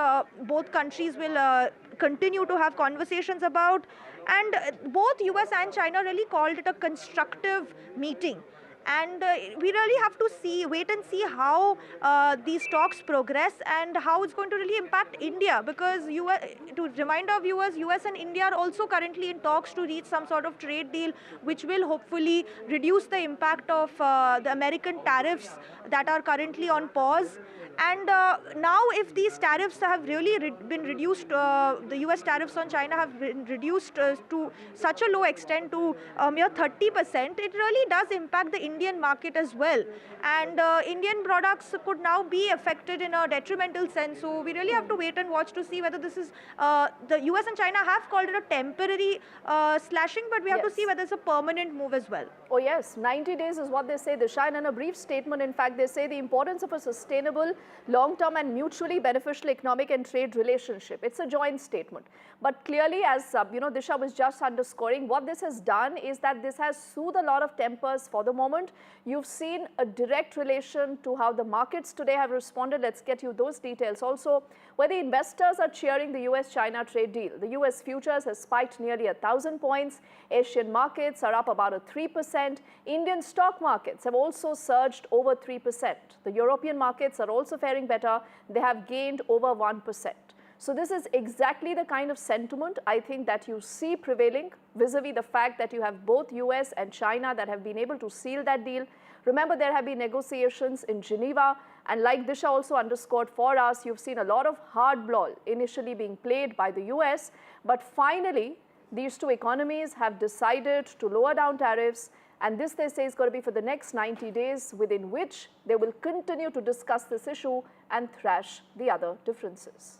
both countries will continue to have conversations about. And both US and China really called it a constructive meeting. And we really have to wait and see how these talks progress and how it's going to really impact India. Because to remind our viewers, US and India are also currently in talks to reach some sort of trade deal, which will hopefully reduce the impact of the American tariffs that are currently on pause. And now if these tariffs have really been reduced, the US tariffs on China have been reduced to such a low extent to mere 30%, it really does impact the Indian Indian market as well. And Indian products could now be affected in a detrimental sense. So we really have to wait and watch to see whether this is, the US and China have called it a temporary slashing, but we have to see whether it's a permanent move as well. Oh yes, 90 days is what they say, Disha. And in a brief statement, in fact, they say the importance of a sustainable, long-term and mutually beneficial economic and trade relationship. It's a joint statement. But clearly, as Disha was just underscoring, what this has done is that this has soothed a lot of tempers for the moment. You've seen a direct relation to how the markets today have responded. Let's get you those details. Also, where the investors are cheering the US-China trade deal. The US futures has spiked nearly 1,000 points. Asian markets are up about 3%. Indian stock markets have also surged over 3%. The European markets are also faring better. They have gained over 1%. So this is exactly the kind of sentiment I think that you see prevailing vis-a-vis the fact that you have both US and China that have been able to seal that deal. Remember, there have been negotiations in Geneva, and like Disha also underscored for us, you've seen a lot of hardball initially being played by the US, but finally these two economies have decided to lower down tariffs, and this, they say, is going to be for the next 90 days, within which they will continue to discuss this issue and thrash the other differences.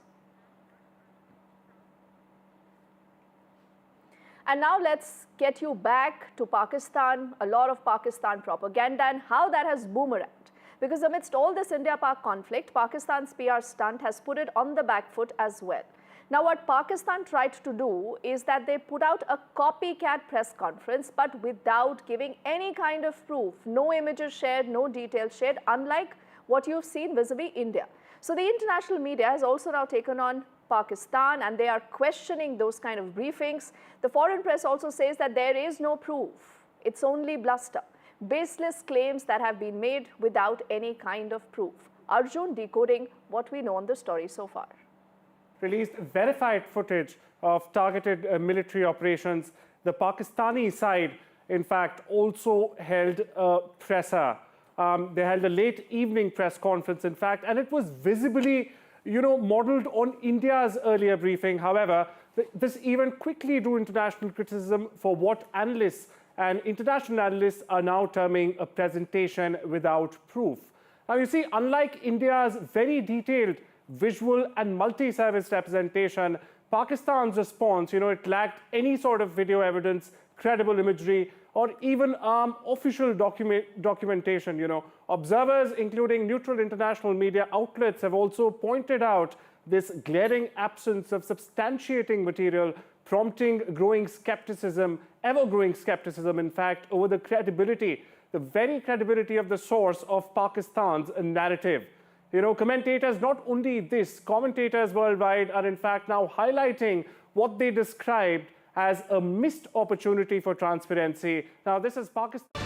And now let's get you back to Pakistan, a lot of Pakistan propaganda and how that has boomeranged. Because amidst all this India-Pak conflict, Pakistan's PR stunt has put it on the back foot as well. Now, what Pakistan tried to do is that they put out a copycat press conference, but without giving any kind of proof. No images shared, no details shared, unlike what you've seen vis-a-vis India. So the international media has also now taken on Pakistan, and they are questioning those kind of briefings. The foreign press also says that there is no proof. It's only bluster. Baseless claims that have been made without any kind of proof. Arjun decoding what we know on the story so far. Released verified footage of targeted military operations. The Pakistani side, in fact, also held a presser. They held a late evening press conference, in fact, and it was visibly modeled on India's earlier briefing. However, this even quickly drew international criticism for what analysts and international analysts are now terming a presentation without proof. Now, you see, unlike India's very detailed visual and multi-service representation, Pakistan's response, it lacked any sort of video evidence, credible imagery, or even official documentation. Observers, including neutral international media outlets, have also pointed out this glaring absence of substantiating material, prompting growing skepticism, ever-growing skepticism, in fact, over the credibility, the very credibility of the source of Pakistan's narrative. Commentators, not only this, commentators worldwide are in fact now highlighting what they described as a missed opportunity for transparency. Now, this is Pakistan.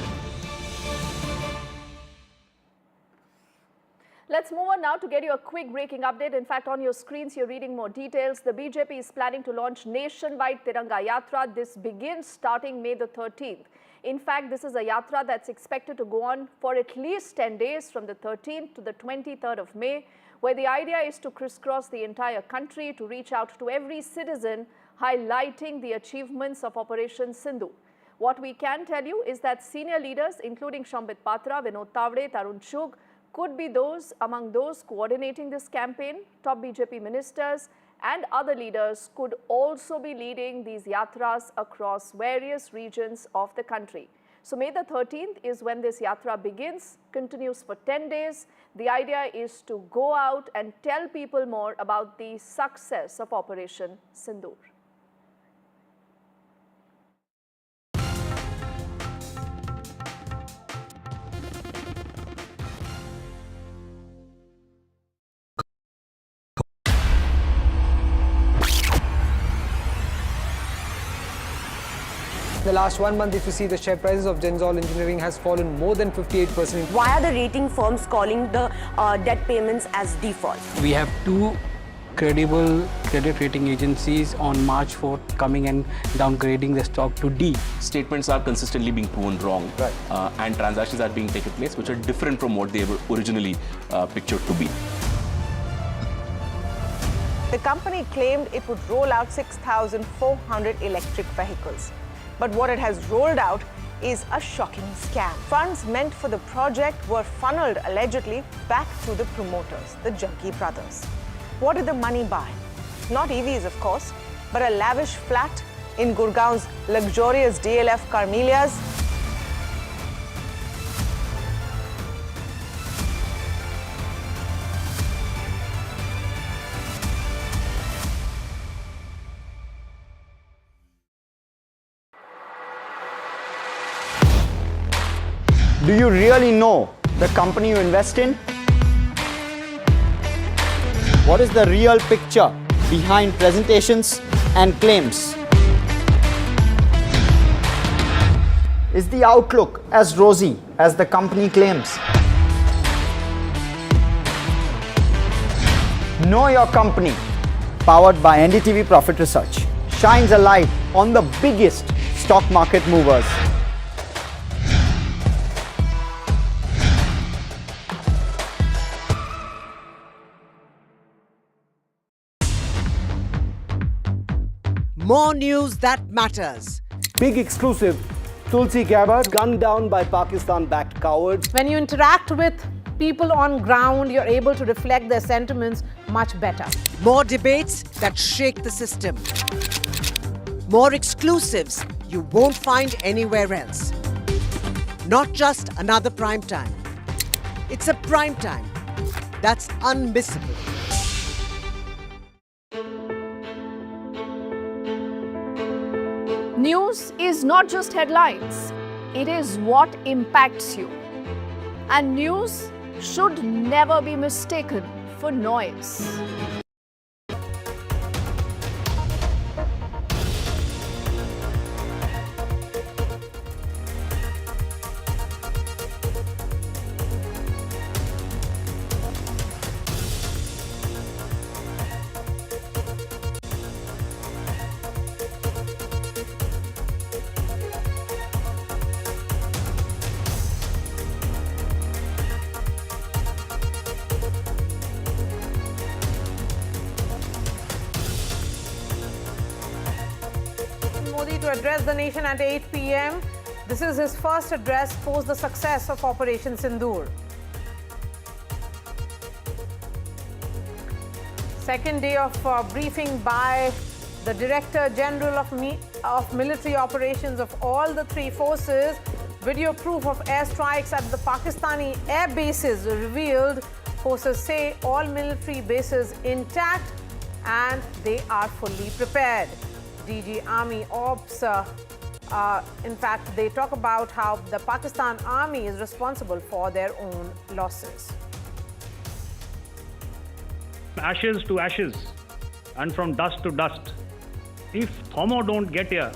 Let's move on now to get you a quick breaking update. In fact, on your screens, you're reading more details. The BJP is planning to launch nationwide Tiranga Yatra. This begins starting May the 13th. In fact, this is a yatra that's expected to go on for at least 10 days from the 13th to the 23rd of May, where the idea is to crisscross the entire country to reach out to every citizen, highlighting the achievements of Operation Sindoor. What we can tell you is that senior leaders, including Shambit Patra, Vinod Tavade, Tarun Chugh, could be among those coordinating this campaign. Top BJP ministers and other leaders could also be leading these yatras across various regions of the country. So May the 13th is when this yatra begins, continues for 10 days. The idea is to go out and tell people more about the success of Operation Sindoor. The last 1 month, if you see, the share prices of Denzol Engineering has fallen more than 58%. Why are the rating firms calling the debt payments as default? We have two credible credit rating agencies on March 4th coming and downgrading the stock to D. Statements are consistently being proven wrong, and transactions are being taken place which are different from what they were originally pictured to be. The company claimed it would roll out 6,400 electric vehicles. But what it has rolled out is a shocking scam. Funds meant for the project were funneled allegedly back to the promoters, the Jaggi brothers. What did the money buy? Not EVs, of course, but a lavish flat in Gurgaon's luxurious DLF Carmelias. Do you really know the company you invest in? What is the real picture behind presentations and claims? Is the outlook as rosy as the company claims? Know Your Company, powered by NDTV Profit Research, shines a light on the biggest stock market movers. More news that matters. Big exclusive. Tulsi Gabbard gunned down by Pakistan-backed cowards. When you interact with people on ground, you're able to reflect their sentiments much better. More debates that shake the system. More exclusives you won't find anywhere else. Not just another prime time. It's a prime time that's unmissable. News is not just headlines, it is what impacts you. And news should never be mistaken for noise. Modi to address the nation at 8 p.m. This is his first address post the success of Operation Sindoor. Second day of briefing by the Director General of Military Operations of all the three forces. Video proof of airstrikes at the Pakistani air bases revealed. Forces say all military bases intact and they are fully prepared. DG Army Ops, in fact, they talk about how the Pakistan Army is responsible for their own losses. Ashes to ashes and from dust to dust. If Thomo don't get here,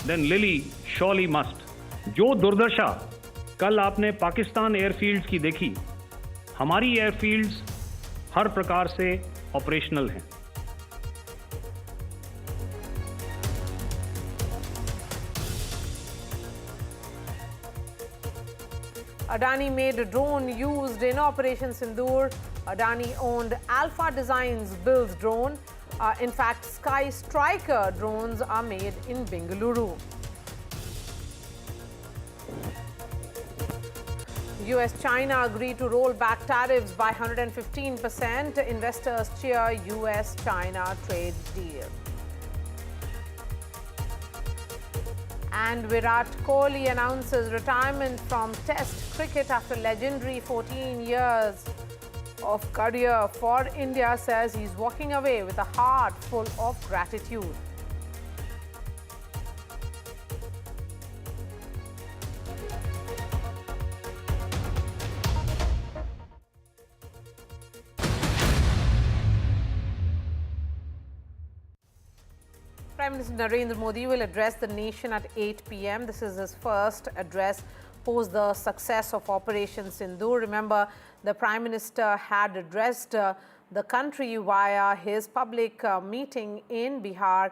then Lily surely must. जो दुर्दशा कल आपने Pakistan airfields की देखी, हमारी airfields हर प्रकार से operational हैं. Adani made a drone used in Operation Sindoor. Adani owned Alpha Designs builds drone. In fact, Sky Striker drones are made in Bengaluru. US-China agreed to roll back tariffs by 115%. Investors cheer US-China trade deal. And Virat Kohli announces retirement from Test cricket after legendary 14 years of career for India, says he's walking away with a heart full of gratitude. Prime Minister Narendra Modi will address the nation at 8 p.m. This is his first address post the success of Operation Sindoor. Remember, the Prime Minister had addressed the country via his public meeting in Bihar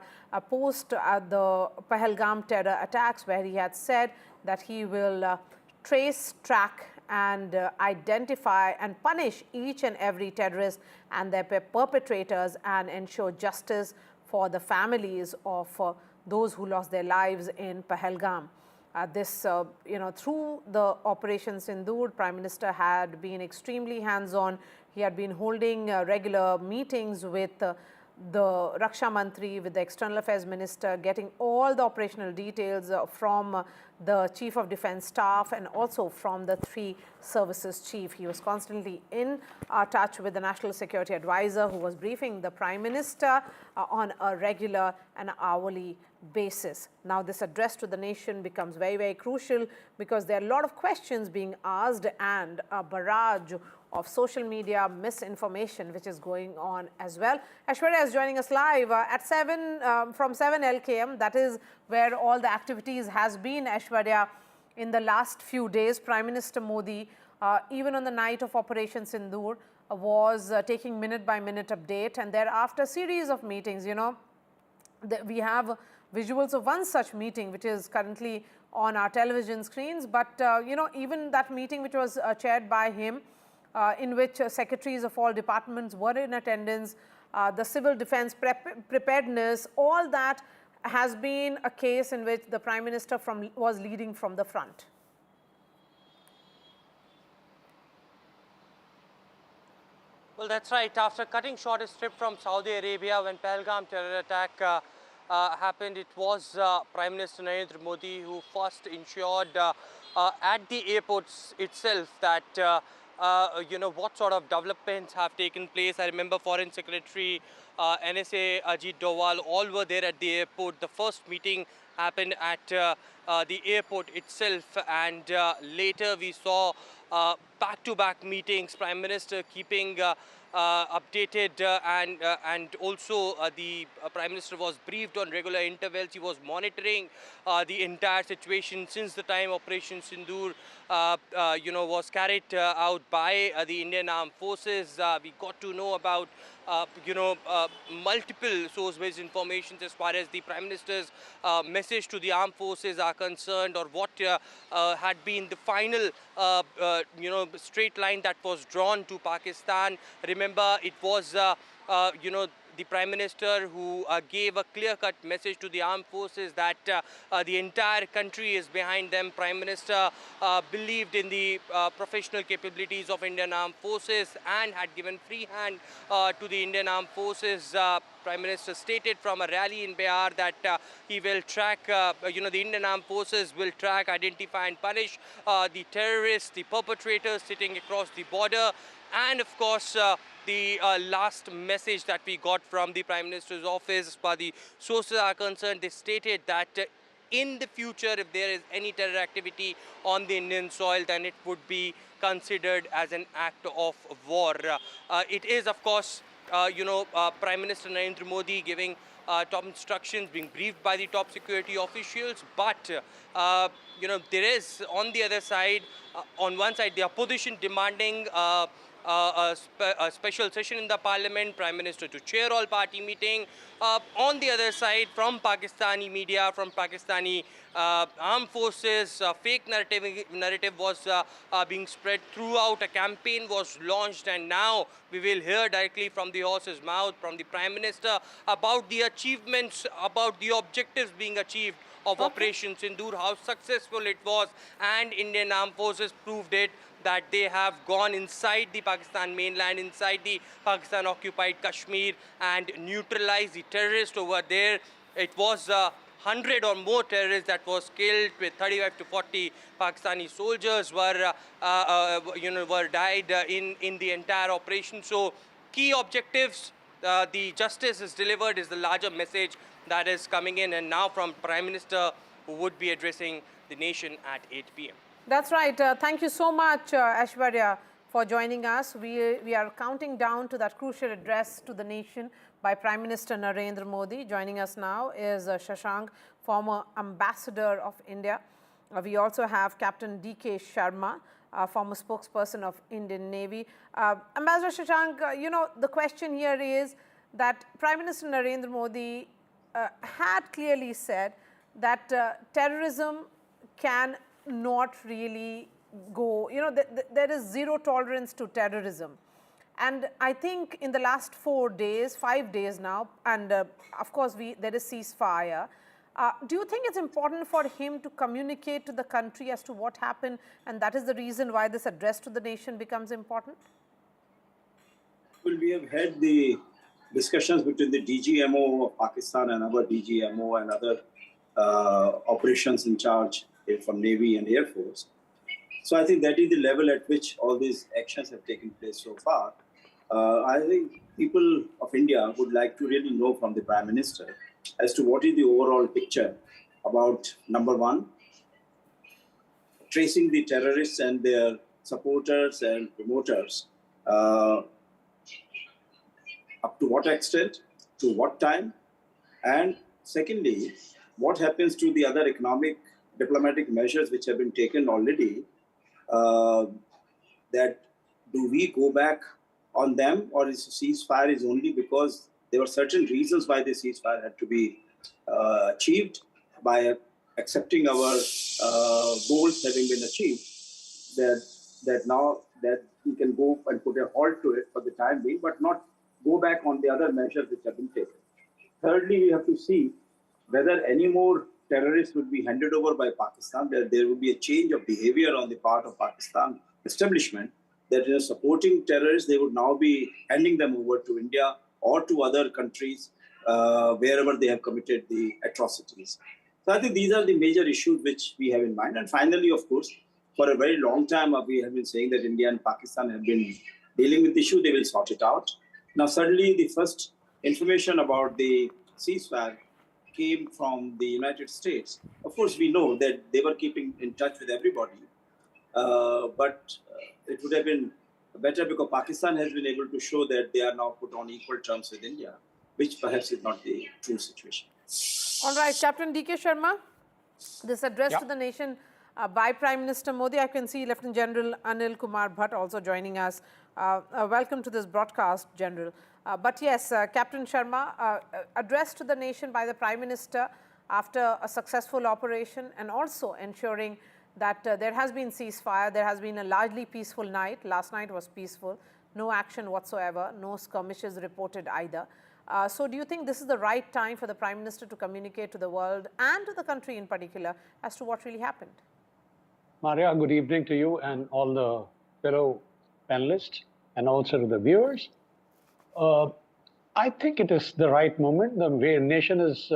post the Pahalgam terror attacks, where he had said that he will trace, track and identify and punish each and every terrorist and their perpetrators and ensure justice for the families of those who lost their lives in Pahalgam. through the Operation Sindoor, Prime Minister had been extremely hands-on. He had been holding regular meetings with the Raksha Mantri, with the External Affairs Minister, getting all the operational details from the Chief of Defence Staff and also from the 3 services chief. He was constantly in touch with the National Security Advisor, who was briefing the Prime Minister on a regular and hourly basis. Now this address to the nation becomes very, very crucial because there are a lot of questions being asked and a barrage of social media misinformation which is going on as well. Aishwarya is joining us live at 7 from 7 LKM. That is where all the activities has been, Aishwarya, in the last few days. Prime Minister Modi, even on the night of Operation Sindoor, was taking minute-by-minute update, and thereafter series of meetings. We have visuals of one such meeting which is currently on our television screens, but even that meeting which was chaired by him, in which secretaries of all departments were in attendance, the civil defense preparedness, all that has been a case in which the Prime Minister was leading from the front. Well, that's right. After cutting short his trip from Saudi Arabia when Pahalgam terror attack happened, it was Prime Minister Narendra Modi who first ensured at the airports itself that what sort of developments have taken place. I remember Foreign Secretary, NSA, Ajit Doval, all were there at the airport. The first meeting happened at the airport itself, and later we saw back-to-back meetings, Prime Minister keeping updated and also the Prime Minister was briefed on regular intervals. He was monitoring the entire situation since the time Operation Sindoor was carried out by the Indian Armed Forces. We got to know about multiple source-based information as far as the Prime Minister's message to the armed forces are concerned, or what had been the final straight line that was drawn to Pakistan. Remember, it was the Prime Minister who gave a clear-cut message to the armed forces that the entire country is behind them. Prime Minister believed in the professional capabilities of Indian Armed Forces and had given free hand to the Indian Armed Forces. Prime Minister stated from a rally in Bihar that he will track, the Indian Armed Forces will track, identify and punish the terrorists, the perpetrators sitting across the border. And of course, the last message that we got from the Prime Minister's office, as far as the sources are concerned, they stated that in the future, if there is any terror activity on the Indian soil, then it would be considered as an act of war. It is, of course, Prime Minister Narendra Modi giving top instructions, being briefed by the top security officials, but there is on the other side, on one side, the opposition demanding a special session in the parliament, Prime Minister to chair all party meeting. On the other side, from Pakistani media, from Pakistani armed forces, fake narrative was being spread throughout. A campaign was launched, and now we will hear directly from the horse's mouth, from the Prime Minister, about the achievements, about the objectives being achieved of Operation Sindoor, how successful it was, and Indian Armed Forces proved it, that they have gone inside the Pakistan mainland, inside the Pakistan-occupied Kashmir, and neutralized the terrorists over there. It was 100 or more terrorists that was killed, with 35 to 40 Pakistani soldiers were died in the entire operation. So key objectives, the justice is delivered, is the larger message that is coming in, and now from Prime Minister, who would be addressing the nation at 8 p.m. That's right. Thank you so much, Aishwarya, for joining us. We are counting down to that crucial address to the nation by Prime Minister Narendra Modi. Joining us now is Shashank, former Ambassador of India. We also have Captain D.K. Sharma, former spokesperson of Indian Navy. Ambassador Shashank, the question here is that Prime Minister Narendra Modi had clearly said that terrorism can not really go, there is zero tolerance to terrorism. And I think in the last 5 days now, and of course there is ceasefire, Do you think it's important for him to communicate to the country as to what happened, and that is the reason why this address to the nation becomes important? Well, we have had the discussions between the DGMO of Pakistan and our DGMO and other operations in charge from Navy and Air Force. So I think that is the level at which all these actions have taken place so far. I think people of India would like to really know from the Prime Minister as to what is the overall picture about, number one, tracing the terrorists and their supporters and promoters, up to what extent, to what time, and secondly, what happens to the other economic diplomatic measures which have been taken already, that do we go back on them, or is ceasefire is only because there were certain reasons why the ceasefire had to be achieved by accepting our goals having been achieved, that now that we can go and put a halt to it for the time being, but not go back on the other measures which have been taken. Thirdly, we have to see whether any more terrorists would be handed over by Pakistan, that there would be a change of behavior on the part of Pakistan establishment, that supporting terrorists, they would now be handing them over to India or to other countries wherever they have committed the atrocities. So I think these are the major issues which we have in mind. And finally, of course, for a very long time, we have been saying that India and Pakistan have been dealing with the issue, they will sort it out. Now, suddenly, the first information about the ceasefire came from the United States. Of course, we know that they were keeping in touch with everybody, but it would have been better because Pakistan has been able to show that they are now put on equal terms with India, which perhaps is not the true situation. All right, Captain D.K. Sharma, this address to the nation by Prime Minister Modi. I can see Lieutenant General Anil Kumar Bhatt also joining us. Welcome to this broadcast, General. But yes, Captain Sharma, address to the nation by the Prime Minister after a successful operation, and also ensuring that there has been ceasefire, there has been a largely peaceful night. Last night was peaceful, no action whatsoever, no skirmishes reported either. So do you think this is the right time for the Prime Minister to communicate to the world and to the country in particular as to what really happened? Maria, good evening to you and all the fellow panelists and also to the viewers. I think it is the right moment. The nation is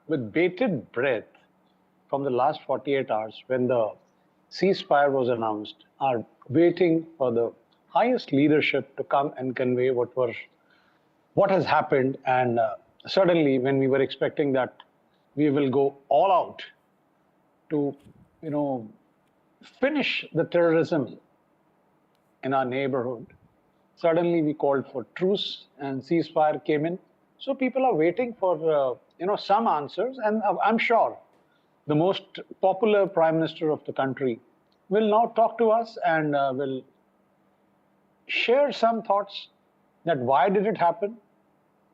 with bated breath from the last 48 hours when the ceasefire was announced, are waiting for the highest leadership to come and convey what has happened. And suddenly, when we were expecting that we will go all out to, finish the terrorism in our neighborhood, suddenly we called for truce and ceasefire came in. So people are waiting for, some answers, and I'm sure the most popular Prime Minister of the country will now talk to us and will share some thoughts that why did it happen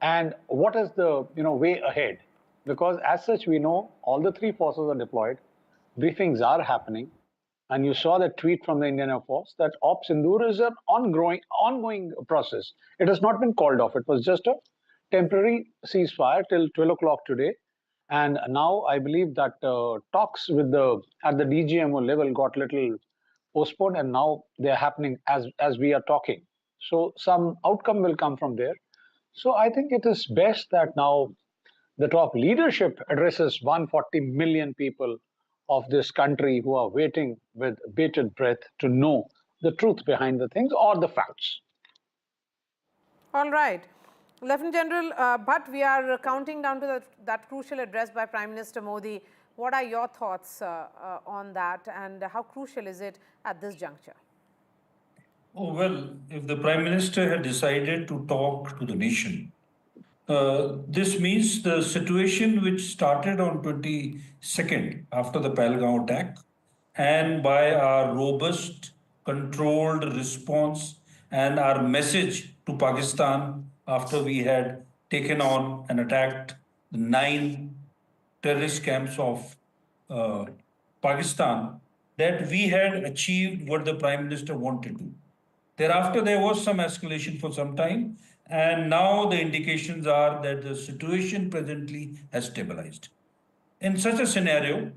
and what is the way ahead. Because as such, we know all the three forces are deployed, briefings are happening, and you saw that tweet from the Indian Air Force that Op Sindoor is an ongoing process. It has not been called off. It was just a temporary ceasefire till 12 o'clock today. And now I believe that talks at the DGMO level got little postponed, and now they're happening as we are talking. So some outcome will come from there. So I think it is best that now the top leadership addresses 140 million people of this country who are waiting with bated breath to know the truth behind the things or the facts. All right. Lieutenant General Bhatt, we are counting down to that crucial address by Prime Minister Modi. What are your thoughts on that, and how crucial is it at this juncture? Oh, well, if the Prime Minister had decided to talk to the nation, this means the situation which started on 22nd after the Pahalgam attack, and by our robust, controlled response and our message to Pakistan after we had taken on and attacked the 9 terrorist camps of Pakistan, that we had achieved what the Prime Minister wanted to. Thereafter, there was some escalation for some time, And now the indications are that the situation presently has stabilized. In such a scenario,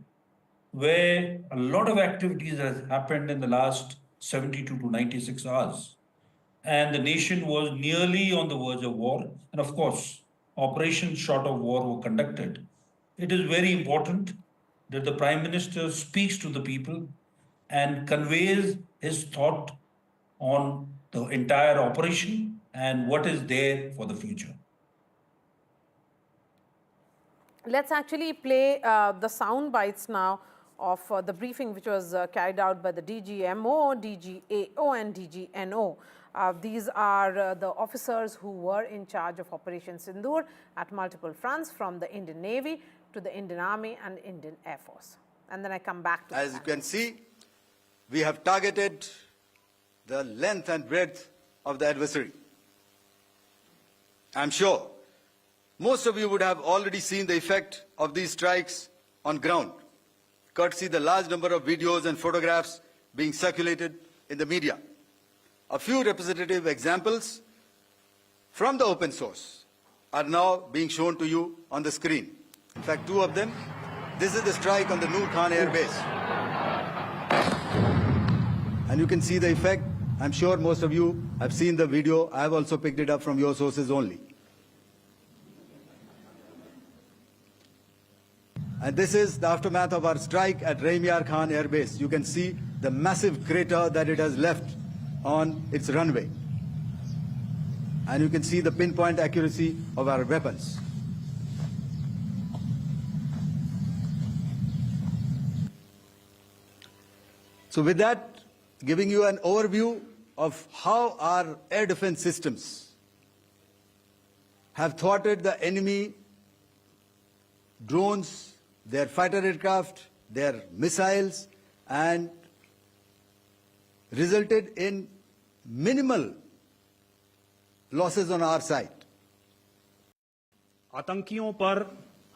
where a lot of activities has happened in the last 72 to 96 hours, and the nation was nearly on the verge of war, and of course, operations short of war were conducted, it is very important that the Prime Minister speaks to the people and conveys his thought on the entire operation and what is there for the future. Let's actually play the sound bites now of the briefing which was carried out by the DGMO, DGAO and DGNO. These are the officers who were in charge of Operation Sindoor at multiple fronts, from the Indian Navy to the Indian Army and Indian Air Force. And then I come back to As you can see, we have targeted the length and breadth of the adversary. I'm sure most of you would have already seen the effect of these strikes on ground, courtesy the large number of videos and photographs being circulated in the media. A few representative examples from the open source are now being shown to you on the screen. In fact, two of them. This is the strike on the Noor Khan Air Base. And you can see the effect. I'm sure most of you have seen the video. I have also picked it up from your sources only. And this is the aftermath of our strike at Raimiar Khan Air Base. You can see the massive crater that it has left on its runway. And you can see the pinpoint accuracy of our weapons. So with that, giving you an overview of how our air defense systems have thwarted the enemy drones, their fighter aircraft, their missiles, and resulted in minimal losses on our side. आतंकियों पर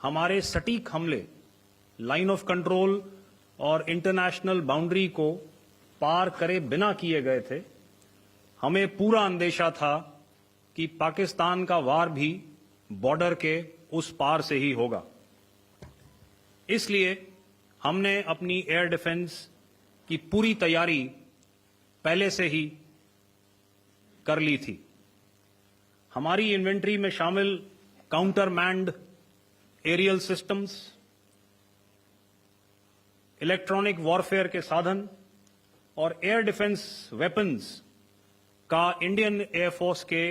हमारे सटीक हमले line of control और international boundary को पार करे बिना किए गए थे। हमें पूरा अंदेशा था कि पाकिस्तान का वार भी बॉर्डर के उस पार से ही होगा। इसलिए हमने अपनी एयर डिफेंस की पूरी तैयारी पहले से ही कर ली थी। हमारी इन्वेंट्री में शामिल counter manned aerial systems, electronic warfare के साधन और एयर डिफेंस वेपन्स का इंडियन एयरफोर्स के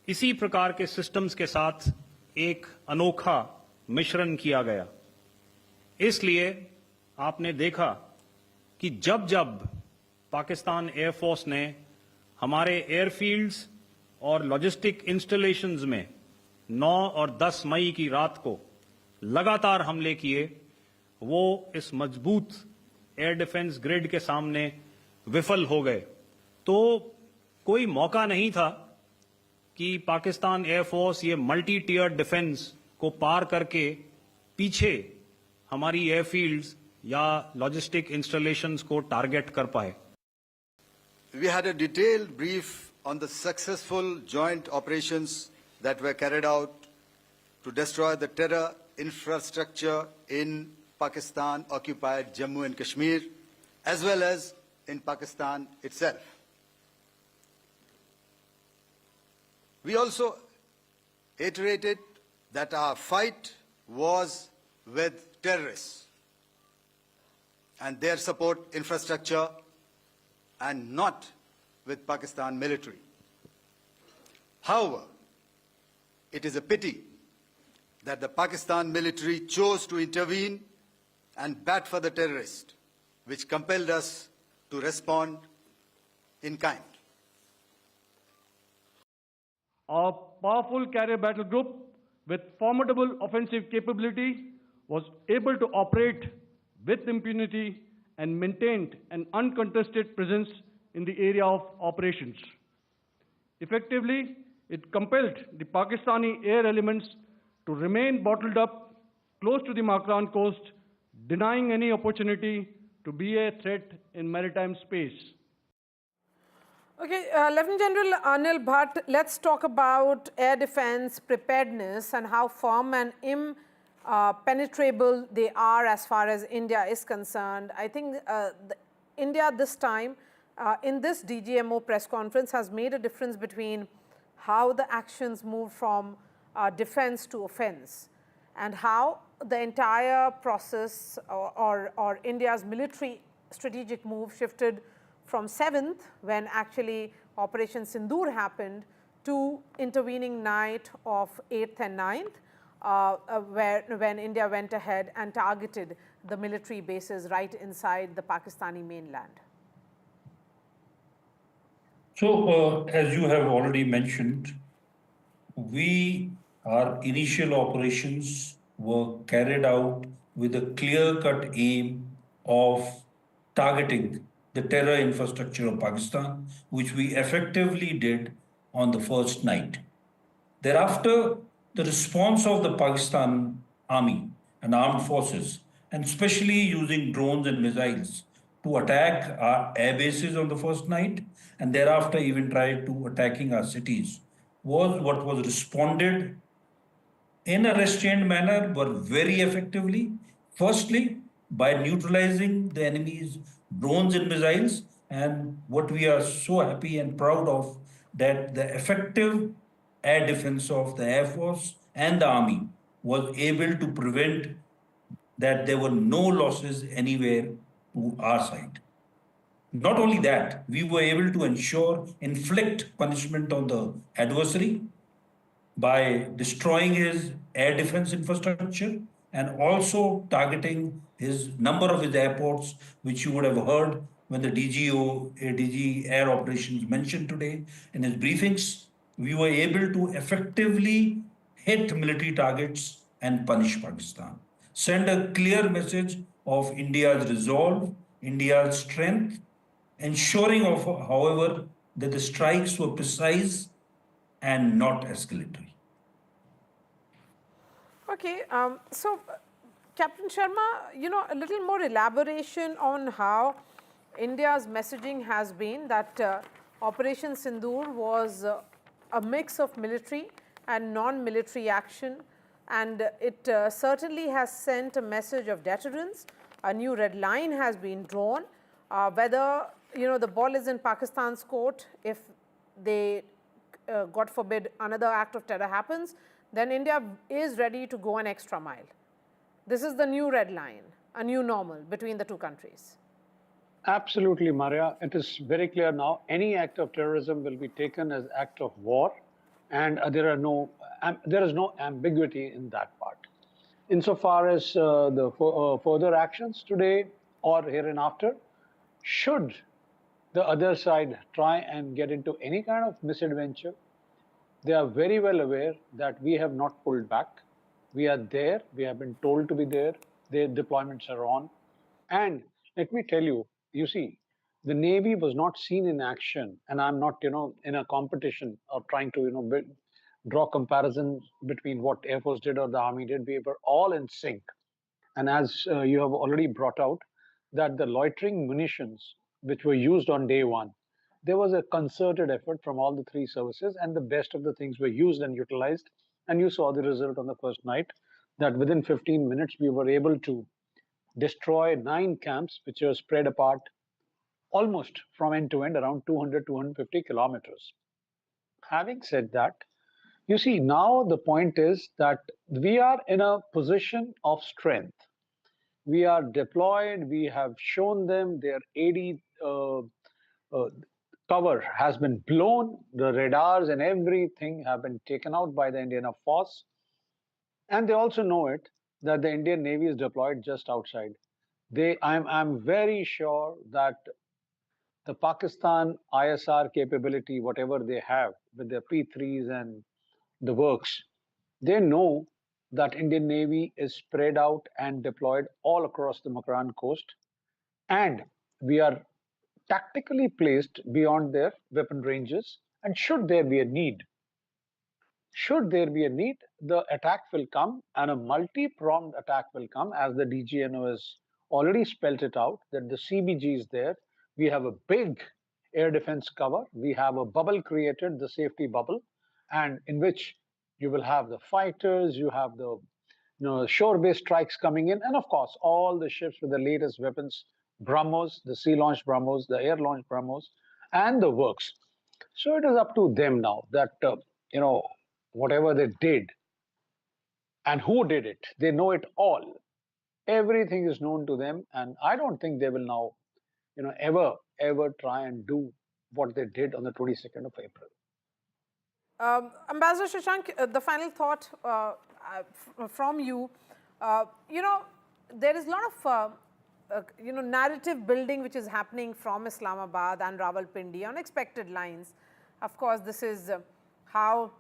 इसी प्रकार के सिस्टम्स के साथ एक अनोखा मिश्रण किया गया। इसलिए आपने देखा कि जब जब पाकिस्तान एयरफोर्स ने हमारे एयरफील्ड्स और लॉजिस्टिक इंस्टॉलेशंस में 9 और 10 मई की रात को लगातार हमले किए, वो इस मजबूत एयर डिफेंस ग्रिड के सामने विफल हो गए। तो कोई मौका नहीं था कि पाकिस्तान एयरफोर्स ये मल्टी टियर डिफेंस को पार करके पीछे हमारी एयरफील्ड्स या लॉजिस्टिक इंस्टॉलेशंस को टारगेट कर पाए। We had a detailed brief on the successful joint operations that were carried out to destroy the terror infrastructure in Pakistan-occupied Jammu and Kashmir, as well as in Pakistan itself. We also iterated that our fight was with terrorists and their support infrastructure, and not with Pakistan military. However, it is a pity that the Pakistan military chose to intervene and bat for the terrorist, which compelled us to respond in kind. Our powerful carrier battle group with formidable offensive capability was able to operate with impunity and maintained an uncontested presence in the area of operations. Effectively, it compelled the Pakistani air elements to remain bottled up close to the Makran coast, denying any opportunity to be a threat in maritime space. Okay, Lieutenant General Anil Bhatt, let's talk about air defense preparedness and how firm and impenetrable they are as far as India is concerned. I think India this time in this DGMO press conference has made a difference between how the actions move from defense to offense and how the entire process or India's military strategic move shifted from 7th, when actually Operation Sindoor happened, to intervening night of 8th and 9th, when India went ahead and targeted the military bases right inside the Pakistani mainland. So, as you have already mentioned, our initial operations were carried out with a clear-cut aim of targeting the terror infrastructure of Pakistan, which we effectively did on the first night. Thereafter, the response of the Pakistan army and armed forces, and especially using drones and missiles to attack our air bases on the first night, and thereafter even tried to attacking our cities, was what was responded in a restrained manner, but very effectively. Firstly, by neutralizing the enemy's drones and missiles, and what we are so happy and proud of, that the effective air defense of the Air Force and the Army was able to prevent that there were no losses anywhere to our side. Not only that, we were able to inflict punishment on the adversary by destroying his air defense infrastructure and also targeting his number of his airports, which you would have heard when the DG Air Operations mentioned today in his briefings. We were able to effectively hit military targets and punish Pakistan. Send a clear message of India's resolve, India's strength, ensuring, however, that the strikes were precise and not escalatory. Okay, so Captain Sharma, a little more elaboration on how India's messaging has been that Operation Sindoor was a mix of military and non-military action, and it certainly has sent a message of deterrence. A new red line has been drawn. Whether the ball is in Pakistan's court, if they, God forbid, another act of terror happens, then India is ready to go an extra mile. This is the new red line, a new normal between the two countries. Absolutely, Maria. It is very clear now. Any act of terrorism will be taken as act of war, and there is no ambiguity in that part. Insofar as the further actions today or hereinafter, should the other side try and get into any kind of misadventure, they are very well aware that we have not pulled back. We are there. We have been told to be there. Their deployments are on. And let me tell you, you see, the Navy was not seen in action. And I'm not, in a competition or trying to, draw comparisons between what Air Force did or the Army did. We were all in sync. And as you have already brought out, that the loitering munitions which were used on day one, there was a concerted effort from all the three services, and the best of the things were used and utilized. And you saw the result on the first night, that within 15 minutes, we were able to destroy 9 camps, which were spread apart almost from end to end, around 200, 250 kilometers. Having said that, you see, now the point is that we are in a position of strength. We are deployed, we have shown them their AD cover has been blown, the radars and everything have been taken out by the Indian force. And they also know it, that the Indian Navy is deployed just outside. I'm very sure that the Pakistan ISR capability, whatever they have with their P3s and the works, they know that Indian Navy is spread out and deployed all across the Makran coast. And we are tactically placed beyond their weapon ranges. And should there be a need, the attack will come, and a multi-pronged attack will come, as the DGNO has already spelled it out, that the CBG is there. We have a big air defense cover. We have a bubble created, the safety bubble, and in which you will have the fighters, you have the shore-based strikes coming in, and of course, all the ships with the latest weapons, BrahMos, the sea-launched BrahMos, the air-launched BrahMos, and the works. So it is up to them now that, whatever they did and who did it, they know it all. Everything is known to them, and I don't think they will now, ever try and do what they did on the 22nd of April. Ambassador Shashank, the final thought from you. There is a lot of narrative building which is happening from Islamabad and Rawalpindi on expected lines. Of course, this is how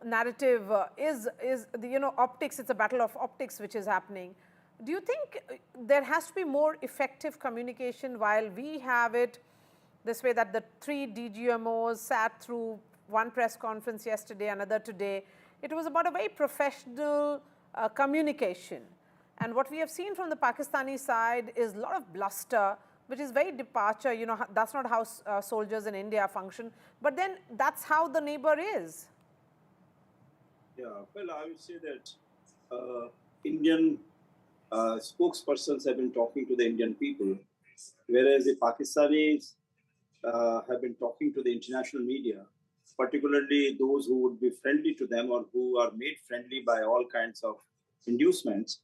narrative is the optics. It's a battle of optics which is happening. Do you think there has to be more effective communication while we have it this way, that the 3 DGMOs sat through one press conference yesterday, another today? It was about a very professional communication. And what we have seen from the Pakistani side is a lot of bluster, which is very departure. That's not how soldiers in India function. But then that's how the neighbor is. Yeah, well, I would say that Indian spokespersons have been talking to the Indian people, whereas the Pakistanis have been talking to the international media, particularly those who would be friendly to them or who are made friendly by all kinds of inducements.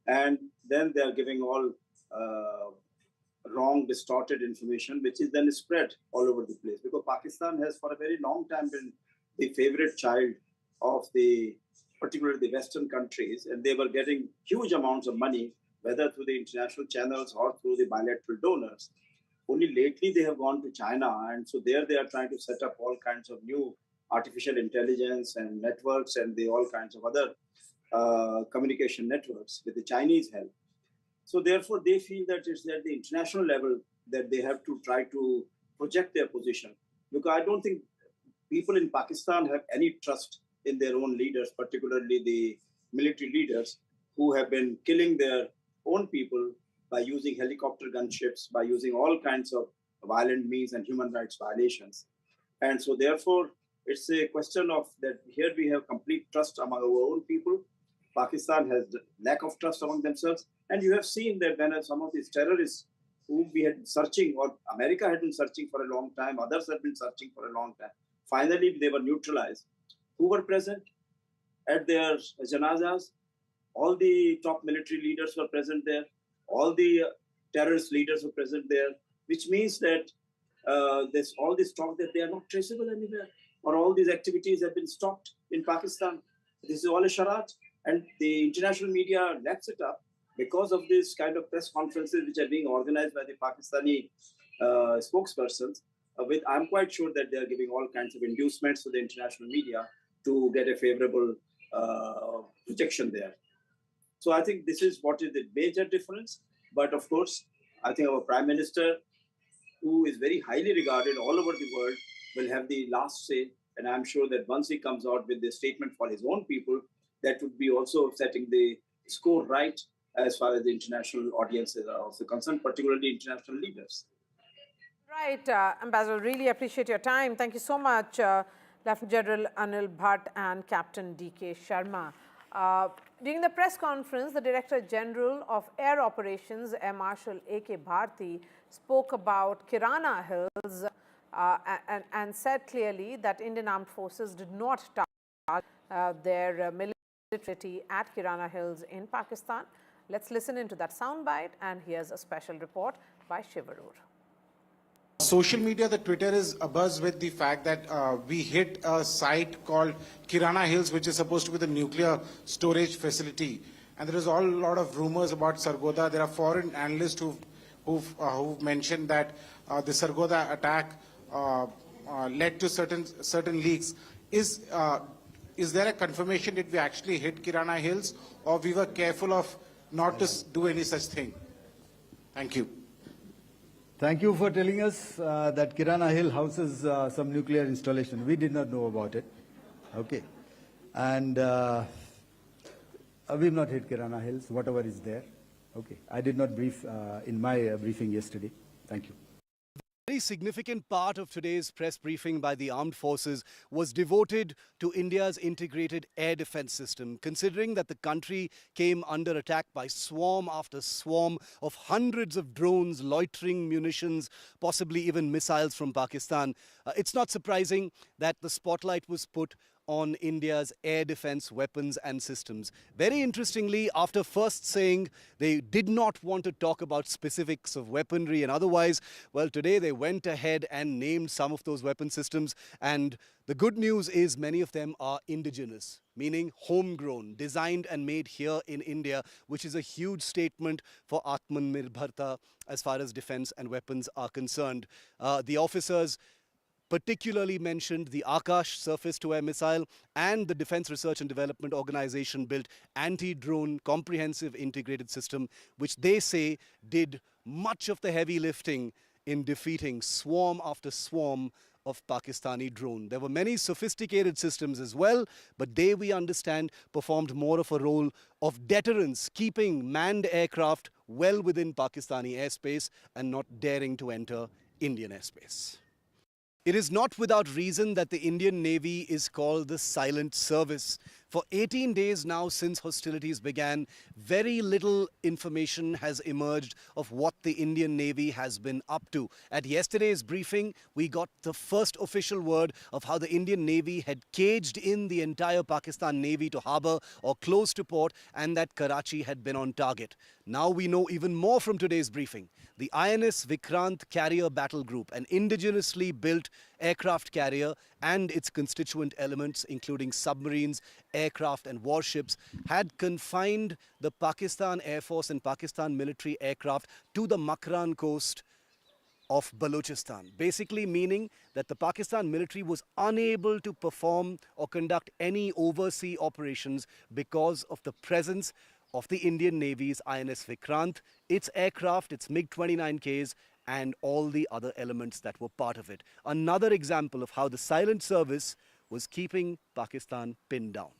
And then they are giving all wrong, distorted information, which is then spread all over the place. Because Pakistan has for a very long time been the favorite child of particularly the Western countries, and they were getting huge amounts of money, whether through the international channels or through the bilateral donors. Only lately they have gone to China, and so there they are trying to set up all kinds of new artificial intelligence and networks and all kinds of other communication networks with the Chinese help. So therefore they feel that it's at the international level that they have to try to project their position. Because I don't think people in Pakistan have any trust in their own leaders, particularly the military leaders who have been killing their own people by using helicopter gunships, by using all kinds of violent means and human rights violations. And so therefore, it's a question of that here we have complete trust among our own people. Pakistan has lack of trust among themselves. And you have seen that when some of these terrorists whom we had been searching, or America had been searching for a long time, others had been searching for a long time, finally they were neutralized. Who were present at their janazas? All the top military leaders were present there. All the terrorist leaders were present there, which means that there's all this talk that they are not traceable anywhere, or all these activities have been stopped in Pakistan. This is all a charade, and the international media laps it up because of this kind of press conferences which are being organized by the Pakistani spokespersons. I'm quite sure that they are giving all kinds of inducements to the international media to get a favorable projection there. So I think this is what is the major difference. But of course, I think our Prime Minister, who is very highly regarded all over the world, will have the last say. And I'm sure that once he comes out with the statement for his own people, that would be also setting the score right as far as the international audiences are also concerned, particularly international leaders. Right, Ambassador, really appreciate your time. Thank you so much, Lieutenant General Anil Bhatt and Captain D.K. Sharma. During the press conference, the Director General of Air Operations, Air Marshal A.K. Bharti, spoke about Kirana Hills and said clearly that Indian Armed Forces did not target their military at Kirana Hills in Pakistan. Let's listen into that soundbite, and here's a special report by Shivaroor. Social media, the Twitter is abuzz with the fact that we hit a site called Kirana Hills, which is supposed to be the nuclear storage facility. And there is a lot of rumors about Sargodha. There are foreign analysts who've mentioned that the Sargodha attack led to certain leaks. Is there a confirmation that we actually hit Kirana Hills, or we were careful of not to do any such thing? Thank you. Thank you for telling us that Kirana Hill houses some nuclear installation. We did not know about it. Okay. And we've not hit Kirana Hills, whatever is there. Okay. I did not brief in my briefing yesterday. Thank you. A very significant part of today's press briefing by the armed forces was devoted to India's integrated air defense system, considering that the country came under attack by swarm after swarm of hundreds of drones, loitering munitions, possibly even missiles from Pakistan. It's not surprising that the spotlight was put on India's air defense weapons and systems. Very interestingly, after first saying they did not want to talk about specifics of weaponry and otherwise, well, today they went ahead and named some of those weapon systems. And the good news is many of them are indigenous, meaning homegrown, designed and made here in India, which is a huge statement for Atmanirbharta as far as defense and weapons are concerned. The officers particularly mentioned the Akash surface-to-air missile and the Defense Research and Development Organization built anti-drone comprehensive integrated system, which they say did much of the heavy lifting in defeating swarm after swarm of Pakistani drone. There were many sophisticated systems as well, but they, we understand, performed more of a role of deterrence, keeping manned aircraft well within Pakistani airspace and not daring to enter Indian airspace. It is not without reason that the Indian Navy is called the Silent Service. For 18 days now since hostilities began, very little information has emerged of what the Indian Navy has been up to. At yesterday's briefing, we got the first official word of how the Indian Navy had caged in the entire Pakistan Navy to harbour or close to port, and that Karachi had been on target. Now we know even more from today's briefing. The INS Vikrant Carrier Battle Group, an indigenously built aircraft carrier and its constituent elements, including submarines, aircraft and warships, had confined the Pakistan Air Force and Pakistan military aircraft to the Makran coast of Balochistan, basically meaning that the Pakistan military was unable to perform or conduct any overseas operations because of the presence of the Indian Navy's INS Vikrant, its aircraft, its MiG-29Ks, and all the other elements that were part of it. Another example of how the Silent Service was keeping Pakistan pinned down.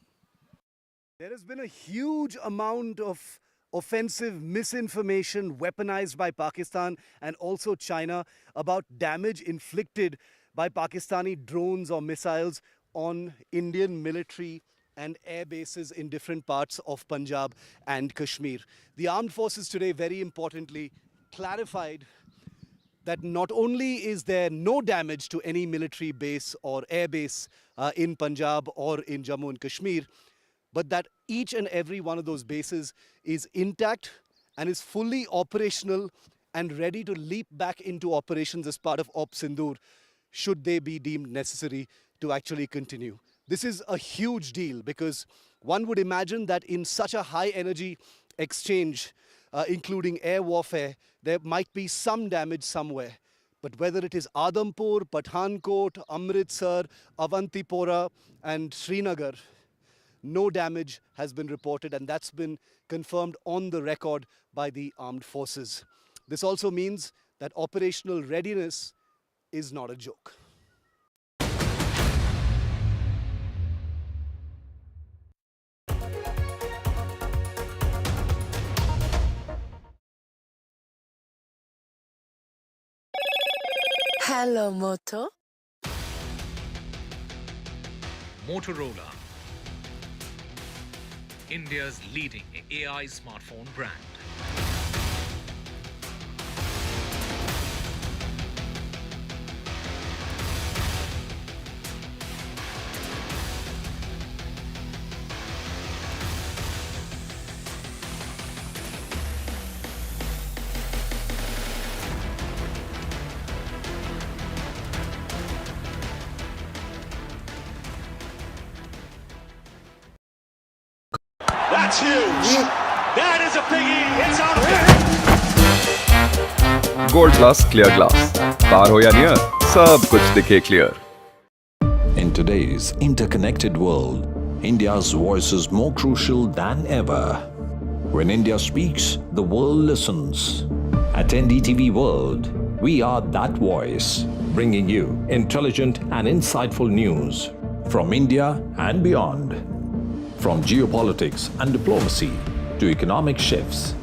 There has been a huge amount of offensive misinformation weaponized by Pakistan and also China about damage inflicted by Pakistani drones or missiles on Indian military and air bases in different parts of Punjab and Kashmir. The armed forces today, very importantly, clarified that not only is there no damage to any military base or air base in Punjab or in Jammu and Kashmir, but that each and every one of those bases is intact and is fully operational and ready to leap back into operations as part of Sindoor, should they be deemed necessary to actually continue. This is a huge deal because one would imagine that in such a high energy exchange, including air warfare, there might be some damage somewhere. But whether it is Adampur, Pathankot, Amritsar, Avantipora and Srinagar, no damage has been reported, and that's been confirmed on the record by the armed forces. This also means that operational readiness is not a joke. Hello, Moto. Motorola, India's leading AI smartphone brand. That's huge. That is a biggie. It's out of there. Gold Plus Clear Glass. Par ho ya near, sab kuch dikhe clear. In today's interconnected world, India's voice is more crucial than ever. When India speaks, the world listens. At NDTV World, we are that voice, bringing you intelligent and insightful news from India and beyond. From geopolitics and diplomacy to economic shifts,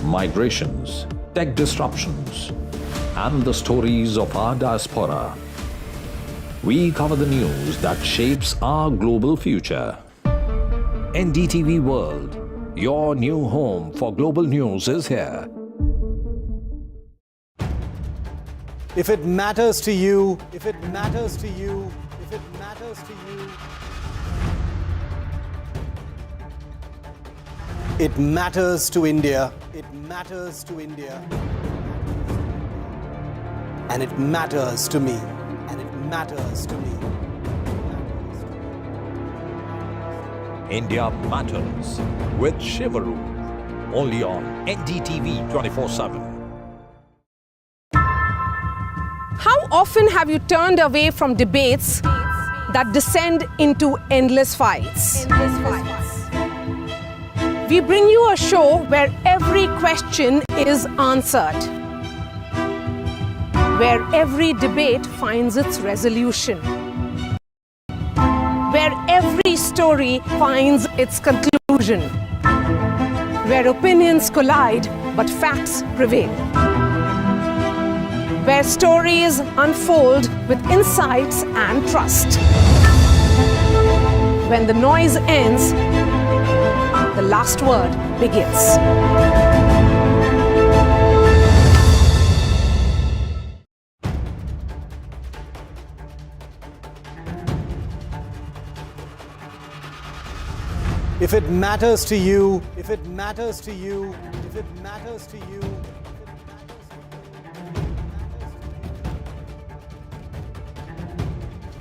migrations, tech disruptions, and the stories of our diaspora. We cover the news that shapes our global future. NDTV World, your new home for global news, is here. If it matters to you, if it matters to you, if it matters to you, it matters to India. It matters to India. And it matters to me. And it matters to me. India Matters with Shivaru, only on NDTV 24/7. How often have you turned away from debates that descend into endless fights? We bring you a show where every question is answered, where every debate finds its resolution, where every story finds its conclusion, where opinions collide but facts prevail, where stories unfold with insights and trust. When the noise ends, the last word begins. If it matters to you, if it matters to you, if it matters to you,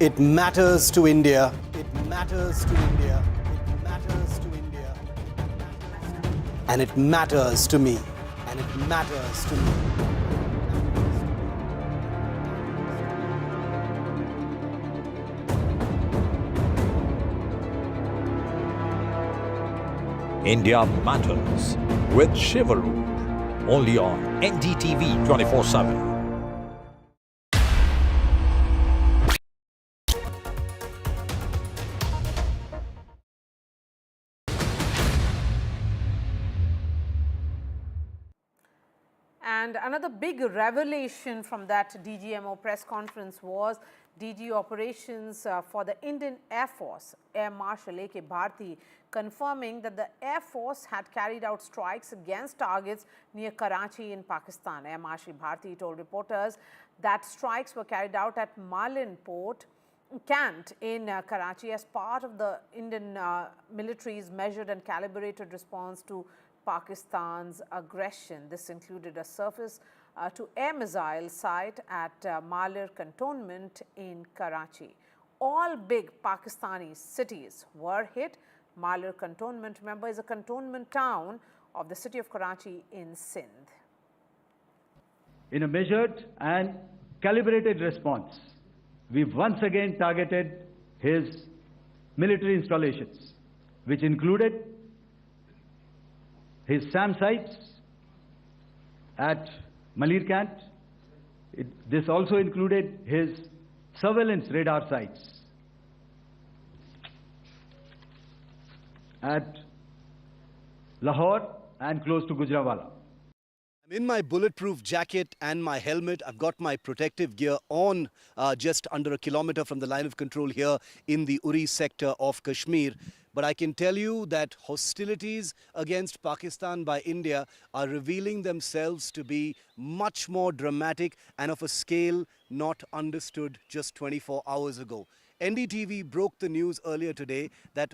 it matters to India. It matters to India. It matters to India. And it matters to me. And it matters to me. India Matters with Shivaru, only on NDTV 24/7. And another big revelation from that DGMO press conference was DG Operations for the Indian Air Force, Air Marshal A.K. Bharti, confirming that the Air Force had carried out strikes against targets near Karachi in Pakistan. Air Marshal Bharti told reporters that strikes were carried out at Malin Port, Cant in Karachi as part of the Indian military's measured and calibrated response to Pakistan's aggression. This included a surface to air missile site at Malir Cantonment in Karachi. All big Pakistani cities were hit. Malir Cantonment, remember, is a cantonment town of the city of Karachi in Sindh. In a measured and calibrated response, we once again targeted his military installations, which included his SAM sites at Malirkant. This also included his surveillance radar sites at Lahore and close to Gujranwala. I'm in my bulletproof jacket and my helmet. I've got my protective gear on just under a kilometer from the line of control here in the Uri sector of Kashmir. But I can tell you that hostilities against Pakistan by India are revealing themselves to be much more dramatic and of a scale not understood just 24 hours ago. NDTV broke the news earlier today that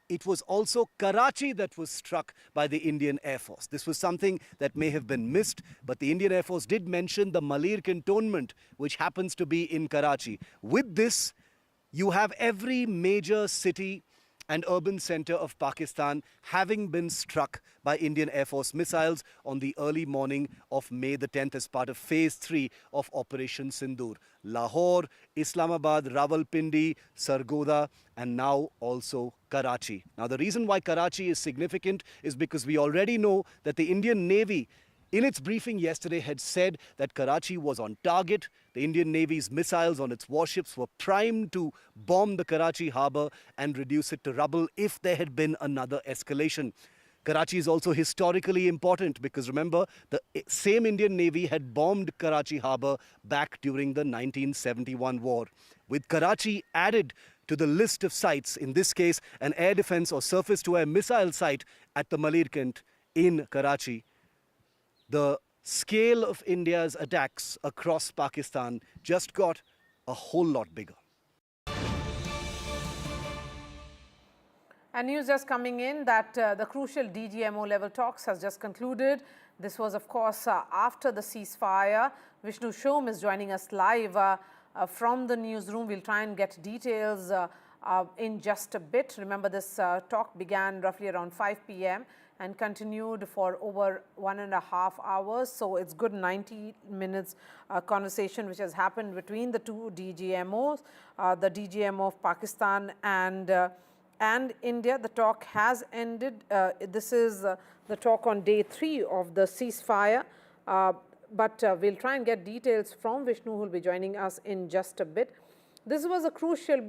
it was also Karachi that was struck by the Indian Air Force. This was something that may have been missed, but the Indian Air Force did mention the Malir Cantonment, which happens to be in Karachi. With this, you have every major city and urban center of Pakistan having been struck by Indian Air Force missiles on the early morning of May the 10th as part of Phase 3 of Operation Sindoor. Lahore, Islamabad, Rawalpindi, Sargodha, and now also Karachi. Now, the reason why Karachi is significant is because we already know that the Indian Navy, in its briefing yesterday, had said that Karachi was on target. The Indian Navy's missiles on its warships were primed to bomb the Karachi harbour and reduce it to rubble if there had been another escalation. Karachi is also historically important because remember, the same Indian Navy had bombed Karachi harbour back during the 1971 war. With Karachi added to the list of sites, in this case an air defence or surface-to-air missile site at the Malirkant in Karachi, the scale of India's attacks across Pakistan just got a whole lot bigger. And news just coming in that the crucial DGMO level talks has just concluded. This was, of course, after the ceasefire. Vishnu Shom is joining us live from the newsroom. We'll try and get details in just a bit. Remember, this talk began roughly around 5 p.m. and continued for over 1.5 hours. So it's good 90 minutes conversation which has happened between the two DGMOs, the DGMO of Pakistan and India. The talk has ended. This is the talk on day 3 of the ceasefire. But we'll try and get details from Vishnu, who will be joining us in just a bit. This was a crucial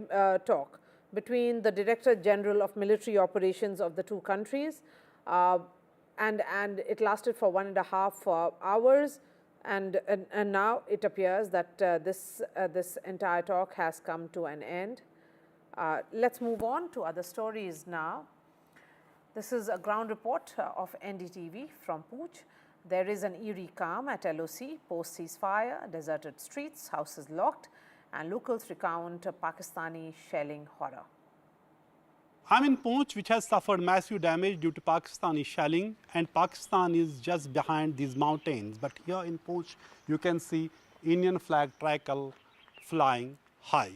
talk between the Director General of Military Operations of the two countries. And it lasted for 1.5 hours. And now it appears that this entire talk has come to an end. Let's move on to other stories now. This is a ground report of NDTV from Pooch. There is an eerie calm at LOC post-ceasefire, deserted streets, houses locked, and locals recount Pakistani shelling horror. I'm in Poonch, which has suffered massive damage due to Pakistani shelling, and Pakistan is just behind these mountains. But here in Poonch, you can see Indian flag tricolor flying high.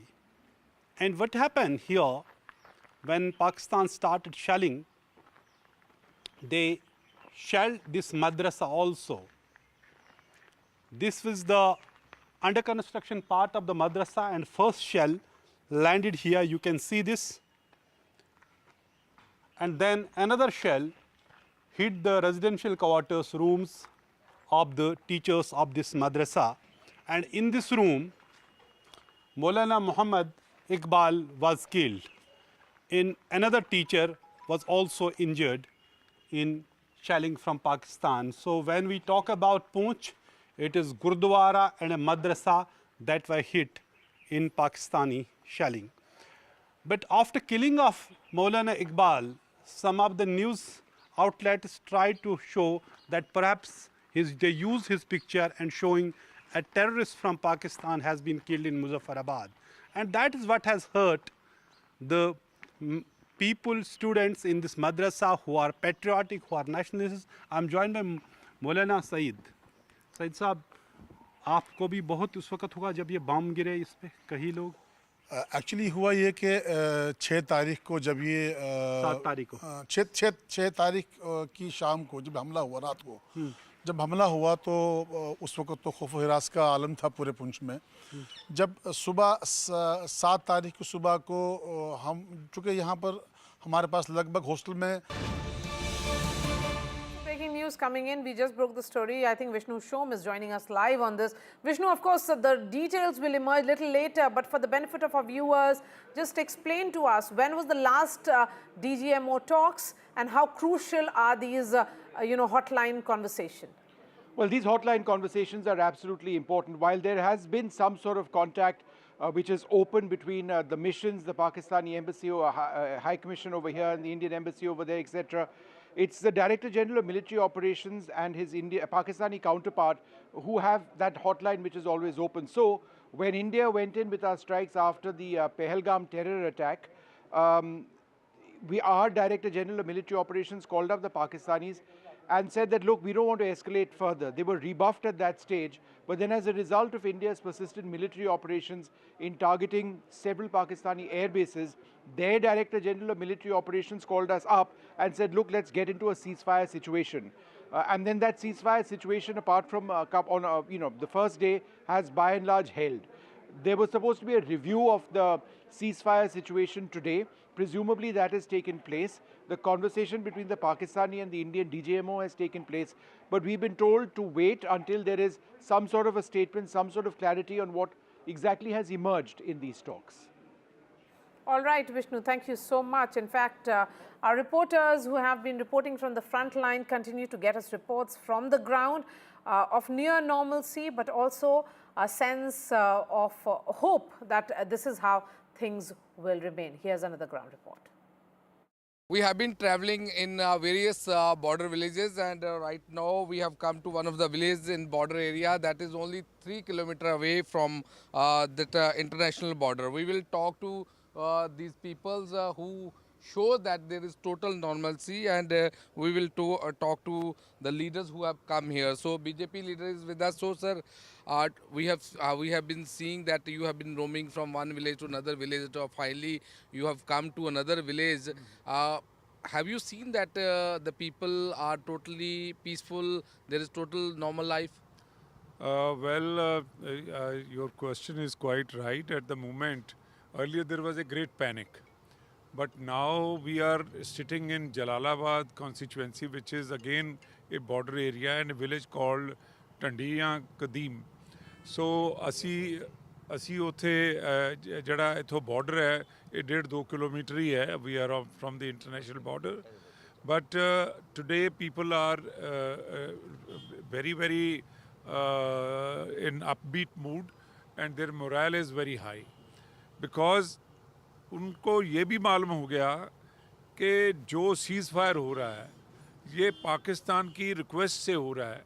And what happened here, when Pakistan started shelling, they shelled this madrasa also. This was the under construction part of the madrasa, and first shell landed here. You can see this. And then another shell hit the residential quarters rooms of the teachers of this madrasa. And in this room, Maulana Muhammad Iqbal was killed. Another teacher was also injured in shelling from Pakistan. So when we talk about Poonch, it is Gurdwara and a madrasa that were hit in Pakistani shelling. But after killing of Maulana Iqbal, some of the news outlets tried to show that perhaps they use his picture and showing a terrorist from Pakistan has been killed in Muzaffarabad. And that is what has hurt the people, students in this madrasa who are patriotic, who are nationalists. I'm joined by Maulana Saeed. Saeed साहब, आपको भी बहुत उस वक्त हुआ जब ये बम गिरे इस पे कई लोग? एक्चुअली हुआ ये कि 6 तारीख को जब ये 7 तारीख को 6 तारीख की शाम को जब हमला हुआ, रात को जब हमला हुआ तो उस वक्त तो खौफ हिरास का आलम था पूरे पुंछ में। जब सुबह 7 तारीख की सुबह को हम चूँकि यहाँ पर हमारे पास लगभग हॉस्टल में Breaking news coming in. We just broke the story. I think Vishnu Shom is joining us live on this. Vishnu, of course, the details will emerge a little later, but for the benefit of our viewers, just explain to us when was the last DGMO talks and how crucial are these, hotline conversations? Well, these hotline conversations are absolutely important. While there has been some sort of contact which is open between the missions, the Pakistani embassy or High Commission over here and the Indian embassy over there, etc. It's the Director General of Military Operations and his Pakistani counterpart who have that hotline which is always open. So when India went in with our strikes after the Pahalgam terror attack, our Director General of Military Operations called up the Pakistanis and said that, look, we don't want to escalate further. They were rebuffed at that stage. But then as a result of India's persistent military operations in targeting several Pakistani air bases, their Director General of Military Operations called us up and said, look, let's get into a ceasefire situation. And then that ceasefire situation, apart from the first day, has by and large held. There was supposed to be a review of the ceasefire situation today. Presumably that has taken place. The conversation between the Pakistani and the Indian DGMO has taken place. But we've been told to wait until there is some sort of a statement, some sort of clarity on what exactly has emerged in these talks. All right, Vishnu, thank you so much. In fact, our reporters who have been reporting from the front line continue to get us reports from the ground of near normalcy, but also a sense of hope that this is how things will remain. Here's another ground report. We have been traveling in various border villages, and right now we have come to one of the villages in border area that is only 3 kilometers away from that international border. We will talk to these peoples who show that there is total normalcy, and we will talk to the leaders who have come here. So BJP leader is with us. So sir, we have been seeing that you have been roaming from one village to another village. Finally, you have come to another village. Have you seen that the people are totally peaceful? There is total normal life. Your question is quite right. At the moment, earlier there was a great panic, but now we are sitting in Jalalabad constituency, which is again a border area, and a village called Tandiya Kadim. So ਅਸੀਂ ਉੱਥੇ ਜਿਹੜਾ ਇੱਥੋਂ border ਹੈ ਇਹ 1.5-2 kilometre ਹੀ ਹੈ. We are from the international border, but today people are very in upbeat mood, and their morale is very high because उनको ये भी मालूम हो गया कि जो सीज़फायर हो रहा है ये पाकिस्तान की रिक्वेस्ट से हो रहा है.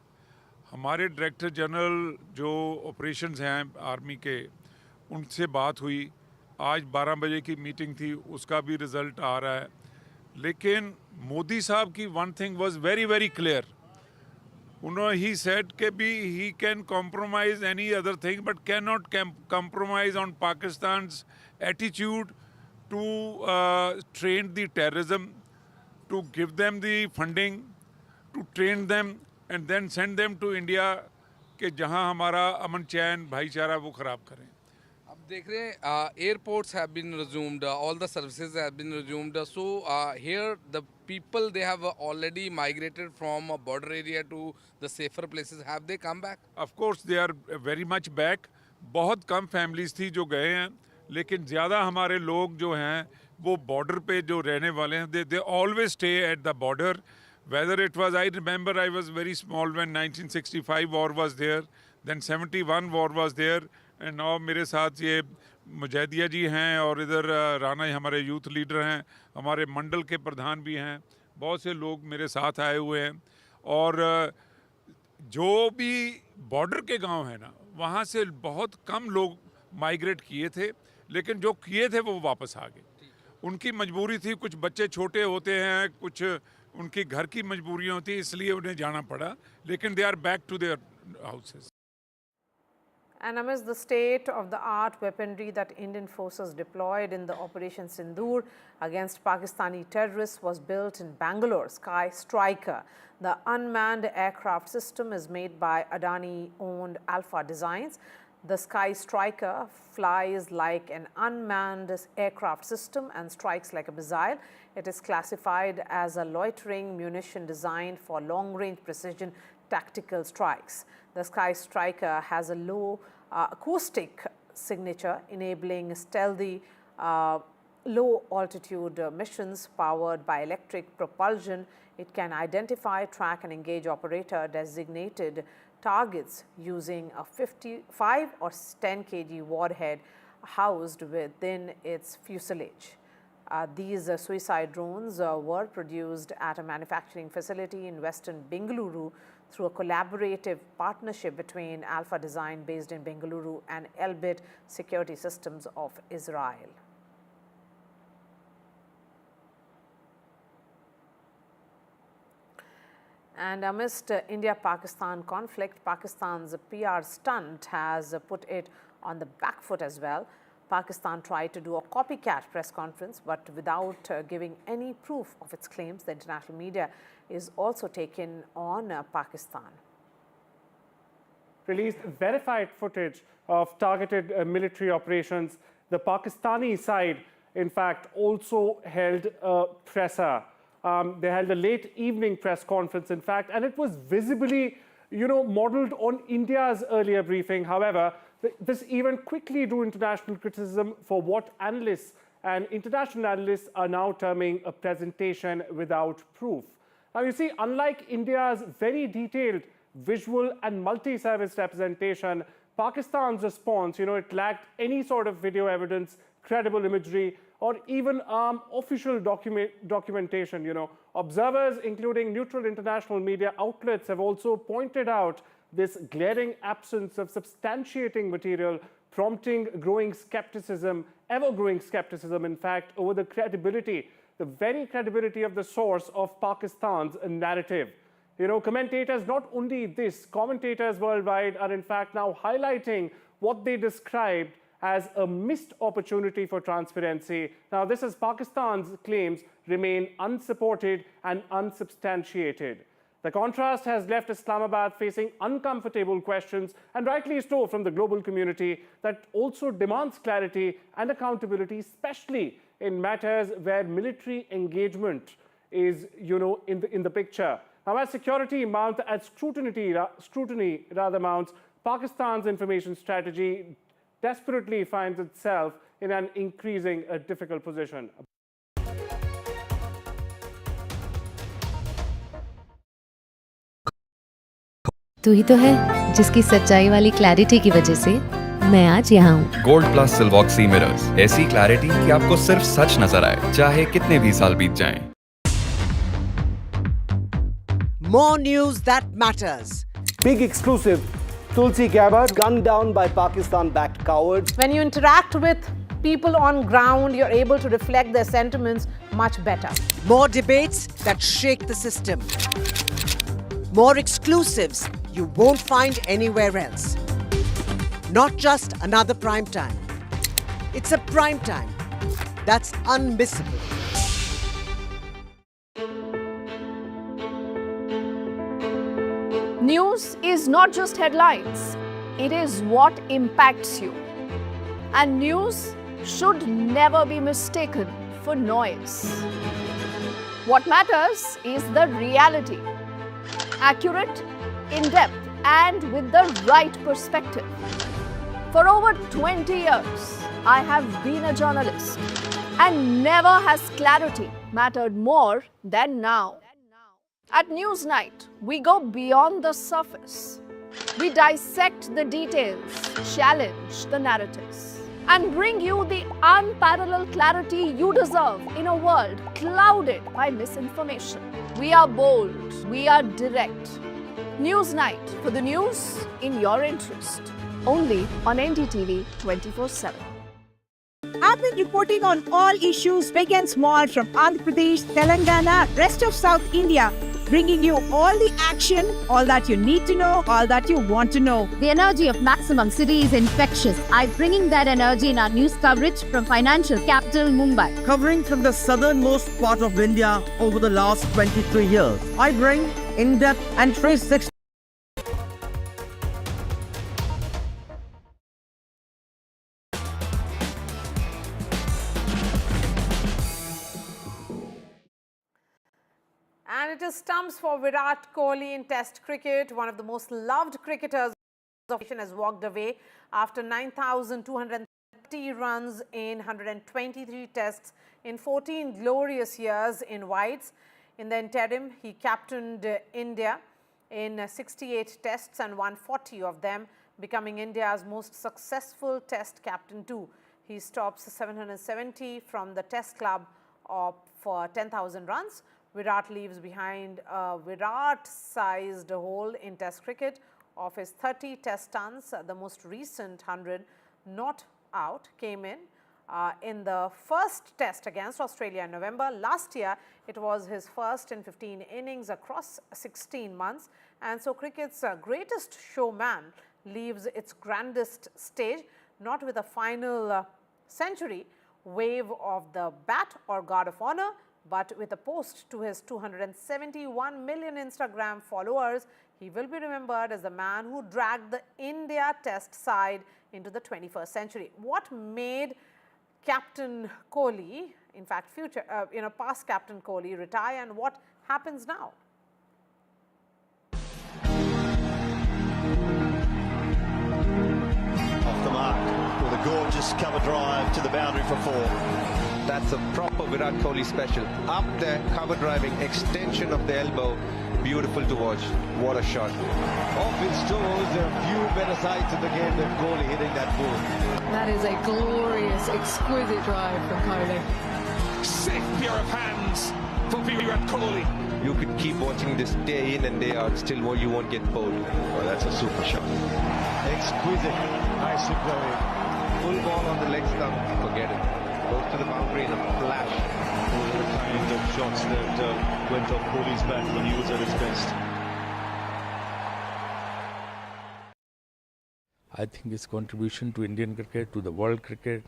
हमारे डायरेक्टर जनरल जो ऑपरेशंस हैं आर्मी के, उनसे बात हुई. आज 12 बजे की मीटिंग थी, उसका भी रिज़ल्ट आ रहा है. लेकिन मोदी साहब की one thing was very clear. उन्होंने ही सेड कि भी he can compromise any other thing but can not compromise on Pakistan's attitude to train the terrorism, to give them the funding, to train them and then send them to India कि जहाँ हमारा अमन चैन भाईचारा वो खराब करें. अब देख रहे हैं airports have been resumed, all the services have been resumed. So here the people, they have already migrated from a border area to the safer places. Have they come back? Of course they are very much back. बहुत कम families थी जो गए हैं, लेकिन ज़्यादा हमारे लोग जो हैं वो बॉर्डर पे जो रहने वाले हैं, they always stay at the border. Whether it was, I remember I was very small when 1965 war was there, then 71 war was there, and now मेरे साथ ये मुजाहिदिया जी हैं और इधर राना हमारे यूथ लीडर हैं, हमारे मंडल के प्रधान भी हैं, बहुत से लोग मेरे साथ आए हुए हैं. और जो भी बॉर्डर के गांव हैं ना, वहाँ से बहुत कम लोग माइग्रेट किए थे, लेकिन जो किए थे वो वापस आ गए. उनकी मजबूरी थी, कुछ बच्चे छोटे होते हैं, कुछ उनकी घर की मजबूरियां होती, इसलिए उन्हें जाना पड़ा, लेकिन they are back to their houses. And amidst the state-of-the-art weaponry that Indian forces deployed in the Operation Sindoor against Pakistani terrorists was built in Bangalore, Sky Striker. The unmanned aircraft system is made by Adani-owned Alpha Designs. The Sky Striker flies like an unmanned aircraft system and strikes like a missile. It is classified as a loitering munition designed for long-range precision tactical strikes. The Sky Striker has a low acoustic signature, enabling stealthy low-altitude missions powered by electric propulsion. It can identify, track and engage operator designated targets using a 55 or 10 kg warhead housed within its fuselage. These suicide drones were produced at a manufacturing facility in western Bengaluru through a collaborative partnership between Alpha Design based in Bengaluru and Elbit Security Systems of Israel. And amidst India-Pakistan conflict, Pakistan's PR stunt has put it on the back foot as well. Pakistan tried to do a copycat press conference, but without giving any proof of its claims. The international media is also taken on Pakistan. Released verified footage of targeted military operations. The Pakistani side, in fact, also held a presser. They held a late evening press conference, in fact, and it was visibly, modeled on India's earlier briefing. However, this event quickly drew international criticism for what analysts and international analysts are now terming a presentation without proof. Now, you see, unlike India's very detailed visual and multi-service representation, Pakistan's response, it lacked any sort of video evidence, credible imagery, or even official documentation. Observers, including neutral international media outlets, have also pointed out this glaring absence of substantiating material, prompting growing skepticism, ever-growing skepticism, in fact, over the credibility, the very credibility of the source of Pakistan's narrative. Commentators, not only this, commentators worldwide are in fact now highlighting what they described as a missed opportunity for transparency. Now, this as Pakistan's claims remain unsupported and unsubstantiated. The contrast has left Islamabad facing uncomfortable questions, and rightly so, from the global community that also demands clarity and accountability, especially in matters where military engagement is, in the picture. Now, as security mounts, as scrutiny mounts, Pakistan's information strategy desperately finds itself in an increasing difficult position. तू ही तो है जिसकी सच्चाई वाली clarity की वजह से मैं आज यहाँ हूँ। गोल्ड प्लस सिल्वॉक्सी मिरर्स, ऐसी क्लैरिटी कि आपको सिर्फ सच नजर आए, चाहे कितने भी साल बीत जाएं। More news that matters. Big exclusive. Tulsi Gabbard gunned down by Pakistan-backed cowards. When you interact with people on ground, you're able to reflect their sentiments much better. More debates that shake the system. More exclusives you won't find anywhere else. Not just another prime time. It's a prime time that's unmissable. News is not just headlines, it is what impacts you. And news should never be mistaken for noise. What matters is the reality. Accurate, in-depth, and with the right perspective. For over 20 years, I have been a journalist, and never has clarity mattered more than now. At Newsnight, we go beyond the surface. We dissect the details, challenge the narratives, and bring you the unparalleled clarity you deserve in a world clouded by misinformation. We are bold, we are direct. Newsnight, for the news in your interest. Only on NDTV 24/7. I've been reporting on all issues big and small from Andhra Pradesh, Telangana, rest of South India, bringing you all the action, all that you need to know, all that you want to know. The energy of maximum city is infectious. I'm bringing that energy in our news coverage from financial capital Mumbai. Covering from the southernmost part of India over the last 23 years. I bring in-depth and 360. And it is stumps for Virat Kohli in Test cricket. One of the most loved cricketers of the nation has walked away after 9,230 runs in 123 tests in 14 glorious years in whites. In the interim, he captained India in 68 tests and won 40 of them, becoming India's most successful test captain too. He stops 770 from the test club for 10,000 runs. Virat leaves behind a Virat-sized hole in Test cricket of his 30 Test tons. The most recent 100 not out came in the first Test against Australia in November. Last year, it was his first in 15 innings across 16 months. And so cricket's greatest showman leaves its grandest stage, not with a final century, wave of the bat or guard of honor, but with a post to his 271 million Instagram followers. He will be remembered as the man who dragged the India Test side into the 21st century. What made Captain Kohli, in fact, past Captain Kohli, retire, and what happens now? Off the mark with a gorgeous gorgeous cover drive to the boundary for 4. That's a proper Virat Kohli special. Up there, cover driving, extension of the elbow. Beautiful to watch. What a shot. Off his toes, there are few better sides in the game than Kohli hitting that bull. That is a glorious, exquisite drive from Kohli. Sick pair of hands for Virat Kohli. You could keep watching this day in and day out, still you won't get bored. Oh, that's a super shot. Exquisite. Nicely played. Full ball on the leg stump, forget it. Goes to the boundary in a flash. Those are the kind of shots that went off Kohli's bat when he was at his best. I think his contribution to Indian cricket, to the world cricket,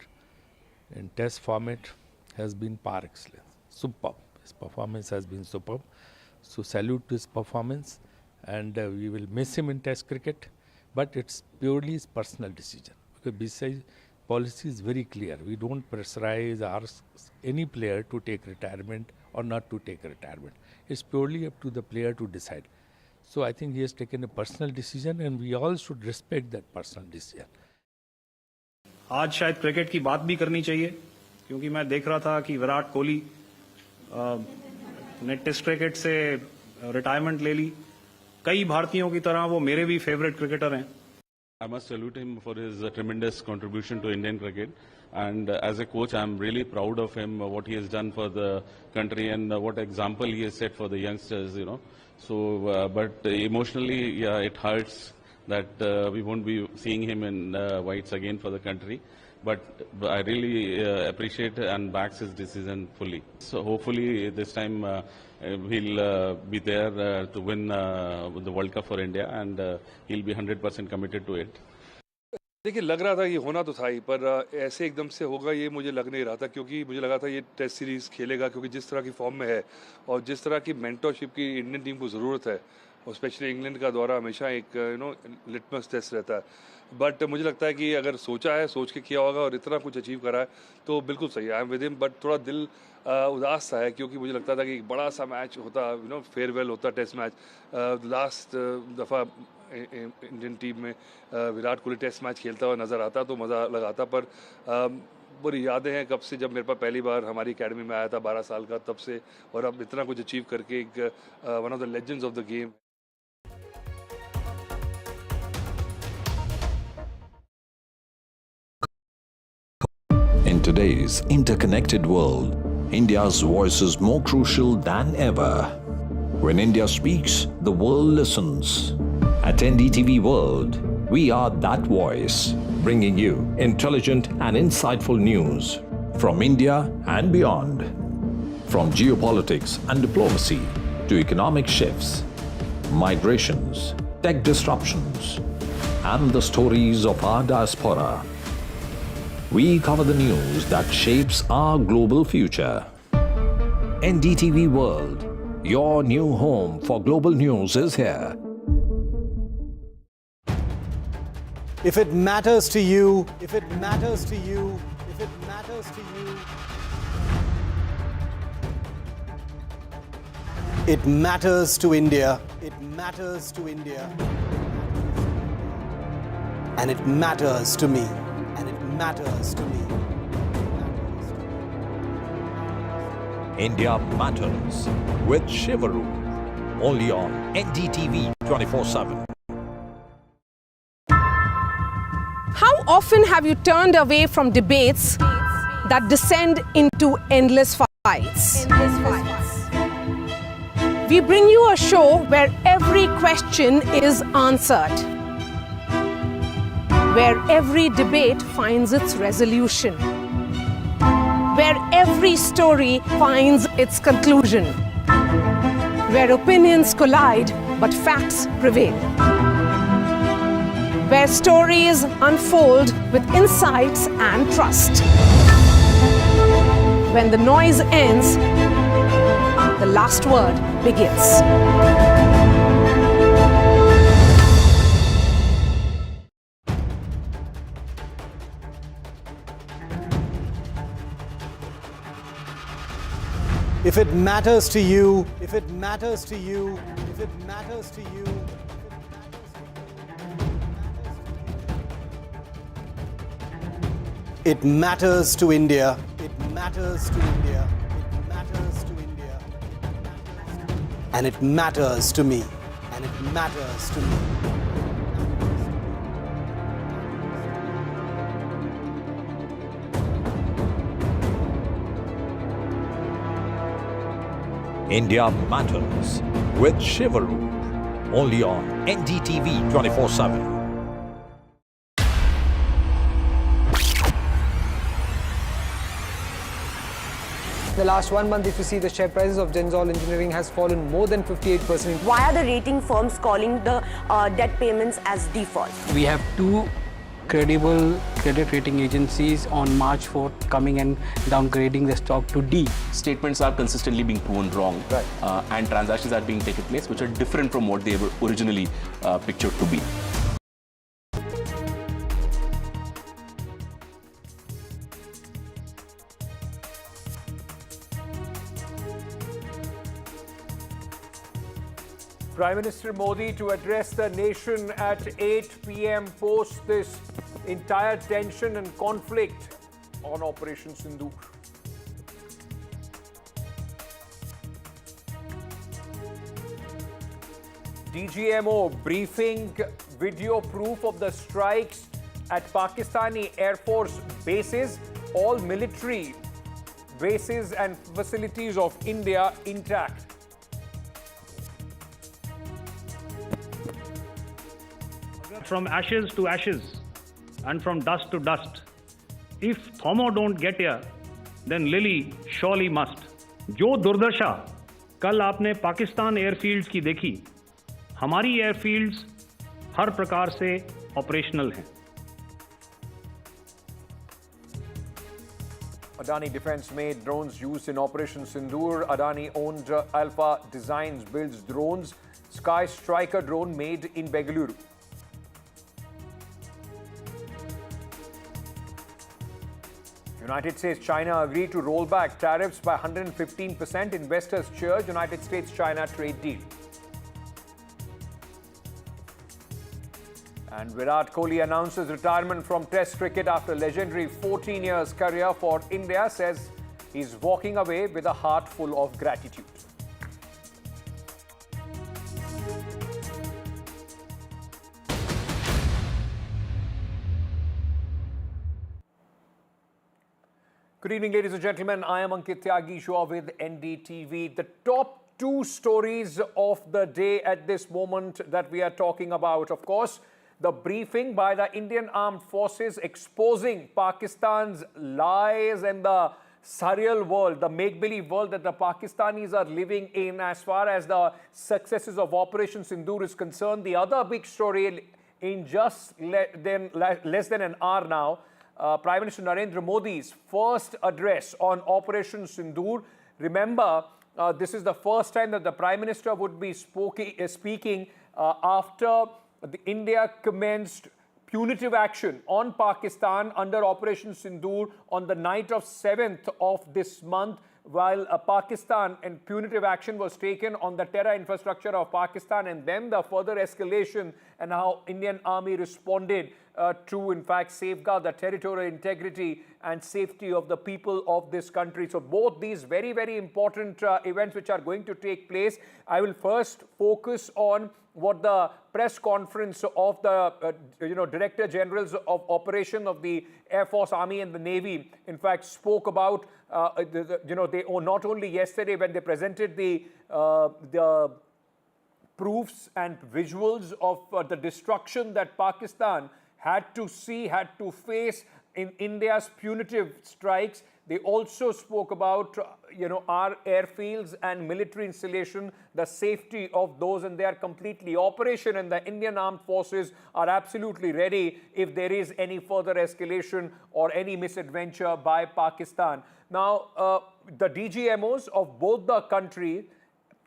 in test format has been par excellence. Superb. His performance has been superb. So salute to his performance, and we will miss him in test cricket, but it's purely his personal decision. Because besides, policy is very clear. We don't pressurize or ask any player to take retirement or not to take retirement. It's purely up to the player to decide. So I think he has taken a personal decision, and we all should respect that personal decision. आज शायद cricket की बात भी करनी चाहिए, क्योंकि मैं देख रहा था कि विराट कोहली ने टेस्ट क्रिकेट से रिटायरमेंट ले ली. कई भारतीयों की तरह वो मेरे भी फेवरेट क्रिकेटर हैं. I must salute him for his tremendous contribution to Indian cricket, and as a coach I'm really proud of him, what he has done for the country and what example he has set for the youngsters, you know. So but emotionally, yeah, it hurts that we won't be seeing him in whites again for the country, but I really appreciate and backs his decision fully. So hopefully this time he'll be there to win the World Cup for India, and he'll be 100% committed to it. देखिए, लग रहा था ये होना तो था ही, पर ऐसे एकदम से होगा ये मुझे लग नहीं रहा था, क्योंकि मुझे लगा था ये टेस्ट सीरीज़ खेलेगा, क्योंकि जिस तरह की फॉर्म में है और जिस तरह की मेंटरशिप की इंडियन टीम को ज़रूरत है, और स्पेशली इंग्लैंड का दौरा हमेशा एक लिटमस टेस्ट रहता है. बट मुझे लगता है कि अगर सोचा है, सोच के किया होगा और इतना कुछ अचीव करा है तो बिल्कुल सही है. I am with him, but थोड़ा दिल उदास सा है, क्योंकि मुझे लगता था कि एक बड़ा सा मैच होता, फेयरवेल होता, टेस्ट मैच. लास्ट दफ़ा इंडियन टीम में विराट कोहली टेस्ट मैच खेलता हुआ नज़र आता तो मज़ा लगाता, पर बुरी यादें हैं कब से, जब मेरे पास पहली बार हमारी एकेडमी में आया था 12 साल का, तब से, और अब इतना कुछ अचीव करके एक one of the legends of the game. In today's interconnected world, India's voice is more crucial than ever. When India speaks, the world listens. At NDTV World, we are that voice, bringing you intelligent and insightful news from India and beyond. From geopolitics and diplomacy to economic shifts, migrations, tech disruptions, and the stories of our diaspora. We cover the news that shapes our global future. NDTV World, your new home for global news, is here. If it matters to you, if it matters to you, if it matters to you, it matters to India. It matters to India. And it matters to me. And it matters to me. India Matters with Shivaru. Only on NDTV 24/7. How often have you turned away from debates that descend into endless fights? We bring you a show where every question is answered, where every debate finds its resolution, where every story finds its conclusion, where opinions collide but facts prevail, where stories unfold with insights and trust. When the noise ends, the last word begins. If it matters to you, if it matters to you, if it matters to you, It matters to India. It matters to India. It matters to India. And it matters to me. And it matters to me. India Matters with Shivaroop. Only on NDTV 24/7. The last 1 month, if you see, the share prices of Gensol Engineering has fallen more than 58%. Why are the rating firms calling the debt payments as default? We have two credible credit rating agencies on March 4th coming and downgrading the stock to D. Statements are consistently being proven wrong, and transactions are being taken place which are different from what they were originally pictured to be. Prime Minister Modi to address the nation at 8 p.m. post this entire tension and conflict on Operation Sindoor. DGMO briefing, video proof of the strikes at Pakistani Air Force bases, all military bases and facilities of India intact. From ashes to ashes and from dust to dust. If Thomo don't get here, then Lily surely must. जो दुर्दशा कल आपने Pakistan airfields की देखी, हमारी airfields हर प्रकार से operational हैं. Adani Defence made drones used in Operation Sindoor. Adani owned Alpha Designs builds drones. Sky Striker drone made in Bengaluru. United States-China agreed to roll back tariffs by 115%. Investors cheer United States-China trade deal. And Virat Kohli announces retirement from Test cricket after legendary 14 years career for India. Says he's walking away with a heart full of gratitude. Good evening, ladies and gentlemen. I am Ankit Tyagi, Shua with NDTV. The top two stories of the day at this moment that we are talking about, of course, the briefing by the Indian Armed Forces exposing Pakistan's lies and the surreal world, the make-believe world that the Pakistanis are living in as far as the successes of Operation Sindoor is concerned. The other big story in just less than an hour now, Prime Minister Narendra Modi's first address on Operation Sindoor. Remember, this is the first time that the Prime Minister would be speaking after India commenced punitive action on Pakistan under Operation Sindoor on the night of 7th of this month, while Pakistan and punitive action was taken on the terror infrastructure of Pakistan, and then the further escalation and how Indian Army responded to, in fact, safeguard the territorial integrity and safety of the people of this country. So both these very, very important events which are going to take place. I will first focus on what the press conference of the Director Generals of Operation of the Air Force, Army and the Navy, in fact, spoke about. They not only yesterday when they presented the proofs and visuals of the destruction that Pakistan had to face in India's punitive strikes. They also spoke about, our airfields and military installation, the safety of those, and they are completely operational, and the Indian Armed Forces are absolutely ready if there is any further escalation or any misadventure by Pakistan. Now, the DGMOs of both the countries,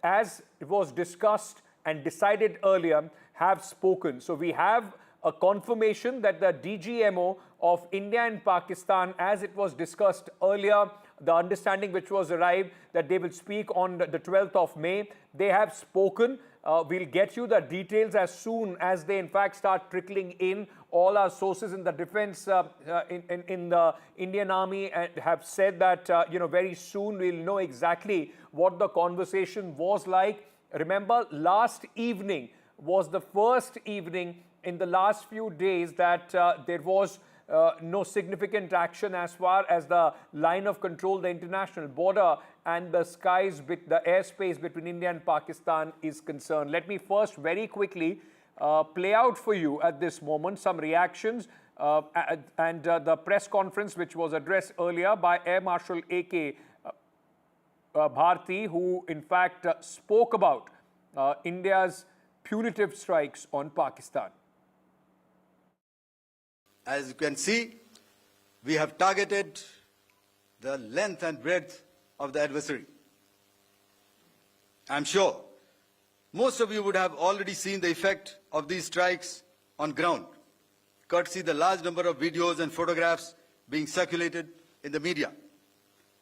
as it was discussed and decided earlier, have spoken. So we have a confirmation that the DGMO of India and Pakistan, as it was discussed earlier, the understanding which was arrived that they will speak on the 12th of May. They have spoken. We'll get you the details as soon as they in fact start trickling in. All our sources in the defense, in the Indian Army have said that, very soon we'll know exactly what the conversation was like. Remember, last evening was the first evening in the last few days that there was no significant action as far as the line of control, the international border and the skies, the airspace between India and Pakistan is concerned. Let me first very quickly play out for you at this moment some reactions and the press conference which was addressed earlier by Air Marshal A.K. Bharti, who in fact spoke about India's punitive strikes on Pakistan. As you can see, we have targeted the length and breadth of the adversary. I'm sure most of you would have already seen the effect of these strikes on ground, courtesy the large number of videos and photographs being circulated in the media.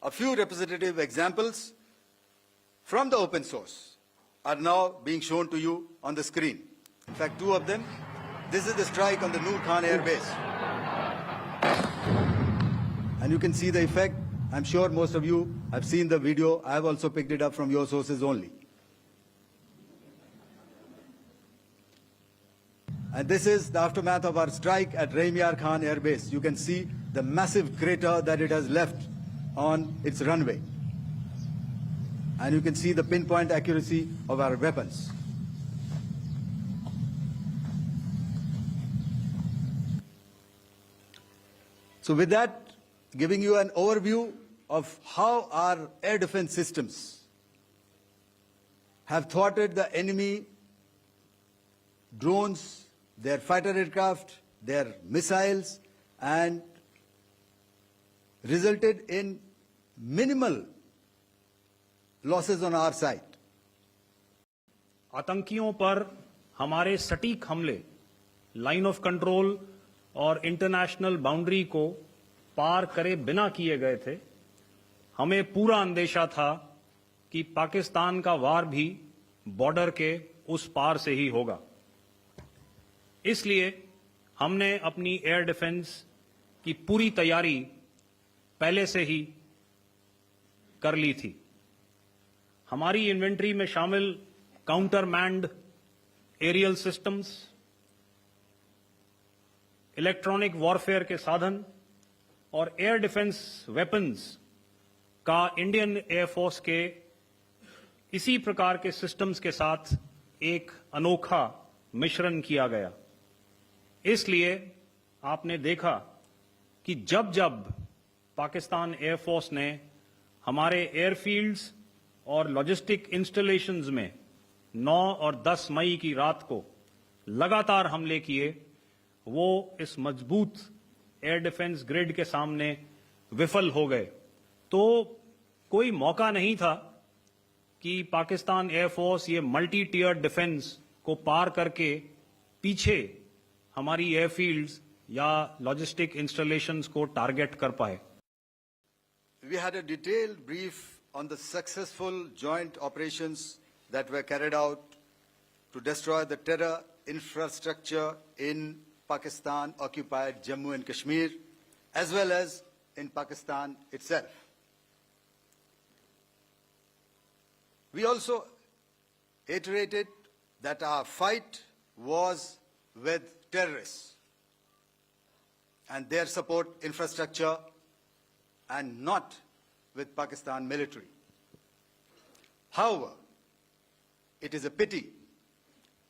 A few representative examples from the open source are now being shown to you on the screen. In fact, two of them. This is the strike on the Noor Khan Air Base. And you can see the effect. I'm sure most of you have seen the video. I have also picked it up from your sources only. And this is the aftermath of our strike at Raimiar Khan Air Base. You can see the massive crater that it has left on its runway. And you can see the pinpoint accuracy of our weapons. So with that, giving you an overview of how our air defense systems have thwarted the enemy drones, their fighter aircraft, their missiles, and resulted in minimal losses on our side. आतंकियों पर हमारे सटीक हमले line of control और international boundary को पार करे बिना किए गए थे। हमें पूरा अंदेशा था कि पाकिस्तान का वार भी बॉर्डर के उस पार से ही होगा। इसलिए हमने अपनी एयर डिफेंस की पूरी तैयारी पहले से ही कर ली थी। हमारी इन्वेंट्री में शामिल counter manned aerial systems, electronic warfare के साधन और एयर डिफेंस वेपन्स का इंडियन एयरफोर्स के इसी प्रकार के सिस्टम्स के साथ एक अनोखा मिश्रण किया गया। इसलिए आपने देखा कि जब जब पाकिस्तान एयरफोर्स ने हमारे एयरफील्ड्स और लॉजिस्टिक इंस्टॉलेशंस में 9 और 10 मई की रात को लगातार हमले किए, वो इस मजबूत एयर डिफेंस ग्रिड के सामने विफल हो गए। तो कोई मौका नहीं था कि पाकिस्तान एयरफोर्स ये मल्टी टियर डिफेंस को पार करके पीछे हमारी एयरफील्ड्स या लॉजिस्टिक इंस्टॉलेशंस को टारगेट कर पाए। We had a detailed brief on the successful joint operations that were carried out to destroy the terror infrastructure in Pakistan-occupied Jammu and Kashmir, as well as in Pakistan itself. We also iterated that our fight was with terrorists and their support infrastructure and not with Pakistan military. However, it is a pity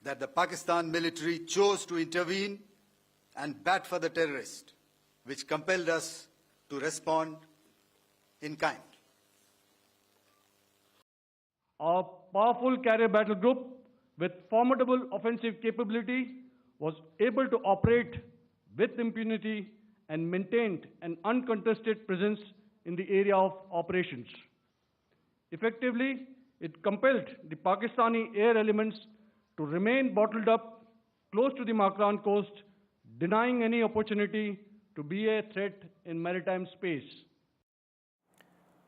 that the Pakistan military chose to intervene and bat for the terrorist, which compelled us to respond in kind. A powerful carrier battle group with formidable offensive capability was able to operate with impunity and maintained an uncontested presence in the area of operations. Effectively, it compelled the Pakistani air elements to remain bottled up close to the Makran coast, denying any opportunity to be a threat in maritime space.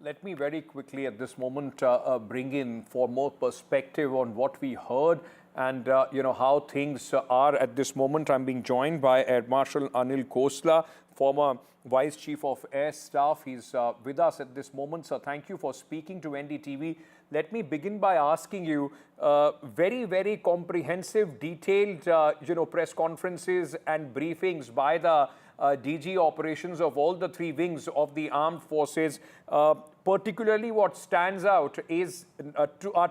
Let me very quickly at this moment bring in for more perspective on what we heard and how things are at this moment. I'm being joined by Air Marshal Anil Khosla, former Vice Chief of Air Staff. He's with us at this moment. So thank you for speaking to NDTV. Let me begin by asking you very, very comprehensive, detailed, press conferences and briefings by the DG operations of all the three wings of the armed forces. Particularly what stands out is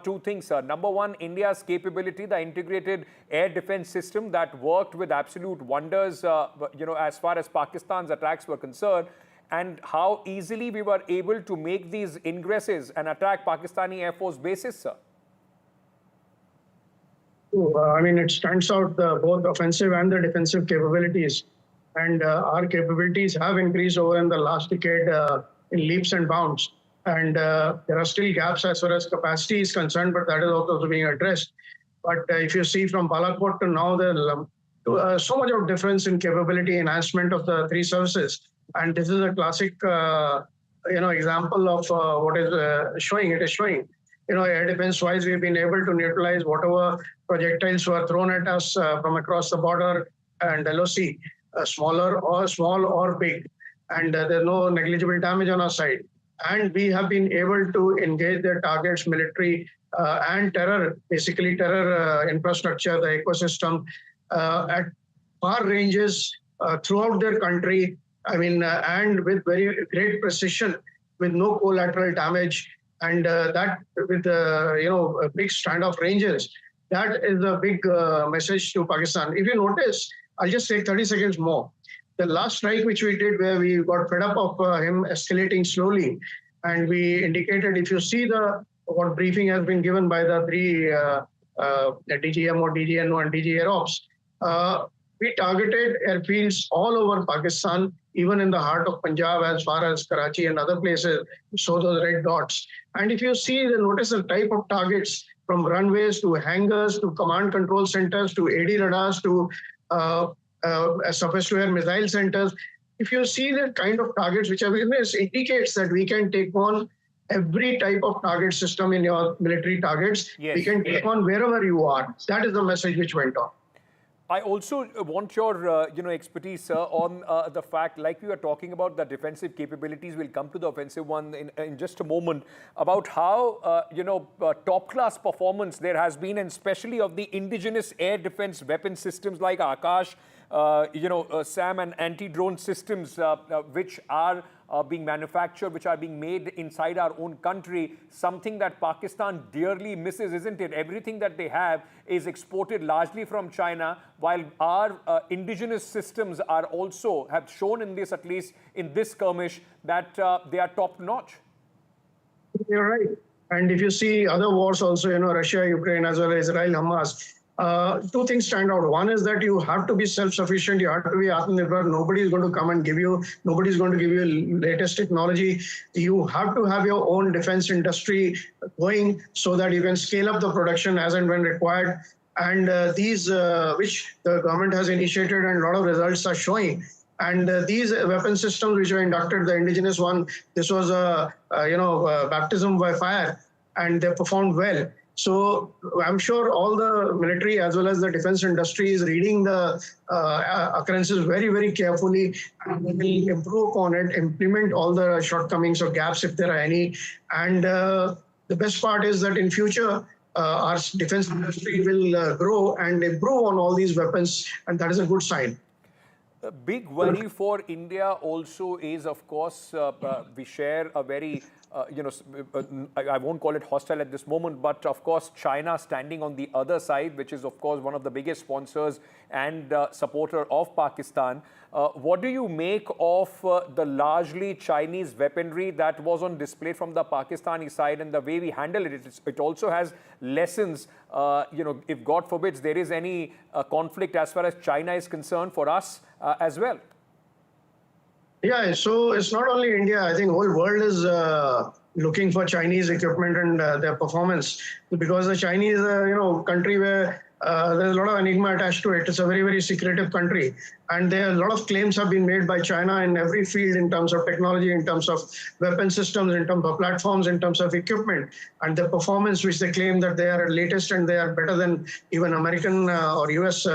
two things, sir. Number one, India's capability, the integrated air defense system that worked with absolute wonders, as far as Pakistan's attacks were concerned, and how easily we were able to make these ingresses and attack Pakistani Air Force bases, sir. It stands out both offensive and the defensive capabilities. And our capabilities have increased over in the last decade in leaps and bounds. And there are still gaps as far as capacity is concerned, but that is also being addressed. But if you see from Balakot to now, there's so much of difference in capability enhancement of the three services. And this is a classic, example of what is showing. It is showing, air defense-wise, we've been able to neutralize whatever projectiles were thrown at us from across the border and LOC, small or big. And there's no negligible damage on our side. And we have been able to engage their targets, military and terror, basically terror infrastructure, the ecosystem, at far ranges throughout their country. And with very great precision, with no collateral damage, and that with a big standoff ranges. That is a big message to Pakistan. If you notice, I'll just take 30 seconds more. The last strike which we did, where we got fed up of him escalating slowly, and we indicated, if you see what briefing has been given by the three DGMO, DGNO, and DG Air Ops, we targeted airfields all over Pakistan, even in the heart of Punjab, as far as Karachi and other places, show those red dots. And if you see, notice the type of targets, from runways to hangars to command control centers to AD radars to surface-to-air missile centers. If you see the kind of targets which are in this, indicates that we can take on every type of target system in your military targets. Yes. We can take on wherever you are. That is the message which went on. I also want your, expertise, sir, on the fact, like we were talking about the defensive capabilities, we'll come to the offensive one in just a moment, about how, top-class performance there has been, and especially of the indigenous air defense weapon systems like Akash, SAM and anti-drone systems, which are being manufactured, which are being made inside our own country, something that Pakistan dearly misses, isn't it? Everything that they have is exported largely from China, while our indigenous systems are also, have shown in this, at least in this skirmish, that they are top-notch. You're right. And if you see other wars also, Russia, Ukraine, as well as Israel, Hamas, two things stand out. One is that you have to be self-sufficient. You have to be Atmanirbhar. Nobody is going to come and give you. Nobody is going to give you latest technology. You have to have your own defense industry going so that you can scale up the production as and when required. And these, which the government has initiated, and a lot of results are showing. And these weapon systems which were inducted, the indigenous one, this was a baptism by fire, and they performed well. So I'm sure all the military as well as the defense industry is reading the occurrences very, very carefully, and will improve upon it, implement all the shortcomings or gaps if there are any. And the best part is that in future, our defense industry will grow and improve on all these weapons, and that is a good sign. A big worry for India also is, of course, we share a very, I won't call it hostile at this moment, but of course, China standing on the other side, which is, of course, one of the biggest sponsors and supporter of Pakistan. What do you make of the largely Chinese weaponry that was on display from the Pakistani side, and the way we handle it? It also has lessons, if God forbids there is any conflict as far as China is concerned for us as well. Yeah, so it's not only India. I think the whole world is looking for Chinese equipment and their performance, because the Chinese, country where there's a lot of enigma attached to it. It's a very, very secretive country. And there are a lot of claims have been made by China in every field in terms of technology, in terms of weapon systems, in terms of platforms, in terms of equipment, and the performance which they claim that they are latest and they are better than even American or US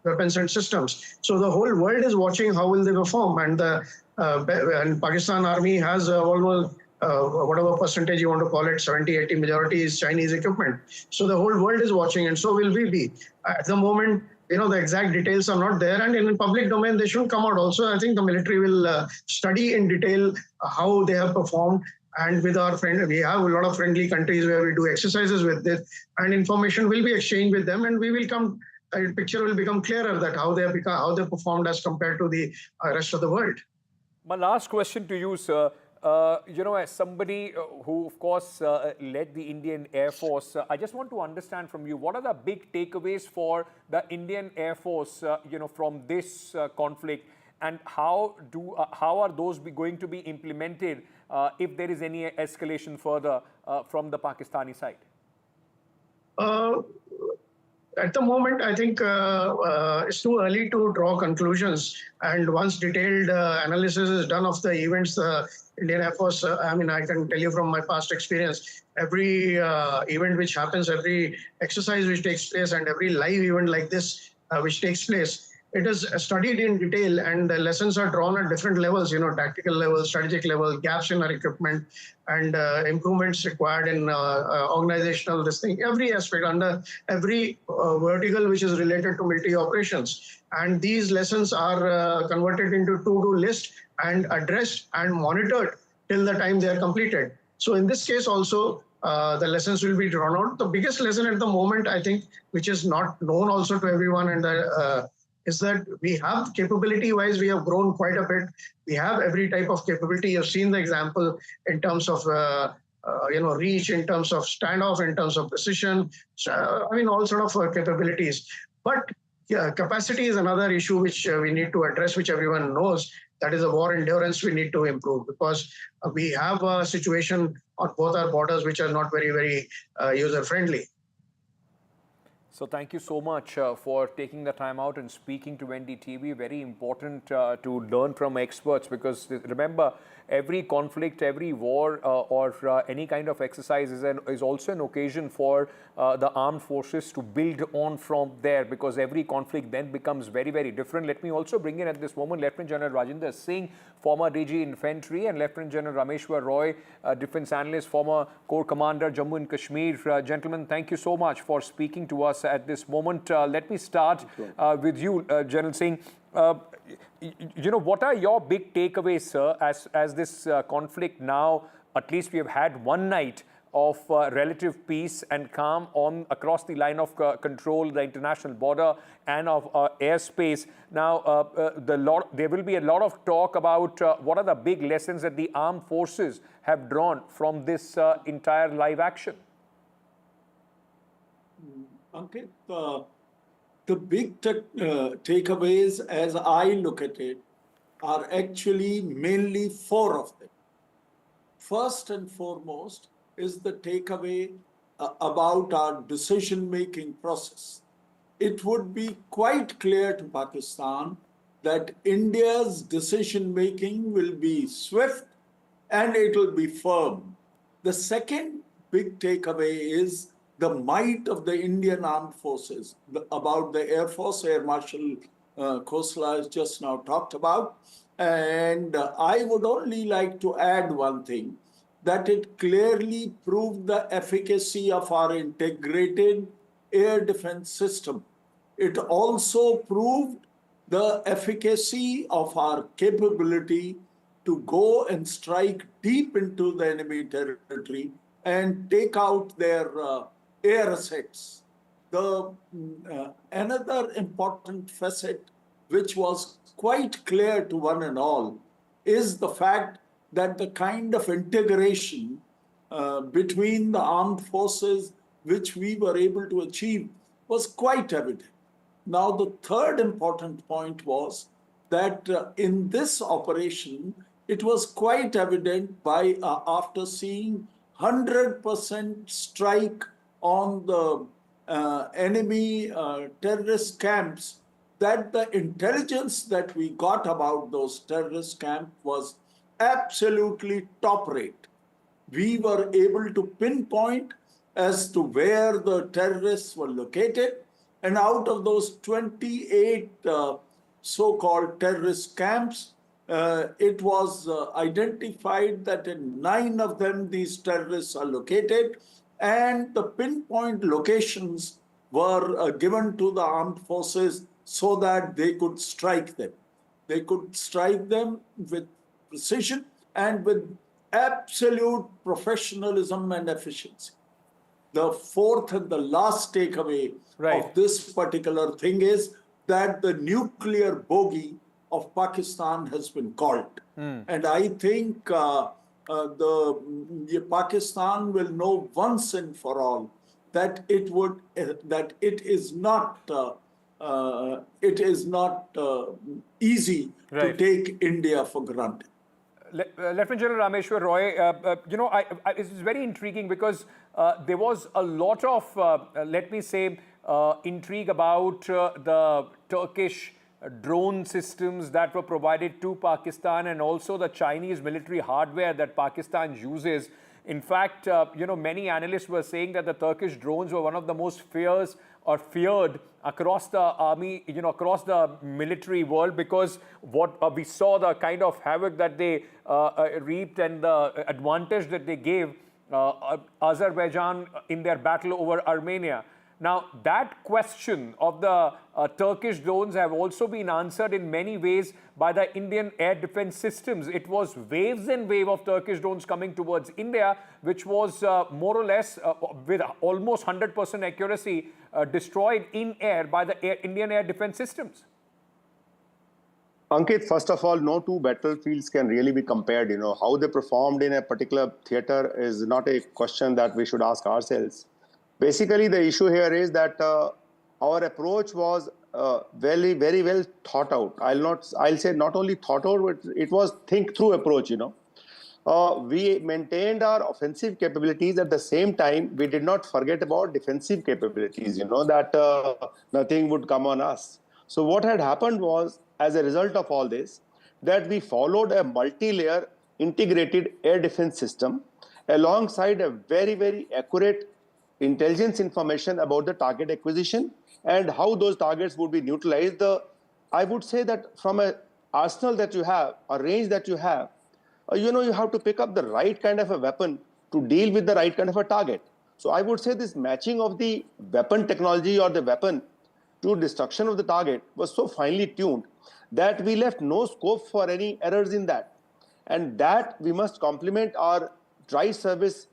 weapons and systems. So the whole world is watching how will they perform. And the and Pakistan army has almost whatever percentage you want to call it, 70, 80 majority is Chinese equipment. So the whole world is watching, and so will we be. At the moment, the exact details are not there, and in public domain, they shouldn't come out. Also, I think the military will study in detail how they have performed. And with our friend, we have a lot of friendly countries where we do exercises with this, and information will be exchanged with them, and we will come. A picture will become clearer that how they performed as compared to the rest of the world. My last question to you, sir. As somebody who, of course, led the Indian Air Force, I just want to understand from you, what are the big takeaways for the Indian Air Force, from this conflict, and how are those going to be implemented if there is any escalation further from the Pakistani side? At the moment, I think it's too early to draw conclusions. And once detailed analysis is done of the events, the Indian Air Force, I can tell you from my past experience, every event which happens, every exercise which takes place, and every live event like this which takes place, it is studied in detail, and the lessons are drawn at different levels, tactical level, strategic level, gaps in our equipment, and improvements required in organizational every aspect under every vertical which is related to military operations. And these lessons are converted into to-do list and addressed and monitored till the time they are completed. So in this case also, the lessons will be drawn out. The biggest lesson at the moment, I think, which is not known also to everyone, and is that we have capability-wise, we have grown quite a bit. We have every type of capability. You've seen the example in terms of reach, in terms of standoff, in terms of precision. All sort of capabilities. But capacity is another issue which we need to address, which everyone knows. That is a war endurance we need to improve, because we have a situation on both our borders which are not very, very user-friendly. So thank you so much for taking the time out and speaking to NDTV. Very important to learn from experts, because remember, every conflict, every war or any kind of exercise is also an occasion for the armed forces to build on from there, because every conflict then becomes very, very different. Let me also bring in at this moment Lieutenant General Rajinder Singh, former DG Infantry, and Lieutenant General Rameshwar Roy, Defence Analyst, former Corps Commander, Jammu and Kashmir. Gentlemen, thank you so much for speaking to us at this moment. Let me start with you, General Singh. What are your big takeaways, sir, as this conflict now, at least we have had one night of relative peace and calm across the line of control, the international border and of airspace. Now, there will be a lot of talk about what are the big lessons that the armed forces have drawn from this entire live action. Ankit, the big takeaways, as I look at it, are actually mainly four of them. First and foremost is the takeaway about our decision-making process. It would be quite clear to Pakistan that India's decision-making will be swift and it will be firm. The second big takeaway is the might of the Indian armed forces, about the Air Force, Air Marshal Khosla has just now talked about. And I would only like to add one thing, that it clearly proved the efficacy of our integrated air defense system. It also proved the efficacy of our capability to go and strike deep into the enemy territory and take out their air assets. Another important facet, which was quite clear to one and all, is the fact that the kind of integration between the armed forces which we were able to achieve was quite evident. Now, the third important point was that in this operation, it was quite evident after seeing 100% strike on the enemy terrorist camps, that the intelligence that we got about those terrorist camps was absolutely top rate. We were able to pinpoint as to where the terrorists were located, and out of those 28 so-called terrorist camps, it was identified that in 9 of them these terrorists are located, and the pinpoint locations were given to the armed forces so that they could strike them. They could strike them with precision and with absolute professionalism and efficiency. The fourth and the last takeaway of this particular thing is that the nuclear bogey of Pakistan has been called. And I think Pakistan will know once and for all that it is not easy to take India for granted. Lieutenant General Rameshwar Roy, it's very intriguing because there was a lot of, let me say, intrigue about the Turkish drone systems that were provided to Pakistan and also the Chinese military hardware that Pakistan uses. In fact, many analysts were saying that the Turkish drones were one of the most feared across the army, across the military world, because what we saw, the kind of havoc that they reaped and the advantage that they gave Azerbaijan in their battle over Armenia. Now, that question of the Turkish drones have also been answered in many ways by the Indian air defense systems. It was waves and waves of Turkish drones coming towards India, which was more or less with almost 100% accuracy destroyed in air by the Indian air defense systems. Ankit, first of all, no two battlefields can really be compared. How they performed in a particular theater is not a question that we should ask ourselves. Basically, the issue here is that our approach was very well thought out. I'll say not only thought out, but it was think-through approach. We maintained our offensive capabilities. At the same time, we did not forget about defensive capabilities. That nothing would come on us. So what had happened was, as a result of all this, that we followed a multi-layer integrated air defense system alongside a very accurate intelligence information about the target acquisition and how those targets would be neutralized. I would say that from an arsenal that you have, a range that you have, you have to pick up the right kind of a weapon to deal with the right kind of a target. So I would say this matching of the weapon technology or the weapon to destruction of the target was so finely tuned that we left no scope for any errors in that. And that we must complement our tri-service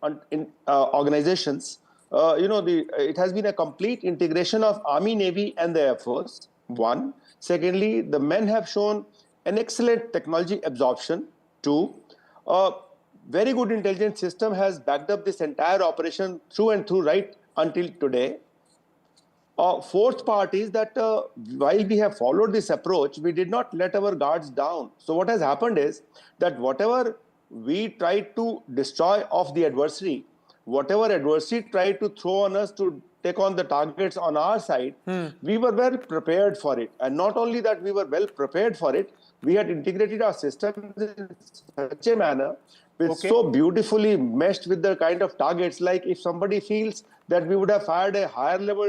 organizations. It has been a complete integration of Army, Navy and the Air Force, one. Secondly, the men have shown an excellent technology absorption. Two, a very good intelligence system has backed up this entire operation through and through right until today. Fourth part is that while we have followed this approach, we did not let our guards down. So what has happened is that whatever we tried to destroy of the adversary, whatever adversary tried to throw on us to take on the targets on our side, we were well prepared for it. And not only that we were well prepared for it, we had integrated our systems in such a manner which so beautifully meshed with the kind of targets, like if somebody feels that we would have fired a higher level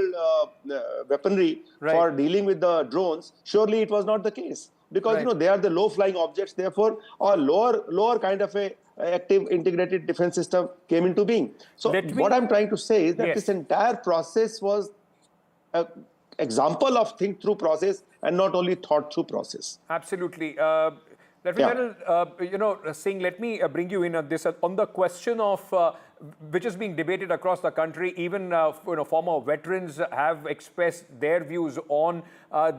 weaponry for dealing with the drones, surely it was not the case. Because they are the low flying objects, therefore a lower kind of a active integrated defense system came into being. So what I'm trying to say is that this entire process was an example of think through process and not only thought through process. Absolutely. Lieutenant General, Singh, let me bring you in on this, on the question of which is being debated across the country. Even former veterans have expressed their views on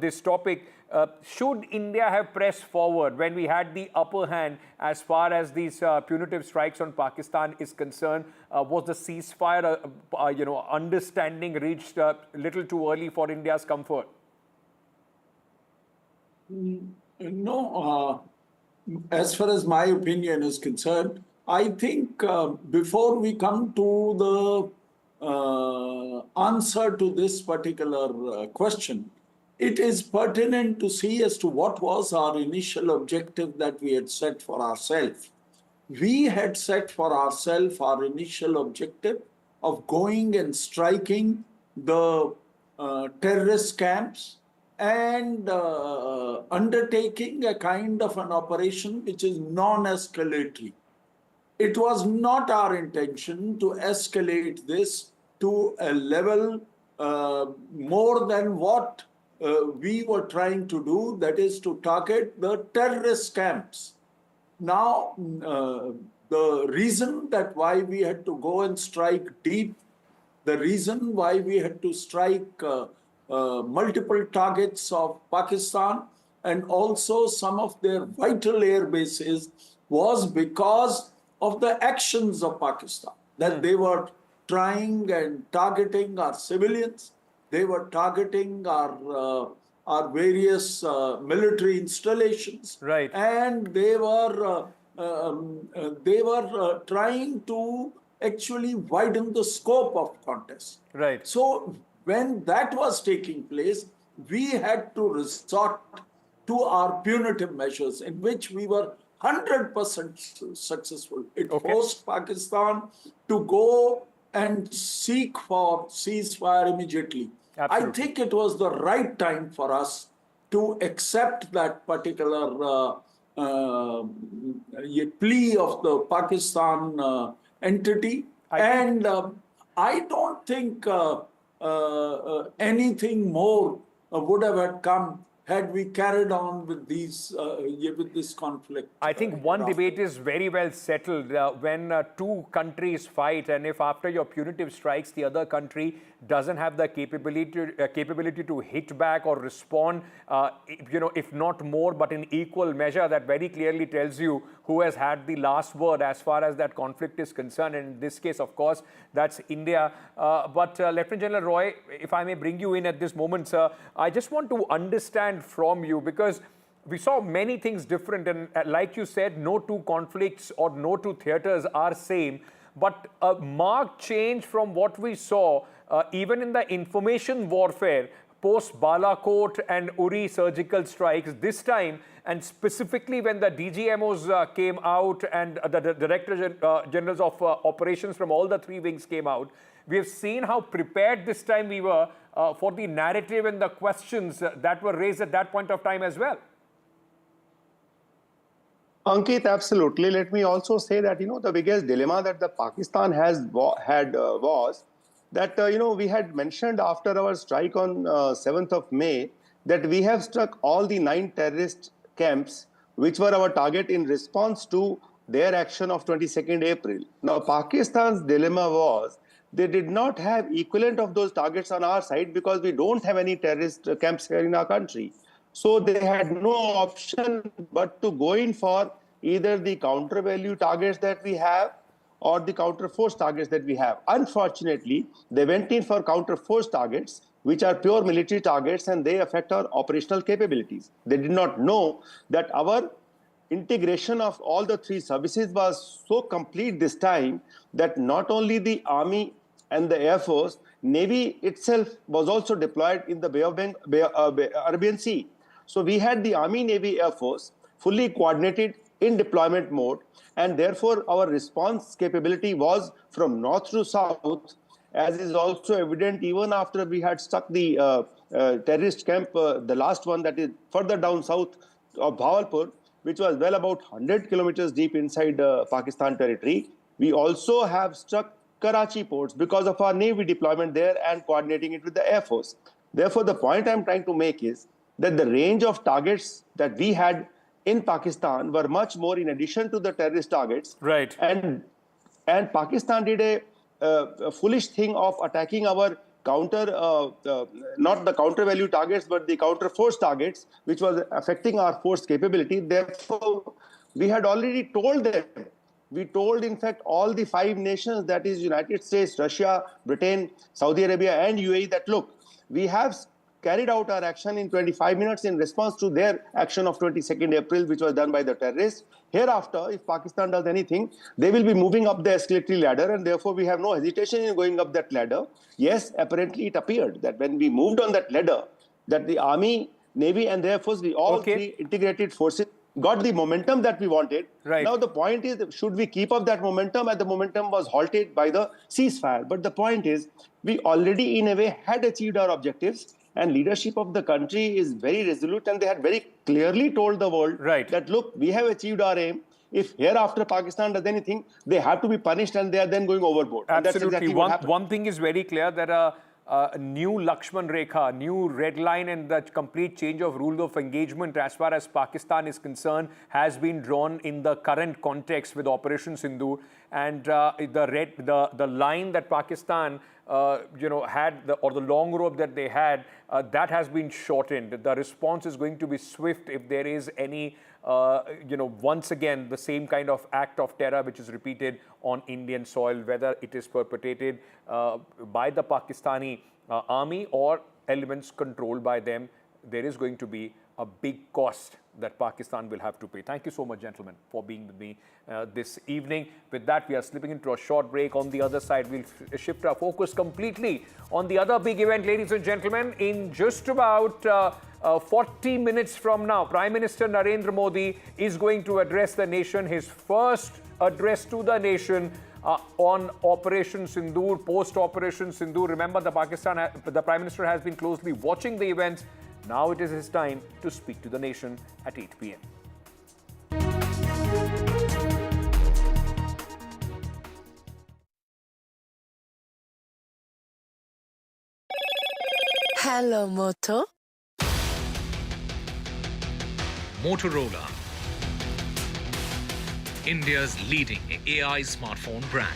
this topic. Should India have pressed forward when we had the upper hand as far as these punitive strikes on Pakistan is concerned? Was the ceasefire, understanding reached a little too early for India's comfort? No. As far as my opinion is concerned, I think before we come to answer to this particular question, it is pertinent to see as to what was our initial objective that we had set for ourselves. We had set for ourselves our initial objective of going and striking the terrorist camps and undertaking a kind of an operation which is non-escalatory. It was not our intention to escalate this to a level more than what we were trying to do, that is to target the terrorist camps. Now, the reason that why we had to go and strike deep, the reason why we had to strike multiple targets of Pakistan and also some of their vital air bases was because of the actions of Pakistan, that they were trying and targeting our civilians, they were targeting our various military installations, right, and they were trying to actually widen the scope of contest. Right. So when that was taking place, we had to resort to our punitive measures, in which we were 100% successful. It forced Pakistan to go and seek for ceasefire immediately. Absolutely. I think it was the right time for us to accept that particular plea of the Pakistan entity. I don't think anything more would have come had we carried on with this conflict. I think one debate is very well settled when two countries fight, and if after your punitive strikes the other country doesn't have the capability to hit back or respond, if not more, but in equal measure, that very clearly tells you who has had the last word as far as that conflict is concerned. And in this case, of course, that's India. But Lieutenant General Roy, if I may bring you in at this moment, sir, I just want to understand from you, because we saw many things different, and like you said, no two conflicts or no two theaters are same, but a marked change from what we saw even in the information warfare post Bailout and Uri surgical strikes this time, and specifically when the DGMOs came out and the Director Generals of Operations from all the three wings came out. We have seen how prepared this time we were for the narrative and the questions that were raised at that point of time as well. Ankit, absolutely. Let me also say that, the biggest dilemma that the Pakistan had was that, we had mentioned after our strike on 7th of May that we have struck all the 9 terrorist camps, which were our target in response to their action of 22nd April. Now, Pakistan's dilemma was they did not have equivalent of those targets on our side because we don't have any terrorist camps here in our country. So they had no option but to go in for either the counter value targets that we have or the counter force targets that we have. Unfortunately, they went in for counter force targets, which are pure military targets, and they affect our operational capabilities. They did not know that our integration of all the 3 services was so complete this time that not only the Army and the Air Force, Navy itself was also deployed in the Bay of Arabian Sea. So we had the Army, Navy, Air Force fully coordinated in deployment mode, and therefore our response capability was from north to south, as is also evident even after we had struck the terrorist camp, the last one that is further down south of Bawalpur, which was well about 100 kilometers deep inside Pakistan territory. We also have struck Karachi ports because of our Navy deployment there and coordinating it with the Air Force. Therefore, the point I'm trying to make is that the range of targets that we had in Pakistan were much more in addition to the terrorist targets. Right. And Pakistan did a foolish thing of attacking our not the counter value targets, but the counter force targets, which was affecting our force capability. Therefore, we had already told them. We told, in fact, all the 5 nations, that is United States, Russia, Britain, Saudi Arabia, and UAE, that look, we have carried out our action in 25 minutes in response to their action of 22nd April, which was done by the terrorists. Hereafter, if Pakistan does anything, they will be moving up the escalatory ladder, and therefore we have no hesitation in going up that ladder. Yes, apparently it appeared that when we moved on that ladder, that the Army, Navy and Air Force, all three integrated forces got the momentum that we wanted. Right. Now the point is, should we keep up that momentum? And the momentum was halted by the ceasefire. But the point is, we already in a way had achieved our objectives, and leadership of the country is very resolute, and they had very clearly told the world that, look, we have achieved our aim. If hereafter Pakistan does anything, they have to be punished, and they are then going overboard. And that's Absolutely. exactly what happened. One thing is very clear, that a new Lakshman Rekha, new red line, and the complete change of rule of engagement as far as Pakistan is concerned has been drawn in the current context with Operation Sindoor, and the line that Pakistan had, or the long rope that they had, that has been shortened. The response is going to be swift if there is any once again, the same kind of act of terror which is repeated on Indian soil, whether it is perpetrated by the Pakistani army or elements controlled by them, there is going to be a big cost that Pakistan will have to pay. Thank you so much, gentlemen, for being with me this evening. With that, we are slipping into a short break. On the other side, we'll shift our focus completely on the other big event, ladies and gentlemen. In just about 40 minutes from now, Prime Minister Narendra Modi is going to address the nation, his first address to the nation on Operation Sindoor, post-Operation Sindoor. Remember, the Prime Minister has been closely watching the events. Now it is his time to speak to the nation at 8 p.m. Hello, Moto. Motorola, India's leading AI smartphone brand.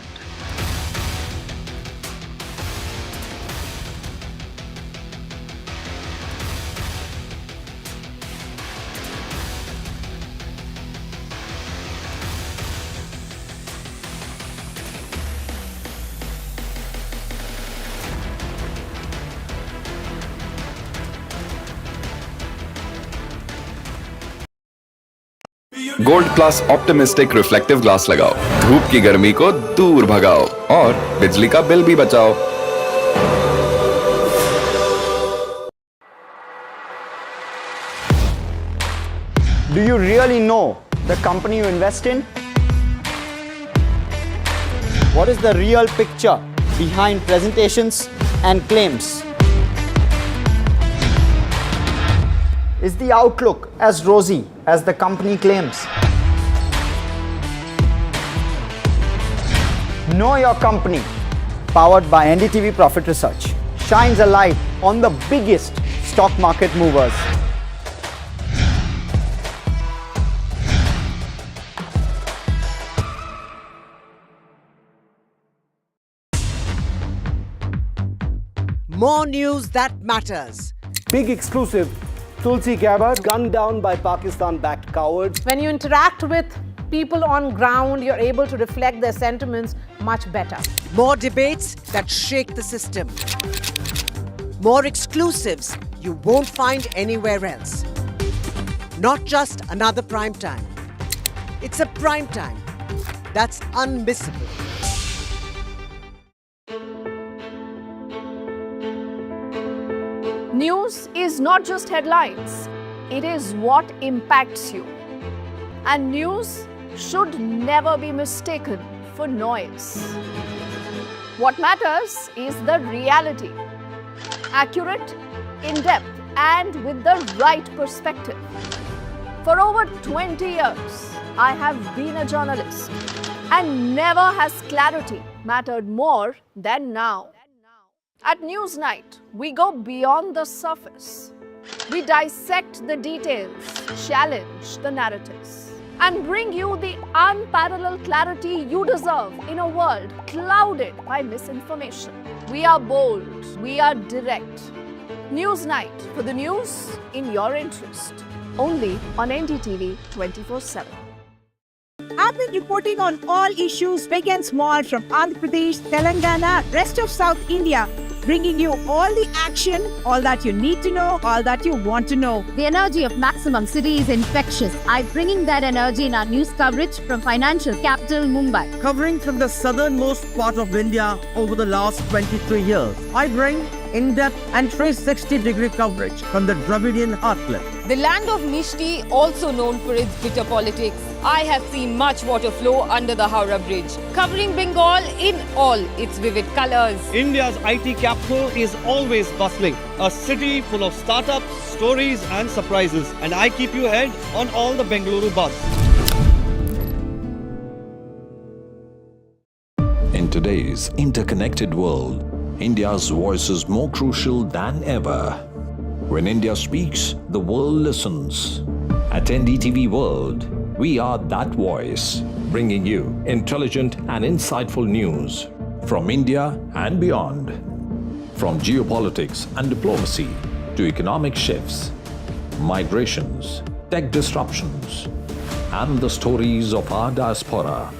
Gold plus optimistic reflective glass लगाओ, धूप की गर्मी को दूर भगाओ और बिजली का बिल भी बचाओ। Do you really know the company you invest in? What is the real picture behind presentations and claims? Is the outlook as rosy as the company claims? Know Your Company, powered by NDTV Profit Research, shines a light on the biggest stock market movers. More news that matters. Big exclusive. Tulsi Gabbard gunned down by Pakistan-backed cowards. When you interact with people on ground, you're able to reflect their sentiments much better. More debates that shake the system. More exclusives you won't find anywhere else. Not just another prime time. It's a prime time that's unmissable. News is not just headlines, it is what impacts you. And news should never be mistaken for noise. What matters is the reality. Accurate, in-depth, and with the right perspective. For over 20 years, I have been a journalist, and never has clarity mattered more than now. At Newsnight, we go beyond the surface. We dissect the details, challenge the narratives, and bring you the unparalleled clarity you deserve in a world clouded by misinformation. We are bold, we are direct. Newsnight, for the news in your interest. Only on NDTV 24/7. I've been reporting on all issues big and small from Andhra Pradesh, Telangana, rest of South India bringing you all the action, all that you need to know, all that you want to know. The energy of maximum city is infectious. I'm bringing that energy in our news coverage from financial capital Mumbai. Covering from the southernmost part of India over the last 23 years, I bring in-depth and 360-degree coverage from the Dravidian heartland. The land of Misri, also known for its bitter politics. I have seen much water flow under the Howrah Bridge, covering Bengal in all its vivid colors. India's IT capital is always bustling, a city full of startups, stories and surprises. And I keep you ahead on all the Bengaluru buzz. In today's interconnected world, India's voice is more crucial than ever. When India speaks, the world listens. At NDTV World, we are that voice, bringing you intelligent and insightful news from India and beyond. From geopolitics and diplomacy to economic shifts, migrations, tech disruptions, and the stories of our diaspora.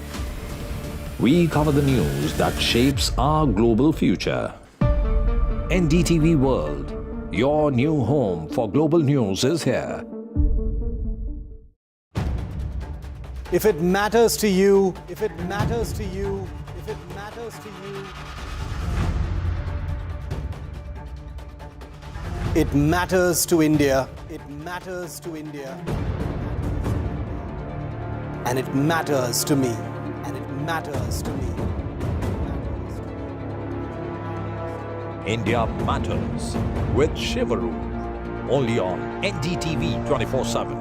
We cover the news that shapes our global future. NDTV World, your new home for global news is here. If it matters to you, if it matters to you, if it matters to you, it matters to India. It matters to India. And it matters to me. And it matters to me. India Matters with Shivaru, only on NDTV 24/7.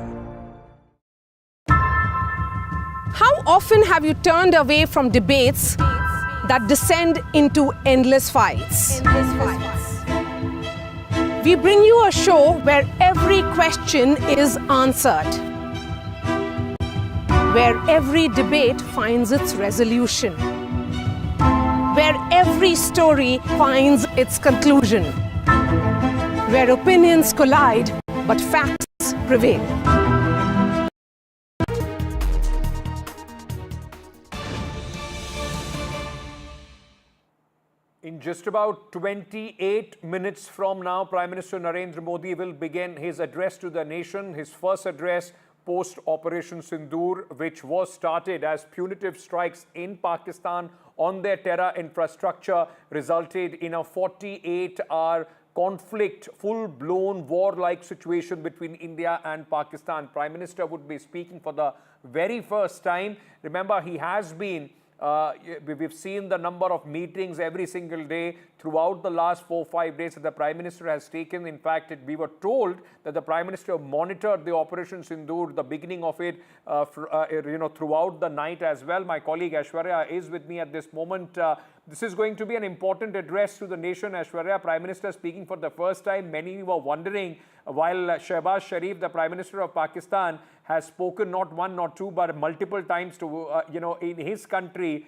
How often have you turned away from debates that descend into endless fights? We bring you a show where every question is answered, where every debate finds its resolution, where every story finds its conclusion, where opinions collide but facts prevail. In just about 28 minutes from now, Prime Minister Narendra Modi will begin his address to the nation, his first address post-Operation Sindoor, which was started as punitive strikes in Pakistan on their terror infrastructure resulted in a 48-hour conflict, full-blown war-like situation between India and Pakistan. Prime Minister would be speaking for the very first time. Remember, he has been we've seen the number of meetings every single day throughout the last 4-5 days that the Prime Minister has taken. In fact, we were told that the Prime Minister monitored the Operation Sindoor, the beginning of it, throughout the night as well. My colleague Aishwarya is with me at this moment. This is going to be an important address to the nation. Aishwarya, Prime Minister speaking for the first time. Many were wondering, while Shehbaz Sharif, the Prime Minister of Pakistan, has spoken not one, not two, but multiple times to, in his country,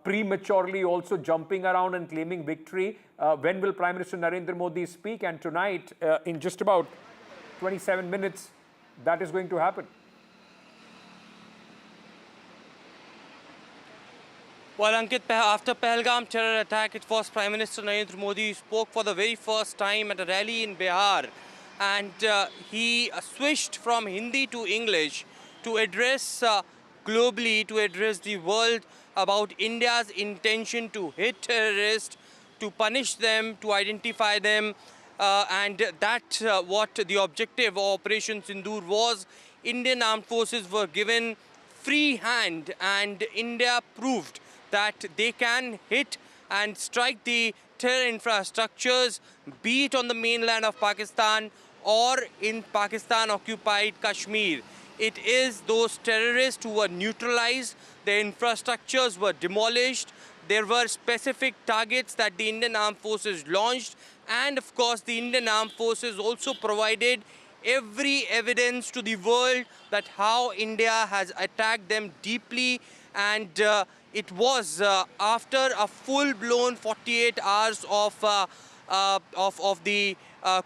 prematurely also jumping around and claiming victory. When will Prime Minister Narendra Modi speak? And tonight, in just about 27 minutes, that is going to happen. Well, Ankit, after Pahalgam terror attack, it was Prime Minister Narendra Modi who spoke for the very first time at a rally in Bihar. And he switched from Hindi to English to address globally, to address the world about India's intention to hit terrorists, to punish them, to identify them. And that's what the objective of Operation Sindoor was. Indian armed forces were given free hand, and India proved that they can hit and strike the terror infrastructures, be it on the mainland of Pakistan or in Pakistan-occupied Kashmir. It is those terrorists who were neutralized, their infrastructures were demolished, there were specific targets that the Indian Armed Forces launched, and of course the Indian Armed Forces also provided every evidence to the world that how India has attacked them deeply. And it was after a full-blown 48 hours of the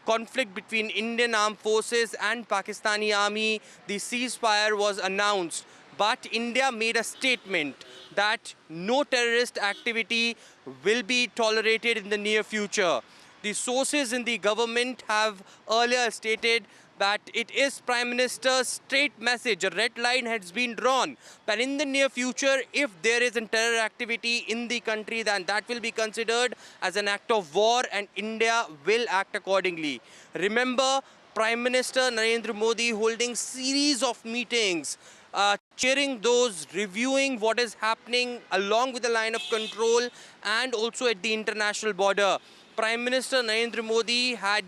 conflict between Indian Armed Forces and Pakistani Army, the ceasefire was announced. But India made a statement that no terrorist activity will be tolerated in the near future. The sources in the government have earlier stated that it is Prime Minister's straight message, a red line has been drawn, that in the near future, if there is a terror activity in the country, then that will be considered as an act of war and India will act accordingly. Remember, Prime Minister Narendra Modi holding series of meetings, chairing those, reviewing what is happening along with the line of control and also at the international border. Prime Minister Narendra Modi had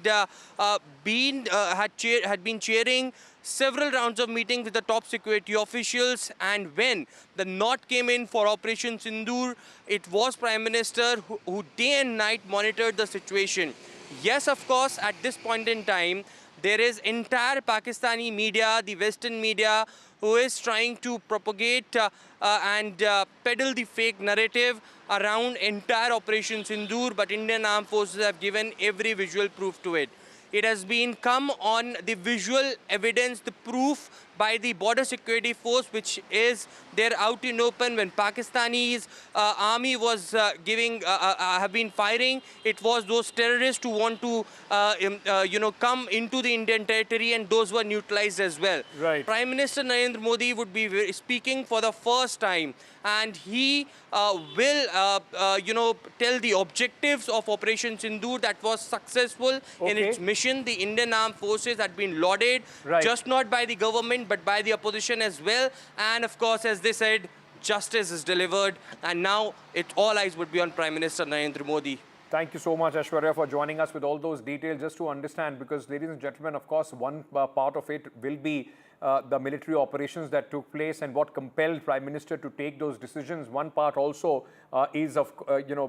been chairing several rounds of meetings with the top security officials, and when the North came in for Operation Sindoor, it was Prime Minister who day and night monitored the situation. Yes, of course, at this point in time, there is entire Pakistani media, the Western media, who is trying to propagate and peddle the fake narrative around entire Operation Sindoor, but Indian Armed Forces have given every visual proof to it. It has been come on the visual evidence, the proof by the border security force, which is there out in open when Pakistani's army was have been firing. It was those terrorists who want to, come into the Indian territory, and those were neutralized as well. Right. Prime Minister Narendra Modi would be speaking for the first time, and he will, tell the objectives of Operation Sindoor that was successful in its mission. The Indian Armed Forces had been lauded, just not by the government, but by the opposition as well. And of course, as they said, justice is delivered. And now all eyes would be on Prime Minister Narendra Modi. Thank you so much, Aishwarya, for joining us with all those details. Just to understand, because ladies and gentlemen, of course, one part of it will be the military operations that took place and what compelled Prime Minister to take those decisions. One part also is of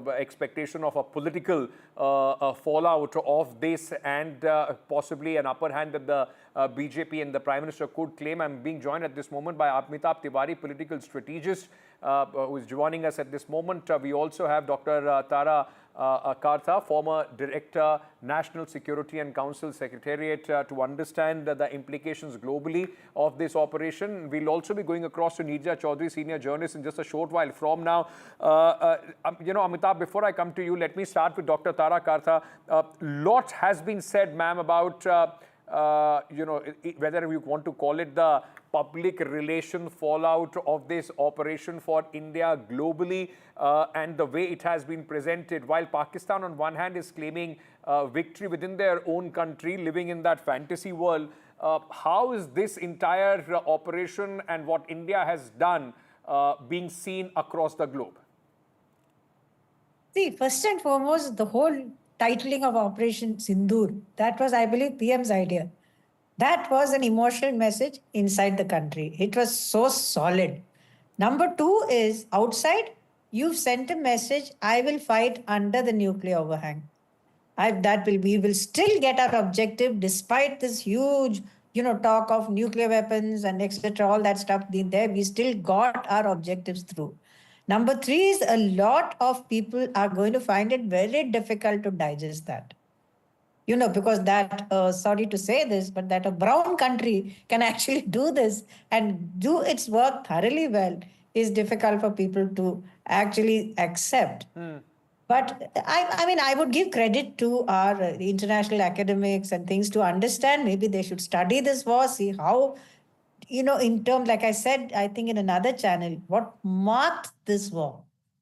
expectation of a political fallout of this, and possibly an upper hand that the BJP and the Prime Minister could claim. I'm being joined at this moment by Amitabh Tiwari, political strategist, who is joining us at this moment. We also have Dr. Tara Kartha, former Director, National Security and Council Secretariat, to understand the implications globally of this operation. We'll also be going across to Neerja Chaudhary, senior journalist, in just a short while from now. Amitabh, before I come to you, let me start with Dr. Tara Kartha. Lot has been said, ma'am, about whether you want to call it the public relation fallout of this operation for India globally, and the way it has been presented. While Pakistan on one hand is claiming victory within their own country, living in that fantasy world, how is this entire operation and what India has done being seen across the globe? See, first and foremost, the whole titling of Operation Sindoor, that was, I believe, PM's idea. That was an emotional message inside the country. It was so solid. Number two is, outside, you've sent a message, I will fight under the nuclear overhang. We will still get our objective despite this huge, talk of nuclear weapons and etc., all that stuff being there. We still got our objectives through. Number three is, a lot of people are going to find it very difficult to digest that. Because that, sorry to say this, but that a brown country can actually do this and do its work thoroughly well is difficult for people to actually accept. But I would give credit to our international academics and things to understand. Maybe they should study this war, see how, in terms, like I said, I think in another channel, what marked this war,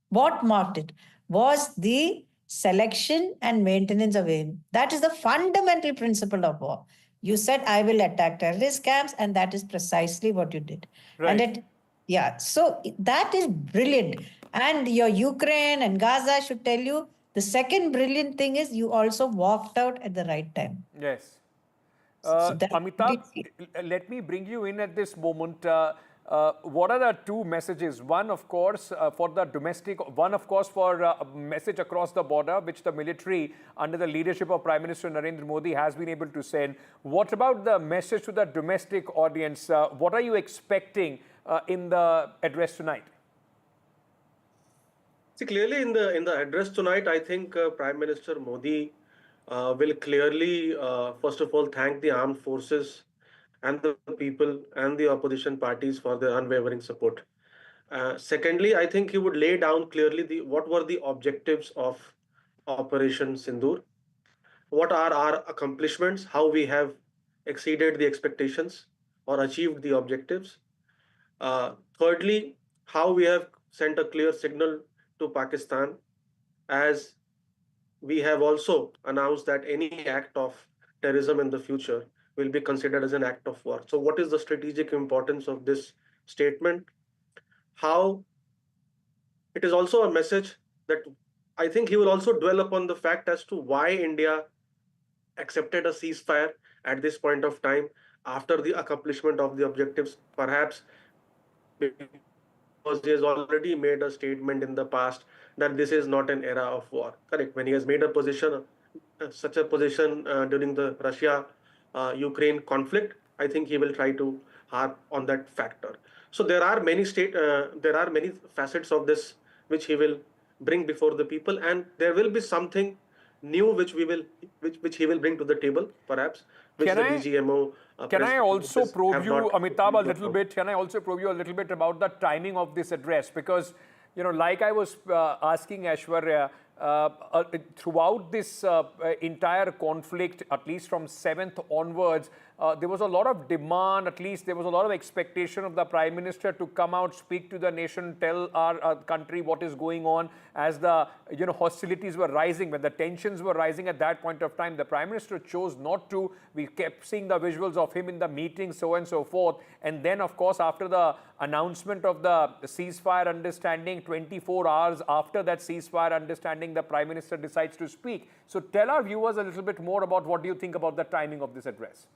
what marked it was the selection and maintenance of aim. That is the fundamental principle of war. You said, I will attack terrorist camps, and that is precisely what you did. Right. So that is brilliant. And your Ukraine and Gaza should tell you, the second brilliant thing is you also walked out at the right time. Yes. So Amitabh, let me bring you in at this moment. What are the two messages? One, of course, for the domestic, one, of course, for a message across the border, which the military, under the leadership of Prime Minister Narendra Modi, has been able to send. What about the message to the domestic audience? What are you expecting in the address tonight? See, clearly in the address tonight, I think Prime Minister Modi will clearly, first of all, thank the armed forces and the people and the opposition parties for their unwavering support. Secondly, I think he would lay down clearly what were the objectives of Operation Sindoor, what are our accomplishments, how we have exceeded the expectations or achieved the objectives. Thirdly, how we have sent a clear signal to Pakistan, as we have also announced that any act of terrorism in the future will be considered as an act of war. So, what is the strategic importance of this statement? How it is also a message that I think he will also dwell upon the fact as to why India accepted a ceasefire at this point of time after the accomplishment of the objectives, perhaps because he has already made a statement in the past that this is not an era of war. Correct. When he has made a position, such a position during the Russia-Ukraine conflict, I think he will try to harp on that factor. So there are many facets of this which he will bring before the people, and there will be something new which he will bring to the table, perhaps, which the DGMO. Can I also probe you, Amitabh, a little bit? Can I also probe you a little bit about the timing of this address? Because, you know, like I was asking Aishwarya, throughout this entire conflict, at least from 7th onwards, there was a lot of demand, at least there was a lot of expectation of the Prime Minister to come out, speak to the nation, tell our country what is going on as the, you know, hostilities were rising, when the tensions were rising at that point of time. The Prime Minister chose not to. We kept seeing the visuals of him in the meeting, so on and so forth. And then, of course, after the announcement of the ceasefire understanding, 24 hours after that ceasefire understanding, the Prime Minister decides to speak. So tell our viewers a little bit more about what do you think about the timing of this address?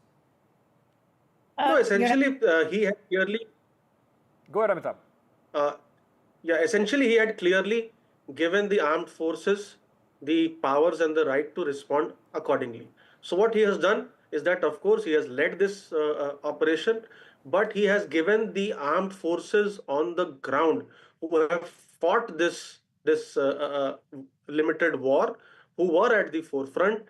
No, essentially, he had clearly. Go ahead, Amitabh. Yeah, essentially, he had clearly given the armed forces the powers and the right to respond accordingly. So, what he has done is that, of course, he has led this operation, but he has given the armed forces on the ground who have fought this limited war, who were at the forefront,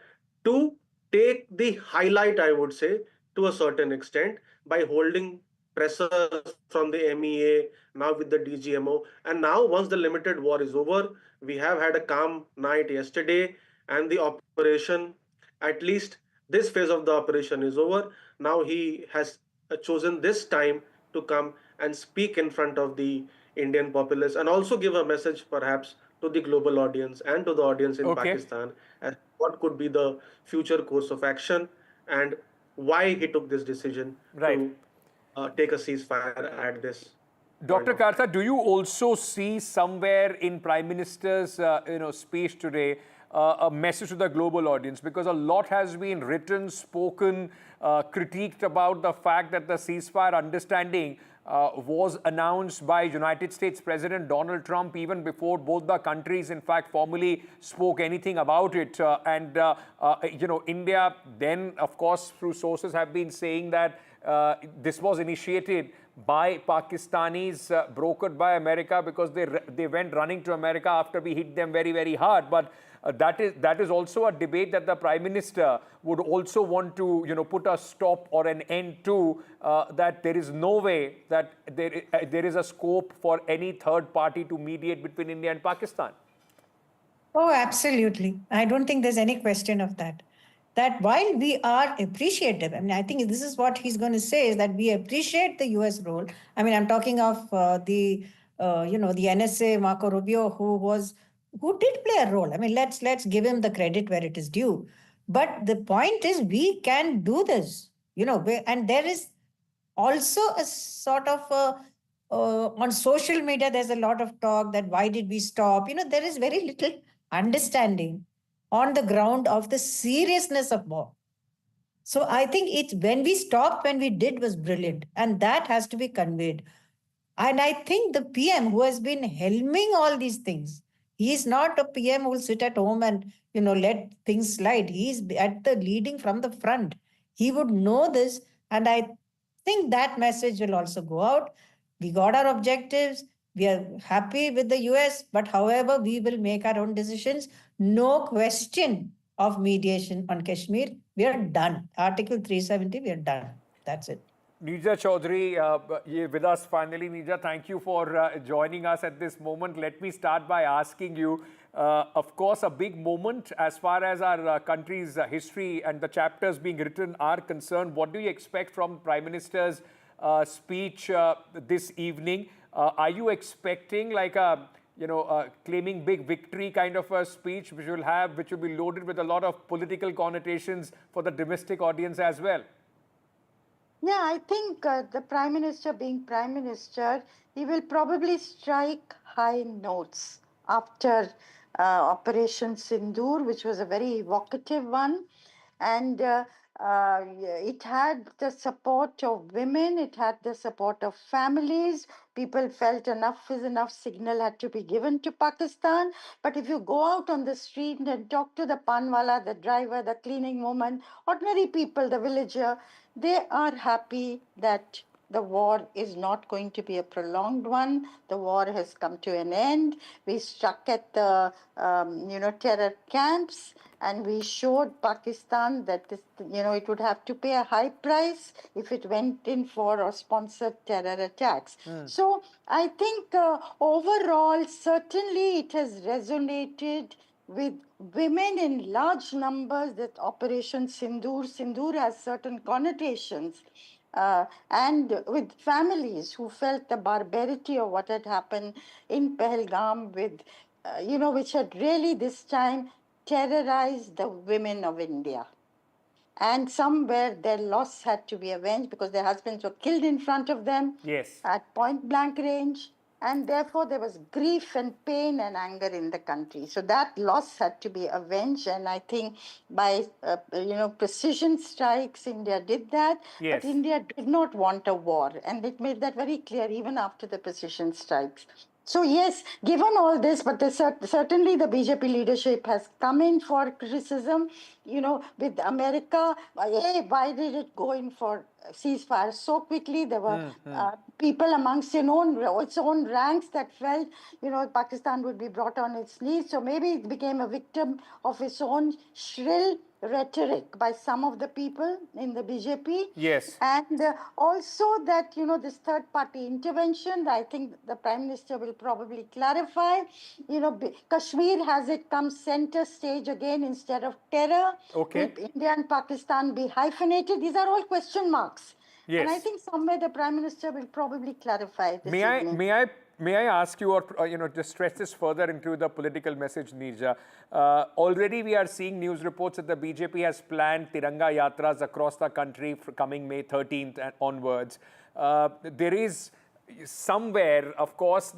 to take the highlight, I would say, to a certain extent, by holding pressers from the MEA, now with the DGMO. And now, once the limited war is over, we have had a calm night yesterday, and the operation, at least this phase of the operation, is over. Now he has chosen this time to come and speak in front of the Indian populace and also give a message, perhaps, to the global audience and to the audience in Pakistan as what could be the future course of action and why he took this decision to take a ceasefire at this. Dr. Kartha, do you also see somewhere in Prime Minister's speech today a message to the global audience? Because a lot has been written, spoken, critiqued about the fact that the ceasefire understanding was announced by United States President Donald Trump even before both the countries, in fact, formally spoke anything about it. India then, of course, through sources have been saying that this was initiated by Pakistanis, brokered by America, because they went running to America after we hit them very, very hard. But that is also a debate that the Prime Minister would also want to, put a stop or an end to, that there is no way that there is a scope for any third party to mediate between India and Pakistan. Oh, absolutely. I don't think there's any question of that. That while we are appreciative, I mean, I think this is what he's going to say, is that we appreciate the US role. I mean, I'm talking of the NSA, Marco Rubio, who did play a role. I mean, let's give him the credit where it is due. But the point is, we can do this, and there is also a sort of on social media, there's a lot of talk that why did we stop? There is very little understanding on the ground of the seriousness of war. So I think when we stopped, when we did, was brilliant. And that has to be conveyed. And I think the PM who has been helming all these things, he is not a PM who will sit at home and, let things slide. He is at the leading from the front. He would know this. And I think that message will also go out. We got our objectives. We are happy with the US, but however, we will make our own decisions. No question of mediation on Kashmir. We are done. Article 370, we are done. That's it. Neerja Chaudhary, with us finally. Neerja, thank you for joining us at this moment. Let me start by asking you, of course, a big moment as far as our country's history and the chapters being written are concerned. What do you expect from Prime Minister's speech this evening? Are you expecting like a, claiming big victory kind of a speech which will be loaded with a lot of political connotations for the domestic audience as well? Yeah, I think the Prime Minister being Prime Minister, he will probably strike high notes after Operation Sindoor, which was a very evocative one. And it had the support of women, it had the support of families. People felt enough is enough signal had to be given to Pakistan. But if you go out on the street and talk to the panwala, the driver, the cleaning woman, ordinary people, the villager, they are happy that the war is not going to be a prolonged one. The war has come to an end. We struck at the, terror camps, and we showed Pakistan that this, it would have to pay a high price if it went in for or sponsored terror attacks. So I think overall, certainly it has resonated with women in large numbers that Operation Sindoor has certain connotations. And with families who felt the barbarity of what had happened in Pahalgam with, which had really this time terrorized the women of India. And somewhere their loss had to be avenged because their husbands were killed in front of them at point blank range. And therefore there was grief and pain and anger in the country. So that loss had to be avenged. And I think by, precision strikes, India did that. Yes. But India did not want a war. And it made that very clear even after the precision strikes. So yes, given all this, but certainly the BJP leadership has come in for criticism, with America. Why did it go in for ceasefire so quickly? There were people amongst its own ranks that felt, Pakistan would be brought on its knees. So maybe it became a victim of its own shrill rhetoric by some of the people in the BJP. Yes. And also that, this third party intervention, I think the Prime Minister will probably clarify. Kashmir has it come center stage again instead of terror. Okay. Will India and Pakistan be hyphenated? These are all question marks. Yes. And I think somewhere the Prime Minister will probably clarify this evening. May I ask you, or just stretch this further into the political message, Neerja? Already we are seeing news reports that the BJP has planned Tiranga Yatras across the country for coming May 13th and onwards. There is somewhere, of course,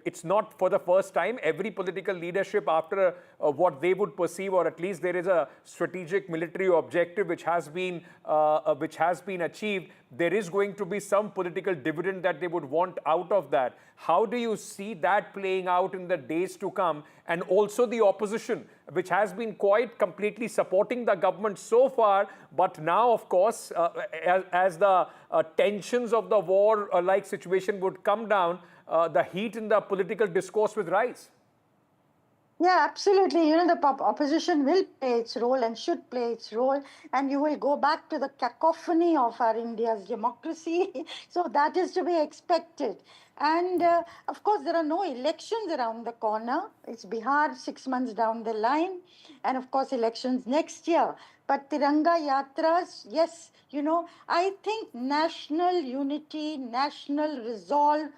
it's not for the first time. Every political leadership, after what they would perceive, or at least there is a strategic military objective which has been achieved, there is going to be some political dividend that they would want out of that. How do you see that playing out in the days to come? And also the opposition, which has been quite completely supporting the government so far, but now, of course, as the tensions of the war-like situation would come down, the heat in the political discourse will rise. Yeah, absolutely. The opposition will play its role and should play its role. And you will go back to the cacophony of our India's democracy. So that is to be expected. And of course, there are no elections around the corner. It's Bihar 6 months down the line. And of course, elections next year. But Tiranga Yatras, yes, I think national unity, national resolve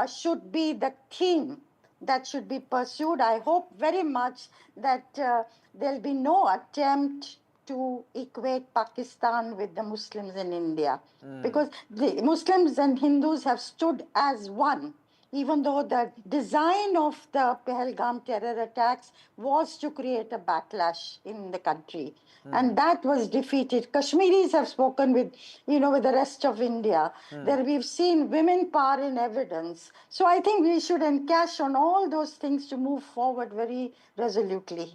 should be the theme that should be pursued. I hope very much that there'll be no attempt to equate Pakistan with the Muslims in India. Because the Muslims and Hindus have stood as one, even though the design of the Pahalgam terror attacks was to create a backlash in the country. And that was defeated. Kashmiris have spoken with the rest of India. There we've seen women power in evidence. So I think we should encash on all those things to move forward very resolutely.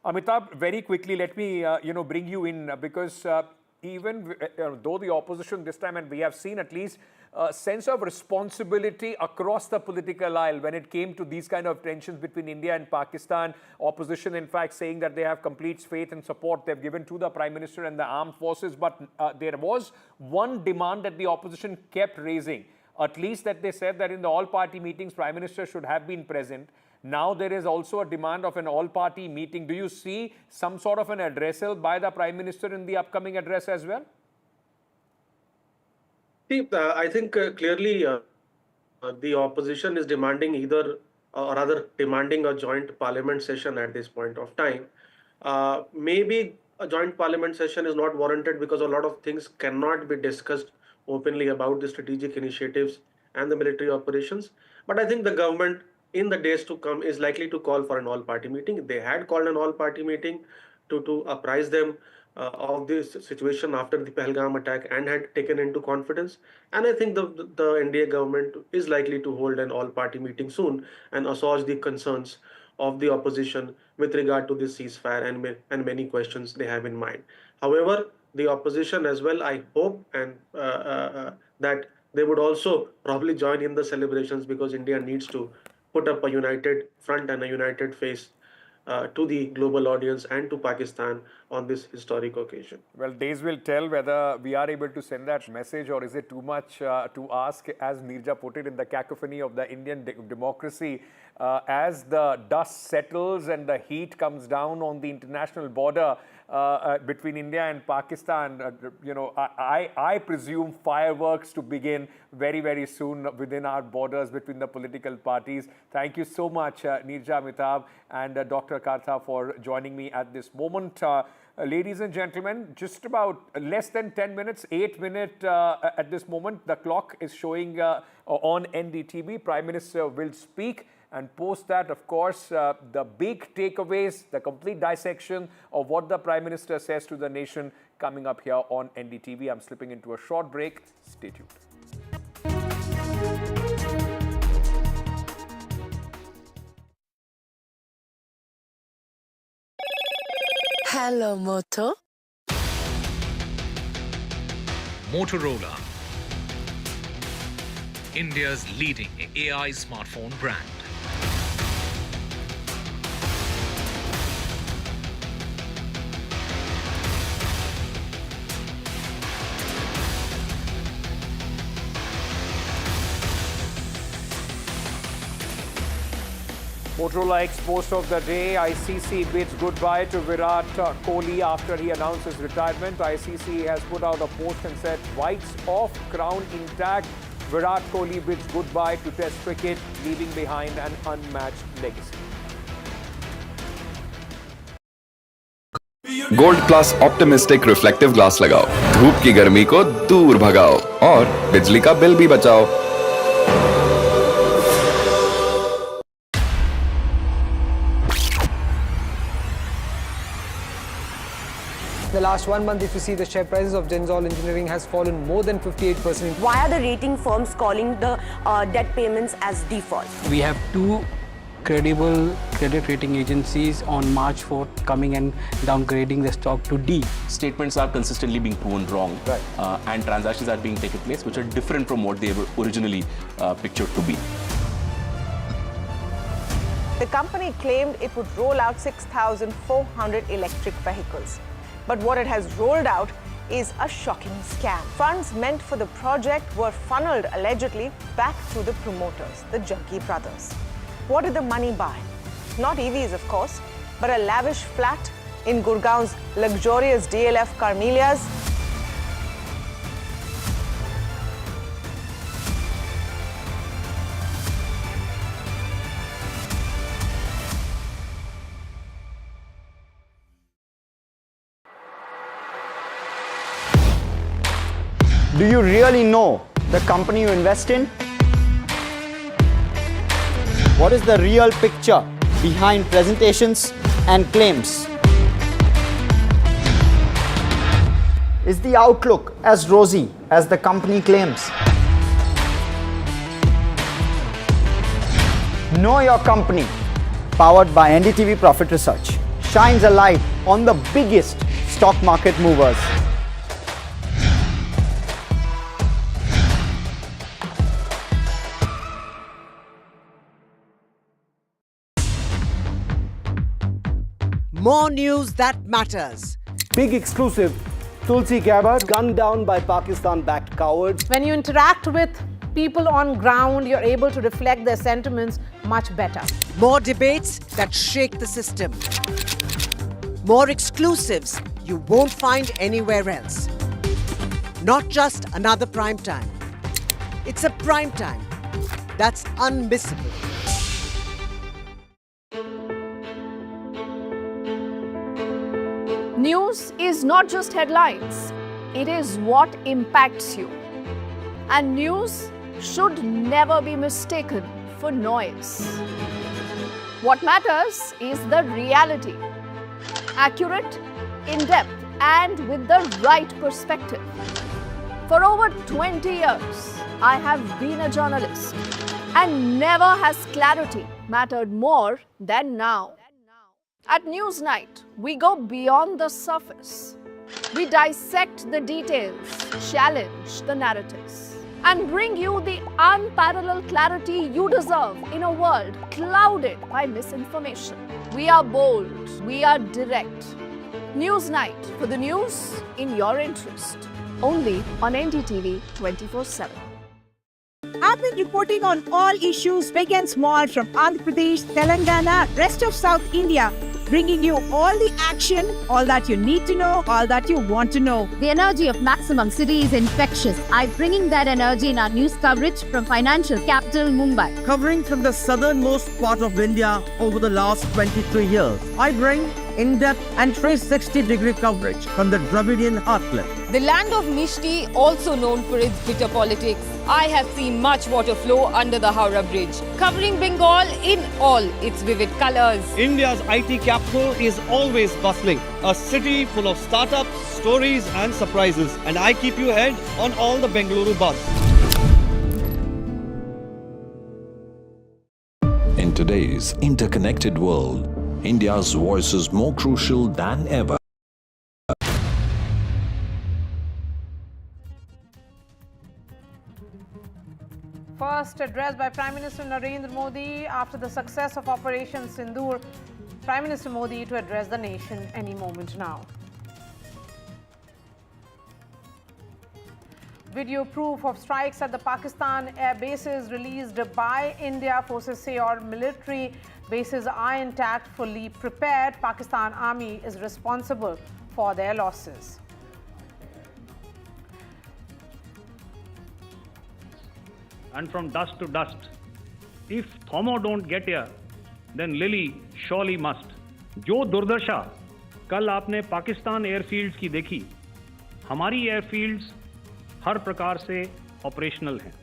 Amitabh, very quickly, let me bring you in because even though the opposition this time, and we have seen at least a sense of responsibility across the political aisle when it came to these kind of tensions between India and Pakistan. Opposition, in fact, saying that they have complete faith and support they've given to the Prime Minister and the armed forces. But there was one demand that the opposition kept raising, at least that they said that in the all-party meetings, Prime Minister should have been present. Now there is also a demand of an all-party meeting. Do you see some sort of an addressal by the Prime Minister in the upcoming address as well? See, I think clearly the opposition is demanding either, or rather demanding a joint parliament session at this point of time. Maybe a joint parliament session is not warranted because a lot of things cannot be discussed openly about the strategic initiatives and the military operations. But I think the government in the days to come is likely to call for an all-party meeting. They had called an all-party meeting to apprise them of this situation after the Pahalgam attack and had taken into confidence. And I think the NDA government is likely to hold an all-party meeting soon and assuage the concerns of the opposition with regard to this ceasefire and many questions they have in mind. However, the opposition as well, I hope and that they would also probably join in the celebrations, because India needs to put up a united front and a united face to the global audience and to Pakistan on this historic occasion. Well, days will tell whether we are able to send that message, or is it too much to ask, as Nirja put it, in the cacophony of the Indian democracy. As the dust settles and the heat comes down on the international border between India and Pakistan, I presume fireworks to begin very, very soon within our borders between the political parties. Thank you so much, Nirja Amitabh and Dr. Kartha, for joining me at this moment. Ladies and gentlemen, just about less than 10 minutes, 8 minutes at this moment. The clock is showing on NDTV. Prime Minister will speak. And post that, of course, the big takeaways, the complete dissection of what the Prime Minister says to the nation coming up here on NDTV. I'm slipping into a short break. Stay tuned. Hello, Moto. Motorola, India's leading AI smartphone brand. Motorola X post of the day. ICC bids goodbye to Virat Kohli after he announced his retirement. ICC has put out a post and said, "Whites off, crown intact. Virat Kohli bids goodbye to Test cricket, leaving behind an unmatched legacy." Gold plus optimistic reflective glass लगाओ, धूप की गर्मी को दूर भगाओ और बिजली का बिल भी बचाओ। The last 1 month, if you see, the share prices of Genzol Engineering has fallen more than 58%. Why are the rating firms calling the debt payments as default? We have two credible credit rating agencies on March 4th coming and downgrading the stock to D. Statements are consistently being proven wrong, and transactions are being taken place which are different from what they were originally pictured to be. The company claimed it would roll out 6,400 electric vehicles. But what it has rolled out is a shocking scam. Funds meant for the project were funneled allegedly back to the promoters, the Jaggi brothers. What did the money buy? Not EVs, of course, but a lavish flat in Gurgaon's luxurious DLF Carmelias. Do you really know the company you invest in? What is the real picture behind presentations and claims? Is the outlook as rosy as the company claims? Know Your Company, powered by NDTV Profit Research, shines a light on the biggest stock market movers. More news that matters. Big exclusive. Tulsi Gabbard gunned down by Pakistan-backed cowards. When you interact with people on ground, you're able to reflect their sentiments much better. More debates that shake the system. More exclusives you won't find anywhere else. Not just another prime time. It's a prime time that's unmissable. News is not just headlines, it is what impacts you. And news should never be mistaken for noise. What matters is the reality. Accurate, in-depth, and with the right perspective. For over 20 years, I have been a journalist, and never has clarity mattered more than now. At Newsnight, we go beyond the surface. We dissect the details, challenge the narratives, and bring you the unparalleled clarity you deserve in a world clouded by misinformation. We are bold, we are direct. Newsnight, for the news in your interest. Only on NDTV 24/7. I've been reporting on all issues big and small from Andhra Pradesh, Telangana, rest of South India, bringing you all the action, all that you need to know, all that you want to know. The energy of maximum city is infectious. I'm bringing that energy in our news coverage from financial capital Mumbai. Covering from the southernmost part of India over the last 23 years, I bring in-depth and 360-degree coverage from the Dravidian heartland. The land of Misri, also known for its bitter politics. I have seen much water flow under the Howrah Bridge, covering Bengal in all its vivid colors. India's IT capital is always bustling, a city full of startups, stories and surprises. And I keep you ahead on all the Bengaluru buzz. In today's interconnected world, India's voice is more crucial than ever. First address by Prime Minister Narendra Modi after the success of Operation Sindoor. Prime Minister Modi to address the nation any moment now. Video proof of strikes at the Pakistan air bases released by India. Forces say our military bases are intact, fully prepared. Pakistan Army is responsible for their losses. And from dust to dust. If Thomo don't get here, then Lily surely must. जो दुर्दशा कल आपने Pakistan airfields की देखी, हमारी airfields हर प्रकार से operational हैं.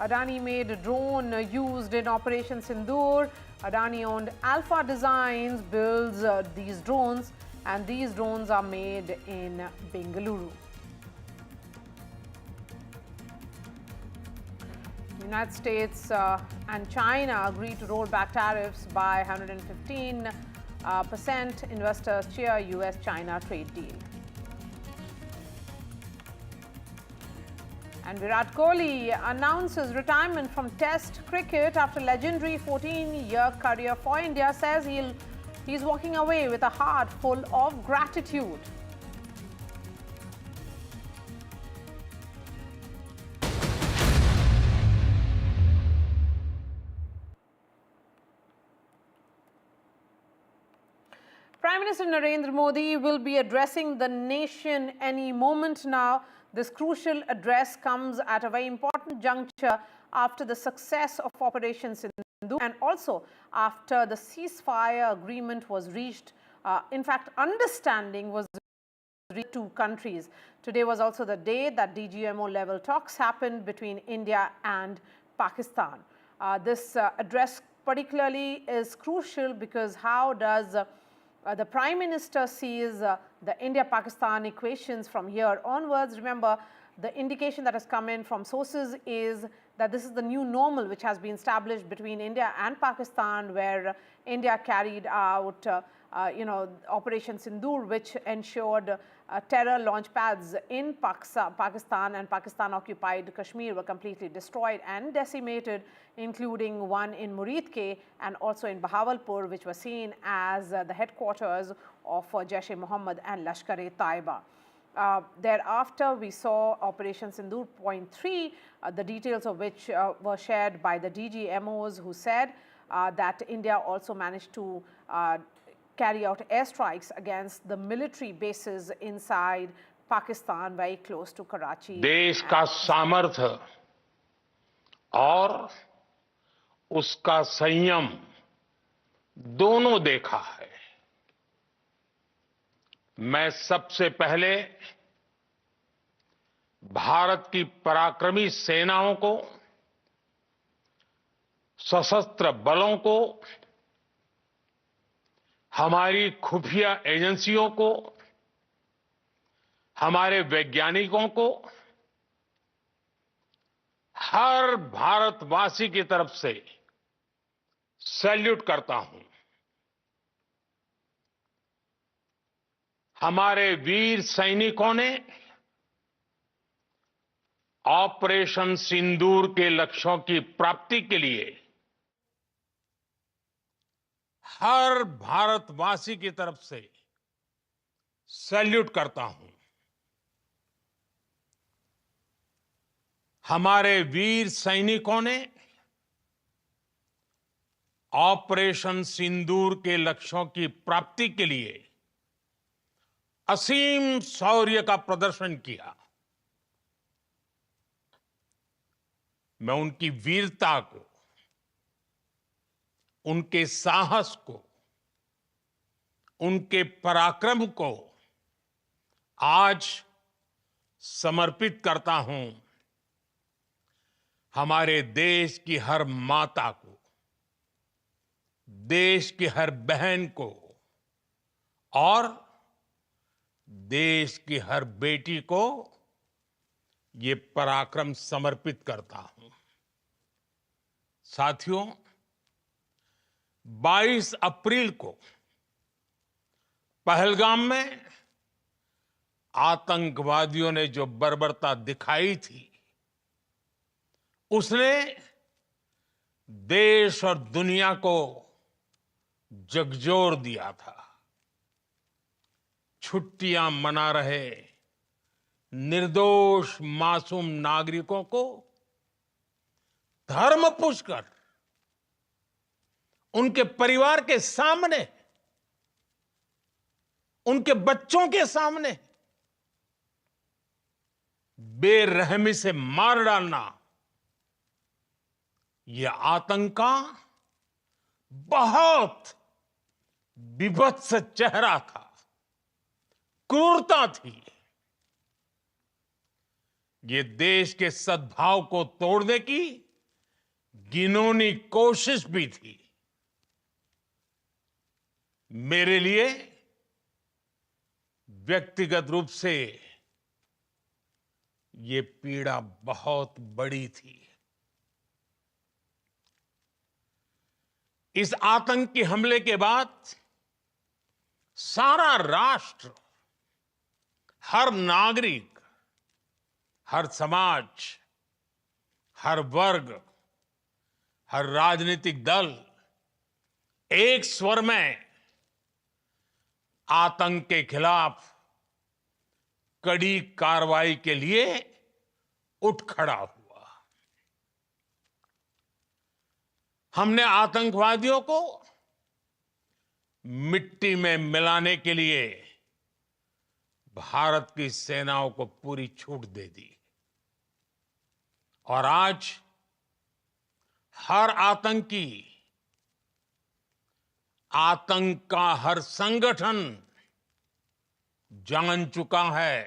Adani made a drone used in Operation Sindoor. Adani owned Alpha Designs builds these drones, and these drones are made in Bengaluru. United States and China agreed to roll back tariffs by 115%. Investors cheer US-China trade deal. And Virat Kohli announces retirement from Test cricket after legendary 14-year career for India. Says he's walking away with a heart full of gratitude. Prime Minister Narendra Modi will be addressing the nation any moment now. This crucial address comes at a very important juncture after the success of Operation Sindoor and also after the ceasefire agreement was reached. In fact, understanding was reached two countries. Today was also the day that DGMO level talks happened between India and Pakistan. This address particularly is crucial because how does the Prime Minister sees the India-Pakistan equations from here onwards. Remember, the indication that has come in from sources is that this is the new normal which has been established between India and Pakistan, where India carried out, Operation Sindoor, which ensured terror launch pads in Pakistan and Pakistan-occupied Kashmir were completely destroyed and decimated, including one in Muridke and also in Bahawalpur, which was seen as the headquarters of Jaish-e-Mohammed and Lashkar-e-Taiba. Thereafter, we saw Operation Sindoor Point 3, the details of which were shared by the DGMOs, who said that India also managed to carry out airstrikes against the military bases inside Pakistan, very close to Karachi. देश का सामर्थ्य और उसका संयम दोनों देखा है। मैं सबसे पहले भारत की पराक्रमी सेनाओं को, सशस्त्र बलों को, हमारी खुफिया एजेंसियों को, हमारे वैज्ञानिकों को, हर भारतवासी की तरफ से सैल्यूट करता हूं। हमारे वीर सैनिकों ने ऑपरेशन सिंदूर के लक्ष्यों की प्राप्ति के लिए हर भारतवासी की तरफ से सैल्यूट करता हूं। हमारे वीर सैनिकों ने ऑपरेशन सिंदूर के लक्ष्यों की प्राप्ति के लिए असीम शौर्य का प्रदर्शन किया। मैं उनकी वीरता को, उनके साहस को, उनके पराक्रम को आज समर्पित करता हूं। हमारे देश की हर माता को, देश की हर बहन को और देश की हर बेटी को ये पराक्रम समर्पित करता हूं। साथियों, 22 अप्रैल को पहलगाम में आतंकवादियों ने जो बर्बरता दिखाई थी, उसने देश और दुनिया को झकझोर दिया था। छुट्टियां मना रहे निर्दोष मासूम नागरिकों को धर्म पूछकर उनके परिवार के सामने, उनके बच्चों के सामने बेरहमी से मार डालना, यह आतंक का बहुत विभत्स चेहरा था, क्रूरता थी। ये देश के सद्भाव को तोड़ने की घिनौनी कोशिश भी थी। मेरे लिए व्यक्तिगत रूप से ये पीड़ा बहुत बड़ी थी। इस आतंकी हमले के बाद सारा राष्ट्र, हर नागरिक, हर समाज, हर वर्ग, हर राजनीतिक दल एक स्वर में आतंक के खिलाफ कड़ी कार्रवाई के लिए उठ खड़ा हुआ। हमने आतंकवादियों को मिट्टी में मिलाने के लिए भारत की सेनाओं को पूरी छूट दे दी और आज हर आतंकी, आतंक का हर संगठन जान चुका है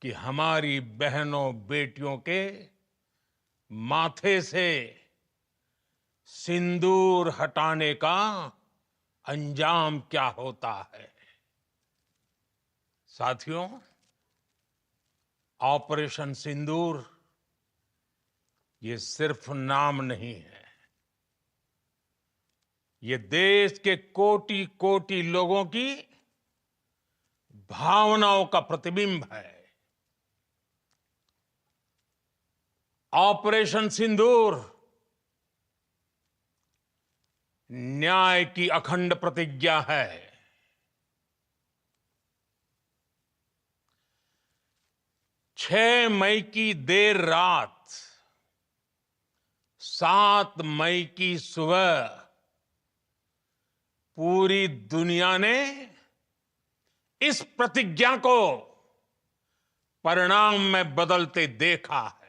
कि हमारी बहनों बेटियों के माथे से सिंदूर हटाने का अंजाम क्या होता है। साथियों, ऑपरेशन सिंदूर ये सिर्फ नाम नहीं है, ये देश के कोटि कोटि लोगों की भावनाओं का प्रतिबिंब है। ऑपरेशन सिंदूर न्याय की अखंड प्रतिज्ञा है। 6 मई की देर रात, 7 मई की सुबह पूरी दुनिया ने इस प्रतिज्ञा को परिणाम में बदलते देखा है।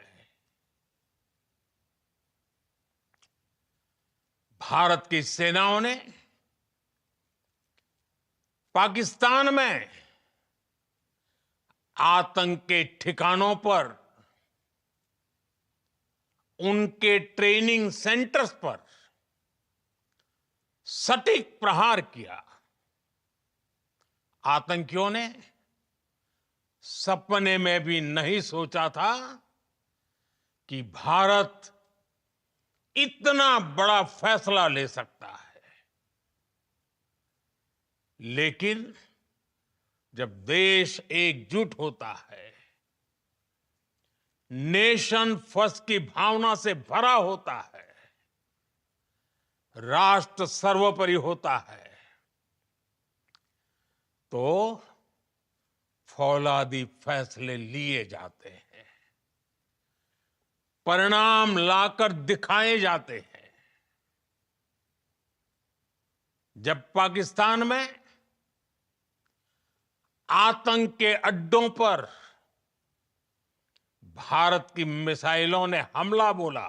भारत की सेनाओं ने पाकिस्तान में आतंक के ठिकानों पर, उनके ट्रेनिंग सेंटर्स पर सटीक प्रहार किया। आतंकियों ने सपने में भी नहीं सोचा था कि भारत इतना बड़ा फैसला ले सकता है। लेकिन जब देश एकजुट होता है, नेशन फर्स्ट की भावना से भरा होता है, राष्ट्र सर्वोपरि होता है, तो फौलादी फैसले लिए जाते हैं, परिणाम लाकर दिखाए जाते हैं। जब पाकिस्तान में आतंक के अड्डों पर भारत की मिसाइलों ने हमला बोला,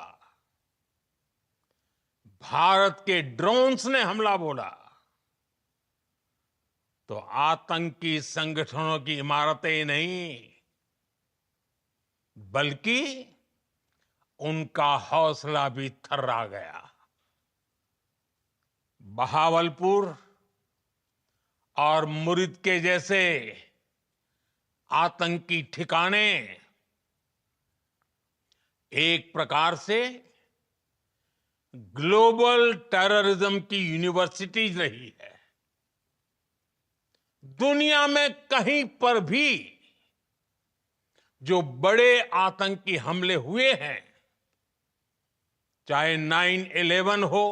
भारत के ड्रोन्स ने हमला बोला, तो आतंकी संगठनों की इमारतें नहीं, बल्कि उनका हौसला भी थर्रा गया। बहावलपुर और मुरिद के जैसे आतंकी ठिकाने एक प्रकार से ग्लोबल टेररिज्म की यूनिवर्सिटीज रही है। दुनिया में कहीं पर भी जो बड़े आतंकी हमले हुए हैं, चाहे 9/11 हो,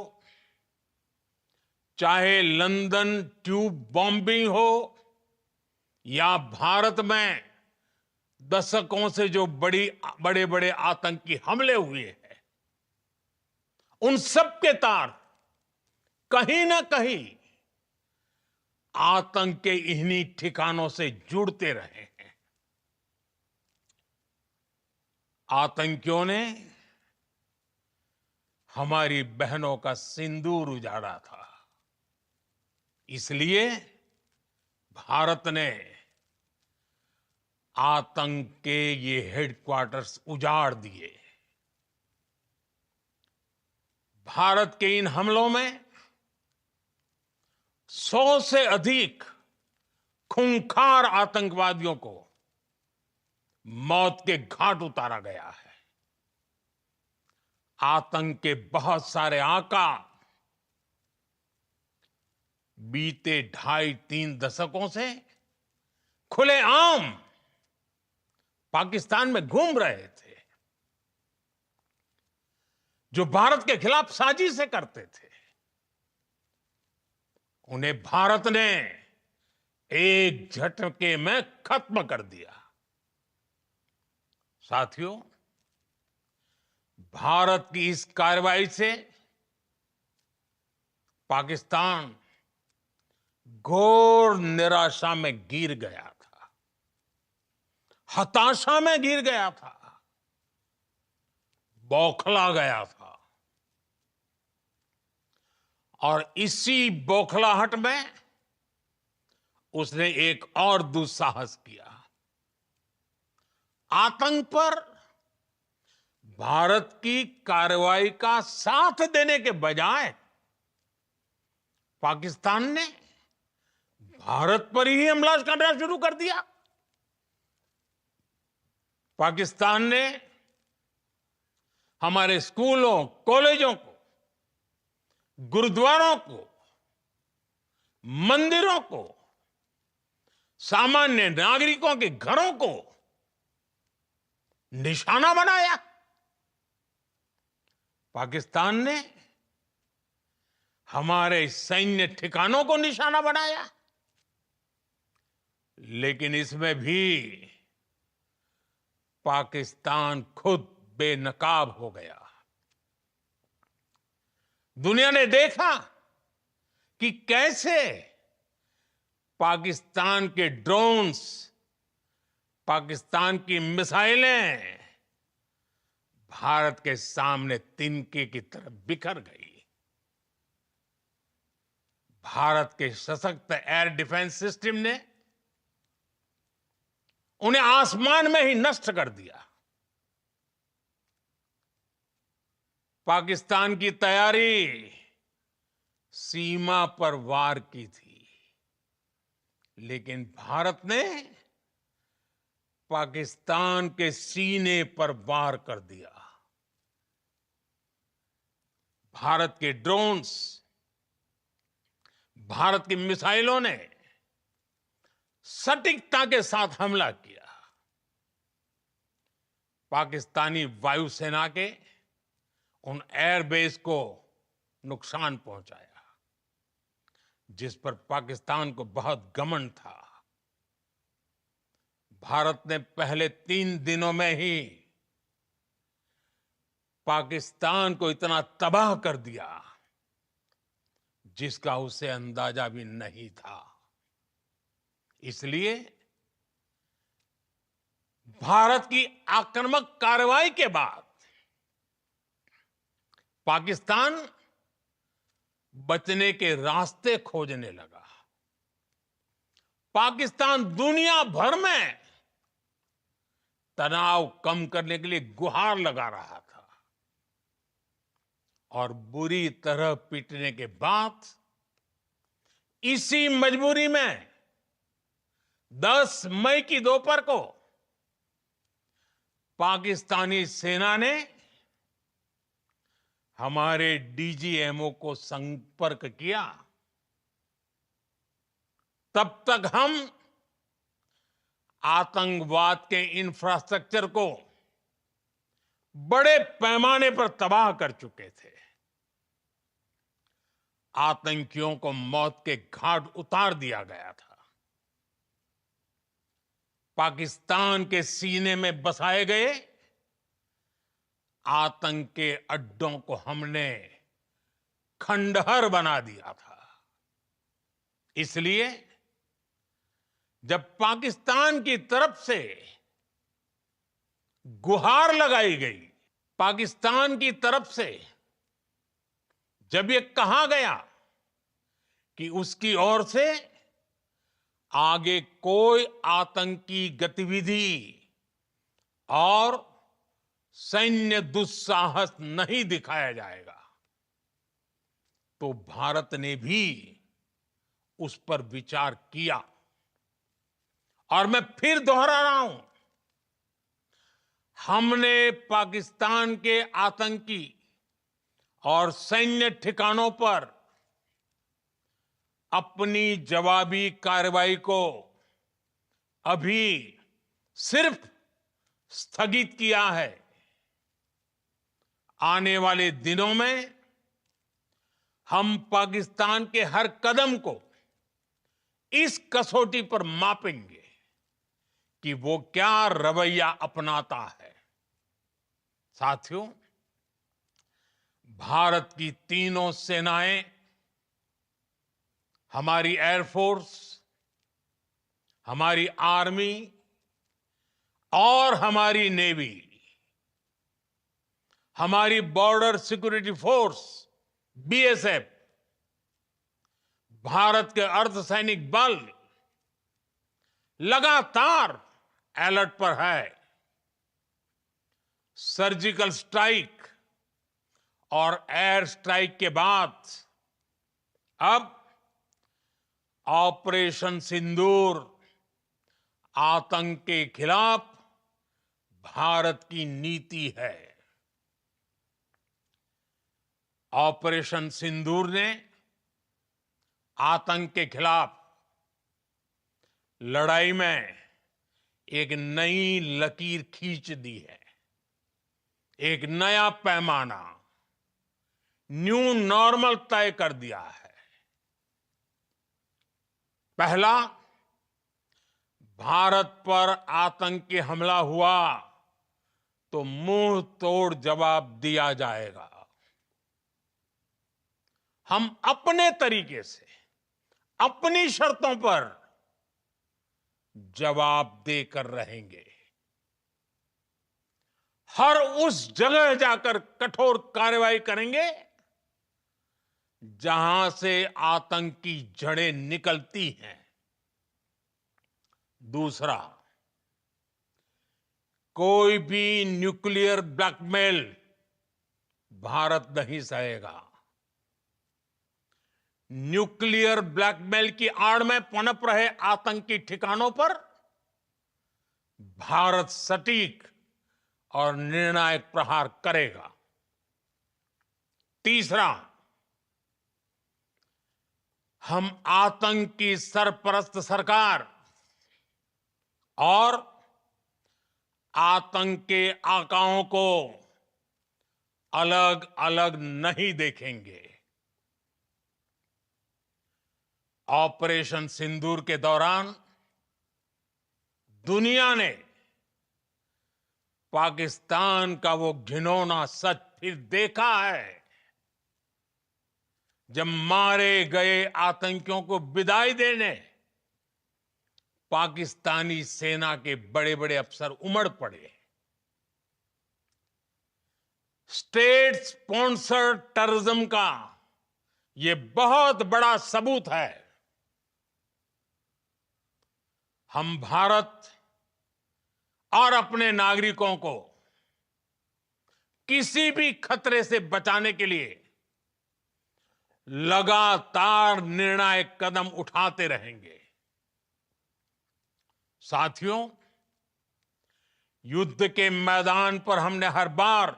चाहे लंदन ट्यूब बॉम्बिंग हो, या भारत में दशकों से जो बड़े बड़े आतंकी हमले हुए हैं, उन सब के तार कहीं ना कहीं आतंक के इन्हीं ठिकानों से जुड़ते रहे हैं। आतंकियों ने हमारी बहनों का सिंदूर उजाड़ा था, इसलिए भारत ने आतंक के ये हेडक्वार्टर्स उजाड़ दिए। भारत के इन हमलों में 100 से अधिक खूंखार आतंकवादियों को मौत के घाट उतारा गया है। आतंक के बहुत सारे आका बीते 2.5-3 दशकों से खुलेआम पाकिस्तान में घूम रहे थे, जो भारत के खिलाफ साजिशें करते थे। उन्हें भारत ने एक झटके में खत्म कर दिया। साथियों, भारत की इस कार्रवाई से पाकिस्तान घोर निराशा में गिर गया था, हताशा में गिर गया था, बौखला गया था। और इसी बौखलाहट में उसने एक और दुस्साहस किया। आतंक पर भारत की कार्रवाई का साथ देने के बजाय पाकिस्तान ने भारत पर ही हमला करना शुरू कर दिया। पाकिस्तान ने हमारे स्कूलों, कॉलेजों को, गुरुद्वारों को, मंदिरों को सामान्य नागरिकों के घरों को निशाना बनाया। पाकिस्तान ने हमारे सैन्य ठिकानों को निशाना बनाया। लेकिन इसमें भी पाकिस्तान खुद बेनकाब हो गया। दुनिया ने देखा कि कैसे पाकिस्तान के ड्रोन्स, पाकिस्तान की मिसाइलें भारत के सामने तिनके की तरह बिखर गई। भारत के सशक्त एयर डिफेंस सिस्टम ने उन्हें आसमान में ही नष्ट कर दिया। पाकिस्तान की तैयारी सीमा पर वार की थी, लेकिन भारत ने पाकिस्तान के सीने पर वार कर दिया। भारत के ड्रोन्स, भारत की मिसाइलों ने सटीकता के साथ हमला किया। पाकिस्तानी वायुसेना के उन एयरबेस को नुकसान पहुंचाया, जिस पर पाकिस्तान को बहुत घमंड था। भारत ने पहले 3 दिनों में ही पाकिस्तान को इतना तबाह कर दिया जिसका उसे अंदाजा भी नहीं था। इसलिए भारत की आक्रामक कार्रवाई के बाद पाकिस्तान बचने के रास्ते खोजने लगा। पाकिस्तान दुनिया भर में तनाव कम करने के लिए गुहार लगा रहा था, और बुरी तरह पीटने के बाद इसी मजबूरी में 10 मई की दोपहर को पाकिस्तानी सेना ने हमारे डीजीएमओ को संपर्क किया। तब तक हम आतंकवाद के इंफ्रास्ट्रक्चर को बड़े पैमाने पर तबाह कर चुके थे। आतंकियों को मौत के घाट उतार दिया गया था। पाकिस्तान के सीने में बसाए गए आतंक के अड्डों को हमने खंडहर बना दिया था। इसलिए जब पाकिस्तान की तरफ से गुहार लगाई गई, पाकिस्तान की तरफ से जब ये कहा गया कि उसकी ओर से आगे कोई आतंकी गतिविधि और सैन्य दुस्साहस नहीं दिखाया जाएगा, तो भारत ने भी उस पर विचार किया। और मैं फिर दोहरा रहा हूं, हमने पाकिस्तान के आतंकी और सैन्य ठिकानों पर अपनी जवाबी कार्रवाई को अभी सिर्फ स्थगित किया है। आने वाले दिनों में हम पाकिस्तान के हर कदम को इस कसौटी पर मापेंगे कि वो क्या रवैया अपनाता है। साथियों, भारत की तीनों सेनाएं, हमारी एयरफोर्स, हमारी आर्मी और हमारी नेवी, हमारी border security force BSF, Bharat के अर्धसैनिक बल लगातार अलर्ट पर है। सर्जिकल स्ट्राइक और एयर स्ट्राइक के बाद अब ऑपरेशन सिंदूर आतंक के खिलाफ भारत की नीति है। ऑपरेशन सिंदूर ने आतंक के खिलाफ लड़ाई में एक नई लकीर खींच दी है, एक नया पैमाना, न्यू नॉर्मल तय कर दिया है। पहला, भारत पर आतंकी हमला हुआ तो मुंह तोड़ जवाब दिया जाएगा। हम अपने तरीके से, अपनी शर्तों पर जवाब देकर रहेंगे। हर उस जगह जाकर कठोर कार्रवाई करेंगे जहां से आतंक की जड़ें निकलती हैं। दूसरा, कोई भी न्यूक्लियर ब्लैकमेल भारत नहीं सहेगा। न्यूक्लियर ब्लैकमेल की आड़ में पनप रहे आतंकी ठिकानों पर भारत सटीक और निर्णायक प्रहार करेगा। तीसरा, हम आतंक की सरपरस्त सरकार और आतंक के आकाओं को अलग अलग नहीं देखेंगे। ऑपरेशन सिंदूर के दौरान दुनिया ने पाकिस्तान का वो घिनौना सच फिर देखा है, जब मारे गए आतंकियों को विदाई देने पाकिस्तानी सेना के बड़े बड़े अफसर उमड़ पड़े। स्टेट स्पॉन्सर्ड टेररिज्म का यह बहुत बड़ा सबूत है। हम भारत और अपने नागरिकों को किसी भी खतरे से बचाने के लिए लगातार निर्णायक कदम उठाते रहेंगे। साथियों, युद्ध के मैदान पर हमने हर बार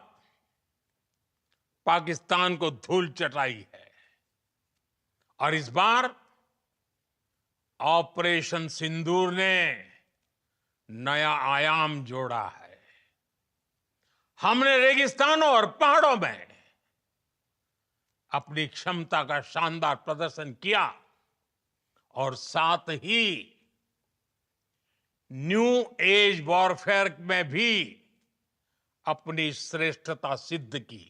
पाकिस्तान को धूल चटाई है और इस बार ऑपरेशन सिंदूर ने नया आयाम जोड़ा है। हमने रेगिस्तानों और पहाड़ों में अपनी क्षमता का शानदार प्रदर्शन किया और साथ ही न्यू एज वॉरफेयर में भी अपनी श्रेष्ठता सिद्ध की।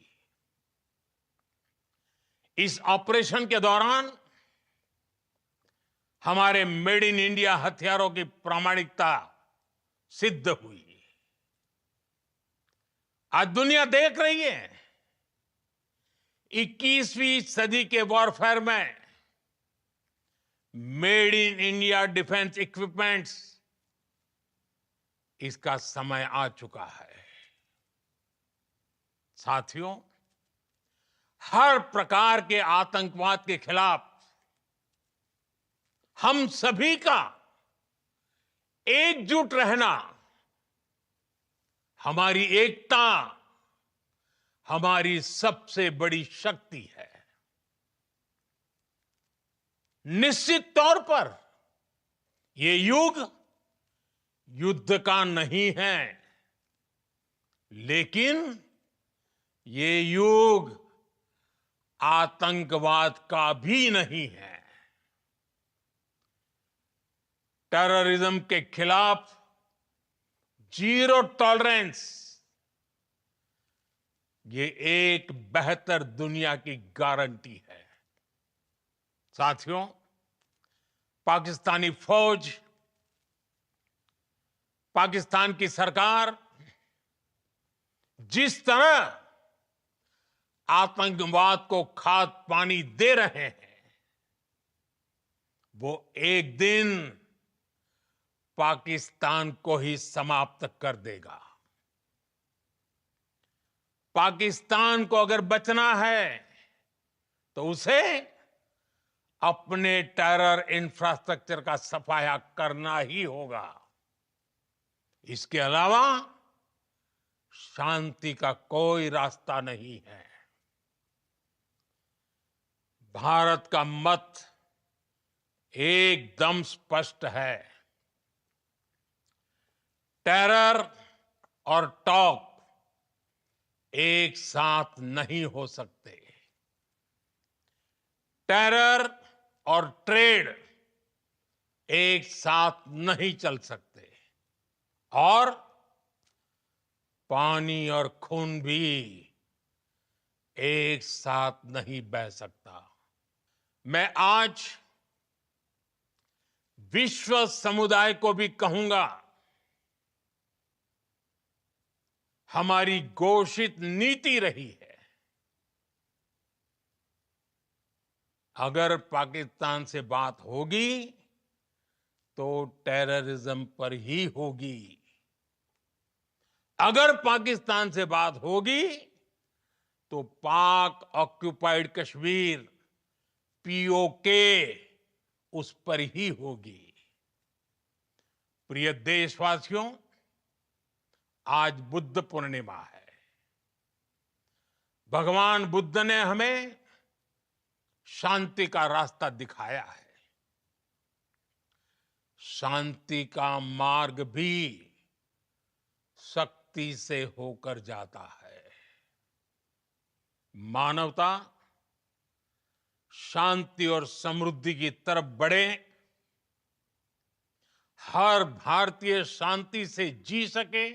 इस ऑपरेशन के दौरान हमारे मेड इन इंडिया हथियारों की प्रामाणिकता सिद्ध हुई। आज दुनिया देख रही है 21वीं सदी के वॉरफेयर में made in India defence equipments, इसका समय आ चुका है। साथियों, हर प्रकार के आतंकवाद के खिलाफ हम सभी का एकजुट रहना, हमारी एकता हमारी सबसे बड़ी शक्ति है। निश्चित तौर पर ये युग युद्ध का नहीं है, लेकिन ये युग आतंकवाद का भी नहीं है। टेररिज्म के खिलाफ जीरो टॉलरेंस, ये एक बेहतर दुनिया की गारंटी है। साथियों, पाकिस्तानी फौज, पाकिस्तान की सरकार जिस तरह आतंकवाद को खाद पानी दे रहे हैं, वो एक दिन पाकिस्तान को ही समाप्त कर देगा। पाकिस्तान को अगर बचना है तो उसे अपने टेरर इंफ्रास्ट्रक्चर का सफाया करना ही होगा। इसके अलावा शांति का कोई रास्ता नहीं है। भारत का मत एकदम स्पष्ट है। टेरर और टॉक एक साथ नहीं हो सकते। टेरर और ट्रेड एक साथ नहीं चल सकते और पानी और खून भी एक साथ नहीं बह सकता। मैं आज विश्व समुदाय को भी कहूंगा, हमारी घोषित नीति रही है, अगर पाकिस्तान से बात होगी तो टेररिज्म पर ही होगी। अगर पाकिस्तान से बात होगी तो पाक ऑक्युपाइड कश्मीर पीओके उस पर ही होगी। प्रिय देशवासियों, आज बुद्ध पूर्णिमा है। भगवान बुद्ध ने हमें शांति का रास्ता दिखाया है। शांति का मार्ग भी शक्ति से होकर जाता है। मानवता शांति और समृद्धि की तरफ बढ़े, हर भारतीय शांति से जी सके,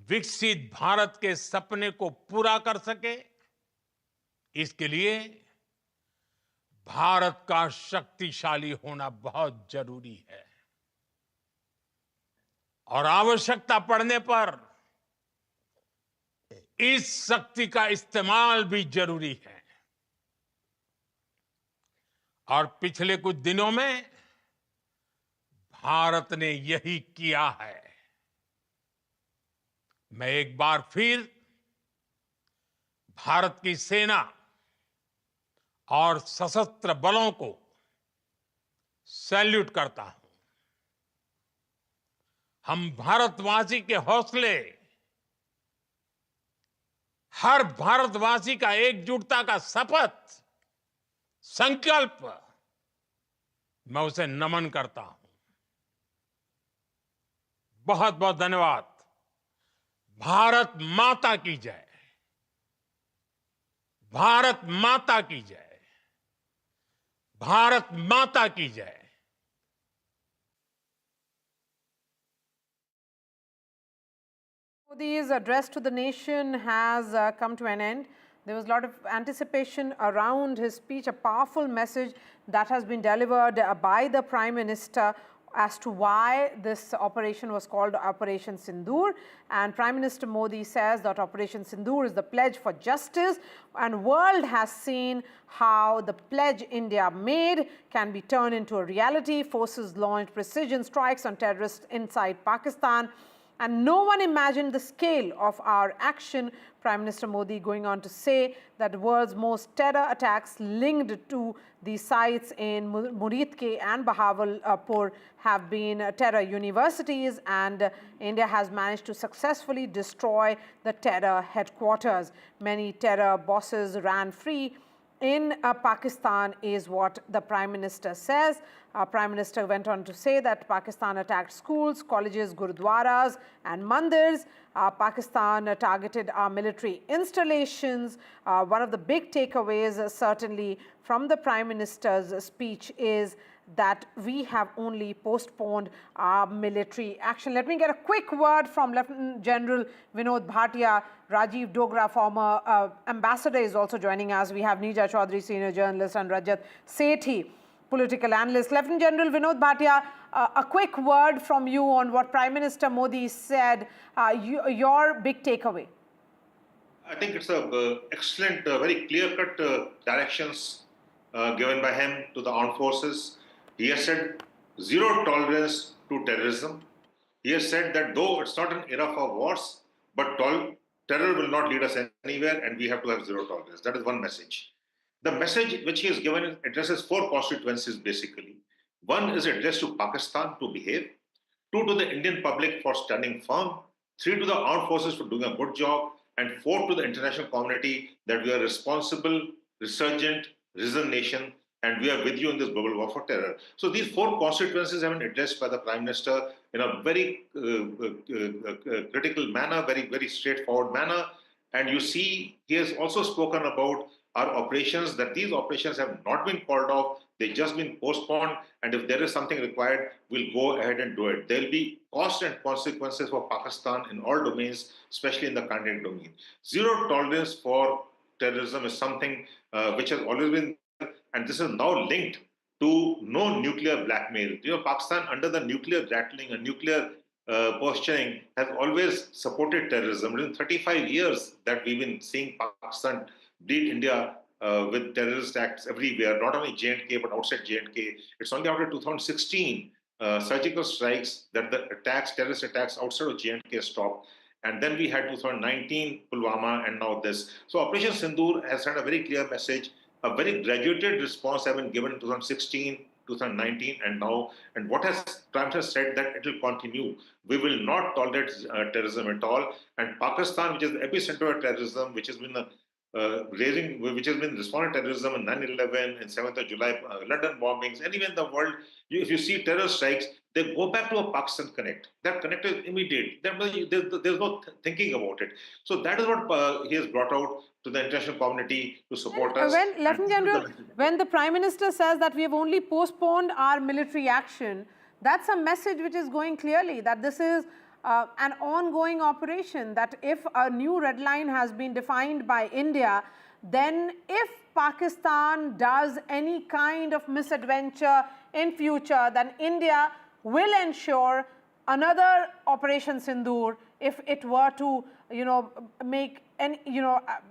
विकसित भारत के सपने को पूरा कर सके, इसके लिए भारत का शक्तिशाली होना बहुत जरूरी है और आवश्यकता पड़ने पर इस शक्ति का इस्तेमाल भी जरूरी है। और पिछले कुछ दिनों में भारत ने यही किया है। मैं एक बार फिर भारत की सेना और सशस्त्र बलों को सैल्यूट करता हूं। हम भारतवासी के हौसले, हर भारतवासी का एकजुटता का शपथ, संकल्प, मैं उसे नमन करता हूं। बहुत बहुत धन्यवाद। भारत माता की जय। भारत माता की जय। भारत माता की जय। Modi's address to the nation has come to an end. There was a lot of anticipation around his speech, a powerful message that has been delivered by the Prime Minister as to why this operation was called Operation Sindoor. And Prime Minister Modi says that Operation Sindoor is the pledge for justice, and world has seen how the pledge India made can be turned into a reality. Forces launched precision strikes on terrorists inside Pakistan, and no one imagined the scale of our action. Prime Minister Modi going on to say that the world's most terror attacks linked to the sites in Muridke and Bahawalpur have been terror universities, and India has managed to successfully destroy the terror headquarters. Many terror bosses ran free in Pakistan is what the Prime Minister says. Prime Minister went on to say that Pakistan attacked schools, colleges, gurudwaras and mandirs. Pakistan targeted our military installations. One of the big takeaways certainly from the Prime Minister's speech is that we have only postponed our military action. Let me get a quick word from Lieutenant General Vinod Bhatia. Rajiv Dogra, former ambassador, is also joining us. We have Neeja Chaudhary, senior journalist, and Rajat Sethi, political analyst. Lieutenant General Vinod Bhatia, a quick word from you on what Prime Minister Modi said, your big takeaway. I think it's a excellent, very clear-cut directions given by him to the armed forces. He has said zero tolerance to terrorism. He has said that though it's not an era for wars, but terror will not lead us anywhere, and we have to have zero tolerance. That is one message. The message which he has given addresses four constituencies basically. One is addressed to Pakistan to behave. Two, to the Indian public for standing firm. Three, to the armed forces for doing a good job. And four, to the international community that we are responsible, resurgent, risen nation, and we are with you in this global war for terror. So these four constituencies have been addressed by the Prime Minister in a very critical manner, very straightforward manner. And you see, he has also spoken about our operations, that these operations have not been called off, they've just been postponed, and if there is something required, we'll go ahead and do it. There'll be cost and consequences for Pakistan in all domains, especially in the content domain. Zero tolerance for terrorism is something which has always been, and this is now linked to no nuclear blackmail. Pakistan, under the nuclear rattling and nuclear posturing, has always supported terrorism. In 35 years that we've been seeing Pakistan beat India with terrorist acts everywhere, not only J&K but outside J&K. It's only after 2016 surgical strikes that the attacks, terrorist attacks outside of J&K stopped. And then we had 2019 Pulwama and now this. So Operation Sindoor has sent a very clear message. A very graduated response has been given in 2016, 2019 and now. And what has Prime Minister said that it will continue. We will not tolerate terrorism at all. And Pakistan, which is the epicenter of terrorism, which has been which has been responding to terrorism in 9/11 and 7th of July, London bombings, anywhere in the world, if you see terror strikes, they go back to a Pakistan connect. That connect is immediate. There's no thinking about it. So that is what he has brought out to the international community to support us. When, Lieutenant General, when the Prime Minister says that we have only postponed our military action, that's a message which is going clearly that this is an ongoing operation, that if a new red line has been defined by India, then if Pakistan does any kind of misadventure in future, then India will ensure another Operation Sindoor if it were to, make any,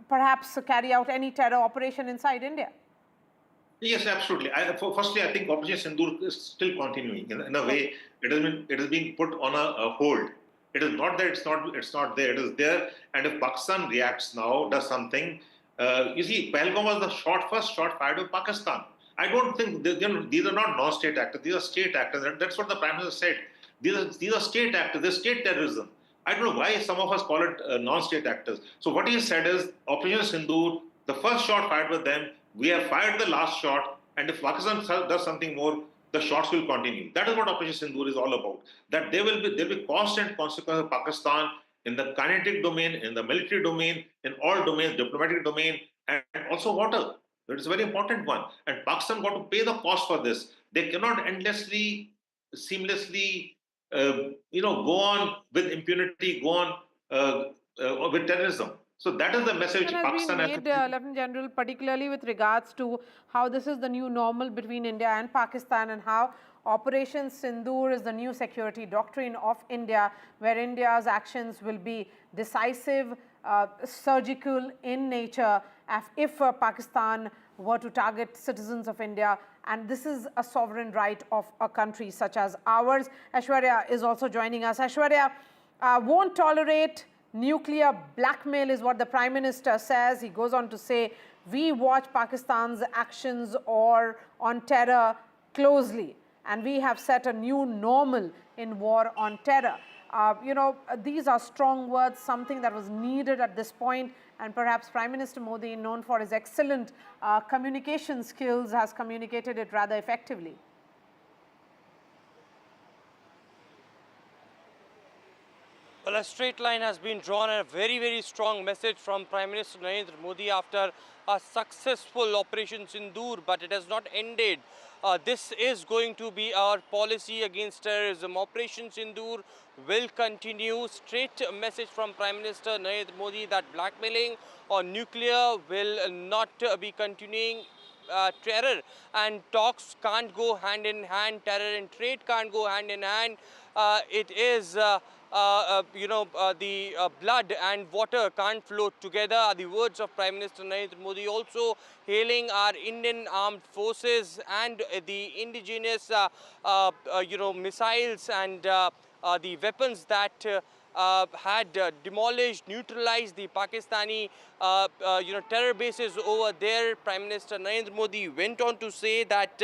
perhaps carry out any terror operation inside India. Yes, absolutely. Firstly, I think Operation Sindoor is still continuing. In a way, it is being put on a hold. It is not that it's not there. It is there. And if Pakistan reacts now, does something, you see, Pahalgam was the first shot fired of Pakistan. I don't think these are not non-state actors. These are state actors. That's what the Prime Minister said. These are state actors. They're state terrorism. I don't know why some of us call it non-state actors. So what he said is Operation Sindoor, the first shot fired with them, we have fired the last shot, and if Pakistan does something more, the shots will continue. That is what Operation Sindoor is all about. That there will be cost and consequence of Pakistan in the kinetic domain, in the military domain, in all domains, diplomatic domain, and also water. That is a very important one. And Pakistan got to pay the cost for this. They cannot endlessly, seamlessly, go on with impunity, go on with terrorism. So that is the message Pakistan has made, Lieutenant General, particularly with regards to how this is the new normal between India and Pakistan, and how Operation Sindoor is the new security doctrine of India, where India's actions will be decisive, surgical in nature if Pakistan were to target citizens of India. And this is a sovereign right of a country such as ours. Aishwarya is also joining us. Aishwarya, won't tolerate nuclear blackmail is what the Prime Minister says. He goes on to say, we watch Pakistan's actions on terror closely, and we have set a new normal in war on terror. These are strong words, something that was needed at this point, and perhaps Prime Minister Modi, known for his excellent communication skills, has communicated it rather effectively. Well, a straight line has been drawn and a very, very strong message from Prime Minister Narendra Modi after a successful Operation Sindoor, but it has not ended. This is going to be our policy against terrorism. Operation Sindoor will continue. Straight message from Prime Minister Narendra Modi that blackmailing or nuclear will not be continuing. Terror and talks can't go hand in hand. Terror and trade can't go hand in hand. It is the blood and water can't flow together are the words of Prime Minister Narendra Modi, also hailing our Indian armed forces and the indigenous missiles and the weapons that had demolished, neutralized the Pakistani terror bases over there. Prime Minister Narendra Modi went on to say that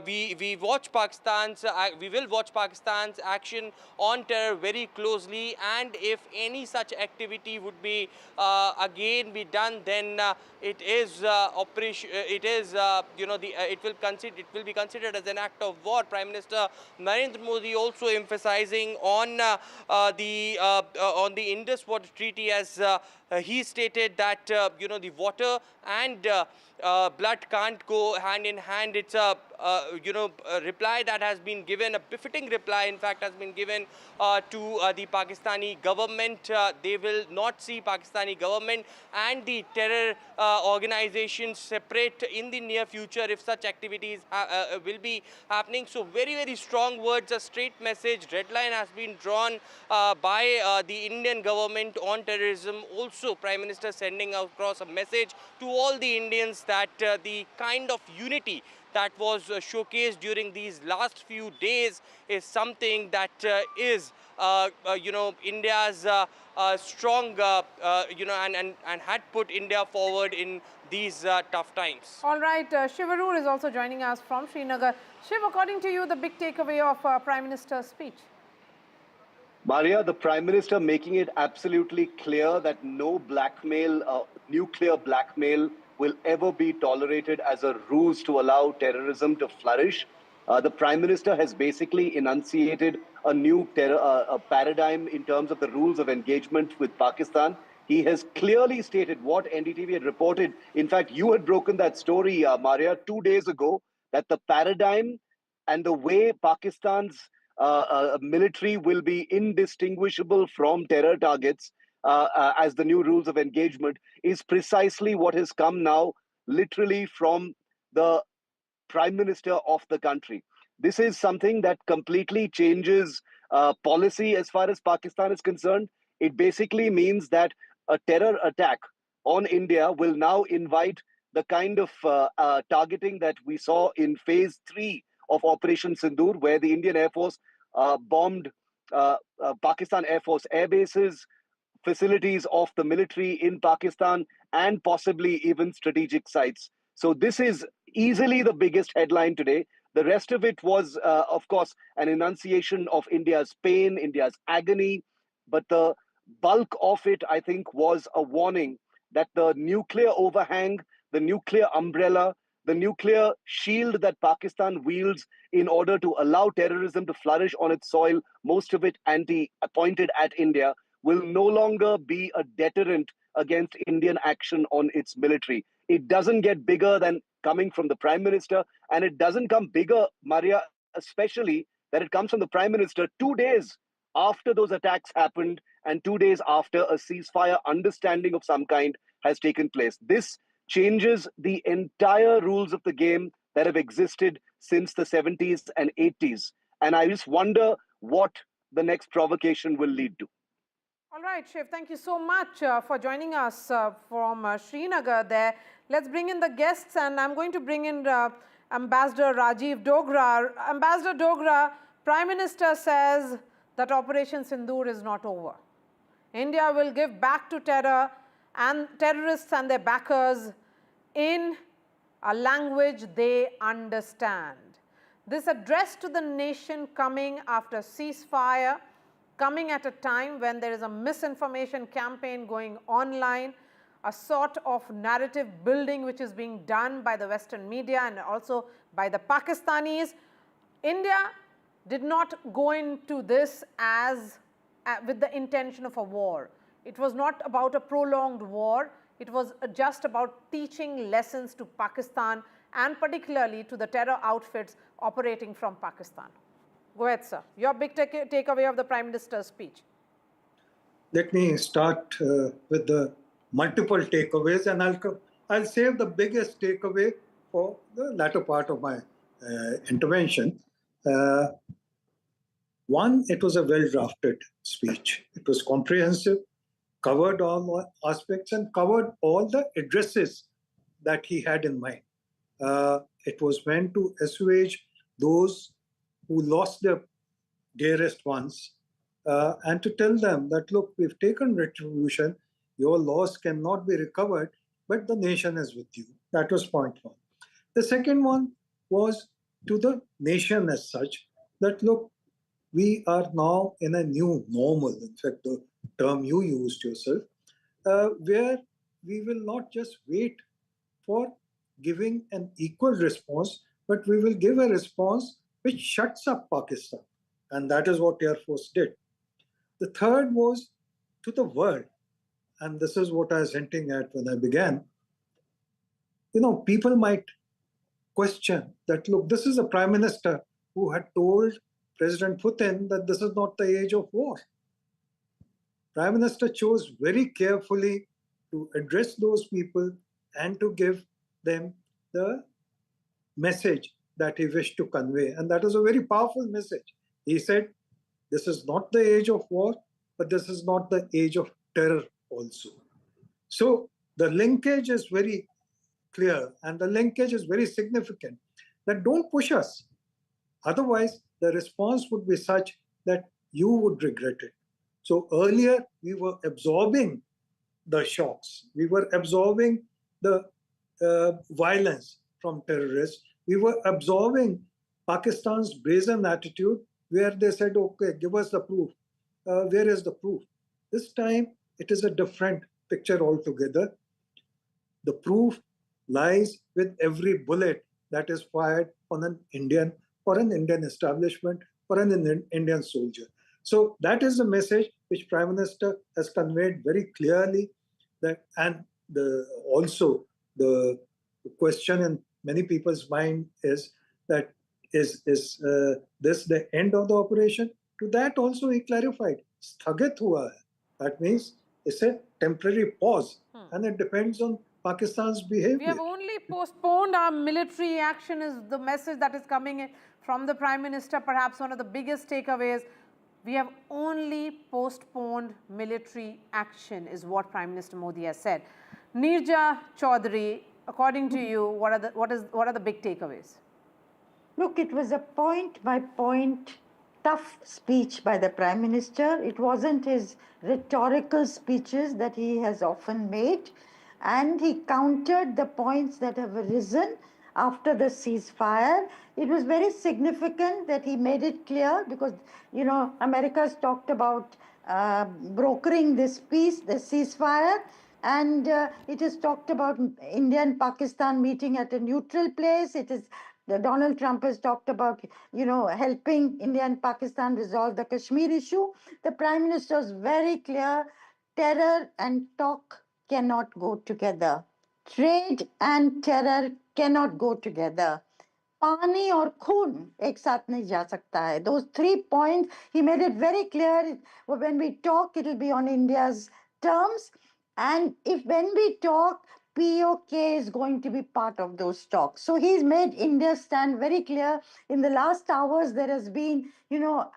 we watch Pakistan's we will watch Pakistan's action on terror very closely, and if any such activity would be again be done, then it is operation. It is it will be considered as an act of war. Prime Minister Narendra Modi also emphasizing on the Indus Water Treaty, as he stated that the water and blood can't go hand in hand. It's a a reply that has been given, a befitting reply in fact has been given to the Pakistani government. They will not see Pakistani government and the terror organizations separate in the near future if such activities will be happening. So very, very strong words, a straight message, red line has been drawn by the Indian government on terrorism. Also, Prime Minister sending across a message to all the Indians that the kind of unity that was showcased during these last few days is something that is India's strong and had put India forward in these tough times. All right, Shashi Tharoor is also joining us from Srinagar. Shiv, according to you, the big takeaway of Prime Minister's speech? Maria, the Prime Minister making it absolutely clear that no blackmail, nuclear blackmail, will ever be tolerated as a ruse to allow terrorism to flourish. The Prime Minister has basically enunciated a new paradigm in terms of the rules of engagement with Pakistan. He has clearly stated what NDTV had reported. In fact, you had broken that story, Maria, 2 days ago, that the paradigm and the way Pakistan's military will be indistinguishable from terror targets as the new rules of engagement is precisely what has come now literally from the Prime Minister of the country. This is something that completely changes policy as far as Pakistan is concerned. It basically means that a terror attack on India will now invite the kind of targeting that we saw in phase 3 of Operation Sindoor, where the Indian Air Force bombed Pakistan Air Force air bases, facilities of the military in Pakistan, and possibly even strategic sites. So this is easily the biggest headline today. The rest of it was, of course, an enunciation of India's pain, India's agony. But the bulk of it, I think, was a warning that the nuclear overhang, the nuclear umbrella, the nuclear shield that Pakistan wields in order to allow terrorism to flourish on its soil, most of it pointed at India, will no longer be a deterrent against Indian action on its military. It doesn't get bigger than coming from the Prime Minister, and it doesn't come bigger, Maria, especially that it comes from the Prime Minister 2 days after those attacks happened and 2 days after a ceasefire understanding of some kind has taken place. This changes the entire rules of the game that have existed since the 70s and 80s. And I just wonder what the next provocation will lead to. All right, Shiv, thank you so much for joining us from Srinagar there. Let's bring in the guests, and I'm going to bring in Ambassador Rajiv Dogra. Ambassador Dogra, Prime Minister says that Operation Sindoor is not over. India will give back to terror and terrorists and their backers in a language they understand. This address to the nation coming after ceasefire, coming at a time when there is a misinformation campaign going online, a sort of narrative building which is being done by the Western media and also by the Pakistanis. India did not go into this as with the intention of a war. It was not about a prolonged war. It was just about teaching lessons to Pakistan and particularly to the terror outfits operating from Pakistan. Go ahead, sir. Your big takeaway of the Prime Minister's speech. Let me start with the multiple takeaways, and I'll save the biggest takeaway for the latter part of my intervention. One, it was a well-drafted speech. It was comprehensive, covered all aspects, and covered all the addresses that he had in mind. It was meant to assuage those who lost their dearest ones and to tell them that, look, we've taken retribution, your loss cannot be recovered, but the nation is with you. That was point one. The second one was to the nation as such, that look, we are now in a new normal, in fact, the term you used yourself, where we will not just wait for giving an equal response, but we will give a response which shuts up Pakistan. And that is what Air Force did. The third was to the world. And this is what I was hinting at when I began. You know, people might question that, look, this is a prime minister who had told President Putin that this is not the age of war. Prime Minister chose very carefully to address those people and to give them the message that he wished to convey. And that is a very powerful message. He said, this is not the age of war, but this is not the age of terror also. So the linkage is very clear, and the linkage is very significant, that don't push us. Otherwise, the response would be such that you would regret it. So earlier, we were absorbing the shocks. We were absorbing the violence from terrorists. We were absorbing Pakistan's brazen attitude, where they said, okay, give us the proof. Where is the proof? This time, it is a different picture altogether. The proof lies with every bullet that is fired on an Indian, or an Indian establishment, or an Indian soldier. So that is the message which Prime Minister has conveyed very clearly. That, and also the question in many people's mind is that is this the end of the operation? To that also he clarified, sthagit hua hai. That means it's a temporary pause, and it depends on Pakistan's behavior. We have only postponed our military action, is the message that is coming in from the Prime Minister. Perhaps one of the biggest takeaways, we have only postponed military action, is what Prime Minister Modi has said. Neerja Chaudhary, according to you, what are the big takeaways? Look, it was a point-by-point tough speech by the Prime Minister. It wasn't his rhetorical speeches that he has often made. And he countered the points that have arisen after the ceasefire. It was very significant that he made it clear, because, you know, America's talked about brokering this peace, the ceasefire, and it is talked about India and Pakistan meeting at a neutral place. It is Donald Trump has talked about, you know, helping India and Pakistan resolve the Kashmir issue. The Prime Minister was very clear, terror and talk cannot go together. Trade and terror cannot go together. Pani or khoon ek saath nahi ja sakta hai. Those 3 points, he made it very clear. When we talk, it will be on India's terms. And when we talk, POK is going to be part of those talks. So he's made India stand very clear. In the last hours, there has been, you know,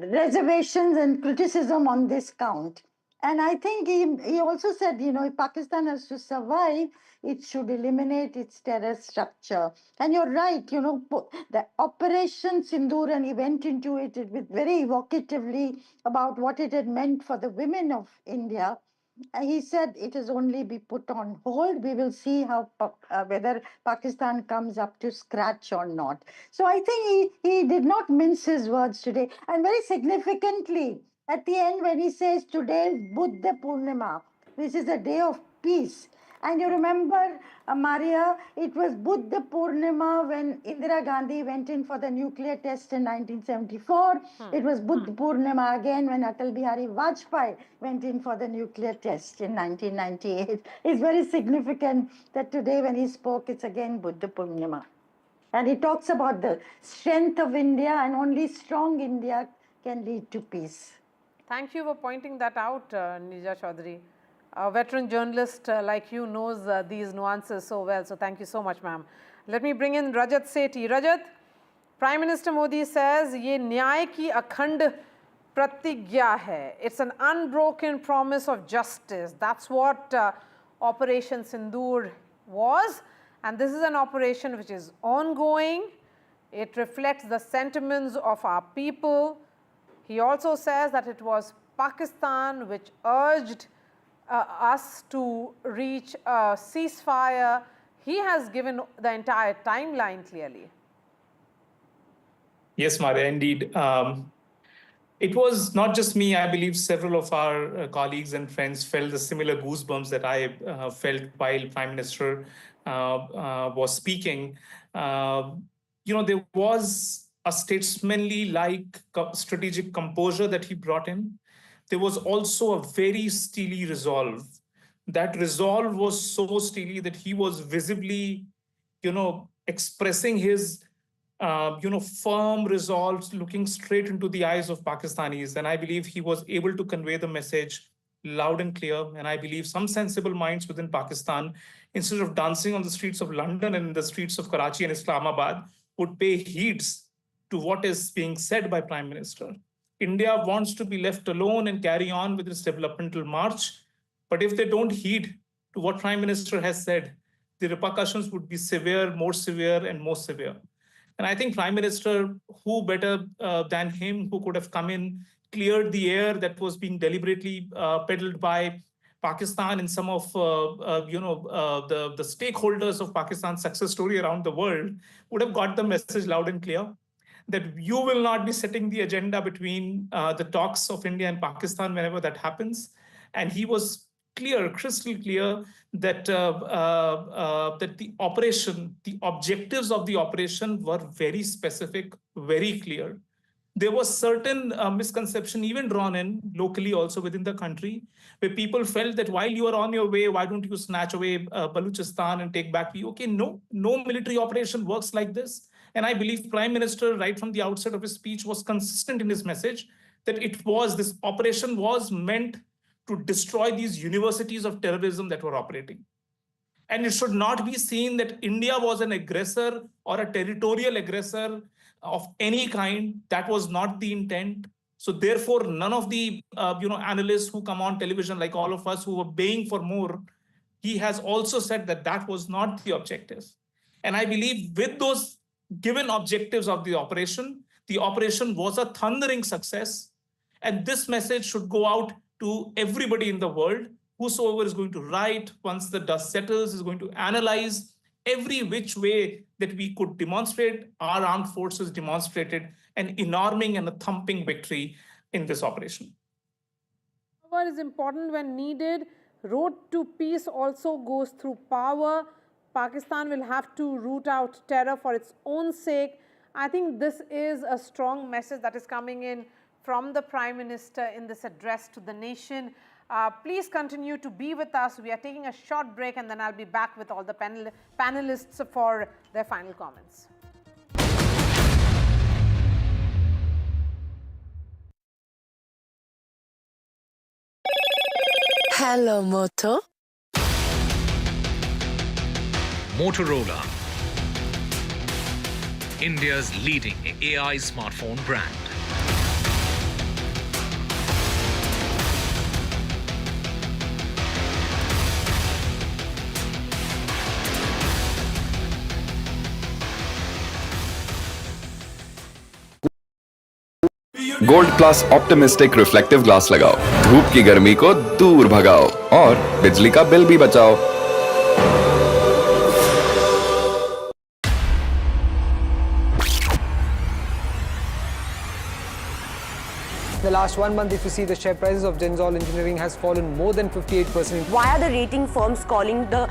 reservations and criticism on this count. And I think he also said, you know, if Pakistan has to survive, it should eliminate its terror structure. And you're right, you know, the Operation Sindoor, and he went into it with very evocatively about what it had meant for the women of India. And he said it is only be put on hold. We will see how whether Pakistan comes up to scratch or not. So I think he did not mince his words today. And very significantly, at the end, when he says today is Buddha Purnima, this is a day of peace. And you remember, Maria, it was Buddha Purnima when Indira Gandhi went in for the nuclear test in 1974. It was Buddha Purnima again when Atal Bihari Vajpayee went in for the nuclear test in 1998. It's very significant that today when he spoke, it's again Buddha Purnima. And he talks about the strength of India, and only strong India can lead to peace. Thank you for pointing that out, Neerja Chaudhary. A veteran journalist like you knows these nuances so well. So thank you so much, ma'am. Let me bring in Rajat Sethi. Rajat, Prime Minister Modi says, "Ye nyay ki akhand pratigya hai." It's an unbroken promise of justice. That's what Operation Sindoor was. And this is an operation which is ongoing. It reflects the sentiments of our people. He also says that it was Pakistan which urged us to reach a ceasefire. He has given the entire timeline clearly. Yes, Maria, indeed. It was not just me. I believe several of our colleagues and friends felt the similar goosebumps that I felt while Prime Minister was speaking. There was a statesmanly-like strategic composure that he brought in. There was also a very steely resolve. That resolve was so steely that he was visibly, expressing his firm resolve, looking straight into the eyes of Pakistanis. And I believe he was able to convey the message loud and clear. And I believe some sensible minds within Pakistan, instead of dancing on the streets of London and in the streets of Karachi and Islamabad, would pay heeds to what is being said by Prime Minister. India wants to be left alone and carry on with its developmental march. But if they don't heed to what Prime Minister has said, the repercussions would be severe, more severe, and more severe. And I think Prime Minister, who better than him, who could have come in, cleared the air that was being deliberately peddled by Pakistan and some of the stakeholders of Pakistan's success story around the world, would have got the message loud and clear that you will not be setting the agenda between the talks of India and Pakistan whenever that happens. And he was clear, crystal clear, that that the operation, the objectives of the operation were very specific, very clear. There was certain misconception even drawn in locally also within the country, where people felt that while you are on your way, why don't you snatch away Balochistan and take back POK? No military operation works like this. And I believe Prime Minister, right from the outset of his speech, was consistent in his message that this operation was meant to destroy these universities of terrorism that were operating. And it should not be seen that India was an aggressor or a territorial aggressor of any kind. That was not the intent. So therefore, none of the analysts who come on television, like all of us who were baying for more, he has also said that that was not the objective. And I believe with those given objectives of the operation was a thundering success. And this message should go out to everybody in the world. Whosoever is going to write, once the dust settles, is going to analyze every which way that we could demonstrate. Our armed forces demonstrated an enormous and a thumping victory in this operation. Power is important when needed. Road to peace also goes through power. Pakistan will have to root out terror for its own sake. I think this is a strong message that is coming in from the Prime Minister in this address to the nation. Please continue to be with us. We are taking a short break and then I'll be back with all the panelists for their final comments. Hello, Moto. Motorola, India's leading AI smartphone brand. Gold plus optimistic reflective glass लगाओ, धूप की गर्मी को दूर भगाओ और बिजली का बिल भी बचाओ। In the last 1 month, if you see, the share prices of Denzol Engineering has fallen more than 58%. Why are the rating firms calling the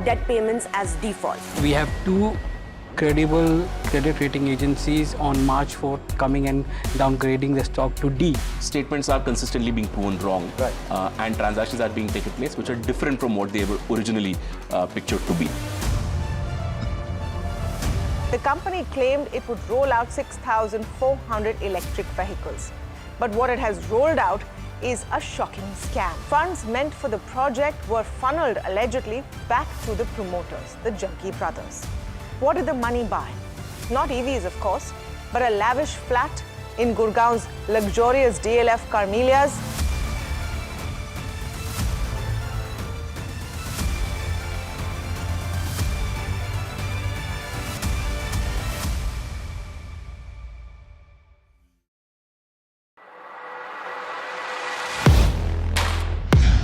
debt payments as default? We have two credible credit rating agencies on March 4th coming and downgrading the stock to D. Statements are consistently being proven wrong, and transactions are being taken place which are different from what they were originally pictured to be. The company claimed it would roll out 6,400 electric vehicles. But what it has rolled out is a shocking scam. Funds meant for the project were funneled allegedly back to the promoters, the Junkie brothers. What did the money buy? Not EVs, of course, but a lavish flat in Gurgaon's luxurious DLF Carmelias.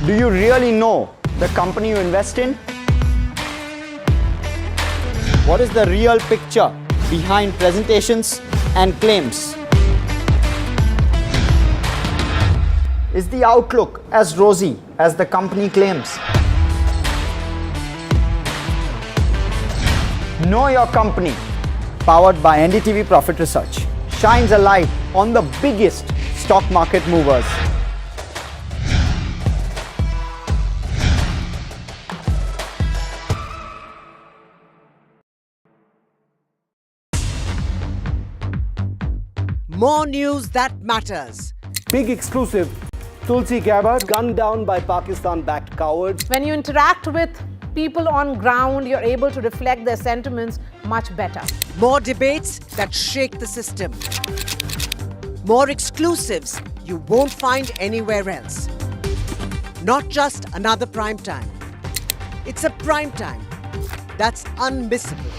Do you really know the company you invest in? What is the real picture behind presentations and claims? Is the outlook as rosy as the company claims? Know Your Company, powered by NDTV Profit Research, shines a light on the biggest stock market movers. More news that matters. Big exclusive. Tulsi Gabbard gunned down by Pakistan-backed cowards. When you interact with people on ground, you're able to reflect their sentiments much better. More debates that shake the system. More exclusives you won't find anywhere else. Not just another prime time. It's a prime time that's unmissable.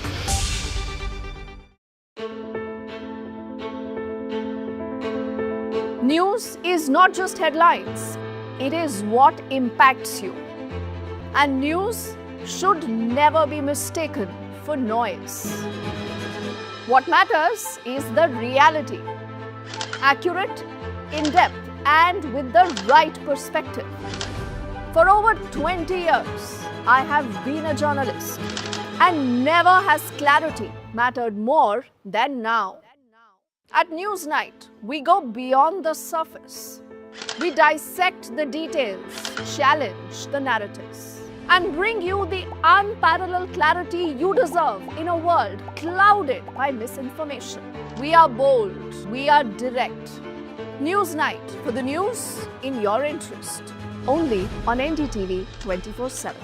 News is not just headlines, it is what impacts you. And news should never be mistaken for noise. What matters is the reality. Accurate, in-depth, and with the right perspective. For over 20 years, I have been a journalist, and never has clarity mattered more than now. At Newsnight, we go beyond the surface. We dissect the details, challenge the narratives, and bring you the unparalleled clarity you deserve in a world clouded by misinformation. We are bold, we are direct. Newsnight, for the news in your interest. Only on NDTV 24/7.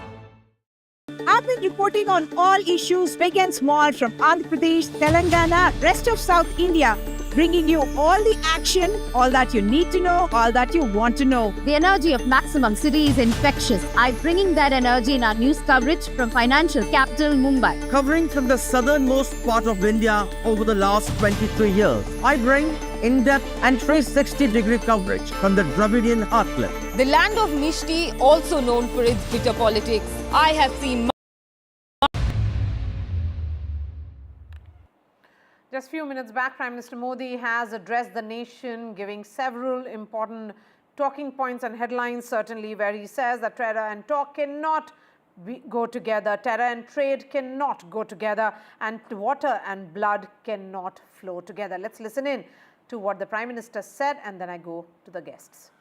I've been reporting on all issues big and small from Andhra Pradesh, Telangana, rest of South India, bringing you all the action, all that you need to know, all that you want to know. The energy of maximum city is infectious. I'm bringing that energy in our news coverage from financial capital Mumbai. Covering from the southernmost part of India over the last 23 years. I bring in-depth and 360-degree coverage from the Dravidian heartland. The land of Mishti, also known for its bitter politics. I have seen Just a few minutes back, Prime Minister Modi has addressed the nation, giving several important talking points and headlines, certainly, where he says that terror and talk cannot go together, terror and trade cannot go together, and water and blood cannot flow together. Let's listen in to what the Prime Minister said, and then I go to the guests.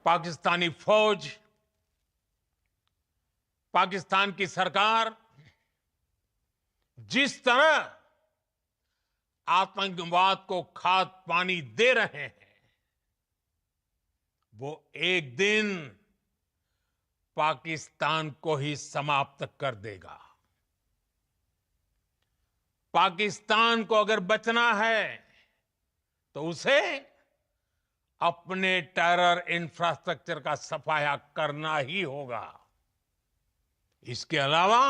Pakistani फौज, पाकिस्तान की सरकार जिस तरह आतंकवाद को खाद पानी दे रहे हैं, वो एक दिन पाकिस्तान को ही समाप्त कर देगा। पाकिस्तान को अगर बचना है तो उसे अपने टेरर इंफ्रास्ट्रक्चर का सफाया करना ही होगा। इसके अलावा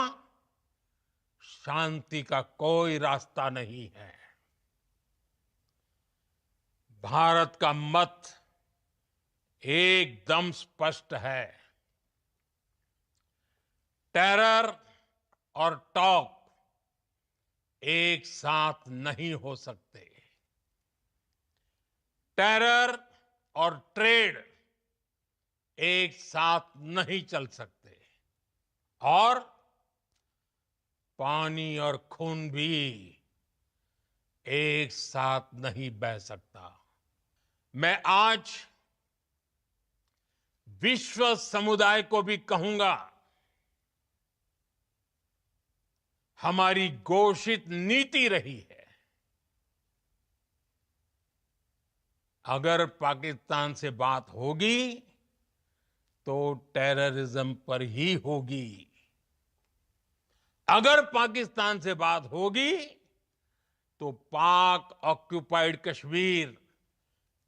शांति का कोई रास्ता नहीं है। भारत का मत एकदम स्पष्ट है। टेरर और टॉक एक साथ नहीं हो सकते। टेरर और ट्रेड एक साथ नहीं चल सकते, और पानी और खून भी एक साथ नहीं बह सकता। मैं आज विश्व समुदाय को भी कहूंगा, हमारी घोषित नीति रही है, अगर पाकिस्तान से बात होगी तो टेररिज्म पर ही होगी। अगर पाकिस्तान से बात होगी तो पाक ऑक्युपाइड कश्मीर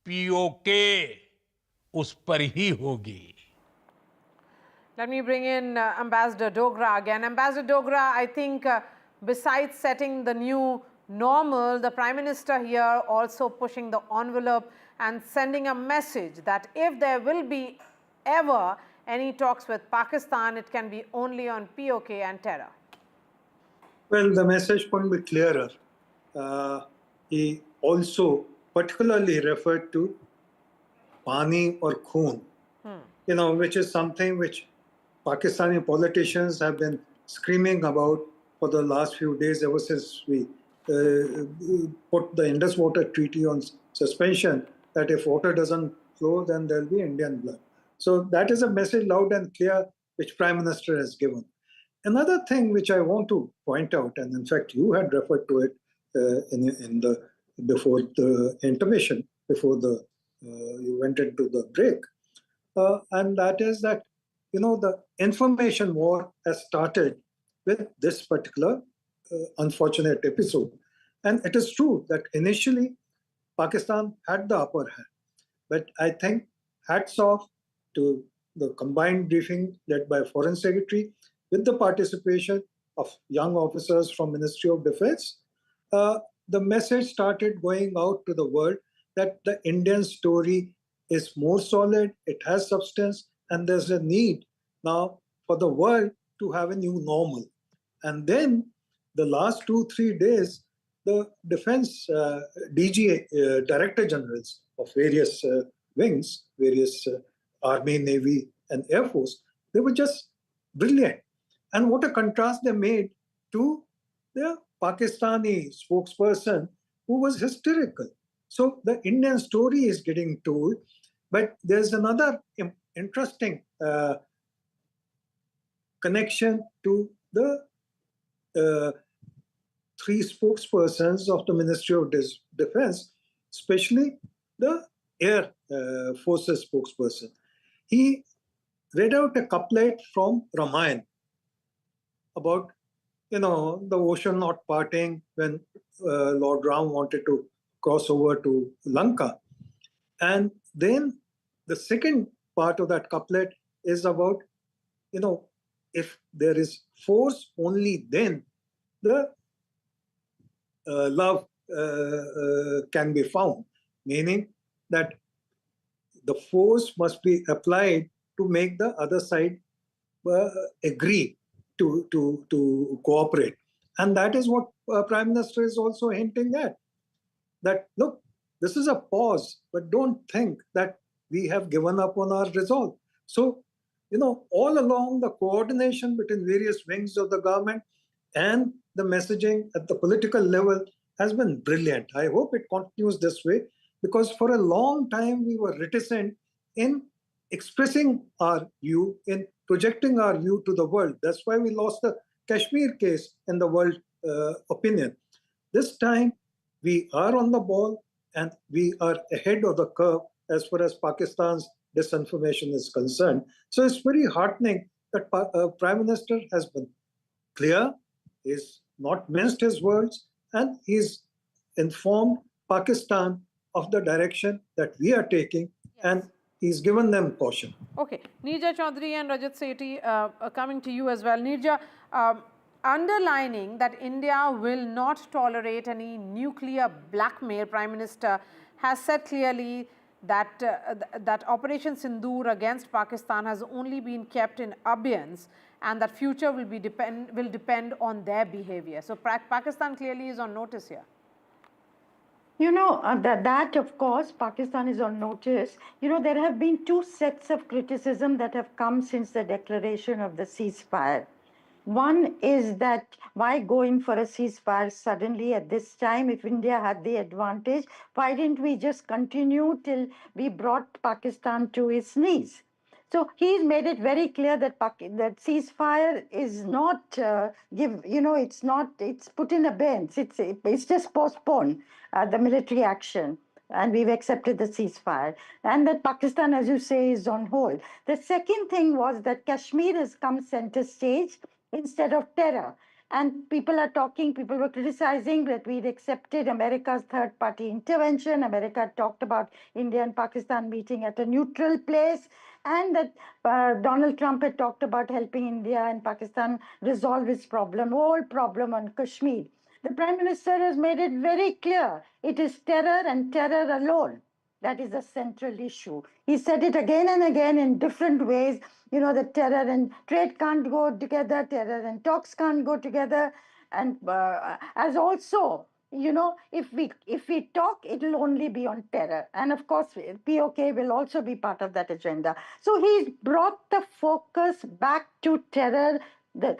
पीओके उस पर ही होगी। Let me bring in Ambassador Dogra again. Ambassador Dogra, I think besides setting the new normal, the Prime Minister here also pushing the envelope and sending a message that if there will be ever any talks with Pakistan, it can be only on POK and terror. Well, the message couldn't be clearer. He also particularly referred to Pani or Khoon, which is something which Pakistani politicians have been screaming about for the last few days, ever since we put the Indus water treaty on suspension, that if water doesn't flow, then there'll be Indian blood. So that is a message loud and clear which Prime Minister has given. Another thing which I want to point out, and in fact you had referred to it before the intermission, before you went into the break, and that is that the information war has started with this particular unfortunate episode. And it is true that initially Pakistan had the upper hand. But I think hats off to the combined briefing led by Foreign Secretary with the participation of young officers from Ministry of Defense. The message started going out to the world that the Indian story is more solid, it has substance, and there's a need now for the world to have a new normal. And then the last 2-3 days, the defense DG, Director Generals of various wings, various Army, Navy, and Air Force, they were just brilliant. And what a contrast they made to the Pakistani spokesperson who was hysterical. So the Indian story is getting told, but there's another interesting connection to the three spokespersons of the Ministry of Defense, especially the Air Forces spokesperson. He read out a couplet from Ramayana about, the ocean not parting when Lord Ram wanted to cross over to Lanka. And then the second part of that couplet is about, if there is force, only then the love can be found. Meaning that the force must be applied to make the other side agree to cooperate. And that is what Prime Minister is also hinting at. That, look, this is a pause, but don't think that we have given up on our resolve. So, all along the coordination between various wings of the government and the messaging at the political level has been brilliant. I hope it continues this way, because for a long time we were reticent in expressing our view, in projecting our view to the world. That's why we lost the Kashmir case in the world opinion. This time we are on the ball and we are ahead of the curve as far as Pakistan's disinformation is concerned. So it's very heartening that Prime Minister has been clear, he's not minced his words, and he's informed Pakistan of the direction that we are taking, and he's given them caution. Okay, Neerja Chaudhary and Rajat Sethi, coming to you as well. Neerja, underlining that India will not tolerate any nuclear blackmail, Prime Minister has said clearly that that Operation Sindoor against Pakistan has only been kept in abeyance, and that future will depend on their behavior. So Pakistan clearly is on notice here. That of course, Pakistan is on notice. There have been two sets of criticism that have come since the declaration of the ceasefire. One is that why go in for a ceasefire suddenly at this time if India had the advantage? Why didn't we just continue till we brought Pakistan to its knees? So he's made it very clear that that ceasefire is not it's put in abeyance. It's just postponed the military action, and we've accepted the ceasefire, and that Pakistan, as you say, is on hold. The second thing was that Kashmir has come center stage instead of terror. And people were criticizing that we'd accepted America's third-party intervention. America talked about India and Pakistan meeting at a neutral place, and that Donald Trump had talked about helping India and Pakistan resolve its whole problem on Kashmir. The Prime Minister has made it very clear. It is terror and terror alone. that is a central issue. He said it again and again in different ways. You know, that terror and trade can't go together, terror and talks can't go together. And as also, you know, if we talk, it'll only be on terror. And of course, POK will also be part of that agenda. So he brought the focus back to terror,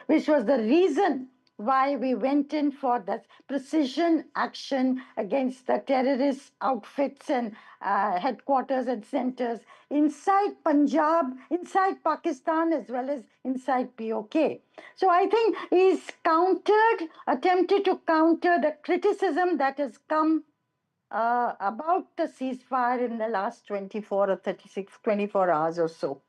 which was the reason why we went in for that precision action against the terrorist outfits and headquarters and centers inside Punjab, inside Pakistan, as well as inside POK. So I think he's attempted to counter the criticism that has come about the ceasefire in the last 24 hours or so.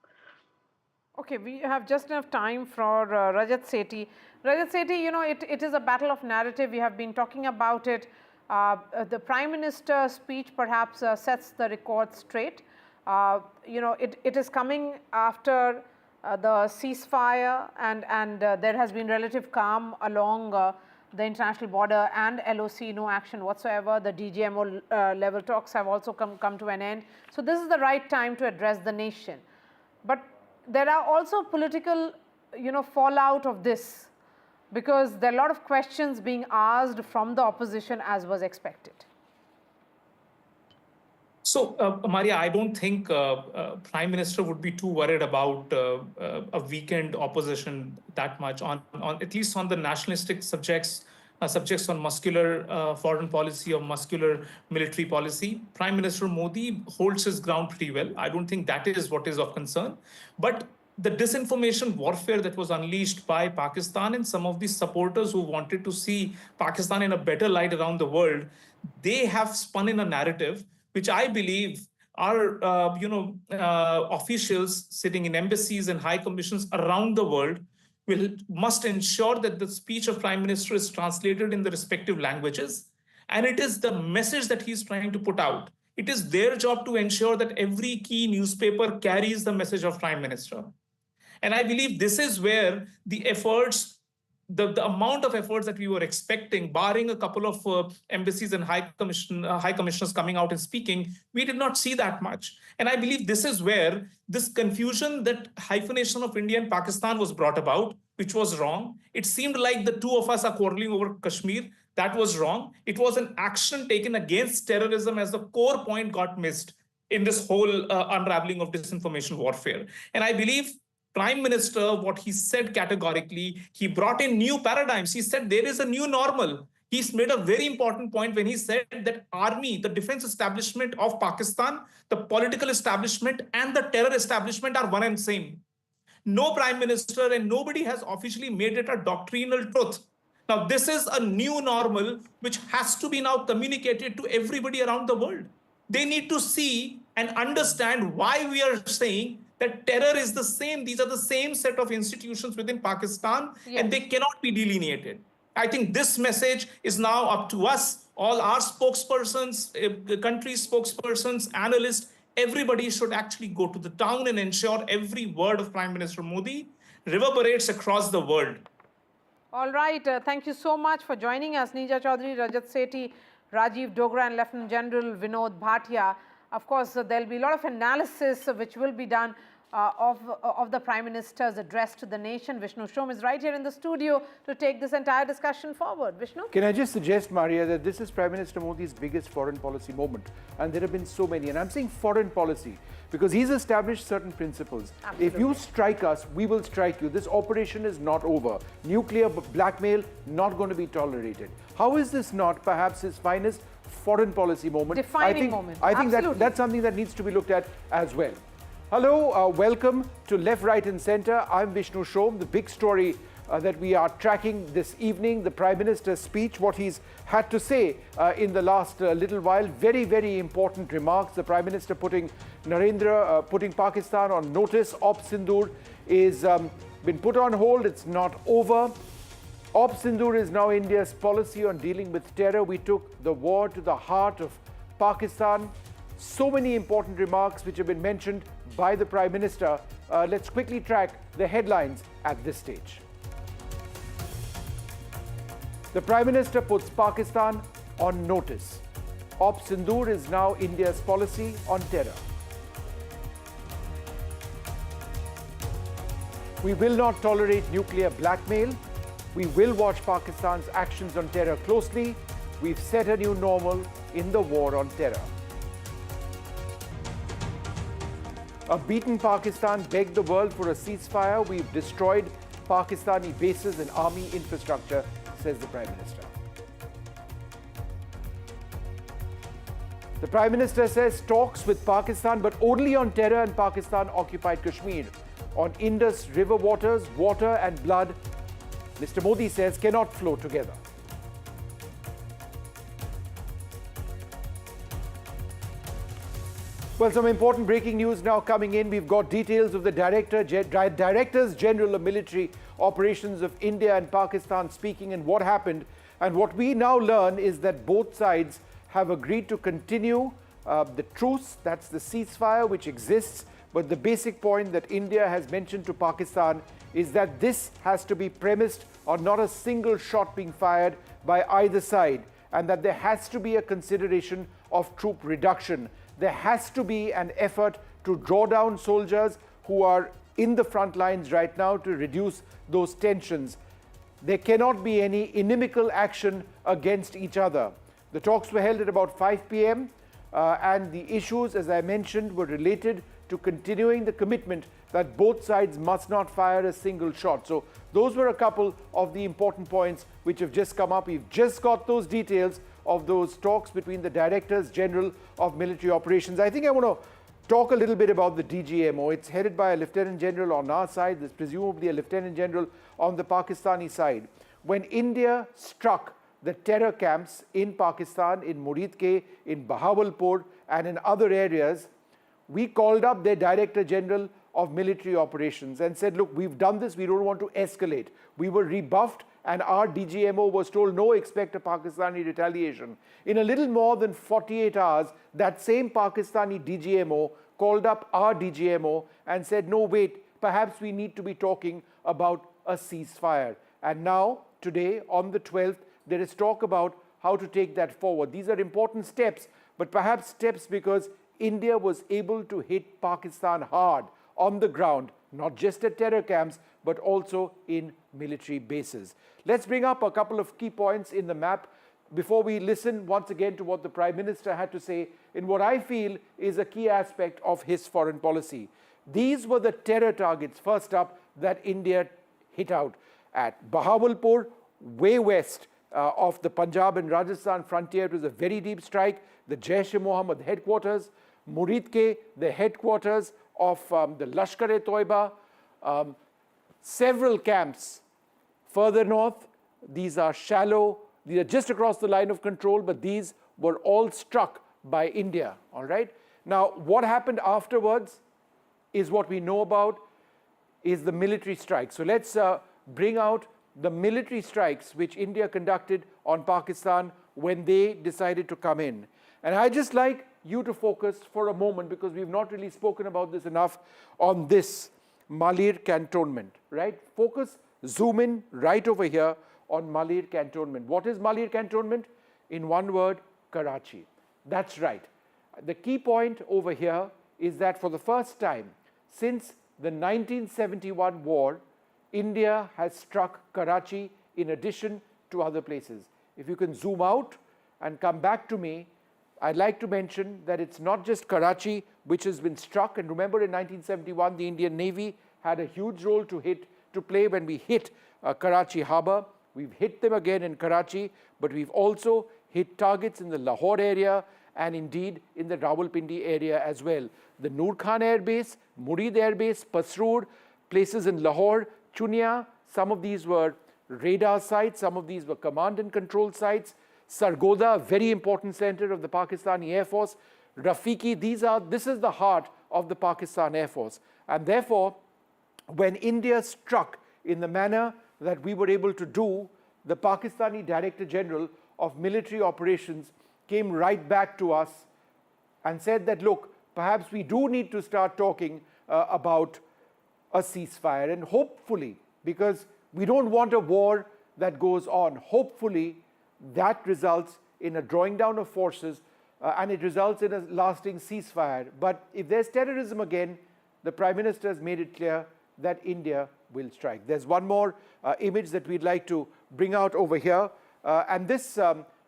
Okay, we have just enough time for Rajat Sethi. Rajat Sethi, you know, it is a battle of narrative. We have been talking about it. The Prime Minister's speech perhaps sets the record straight. You know, it is coming after the ceasefire and there has been relative calm along the international border and LOC, no action whatsoever. The DGMO level talks have also come to an end. So this is the right time to address the nation. But there are also political, you know, fallout of this, because there are a lot of questions being asked from the opposition as was expected. So, Maria, I don't think Prime Minister would be too worried about a weakened opposition that much on at least on the nationalistic subjects on muscular foreign policy or muscular military policy. Prime Minister Modi holds his ground pretty well. I don't think that is what is of concern. But the disinformation warfare that was unleashed by Pakistan and some of the supporters who wanted to see Pakistan in a better light around the world, they have spun in a narrative which I believe our officials sitting in embassies and high commissions around the world must ensure that the speech of Prime Minister is translated in the respective languages. And it is the message that he's trying to put out. It is their job to ensure that every key newspaper carries the message of Prime Minister. And I believe this is where the efforts, the amount of efforts that we were expecting, barring a couple of embassies and high commissioners coming out and speaking, we did not see that much. And I believe this is where this confusion that hyphenation of India and Pakistan was brought about, which was wrong. It seemed like the two of us are quarreling over Kashmir. That was wrong. It was an action taken against terrorism as the core point got missed in this whole unraveling of disinformation warfare. And I believe Prime Minister, what he said categorically, he brought in new paradigms. He said there is a new normal. He's made a very important point when he said that army, the defense establishment of Pakistan, the political establishment and the terror establishment are one and same. No Prime Minister and nobody has officially made it a doctrinal truth. Now, this is a new normal which has to be now communicated to everybody around the world. They need to see and understand why we are saying that terror is the same. These are the same set of institutions within Pakistan, and they cannot be delineated. I think this message is now up to us, all our spokespersons, the country's spokespersons, analysts. Everybody should actually go to the town and ensure every word of Prime Minister Modi reverberates across the world. All right. Thank you so much for joining us, Neeja Chaudhary, Rajat Sethi, Rajiv Dogra and Lieutenant General Vinod Bhatia. Of course, there will be a lot of analysis which will be done of the Prime Minister's address to the nation. Vishnu Shom is right here in the studio to take this entire discussion forward. Vishnu? Can I just suggest, Maria, that this is Prime Minister Modi's biggest foreign policy moment, and there have been so many. And I'm saying foreign policy because he's established certain principles. Absolutely. If you strike us, we will strike you. This operation is not over. Nuclear blackmail not going to be tolerated. How is this not perhaps his finest foreign policy moment? Defining moment. I think that's something that needs to be looked at as well. Hello, welcome to Left, Right and Centre. I'm Vishnu Shom. The big story that we are tracking this evening, the Prime Minister's speech, what he's had to say in the last little while. Very, very important remarks. The Prime Minister putting Pakistan on notice. Sindoor is been put on hold. It's not over. Sindoor is now India's policy on dealing with terror. We took the war to the heart of Pakistan. So many important remarks which have been mentioned by the Prime Minister. Let's quickly track the headlines at this stage. The Prime Minister puts Pakistan on notice. Op Sindoor is now India's policy on terror. We will not tolerate nuclear blackmail. We will watch Pakistan's actions on terror closely. We've set a new normal in the war on terror. A beaten Pakistan begged the world for a ceasefire. We've destroyed Pakistani bases and army infrastructure, says the Prime Minister. The Prime Minister says talks with Pakistan, but only on terror and Pakistan-occupied Kashmir. On Indus river waters, water and blood, Mr. Modi says, cannot flow together. Well, some important breaking news now coming in. We've got details of the Directors General of Military Operations of India and Pakistan speaking and what happened. And what we now learn is that both sides have agreed to continue the truce, that's the ceasefire which exists. But the basic point that India has mentioned to Pakistan is that this has to be premised on not a single shot being fired by either side, and that there has to be a consideration of troop reduction. There has to be an effort to draw down soldiers who are in the front lines right now to reduce those tensions. There cannot be any inimical action against each other. The talks were held at about 5 p.m. And the issues, as I mentioned, were related to continuing the commitment that both sides must not fire a single shot. So those were a couple of the important points which have just come up. We've just got those details of those talks between the Directors General of Military Operations. I think I want to talk a little bit about the DGMO. It's headed by a Lieutenant General on our side. There's presumably a Lieutenant General on the Pakistani side. When India struck the terror camps in Pakistan, in Muridke, in Bahawalpur, and in other areas, we called up their Director General of Military Operations and said, look, we've done this, we don't want to escalate. We were rebuffed and our DGMO was told, no, expect a Pakistani retaliation. In a little more than 48 hours, that same Pakistani DGMO called up our DGMO and said, no, wait, perhaps we need to be talking about a ceasefire. And now, today, on the 12th, there is talk about how to take that forward. These are important steps, but perhaps steps because India was able to hit Pakistan hard on the ground, not just at terror camps, but also in military bases. Let's bring up a couple of key points in the map before we listen once again to what the Prime Minister had to say in what I feel is a key aspect of his foreign policy. These were the terror targets, first up, that India hit out at. Bahawalpur, way west of the Punjab and Rajasthan frontier. It was a very deep strike. The Jaish-e-Mohammed headquarters. Muridke, the headquarters of the Lashkar-e-Toiba. Several camps further north. These are shallow. These are just across the line of control, but these were all struck by India, all right? Now, what happened afterwards is what we know about is the military strike. So let's bring out the military strikes which India conducted on Pakistan when they decided to come in. And I'd just like you to focus for a moment, because we've not really spoken about this enough, on this Malir Cantonment, right? Focus, zoom in right over here on Malir Cantonment. What is Malir Cantonment? In one word, Karachi. That's right. The key point over here is that for the first time since the 1971 war, India has struck Karachi in addition to other places. If you can zoom out and come back to me, I'd like to mention that it's not just Karachi which has been struck. And remember, in 1971, the Indian Navy had a huge role to play when we hit Karachi Harbour. We've hit them again in Karachi, but we've also hit targets in the Lahore area and indeed in the Rawalpindi area as well. The Noor Khan Air Base, Murid Air Base, Pasroor, places in Lahore, Chunia, some of these were radar sites, some of these were command and control sites. Sargoda, a very important center of the Pakistani Air Force. Rafiki, this is the heart of the Pakistan Air Force. And therefore, when India struck in the manner that we were able to do, the Pakistani Director General of Military Operations came right back to us and said that, look, perhaps we do need to start talking about a ceasefire. And hopefully, because we don't want a war that goes on, hopefully that results in a drawing down of forces and it results in a lasting ceasefire. But if there's terrorism again, the Prime Minister has made it clear that India will strike. There's one more image that we'd like to bring out over here, and this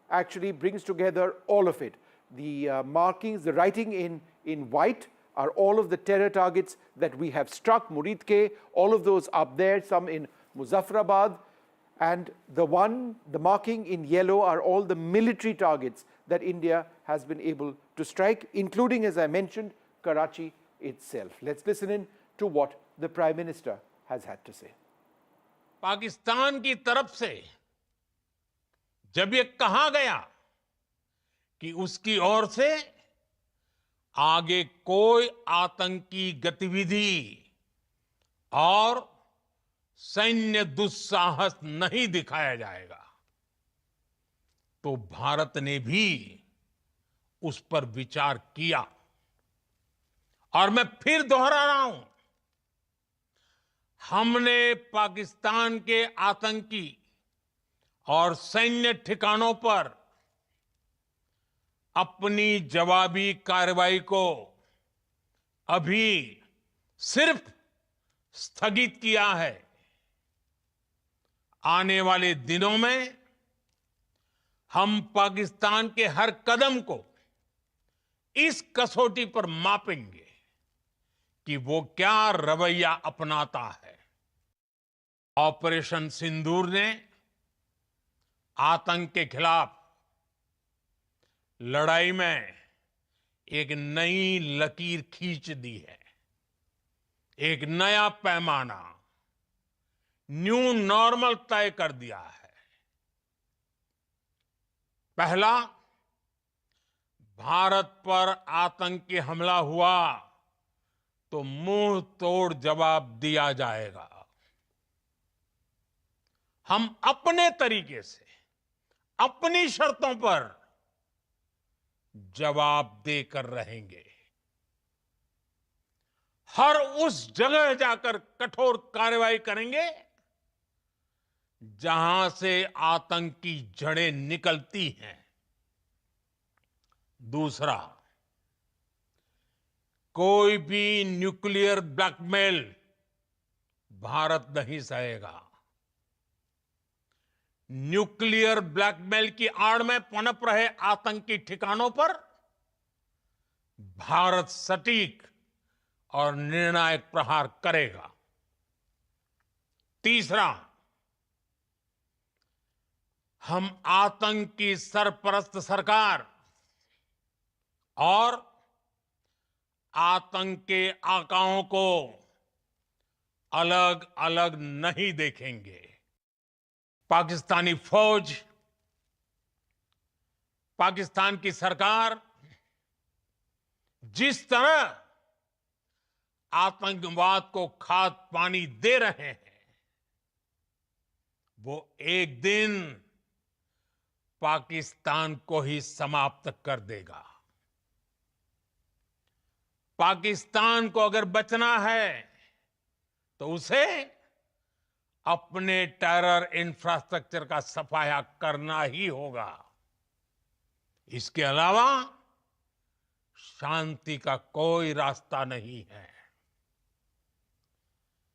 actually brings together all of it. The markings, the writing in white are all of the terror targets that we have struck, Muridke, all of those up there, some in Muzaffarabad, and the marking in yellow are all the military targets that India has been able to strike, including, as I mentioned, Karachi itself. Let's listen in to what the Prime Minister has had to say. Pakistan की तरफ से जब ये कहा गया कि उसकी ओर से आगे कोई आतंकी गतिविधि और सैन्य दुस्साहस नहीं दिखाया जाएगा, तो भारत ने भी उस पर विचार किया। और मैं फिर दोहरा रहा हूं, हमने पाकिस्तान के आतंकी और सैन्य ठिकानों पर अपनी जवाबी कार्रवाई को अभी सिर्फ स्थगित किया है। आने वाले दिनों में हम पाकिस्तान के हर कदम को इस कसौटी पर मापेंगे कि वो क्या रवैया अपनाता है। ऑपरेशन सिंदूर ने आतंक के खिलाफ लड़ाई में एक नई लकीर खींच दी है, एक नया पैमाना, न्यू नॉर्मल तय कर दिया है। पहला, भारत पर आतंकी हमला हुआ तो मुंह तोड़ जवाब दिया जाएगा। हम अपने तरीके से, अपनी शर्तों पर जवाब देकर रहेंगे। हर उस जगह जाकर कठोर कार्रवाई करेंगे जहां से आतंक की जड़ें निकलती हैं। दूसरा, कोई भी न्यूक्लियर ब्लैकमेल भारत नहीं सहेगा। न्यूक्लियर ब्लैकमेल की आड़ में पनप रहे आतंकी ठिकानों पर भारत सटीक और निर्णायक प्रहार करेगा। तीसरा, हम आतंक की सरपरस्त सरकार और आतंक के आकाओं को अलग अलग नहीं देखेंगे। पाकिस्तानी फौज, पाकिस्तान की सरकार जिस तरह आतंकवाद को खाद पानी दे रहे हैं, वो एक दिन पाकिस्तान को ही समाप्त कर देगा। पाकिस्तान को अगर बचना है तो उसे अपने टेरर इंफ्रास्ट्रक्चर का सफाया करना ही होगा। इसके अलावा शांति का कोई रास्ता नहीं है।